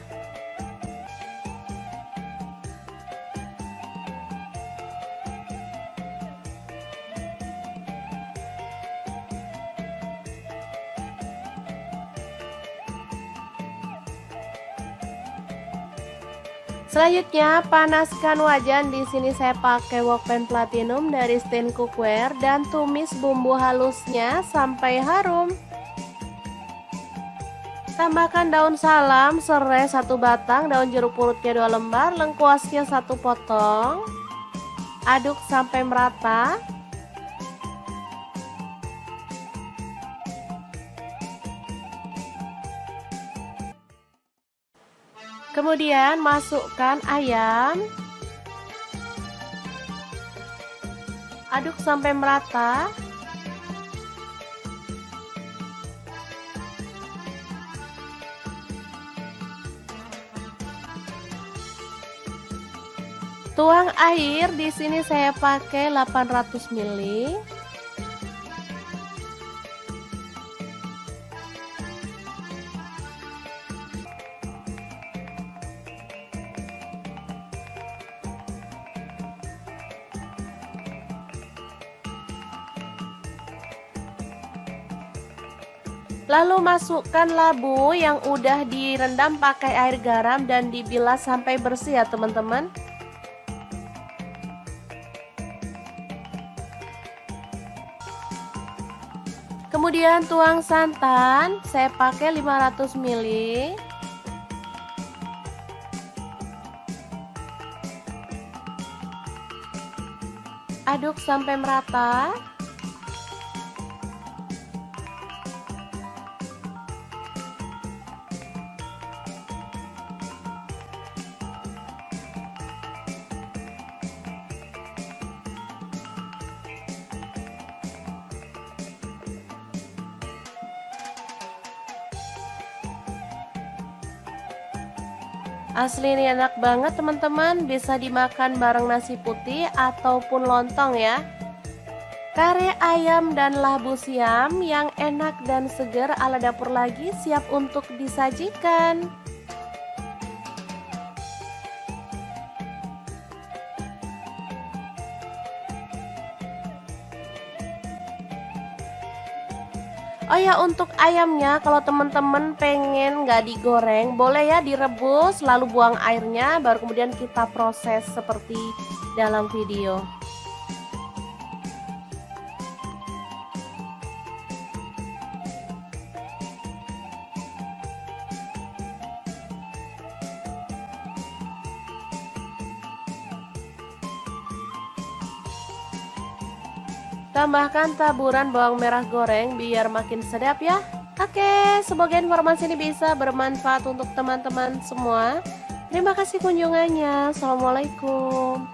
Selanjutnya panaskan wajan. Di sini saya pakai wokpan platinum dari Stain Cookware dan tumis bumbu halusnya sampai harum. Tambahkan daun salam, serai 1 batang, daun jeruk purutnya 2 lembar, lengkuasnya 1 potong. Aduk sampai merata. Kemudian masukkan ayam. Aduk sampai merata. Tuang air, di sini saya pakai 800 ml. Lalu masukkan labu yang udah direndam pakai air garam dan dibilas sampai bersih ya teman-teman. Kemudian tuang santan, saya pakai 500 ml. Aduk sampai merata. Asli ini enak banget teman-teman, bisa dimakan bareng nasi putih ataupun lontong ya. Kare ayam dan labu siam yang enak dan segar ala dapur lagi siap untuk disajikan. Oh ya, untuk ayamnya kalau teman-teman pengen nggak digoreng, boleh ya direbus lalu buang airnya, baru kemudian kita proses seperti dalam video. Tambahkan taburan bawang merah goreng biar makin sedap ya. Oke, semoga informasi ini bisa bermanfaat untuk teman-teman semua. Terima kasih kunjungannya. Assalamualaikum.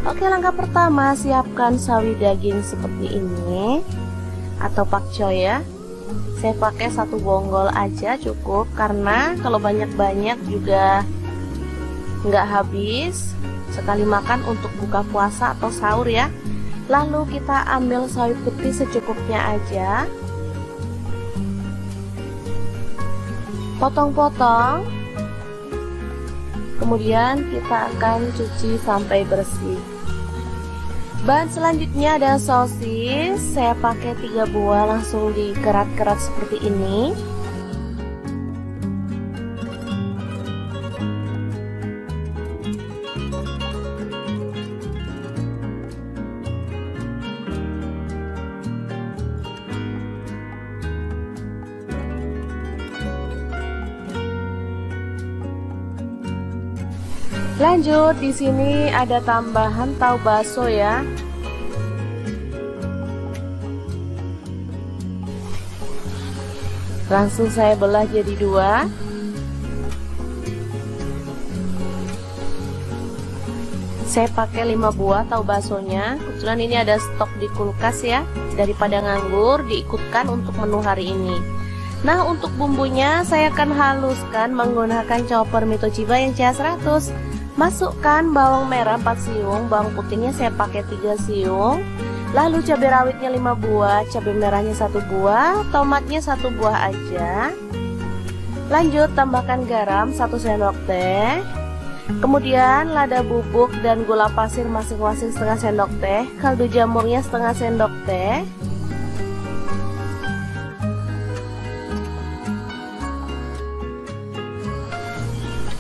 Oke, langkah pertama siapkan sawi daging seperti ini atau pakcoy ya. Saya pakai 1 bonggol aja cukup, karena kalau banyak-banyak juga nggak habis. Sekali makan untuk buka puasa atau sahur ya. Lalu kita ambil sawi putih secukupnya aja, potong-potong. Kemudian kita akan cuci sampai bersih. Bahan selanjutnya ada sosis. Saya pakai 3 buah, langsung dikerat-kerat seperti ini. Lanjut, di sini ada tambahan tahu bakso ya. Langsung saya belah jadi dua. Saya pakai 5 buah tahu baksonya. Kebetulan ini ada stok di kulkas ya. Daripada nganggur, diikutkan untuk menu hari ini. Nah, untuk bumbunya saya akan haluskan menggunakan chopper Mito Chiba yang CH100. Masukkan bawang merah 4 siung, bawang putihnya saya pakai 3 siung. Lalu cabai rawitnya 5 buah, cabai merahnya 1 buah, tomatnya 1 buah aja. Lanjut tambahkan garam 1 sendok teh. Kemudian lada bubuk dan gula pasir masing-masing setengah sendok teh, kaldu jamurnya setengah sendok teh.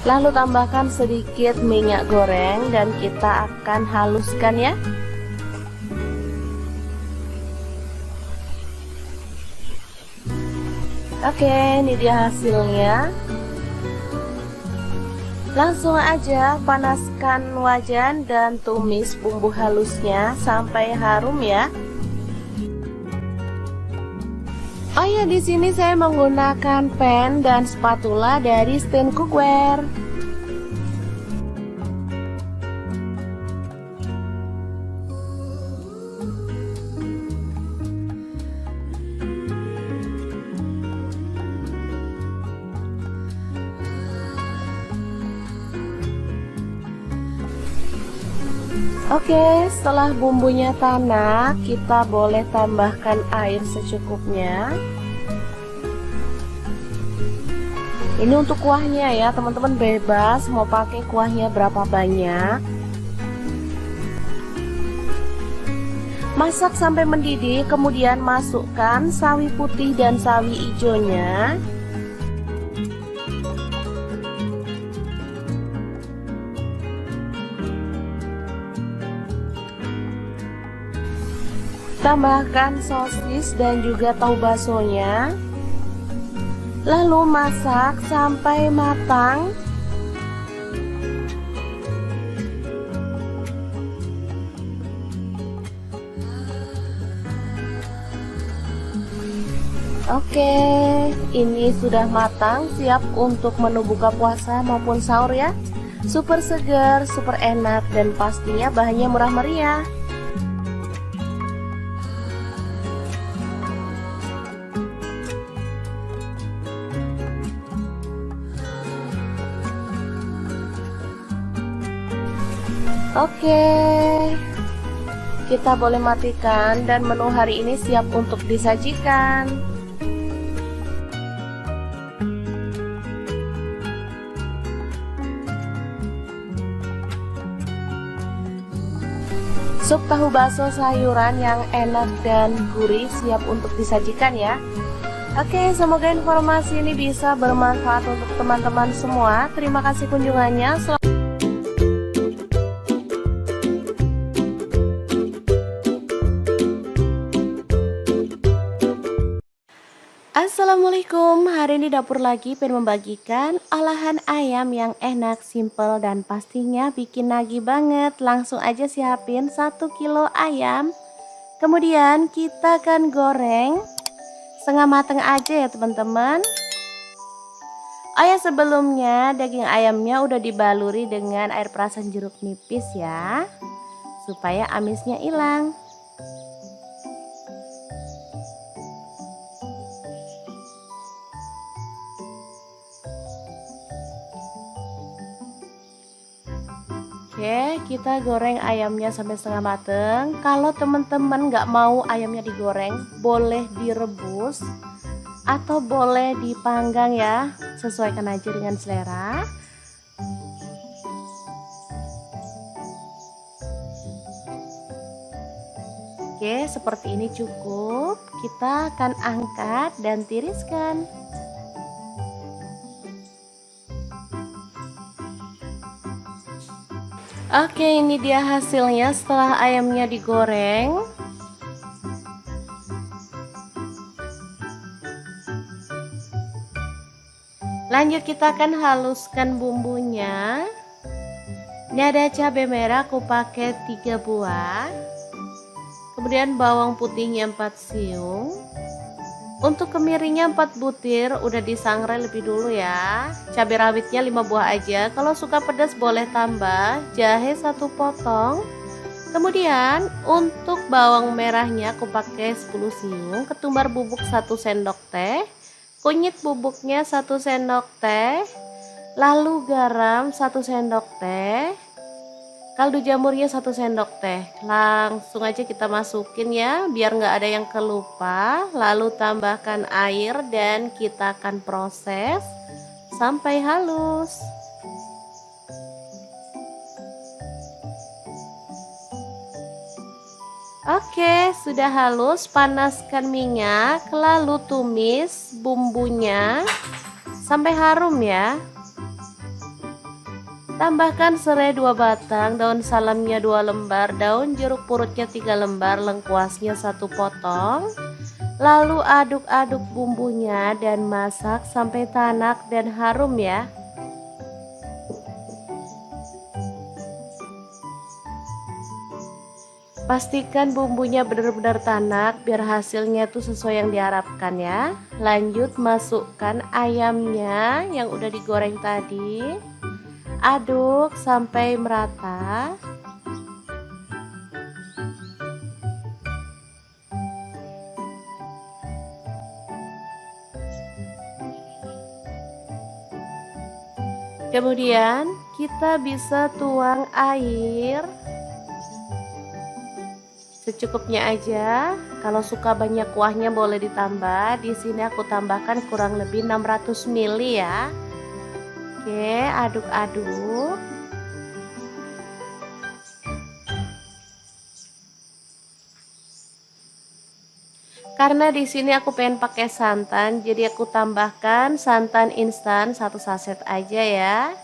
Lalu tambahkan sedikit minyak goreng dan kita akan haluskan ya. Oke, ini dia hasilnya. Langsung aja panaskan wajan dan tumis bumbu halusnya sampai harum ya. Oh ya, di sini saya menggunakan pan dan spatula dari Stand Cookware. Oke, setelah bumbunya tanak, kita boleh tambahkan air secukupnya. Ini untuk kuahnya ya, teman-teman bebas mau pakai kuahnya berapa banyak. Masak sampai mendidih, kemudian masukkan sawi putih dan sawi hijaunya. Tambahkan sosis dan juga tahu baksonya. Lalu masak sampai matang. Oke, ini sudah matang, siap untuk menu buka puasa maupun sahur ya. Super segar, super enak, dan pastinya bahannya murah meriah. Oke, kita boleh matikan dan menu hari ini siap untuk disajikan. Sup tahu bakso sayuran yang enak dan gurih siap untuk disajikan ya. Oke, semoga informasi ini bisa bermanfaat untuk teman-teman semua. Terima kasih kunjungannya. Assalamualaikum, hari ini dapur lagi pengen membagikan olahan ayam yang enak, simple, dan pastinya bikin nagih banget. Langsung aja siapin 1 kilo ayam. Kemudian kita akan goreng setengah matang aja ya teman-teman. Oh ya, sebelumnya daging ayamnya udah dibaluri dengan air perasan jeruk nipis ya, supaya amisnya hilang. Oke, kita goreng ayamnya sampai setengah mateng. Kalau teman-teman nggak mau ayamnya digoreng, boleh direbus atau boleh dipanggang ya, sesuaikan aja dengan selera. Oke, seperti ini cukup. Kita akan angkat dan tiriskan. Oke, ini dia hasilnya setelah ayamnya digoreng. Lanjut kita akan haluskan bumbunya. Ini ada cabai merah aku pakai 3 buah. Kemudian bawang putihnya 4 siung. Untuk kemirinya 4 butir, udah disangrai lebih dulu ya. Cabai rawitnya 5 buah aja. Kalau suka pedas boleh tambah. Jahe 1 potong. Kemudian untuk bawang merahnya aku pakai 10 siung. Ketumbar bubuk 1 sendok teh. Kunyit bubuknya 1 sendok teh. Lalu garam 1 sendok teh. Kaldu jamurnya 1 sendok teh. Langsung aja kita masukin ya, biar nggak ada yang kelupa. Lalu tambahkan air dan kita akan proses sampai halus. Oke, sudah halus. Panaskan minyak, lalu tumis bumbunya sampai harum ya. Tambahkan serai 2 batang, daun salamnya 2 lembar, daun jeruk purutnya 3 lembar, lengkuasnya 1 potong. Lalu aduk-aduk bumbunya dan masak sampai tanak dan harum ya. Pastikan bumbunya benar-benar tanak biar hasilnya tuh sesuai yang diharapkan ya. Lanjut masukkan ayamnya yang udah digoreng tadi. Aduk sampai merata. Kemudian kita bisa tuang air secukupnya aja. Kalau suka banyak kuahnya boleh ditambah. Di sini aku tambahkan kurang lebih 600 ml ya. Oke, aduk-aduk. Karena di sini aku pengen pakai santan, jadi aku tambahkan santan instan 1 saset aja ya.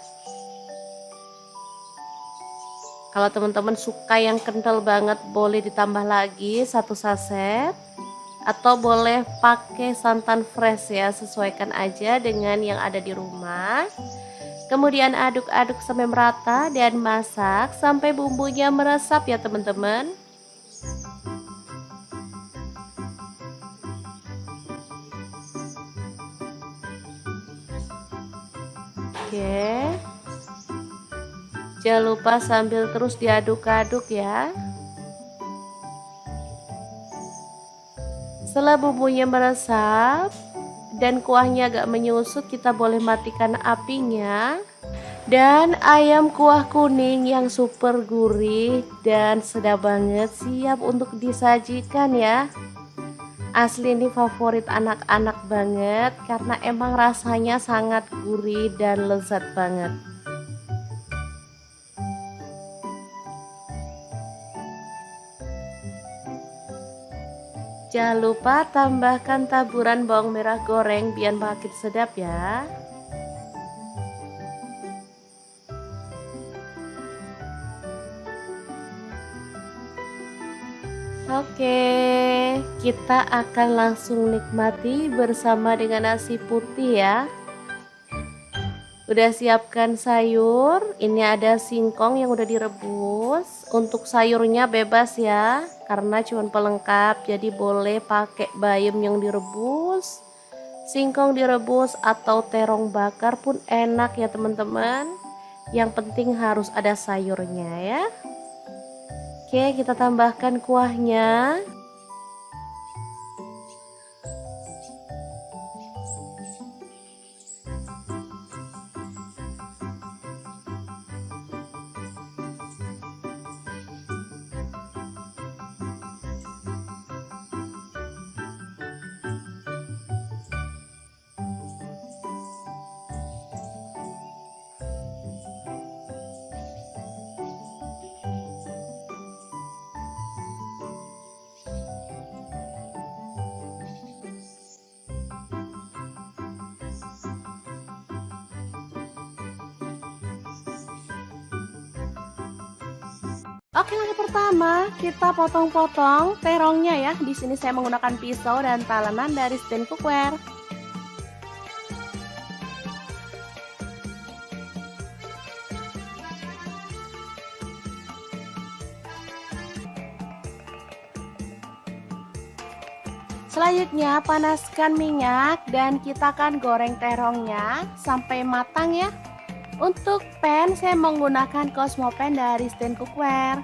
Kalau teman-teman suka yang kental banget boleh ditambah lagi 1 saset. Atau boleh pakai santan fresh ya, sesuaikan aja dengan yang ada di rumah. Kemudian aduk-aduk sampai merata dan masak sampai bumbunya meresap ya teman-teman. Oke. Jangan lupa sambil terus diaduk-aduk ya. Setelah bumbunya meresap dan kuahnya agak menyusut, kita boleh matikan apinya. Dan ayam kuah kuning yang super gurih dan sedap banget siap untuk disajikan ya. Asli ini favorit anak-anak banget karena emang rasanya sangat gurih dan lezat banget. Jangan lupa tambahkan taburan bawang merah goreng biar makin sedap ya. Oke, kita akan langsung nikmati bersama dengan nasi putih ya. Udah siapkan sayur, ini ada singkong yang udah direbus. Untuk sayurnya bebas ya, karena cuma pelengkap, jadi boleh pakai bayam yang direbus, singkong direbus atau terong bakar pun enak ya teman-teman. Yang penting harus ada sayurnya ya. Oke, kita tambahkan kuahnya. Oke, langkah pertama kita potong-potong terongnya ya. Di sini saya menggunakan pisau dan talenan dari stand cookware. Selanjutnya panaskan minyak dan kita akan goreng terongnya sampai matang ya. Untuk pan saya menggunakan Cosmo Pan dari Stand Cookware.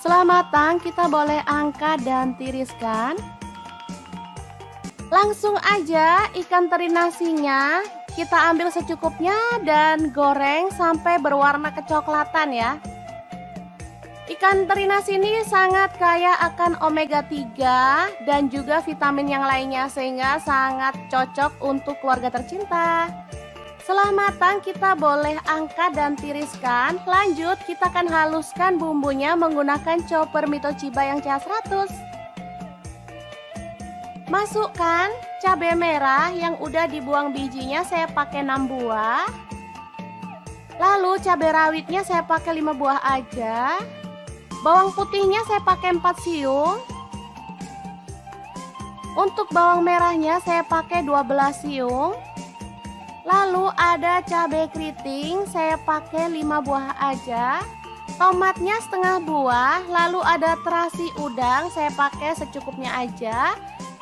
Setelah matang kita boleh angkat dan tiriskan. Langsung aja ikan teri nasinya kita ambil secukupnya dan goreng sampai berwarna kecoklatan ya. Ikan teri nasi ini sangat kaya akan omega 3 dan juga vitamin yang lainnya sehingga sangat cocok untuk keluarga tercinta. Setelah matang kita boleh angkat dan tiriskan. Lanjut kita akan haluskan bumbunya menggunakan chopper Mitochiba yang CH100. Masukkan cabai merah yang udah dibuang bijinya, saya pakai 6 buah. Lalu cabai rawitnya saya pakai 5 buah aja. Bawang putihnya saya pakai 4 siung. Untuk bawang merahnya saya pakai 12 siung. Lalu ada cabai keriting, saya pakai 5 buah aja. Tomatnya setengah buah. Lalu ada terasi udang, saya pakai secukupnya aja.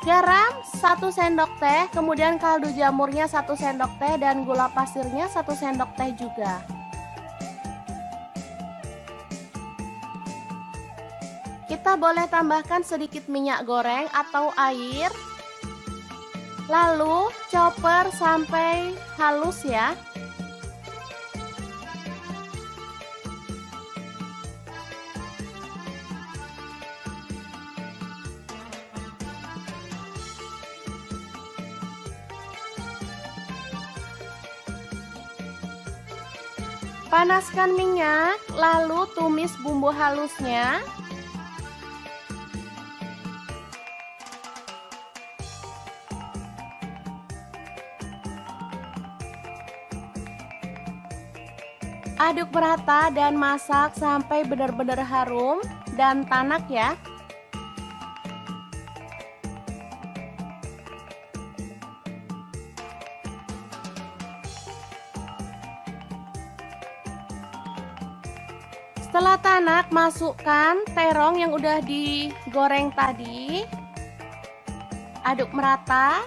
Garam 1 sendok teh, kemudian kaldu jamurnya 1 sendok teh dan gula pasirnya 1 sendok teh juga. Kita boleh tambahkan sedikit minyak goreng atau air. Lalu chopper sampai halus ya. Panaskan minyak, lalu tumis bumbu halusnya. Aduk merata dan masak sampai benar-benar harum dan tanak ya. Setelah tanak, masukkan terong yang udah digoreng tadi. Aduk merata.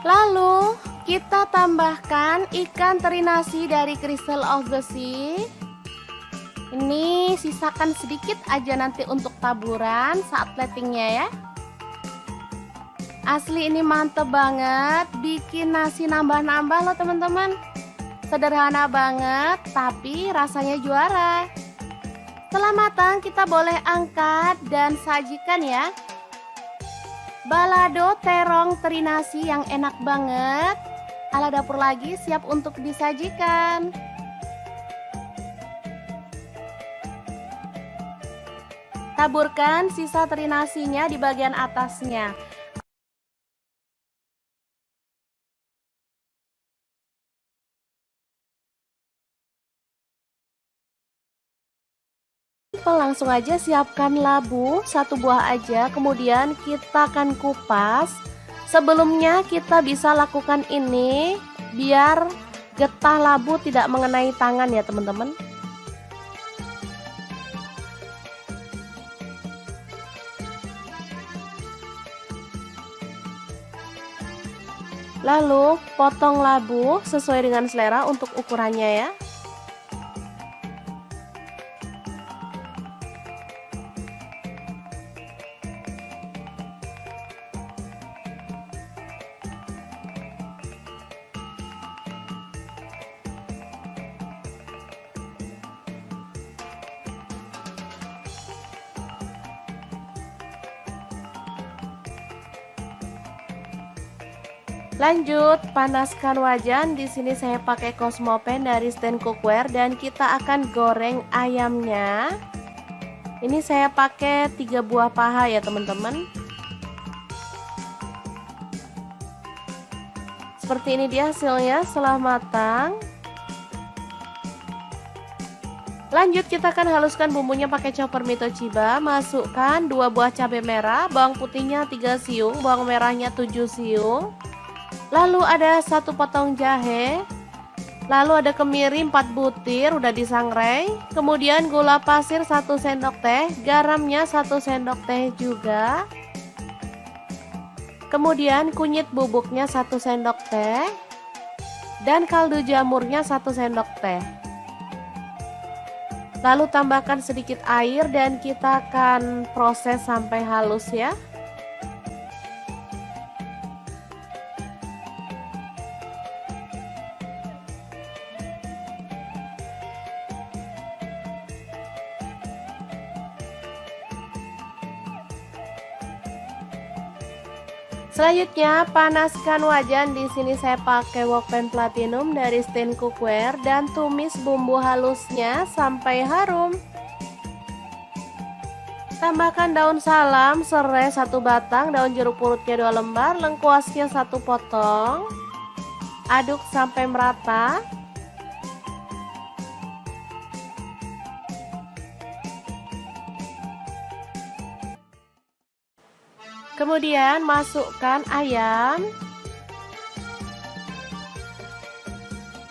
Lalu kita tambahkan ikan teri nasi dari Crystal of the Sea. Ini sisakan sedikit aja nanti untuk taburan saat platingnya ya. Asli ini mantep banget, bikin nasi nambah-nambah loh teman-teman. Sederhana banget tapi rasanya juara. Setelah matang kita boleh angkat dan sajikan ya. Balado terong teri nasi yang enak banget. Ala dapur lagi siap untuk disajikan. Taburkan sisa teri nasinya di bagian atasnya. Langsung aja siapkan labu 1 buah aja, kemudian kita akan kupas. Sebelumnya kita bisa lakukan ini biar getah labu tidak mengenai tangan ya teman-teman. Lalu potong labu sesuai dengan selera untuk ukurannya ya. Lanjut, panaskan wajan. Di sini saya pakai Cosmo Pan dari Stand Cookware dan kita akan goreng ayamnya. Ini saya pakai 3 buah paha ya teman-teman. Seperti ini dia hasilnya setelah matang. Lanjut kita akan haluskan bumbunya pakai chopper Mitochiba. Masukkan 2 buah cabai merah, bawang putihnya 3 siung, bawang merahnya 7 siung. Lalu ada 1 potong jahe. Lalu ada kemiri 4 butir udah disangrai. Kemudian gula pasir 1 sendok teh, garamnya 1 sendok teh juga. Kemudian kunyit bubuknya 1 sendok teh dan kaldu jamurnya 1 sendok teh. Lalu tambahkan sedikit air dan kita akan proses sampai halus ya. Selanjutnya panaskan wajan. Di sini saya pakai wokpan platinum dari Stain Cookware dan tumis bumbu halusnya sampai harum. Tambahkan daun salam, serai 1 batang, daun jeruk purutnya 2 lembar, lengkuasnya 1 potong. Aduk sampai merata. Kemudian masukkan ayam.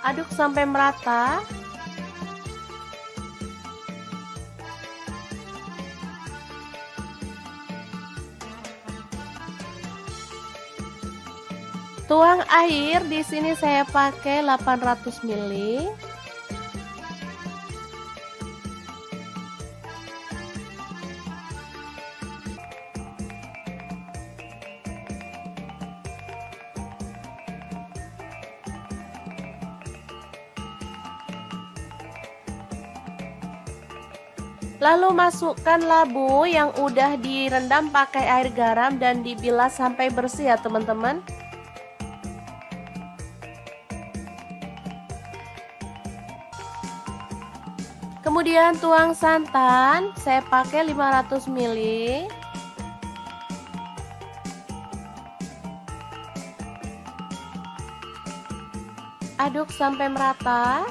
Aduk sampai merata. Tuang air, di sini saya pakai 800 ml. Lalu masukkan labu yang udah direndam pakai air garam dan dibilas sampai bersih ya teman-teman. Kemudian tuang santan, saya pakai 500 ml. Aduk sampai merata.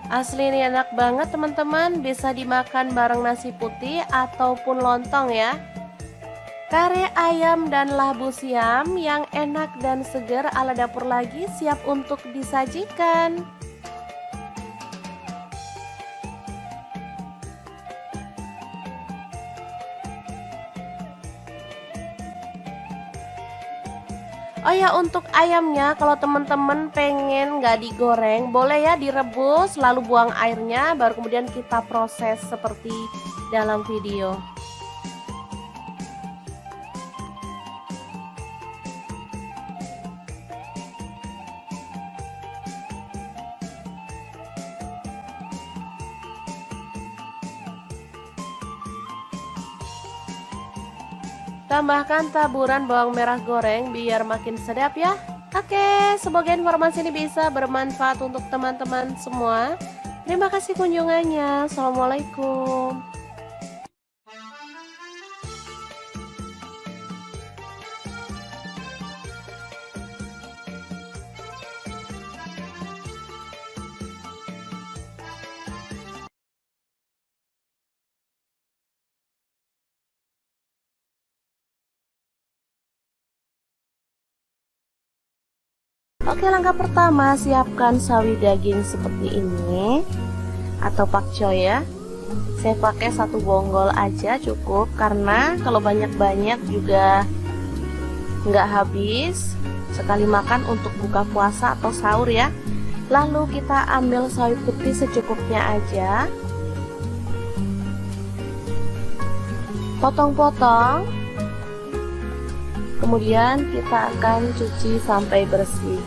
Asli ini enak banget teman-teman, bisa dimakan bareng nasi putih ataupun lontong ya. Kare ayam dan labu siam yang enak dan segar ala dapur lagi siap untuk disajikan. Oh ya, untuk ayamnya kalau teman-teman pengen nggak digoreng, boleh ya direbus lalu buang airnya, baru kemudian kita proses seperti dalam video. Tambahkan taburan bawang merah goreng biar makin sedap ya. Oke, semoga informasi ini bisa bermanfaat untuk teman-teman semua. Terima kasih kunjungannya. Assalamualaikum. Oke, langkah pertama siapkan sawi daging seperti ini atau pakcoy ya. Saya pakai 1 bonggol aja cukup, karena kalau banyak-banyak juga nggak habis. Sekali makan untuk buka puasa atau sahur ya. Lalu kita ambil sawi putih secukupnya aja, potong-potong. Kemudian kita akan cuci sampai bersih.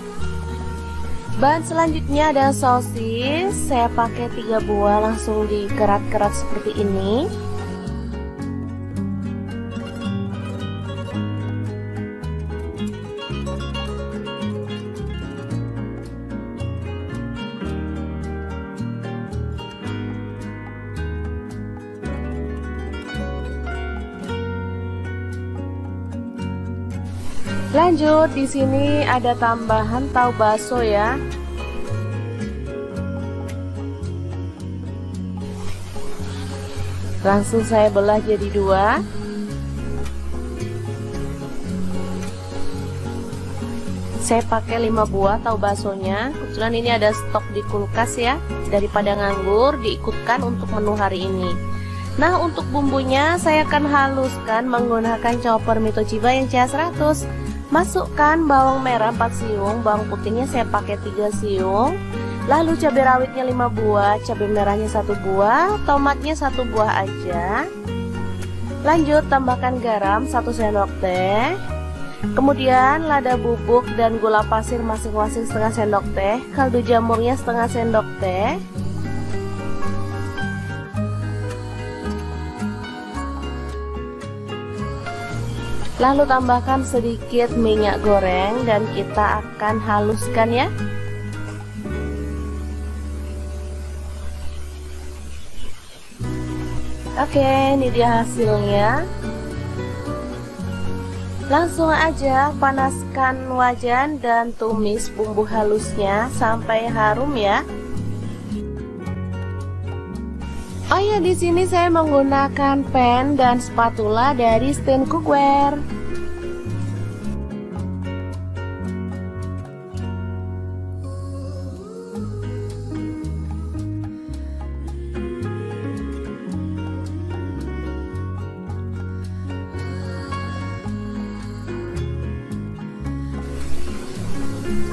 Bahan selanjutnya ada sosis. Saya pakai 3 buah, langsung dikerat-kerat seperti ini. Lanjut, di sini ada tambahan tahu bakso ya. Langsung saya belah jadi dua. Saya pakai 5 buah tahu baksonya. Kebetulan ini ada stok di kulkas ya. Daripada nganggur, diikutkan untuk menu hari ini. Nah, untuk bumbunya saya akan haluskan menggunakan chopper Mito Chiba yang CH100. Masukkan bawang merah 4 siung, bawang putihnya saya pakai 3 siung. Lalu cabai rawitnya 5 buah, cabai merahnya 1 buah, tomatnya 1 buah aja. Lanjut tambahkan garam 1 sendok teh. Kemudian lada bubuk dan gula pasir masing-masing setengah sendok teh, kaldu jamurnya setengah sendok teh. Lalu tambahkan sedikit minyak goreng dan kita akan haluskan ya. Oke, ini dia hasilnya. Langsung aja panaskan wajan dan tumis bumbu halusnya sampai harum ya. Oh ya, di sini saya menggunakan pen dan spatula dari Stand Cookware.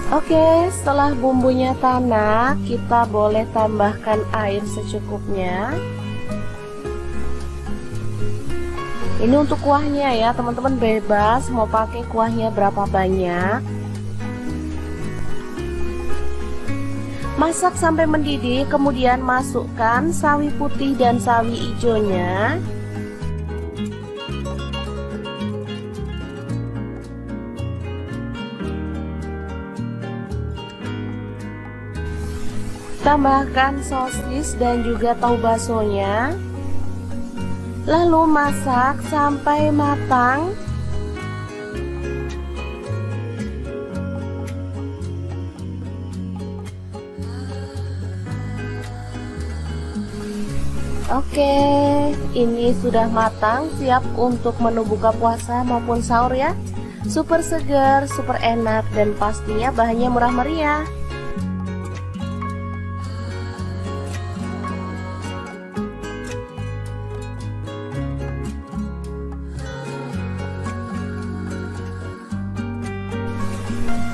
Oke, setelah bumbunya tanak, kita boleh tambahkan air secukupnya. Ini untuk kuahnya ya, teman-teman bebas mau pakai kuahnya berapa banyak. Masak sampai mendidih, kemudian masukkan sawi putih dan sawi hijaunya. Tambahkan sosis dan juga tahu baksonya. Lalu masak sampai matang. Oke, ini sudah matang, siap untuk menu buka puasa maupun sahur ya. Super segar, super enak, dan pastinya bahannya murah meriah.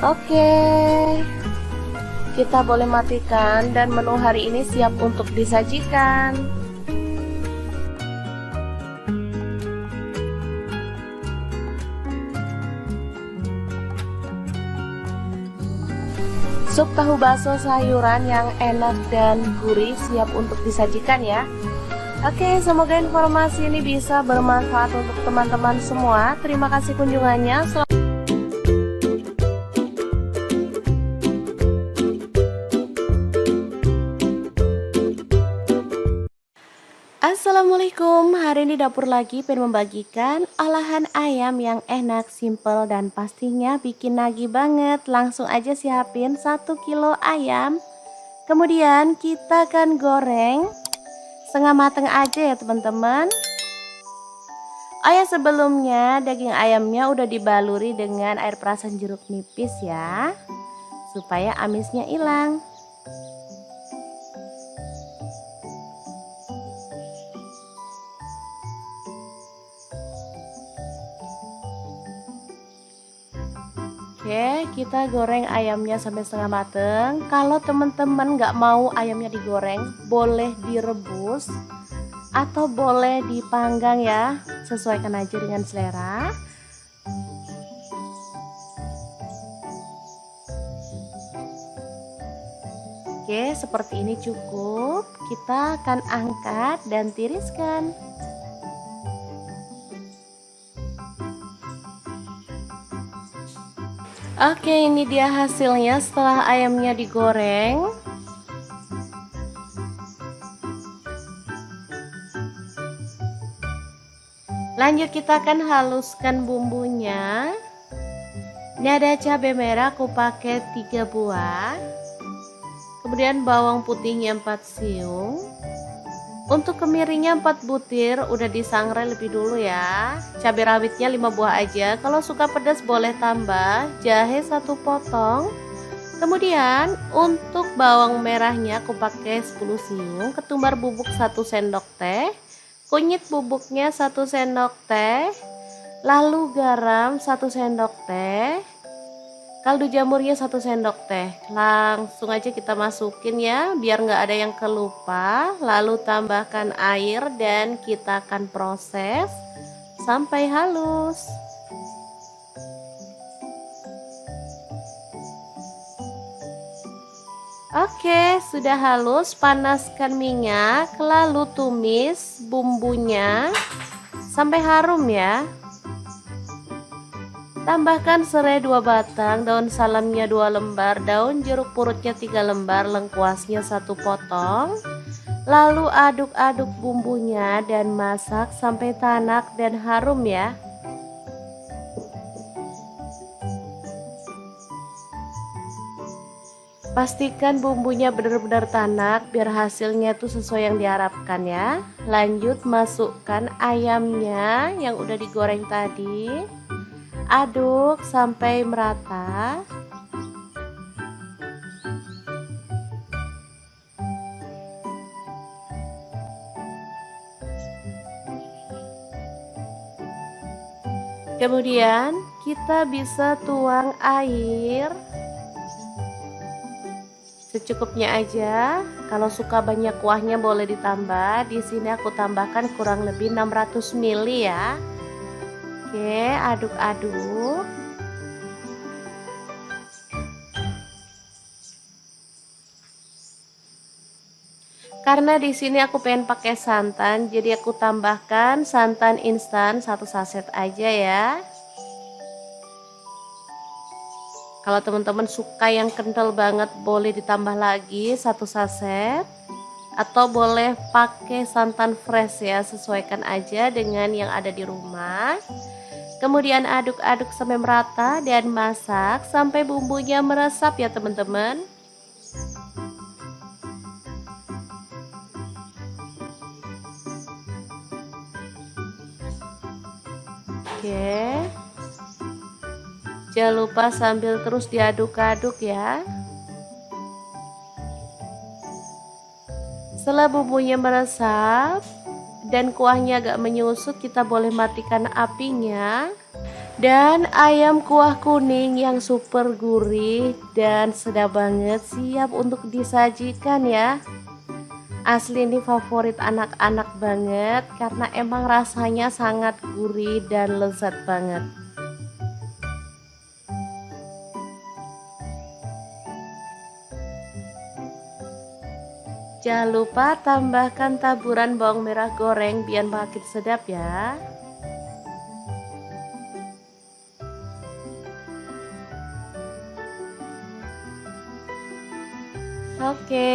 Oke, kita boleh matikan dan menu hari ini siap untuk disajikan. Sup tahu bakso sayuran yang enak dan gurih siap untuk disajikan ya. Oke, semoga informasi ini bisa bermanfaat untuk teman-teman semua. Terima kasih kunjungannya. Assalamualaikum, hari ini dapur lagi pengen membagikan olahan ayam yang enak, simple, dan pastinya bikin nagih banget. Langsung aja siapin 1 kilo ayam. Kemudian kita akan goreng setengah mateng aja ya teman-teman. Oh ya, sebelumnya daging ayamnya udah dibaluri dengan air perasan jeruk nipis ya, supaya amisnya hilang. Oke, kita goreng ayamnya sampai setengah mateng. Kalau teman-teman nggak mau ayamnya digoreng, boleh direbus atau boleh dipanggang ya, sesuaikan aja dengan selera. Oke, seperti ini cukup. Kita akan angkat dan tiriskan. Oke, ini dia hasilnya setelah ayamnya digoreng. Lanjut kita akan haluskan bumbunya. Ini ada cabai merah aku pakai 3 buah. Kemudian bawang putihnya 4 siung. Untuk kemiringnya 4 butir, udah disangrai lebih dulu ya. Cabai rawitnya 5 buah aja. Kalau suka pedas boleh tambah. Jahe 1 potong. Kemudian untuk bawang merahnya aku pakai 10 siung, ketumbar bubuk 1 sendok teh, kunyit bubuknya 1 sendok teh, lalu garam 1 sendok teh, kaldu jamurnya 1 sendok teh. Langsung aja kita masukin ya, biar nggak ada yang kelupa. Lalu tambahkan air dan kita akan proses sampai halus. Oke, sudah halus. Panaskan minyak, lalu tumis bumbunya sampai harum ya. Tambahkan serai 2 batang, daun salamnya 2 lembar, daun jeruk purutnya 3 lembar, lengkuasnya 1 potong. Lalu aduk-aduk bumbunya dan masak sampai tanak dan harum ya. Pastikan bumbunya benar-benar tanak biar hasilnya tuh sesuai yang diharapkan ya. Lanjut masukkan ayamnya yang udah digoreng tadi. Aduk sampai merata. Kemudian kita bisa tuang air secukupnya aja. Kalau suka banyak kuahnya boleh ditambah. Di sini aku tambahkan kurang lebih 600 ml ya. Oke, aduk-aduk. Karena di sini aku pengen pakai santan, jadi aku tambahkan santan instan 1 saset aja ya. Kalau teman-teman suka yang kental banget boleh ditambah lagi 1 saset. Atau boleh pakai santan fresh ya, sesuaikan aja dengan yang ada di rumah. Kemudian aduk-aduk sampai merata dan masak sampai bumbunya meresap ya teman-teman. Oke. Jangan lupa sambil terus diaduk-aduk ya. Setelah bumbunya meresap dan kuahnya agak menyusut, kita boleh matikan apinya. Dan ayam kuah kuning yang super gurih dan sedap banget siap untuk disajikan ya. Asli ini favorit anak-anak banget karena emang rasanya sangat gurih dan lezat banget. Jangan lupa tambahkan taburan bawang merah goreng biar makin sedap ya. Oke,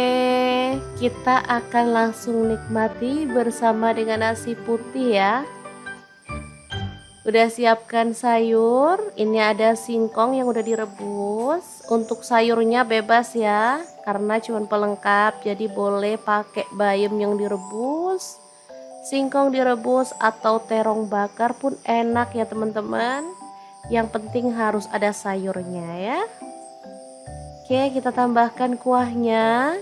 kita akan langsung nikmati bersama dengan nasi putih ya. Udah siapkan sayur, ini ada singkong yang udah direbus. Untuk sayurnya bebas ya, karena cuma pelengkap, jadi boleh pakai bayam yang direbus, singkong direbus atau terong bakar pun enak ya teman-teman. Yang penting harus ada sayurnya ya. Oke, kita tambahkan kuahnya.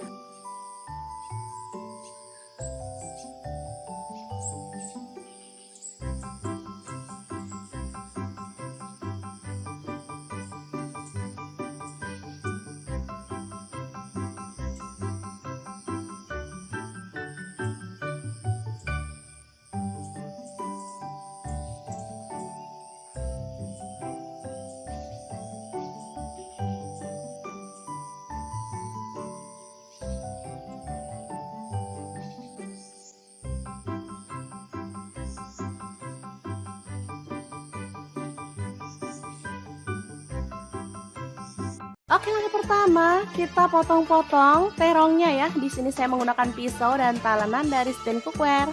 Oke, langkah pertama kita potong-potong terongnya ya. Di sini saya menggunakan pisau dan talenan dari stand cookware.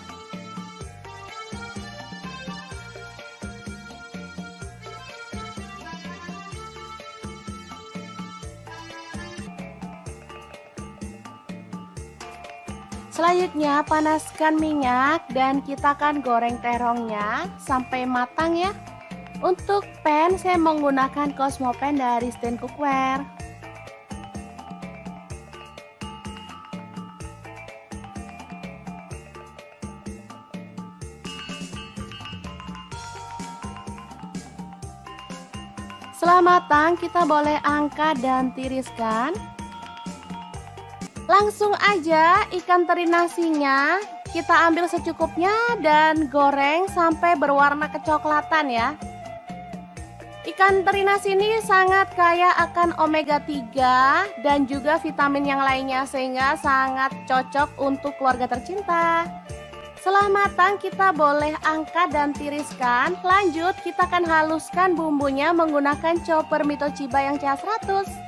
Selanjutnya panaskan minyak dan kita akan goreng terongnya sampai matang ya. Untuk pan saya menggunakan Cosmo Pan dari Stand Cookware. Setelah matang kita boleh angkat dan tiriskan. Langsung aja ikan teri nasinya kita ambil secukupnya dan goreng sampai berwarna kecoklatan ya. Ikan teri nasi ini sangat kaya akan omega 3 dan juga vitamin yang lainnya sehingga sangat cocok untuk keluarga tercinta. Setelah matang kita boleh angkat dan tiriskan. Lanjut kita akan haluskan bumbunya menggunakan chopper Mito Chiba yang CH100.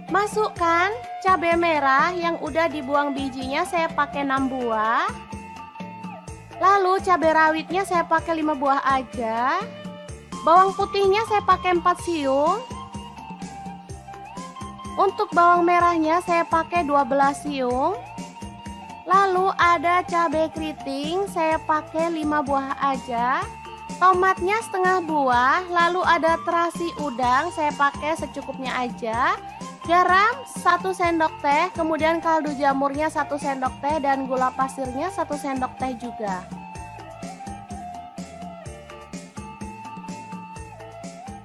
Masukkan cabai merah yang udah dibuang bijinya, saya pakai 6 buah. Lalu cabai rawitnya saya pakai 5 buah aja. Bawang putihnya saya pakai 4 siung. Untuk bawang merahnya saya pakai 12 siung. Lalu ada cabai keriting saya pakai 5 buah aja. Tomatnya setengah buah. Lalu ada terasi udang saya pakai secukupnya aja. Garam 1 sendok teh, kemudian kaldu jamurnya 1 sendok teh dan gula pasirnya 1 sendok teh juga.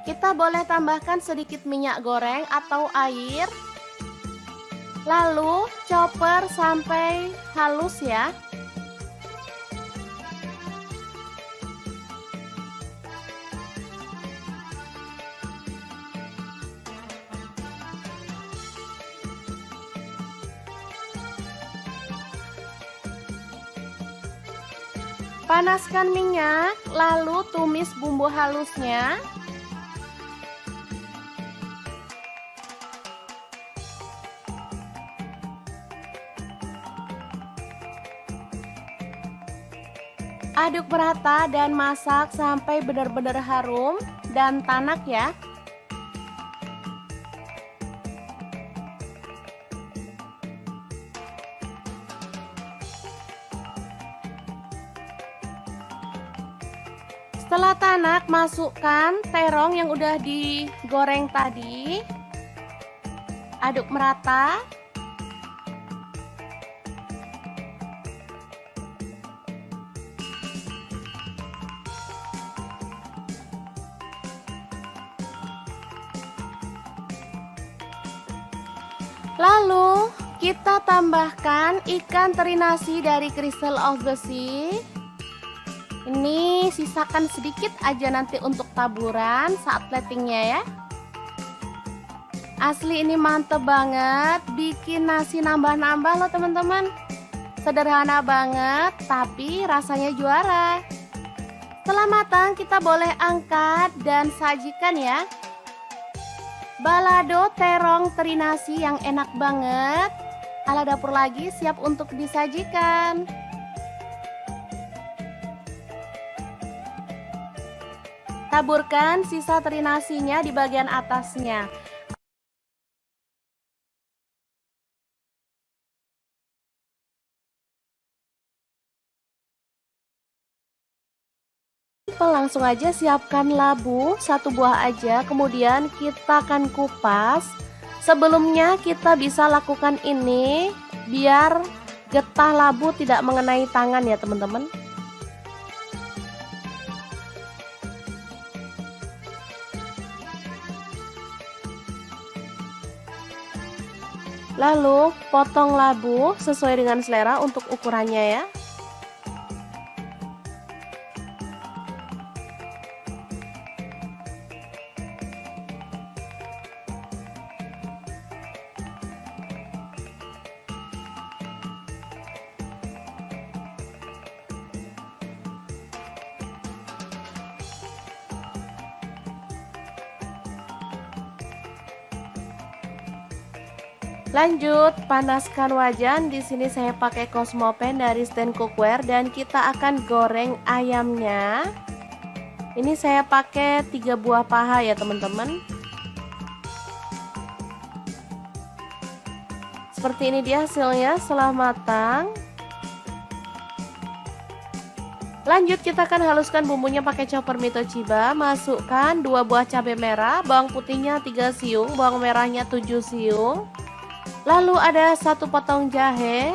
Kita boleh tambahkan sedikit minyak goreng atau air. Lalu chopper sampai halus ya. Panaskan minyak, lalu tumis bumbu halusnya. Aduk merata dan masak sampai benar-benar harum dan tanak ya. Setelah tanak, masukkan terong yang udah digoreng tadi. Aduk merata. Lalu kita tambahkan ikan teri nasi dari Crystal of the Sea. Ini sisakan sedikit aja nanti untuk taburan saat platingnya ya. Asli ini mantep banget, bikin nasi nambah-nambah loh teman-teman. Sederhana banget tapi rasanya juara. Setelah matang kita boleh angkat dan sajikan ya. Balado terong teri nasi yang enak banget. Ala dapur lagi siap untuk disajikan. Taburkan sisa teri nasinya di bagian atasnya. Langsung aja siapkan labu 1 buah aja, kemudian kita akan kupas. Sebelumnya kita bisa lakukan ini biar getah labu tidak mengenai tangan ya teman-teman. Lalu potong labu sesuai dengan selera untuk ukurannya ya. Lanjut, panaskan wajan. Di sini saya pakai Cosmo Pan dari Stand Cookware dan kita akan goreng ayamnya. Ini saya pakai 3 buah paha ya teman-teman. Seperti ini dia hasilnya setelah matang. Lanjut kita akan haluskan bumbunya pakai chopper Mitochiba. Masukkan 2 buah cabai merah, bawang putihnya 3 siung, bawang merahnya 7 siung. Lalu ada 1 potong jahe.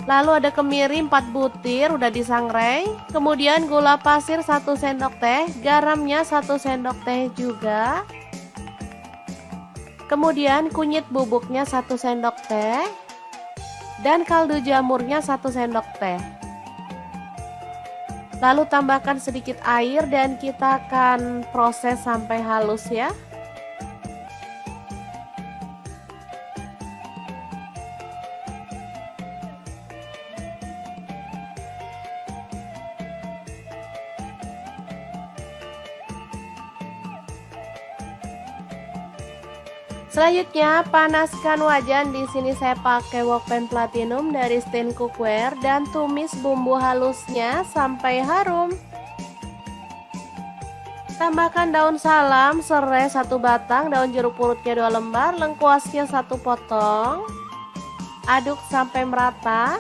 Lalu ada kemiri 4 butir udah disangrai. Kemudian gula pasir 1 sendok teh, garamnya 1 sendok teh juga. Kemudian kunyit bubuknya 1 sendok teh. Dan kaldu jamurnya 1 sendok teh. Lalu tambahkan sedikit air dan kita akan proses sampai halus ya. Selanjutnya panaskan wajan. Di sini saya pakai wokpan platinum dari Stain Cookware dan tumis bumbu halusnya sampai harum. Tambahkan daun salam, serai 1 batang, daun jeruk purutnya 2 lembar, lengkuasnya 1 potong. Aduk sampai merata.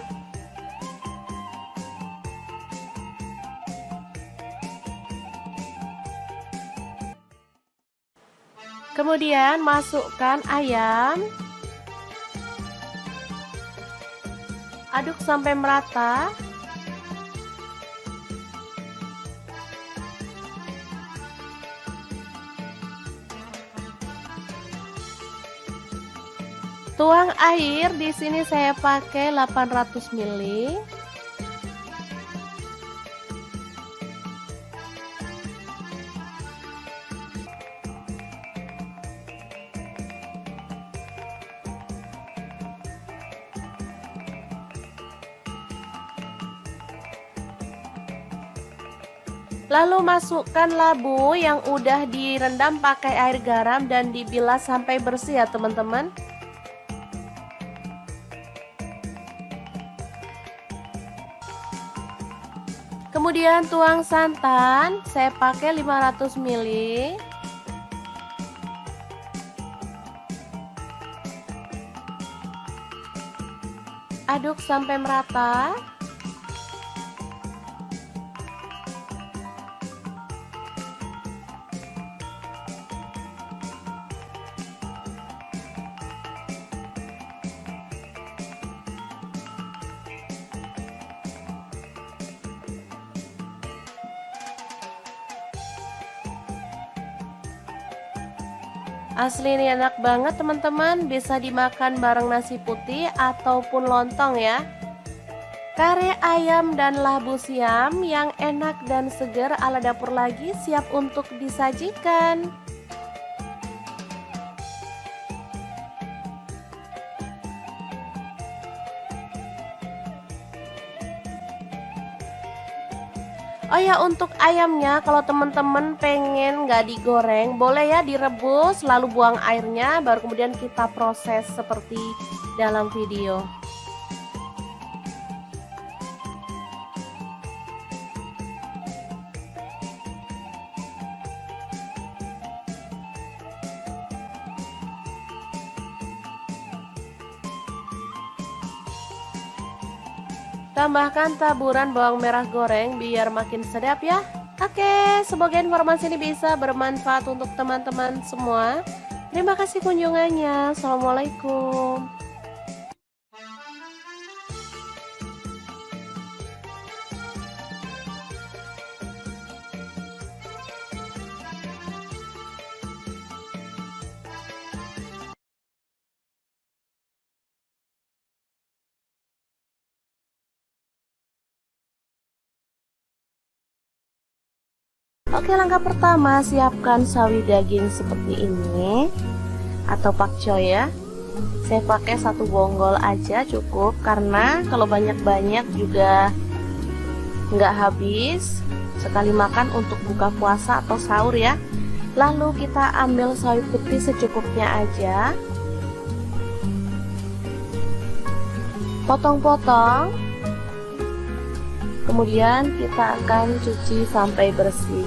Kemudian masukkan ayam. Aduk sampai merata. Tuang air, di sini saya pakai 800 ml. Lalu masukkan labu yang udah direndam pakai air garam dan dibilas sampai bersih ya teman-teman. Kemudian tuang santan, saya pakai 500 ml. Aduk sampai merata. Asli ini enak banget teman-teman, bisa dimakan bareng nasi putih ataupun lontong ya. Kare ayam dan labu siam yang enak dan segar ala dapur lagi siap untuk disajikan. Oh ya, untuk ayamnya kalau teman-teman pengen nggak digoreng, boleh ya direbus lalu buang airnya, baru kemudian kita proses seperti dalam video. Tambahkan taburan bawang merah goreng biar makin sedap ya. Oke, semoga informasi ini bisa bermanfaat untuk teman-teman semua. Terima kasih kunjungannya. Assalamualaikum. Oke, langkah pertama siapkan sawi daging seperti ini atau pakcoy ya. Saya pakai 1 bonggol aja cukup, karena kalau banyak-banyak juga nggak habis. Sekali makan untuk buka puasa atau sahur ya. Lalu kita ambil sawi putih secukupnya aja, potong-potong. Kemudian kita akan cuci sampai bersih.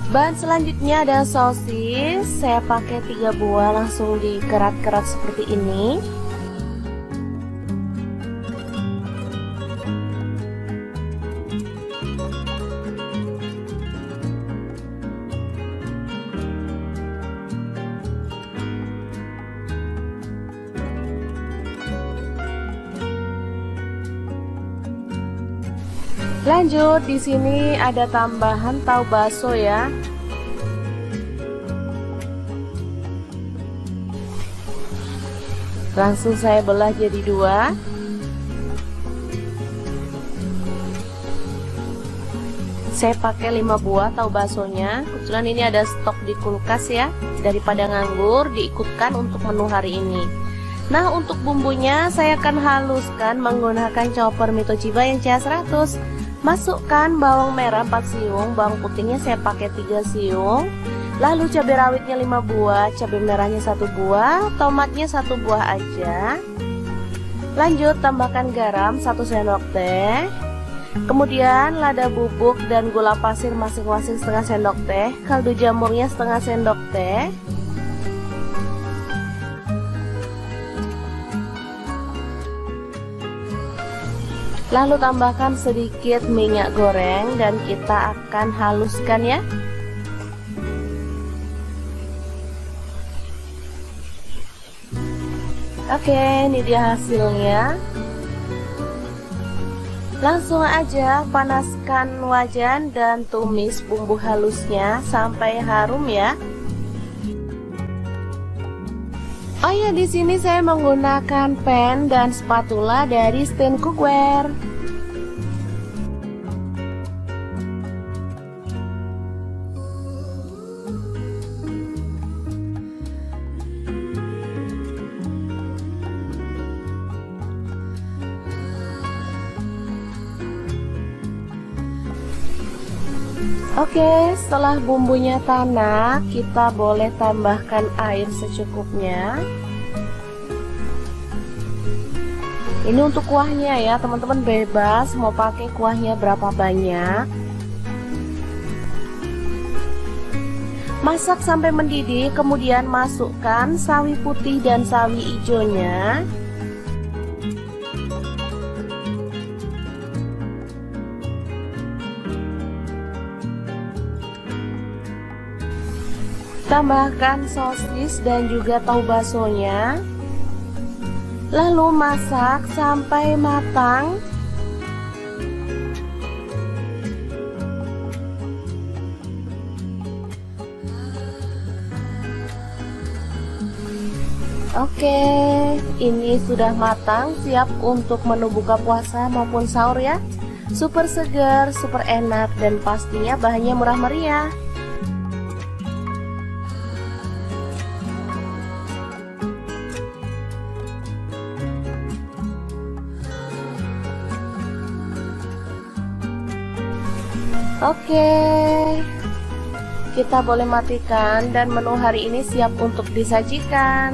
Bahan selanjutnya ada sosis. Saya pakai 3 buah, langsung dikerat-kerat seperti ini. Lanjut, di sini ada tambahan tahu bakso ya. Langsung saya belah jadi dua. Saya pakai 5 buah tahu baksonya. Kebetulan ini ada stok di kulkas ya. Daripada nganggur, diikutkan untuk menu hari ini. Nah, untuk bumbunya saya akan haluskan menggunakan chopper Mitochiba yang CH100. Masukkan bawang merah 4 siung, bawang putihnya saya pakai 3 siung. Lalu cabai rawitnya 5 buah, cabai merahnya 1 buah, tomatnya 1 buah aja. Lanjut tambahkan garam 1 sendok teh. Kemudian lada bubuk dan gula pasir masing-masing setengah sendok teh, kaldu jamurnya setengah sendok teh. Lalu tambahkan sedikit minyak goreng dan kita akan haluskan ya. Oke, ini dia hasilnya. Langsung aja panaskan wajan dan tumis bumbu halusnya sampai harum ya. Oh ya, di sini saya menggunakan pen dan spatula dari Stand Cookware. Oke, setelah bumbunya tanak, kita boleh tambahkan air secukupnya. Ini untuk kuahnya ya, teman-teman bebas mau pakai kuahnya berapa banyak. Masak sampai mendidih, kemudian masukkan sawi putih dan sawi hijaunya. Tambahkan sosis dan juga tahu baksonya. Lalu masak sampai matang. Oke, ini sudah matang, siap untuk menu buka puasa maupun sahur ya. Super segar, super enak, dan pastinya bahannya murah meriah. Oke, kita boleh matikan dan menu hari ini siap untuk disajikan.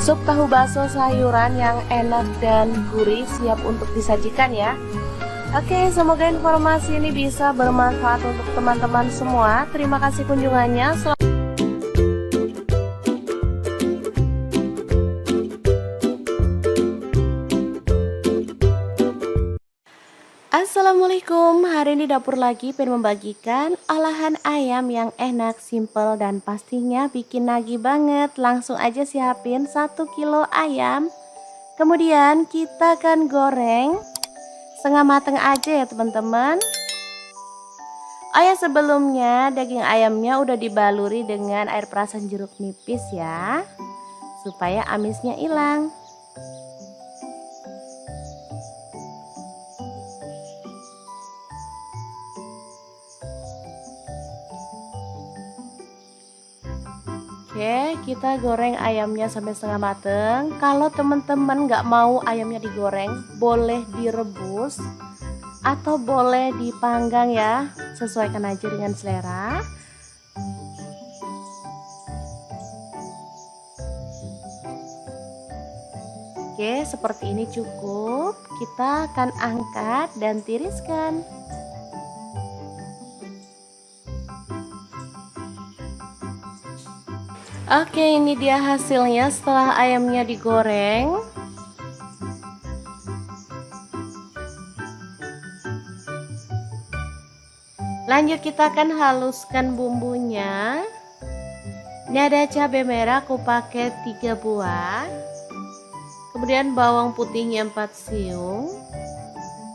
Sup tahu bakso sayuran yang enak dan gurih siap untuk disajikan ya. Oke, semoga informasi ini bisa bermanfaat untuk teman-teman semua. Terima kasih kunjungannya. Assalamualaikum, hari ini dapur lagi pengen membagikan olahan ayam yang enak, simple, dan pastinya bikin nagih banget. Langsung aja siapin 1 kilo ayam. Kemudian kita akan goreng setengah matang aja ya teman-teman. Oh ya, sebelumnya daging ayamnya udah dibaluri dengan air perasan jeruk nipis ya, supaya amisnya hilang. Oke, kita goreng ayamnya sampai setengah mateng. Kalau teman-teman nggak mau ayamnya digoreng, boleh direbus atau boleh dipanggang ya, sesuaikan aja dengan selera. Oke, seperti ini cukup. Kita akan angkat dan tiriskan. Oke, ini dia hasilnya setelah ayamnya digoreng. Lanjut kita akan haluskan bumbunya. Ini ada cabai merah aku pakai 3 buah. Kemudian bawang putihnya 4 siung.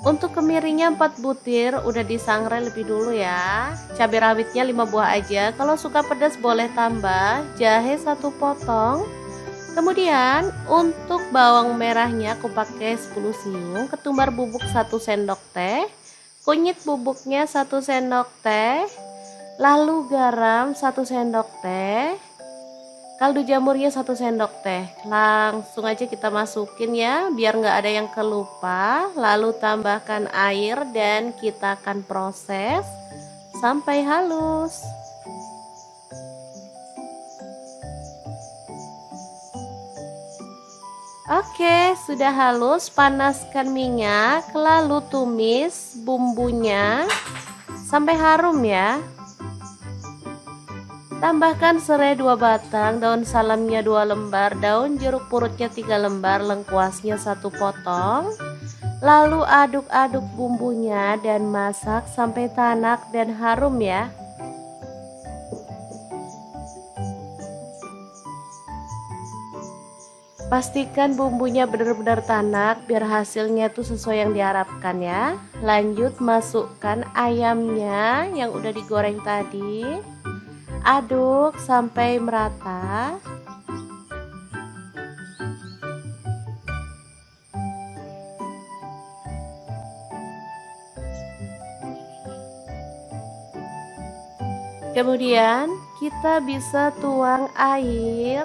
Untuk kemirinya 4 butir, udah disangrai lebih dulu ya. Cabai rawitnya 5 buah aja. Kalau suka pedas boleh tambah. Jahe 1 potong. Kemudian untuk bawang merahnya aku pakai 10 siung. Ketumbar bubuk 1 sendok teh. Kunyit bubuknya 1 sendok teh. Lalu garam 1 sendok teh. Kaldu jamurnya 1 sendok teh. Langsung aja kita masukin ya, biar nggak ada yang kelupa. Lalu tambahkan air dan kita akan proses sampai halus. Oke, sudah halus. Panaskan minyak, lalu tumis bumbunya sampai harum ya. Tambahkan serai 2 batang, daun salamnya 2 lembar, daun jeruk purutnya 3 lembar, lengkuasnya 1 potong. Lalu aduk-aduk bumbunya dan masak sampai tanak dan harum ya. Pastikan bumbunya benar-benar tanak biar hasilnya tuh sesuai yang diharapkan ya. Lanjut masukkan ayamnya yang udah digoreng tadi. Aduk sampai merata. Kemudian kita bisa tuang air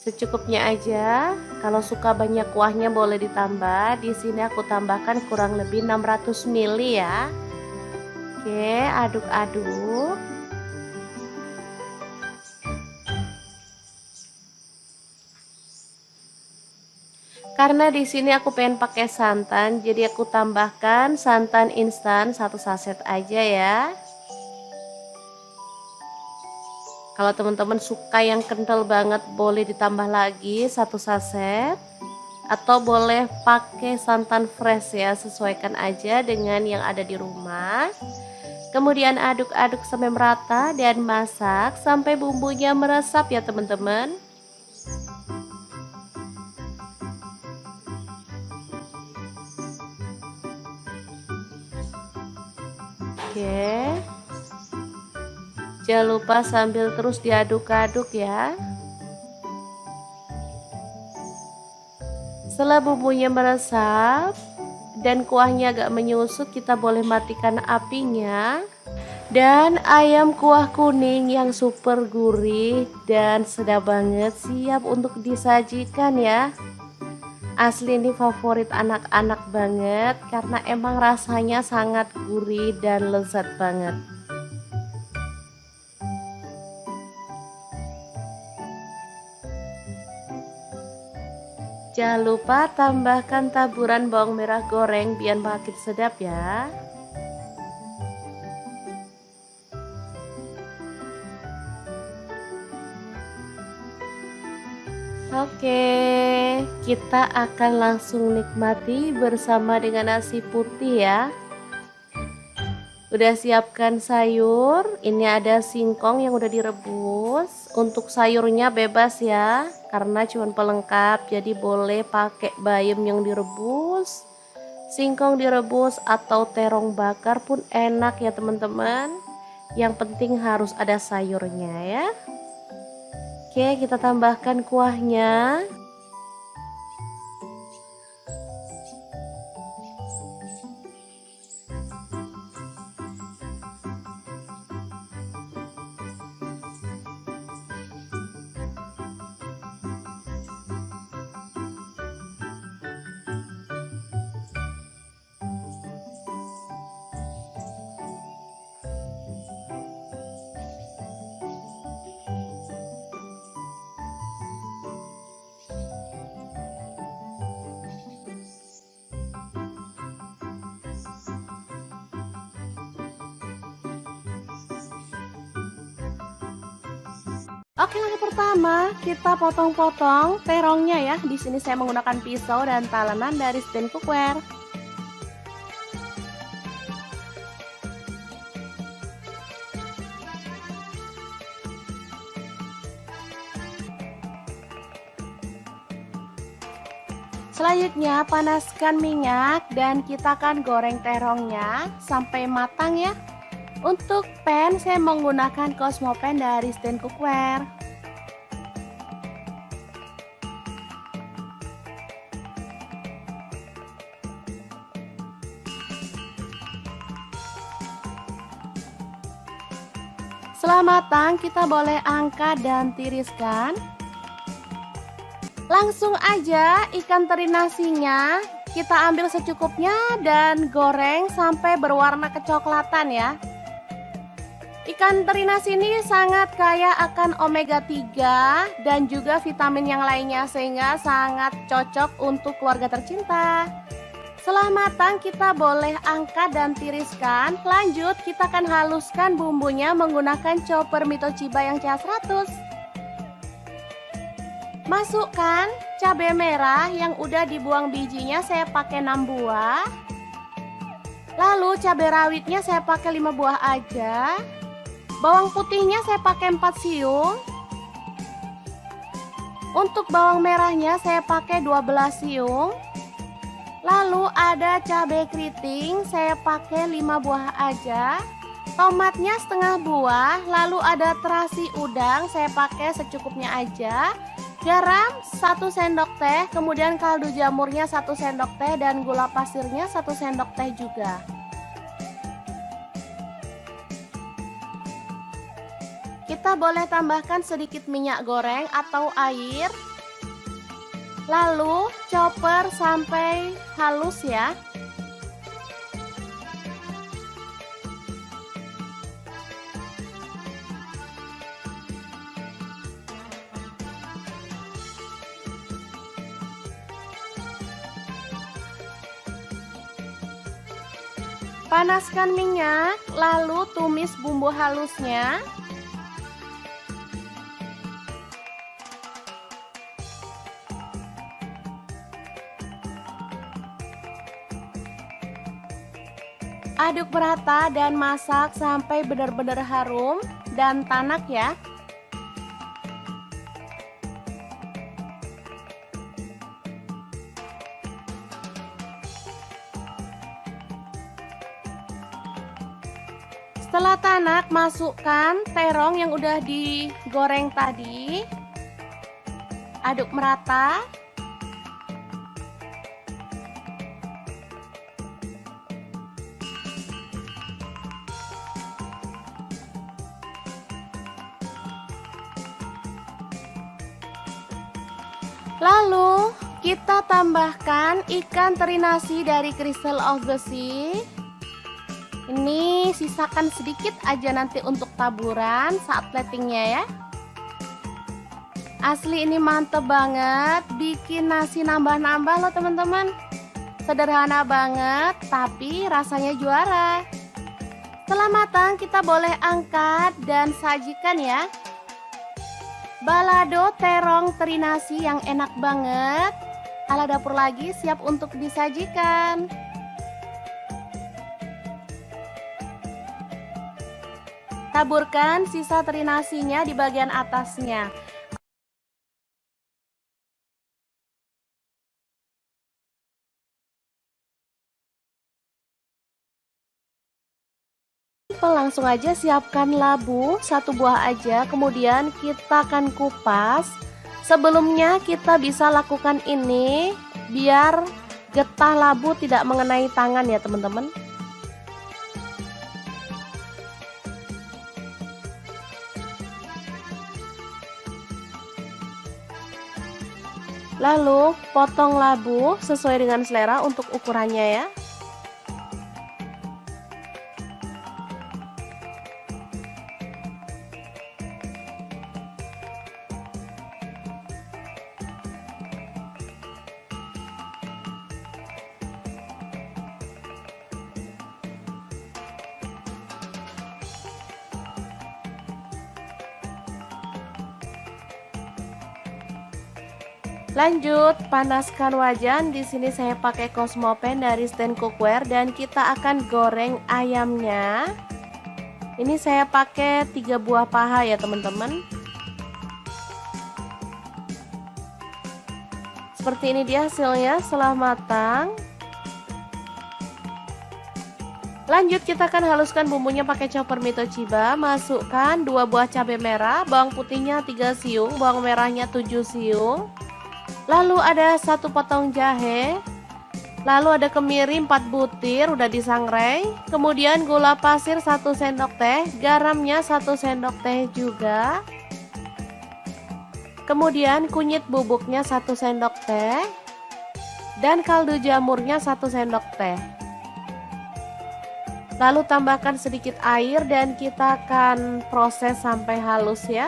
secukupnya aja. Kalau suka banyak kuahnya boleh ditambah. Di sini aku tambahkan kurang lebih 600 ml ya. Oke, aduk-aduk. Karena di sini aku pengen pakai santan, jadi aku tambahkan santan instan 1 saset aja ya. Kalau teman-teman suka yang kental banget boleh ditambah lagi 1 saset. Atau boleh pakai santan fresh ya, sesuaikan aja dengan yang ada di rumah. Kemudian aduk-aduk sampai merata dan masak sampai bumbunya meresap ya teman-teman. Oke. Jangan lupa sambil terus diaduk-aduk ya. Setelah bumbunya meresap dan kuahnya agak menyusut, kita boleh matikan apinya. Dan ayam kuah kuning yang super gurih dan sedap banget siap untuk disajikan ya. Asli ini favorit anak-anak banget karena emang rasanya sangat gurih dan lezat banget. Jangan lupa tambahkan taburan bawang merah goreng biar makin sedap ya. Oke, kita akan langsung nikmati bersama dengan nasi putih ya. Udah siapkan sayur, ini ada singkong yang udah direbus. Untuk sayurnya bebas ya, karena cuma pelengkap, jadi boleh pakai bayam yang direbus, singkong direbus atau terong bakar pun enak ya teman-teman. Yang penting harus ada sayurnya ya. Oke, kita tambahkan kuahnya. Oke, langkah pertama kita potong-potong terongnya ya. Di sini saya menggunakan pisau dan talenan dari stand cookware. Selanjutnya panaskan minyak dan kita akan goreng terongnya sampai matang ya. Untuk pan saya menggunakan Cosmo Pan dari Stand Cookware. Setelah matang, kita boleh angkat dan tiriskan. Langsung aja ikan teri nasinya kita ambil secukupnya dan goreng sampai berwarna kecoklatan ya. Ikan teri nasi ini sangat kaya akan omega 3 dan juga vitamin yang lainnya sehingga sangat cocok untuk keluarga tercinta. Setelah matang kita boleh angkat dan tiriskan. Lanjut kita akan haluskan bumbunya menggunakan chopper Mito Chiba yang CH100. Masukkan cabai merah yang udah dibuang bijinya, saya pakai 6 buah. Lalu cabai rawitnya saya pakai 5 buah aja. Bawang putihnya saya pakai 4 siung. Untuk bawang merahnya saya pakai 12 siung. Lalu ada cabai keriting, saya pakai 5 buah aja. Tomatnya setengah buah. Lalu ada terasi udang, saya pakai secukupnya aja. Garam 1 sendok teh, kemudian kaldu jamurnya 1 sendok teh dan gula pasirnya 1 sendok teh juga. Kita boleh tambahkan sedikit minyak goreng atau air. Lalu chopper sampai halus ya. Panaskan minyak, lalu tumis bumbu halusnya. Aduk merata dan masak sampai benar-benar harum dan tanak ya. Setelah tanak, masukkan terong yang udah digoreng tadi. Aduk merata. Lalu kita tambahkan ikan teri nasi dari Crystal of the Sea. Ini sisakan sedikit aja nanti untuk taburan saat platingnya ya. Asli ini mantep banget, bikin nasi nambah-nambah loh teman-teman. Sederhana banget tapi rasanya juara. Setelah matang kita boleh angkat dan sajikan ya. Balado terong teri nasi yang enak banget. Ala dapur lagi siap untuk disajikan. Taburkan sisa teri nasinya di bagian atasnya. Langsung aja siapkan labu 1 buah aja, kemudian kita akan kupas. Sebelumnya kita bisa lakukan ini biar getah labu tidak mengenai tangan ya teman-teman. Lalu potong labu sesuai dengan selera untuk ukurannya ya. Lanjut, panaskan wajan. Di sini saya pakai Cosmo Pan dari Stand Cookware dan kita akan goreng ayamnya. Ini saya pakai 3 buah paha ya teman-teman. Seperti ini dia hasilnya setelah matang. Lanjut kita akan haluskan bumbunya pakai chopper Mitochiba. Masukkan 2 buah cabai merah, bawang putihnya 3 siung, bawang merahnya 7 siung. Lalu ada 1 potong jahe. Lalu ada kemiri 4 butir udah disangrai. Kemudian gula pasir 1 sendok teh, garamnya 1 sendok teh juga. Kemudian kunyit bubuknya 1 sendok teh dan kaldu jamurnya 1 sendok teh. Lalu tambahkan sedikit air dan kita akan proses sampai halus ya.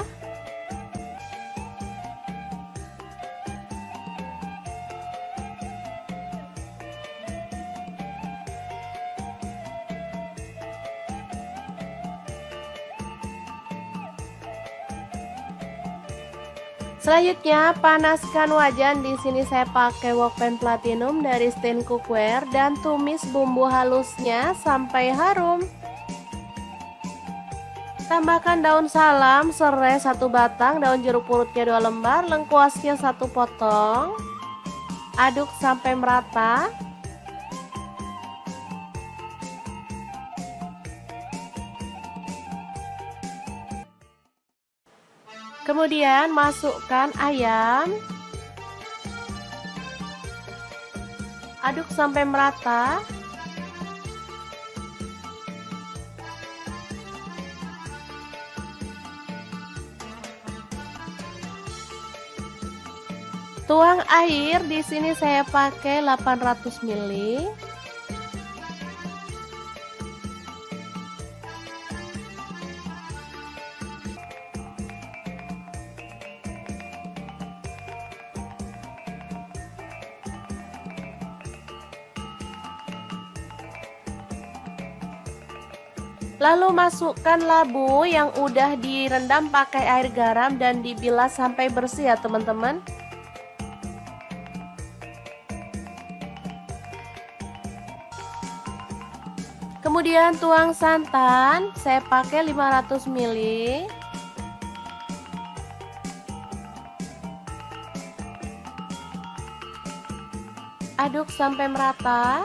Selanjutnya panaskan wajan. Di sini saya pakai Wokpan Platinum dari Stain Cookware dan tumis bumbu halusnya sampai harum. Tambahkan daun salam, serai 1 batang, daun jeruk purutnya 2 lembar, lengkuasnya 1 potong. Aduk sampai merata. Kemudian masukkan ayam. Aduk sampai merata. Tuang air, di sini saya pakai 800 ml. Lalu masukkan labu yang udah direndam pakai air garam dan dibilas sampai bersih ya teman-teman. Kemudian tuang santan, saya pakai 500 ml. Aduk sampai merata.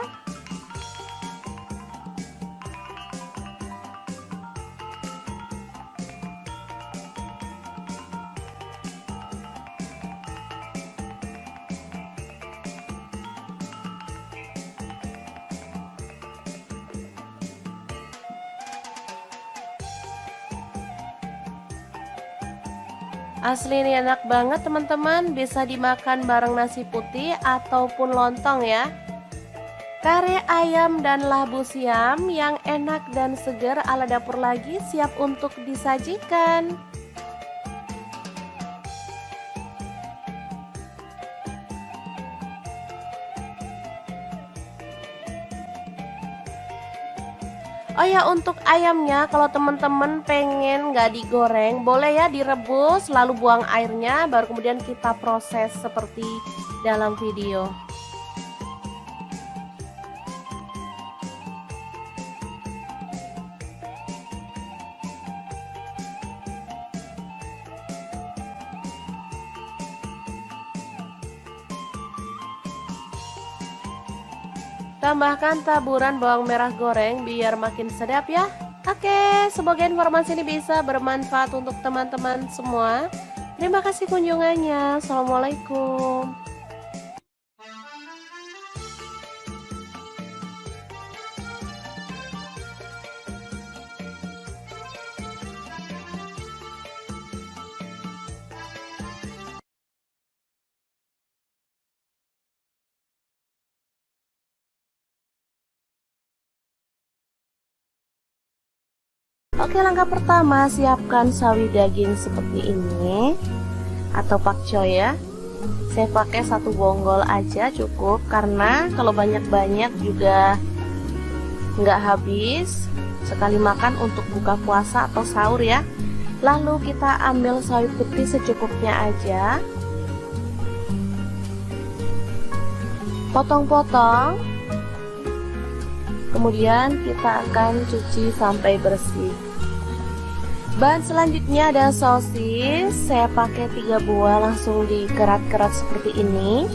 Asli ini enak banget teman-teman, bisa dimakan bareng nasi putih ataupun lontong ya. Kare ayam dan labu siam yang enak dan segar ala dapur lagi siap untuk disajikan. Oh ya, untuk ayamnya kalau teman-teman pengen nggak digoreng, boleh ya direbus lalu buang airnya, baru kemudian kita proses seperti dalam video. Tambahkan taburan bawang merah goreng biar makin sedap ya. Oke, semoga informasi ini bisa bermanfaat untuk teman-teman semua. Terima kasih kunjungannya. Assalamualaikum. Oke, langkah pertama siapkan sawi daging seperti ini atau pakcoy ya. Saya pakai 1 bonggol aja cukup, karena kalau banyak-banyak juga nggak habis. Sekali makan untuk buka puasa atau sahur ya. Lalu kita ambil sawi putih secukupnya aja, potong-potong. Kemudian kita akan cuci sampai bersih. Bahan selanjutnya ada sosis. Saya pakai 3 buah, langsung dikerat-kerat seperti ini.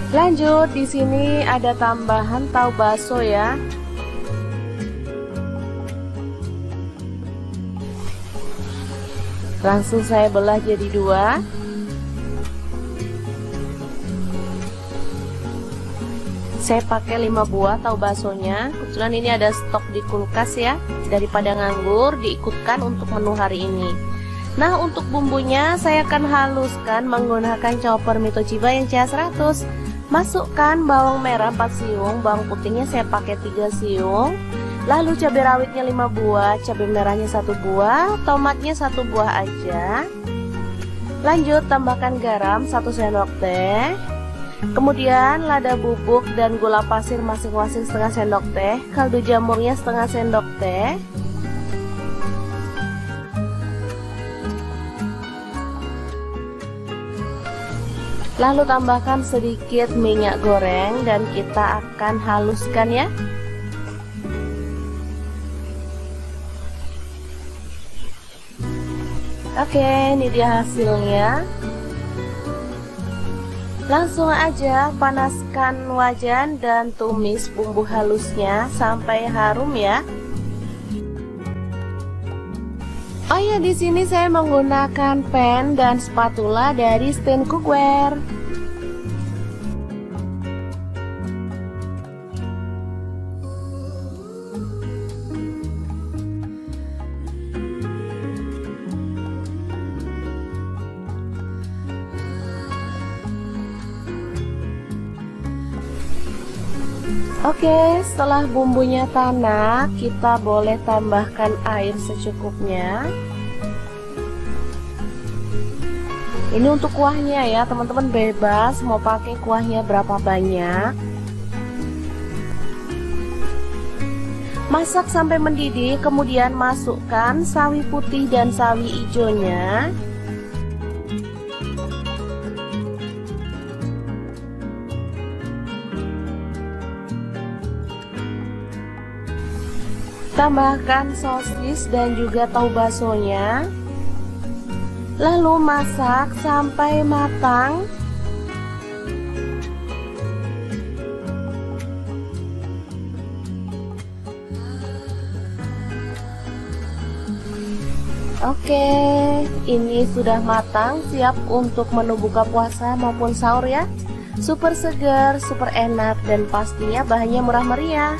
Lanjut, di sini ada tambahan tahu bakso ya. Langsung saya belah jadi dua. Saya pakai 5 buah tahu baksonya. Kebetulan ini ada stok di kulkas ya. Daripada nganggur, diikutkan untuk menu hari ini. Nah, untuk bumbunya saya akan haluskan menggunakan chopper Mitochiba yang CH100. Masukkan bawang merah 4 siung, bawang putihnya saya pakai 3 siung. Lalu cabai rawitnya 5 buah, cabai merahnya 1 buah, tomatnya 1 buah aja. Lanjut tambahkan garam 1 sendok teh. Kemudian lada bubuk dan gula pasir masing-masing setengah sendok teh, kaldu jamurnya setengah sendok teh. Lalu tambahkan sedikit minyak goreng dan kita akan haluskan ya. Oke, ini dia hasilnya. Langsung aja panaskan wajan dan tumis bumbu halusnya sampai harum ya. Oh ya, di sini saya menggunakan pan dan spatula dari Stand Cookware. Oke, setelah bumbunya tanak, kita boleh tambahkan air secukupnya. Ini untuk kuahnya ya, teman-teman bebas mau pakai kuahnya berapa banyak. Masak sampai mendidih, kemudian masukkan sawi putih dan sawi hijaunya. Tambahkan sosis dan juga tahu baksonya. Lalu masak sampai matang. Oke, ini sudah matang, siap untuk menu buka puasa maupun sahur ya. Super segar, super enak, dan pastinya bahannya murah meriah.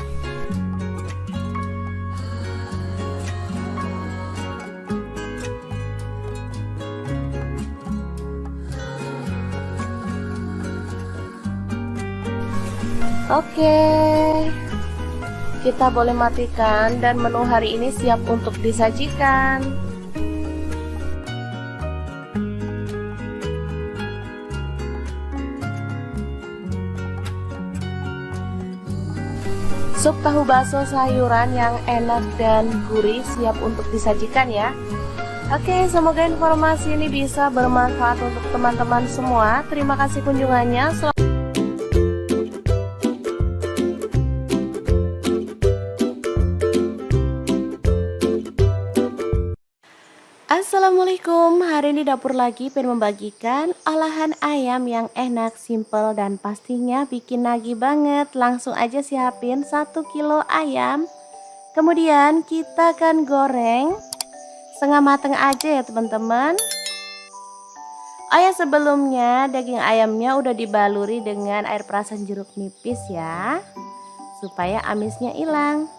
Oke, kita boleh matikan dan menu hari ini siap untuk disajikan. Sup tahu bakso sayuran yang enak dan gurih siap untuk disajikan ya. Oke, semoga informasi ini bisa bermanfaat untuk teman-teman semua. Terima kasih kunjungannya. Assalamualaikum, hari ini dapur lagi pengen membagikan olahan ayam yang enak, simple, dan pastinya bikin nagih banget. Langsung aja siapin 1 kilo ayam. Kemudian kita akan goreng setengah mateng aja ya teman-teman. Oh ya, sebelumnya daging ayamnya udah dibaluri dengan air perasan jeruk nipis ya, supaya amisnya hilang.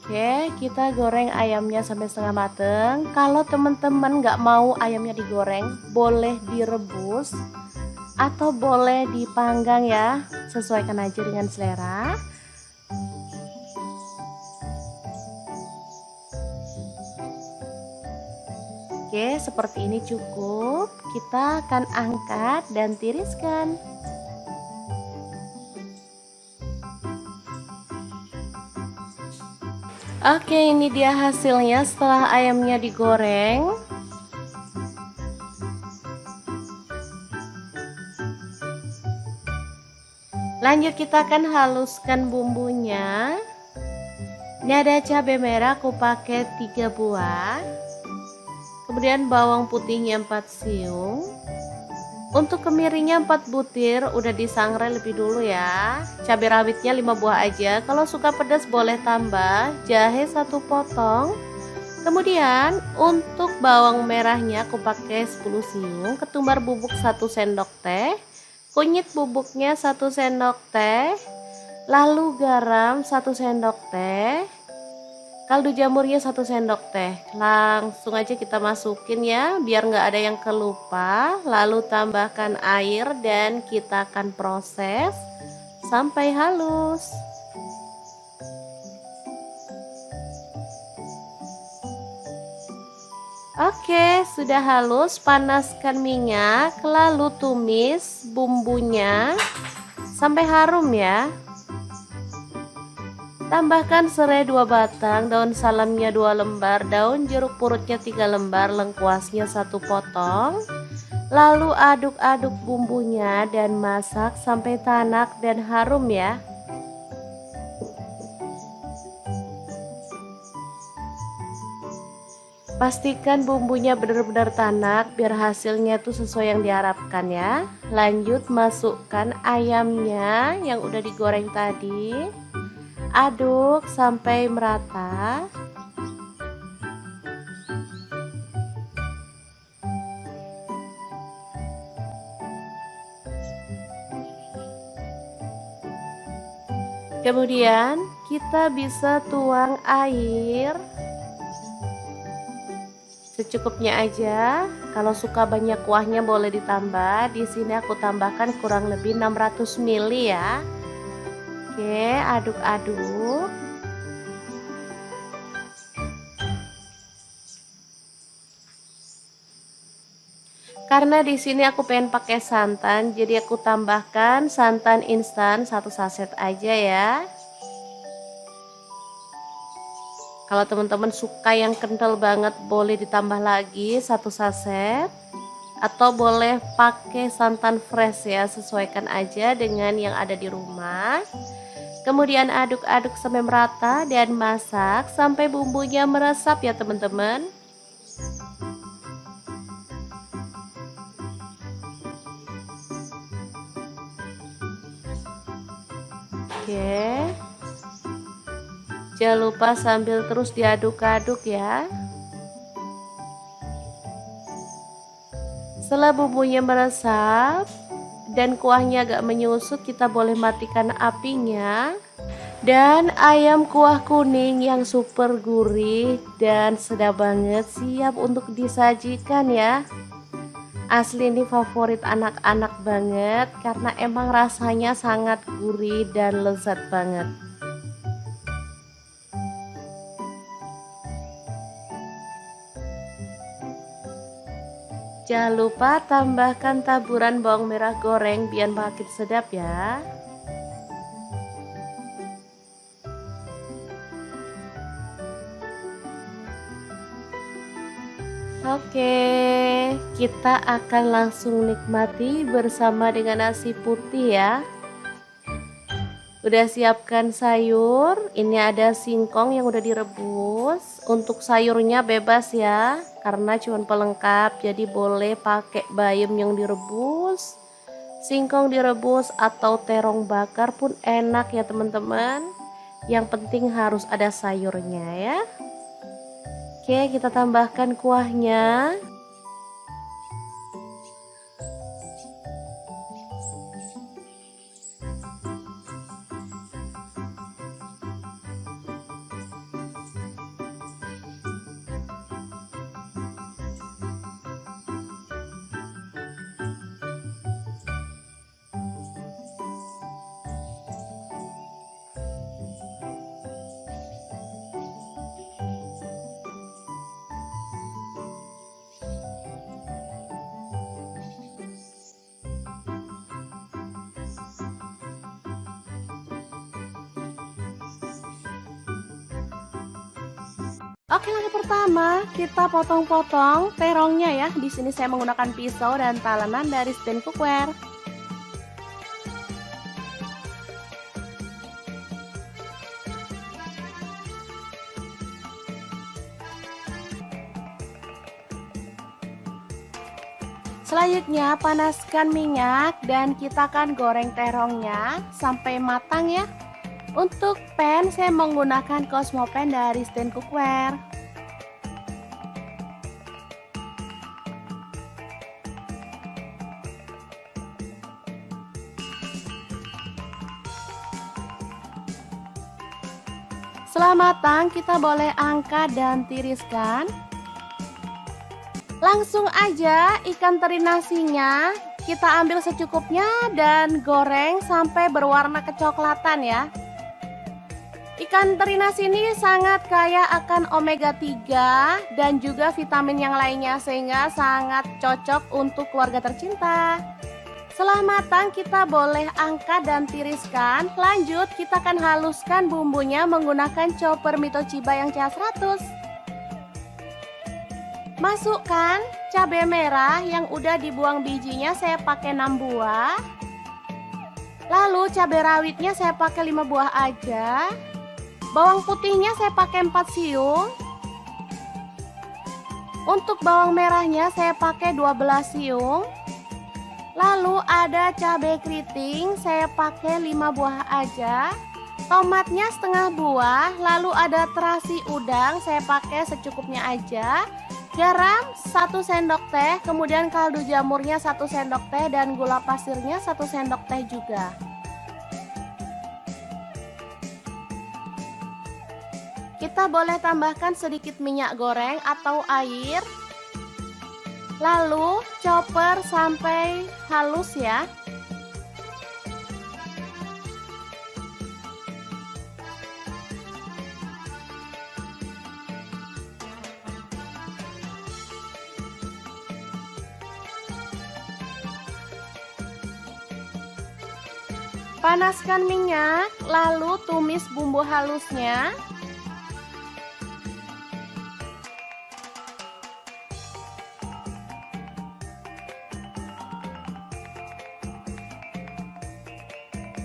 Oke, kita goreng ayamnya sampai setengah mateng. Kalau teman-teman nggak mau ayamnya digoreng, boleh direbus atau boleh dipanggang ya, sesuaikan aja dengan selera. Oke, seperti ini cukup. Kita akan angkat dan tiriskan. Oke, ini dia hasilnya setelah ayamnya digoreng. Lanjut kita akan haluskan bumbunya. Ini ada cabai merah aku pakai 3 buah. Kemudian bawang putihnya 4 siung. Untuk kemirinya 4 butir, udah disangrai lebih dulu ya. Cabai rawitnya 5 buah aja. Kalau suka pedas boleh tambah. Jahe 1 potong. Kemudian untuk bawang merahnya aku pakai 10 siung. Ketumbar bubuk 1 sendok teh. Kunyit bubuknya 1 sendok teh. Lalu garam 1 sendok teh. Kaldu jamurnya 1 sendok teh. Langsung aja kita masukin ya, biar nggak ada yang kelupa. Lalu tambahkan air dan kita akan proses sampai halus. Oke, sudah halus. Panaskan minyak, lalu tumis bumbunya sampai harum ya. Tambahkan serai 2 batang, daun salamnya 2 lembar, daun jeruk purutnya 3 lembar, lengkuasnya 1 potong. Lalu aduk-aduk bumbunya dan masak sampai tanak dan harum ya. Pastikan bumbunya benar-benar tanak biar hasilnya tuh sesuai yang diharapkan ya. Lanjut masukkan ayamnya yang udah digoreng tadi. Aduk sampai merata. Kemudian kita bisa tuang air secukupnya aja. Kalau suka banyak kuahnya boleh ditambah. Di sini aku tambahkan kurang lebih 600 ml ya. Oke, aduk-aduk. Karena di sini aku pengen pakai santan, jadi aku tambahkan santan instan 1 saset aja ya. Kalau teman-teman suka yang kental banget boleh ditambah lagi 1 saset. Atau boleh pakai santan fresh ya, sesuaikan aja dengan yang ada di rumah. Kemudian aduk-aduk sampai merata dan masak sampai bumbunya meresap ya teman-teman. Oke. Jangan lupa sambil terus diaduk-aduk ya. Setelah bumbunya meresap dan kuahnya agak menyusut, kita boleh matikan apinya. Dan ayam kuah kuning yang super gurih dan sedap banget siap untuk disajikan ya. Asli ini favorit anak-anak banget karena emang rasanya sangat gurih dan lezat banget. Jangan lupa tambahkan taburan bawang merah goreng biar makin sedap ya. Oke, kita akan langsung nikmati bersama dengan nasi putih ya. Udah siapkan sayur, ini ada singkong yang udah direbus. Untuk sayurnya bebas ya, karena cuma pelengkap, jadi boleh pakai bayam yang direbus, singkong direbus atau terong bakar pun enak ya teman-teman. Yang penting harus ada sayurnya ya. Oke, kita tambahkan kuahnya. Oke, langkah pertama kita potong-potong terongnya ya. Di sini saya menggunakan pisau dan talenan dari stand cookware. Selanjutnya panaskan minyak dan kita akan goreng terongnya sampai matang ya. Untuk pan saya menggunakan Cosmo Pan dari Stand Cookware. Setelah matang kita boleh angkat dan tiriskan. Langsung aja ikan teri nasinya kita ambil secukupnya dan goreng sampai berwarna kecoklatan ya. Ikan teri nasi ini sangat kaya akan omega 3 dan juga vitamin yang lainnya sehingga sangat cocok untuk keluarga tercinta. Setelah matang kita boleh angkat dan tiriskan. Lanjut kita akan haluskan bumbunya menggunakan chopper Mitochiba yang CH100. Masukkan cabai merah yang udah dibuang bijinya, saya pakai 6 buah. Lalu cabai rawitnya saya pakai 5 buah aja. Bawang putihnya saya pakai 4 siung. Untuk bawang merahnya saya pakai 12 siung. Lalu ada cabai keriting saya pakai 5 buah aja. Tomatnya setengah buah. Lalu ada terasi udang saya pakai secukupnya aja. Garam 1 sendok teh, kemudian kaldu jamurnya 1 sendok teh dan gula pasirnya 1 sendok teh juga. Kita boleh tambahkan sedikit minyak goreng atau air. Lalu chopper sampai halus ya. Panaskan minyak, lalu tumis bumbu halusnya.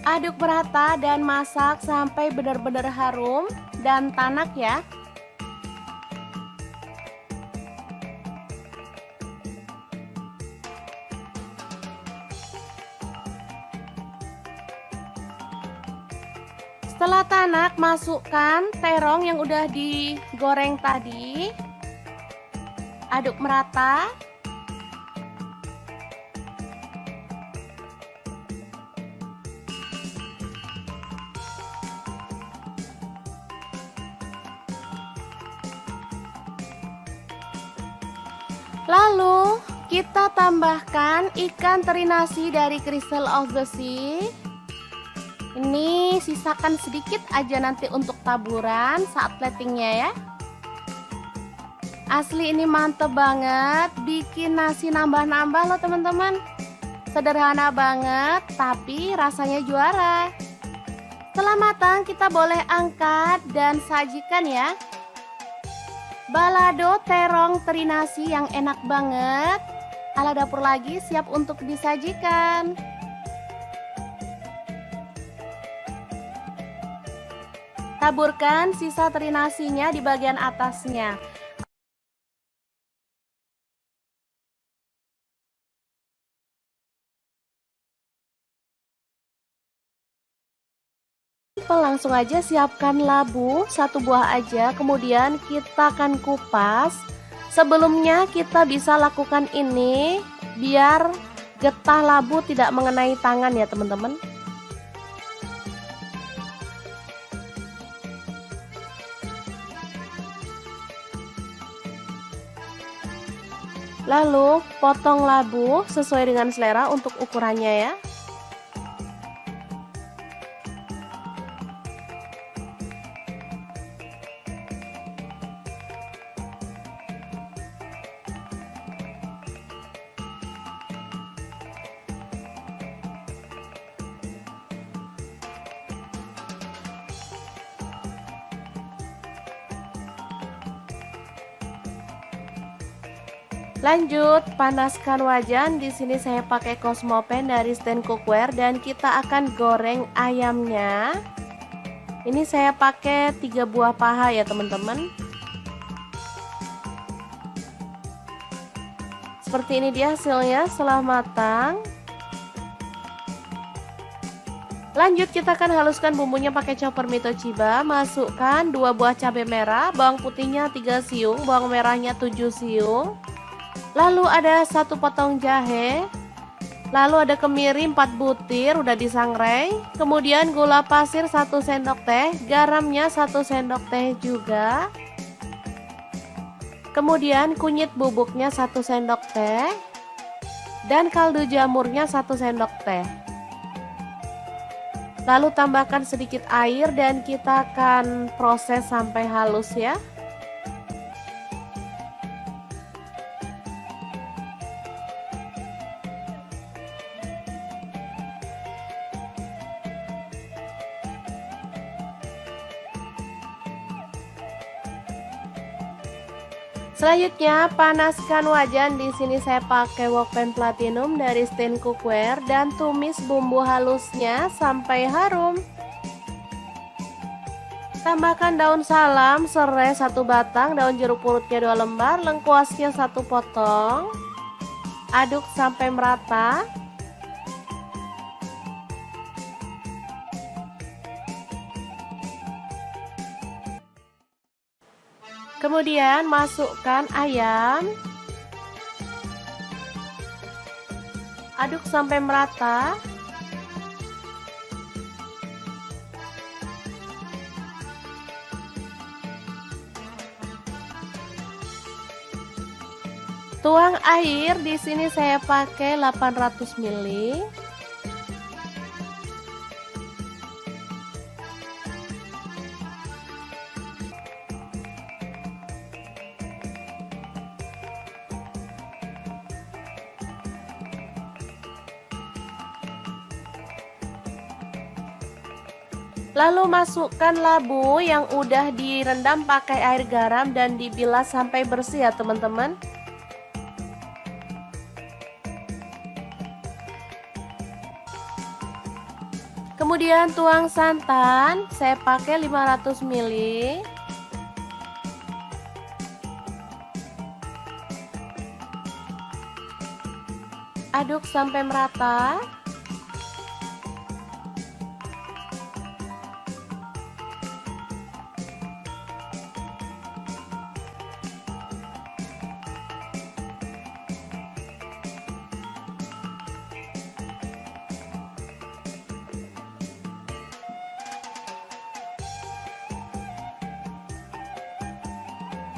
Aduk merata dan masak sampai benar-benar harum dan tanak ya. Setelah tanak, masukkan terong yang udah digoreng tadi. Aduk merata. Lalu kita tambahkan ikan teri nasi dari Crystal of the Sea. Ini sisakan sedikit aja nanti untuk taburan saat platingnya ya. Asli ini mantep banget, bikin nasi nambah-nambah loh teman-teman. Sederhana banget tapi rasanya juara. Setelah matang kita boleh angkat dan sajikan ya. Balado terong teri nasi yang enak banget. Ala dapur lagi siap untuk disajikan. Taburkan sisa teri nasinya di bagian atasnya. Langsung aja siapkan labu 1 buah aja, kemudian kita akan kupas. Sebelumnya kita bisa lakukan ini biar getah labu tidak mengenai tangan ya teman-teman. Lalu potong labu sesuai dengan selera untuk ukurannya ya. Lanjut, panaskan wajan. Di sini saya pakai Cosmo Pan dari Stand Cookware dan kita akan goreng ayamnya. Ini saya pakai 3 buah paha ya teman-teman. Seperti ini dia hasilnya setelah matang. Lanjut kita akan haluskan bumbunya pakai chopper Mitochiba. Masukkan 2 buah cabai merah, bawang putihnya 3 siung, bawang merahnya 7 siung. Lalu ada 1 potong jahe. Lalu ada kemiri 4 butir udah disangrai. Kemudian gula pasir 1 sendok teh, garamnya 1 sendok teh juga. Kemudian kunyit bubuknya 1 sendok teh. Dan kaldu jamurnya 1 sendok teh. Lalu tambahkan sedikit air dan kita akan proses sampai halus ya. Selanjutnya panaskan wajan. Di sini saya pakai wokpan platinum dari Stain Cookware dan tumis bumbu halusnya sampai harum. Tambahkan daun salam, serai 1 batang, daun jeruk purutnya 2 lembar, lengkuasnya 1 potong. Aduk sampai merata. Kemudian masukkan ayam. Aduk sampai merata. Tuang air, di sini saya pakai 800 ml. Lalu masukkan labu yang udah direndam pakai air garam dan dibilas sampai bersih ya teman-teman. Kemudian tuang santan, saya pakai 500 ml. Aduk sampai merata.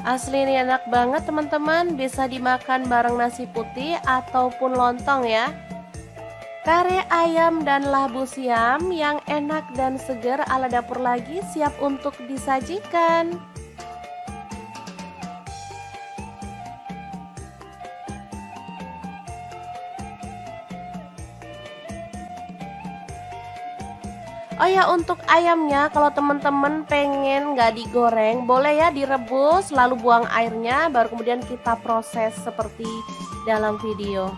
Asli ini enak banget teman-teman, bisa dimakan bareng nasi putih ataupun lontong ya. Kare ayam dan labu siam yang enak dan segar ala dapur lagi siap untuk disajikan. Oh ya, untuk ayamnya kalau teman-teman pengen nggak digoreng, boleh ya direbus lalu buang airnya, baru kemudian kita proses seperti dalam video.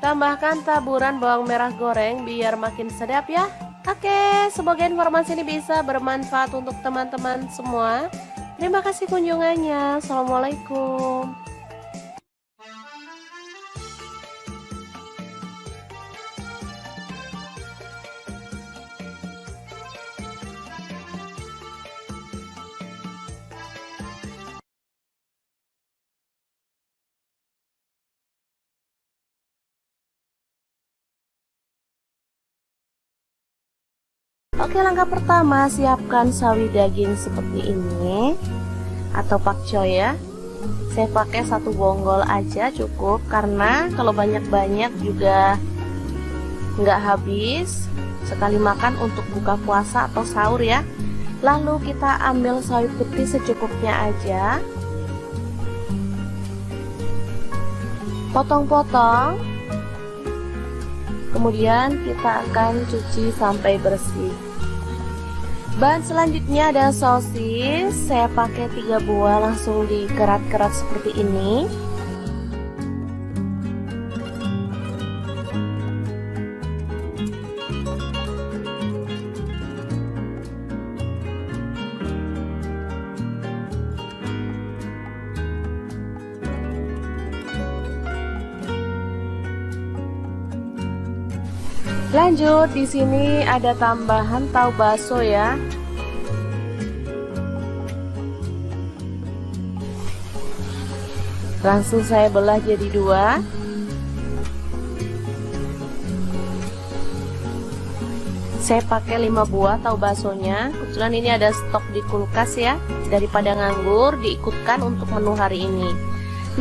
Tambahkan taburan bawang merah goreng biar makin sedap ya. Oke, semoga informasi ini bisa bermanfaat untuk teman-teman semua. Terima kasih kunjungannya. Assalamualaikum. Oke, langkah pertama siapkan sawi daging seperti ini atau pakcoy ya. Saya pakai 1 bonggol aja cukup, karena kalau banyak-banyak juga nggak habis. Sekali makan untuk buka puasa atau sahur ya. Lalu kita ambil sawi putih secukupnya aja, potong-potong. Kemudian kita akan cuci sampai bersih. Bahan selanjutnya ada sosis. Saya pakai 3 buah, langsung dikerat-kerat seperti ini. Lanjut, di sini ada tambahan tahu bakso ya. Langsung saya belah jadi dua. Saya pakai 5 buah tahu baksonya. Kebetulan ini ada stok di kulkas ya. Daripada nganggur, diikutkan untuk menu hari ini.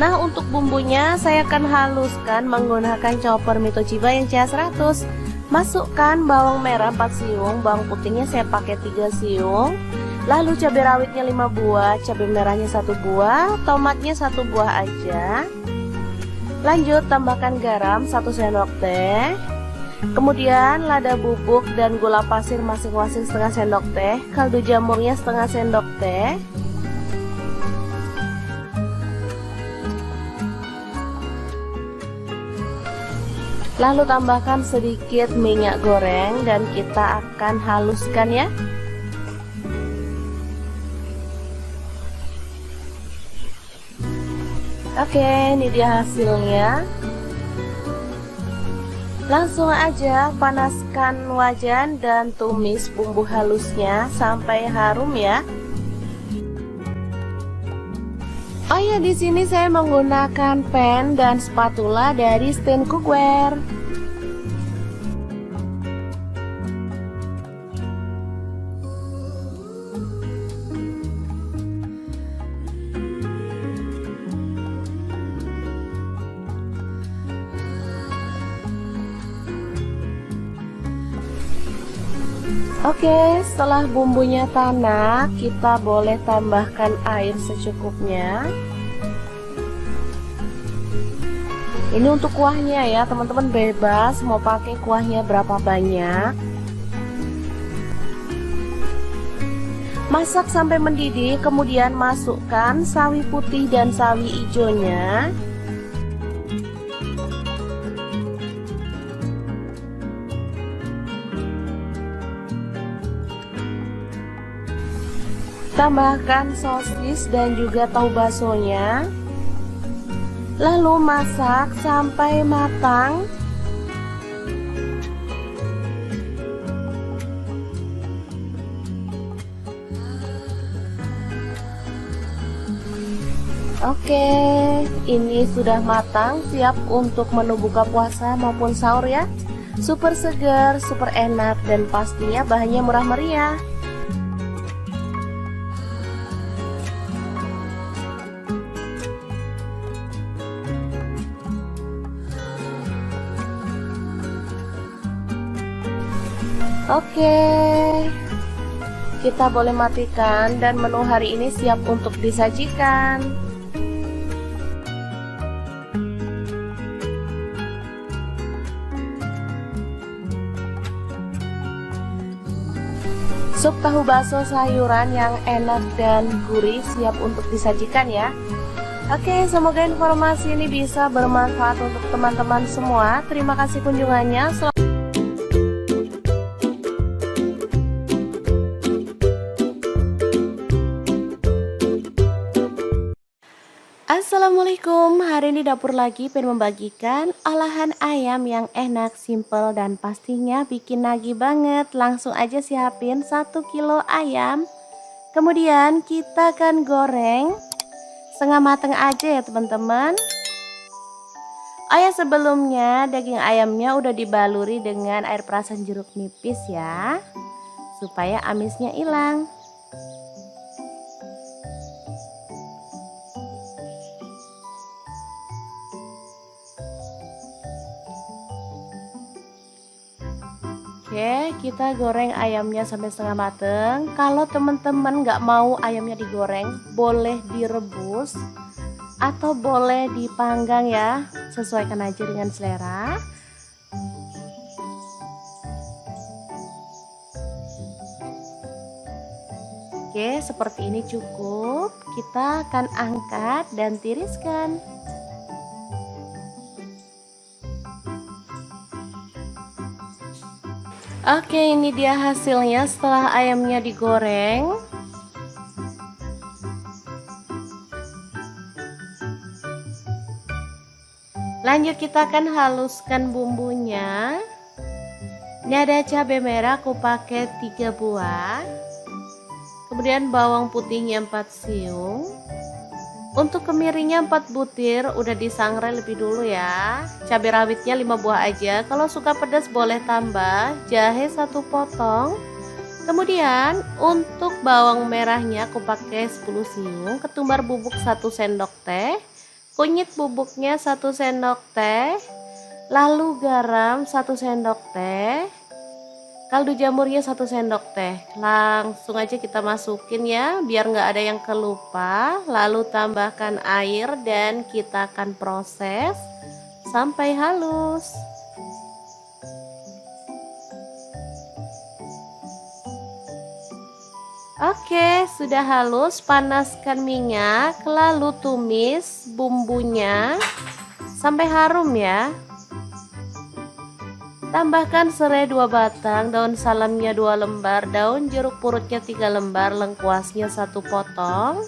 Nah, untuk bumbunya saya akan haluskan menggunakan chopper Mitochiba yang CH100. Masukkan bawang merah 4 siung, bawang putihnya saya pakai 3 siung. Lalu cabai rawitnya 5 buah, cabai merahnya 1 buah, tomatnya 1 buah aja. Lanjut tambahkan garam 1 sendok teh. Kemudian lada bubuk dan gula pasir masing-masing setengah sendok teh, kaldu jamurnya setengah sendok teh. Lalu tambahkan sedikit minyak goreng dan kita akan haluskan ya. Oke, ini dia hasilnya. Langsung aja panaskan wajan dan tumis bumbu halusnya sampai harum ya. Oh ya, di sini saya menggunakan pan dan spatula dari Stand Cookware. Oke, setelah bumbunya tanak, kita boleh tambahkan air secukupnya. Ini untuk kuahnya ya, teman-teman bebas mau pakai kuahnya berapa banyak. Masak sampai mendidih, kemudian masukkan sawi putih dan sawi hijaunya. Tambahkan sosis dan juga tahu baksonya. Lalu masak sampai matang. Oke, ini sudah matang, siap untuk menu buka puasa maupun sahur ya. Super segar, super enak, dan pastinya bahannya murah meriah. Oke, kita boleh matikan dan menu hari ini siap untuk disajikan. Sup tahu bakso sayuran yang enak dan gurih siap untuk disajikan ya. Oke, semoga informasi ini bisa bermanfaat untuk teman-teman semua. Terima kasih kunjungannya. Assalamualaikum, hari ini dapur lagi pengen membagikan olahan ayam yang enak, simple, dan pastinya bikin nagih banget. Langsung aja siapin 1 kilo ayam. Kemudian kita akan goreng setengah mateng aja ya teman-teman. Oh ya, sebelumnya daging ayamnya udah dibaluri dengan air perasan jeruk nipis ya, supaya amisnya hilang. Oke, kita goreng ayamnya sampai setengah mateng. Kalau teman-teman nggak mau ayamnya digoreng, boleh direbus atau boleh dipanggang ya, sesuaikan aja dengan selera. Oke, seperti ini cukup. Kita akan angkat dan tiriskan. Oke, ini dia hasilnya setelah ayamnya digoreng. Lanjut kita akan haluskan bumbunya. Ini ada cabai merah aku pakai 3 buah. Kemudian bawang putihnya 4 siung. Untuk kemirinya 4 butir, udah disangrai lebih dulu ya. Cabai rawitnya 5 buah aja. Kalau suka pedas boleh tambah. Jahe 1 potong. Kemudian untuk bawang merahnya aku pakai 10 siung. Ketumbar bubuk 1 sendok teh. Kunyit bubuknya 1 sendok teh. Lalu garam 1 sendok teh, kaldu jamurnya 1 sendok teh. Langsung aja kita masukin ya, biar nggak ada yang kelupa. Lalu tambahkan air dan kita akan proses sampai halus. Oke, sudah halus. Panaskan minyak, lalu tumis bumbunya sampai harum ya. Tambahkan serai 2 batang, daun salamnya 2 lembar, daun jeruk purutnya 3 lembar, lengkuasnya 1 potong.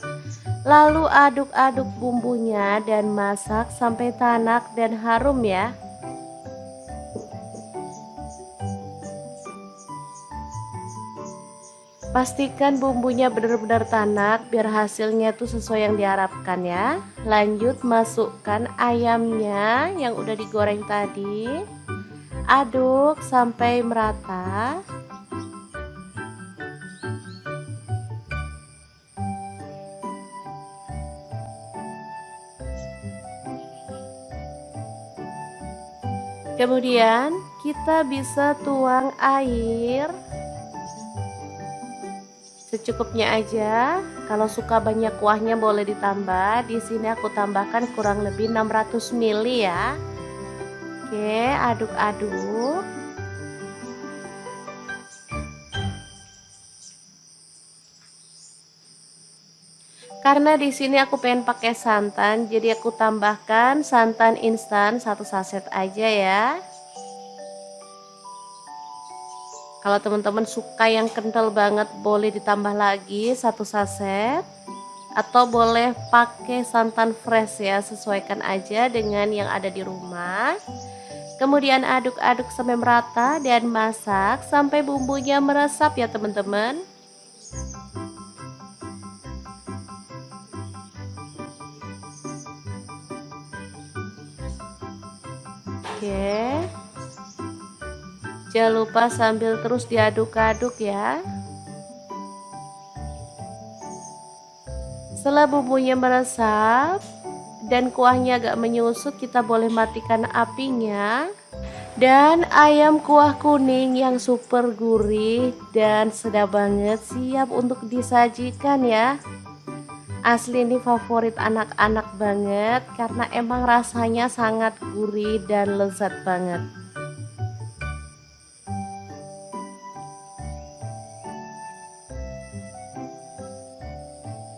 Lalu aduk-aduk bumbunya dan masak sampai tanak dan harum ya. Pastikan bumbunya benar-benar tanak biar hasilnya tuh sesuai yang diharapkan ya. Lanjut masukkan ayamnya yang udah digoreng tadi. Aduk sampai merata. Kemudian kita bisa tuang air secukupnya aja. Kalau suka banyak kuahnya boleh ditambah. Di sini aku tambahkan kurang lebih 600 ml ya. Oke, aduk-aduk. Karena di sini aku pengen pakai santan, jadi aku tambahkan santan instan 1 saset aja ya. Kalau teman-teman suka yang kental banget boleh ditambah lagi 1 saset. Atau boleh pakai santan fresh ya, sesuaikan aja dengan yang ada di rumah. Kemudian aduk-aduk sampai merata dan masak sampai bumbunya meresap ya teman-teman. Oke, jangan lupa sambil terus diaduk-aduk ya. Setelah bumbunya meresap dan kuahnya agak menyusut, kita boleh matikan apinya. Dan ayam kuah kuning yang super gurih dan sedap banget siap untuk disajikan ya. Asli ini favorit anak-anak banget karena emang rasanya sangat gurih dan lezat banget.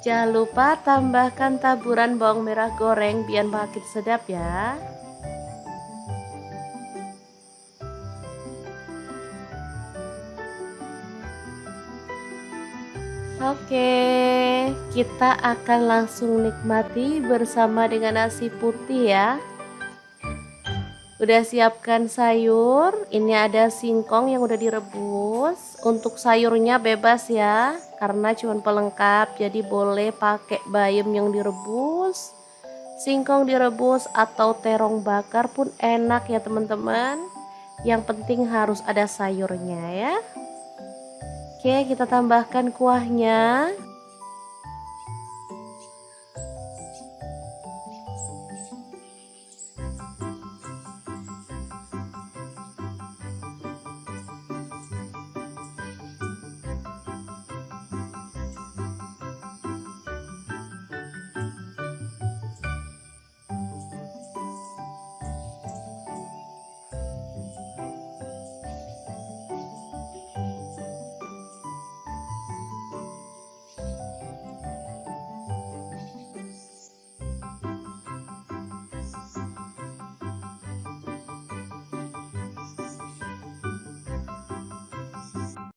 Jangan lupa tambahkan taburan bawang merah goreng biar makin sedap ya. Oke, kita akan langsung nikmati bersama dengan nasi putih ya. Udah siapkan sayur, ini ada singkong yang udah direbus. Untuk sayurnya bebas ya, karena cuma pelengkap, jadi boleh pakai bayam yang direbus, singkong direbus atau terong bakar pun enak ya teman-teman. Yang penting harus ada sayurnya ya. Oke, kita tambahkan kuahnya.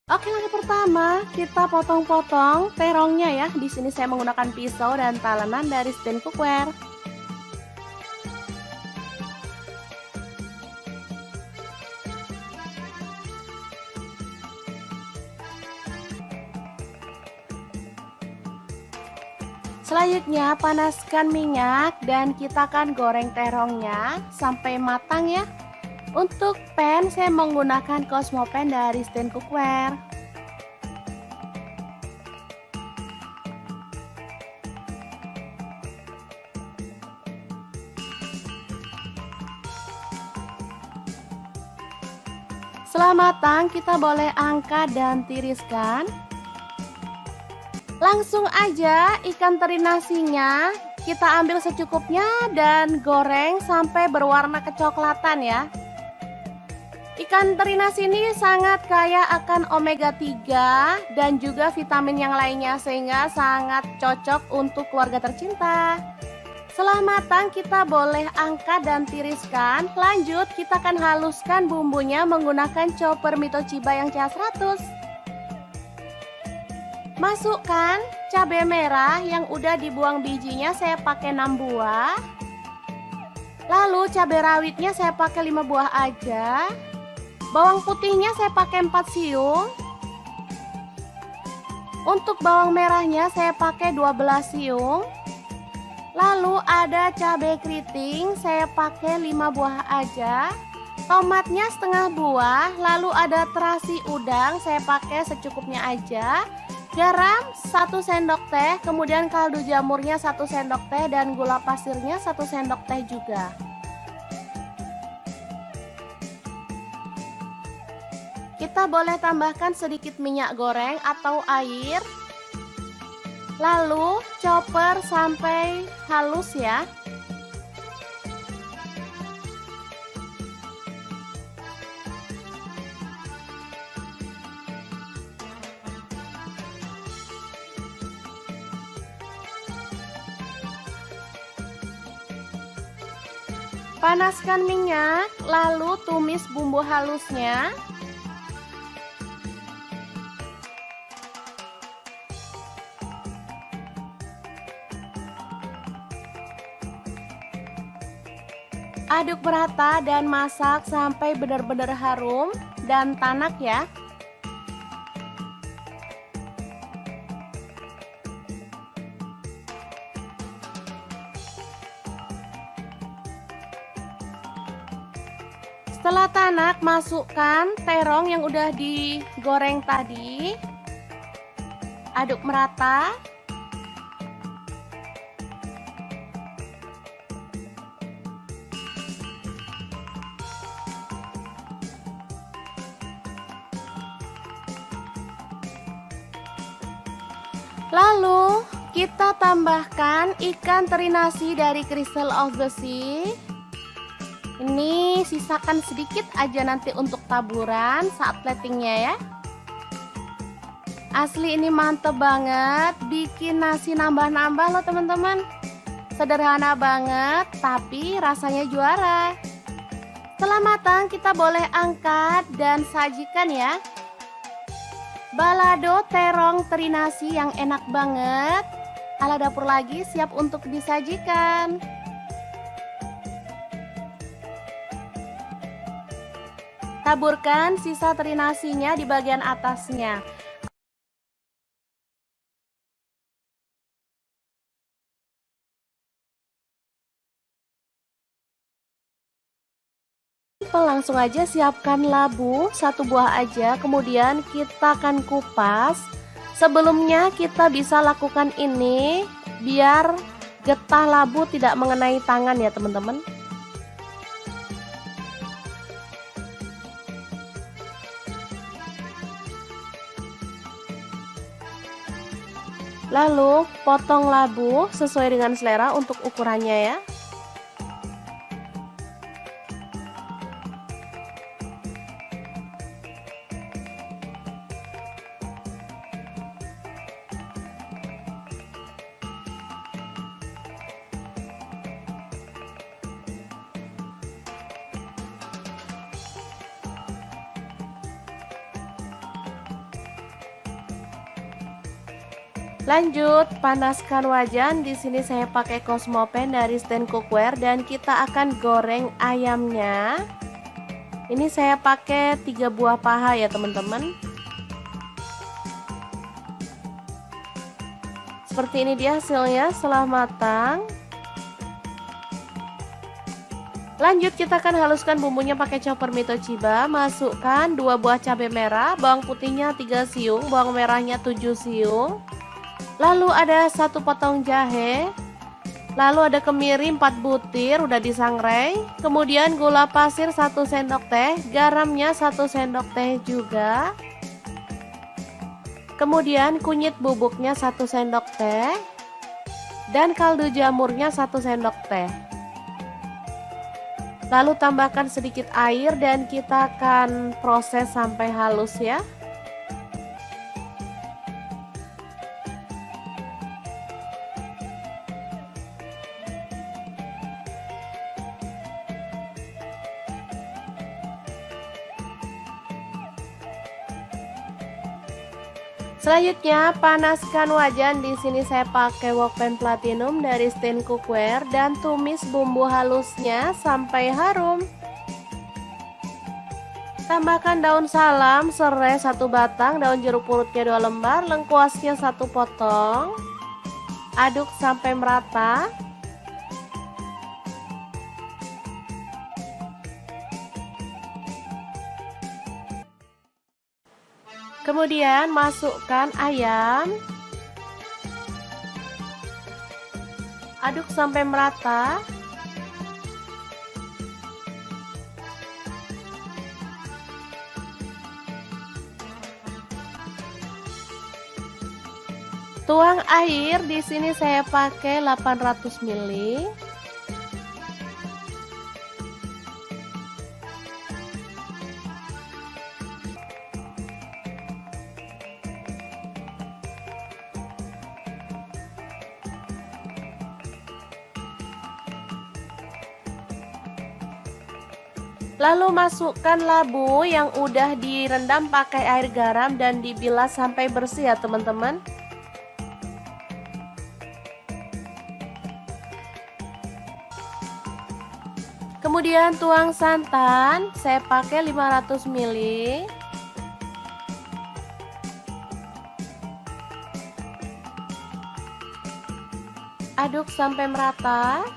Oke, langkah pertama kita potong-potong terongnya ya. Di sini saya menggunakan pisau dan talenan dari stand cookware. Selanjutnya panaskan minyak dan kita akan goreng terongnya sampai matang ya. Untuk pan saya menggunakan Cosmo Pan dari Stand Cookware. Setelah matang kita boleh angkat dan tiriskan. Langsung aja ikan teri nasinya kita ambil secukupnya dan goreng sampai berwarna kecoklatan ya. Ikan teri nasi ini sangat kaya akan omega 3 dan juga vitamin yang lainnya sehingga sangat cocok untuk keluarga tercinta. Setelah matang kita boleh angkat dan tiriskan. Lanjut kita akan haluskan bumbunya menggunakan chopper Mito Chiba yang CH100. Masukkan cabai merah yang udah dibuang bijinya, saya pakai 6 buah. Lalu cabai rawitnya saya pakai 5 buah aja. Bawang putihnya saya pakai 4 siung. Untuk bawang merahnya saya pakai 12 siung. Lalu ada cabai keriting saya pakai 5 buah aja. Tomatnya setengah buah. Lalu ada terasi udang saya pakai secukupnya aja. Garam 1 sendok teh, kemudian kaldu jamurnya 1 sendok teh dan gula pasirnya 1 sendok teh juga. Kita boleh tambahkan sedikit minyak goreng atau air. Lalu chopper sampai halus ya. Panaskan minyak, lalu tumis bumbu halusnya. Aduk merata dan masak sampai benar-benar harum dan tanak ya. Setelah tanak, masukkan terong yang udah digoreng tadi. Aduk merata. Lalu kita tambahkan ikan teri nasi dari Crystal of the Sea. Ini sisakan sedikit aja nanti untuk taburan saat platingnya ya. Asli ini mantep banget, bikin nasi nambah-nambah loh teman-teman. Sederhana banget tapi rasanya juara. Setelah matang kita boleh angkat dan sajikan ya. Balado terong teri nasi yang enak banget. Ala dapur lagi siap untuk disajikan. Taburkan sisa teri nasinya di bagian atasnya. Langsung aja siapkan labu 1 buah aja, kemudian kita akan kupas. Sebelumnya kita bisa lakukan ini biar getah labu tidak mengenai tangan ya teman-teman. Lalu potong labu sesuai dengan selera untuk ukurannya ya. Lanjut, panaskan wajan. Di sini saya pakai Cosmo Pan dari Stand Cookware dan kita akan goreng ayamnya. Ini saya pakai 3 buah paha ya teman-teman. Seperti ini dia hasilnya setelah matang. Lanjut kita akan haluskan bumbunya pakai chopper Mitochiba. Masukkan 2 buah cabai merah, bawang putihnya 3 siung, bawang merahnya 7 siung. Lalu ada 1 potong jahe. Lalu ada kemiri 4 butir udah disangrai. Kemudian gula pasir 1 sendok teh, garamnya 1 sendok teh juga. Kemudian kunyit bubuknya 1 sendok teh. Dan kaldu jamurnya 1 sendok teh. Lalu tambahkan sedikit air dan kita akan proses sampai halus ya. Selanjutnya panaskan wajan. Di sini saya pakai wokpan platinum dari Stain Cookware dan tumis bumbu halusnya sampai harum. Tambahkan daun salam, serai 1 batang, daun jeruk purutnya 2 lembar, lengkuasnya 1 potong. Aduk sampai merata. Kemudian masukkan ayam. Aduk sampai merata. Tuang air, di sini saya pakai 800 ml. Lalu masukkan labu yang udah direndam pakai air garam dan dibilas sampai bersih ya teman-teman. Kemudian tuang santan, saya pakai 500 ml. Aduk sampai merata.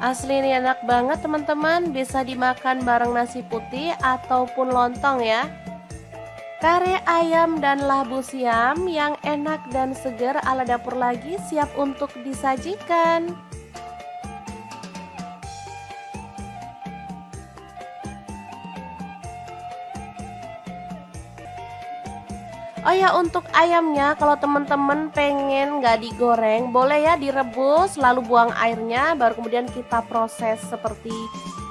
Asli ini enak banget teman-teman, bisa dimakan bareng nasi putih ataupun lontong ya. Kare ayam dan labu siam yang enak dan segar ala dapur lagi siap untuk disajikan. Oh ya, untuk ayamnya kalau teman-teman pengen nggak digoreng, boleh ya direbus lalu buang airnya, baru kemudian kita proses seperti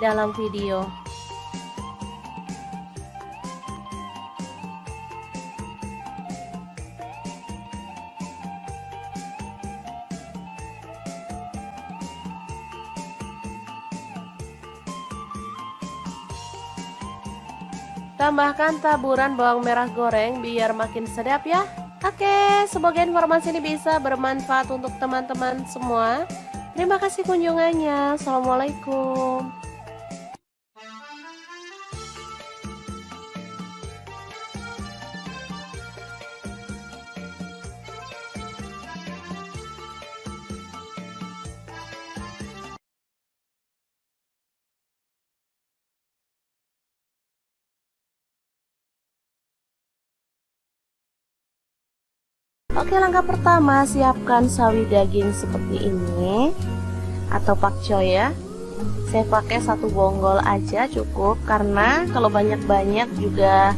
dalam video. Tambahkan taburan bawang merah goreng biar makin sedap ya. Oke, semoga informasi ini bisa bermanfaat untuk teman-teman semua. Terima kasih kunjungannya. Assalamualaikum. Oke, langkah pertama siapkan sawi daging seperti ini atau pakcoy ya. Saya pakai 1 bonggol aja cukup, karena kalau banyak-banyak juga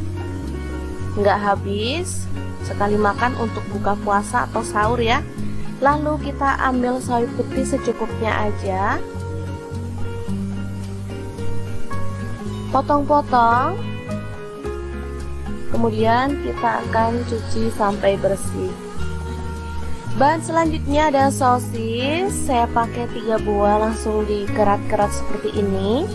nggak habis. Sekali makan untuk buka puasa atau sahur ya. Lalu kita ambil sawi putih secukupnya aja, potong-potong. Kemudian kita akan cuci sampai bersih. Bahan selanjutnya ada sosis. Saya pakai 3 buah, langsung dikerat-kerat seperti ini.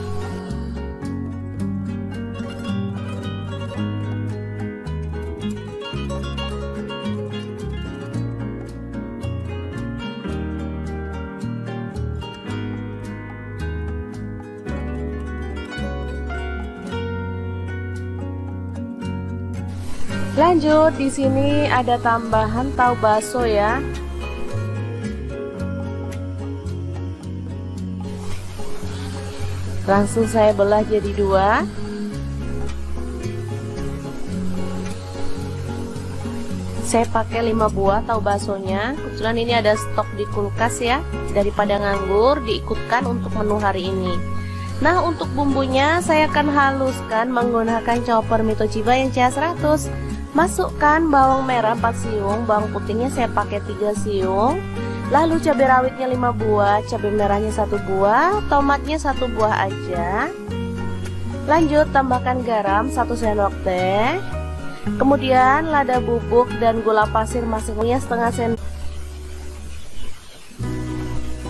Lanjut, di sini ada tambahan tahu bakso ya. Langsung saya belah jadi dua. Saya pakai 5 buah tahu baksonya. Kebetulan ini ada stok di kulkas ya. Daripada nganggur, diikutkan untuk menu hari ini. Nah, untuk bumbunya saya akan haluskan menggunakan chopper Mitochiba yang CH100. Masukkan bawang merah 4 siung, bawang putihnya saya pakai 3 siung. Lalu cabai rawitnya 5 buah, cabai merahnya 1 buah, tomatnya 1 buah aja. Lanjut tambahkan garam 1 sendok teh. Kemudian lada bubuk dan gula pasir masing-masingnya setengah sendok.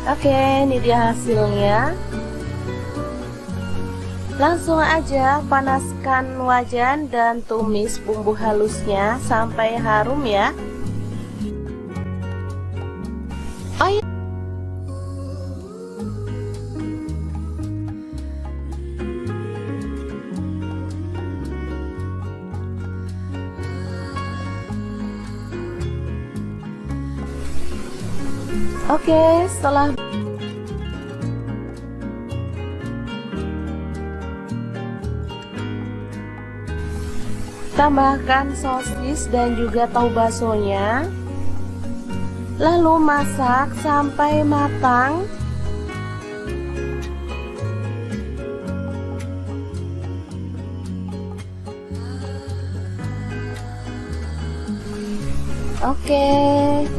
Oke, ini dia hasilnya. Langsung aja panaskan wajan dan tumis bumbu halusnya sampai harum ya. Oh iya. Oke, setelah tambahkan sosis dan juga tahu baksonya. Lalu masak sampai matang. Oke,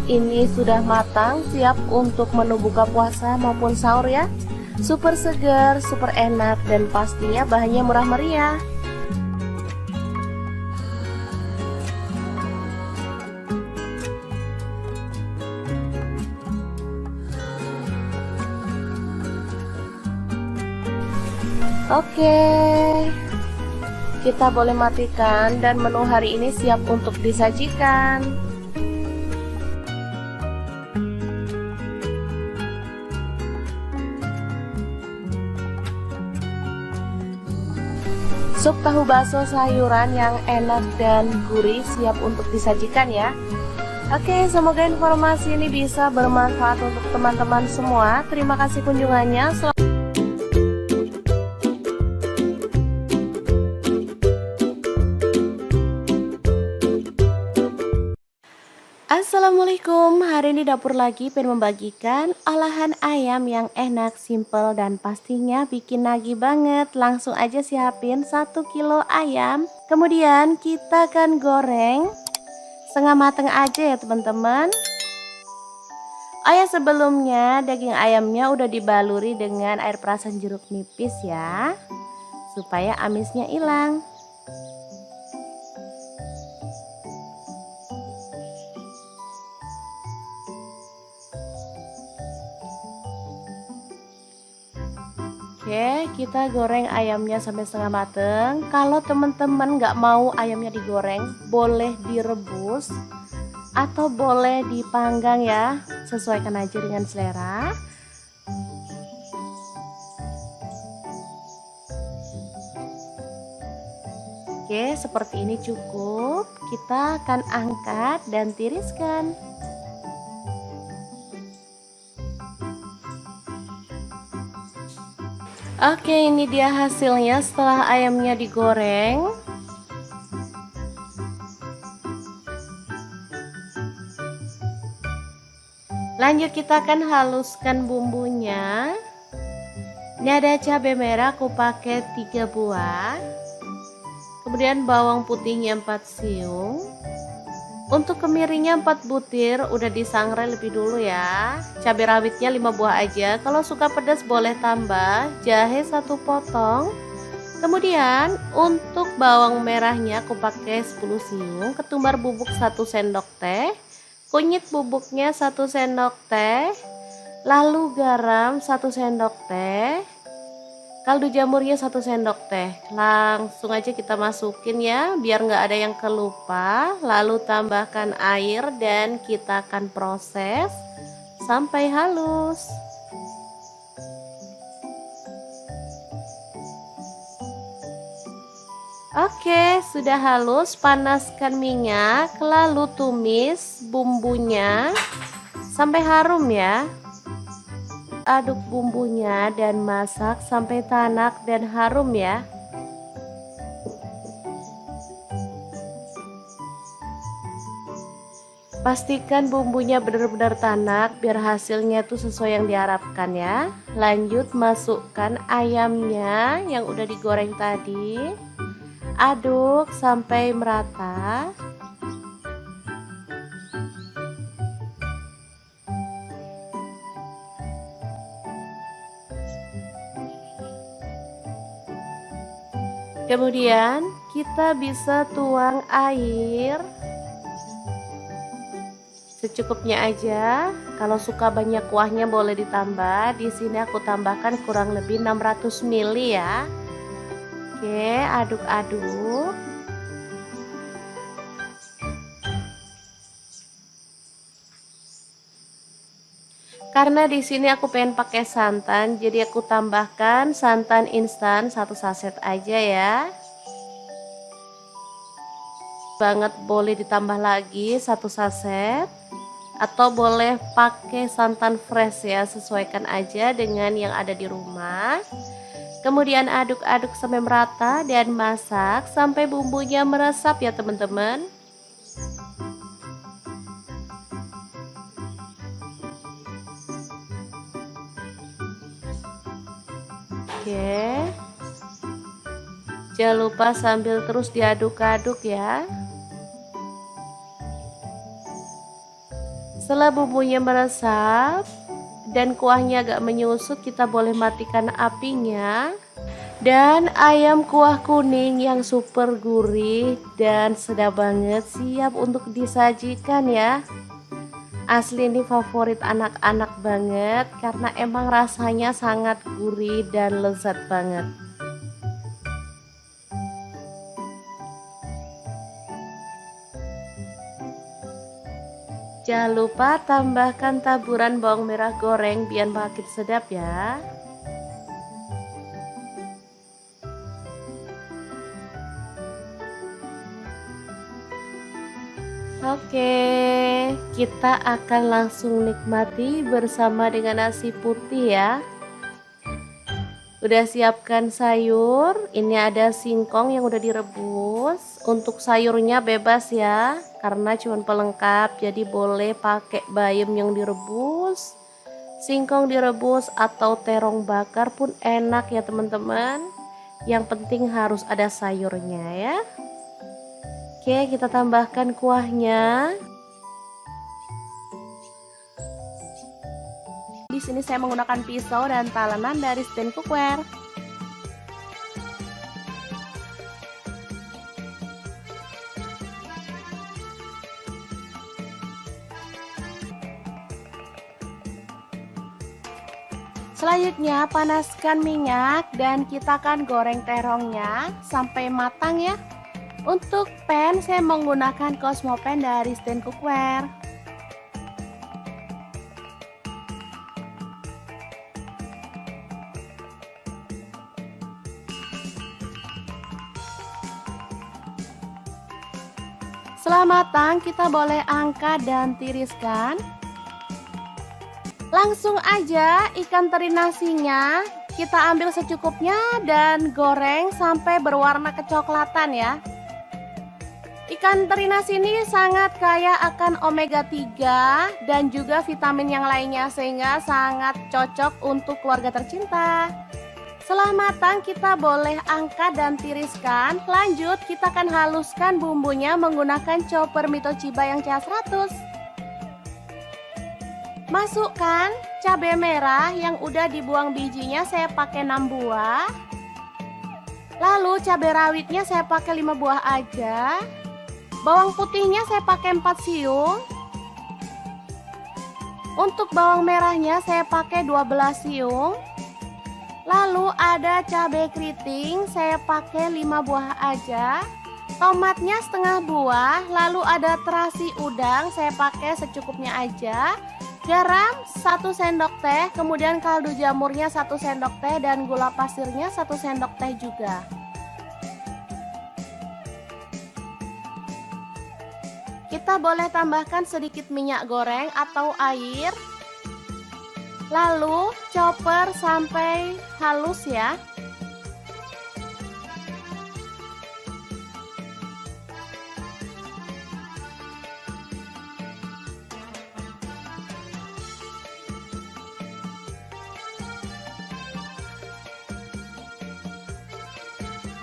ini sudah matang, siap untuk menu buka puasa maupun sahur ya. Super segar, super enak, dan pastinya bahannya murah meriah. Oke, kita boleh matikan dan menu hari ini siap untuk disajikan. Sup tahu bakso sayuran yang enak dan gurih siap untuk disajikan ya. Oke, semoga informasi ini bisa bermanfaat untuk teman-teman semua. Terima kasih kunjungannya. Assalamualaikum, hari ini dapur lagi pengen membagikan olahan ayam yang enak, simple, dan pastinya bikin nagih banget. Langsung aja siapin 1 kilo ayam. Kemudian kita akan goreng setengah mateng aja ya teman-teman. Oh ya, sebelumnya daging ayamnya udah dibaluri dengan air perasan jeruk nipis ya, supaya amisnya hilang. Oke, kita goreng ayamnya sampai setengah mateng. Kalau teman-teman nggak mau ayamnya digoreng, boleh direbus atau boleh dipanggang ya, sesuaikan aja dengan selera. Oke, seperti ini cukup. Kita akan angkat dan tiriskan. Oke, ini dia hasilnya setelah ayamnya digoreng. Lanjut kita akan haluskan bumbunya. Ini ada cabai merah, aku pakai 3 buah. Kemudian bawang putihnya 4 siung. Untuk kemirinya 4 butir, udah disangrai lebih dulu ya. Cabai rawitnya 5 buah aja. Kalau suka pedas boleh tambah. Jahe 1 potong. Kemudian untuk bawang merahnya aku pakai 10 siung. Ketumbar bubuk 1 sendok teh. Kunyit bubuknya 1 sendok teh. Lalu garam 1 sendok teh. Kaldu jamurnya 1 sendok teh. Langsung aja kita masukin ya, biar nggak ada yang kelupa. Lalu tambahkan air dan kita akan proses sampai halus. Oke, sudah halus, panaskan minyak, lalu tumis bumbunya sampai harum ya. Aduk bumbunya dan masak sampai tanak dan harum ya. Pastikan bumbunya benar-benar tanak biar hasilnya tuh sesuai yang diharapkan ya. Lanjut masukkan ayamnya yang udah digoreng tadi. Aduk sampai merata. Kemudian kita bisa tuang air secukupnya aja. Kalau suka banyak kuahnya boleh ditambah. Di sini aku tambahkan kurang lebih 600 ml ya. Oke, aduk-aduk. Karena di sini aku pengen pakai santan, jadi aku tambahkan santan instan 1 saset aja ya. Banget boleh ditambah lagi 1 saset atau boleh pakai santan fresh ya, sesuaikan aja dengan yang ada di rumah. Kemudian aduk-aduk sampai merata dan masak sampai bumbunya meresap ya teman-teman. Oke. Jangan lupa sambil terus diaduk-aduk ya. Setelah bumbunya meresap dan kuahnya agak menyusut, kita boleh matikan apinya. Dan ayam kuah kuning yang super gurih dan sedap banget siap untuk disajikan ya. Asli ini favorit anak-anak banget karena emang rasanya sangat gurih dan lezat banget. Jangan lupa tambahkan taburan bawang merah goreng biar makin sedap ya. Oke, kita akan langsung nikmati bersama dengan nasi putih ya. Udah siapkan sayur, ini ada singkong yang udah direbus. Untuk sayurnya bebas ya, karena cuma pelengkap, jadi boleh pakai bayam yang direbus, singkong direbus atau terong bakar pun enak ya teman-teman. Yang penting harus ada sayurnya ya. Oke, kita tambahkan kuahnya. Di sini saya menggunakan pisau dan talenan dari stand cookware. Selanjutnya panaskan minyak dan kita akan goreng terongnya sampai matang ya. Untuk pan saya menggunakan Cosmo pan dari stand cookware. Setelah matang kita boleh angkat dan tiriskan. Langsung aja ikan teri nasinya kita ambil secukupnya dan goreng sampai berwarna kecoklatan ya. Ikan teri nasi ini sangat kaya akan omega 3 dan juga vitamin yang lainnya sehingga sangat cocok untuk keluarga tercinta. Setelah matang kita boleh angkat dan tiriskan. Lanjut kita akan haluskan bumbunya menggunakan chopper Mito Chiba yang CH100. Masukkan cabai merah yang udah dibuang bijinya, saya pakai 6 buah. Lalu cabai rawitnya saya pakai 5 buah aja. Bawang putihnya saya pakai 4 siung. Untuk bawang merahnya saya pakai 12 siung. Lalu ada cabai keriting, saya pakai 5 buah aja. Tomatnya setengah buah. Lalu ada terasi udang, saya pakai secukupnya aja. Garam 1 sendok teh, kemudian kaldu jamurnya 1 sendok teh dan gula pasirnya 1 sendok teh juga. Kita boleh tambahkan sedikit minyak goreng atau air. Lalu chopper sampai halus ya.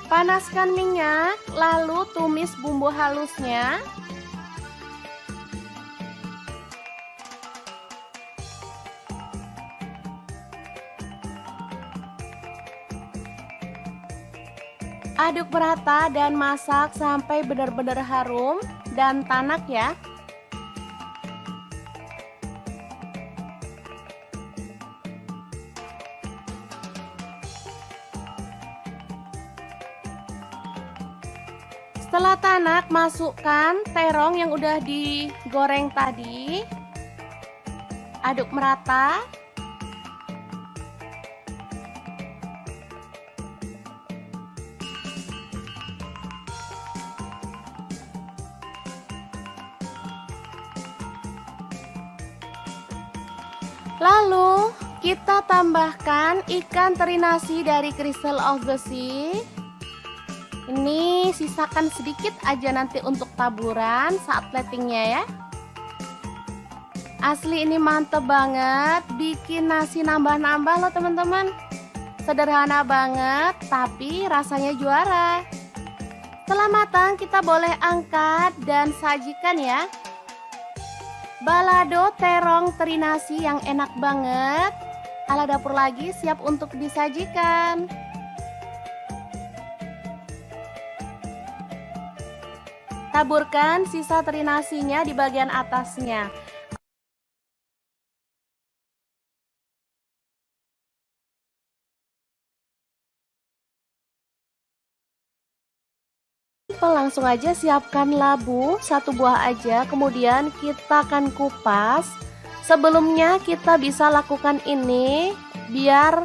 Panaskan minyak, lalu tumis bumbu halusnya. Aduk merata dan masak sampai benar-benar harum dan tanak ya. Setelah tanak, masukkan terong yang udah digoreng tadi. Aduk merata. Lalu kita tambahkan ikan teri nasi dari Crystal of the Sea. Ini sisakan sedikit aja nanti untuk taburan saat platingnya ya. Asli ini mantep banget, bikin nasi nambah-nambah loh teman-teman. Sederhana banget, tapi rasanya juara. Setelah matang kita boleh angkat dan sajikan ya. Balado terong teri nasi yang enak banget. Ala dapur lagi siap untuk disajikan. Taburkan sisa teri nasinya di bagian atasnya. Langsung aja siapkan labu, 1 buah aja, kemudian kita akan kupas. Sebelumnya kita bisa lakukan ini biar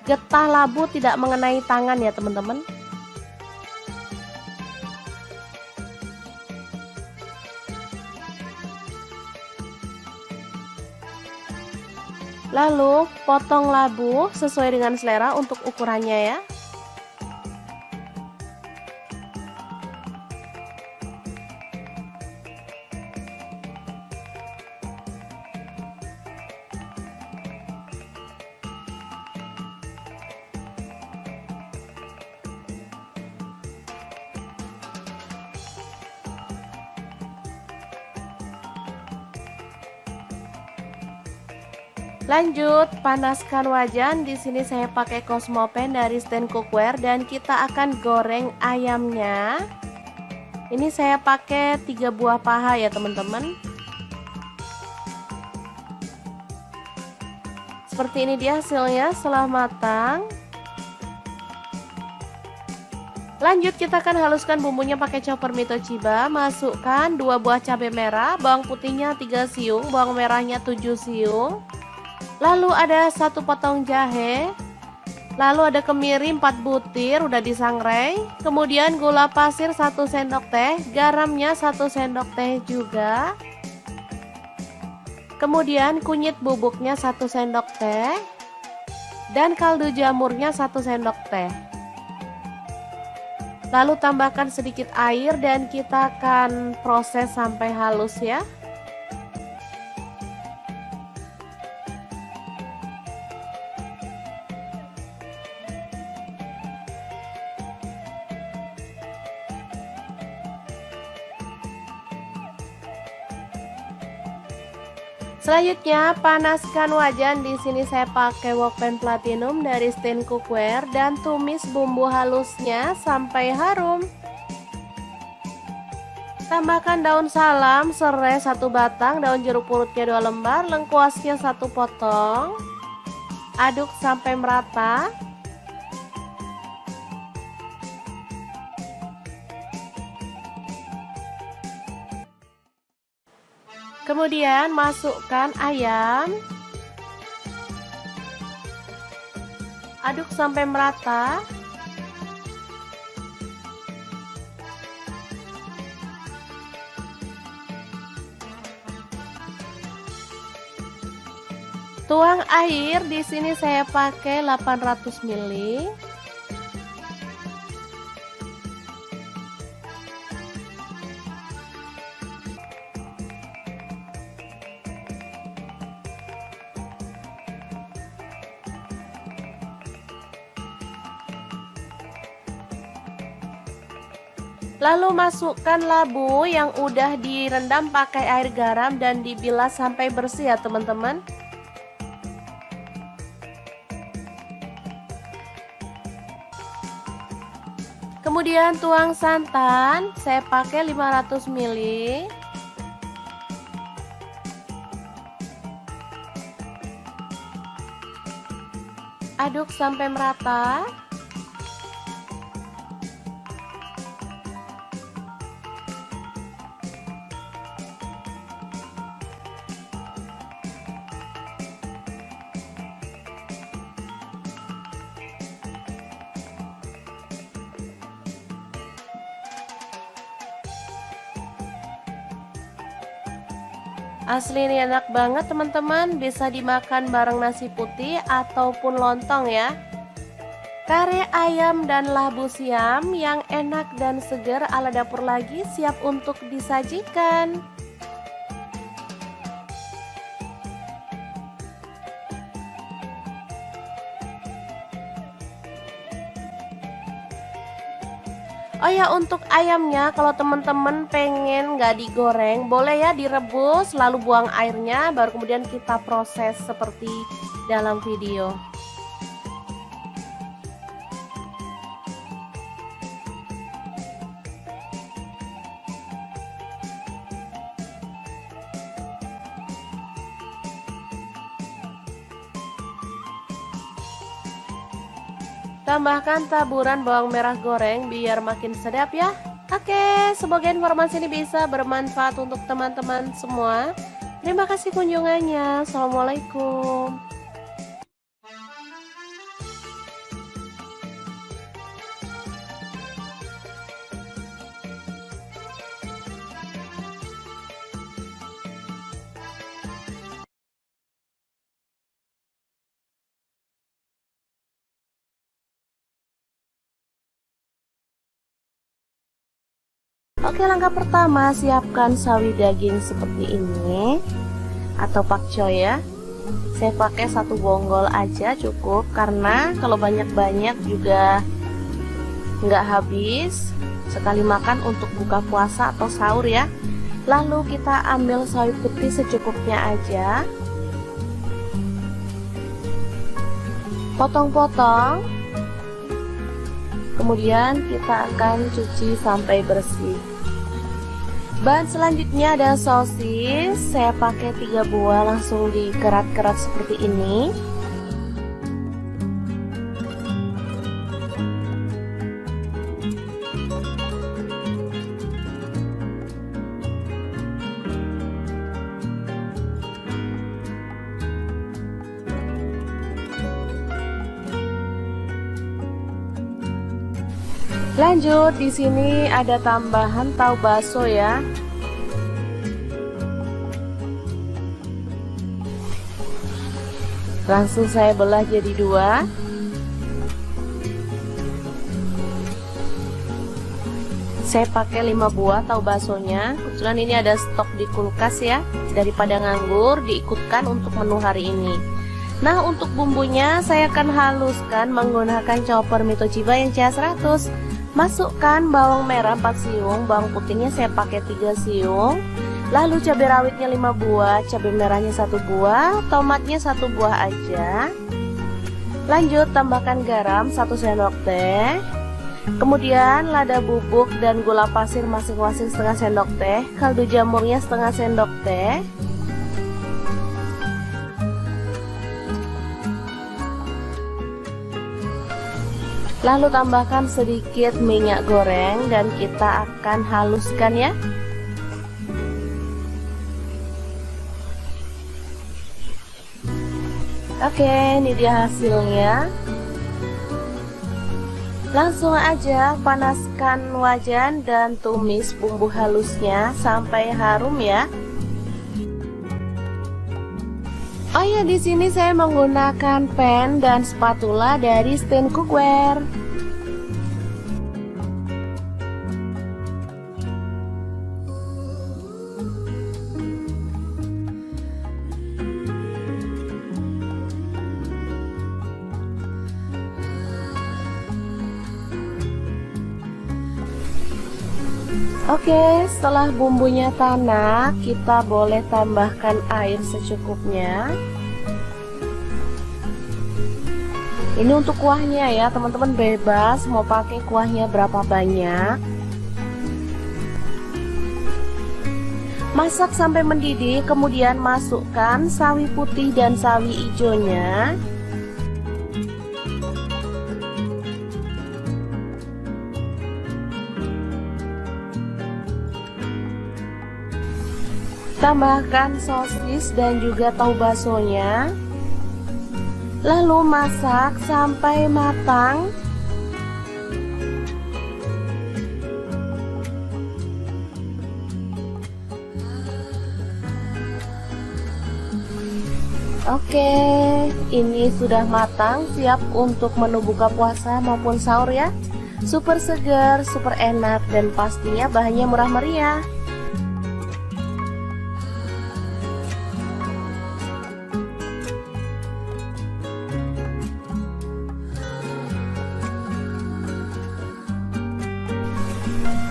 getah labu tidak mengenai tangan ya teman-teman. Lalu potong labu sesuai dengan selera untuk ukurannya ya. Lanjut, panaskan wajan. Di sini saya pakai Cosmopan dari Stand Cookware dan kita akan goreng ayamnya. Ini saya pakai 3 buah paha ya teman-teman. Seperti ini dia hasilnya setelah matang. Lanjut kita akan haluskan bumbunya pakai chopper Mitochiba. Masukkan 2 buah cabai merah, bawang putihnya 3 siung, bawang merahnya 7 siung. Lalu ada 1 potong jahe. Lalu ada kemiri 4 butir udah disangrai. Kemudian gula pasir 1 sendok teh, garamnya 1 sendok teh juga. Kemudian kunyit bubuknya 1 sendok teh. Dan kaldu jamurnya 1 sendok teh. Lalu tambahkan sedikit air dan kita akan proses sampai halus ya. Selanjutnya panaskan wajan. Di sini saya pakai Wokpan Platinum dari Stand Cookware dan tumis bumbu halusnya sampai harum. Tambahkan daun salam, serai 1 batang, daun jeruk purutnya 2 lembar, lengkuasnya 1 potong. Aduk sampai merata. Kemudian masukkan ayam. Aduk sampai merata. Tuang air di sini saya pakai 800 ml. Lalu masukkan labu yang udah direndam pakai air garam dan dibilas sampai bersih ya teman-teman. Kemudian tuang santan, saya pakai 500 ml. Aduk sampai merata. Asli ini enak banget teman-teman, bisa dimakan bareng nasi putih ataupun lontong ya. Kare ayam dan labu siam yang enak dan segar ala dapur lagi siap untuk disajikan. Oh ya, untuk ayamnya kalau teman-teman pengen nggak digoreng, boleh ya direbus lalu buang airnya, baru kemudian kita proses seperti dalam video. Tambahkan taburan bawang merah goreng biar makin sedap ya. Oke, semoga informasi ini bisa bermanfaat untuk teman-teman semua. Terima kasih kunjungannya. Assalamualaikum. Oke, langkah pertama siapkan sawi daging seperti ini atau pakcoy ya. Saya pakai 1 bonggol aja cukup, karena kalau banyak-banyak juga nggak habis. Sekali makan untuk buka puasa atau sahur ya. Lalu kita ambil sawi putih secukupnya aja, potong-potong. Kemudian kita akan cuci sampai bersih. Bahan selanjutnya ada sosis, saya pakai 3 buah, langsung dikerat-kerat seperti ini. Lanjut, di sini ada tambahan tahu bakso ya. Langsung saya belah jadi 2. Saya pakai 5 buah tahu baksonya. Kebetulan ini ada stok di kulkas ya. Daripada nganggur, diikutkan untuk menu hari ini. Nah, untuk bumbunya saya akan haluskan menggunakan chopper Mitochiba yang CH100. Masukkan bawang merah 4 siung, bawang putihnya saya pakai 3 siung. Lalu cabai rawitnya 5 buah, cabai merahnya 1 buah, tomatnya 1 buah aja. Lanjut tambahkan garam 1 sendok teh. Kemudian lada bubuk dan gula pasir masing-masing setengah sendok teh, kaldu jamurnya setengah sendok teh. Lalu tambahkan sedikit minyak goreng dan kita akan haluskan ya. Oke, ini dia hasilnya. Langsung aja panaskan wajan dan tumis bumbu halusnya sampai harum ya. Oh ya, di sini saya menggunakan pen dan spatula dari Stand Cookware. Oke, setelah bumbunya tanak, kita boleh tambahkan air secukupnya. Ini untuk kuahnya ya, teman-teman bebas mau pakai kuahnya berapa banyak. Masak sampai mendidih, kemudian masukkan sawi putih dan sawi hijaunya. Tambahkan sosis dan juga tahu baksonya. Lalu masak sampai matang. Oke, ini sudah matang, siap untuk menu buka puasa maupun sahur ya. Super segar, super enak, dan pastinya bahannya murah meriah.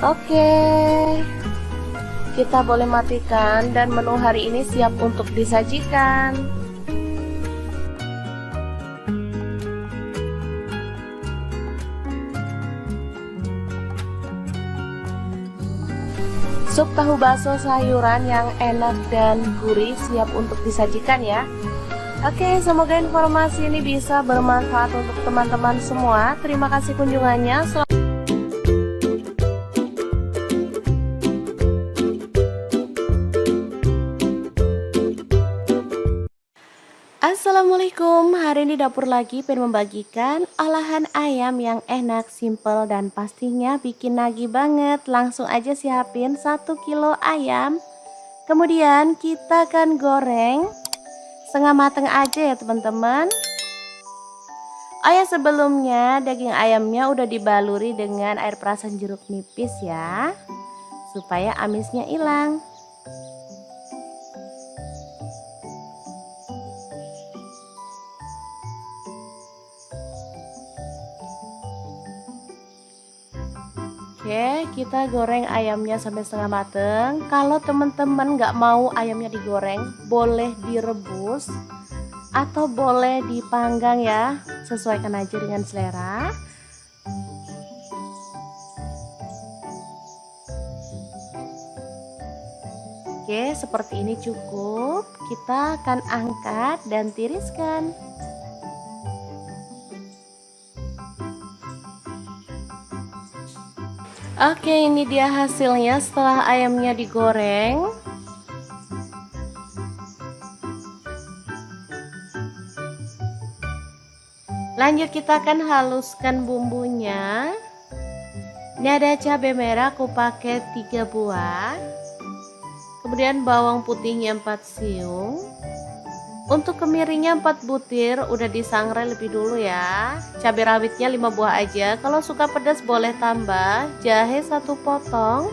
Oke, kita boleh matikan dan menu hari ini siap untuk disajikan. Sup tahu bakso sayuran yang enak dan gurih siap untuk disajikan ya. Oke, semoga informasi ini bisa bermanfaat untuk teman-teman semua. Terima kasih kunjungannya. Assalamualaikum, hari ini dapur lagi pengen membagikan olahan ayam yang enak, simple, dan pastinya bikin nagih banget. Langsung aja siapin 1 kilo ayam. Kemudian kita akan goreng setengah mateng aja ya teman-teman. Oh ya, sebelumnya daging ayamnya udah dibaluri dengan air perasan jeruk nipis ya, supaya amisnya hilang. Oke, kita goreng ayamnya sampai setengah mateng. Kalau teman-teman nggak mau ayamnya digoreng, boleh direbus atau boleh dipanggang ya, sesuaikan aja dengan selera. Oke, seperti ini cukup. Kita akan angkat dan tiriskan. Oke, ini dia hasilnya setelah ayamnya digoreng. Lanjut kita akan haluskan bumbunya. Ini ada cabai merah, aku pakai 3 buah. Kemudian bawang putihnya 4 siung. Untuk kemirinya 4 butir, udah disangrai lebih dulu ya. Cabai rawitnya 5 buah aja. Kalau suka pedas boleh tambah. Jahe 1 potong.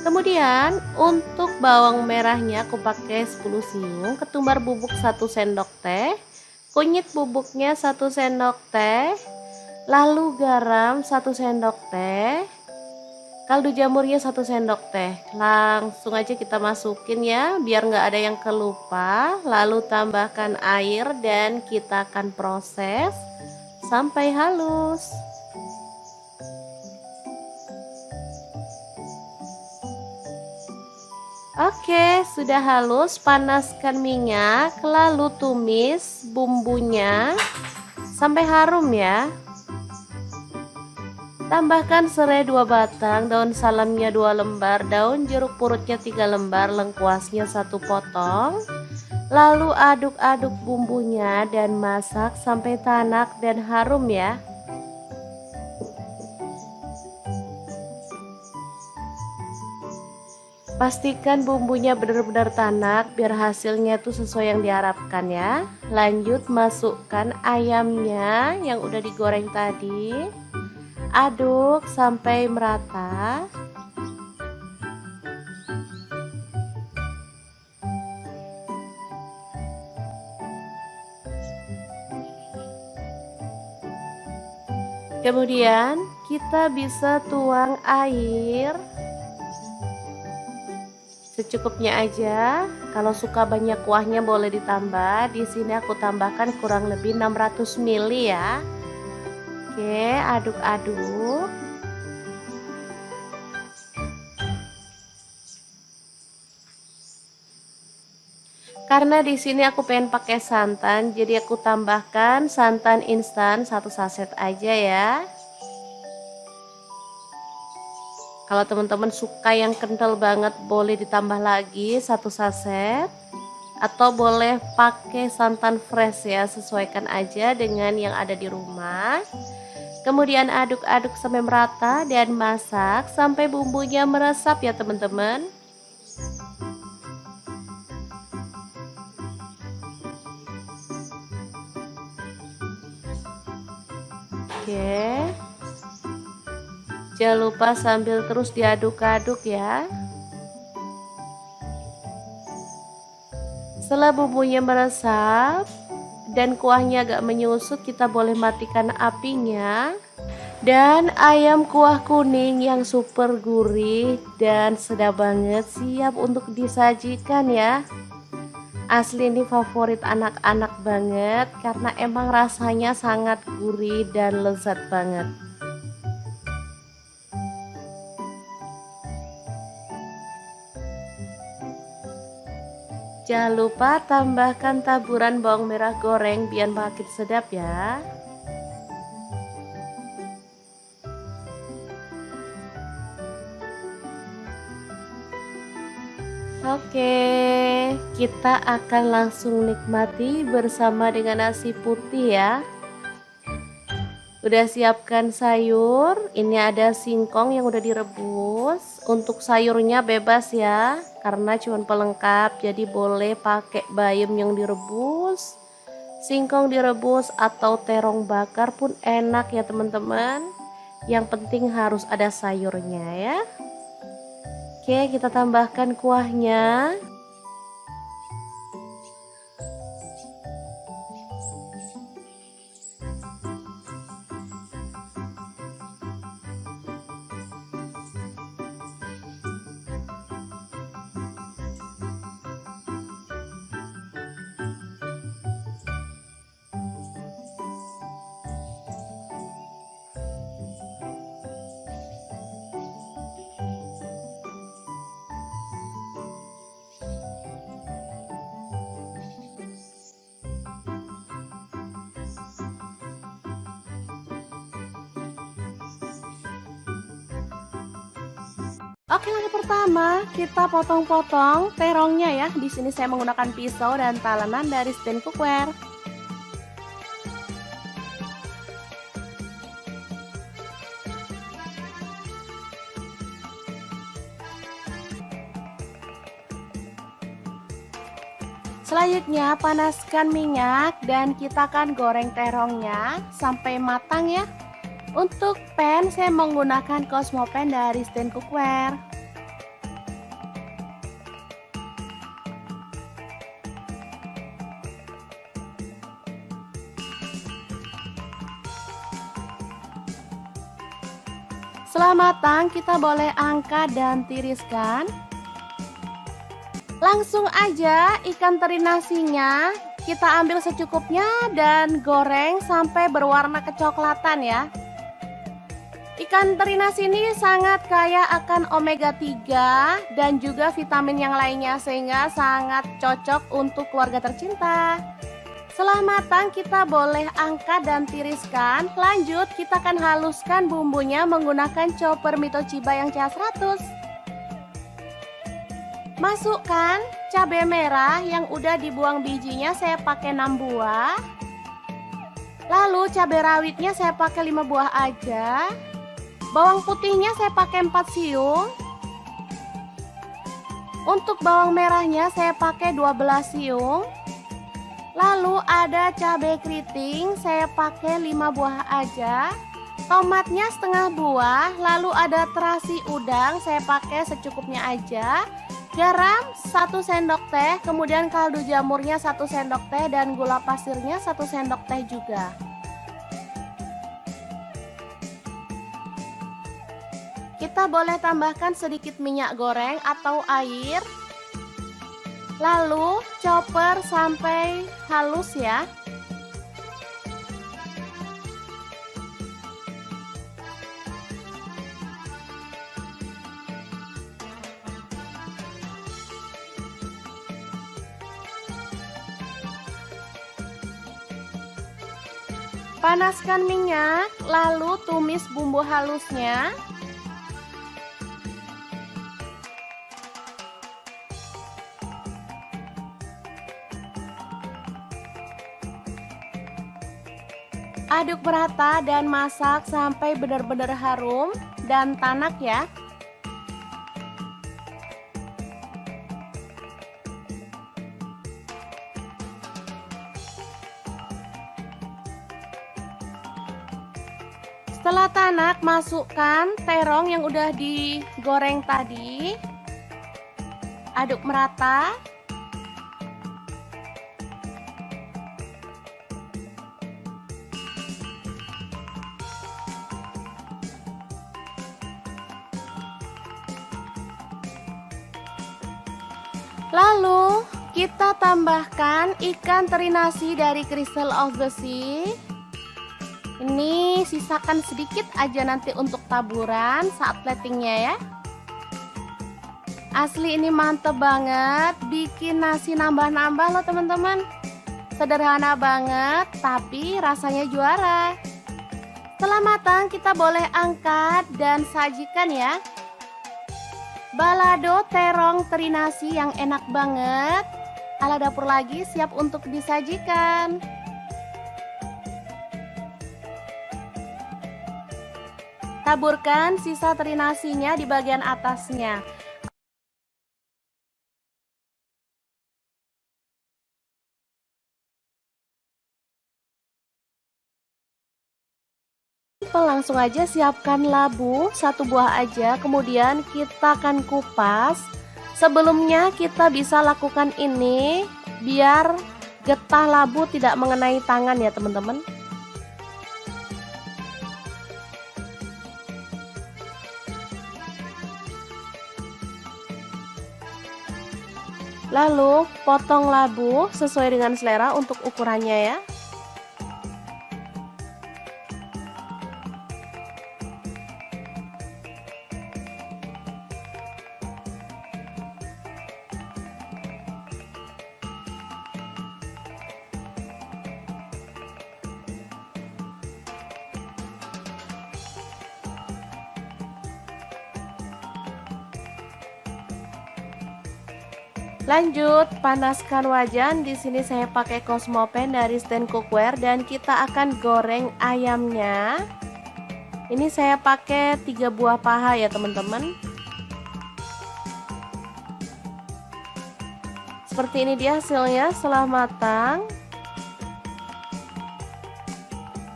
Kemudian untuk bawang merahnya aku pakai 10 siung. Ketumbar bubuk 1 sendok teh. Kunyit bubuknya 1 sendok teh. Lalu garam 1 sendok teh. Kaldu jamurnya 1 sendok teh. Langsung aja kita masukin ya, biar nggak ada yang kelupa. Lalu tambahkan air dan kita akan proses sampai halus. Oke, sudah halus. Panaskan minyak, lalu tumis bumbunya sampai harum ya. Tambahkan serai 2 batang, daun salamnya 2 lembar, daun jeruk purutnya 3 lembar, lengkuasnya 1 potong. Lalu aduk-aduk bumbunya dan masak sampai tanak dan harum ya. Pastikan bumbunya benar-benar tanak biar hasilnya tuh sesuai yang diharapkan ya. Lanjut masukkan ayamnya yang udah digoreng tadi. Aduk sampai merata. Kemudian kita bisa tuang air secukupnya aja. Kalau suka banyak kuahnya boleh ditambah. Di sini aku tambahkan kurang lebih 600 ml ya. Oke, aduk-aduk. Karena di sini aku pengen pakai santan, jadi aku tambahkan santan instan 1 saset aja ya. Kalau teman-teman suka yang kental banget boleh ditambah lagi 1 saset. Atau boleh pakai santan fresh ya, sesuaikan aja dengan yang ada di rumah. Kemudian aduk-aduk sampai merata dan masak sampai bumbunya meresap ya teman-teman. Oke, jangan lupa sambil terus diaduk-aduk ya. Setelah bumbunya meresap dan kuahnya agak menyusut, kita boleh matikan apinya. Dan ayam kuah kuning yang super gurih dan sedap banget siap untuk disajikan ya. Asli ini favorit anak-anak banget karena emang rasanya sangat gurih dan lezat banget. Jangan lupa tambahkan taburan bawang merah goreng biar makin sedap ya. Oke, kita akan langsung nikmati bersama dengan nasi putih ya. Udah siapkan sayur, ini ada singkong yang udah direbus. Untuk sayurnya bebas ya, karena cuma pelengkap, jadi boleh pakai bayam yang direbus, singkong direbus atau terong bakar pun enak ya teman-teman. Yang penting harus ada sayurnya ya. Oke, kita tambahkan kuahnya. Oke, langkah pertama kita potong-potong terongnya ya. Di sini saya menggunakan pisau dan talenan dari stand cookware. Selanjutnya panaskan minyak dan kita akan goreng terongnya sampai matang ya. Untuk pan saya menggunakan Cosmo pan dari stand cookware. Setelah matang kita boleh angkat dan tiriskan. Langsung aja ikan teri nasinya kita ambil secukupnya dan goreng sampai berwarna kecoklatan ya. Ikan teri nasi ini sangat kaya akan omega 3 dan juga vitamin yang lainnya sehingga sangat cocok untuk keluarga tercinta. Setelah matang kita boleh angkat dan tiriskan. Lanjut kita akan haluskan bumbunya menggunakan chopper Mitochiba yang CH100. Masukkan cabai merah yang udah dibuang bijinya, saya pakai 6 buah. Lalu cabai rawitnya saya pakai 5 buah aja. Bawang putihnya saya pakai 4 siung. Untuk bawang merahnya saya pakai 12 siung. Lalu ada cabai keriting, saya pakai 5 buah aja. Tomatnya setengah buah. Lalu ada terasi udang, saya pakai secukupnya aja. Garam 1 sendok teh, kemudian kaldu jamurnya 1 sendok teh, dan gula pasirnya 1 sendok teh juga. Kita boleh tambahkan sedikit minyak goreng atau air. Lalu chopper sampai halus ya. Panaskan minyak, lalu tumis bumbu halusnya. Aduk merata dan masak sampai benar-benar harum dan tanak ya. Setelah tanak, masukkan terong yang udah digoreng tadi. Aduk merata. Lalu kita tambahkan ikan teri nasi dari Crystal of the Sea. Ini sisakan sedikit aja nanti untuk taburan saat platingnya ya. Asli ini mantep banget, bikin nasi nambah-nambah loh teman-teman. Sederhana banget tapi rasanya juara. Setelah matang kita boleh angkat dan sajikan ya. Balado terong teri nasi yang enak banget. Ala dapur lagi siap untuk disajikan. Taburkan sisa teri nasinya di bagian atasnya. Langsung aja siapkan labu 1 buah aja, kemudian kita akan kupas. Sebelumnya kita bisa lakukan ini biar getah labu tidak mengenai tangan ya teman-teman. Lalu potong labu sesuai dengan selera untuk ukurannya ya. Lanjut, panaskan wajan. Di sini saya pakai Cosmopan dari Stand Cookware dan kita akan goreng ayamnya. Ini saya pakai 3 buah paha ya teman-teman. Seperti ini dia hasilnya setelah matang.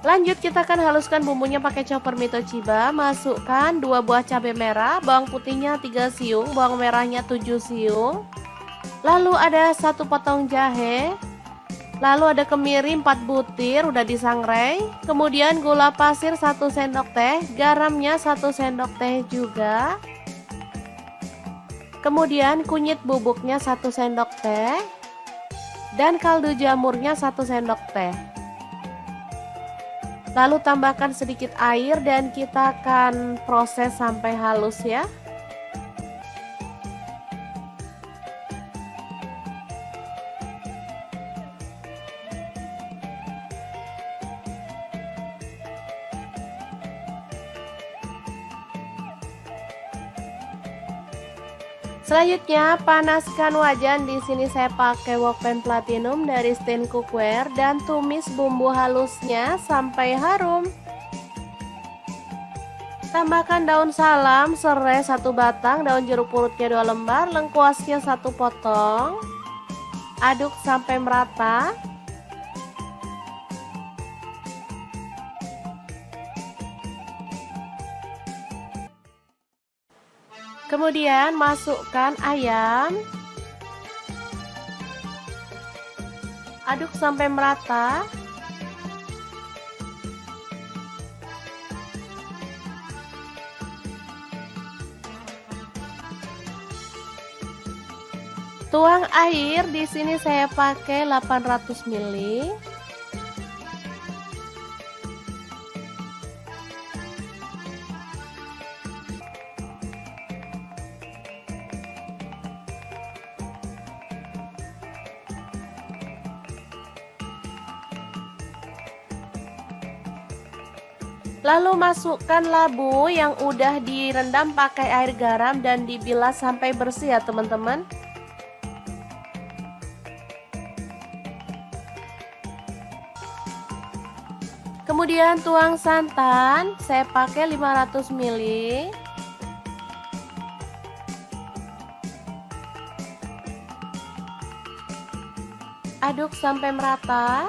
Lanjut kita akan haluskan bumbunya pakai chopper Mitochiba. Masukkan 2 buah cabai merah, bawang putihnya 3 siung, bawang merahnya 7 siung. Lalu ada 1 potong jahe. Lalu ada kemiri 4 butir udah disangrai. Kemudian gula pasir 1 sendok teh, garamnya 1 sendok teh juga. Kemudian kunyit bubuknya 1 sendok teh. Dan kaldu jamurnya 1 sendok teh. Lalu tambahkan sedikit air dan kita akan proses sampai halus ya. Selanjutnya panaskan wajan. Di sini saya pakai Wokpan Platinum dari Stand Cookware dan tumis bumbu halusnya sampai harum. Tambahkan daun salam, serai 1 batang, daun jeruk purutnya 2 lembar, lengkuasnya 1 potong. Aduk sampai merata. Kemudian masukkan ayam. Aduk sampai merata. Tuang air, di sini saya pakai 800 ml. Lalu masukkan labu yang udah direndam pakai air garam dan dibilas sampai bersih ya teman-teman. Kemudian tuang santan, saya pakai 500 ml. Aduk sampai merata.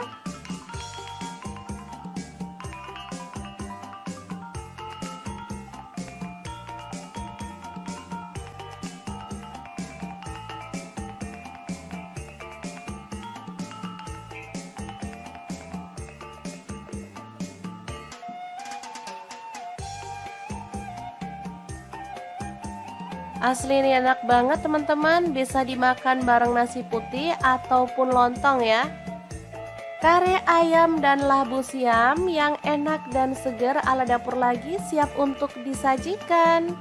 Asli ini enak banget teman-teman, bisa dimakan bareng nasi putih ataupun lontong ya. Kare ayam dan labu siam yang enak dan segar ala dapur lagi siap untuk disajikan.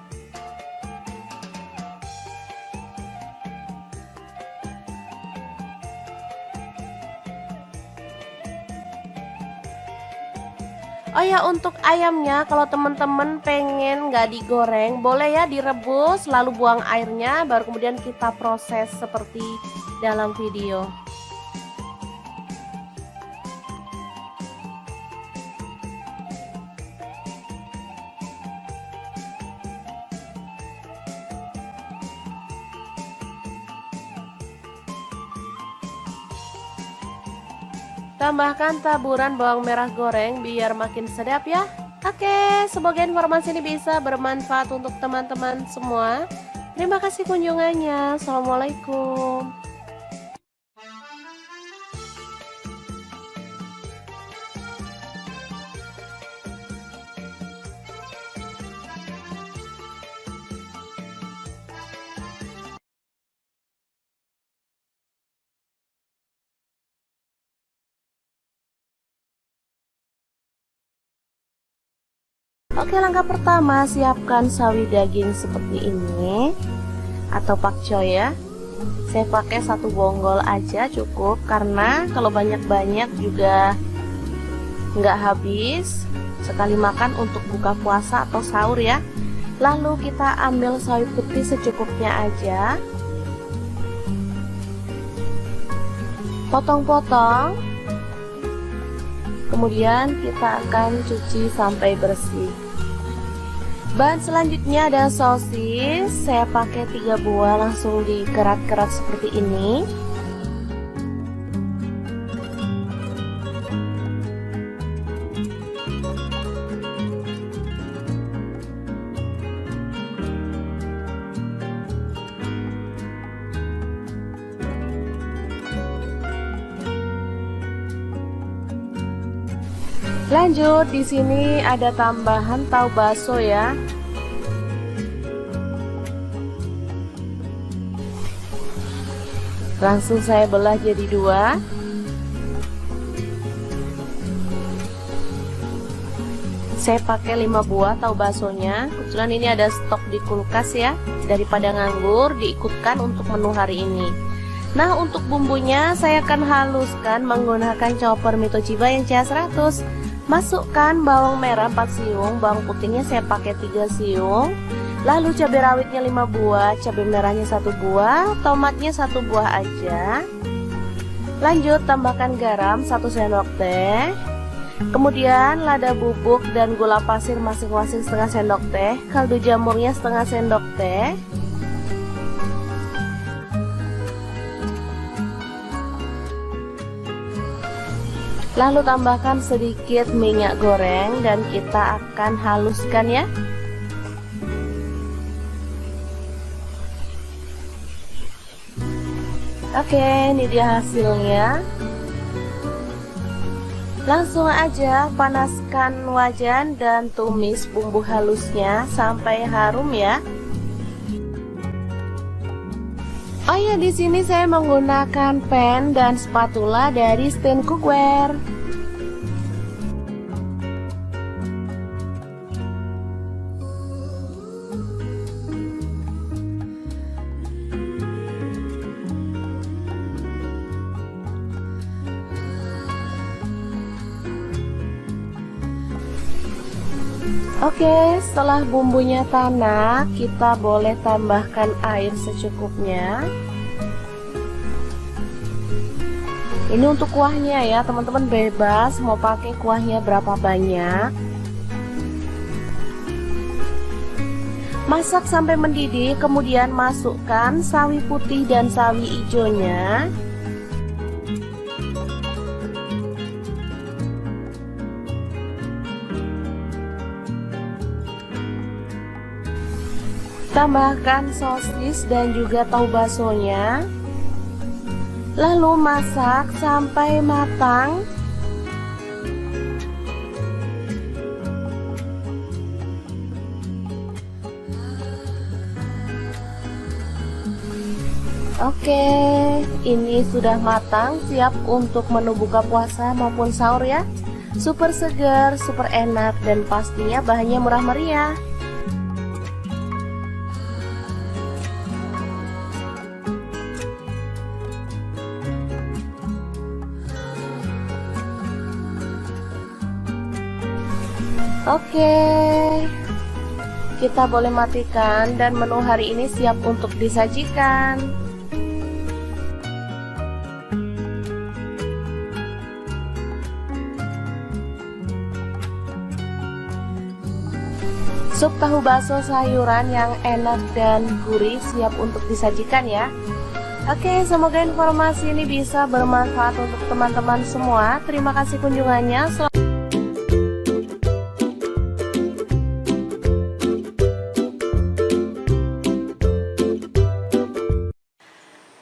Oh ya, untuk ayamnya kalau teman-teman pengen nggak digoreng, boleh ya direbus lalu buang airnya, baru kemudian kita proses seperti dalam video. Tambahkan taburan bawang merah goreng biar makin sedap ya. Oke, semoga informasi ini bisa bermanfaat untuk teman-teman semua. Terima kasih kunjungannya. Assalamualaikum. Oke, langkah pertama siapkan sawi daging seperti ini atau pakcoy ya. Saya pakai 1 bonggol aja cukup, karena kalau banyak-banyak juga nggak habis. Sekali makan untuk buka puasa atau sahur ya. Lalu kita ambil sawi putih secukupnya aja, potong-potong. Kemudian kita akan cuci sampai bersih. Bahan selanjutnya ada sosis, saya pakai 3 buah, langsung dikerat-kerat seperti ini. Lanjut, di sini ada tambahan tahu bakso ya. Langsung saya belah jadi 2. Saya pakai 5 buah tahu baksonya. Kebetulan ini ada stok di kulkas ya. Daripada nganggur, diikutkan untuk menu hari ini. Nah, untuk bumbunya saya akan haluskan menggunakan chopper Mito Chiba yang CH100. Masukkan bawang merah 4 siung, bawang putihnya saya pakai 3 siung. Lalu cabai rawitnya 5 buah, cabai merahnya 1 buah, tomatnya 1 buah aja. Lanjut tambahkan garam 1 sendok teh. Kemudian lada bubuk dan gula pasir masing-masing setengah sendok teh, kaldu jamurnya setengah sendok teh. Lalu tambahkan sedikit minyak goreng dan kita akan haluskan ya. Oke, ini dia hasilnya. Langsung aja panaskan wajan dan tumis bumbu halusnya sampai harum ya. Oh ya, di sini saya menggunakan pan dan spatula dari Stand Cookware. Oke, setelah bumbunya tanak, kita boleh tambahkan air secukupnya. Ini untuk kuahnya ya, teman-teman bebas mau pakai kuahnya berapa banyak. Masak sampai mendidih, kemudian masukkan sawi putih dan sawi hijaunya. Tambahkan sosis dan juga tahu baksonya. Lalu masak sampai matang. Oke, ini sudah matang, siap untuk menu buka puasa maupun sahur ya. Super segar, super enak, dan pastinya bahannya murah meriah. Oke, kita boleh matikan dan menu hari ini siap untuk disajikan. Sup tahu bakso sayuran yang enak dan gurih siap untuk disajikan ya. Oke, semoga informasi ini bisa bermanfaat untuk teman-teman semua. Terima kasih kunjungannya.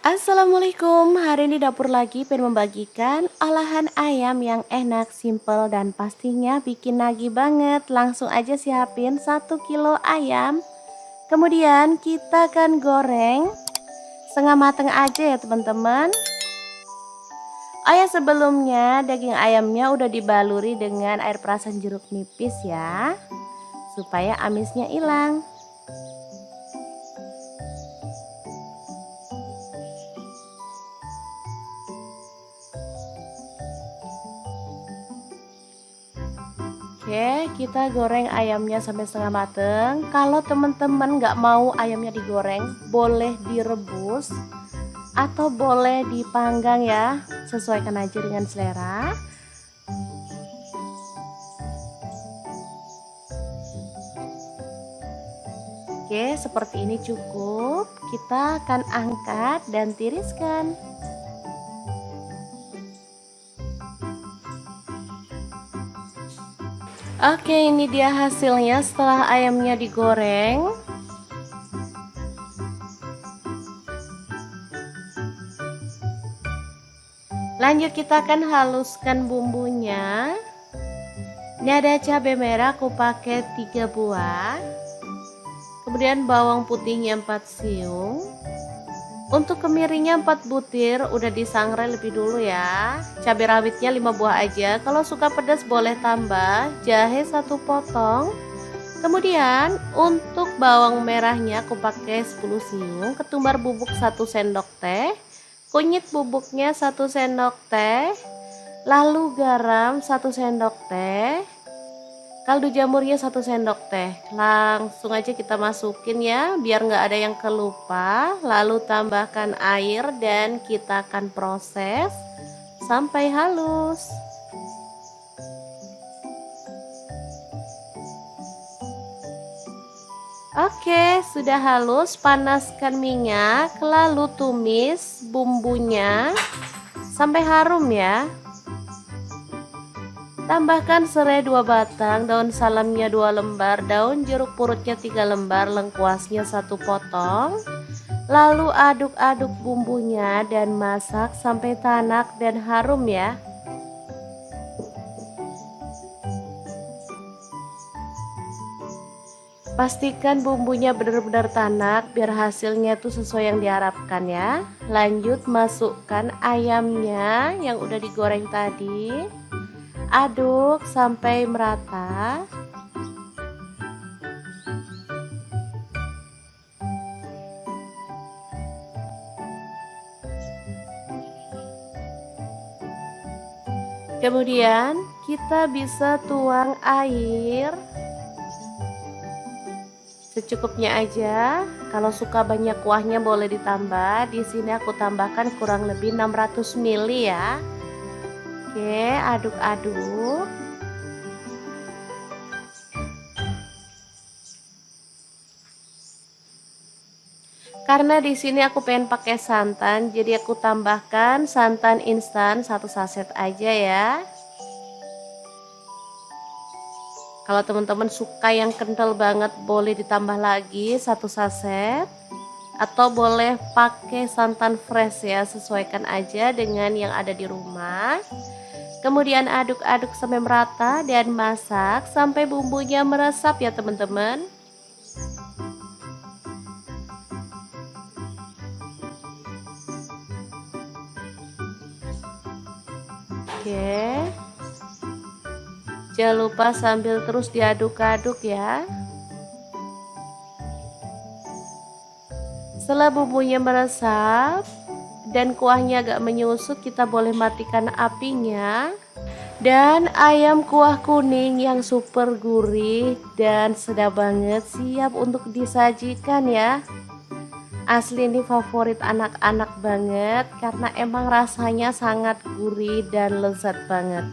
Assalamualaikum, hari ini dapur lagi pengen membagikan olahan ayam yang enak, simple, dan pastinya bikin nagih banget. Langsung aja siapin 1 kilo ayam. Kemudian kita akan goreng setengah mateng aja ya teman-teman. Oh ya, sebelumnya daging ayamnya udah dibaluri dengan air perasan jeruk nipis ya, supaya amisnya hilang. Oke, kita goreng ayamnya sampai setengah mateng. Kalau teman-teman nggak mau ayamnya digoreng, boleh direbus atau boleh dipanggang ya, sesuaikan aja dengan selera. Oke, seperti ini cukup. Kita akan angkat dan tiriskan. Oke, ini dia hasilnya setelah ayamnya digoreng. Lanjut kita akan haluskan bumbunya. Ini ada cabai merah, aku pakai 3 buah. Kemudian bawang putihnya 4 siung. Untuk kemiringnya 4 butir, udah disangrai lebih dulu ya. Cabai rawitnya 5 buah aja. Kalau suka pedas boleh tambah. Jahe 1 potong. Kemudian untuk bawang merahnya aku pakai 10 siung. Ketumbar bubuk 1 sendok teh. Kunyit bubuknya 1 sendok teh. Lalu garam 1 sendok teh. Kaldu jamurnya 1 sendok teh. Langsung aja kita masukin ya, biar nggak ada yang kelupa. Lalu tambahkan air dan kita akan proses sampai halus. Oke, sudah halus, panaskan minyak, lalu tumis bumbunya sampai harum ya. Tambahkan serai 2 batang, daun salamnya 2 lembar, daun jeruk purutnya 3 lembar, lengkuasnya 1 potong. Lalu aduk-aduk bumbunya dan masak sampai tanak dan harum ya. Pastikan bumbunya benar-benar tanak biar hasilnya tuh sesuai yang diharapkan ya. Lanjut masukkan ayamnya yang udah digoreng tadi. Aduk sampai merata. Kemudian kita bisa tuang air secukupnya aja. Kalau suka banyak kuahnya boleh ditambah. Di sini aku tambahkan kurang lebih 600 ml ya. Oke, aduk-aduk. Karena di sini aku pengen pakai santan, jadi aku tambahkan santan instan 1 saset aja ya. Kalau teman-teman suka yang kental banget boleh ditambah lagi 1 saset. Atau boleh pakai santan fresh ya, sesuaikan aja dengan yang ada di rumah. Kemudian aduk-aduk sampai merata dan masak sampai bumbunya meresap ya teman-teman. Oke. Jangan lupa sambil terus diaduk-aduk ya. Setelah bumbunya meresap dan kuahnya agak menyusut, kita boleh matikan apinya. Dan ayam kuah kuning yang super gurih dan sedap banget siap untuk disajikan ya. Asli ini favorit anak-anak banget karena emang rasanya sangat gurih dan lezat banget.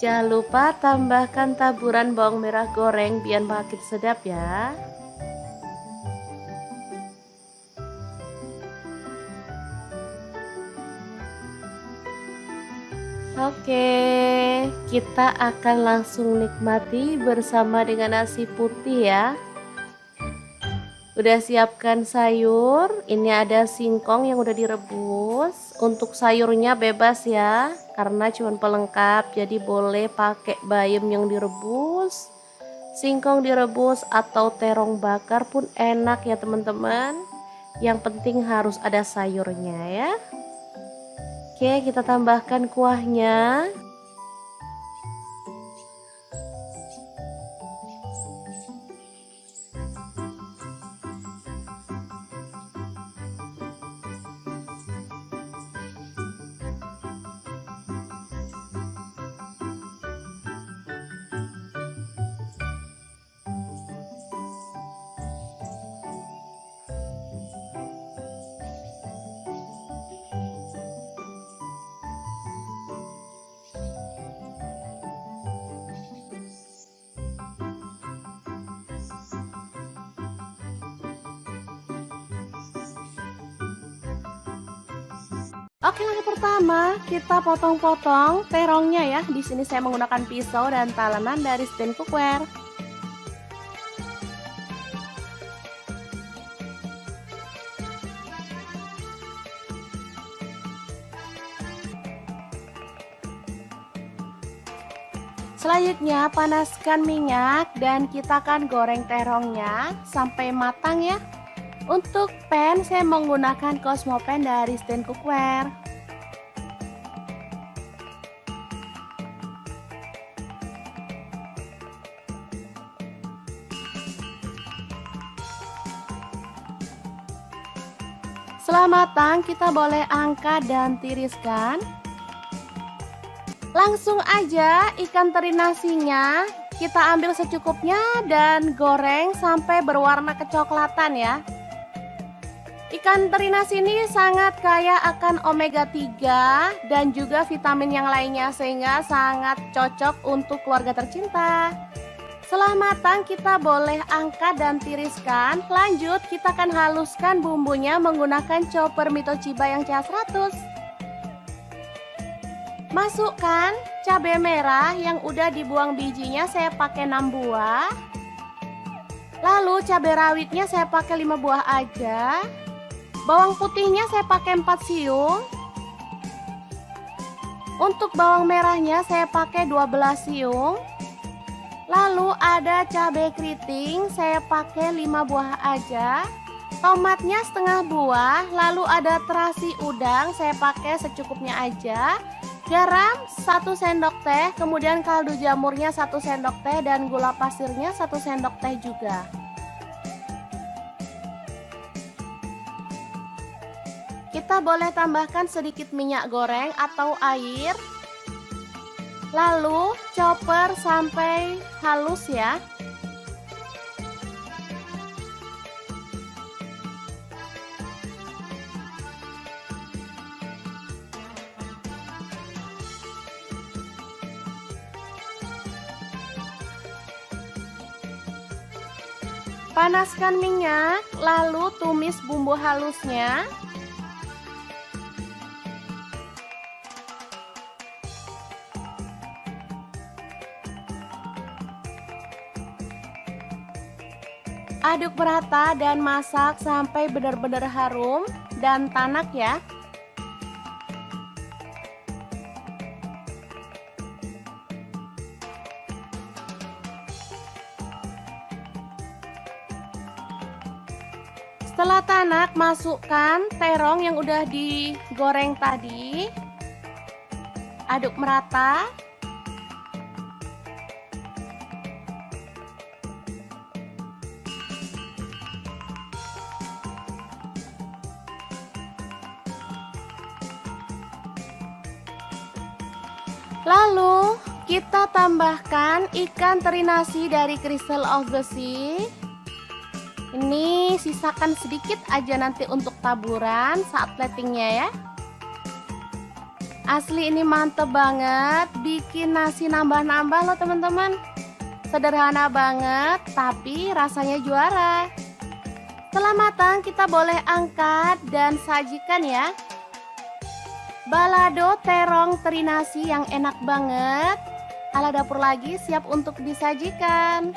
Jangan lupa tambahkan taburan bawang merah goreng biar makin sedap ya. Oke, kita akan langsung nikmati bersama dengan nasi putih ya. Udah siapkan sayur, ini ada singkong yang udah direbus. Untuk sayurnya bebas ya, karena cuma pelengkap, jadi boleh pakai bayam yang direbus, singkong direbus atau terong bakar pun enak ya teman-teman. Yang penting harus ada sayurnya ya. Oke, kita tambahkan kuahnya. Oke, langkah pertama kita potong-potong terongnya ya. Di sini saya menggunakan pisau dan talenan dari stand cookware. Selanjutnya panaskan minyak dan kita akan goreng terongnya sampai matang ya. Untuk pan saya menggunakan Cosmo pan dari stand cookware. Setelah matang kita boleh angkat dan tiriskan. Langsung aja ikan teri nasinya kita ambil secukupnya dan goreng sampai berwarna kecoklatan ya. Ikan teri nasi ini sangat kaya akan omega 3 dan juga vitamin yang lainnya sehingga sangat cocok untuk keluarga tercinta. Setelah matang kita boleh angkat dan tiriskan. Lanjut kita akan haluskan bumbunya menggunakan chopper Mito Chiba yang CH100. Masukkan cabai merah yang udah dibuang bijinya, saya pakai 6 buah. Lalu cabai rawitnya saya pakai 5 buah aja. Bawang putihnya saya pakai 4 siung. Untuk bawang merahnya saya pakai 12 siung. Lalu ada cabai keriting, saya pakai 5 buah aja. Tomatnya setengah buah. Lalu ada terasi udang, saya pakai secukupnya aja. Garam 1 sendok teh, kemudian kaldu jamurnya 1 sendok teh dan gula pasirnya 1 sendok teh juga. Kita boleh tambahkan sedikit minyak goreng atau air. Lalu chopper sampai halus ya. Panaskan minyak, lalu tumis bumbu halusnya. Aduk merata dan masak sampai benar-benar harum dan tanak ya. Setelah tanak, masukkan terong yang udah digoreng tadi. Aduk merata. Lalu kita tambahkan ikan teri nasi dari Crystal of the Sea. Ini sisakan sedikit aja nanti untuk taburan saat platingnya ya. Asli ini mantep banget, bikin nasi nambah-nambah loh teman-teman. Sederhana banget tapi rasanya juara. Setelah matang kita boleh angkat dan sajikan ya. Balado terong teri nasi yang enak banget. Ala dapur lagi siap untuk disajikan.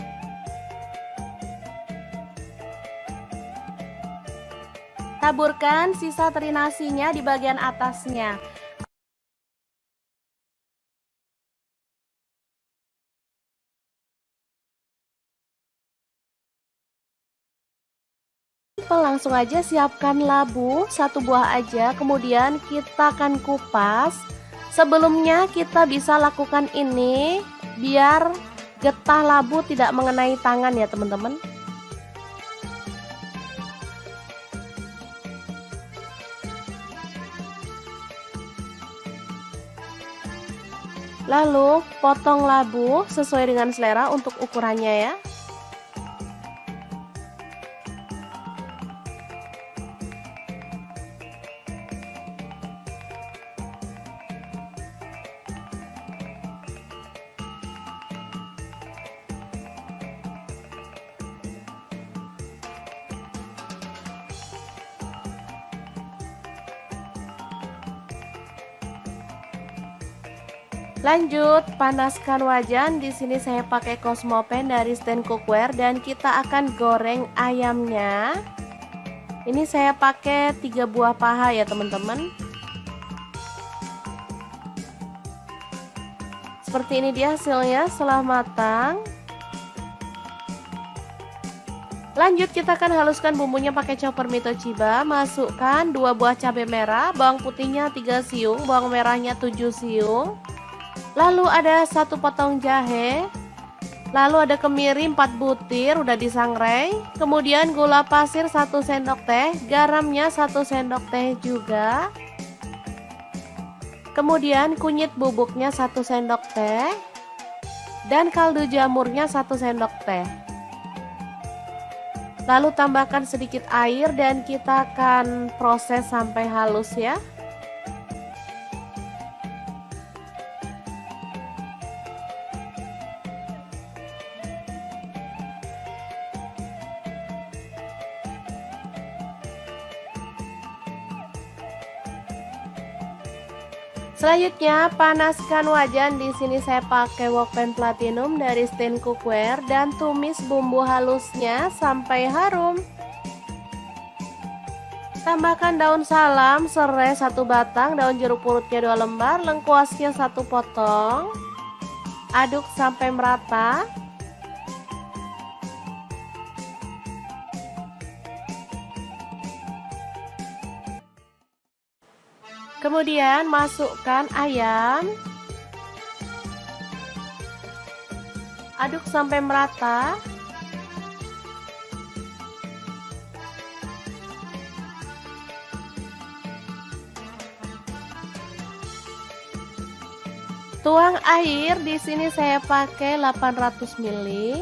Taburkan sisa teri nasinya di bagian atasnya. Langsung aja siapkan labu 1 buah aja, kemudian kita akan kupas. Sebelumnya kita bisa lakukan ini biar getah labu tidak mengenai tangan ya teman-teman. Lalu potong labu sesuai dengan selera untuk ukurannya ya. Lanjut, panaskan wajan. Di sini saya pakai Cosmopan dari Stand Cookware dan kita akan goreng ayamnya. Ini saya pakai 3 buah paha ya teman-teman. Seperti ini dia hasilnya setelah matang. Lanjut kita akan haluskan bumbunya pakai chopper Mito Chiba. Masukkan 2 buah cabai merah, bawang putihnya 3 siung, bawang merahnya 7 siung. Lalu ada 1 potong jahe. Lalu ada kemiri 4 butir udah disangrai. Kemudian gula pasir 1 sendok teh, garamnya 1 sendok teh juga. Kemudian kunyit bubuknya 1 sendok teh. Dan kaldu jamurnya 1 sendok teh. Lalu tambahkan sedikit air dan kita akan proses sampai halus ya. Selanjutnya panaskan wajan. Di sini saya pakai Wokpen Platinum dari Stain Cookware dan tumis bumbu halusnya sampai harum. Tambahkan daun salam, serai 1 batang, daun jeruk purutnya 2 lembar, lengkuasnya 1 potong. Aduk sampai merata. Kemudian masukkan ayam. Aduk sampai merata. Tuang air, di sini saya pakai 800 ml.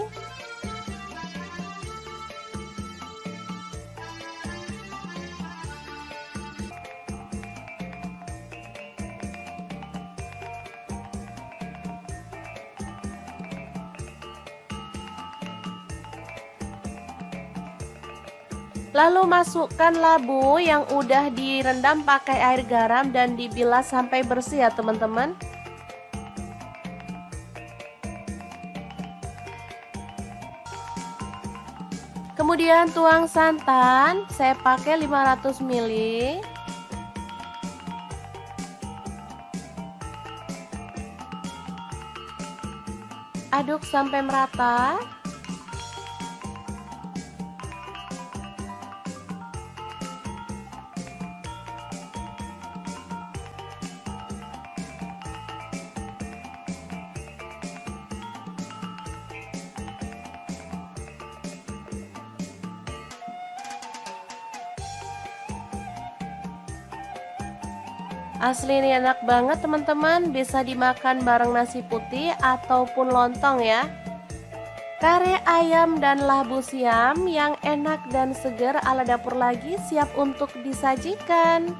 Lalu masukkan labu yang udah direndam pakai air garam dan dibilas sampai bersih ya teman-teman. Kemudian tuang santan, saya pakai 500 ml. Aduk sampai merata. Asli ini enak banget teman-teman, bisa dimakan bareng nasi putih ataupun lontong ya. Kare ayam dan labu siam yang enak dan segar ala dapur lagi siap untuk disajikan.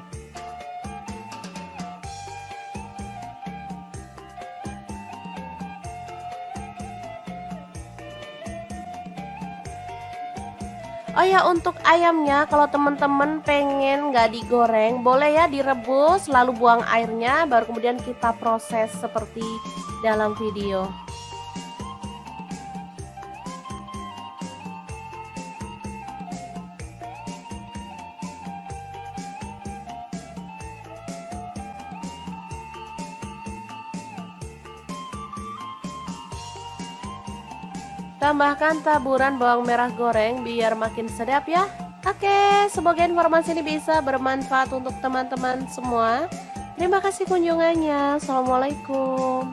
Oh ya, untuk ayamnya kalau teman-teman pengen nggak digoreng, boleh ya direbus lalu buang airnya, baru kemudian kita proses seperti dalam video. Tambahkan taburan bawang merah goreng biar makin sedap ya. Oke, semoga informasi ini bisa bermanfaat untuk teman-teman semua. Terima kasih kunjungannya. Assalamualaikum.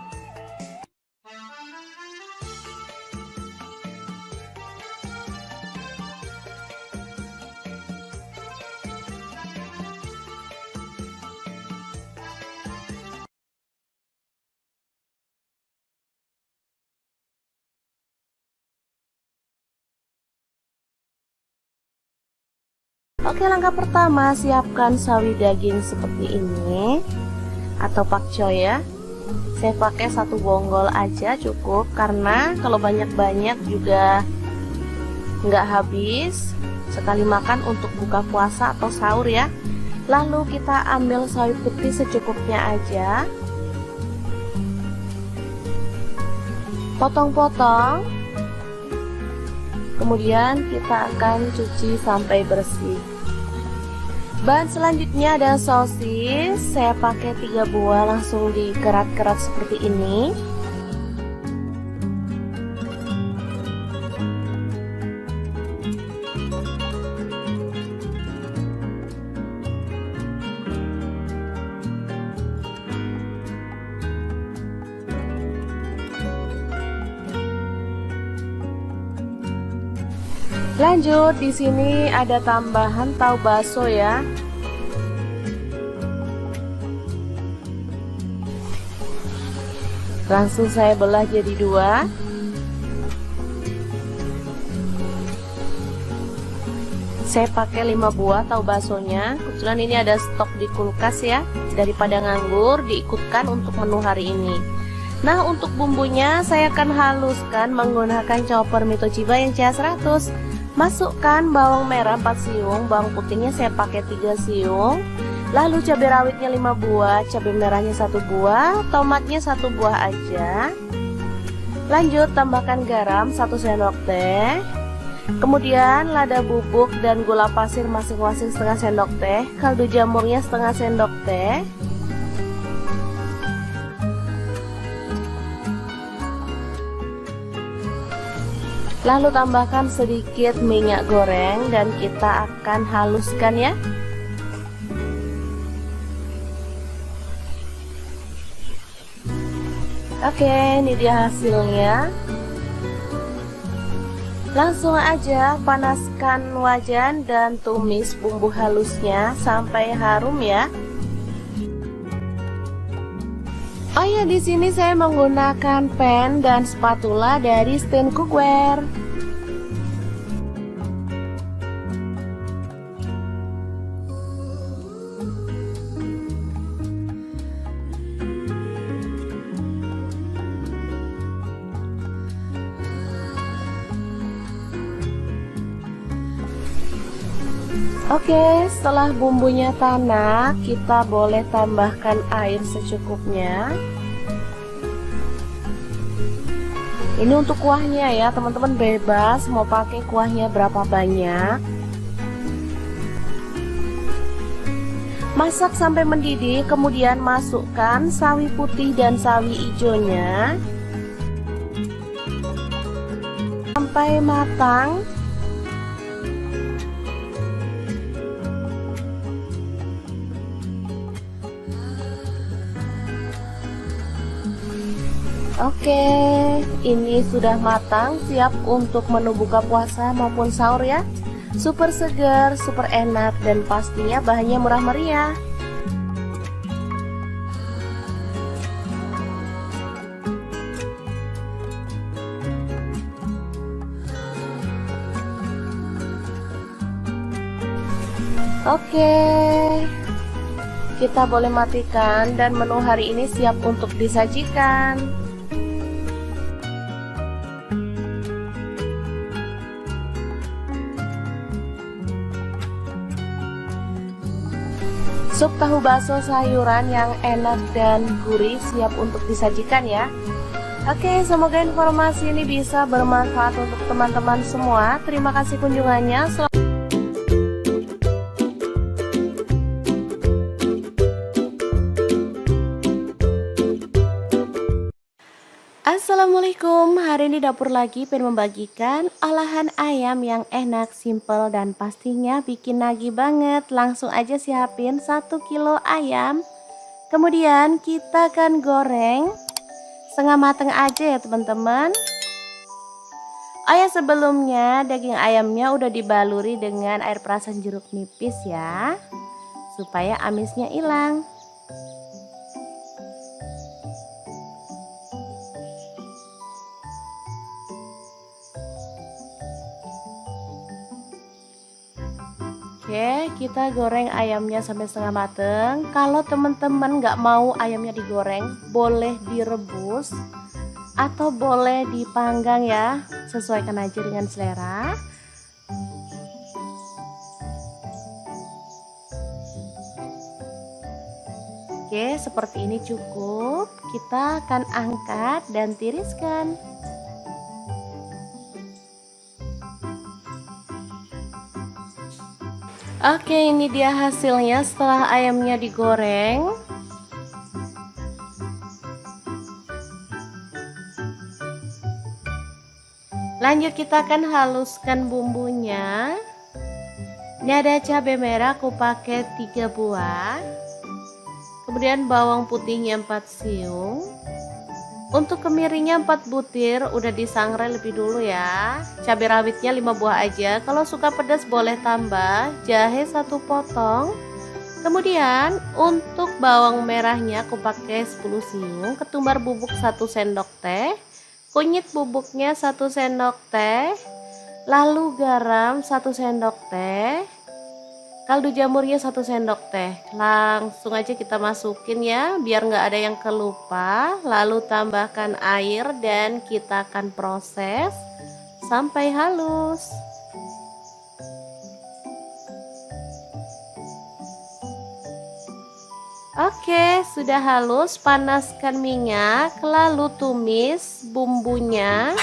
Oke, langkah pertama siapkan sawi daging seperti ini atau pakcoy ya. Saya pakai 1 bonggol aja cukup, karena kalau banyak-banyak juga nggak habis. Sekali makan untuk buka puasa atau sahur ya. Lalu kita ambil sawi putih secukupnya aja, potong-potong. Kemudian kita akan cuci sampai bersih. Bahan selanjutnya ada sosis. Saya pakai 3 buah, langsung dikerat-kerat seperti ini. Lanjut, di sini ada tambahan tahu bakso ya. Langsung saya belah jadi 2. Saya pakai 5 buah tahu baksonya. Kebetulan ini ada stok di kulkas ya. Daripada nganggur, diikutkan untuk menu hari ini. Nah, untuk bumbunya saya akan haluskan menggunakan chopper Mitochiba yang CH100. Masukkan bawang merah 4 siung, bawang putihnya saya pakai 3 siung. Lalu cabai rawitnya 5 buah, cabai merahnya 1 buah, tomatnya 1 buah aja. Lanjut tambahkan garam 1 sendok teh. Kemudian lada bubuk dan gula pasir masing-masing setengah sendok teh, kaldu jamurnya setengah sendok teh. Lalu tambahkan sedikit minyak goreng dan kita akan haluskan ya. Oke, ini dia hasilnya. Langsung aja panaskan wajan dan tumis bumbu halusnya sampai harum ya. Oh ya, di sini saya menggunakan pen dan spatula dari Stand Cookware. Oke, setelah bumbunya tanak, kita boleh tambahkan air secukupnya. Ini untuk kuahnya ya, teman-teman bebas mau pakai kuahnya berapa banyak. Masak sampai mendidih, kemudian masukkan sawi putih dan sawi hijaunya sampai matang. Oke, ini sudah matang, siap untuk menu buka puasa maupun sahur ya. Super segar, super enak, dan pastinya bahannya murah meriah. Oke, kita boleh matikan dan menu hari ini siap untuk disajikan. Sup tahu bakso sayuran yang enak dan gurih siap untuk disajikan ya. Oke, semoga informasi ini bisa bermanfaat untuk teman-teman semua. Terima kasih kunjungannya. Assalamualaikum, hari ini dapur lagi pengen membagikan olahan ayam yang enak, simple, dan pastinya bikin nagih banget. Langsung aja siapin 1 kilo ayam. Kemudian kita akan goreng setengah mateng aja ya teman-teman. Oh ya, sebelumnya daging ayamnya udah dibaluri dengan air perasan jeruk nipis ya, supaya amisnya hilang. Oke, kita goreng ayamnya sampai setengah mateng. Kalau teman-teman nggak mau ayamnya digoreng, boleh direbus atau boleh dipanggang ya, sesuaikan aja dengan selera. Oke, seperti ini cukup. Kita akan angkat dan tiriskan. Oke, ini dia hasilnya setelah ayamnya digoreng. Lanjut kita akan haluskan bumbunya. Ini ada cabai merah, aku pakai 3 buah. Kemudian bawang putihnya 4 siung. Untuk kemirinya 4 butir, udah disangrai lebih dulu ya. Cabai rawitnya 5 buah aja. Kalau suka pedas boleh tambah. Jahe 1 potong. Kemudian untuk bawang merahnya aku pakai 10 siung. Ketumbar bubuk 1 sendok teh. Kunyit bubuknya 1 sendok teh. Lalu garam 1 sendok teh, kaldu jamurnya 1 sendok teh. Langsung aja kita masukin ya, biar nggak ada yang kelupa. Lalu tambahkan air dan kita akan proses sampai halus. Oke, sudah halus, panaskan minyak, lalu tumis bumbunya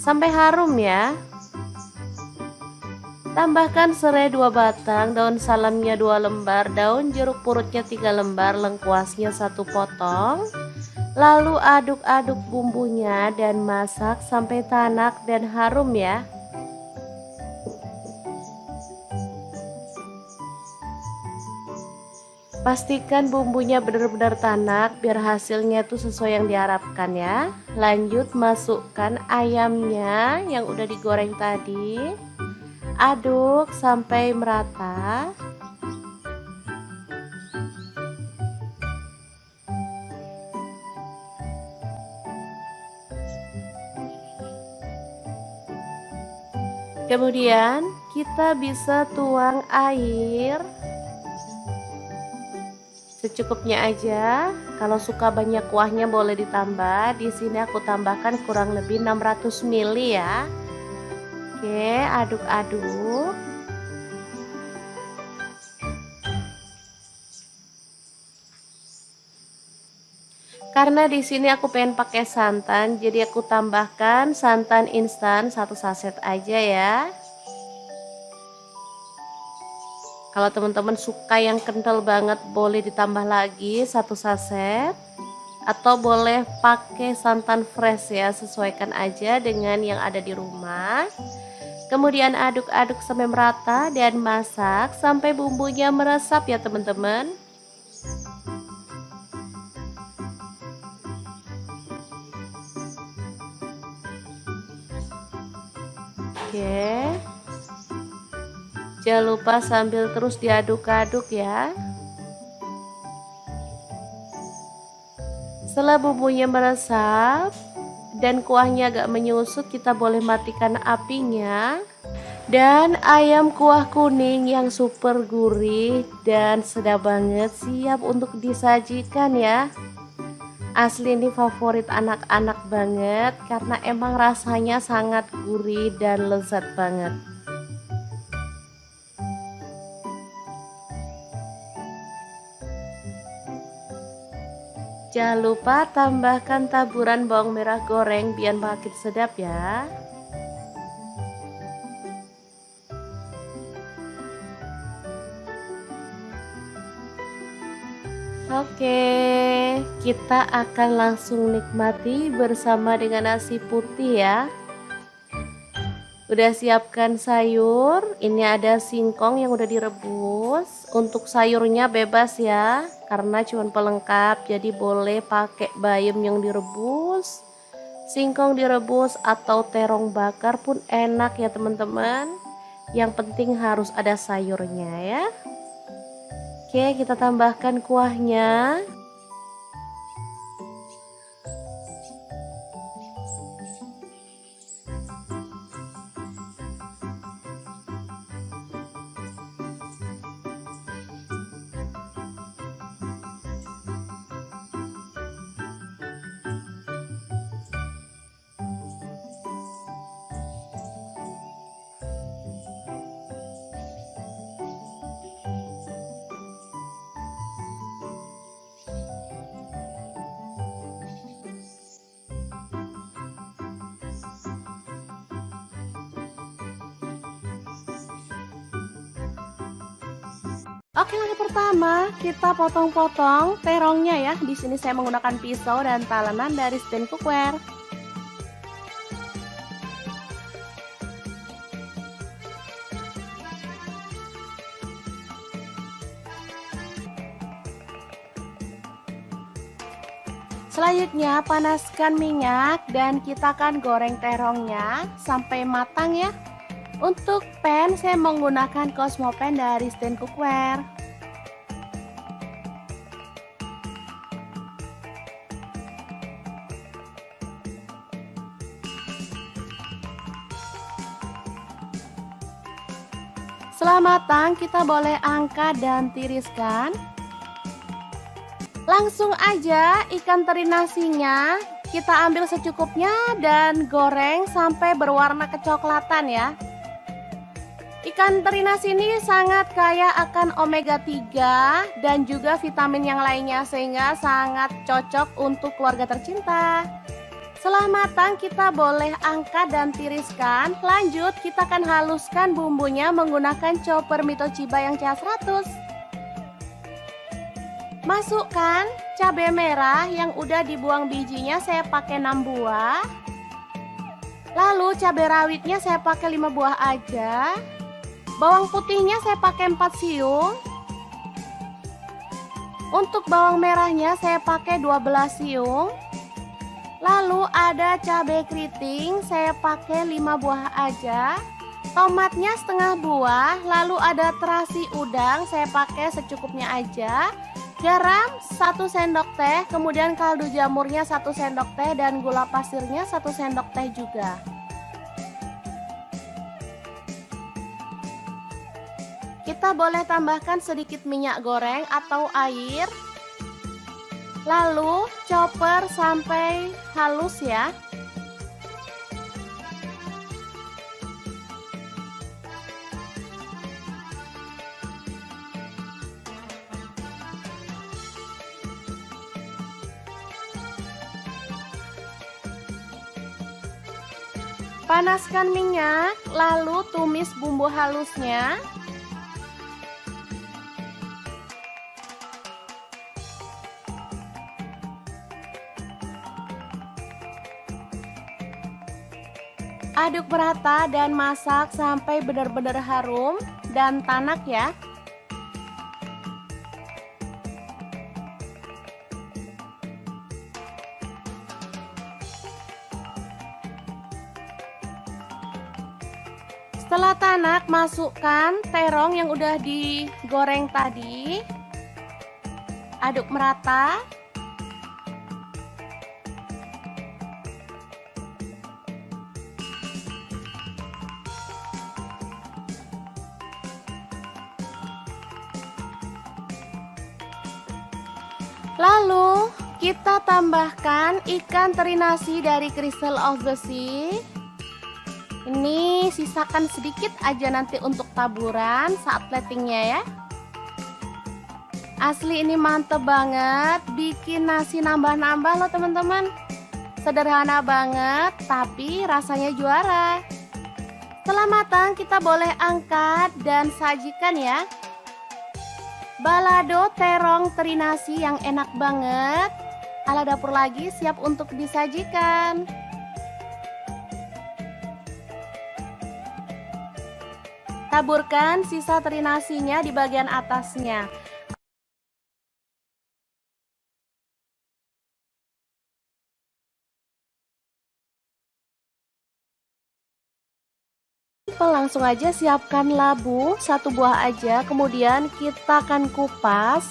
sampai harum ya. Tambahkan serai 2 batang, daun salamnya 2 lembar, daun jeruk purutnya 3 lembar, lengkuasnya 1 potong. Lalu aduk-aduk bumbunya dan masak sampai tanak dan harum ya. Pastikan bumbunya benar-benar tanak biar hasilnya itu sesuai yang diharapkan ya. Lanjut masukkan ayamnya yang udah digoreng tadi. Aduk sampai merata. Kemudian kita bisa tuang air secukupnya aja. Kalau suka banyak kuahnya boleh ditambah. Di sini aku tambahkan kurang lebih 600 ml ya. Oke, aduk-aduk. Karena di sini aku pengen pakai santan, jadi aku tambahkan santan instan 1 saset aja ya. Kalau teman-teman suka yang kental banget boleh ditambah lagi 1 saset. Atau boleh pakai santan fresh ya, sesuaikan aja dengan yang ada di rumah. Kemudian aduk-aduk sampai merata dan masak sampai bumbunya meresap ya teman-teman. Oke. Jangan lupa sambil terus diaduk-aduk ya. Setelah bumbunya meresap dan kuahnya agak menyusut, kita boleh matikan apinya. Dan ayam kuah kuning yang super gurih dan sedap banget siap untuk disajikan ya. Asli ini favorit anak-anak banget karena emang rasanya sangat gurih dan lezat banget. Jangan lupa tambahkan taburan bawang merah goreng biar makin sedap ya. Oke, kita akan langsung nikmati bersama dengan nasi putih ya. Udah siapkan sayur, ini ada singkong yang udah direbus. Untuk sayurnya bebas ya, karena cuma pelengkap, jadi boleh pakai bayam yang direbus, singkong direbus atau terong bakar pun enak ya teman-teman. Yang penting harus ada sayurnya ya. Oke, kita tambahkan kuahnya. Oke, langkah pertama kita potong-potong terongnya ya. Di sini saya menggunakan pisau dan talenan dari Stand Cookware. Selanjutnya panaskan minyak dan kita akan goreng terongnya sampai matang ya. Untuk pan saya menggunakan Cosmo Pan dari Stand Cookware. Setelah matang, kita boleh angkat dan tiriskan. Langsung aja ikan teri nasinya kita ambil secukupnya dan goreng sampai berwarna kecoklatan ya. Ikan teri nasi ini sangat kaya akan omega 3 dan juga vitamin yang lainnya sehingga sangat cocok untuk keluarga tercinta. Setelah matang kita boleh angkat dan tiriskan. Lanjut kita akan haluskan bumbunya menggunakan chopper Mito Chiba yang CH100. Masukkan cabai merah yang udah dibuang bijinya, saya pakai 6 buah. Lalu cabai rawitnya saya pakai 5 buah aja. Bawang putihnya saya pakai 4 siung. Untuk bawang merahnya saya pakai 12 siung. Lalu ada cabai keriting saya pakai 5 buah aja. Tomatnya setengah buah. Lalu ada terasi udang saya pakai secukupnya aja. Garam 1 sendok teh, kemudian kaldu jamurnya 1 sendok teh dan gula pasirnya 1 sendok teh juga. Kita boleh tambahkan sedikit minyak goreng atau air. Lalu chopper sampai halus ya. Panaskan minyak, lalu tumis bumbu halusnya. Aduk merata dan masak sampai benar-benar harum dan tanak ya. Setelah tanak, masukkan terong yang udah digoreng tadi. Aduk merata. Lalu kita tambahkan ikan teri nasi dari Crystal of the Sea. Ini sisakan sedikit aja nanti untuk taburan saat platingnya ya. Asli ini mantep banget, bikin nasi nambah-nambah loh teman-teman. Sederhana banget tapi rasanya juara. Setelah matang kita boleh angkat dan sajikan ya. Balado terong teri nasi yang enak banget. Ala dapur lagi siap untuk disajikan. Taburkan sisa teri nasinya di bagian atasnya. Langsung aja siapkan labu 1 buah aja, kemudian kita akan kupas.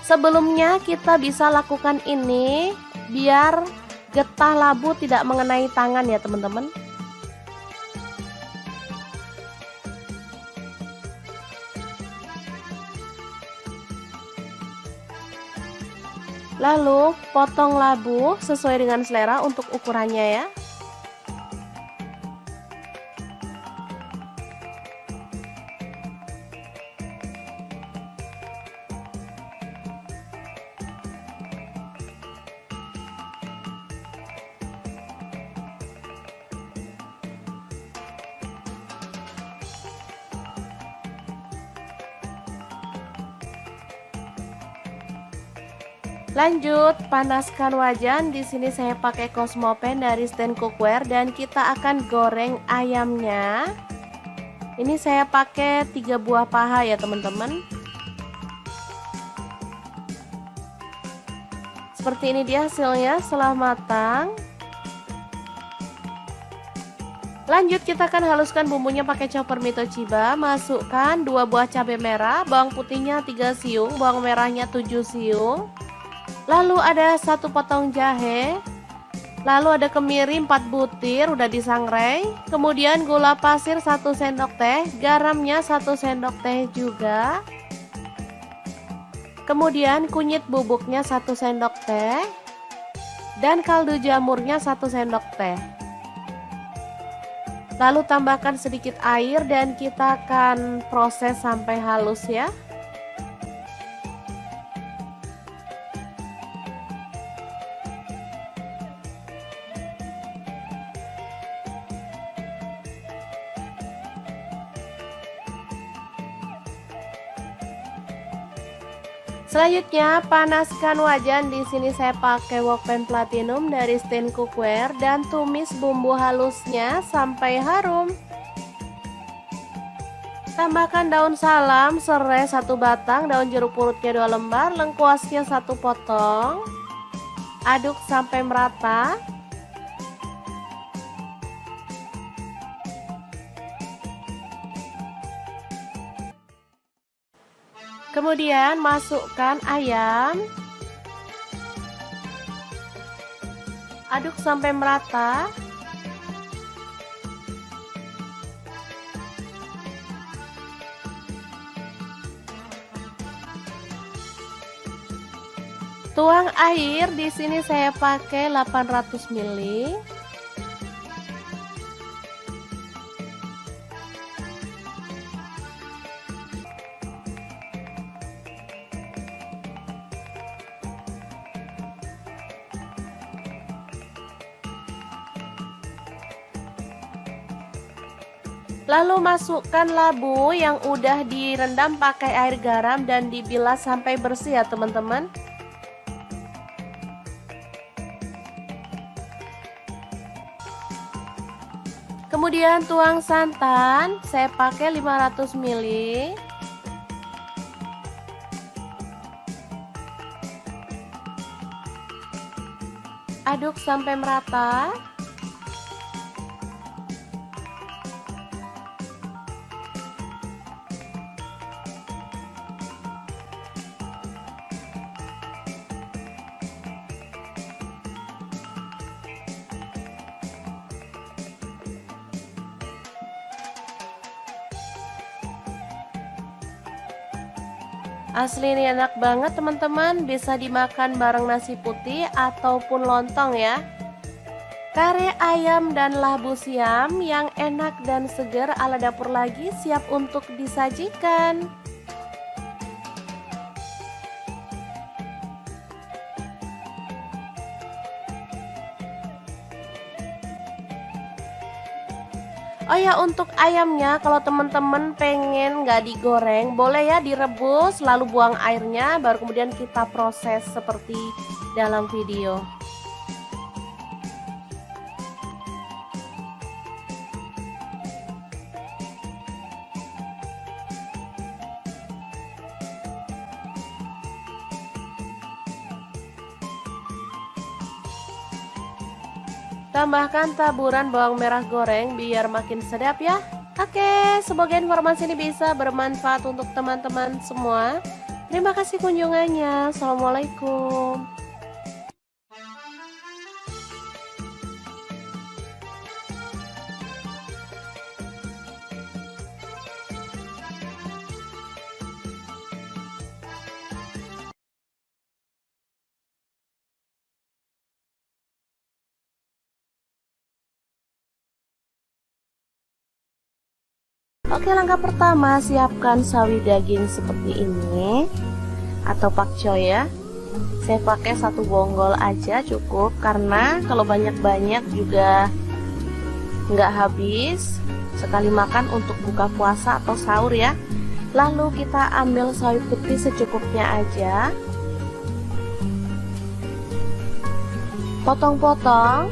Sebelumnya kita bisa lakukan ini biar getah labu tidak mengenai tangan ya teman-teman. Lalu potong labu sesuai dengan selera untuk ukurannya ya. Lanjut, panaskan wajan. Di sini saya pakai Cosmopan dari stand cookware dan kita akan goreng ayamnya. Ini saya pakai 3 buah paha ya teman-teman. Seperti ini dia hasilnya setelah matang. Lanjut kita akan haluskan bumbunya pakai chopper Mito Chiba. Masukkan 2 buah cabai merah, bawang putihnya 3 siung, bawang merahnya 7 siung. Lalu ada 1 potong jahe, Lalu ada kemiri 4 butir udah disangrai. Kemudian gula pasir 1 sendok teh, garamnya 1 sendok teh juga. Kemudian kunyit bubuknya 1 sendok teh. Dan kaldu jamurnya 1 sendok teh. Lalu tambahkan sedikit air dan kita akan proses sampai halus ya. Selanjutnya panaskan wajan. Di sini saya pakai wokpan platinum dari Stain Cookware dan tumis bumbu halusnya sampai harum. Tambahkan daun salam, serai 1 batang, daun jeruk purutnya 2 lembar, lengkuasnya 1 potong. Aduk sampai merata. Kemudian masukkan ayam. Aduk sampai merata. Tuang air, di sini saya pakai 800 ml. Lalu masukkan labu yang udah direndam pakai air garam dan dibilas sampai bersih ya teman-teman. Kemudian tuang santan, saya pakai 500 ml. Aduk sampai merata. Asli ini enak banget teman-teman, bisa dimakan bareng nasi putih ataupun lontong ya. Kare ayam dan labu siam yang enak dan segar ala dapur lagi siap untuk disajikan. Oh ya, untuk ayamnya kalau teman-teman pengen nggak digoreng, boleh ya direbus lalu buang airnya, baru kemudian kita proses seperti dalam video. Tambahkan taburan bawang merah goreng biar makin sedap ya. Oke, semoga informasi ini bisa bermanfaat untuk teman-teman semua. Terima kasih kunjungannya. Assalamualaikum. Oke, langkah pertama siapkan sawi daging seperti ini atau pakcoy ya. Saya pakai 1 bonggol aja cukup, karena kalau banyak-banyak juga nggak habis. Sekali makan untuk buka puasa atau sahur ya. Lalu kita ambil sawi putih secukupnya aja. Potong-potong.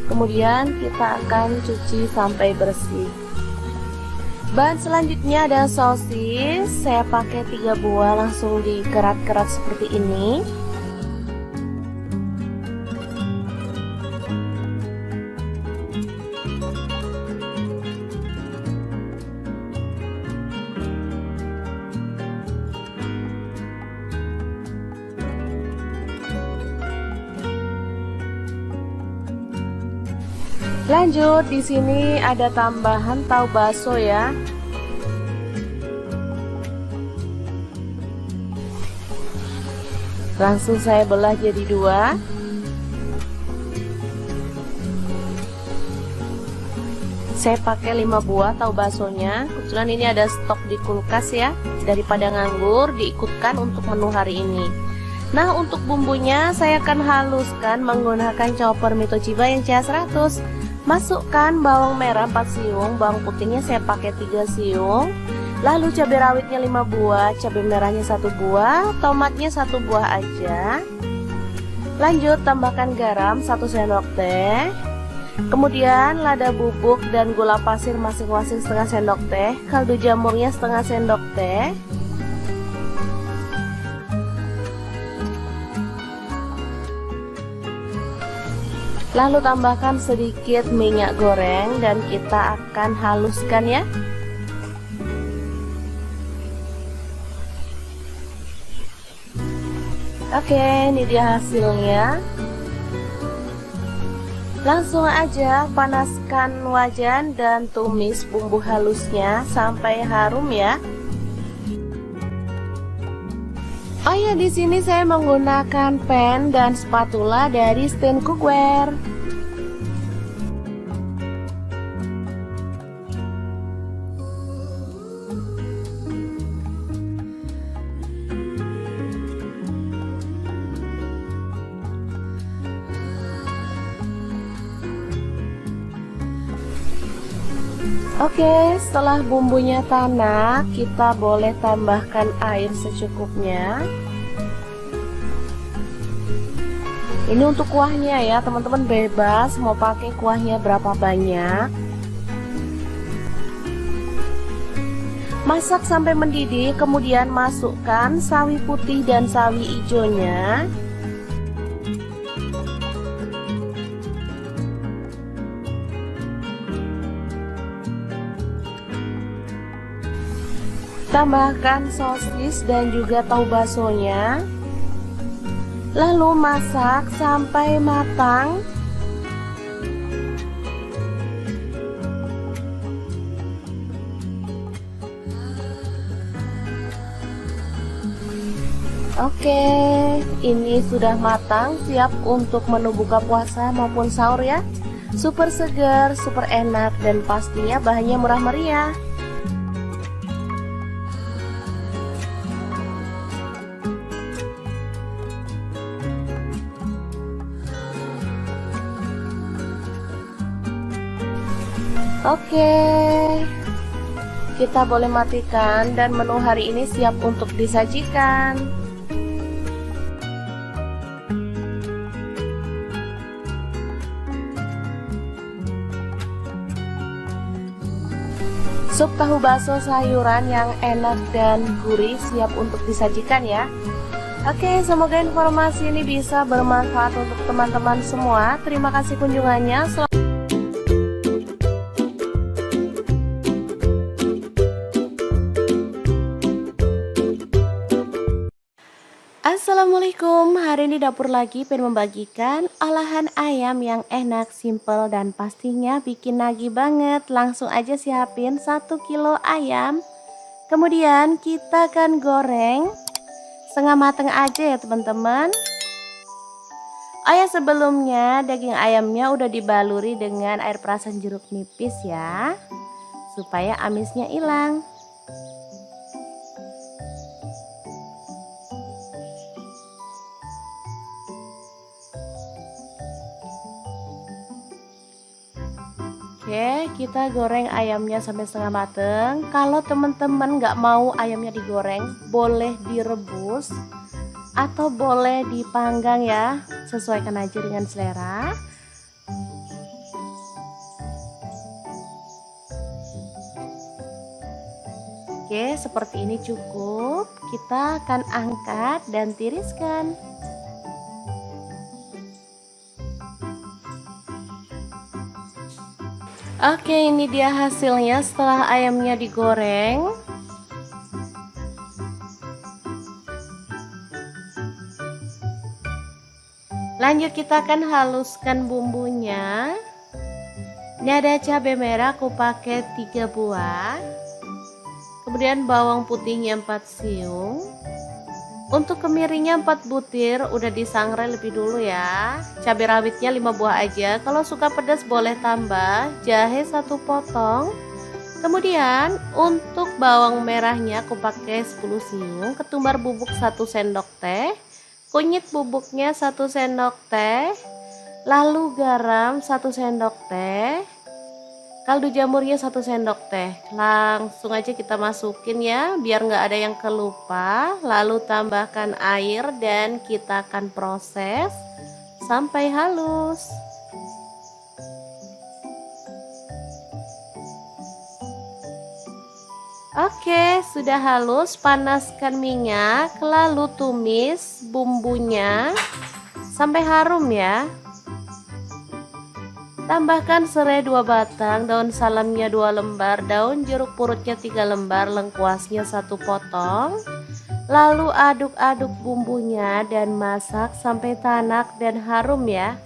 Kemudian kita akan cuci sampai bersih. Bahan selanjutnya ada sosis. Saya pakai 3 buah, langsung dikerat-kerat seperti ini. Lanjut, di sini ada tambahan tahu bakso ya. Langsung saya belah jadi dua. Saya pakai 5 buah tahu baksonya. Kebetulan ini ada stok di kulkas ya. Daripada nganggur, diikutkan untuk menu hari ini. Nah, untuk bumbunya saya akan haluskan menggunakan chopper Mitochiba yang CH100. Masukkan bawang merah 4 siung, bawang putihnya saya pakai 3 siung. Lalu cabai rawitnya 5 buah, cabai merahnya 1 buah, tomatnya 1 buah aja. Lanjut tambahkan garam 1 sendok teh. Kemudian lada bubuk dan gula pasir masing-masing setengah sendok teh, kaldu jamurnya setengah sendok teh. Lalu tambahkan sedikit minyak goreng dan kita akan haluskan ya. Oke, ini dia hasilnya. Langsung aja panaskan wajan dan tumis bumbu halusnya sampai harum ya. Oh ya, di sini saya menggunakan pan dan spatula dari Stand Cookware. Oke, setelah bumbunya tanak, kita boleh tambahkan air secukupnya. Ini untuk kuahnya ya, teman-teman bebas mau pakai kuahnya berapa banyak. Masak sampai mendidih, kemudian masukkan sawi putih dan sawi hijaunya. Tambahkan sosis dan juga tahu baksonya. Lalu masak sampai matang. Oke, ini sudah matang, siap untuk menu buka puasa maupun sahur ya. Super segar, super enak, dan pastinya bahannya murah meriah. Oke, kita boleh matikan dan menu hari ini siap untuk disajikan. Sup tahu bakso sayuran yang enak dan gurih siap untuk disajikan ya. Oke, semoga informasi ini bisa bermanfaat untuk teman-teman semua. Terima kasih kunjungannya. Assalamualaikum, hari ini dapur lagi pengen membagikan olahan ayam yang enak, simple, dan pastinya bikin nagih banget. Langsung aja siapin 1 kilo ayam. Kemudian kita akan goreng setengah matang aja ya teman-teman. Oh ya, sebelumnya daging ayamnya udah dibaluri dengan air perasan jeruk nipis ya, supaya amisnya hilang. Oke, kita goreng ayamnya sampai setengah mateng. Kalau teman-teman nggak mau ayamnya digoreng, boleh direbus atau boleh dipanggang ya, sesuaikan aja dengan selera. Oke, seperti ini cukup. Kita akan angkat dan tiriskan. Oke, ini dia hasilnya setelah ayamnya digoreng. Lanjut kita akan haluskan bumbunya. Ini ada cabai merah aku pakai 3 buah. Kemudian bawang putihnya 4 siung. Untuk kemirinya 4 butir, udah disangrai lebih dulu ya. Cabai rawitnya 5 buah aja. Kalau suka pedas boleh tambah. Jahe 1 potong. Kemudian untuk bawang merahnya aku pakai 10 siung. Ketumbar bubuk 1 sendok teh. Kunyit bubuknya 1 sendok teh. Lalu garam 1 sendok teh. Kaldu jamurnya 1 sendok teh. Langsung aja kita masukin ya, biar nggak ada yang kelupa. Lalu tambahkan air dan kita akan proses sampai halus. Oke, sudah halus. Panaskan minyak, lalu tumis bumbunya sampai harum ya. Tambahkan serai 2 batang, daun salamnya 2 lembar, daun jeruk purutnya 3 lembar, lengkuasnya 1 potong. Lalu aduk-aduk bumbunya dan masak sampai tanak dan harum ya.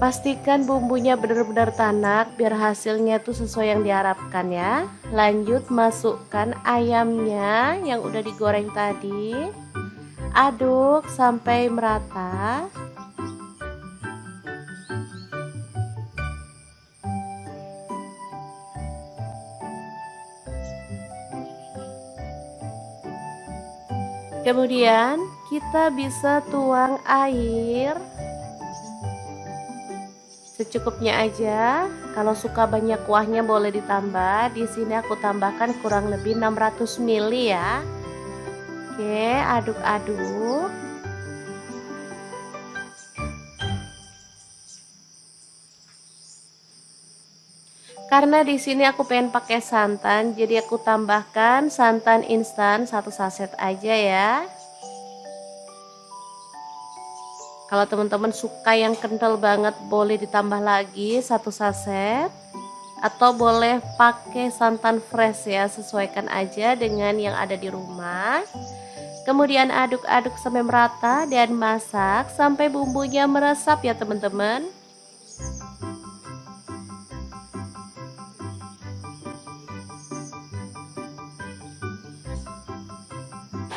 Pastikan bumbunya benar-benar tanak biar hasilnya tuh sesuai yang diharapkan ya. Lanjut masukkan ayamnya yang udah digoreng tadi. Aduk sampai merata. Kemudian kita bisa tuang air secukupnya aja. Kalau suka banyak kuahnya boleh ditambah. Di sini aku tambahkan kurang lebih 600 ml ya. Oke, aduk-aduk. Karena di sini aku pengen pakai santan, jadi aku tambahkan santan instan 1 saset aja ya. Kalau teman-teman suka yang kental banget boleh ditambah lagi 1 saset. Atau boleh pakai santan fresh ya, sesuaikan aja dengan yang ada di rumah. Kemudian aduk-aduk sampai merata dan masak sampai bumbunya meresap ya teman-teman.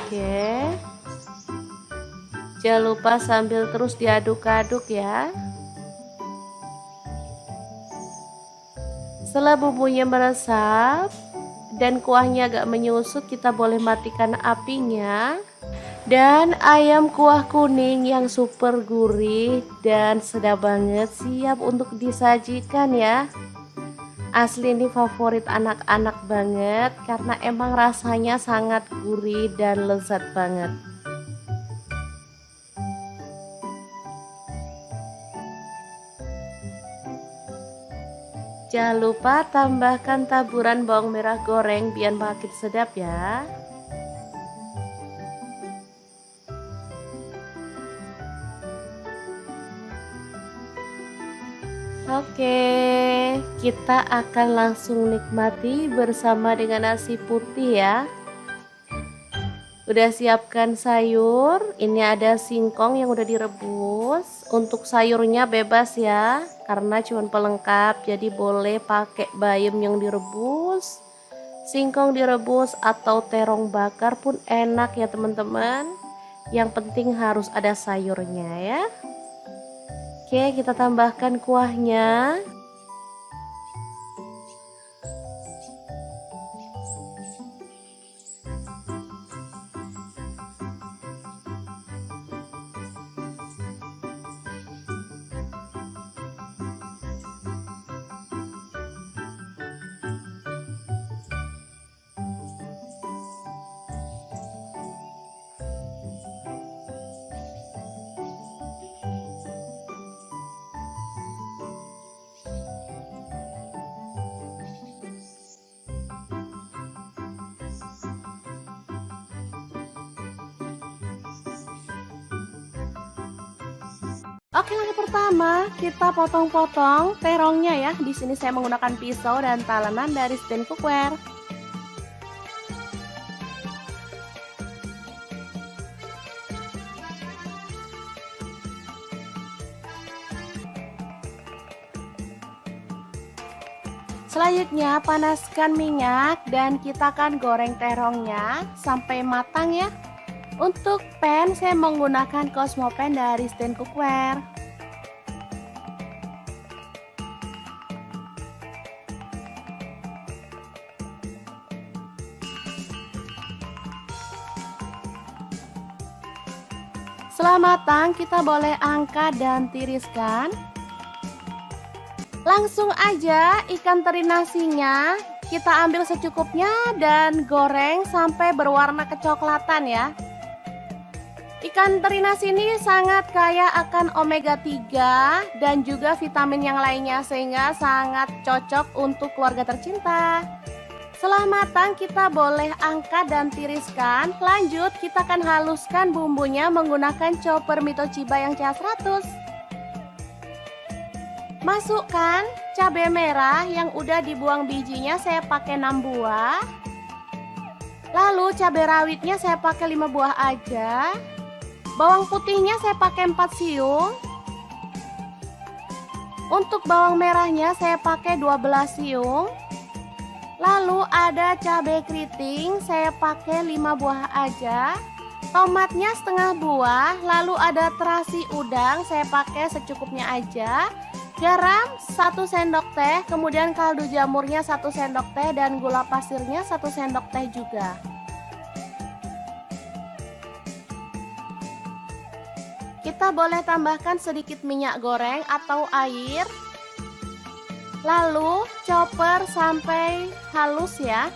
Oke. Jangan lupa sambil terus diaduk-aduk ya. Setelah bumbunya meresap dan kuahnya agak menyusut, kita boleh matikan apinya. Dan ayam kuah kuning yang super gurih dan sedap banget siap untuk disajikan ya. Asli ini favorit anak-anak banget karena emang rasanya sangat gurih dan lezat banget. Jangan lupa tambahkan taburan bawang merah goreng biar makin sedap ya. Oke, kita akan langsung nikmati bersama dengan nasi putih ya. Udah siapkan sayur, ini ada singkong yang udah direbus. Untuk sayurnya bebas ya, karena cuma pelengkap, jadi boleh pakai bayam yang direbus, singkong direbus atau terong bakar pun enak ya teman-teman. Yang penting harus ada sayurnya ya. Oke, kita tambahkan kuahnya. Oke, langkah pertama kita potong-potong terongnya ya. Di sini saya menggunakan pisau dan talenan dari stand cookware. Selanjutnya panaskan minyak dan kita akan goreng terongnya sampai matang ya. Untuk pan saya menggunakan Cosmo Pan dari Stand Cookware. Setelah matang kita boleh angkat dan tiriskan. Langsung aja ikan teri nasinya kita ambil secukupnya dan goreng sampai berwarna kecoklatan ya. Ikan teri nasi ini sangat kaya akan omega 3 dan juga vitamin yang lainnya sehingga sangat cocok untuk keluarga tercinta. Setelah matang kita boleh angkat dan tiriskan. Lanjut kita akan haluskan bumbunya menggunakan chopper Mitochiba yang CH100. Masukkan cabai merah yang udah dibuang bijinya, saya pakai 6 buah. Lalu cabai rawitnya saya pakai 5 buah aja. Bawang putihnya saya pakai 4 siung. Untuk bawang merahnya saya pakai 12 siung. Lalu ada cabai keriting saya pakai 5 buah aja. Tomatnya setengah buah. Lalu ada terasi udang saya pakai secukupnya aja. Garam 1 sendok teh, kemudian kaldu jamurnya 1 sendok teh dan gula pasirnya 1 sendok teh juga. Kita boleh tambahkan sedikit minyak goreng atau air. Lalu chopper sampai halus ya.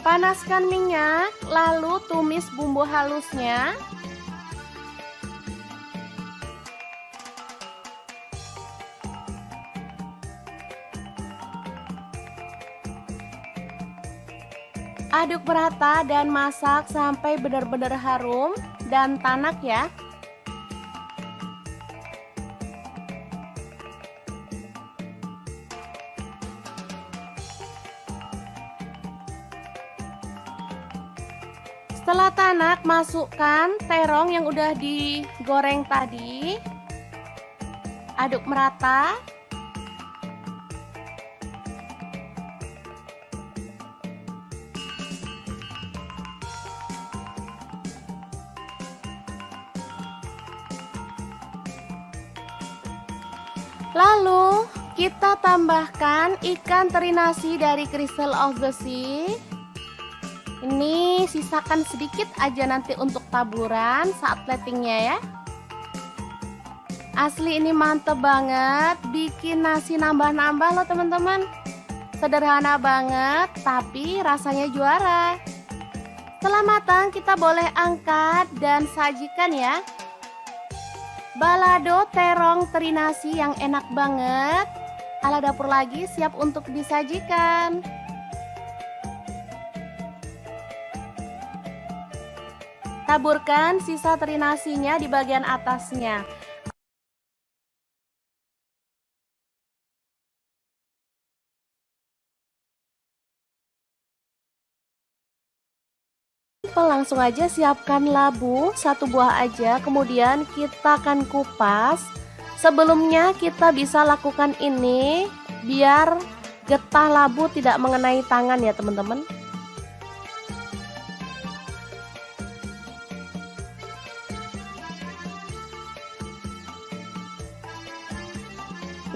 Panaskan minyak, lalu tumis bumbu halusnya. Aduk merata dan masak sampai benar-benar harum dan tanak ya. Setelah tanak, masukkan terong yang udah digoreng tadi. Aduk merata. Lalu kita tambahkan ikan teri nasi dari Crystal of the Sea. Ini sisakan sedikit aja nanti untuk taburan saat platingnya ya. Asli ini mantep banget, bikin nasi nambah-nambah loh teman-teman. Sederhana banget tapi rasanya juara. Setelah matang kita boleh angkat dan sajikan ya. Balado terong teri nasi yang enak banget. Ala dapur lagi siap untuk disajikan. Taburkan sisa teri nasinya di bagian atasnya. Langsung aja siapkan labu 1 buah aja, kemudian kita akan kupas. Sebelumnya kita bisa lakukan ini biar getah labu tidak mengenai tangan ya teman-teman.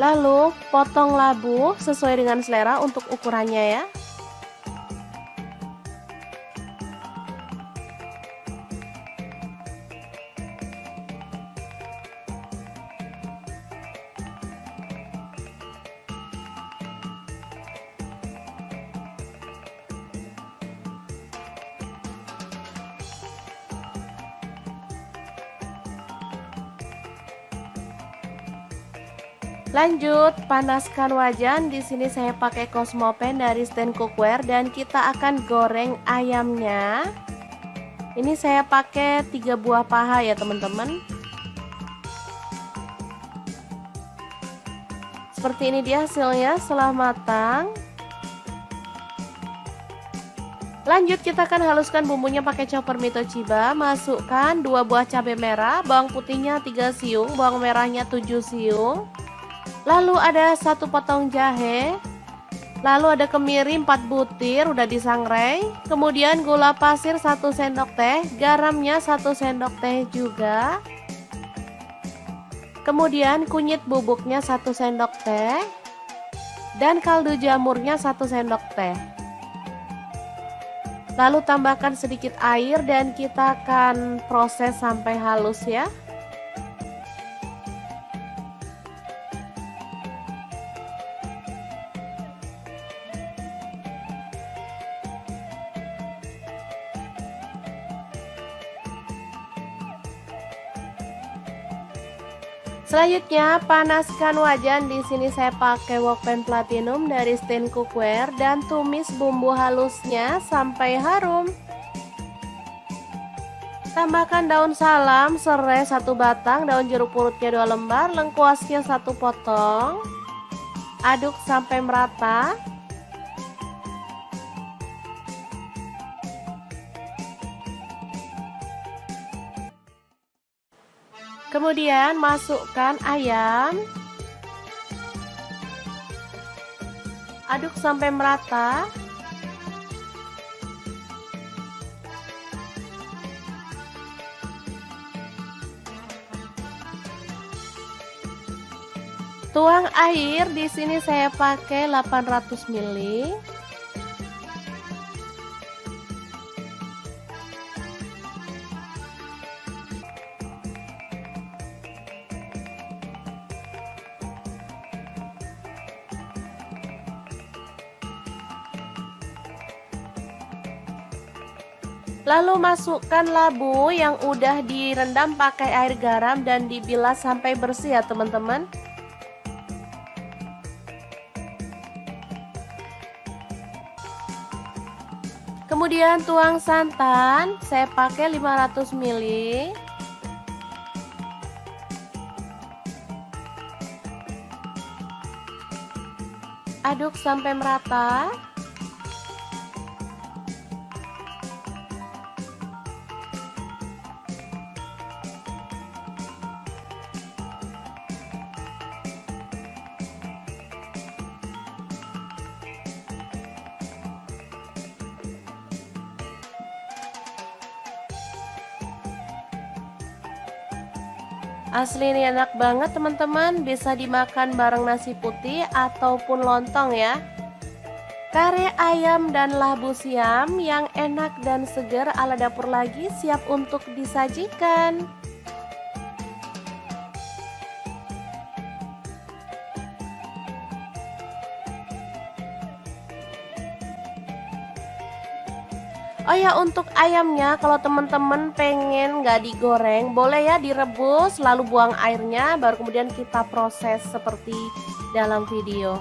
Lalu potong labu sesuai dengan selera untuk ukurannya ya. Lanjut, panaskan wajan. Di sini saya pakai Cosmo Pan dari Stand Cookware dan kita akan goreng ayamnya. Ini saya pakai 3 buah paha ya teman-teman. Seperti ini dia hasilnya setelah matang. Lanjut kita akan haluskan bumbunya pakai chopper Mitochiba. Masukkan 2 buah cabai merah, bawang putihnya 3 siung, bawang merahnya 7 siung. Lalu ada 1 potong jahe. Lalu ada kemiri 4 butir udah disangrai. Kemudian gula pasir 1 sendok teh, garamnya 1 sendok teh juga. Kemudian kunyit bubuknya 1 sendok teh. Dan kaldu jamurnya 1 sendok teh. Lalu tambahkan sedikit air dan kita akan proses sampai halus ya. Selanjutnya panaskan wajan. Di sini saya pakai wokpan platinum dari Stain Cookware dan tumis bumbu halusnya sampai harum. Tambahkan daun salam, serai 1 batang, daun jeruk purutnya 2 lembar, lengkuasnya 1 potong. Aduk sampai merata. Kemudian masukkan ayam. Aduk sampai merata. Tuang air, di sini saya pakai 800 ml. Lalu masukkan labu yang udah direndam pakai air garam dan dibilas sampai bersih ya teman-teman. Kemudian tuang santan, saya pakai 500 ml. Aduk sampai merata. Asli ini enak banget teman-teman, bisa dimakan bareng nasi putih ataupun lontong ya. Kare ayam dan labu siam yang enak dan segar ala dapur lagi siap untuk disajikan. Oh ya, untuk ayamnya kalau teman-teman pengen nggak digoreng, boleh ya direbus lalu buang airnya, baru kemudian kita proses seperti dalam video.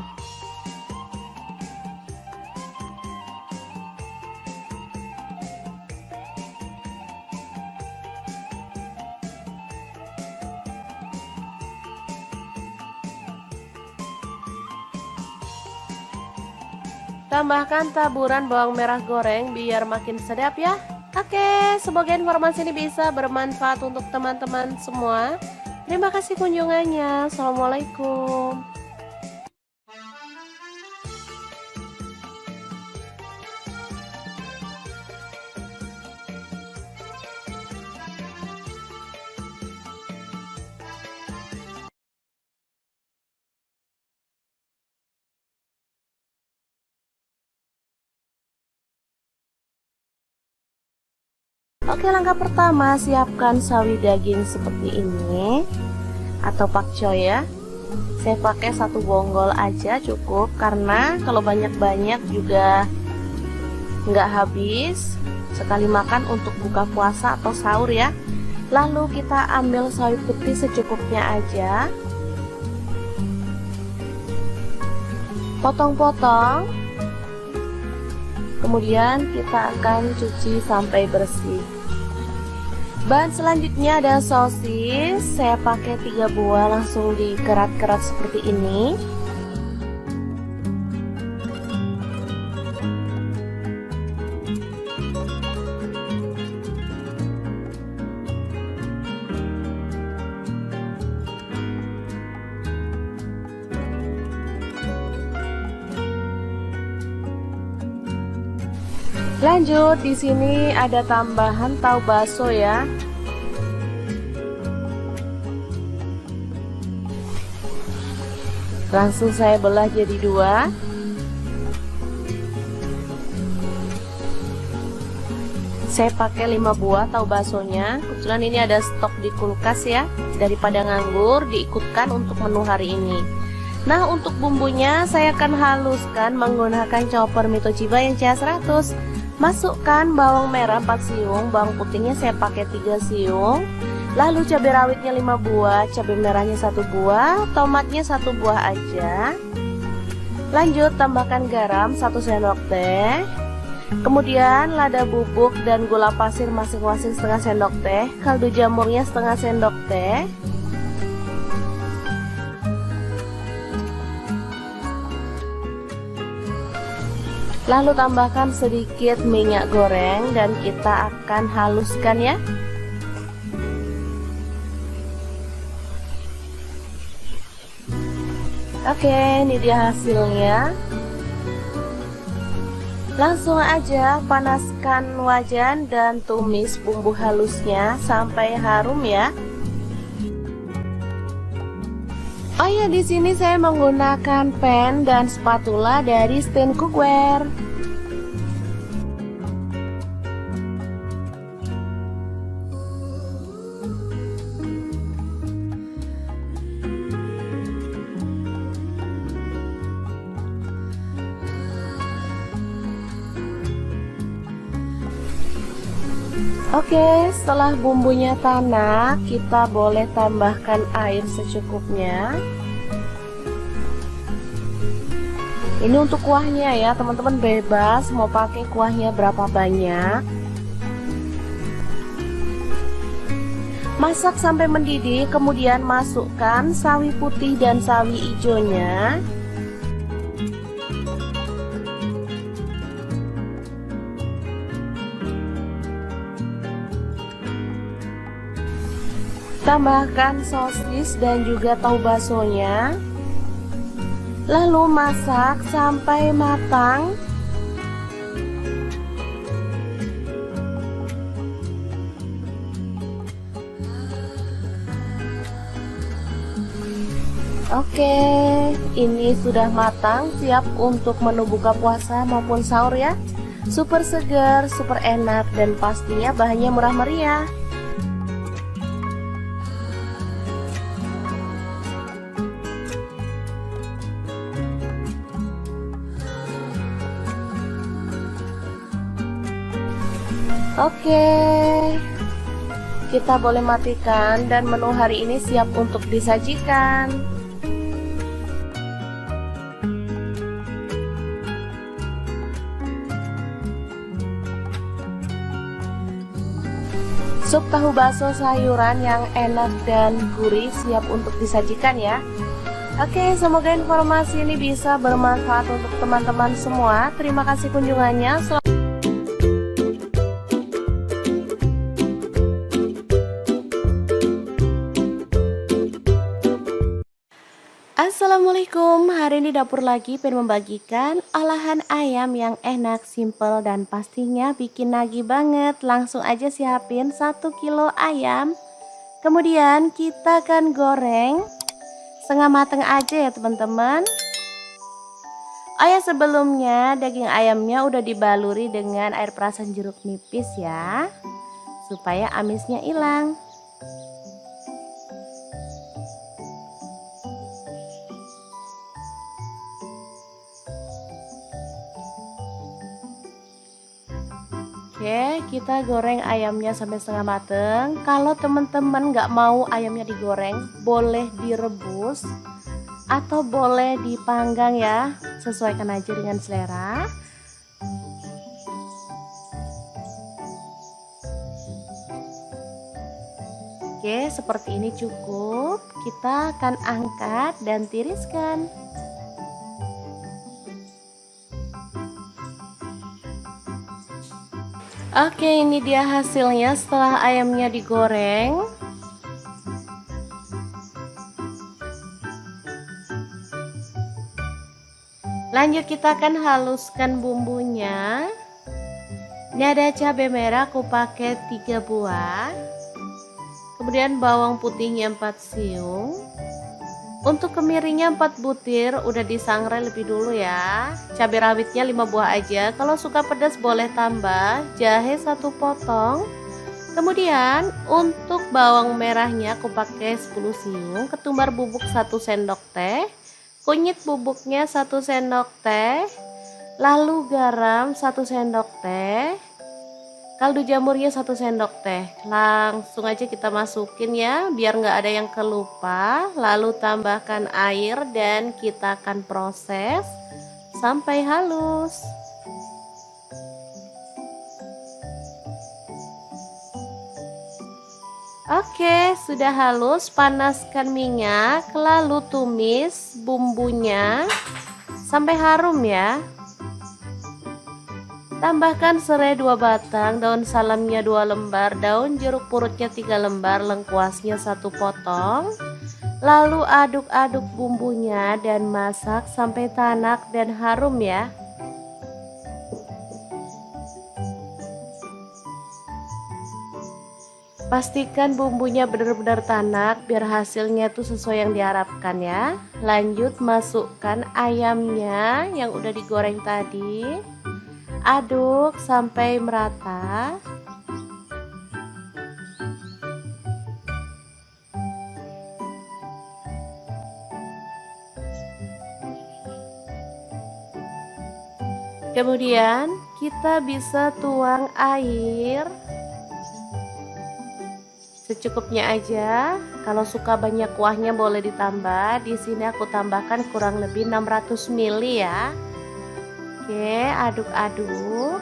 Tambahkan taburan bawang merah goreng biar makin sedap ya. Oke, semoga informasi ini bisa bermanfaat untuk teman-teman semua. Terima kasih kunjungannya. Assalamualaikum. Oke, langkah pertama siapkan sawi daging seperti ini atau pakcoy ya. Saya pakai 1 bonggol aja cukup, karena kalau banyak-banyak juga nggak habis. Sekali makan untuk buka puasa atau sahur ya. Lalu kita ambil sawi putih secukupnya aja, potong-potong. Kemudian kita akan cuci sampai bersih. Bahan selanjutnya ada sosis. Saya pakai 3 buah, langsung dikerat-kerat seperti ini. Lanjut, di sini ada tambahan tahu bakso ya. Langsung saya belah jadi dua. Saya pakai 5 buah tahu baksonya. Kebetulan ini ada stok di kulkas ya. Daripada nganggur, diikutkan untuk menu hari ini. Nah, untuk bumbunya saya akan haluskan menggunakan chopper Mito Chiba yang CH100. Masukkan bawang merah 4 siung, bawang putihnya saya pakai 3 siung. Lalu cabai rawitnya 5 buah, cabai merahnya 1 buah, tomatnya 1 buah aja. Lanjut tambahkan garam 1 sendok teh. Kemudian lada bubuk dan gula pasir masing-masing setengah sendok teh, kaldu jamurnya setengah sendok teh. Lalu tambahkan sedikit minyak goreng dan kita akan haluskan ya. Oke, ini dia hasilnya. Langsung aja panaskan wajan dan tumis bumbu halusnya sampai harum ya. Oh ya, di sini saya menggunakan pan dan spatula dari Stand Cookware. Oke, setelah bumbunya tanak, kita boleh tambahkan air secukupnya. Ini untuk kuahnya ya, teman-teman bebas mau pakai kuahnya berapa banyak. Masak sampai mendidih, kemudian masukkan sawi putih dan sawi hijaunya. Tambahkan sosis dan juga tahu baksonya. Lalu masak sampai matang. Oke, ini sudah matang, siap untuk menu buka puasa maupun sahur ya. Super segar, super enak, dan pastinya bahannya murah meriah. Oke, kita boleh matikan dan menu hari ini siap untuk disajikan. Sup tahu bakso sayuran yang enak dan gurih siap untuk disajikan ya. Oke, semoga informasi ini bisa bermanfaat untuk teman-teman semua. Terima kasih kunjungannya. Assalamualaikum, hari ini dapur lagi pengen membagikan olahan ayam yang enak, simple, dan pastinya bikin nagih banget. Langsung aja siapin 1 kilo ayam. Kemudian kita akan goreng setengah mateng aja ya teman-teman. Oh ya, sebelumnya daging ayamnya udah dibaluri dengan air perasan jeruk nipis ya, supaya amisnya hilang. Oke, kita goreng ayamnya sampai setengah mateng. Kalau teman-teman nggak mau ayamnya digoreng, boleh direbus atau boleh dipanggang ya, sesuaikan aja dengan selera. Oke, seperti ini cukup. Kita akan angkat dan tiriskan. Oke, ini dia hasilnya setelah ayamnya digoreng. Lanjut kita akan haluskan bumbunya. Ini ada cabai merah aku pakai 3 buah. Kemudian bawang putihnya 4 siung. Untuk kemirinya 4 butir udah disangrai lebih dulu ya. Cabai rawitnya 5 buah aja. Kalau suka pedas boleh tambah. Jahe 1 potong. Kemudian untuk bawang merahnya aku pakai 10 siung, ketumbar bubuk 1 sendok teh, kunyit bubuknya 1 sendok teh, lalu garam 1 sendok teh, kaldu jamurnya 1 sendok teh. Langsung aja kita masukin ya biar nggak ada yang kelupa. Lalu tambahkan air dan kita akan proses sampai halus. Oke, sudah halus. Panaskan minyak, lalu tumis bumbunya sampai harum ya. Tambahkan serai 2 batang, daun salamnya 2 lembar, daun jeruk purutnya 3 lembar, lengkuasnya 1 potong. Lalu aduk-aduk bumbunya dan masak sampai tanak dan harum ya. Pastikan bumbunya benar-benar tanak biar hasilnya tuh sesuai yang diharapkan ya. Lanjut masukkan ayamnya yang udah digoreng tadi. Aduk sampai merata. Kemudian kita bisa tuang air secukupnya aja. Kalau suka banyak kuahnya boleh ditambah. Di sini aku tambahkan kurang lebih 600 ml ya. Oke, aduk-aduk.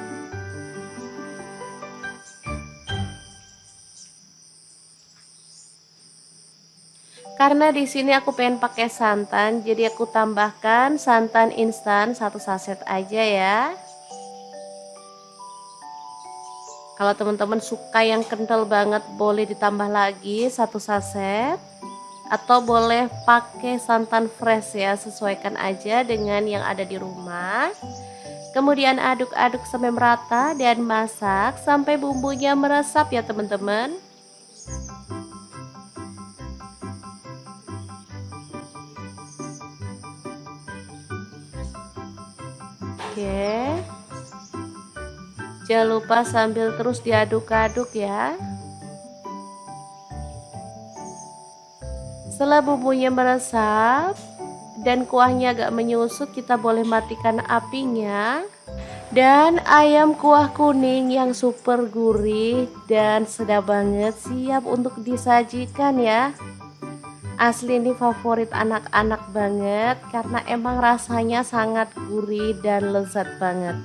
Karena di sini aku pengen pakai santan, jadi aku tambahkan santan instan 1 saset aja ya. Kalau teman-teman suka yang kental banget boleh ditambah lagi 1 saset. Atau boleh pakai santan fresh ya, sesuaikan aja dengan yang ada di rumah. Kemudian aduk-aduk sampai merata dan masak sampai bumbunya meresap ya teman-teman. Oke. Jangan lupa sambil terus diaduk-aduk ya. Setelah bumbunya meresap dan kuahnya agak menyusut, kita boleh matikan apinya. Dan ayam kuah kuning yang super gurih dan sedap banget siap untuk disajikan ya. Asli ini favorit anak-anak banget karena emang rasanya sangat gurih dan lezat banget.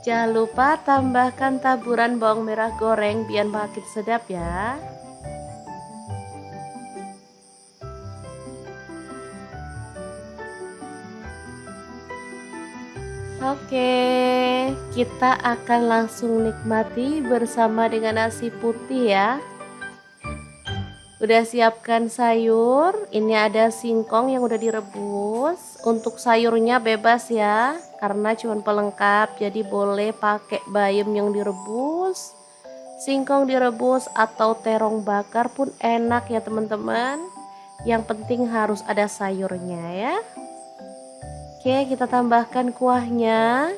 Jangan lupa tambahkan taburan bawang merah goreng biar makin sedap ya. Oke, kita akan langsung nikmati bersama dengan nasi putih ya. Udah siapkan sayur, ini ada singkong yang udah direbus. Untuk sayurnya bebas ya, karena cuma pelengkap, jadi boleh pakai bayam yang direbus, singkong direbus atau terong bakar pun enak ya teman-teman. Yang penting harus ada sayurnya ya. Oke, kita tambahkan kuahnya.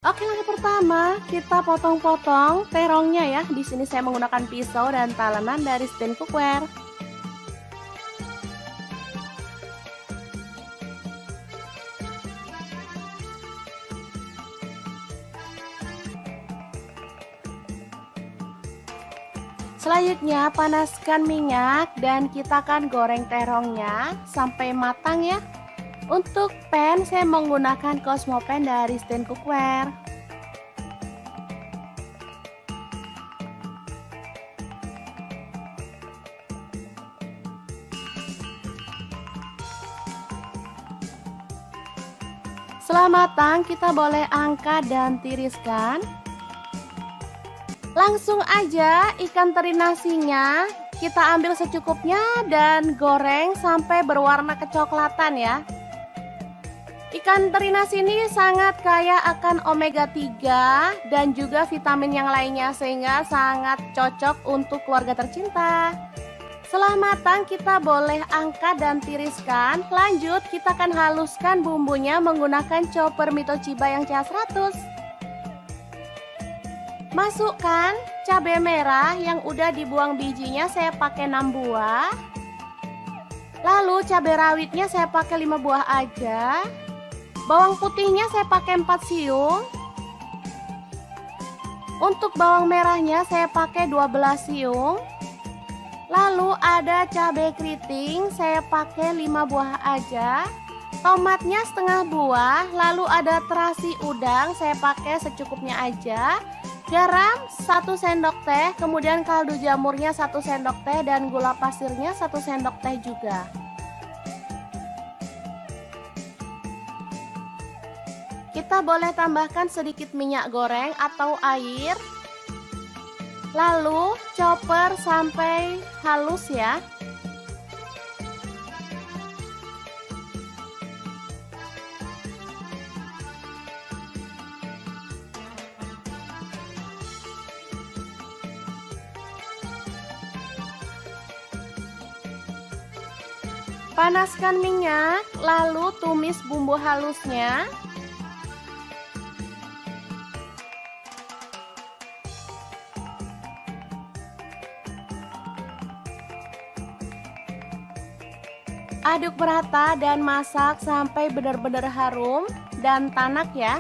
Oke, langkah pertama kita potong-potong terongnya ya. Di sini saya menggunakan pisau dan talenan dari stand cookware. Selanjutnya panaskan minyak dan kita akan goreng terongnya sampai matang ya. Untuk pan saya menggunakan Cosmo Pan dari Stand Cookware. Setelah matang kita boleh angkat dan tiriskan. Langsung aja ikan teri nasinya kita ambil secukupnya dan goreng sampai berwarna kecoklatan ya. Ikan teri nasi ini sangat kaya akan omega 3 dan juga vitamin yang lainnya sehingga sangat cocok untuk keluarga tercinta. Setelah matang kita boleh angkat dan tiriskan. Lanjut kita akan haluskan bumbunya menggunakan chopper Mito Chiba yang CH100. Masukkan cabai merah yang udah dibuang bijinya, saya pakai 6 buah. Lalu cabai rawitnya saya pakai 5 buah aja. Bawang putihnya saya pakai 4 siung. Untuk bawang merahnya saya pakai 12 siung. Lalu ada cabai keriting saya pakai 5 buah aja. Tomatnya setengah buah. Lalu ada terasi udang saya pakai secukupnya aja. Garam 1 sendok teh, kemudian kaldu jamurnya 1 sendok teh dan gula pasirnya 1 sendok teh juga. Kita boleh tambahkan sedikit minyak goreng atau air. Lalu chopper sampai halus ya. Panaskan minyak, lalu tumis bumbu halusnya. Aduk merata dan masak sampai benar-benar harum dan tanak ya.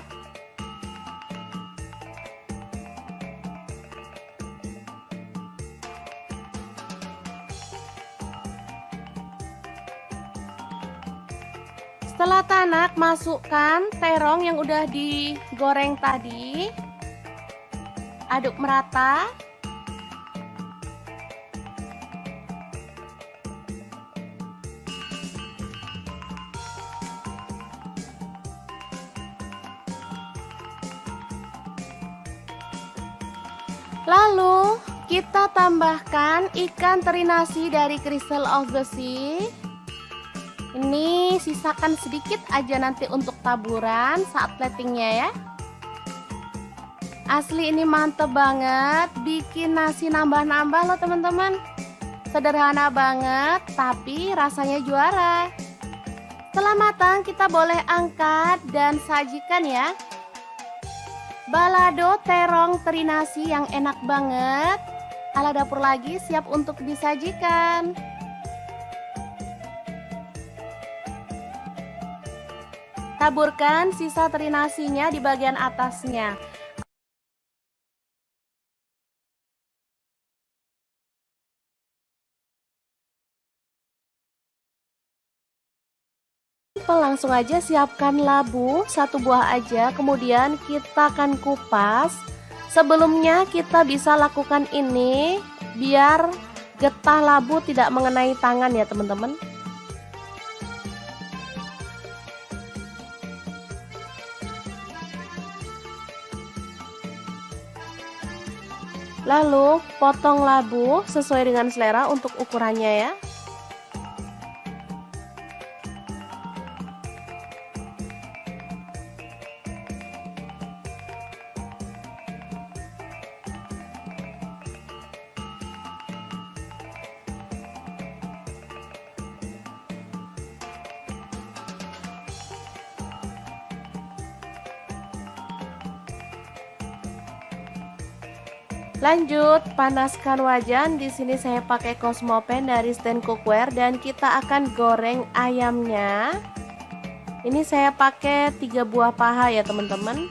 Setelah tanak, masukkan terong yang udah digoreng tadi. Aduk merata. Lalu kita tambahkan ikan teri nasi dari Crystal of the Sea. Ini sisakan sedikit aja nanti untuk taburan saat platingnya ya. Asli ini mantep banget, bikin nasi nambah-nambah loh teman-teman. Sederhana banget tapi rasanya juara. Setelah matang kita boleh angkat dan sajikan ya. Balado terong teri nasi yang enak banget. Ala dapur lagi siap untuk disajikan. Taburkan sisa teri nasinya di bagian atasnya. Langsung aja siapkan labu 1 buah aja, kemudian kita akan kupas. Sebelumnya kita bisa lakukan ini biar getah labu tidak mengenai tangan ya teman-teman. Lalu potong labu sesuai dengan selera untuk ukurannya ya. Lanjut, panaskan wajan. Di sini saya pakai Cosmo Pan dari Stand Cookware dan kita akan goreng ayamnya. Ini saya pakai 3 buah paha ya teman-teman.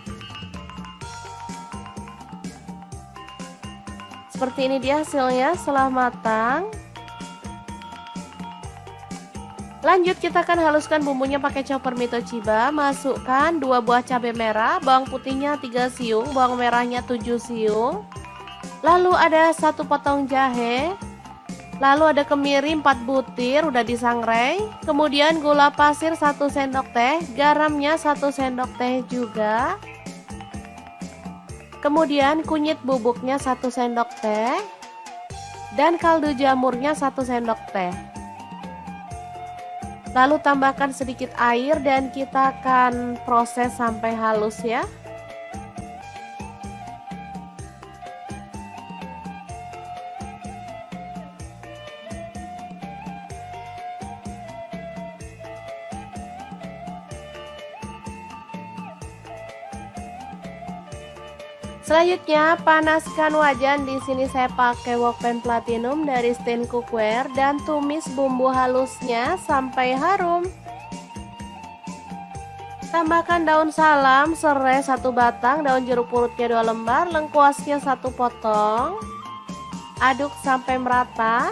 Seperti ini dia hasilnya setelah matang. Lanjut kita akan haluskan bumbunya pakai chopper Mitochiba. Masukkan 2 buah cabai merah, bawang putihnya 3 siung, bawang merahnya 7 siung. Lalu ada 1 potong jahe. Lalu ada kemiri 4 butir udah disangrai. Kemudian gula pasir 1 sendok teh, garamnya 1 sendok teh juga. Kemudian kunyit bubuknya 1 sendok teh. Dan kaldu jamurnya 1 sendok teh. Lalu tambahkan sedikit air dan kita akan proses sampai halus ya. Selanjutnya panaskan wajan. Di sini saya pakai wokpan platinum dari Stain Cookware dan tumis bumbu halusnya sampai harum. Tambahkan daun salam, serai 1 batang, daun jeruk purutnya 2 lembar, lengkuasnya 1 potong. Aduk sampai merata.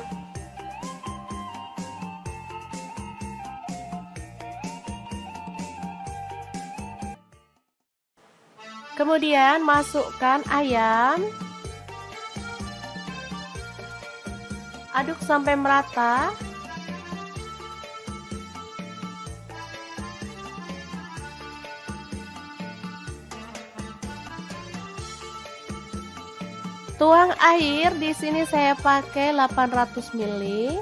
Kemudian masukkan ayam. Aduk sampai merata. Tuang air, di sini saya pakai 800 ml.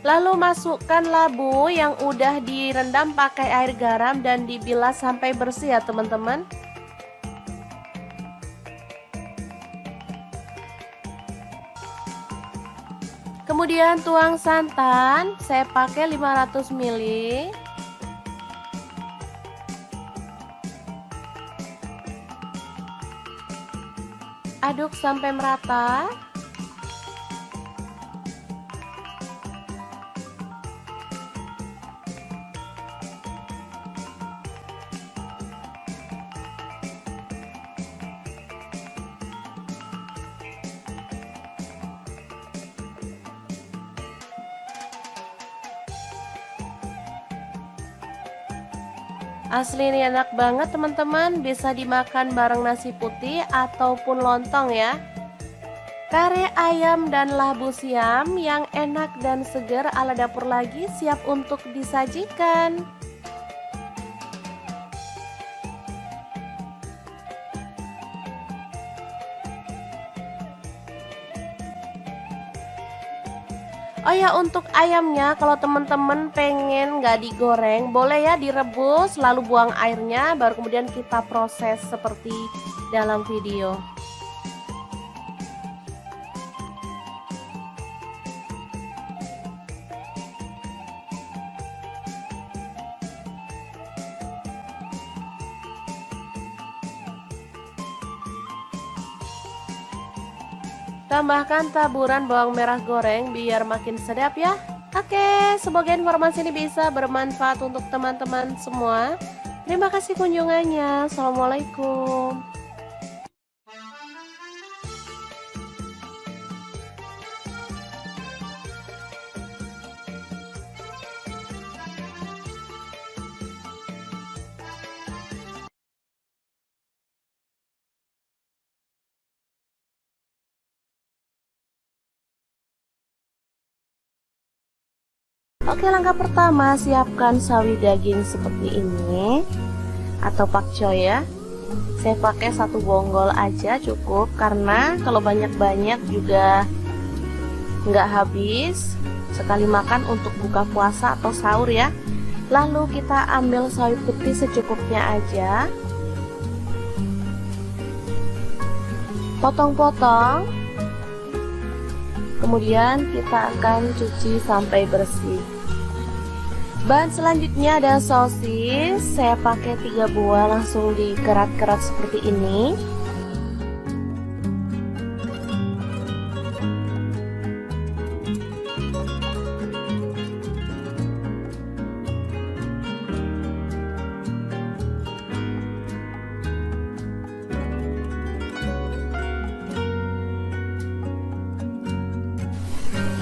Lalu masukkan labu yang udah direndam pakai air garam dan dibilas sampai bersih ya teman-teman. Kemudian tuang santan, saya pakai 500 ml. Aduk sampai merata. Asli ini enak banget teman-teman, bisa dimakan bareng nasi putih ataupun lontong ya. Kare ayam dan labu siam yang enak dan segar ala dapur lagi siap untuk disajikan. Oh ya, untuk ayamnya kalau teman-teman pengen nggak digoreng, boleh ya direbus lalu buang airnya, baru kemudian kita proses seperti dalam video. Tambahkan taburan bawang merah goreng biar makin sedap ya. Oke, semoga informasi ini bisa bermanfaat untuk teman-teman semua. Terima kasih kunjungannya. Assalamualaikum. Oke, langkah pertama siapkan sawi daging seperti ini atau pakcoy ya. Saya pakai 1 bonggol aja cukup, karena kalau banyak-banyak juga nggak habis. Sekali makan untuk buka puasa atau sahur ya. Lalu kita ambil sawi putih secukupnya aja, potong-potong. Kemudian kita akan cuci sampai bersih. Bahan selanjutnya ada sosis. Saya pakai 3 buah, langsung dikerat-kerat seperti ini.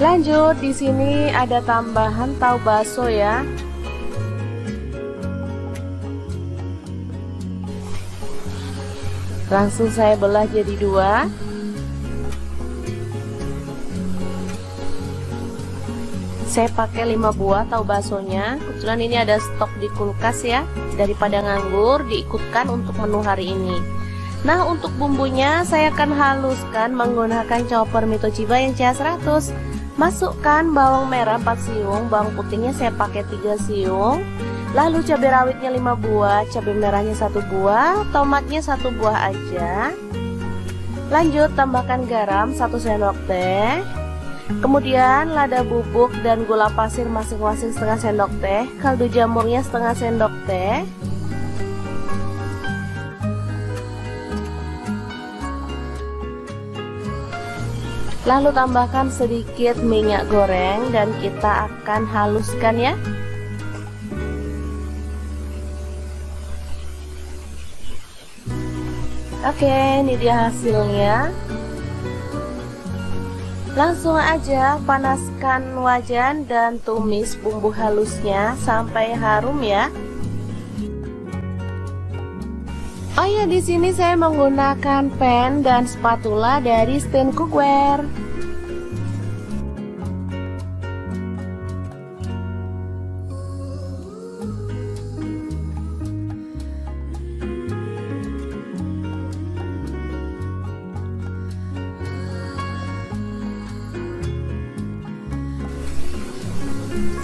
Lanjut, di sini ada tambahan tahu bakso ya. Langsung saya belah jadi dua. Saya pakai 5 buah tahu baksonya. Kebetulan ini ada stok di kulkas ya. Daripada nganggur, diikutkan untuk menu hari ini. Nah, untuk bumbunya saya akan haluskan menggunakan chopper Mitochiba yang CH100. Masukkan bawang merah 4 siung, bawang putihnya saya pakai 3 siung. Lalu cabai rawitnya 5 buah, cabai merahnya 1 buah, tomatnya 1 buah aja. Lanjut tambahkan garam 1 sendok teh. Kemudian lada bubuk dan gula pasir masing-masing setengah sendok teh, kaldu jamurnya setengah sendok teh. Lalu tambahkan sedikit minyak goreng dan kita akan haluskan ya. Oke, ini dia hasilnya. Langsung aja panaskan wajan dan tumis bumbu halusnya sampai harum ya. Oh ya, di sini saya menggunakan pan dan spatula dari Stand Cookware.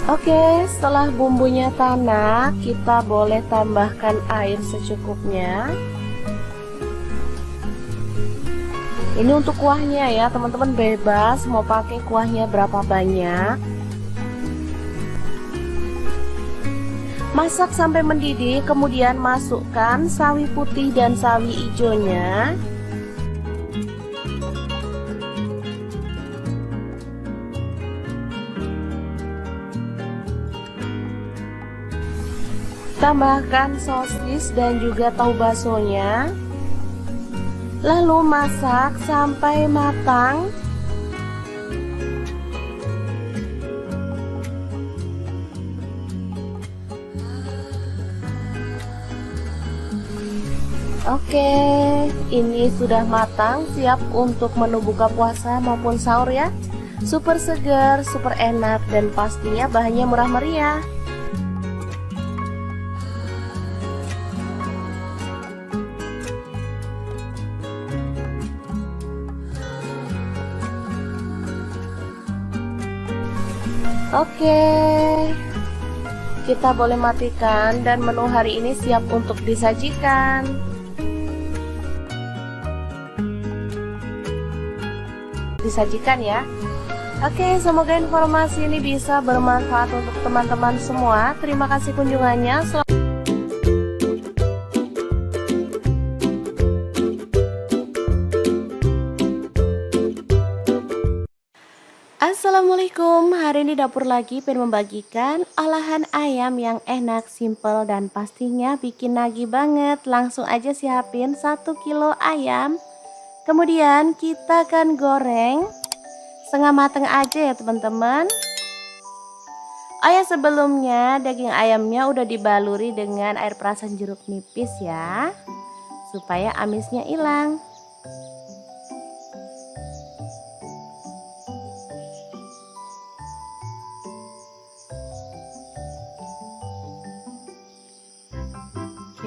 Oke, setelah bumbunya tanak, kita boleh tambahkan air secukupnya. Ini untuk kuahnya ya, teman-teman bebas mau pakai kuahnya berapa banyak. Masak sampai mendidih, kemudian masukkan sawi putih dan sawi hijaunya. Tambahkan sosis dan juga tahu baksonya. Lalu masak sampai matang. Oke, ini sudah matang, siap untuk menu buka puasa maupun sahur ya. Super segar, super enak, dan pastinya bahannya murah meriah. Oke, kita boleh matikan dan menu hari ini siap untuk disajikan. Disajikan ya. Oke, semoga informasi ini bisa bermanfaat untuk teman-teman semua. Terima kasih kunjungannya. Assalamualaikum, hari ini dapur lagi pengen membagikan olahan ayam yang enak, simple, dan pastinya bikin nagih banget. Langsung aja siapin 1 kilo ayam. Kemudian kita akan goreng setengah matang aja ya teman-teman. Oh ya, sebelumnya daging ayamnya udah dibaluri dengan air perasan jeruk nipis ya, supaya amisnya hilang.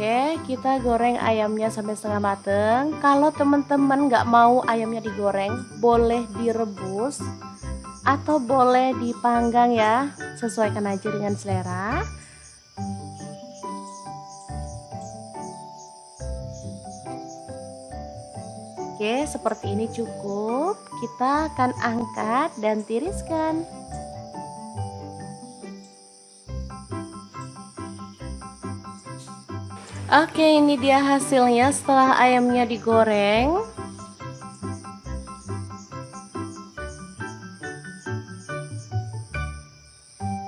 Oke, kita goreng ayamnya sampai setengah mateng. Kalau teman-teman nggak mau ayamnya digoreng, boleh direbus atau boleh dipanggang ya, sesuaikan aja dengan selera. Oke, seperti ini cukup. Kita akan angkat dan tiriskan. Oke, ini dia hasilnya setelah ayamnya digoreng.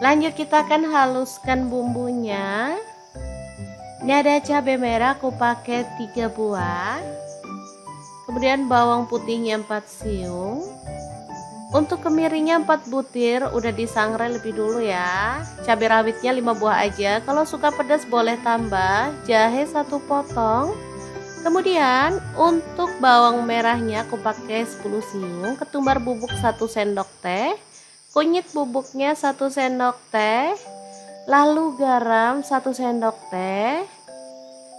Lanjut kita akan haluskan bumbunya. Ini ada cabai merah, aku pakai 3 buah. Kemudian bawang putihnya 4 siung. Untuk kemirinya 4 butir udah disangrai lebih dulu ya. Cabai rawitnya 5 buah aja. Kalau suka pedas boleh tambah. Jahe 1 potong. Kemudian untuk bawang merahnya aku pakai 10 siung, ketumbar bubuk 1 sendok teh, kunyit bubuknya 1 sendok teh, lalu garam 1 sendok teh,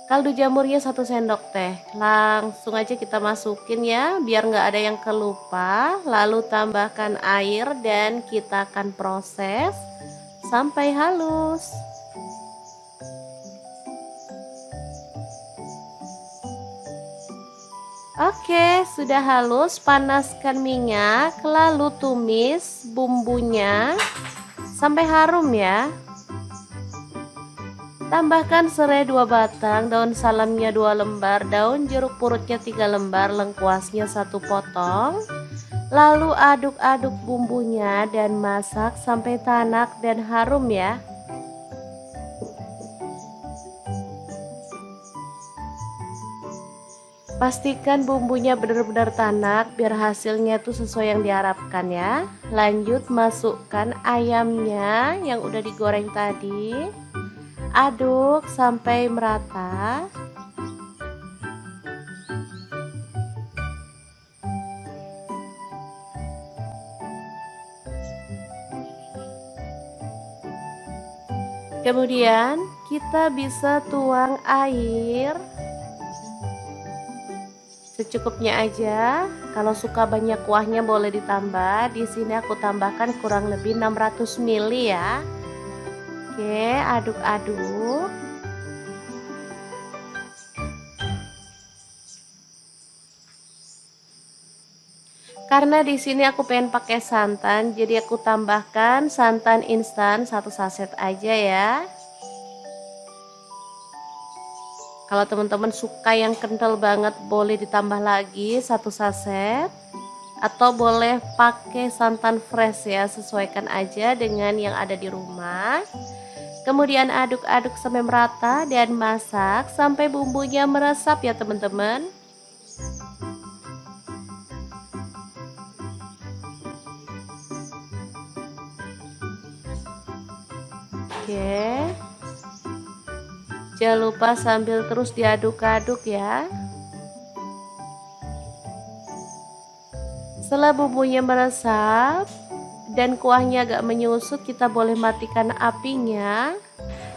kaldu jamurnya 1 sendok teh. Langsung aja kita masukin ya biar nggak ada yang kelupa. Lalu tambahkan air dan kita akan proses sampai halus. Oke, sudah halus. Panaskan minyak, lalu tumis bumbunya sampai harum ya. Tambahkan serai 2 batang, daun salamnya 2 lembar, daun jeruk purutnya 3 lembar, lengkuasnya 1 potong. Lalu aduk-aduk bumbunya dan masak sampai tanak dan harum ya. Pastikan bumbunya benar-benar tanak biar hasilnya tuh sesuai yang diharapkan ya. Lanjut masukkan ayamnya yang udah digoreng tadi. Aduk sampai merata. Kemudian kita bisa tuang air secukupnya aja. Kalau suka banyak kuahnya boleh ditambah. Di sini aku tambahkan kurang lebih 600 ml ya. Oke, aduk-aduk. Karena di sini aku pengen pakai santan, jadi aku tambahkan santan instan 1 saset aja ya. Kalau teman-teman suka yang kental banget boleh ditambah lagi 1 saset, atau boleh pakai santan fresh ya, sesuaikan aja dengan yang ada di rumah. Kemudian aduk-aduk sampai merata dan masak sampai bumbunya meresap ya teman-teman. Oke, jangan lupa sambil terus diaduk-aduk ya. Setelah bumbunya meresap dan kuahnya agak menyusut, kita boleh matikan apinya.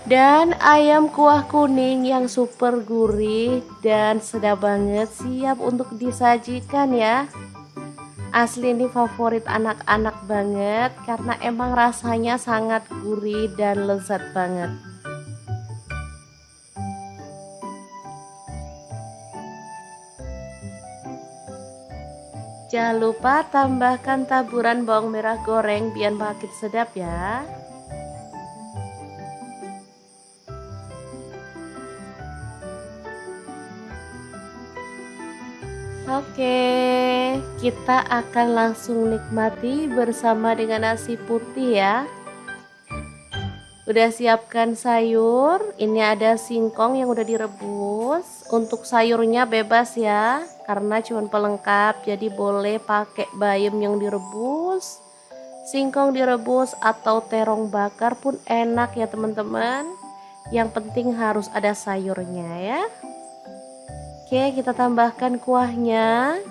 Dan ayam kuah kuning yang super gurih dan sedap banget siap untuk disajikan ya. Asli ini favorit anak-anak banget karena emang rasanya sangat gurih dan lezat banget. Jangan lupa tambahkan taburan bawang merah goreng biar makin sedap ya. Oke, kita akan langsung nikmati bersama dengan nasi putih ya. Udah siapkan sayur, ini ada singkong yang udah direbus. Untuk sayurnya bebas ya, karena cuma pelengkap, jadi boleh pakai bayam yang direbus, singkong direbus, atau terong bakar pun enak ya teman-teman. Yang penting harus ada sayurnya ya. Oke, kita tambahkan kuahnya.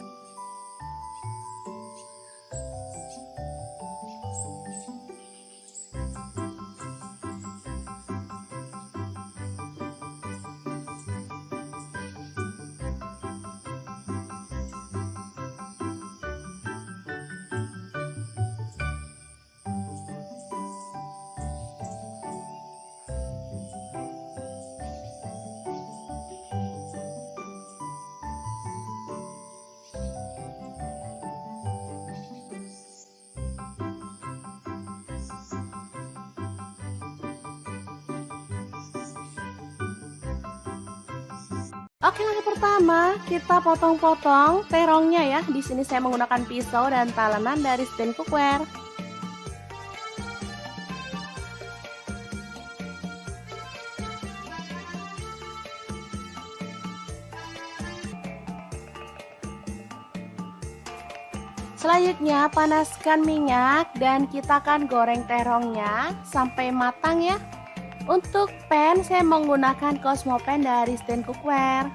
Oke, langkah pertama kita potong-potong terongnya ya. Di sini saya menggunakan pisau dan talenan dari stand cookware. Selanjutnya panaskan minyak dan kita akan goreng terongnya sampai matang ya. Untuk pan saya menggunakan Cosmo Pan dari Stand Cookware.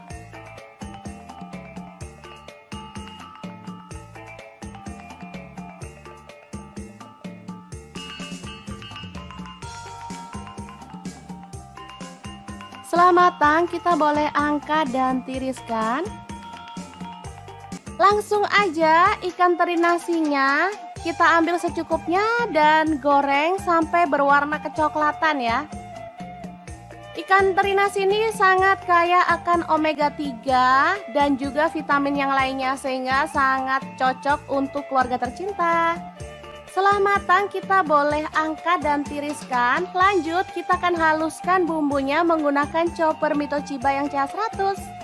Setelah matang kita boleh angkat dan tiriskan. Langsung aja ikan teri nasinya kita ambil secukupnya dan goreng sampai berwarna kecoklatan ya. Ikan teri nasi ini sangat kaya akan omega 3 dan juga vitamin yang lainnya sehingga sangat cocok untuk keluarga tercinta. Setelah matang kita boleh angkat dan tiriskan. Lanjut kita akan haluskan bumbunya menggunakan chopper Mitochiba yang CH100.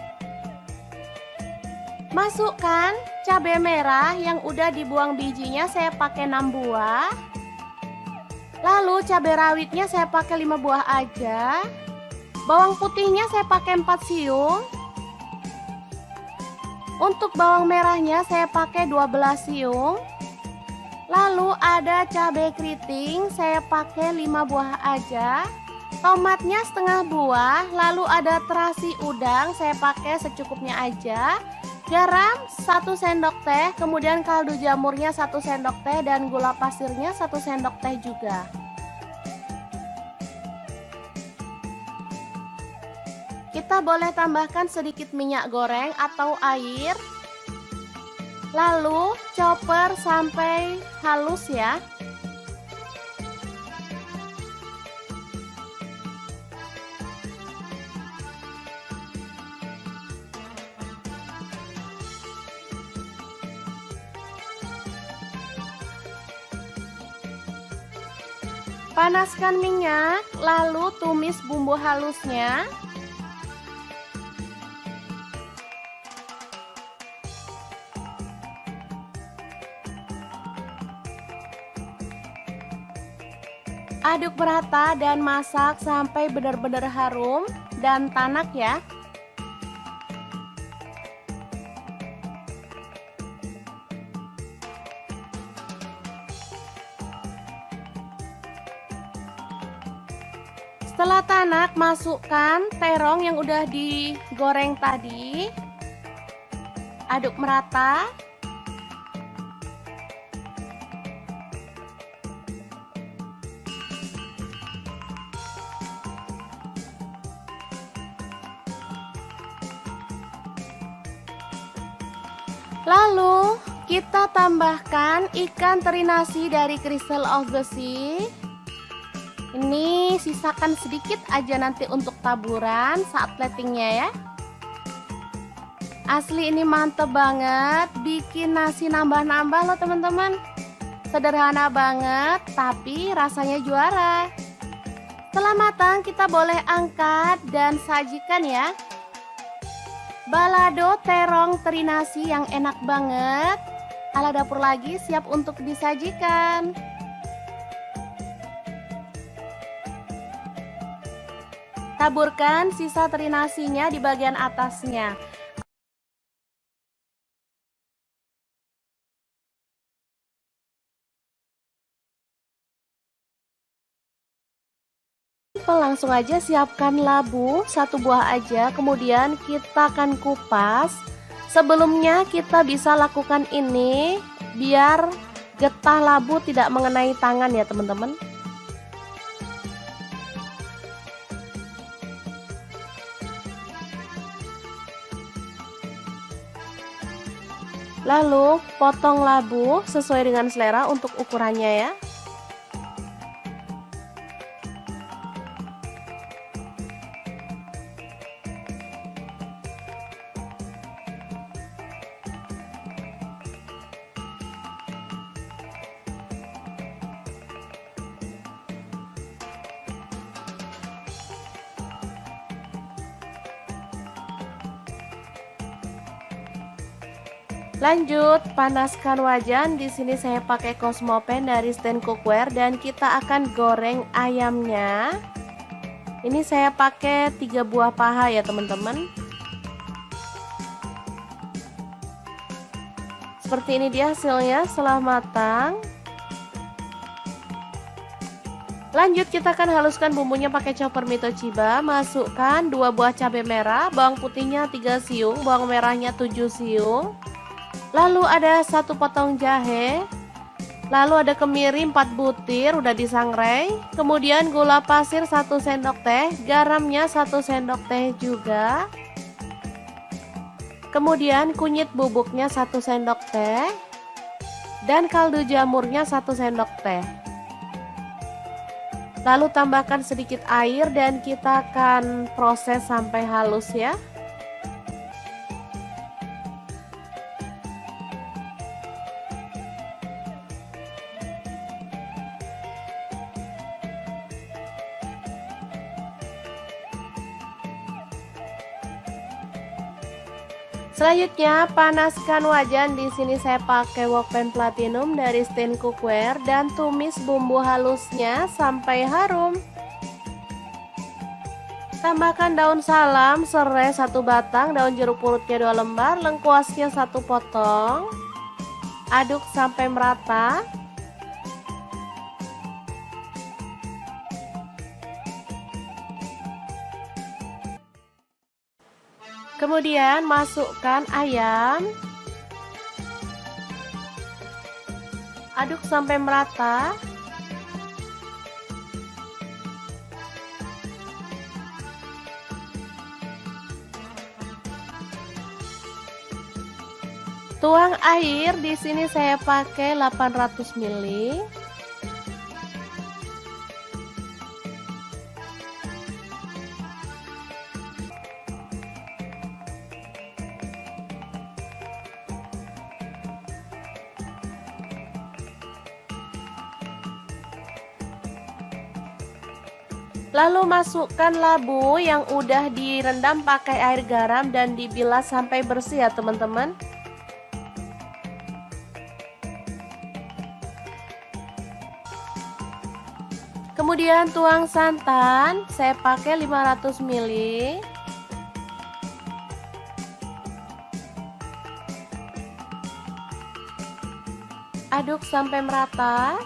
Masukkan cabai merah yang udah dibuang bijinya, saya pakai 6 buah. Lalu cabai rawitnya saya pakai 5 buah aja. Bawang putihnya saya pakai 4 siung. Untuk bawang merahnya saya pakai 12 siung. Lalu ada cabai keriting saya pakai 5 buah aja. Tomatnya setengah buah. Lalu ada terasi udang saya pakai secukupnya aja. Garam 1 sendok teh, kemudian kaldu jamurnya 1 sendok teh dan gula pasirnya 1 sendok teh juga. Kita boleh tambahkan sedikit minyak goreng atau air. Lalu chopper sampai halus ya. Panaskan minyak, lalu tumis bumbu halusnya. Aduk merata dan masak sampai benar-benar harum dan tanak ya. Setelah tanak, masukkan terong yang udah digoreng tadi. Aduk merata. Lalu kita tambahkan ikan teri nasi dari Crystal of the Sea. Ini sisakan sedikit aja nanti untuk taburan saat platingnya ya. Asli ini mantep banget, bikin nasi nambah-nambah loh teman-teman. Sederhana banget tapi rasanya juara. Setelah matang kita boleh angkat dan sajikan ya. Balado terong teri nasi yang enak banget. Ala dapur lagi siap untuk disajikan. Taburkan sisa teri nasinya di bagian atasnya. Langsung aja siapkan labu 1 buah aja, kemudian kita akan kupas. Sebelumnya kita bisa lakukan ini biar getah labu tidak mengenai tangan ya teman-teman. Lalu potong labu sesuai dengan selera untuk ukurannya ya. Lanjut, panaskan wajan. Di sini saya pakai Cosmo Pan dari Stand Cookware dan kita akan goreng ayamnya. Ini saya pakai 3 buah paha ya teman-teman. Seperti ini dia hasilnya setelah matang. Lanjut kita akan haluskan bumbunya pakai chopper Mitochiba. Masukkan 2 buah cabai merah, bawang putihnya 3 siung, bawang merahnya 7 siung. Lalu ada 1 potong jahe. Lalu ada kemiri 4 butir udah disangrai. Kemudian gula pasir 1 sendok teh, garamnya 1 sendok teh juga. Kemudian kunyit bubuknya 1 sendok teh. Dan kaldu jamurnya 1 sendok teh. Lalu tambahkan sedikit air dan kita akan proses sampai halus ya. Selanjutnya panaskan wajan. Di sini saya pakai wokpan platinum dari Stain Cookware dan tumis bumbu halusnya sampai harum. Tambahkan daun salam, serai 1 batang, daun jeruk purutnya 2 lembar, lengkuasnya 1 potong. Aduk sampai merata. Kemudian masukkan ayam. Aduk sampai merata. Tuang air, di sini saya pakai 800 ml. Lalu masukkan labu yang udah direndam pakai air garam dan dibilas sampai bersih ya teman-teman. Kemudian tuang santan, saya pakai 500 ml. Aduk sampai merata.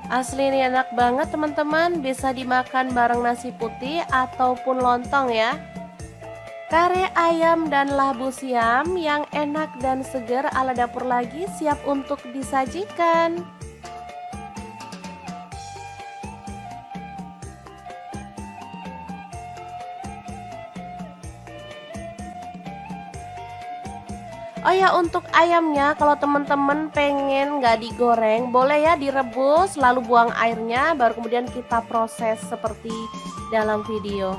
Asli ini enak banget teman-teman, bisa dimakan bareng nasi putih ataupun lontong ya. Kare ayam dan labu siam yang enak dan segar ala dapur lagi siap untuk disajikan. Oh ya, untuk ayamnya kalau teman-teman pengen nggak digoreng, boleh ya direbus lalu buang airnya, baru kemudian kita proses seperti dalam video.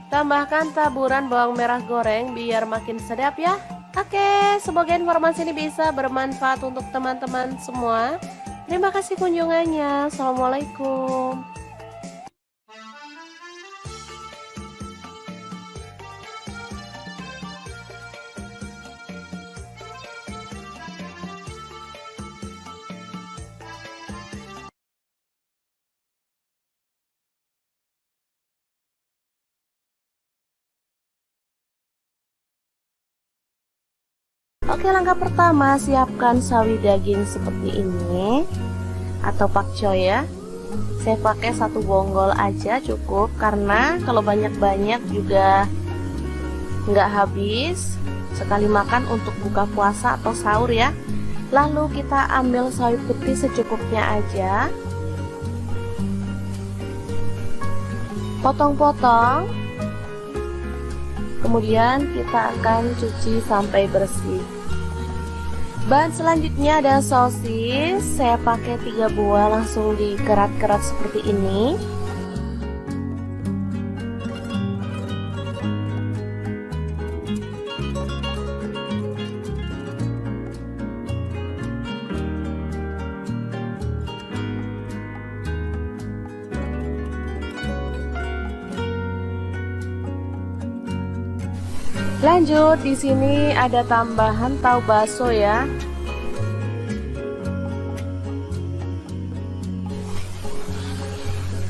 Tambahkan taburan bawang merah goreng biar makin sedap ya. Oke, semoga informasi ini bisa bermanfaat untuk teman-teman semua. Terima kasih kunjungannya. Assalamualaikum. Oke, langkah pertama siapkan sawi daging seperti ini atau pakcoy ya. Saya pakai 1 bonggol aja cukup, karena kalau banyak-banyak juga nggak habis. Sekali makan untuk buka puasa atau sahur ya. Lalu kita ambil sawi putih secukupnya aja, potong-potong. Kemudian kita akan cuci sampai bersih. Bahan selanjutnya ada sosis. Saya pakai 3 buah, langsung dikerat-kerat seperti ini. Lanjut, di sini ada tambahan tahu bakso ya.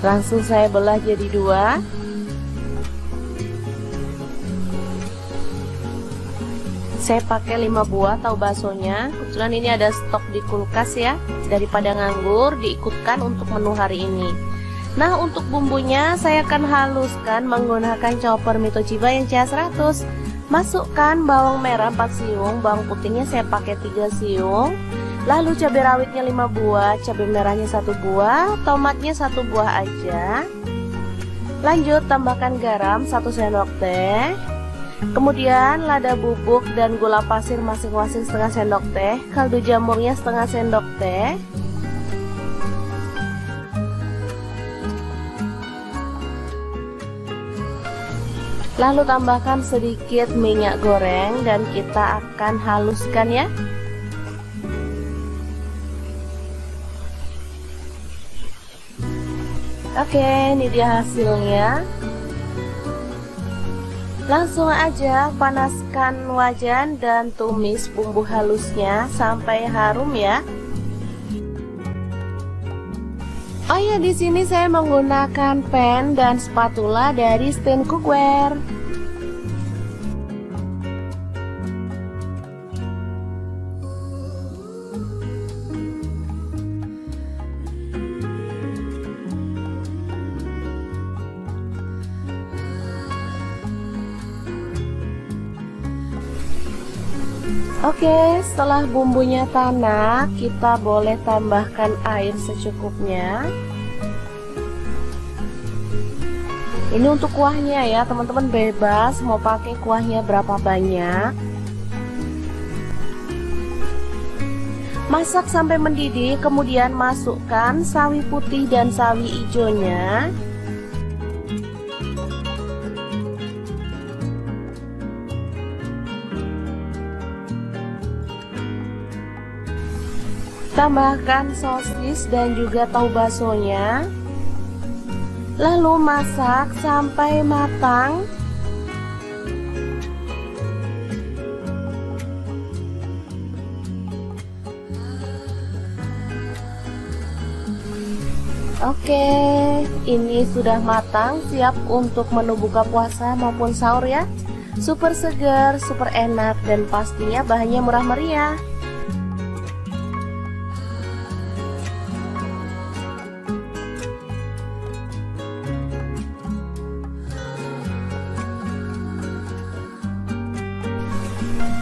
Langsung saya belah jadi dua. Saya pakai 5 buah tahu baksonya. Kebetulan ini ada stok di kulkas ya. Daripada nganggur, diikutkan untuk menu hari ini. Nah, untuk bumbunya saya akan haluskan menggunakan chopper Mito Chiba yang CH100. Masukkan bawang merah 4 siung, bawang putihnya saya pakai 3 siung. Lalu cabai rawitnya 5 buah, cabai merahnya 1 buah, tomatnya 1 buah aja. Lanjut tambahkan garam 1 sendok teh. Kemudian lada bubuk dan gula pasir masing-masing setengah sendok teh, kaldu jamurnya setengah sendok teh. Lalu tambahkan sedikit minyak goreng dan kita akan haluskan ya. Oke, ini dia hasilnya. Langsung aja panaskan wajan dan tumis bumbu halusnya sampai harum ya. Oh ya, di sini saya menggunakan pen dan spatula dari Stand Cookware. Oke, setelah bumbunya tanak, kita boleh tambahkan air secukupnya. Ini untuk kuahnya ya, teman-teman bebas mau pakai kuahnya berapa banyak. Masak sampai mendidih, kemudian masukkan sawi putih dan sawi hijaunya. Tambahkan sosis dan juga tahu baksonya. Lalu masak sampai matang. Oke, ini sudah matang, siap untuk menu buka puasa maupun sahur ya. Super segar, super enak, dan pastinya bahannya murah meriah.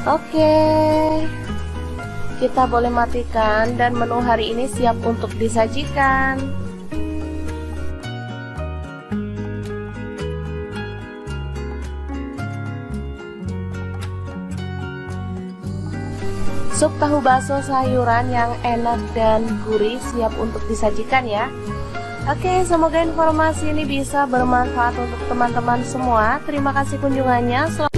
Oke, kita boleh matikan dan menu hari ini siap untuk disajikan. Sup tahu bakso sayuran yang enak dan gurih siap untuk disajikan ya. Oke, semoga informasi ini bisa bermanfaat untuk teman-teman semua. Terima kasih kunjungannya.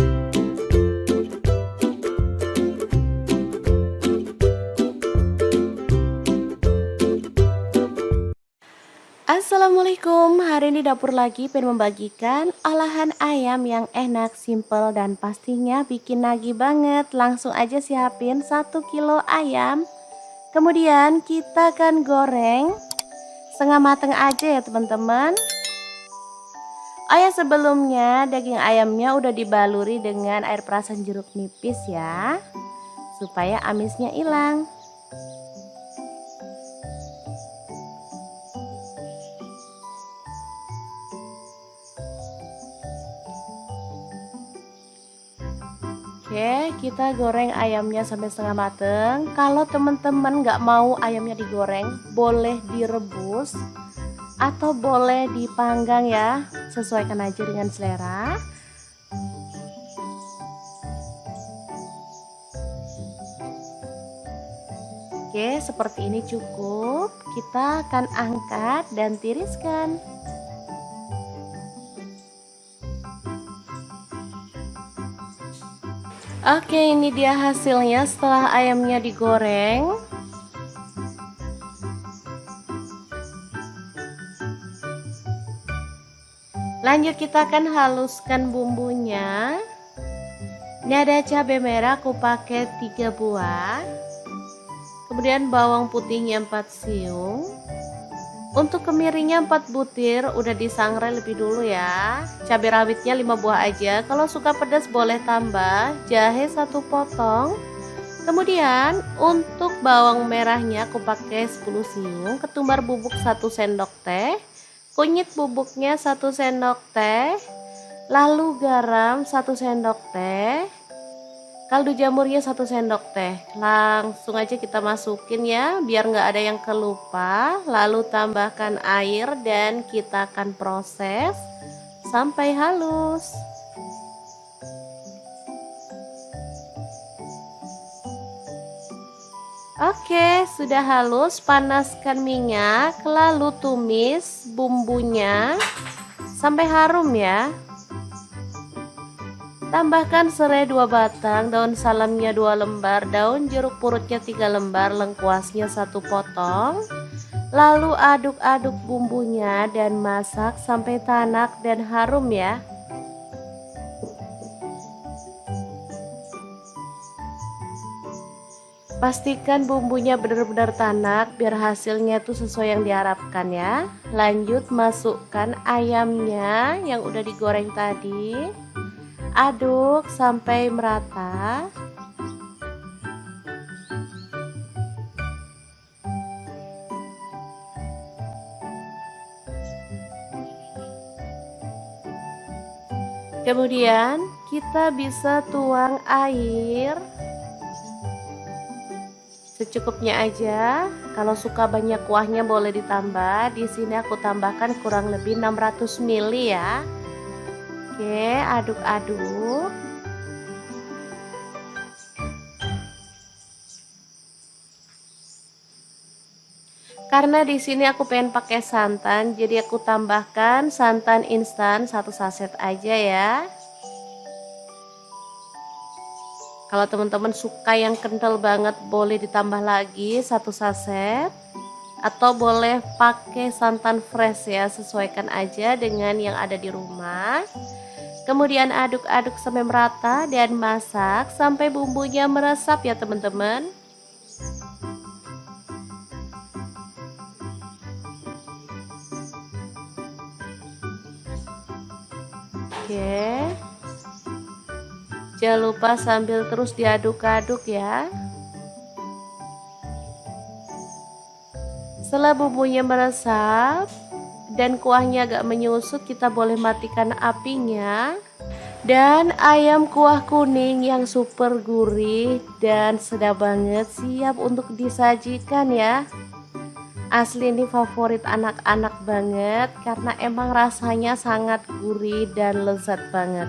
Assalamualaikum, hari ini dapur lagi pengen membagikan olahan ayam yang enak, simple, dan pastinya bikin nagih banget. Langsung aja siapin 1 kilo ayam. Kemudian kita akan goreng setengah mateng aja ya teman-teman. Oh ya, sebelumnya daging ayamnya udah dibaluri dengan air perasan jeruk nipis ya, supaya amisnya hilang. Oke, kita goreng ayamnya sampai setengah mateng. Kalau teman-teman nggak mau ayamnya digoreng, boleh direbus atau boleh dipanggang ya, sesuaikan aja dengan selera. Oke, seperti ini cukup. Kita akan angkat dan tiriskan. Oke, ini dia hasilnya setelah ayamnya digoreng. Lanjut kita akan haluskan bumbunya. Ini ada cabai merah aku pakai 3 buah. Kemudian bawang putihnya 4 siung. Untuk kemiringnya 4 butir, udah disangrai lebih dulu ya. Cabai rawitnya 5 buah aja. Kalau suka pedas boleh tambah. Jahe 1 potong. Kemudian untuk bawang merahnya aku pakai 10 siung. Ketumbar bubuk 1 sendok teh. Kunyit bubuknya 1 sendok teh. Lalu garam 1 sendok teh. Kaldu jamurnya 1 sendok teh. Langsung aja kita masukin ya, biar nggak ada yang kelupa. Lalu tambahkan air dan kita akan proses sampai halus. Oke, sudah halus. Panaskan minyak, lalu tumis bumbunya sampai harum ya. Tambahkan serai 2 batang, daun salamnya 2 lembar, daun jeruk purutnya 3 lembar, lengkuasnya 1 potong. Lalu aduk-aduk bumbunya dan masak sampai tanak dan harum ya. Pastikan bumbunya benar-benar tanak biar hasilnya tuh sesuai yang diharapkan ya. Lanjut masukkan ayamnya yang udah digoreng tadi. Aduk sampai merata. Kemudian kita bisa tuang air secukupnya aja. Kalau suka banyak kuahnya boleh ditambah. Di sini aku tambahkan kurang lebih 600 ml ya. Oke, aduk-aduk. Karena di sini aku pengen pakai santan, jadi aku tambahkan santan instan 1 saset aja ya. Kalau teman-teman suka yang kental banget boleh ditambah lagi 1 saset. Atau boleh pakai santan fresh ya, sesuaikan aja dengan yang ada di rumah. Kemudian aduk-aduk sampai merata dan masak sampai bumbunya meresap ya teman-teman. Oke. Jangan lupa sambil terus diaduk-aduk ya. Setelah bumbunya meresap dan kuahnya agak menyusut, kita boleh matikan apinya. Dan ayam kuah kuning yang super gurih dan sedap banget siap untuk disajikan ya. Asli ini favorit anak-anak banget karena emang rasanya sangat gurih dan lezat banget.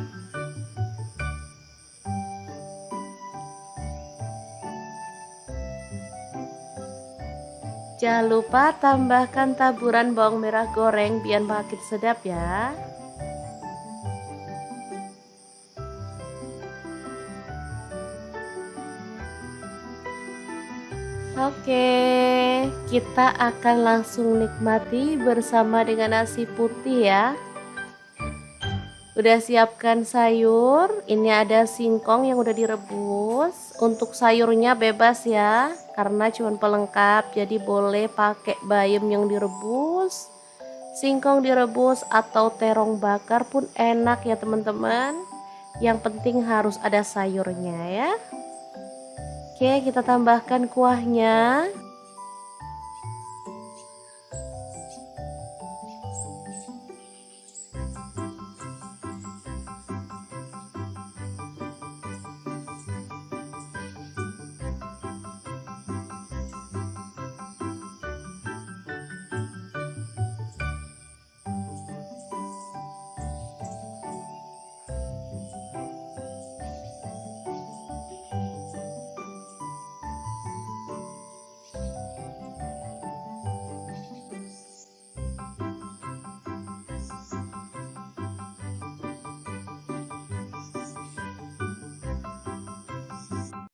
Jangan lupa tambahkan taburan bawang merah goreng biar makin sedap ya. Oke, kita akan langsung nikmati bersama dengan nasi putih ya. Udah siapkan sayur, ini ada singkong yang udah direbus. Untuk sayurnya bebas ya, karena cuma pelengkap, jadi boleh pakai bayam yang direbus, singkong direbus atau terong bakar pun enak ya teman-teman. Yang penting harus ada sayurnya ya. Oke, kita tambahkan kuahnya.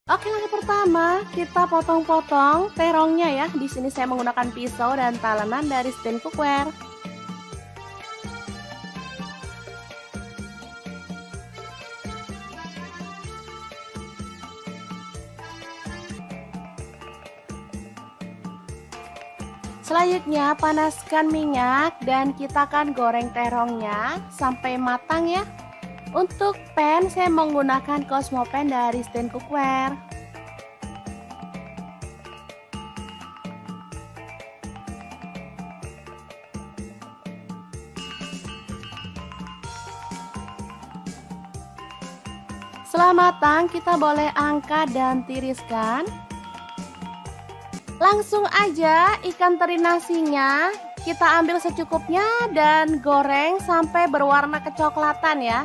Oke, langkah pertama kita potong-potong terongnya ya. Di sini saya menggunakan pisau dan talenan dari stand cookware. Selanjutnya panaskan minyak dan kita akan goreng terongnya sampai matang ya. Untuk pan saya menggunakan Cosmo Pan dari Stand Cookware. Setelah matang kita boleh angkat dan tiriskan. Langsung aja ikan teri nasinya kita ambil secukupnya dan goreng sampai berwarna kecoklatan ya.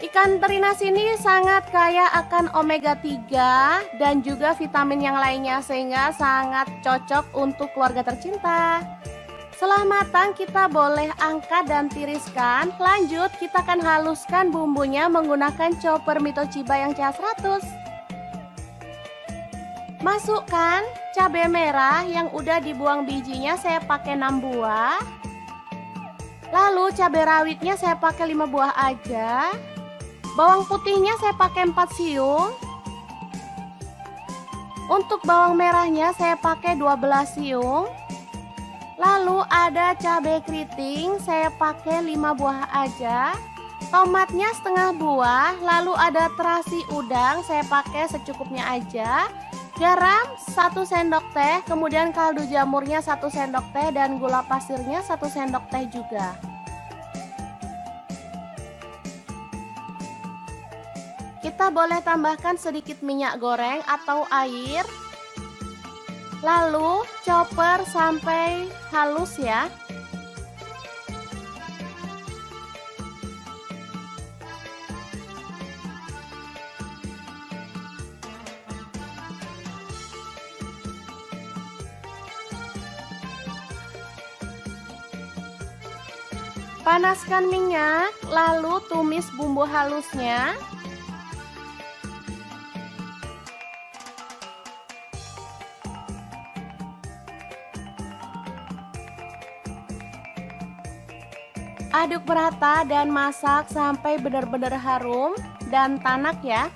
Ikan teri nasi ini sangat kaya akan omega 3 dan juga vitamin yang lainnya sehingga sangat cocok untuk keluarga tercinta. Setelah matang kita boleh angkat dan tiriskan. Lanjut kita akan haluskan bumbunya menggunakan chopper Mitochiba yang CH100. Masukkan cabai merah yang udah dibuang bijinya, saya pakai 6 buah. Lalu cabai rawitnya saya pakai 5 buah aja. Bawang putihnya saya pakai 4 siung. Untuk bawang merahnya saya pakai 12 siung. Lalu ada cabai keriting saya pakai 5 buah aja. Tomatnya setengah buah. Lalu ada terasi udang saya pakai secukupnya aja. Garam 1 sendok teh, kemudian kaldu jamurnya 1 sendok teh dan gula pasirnya 1 sendok teh juga. Kita boleh tambahkan sedikit minyak goreng atau air. Lalu chopper sampai halus ya. Panaskan minyak, lalu tumis bumbu halusnya. Aduk merata dan masak sampai benar-benar harum dan tanak ya.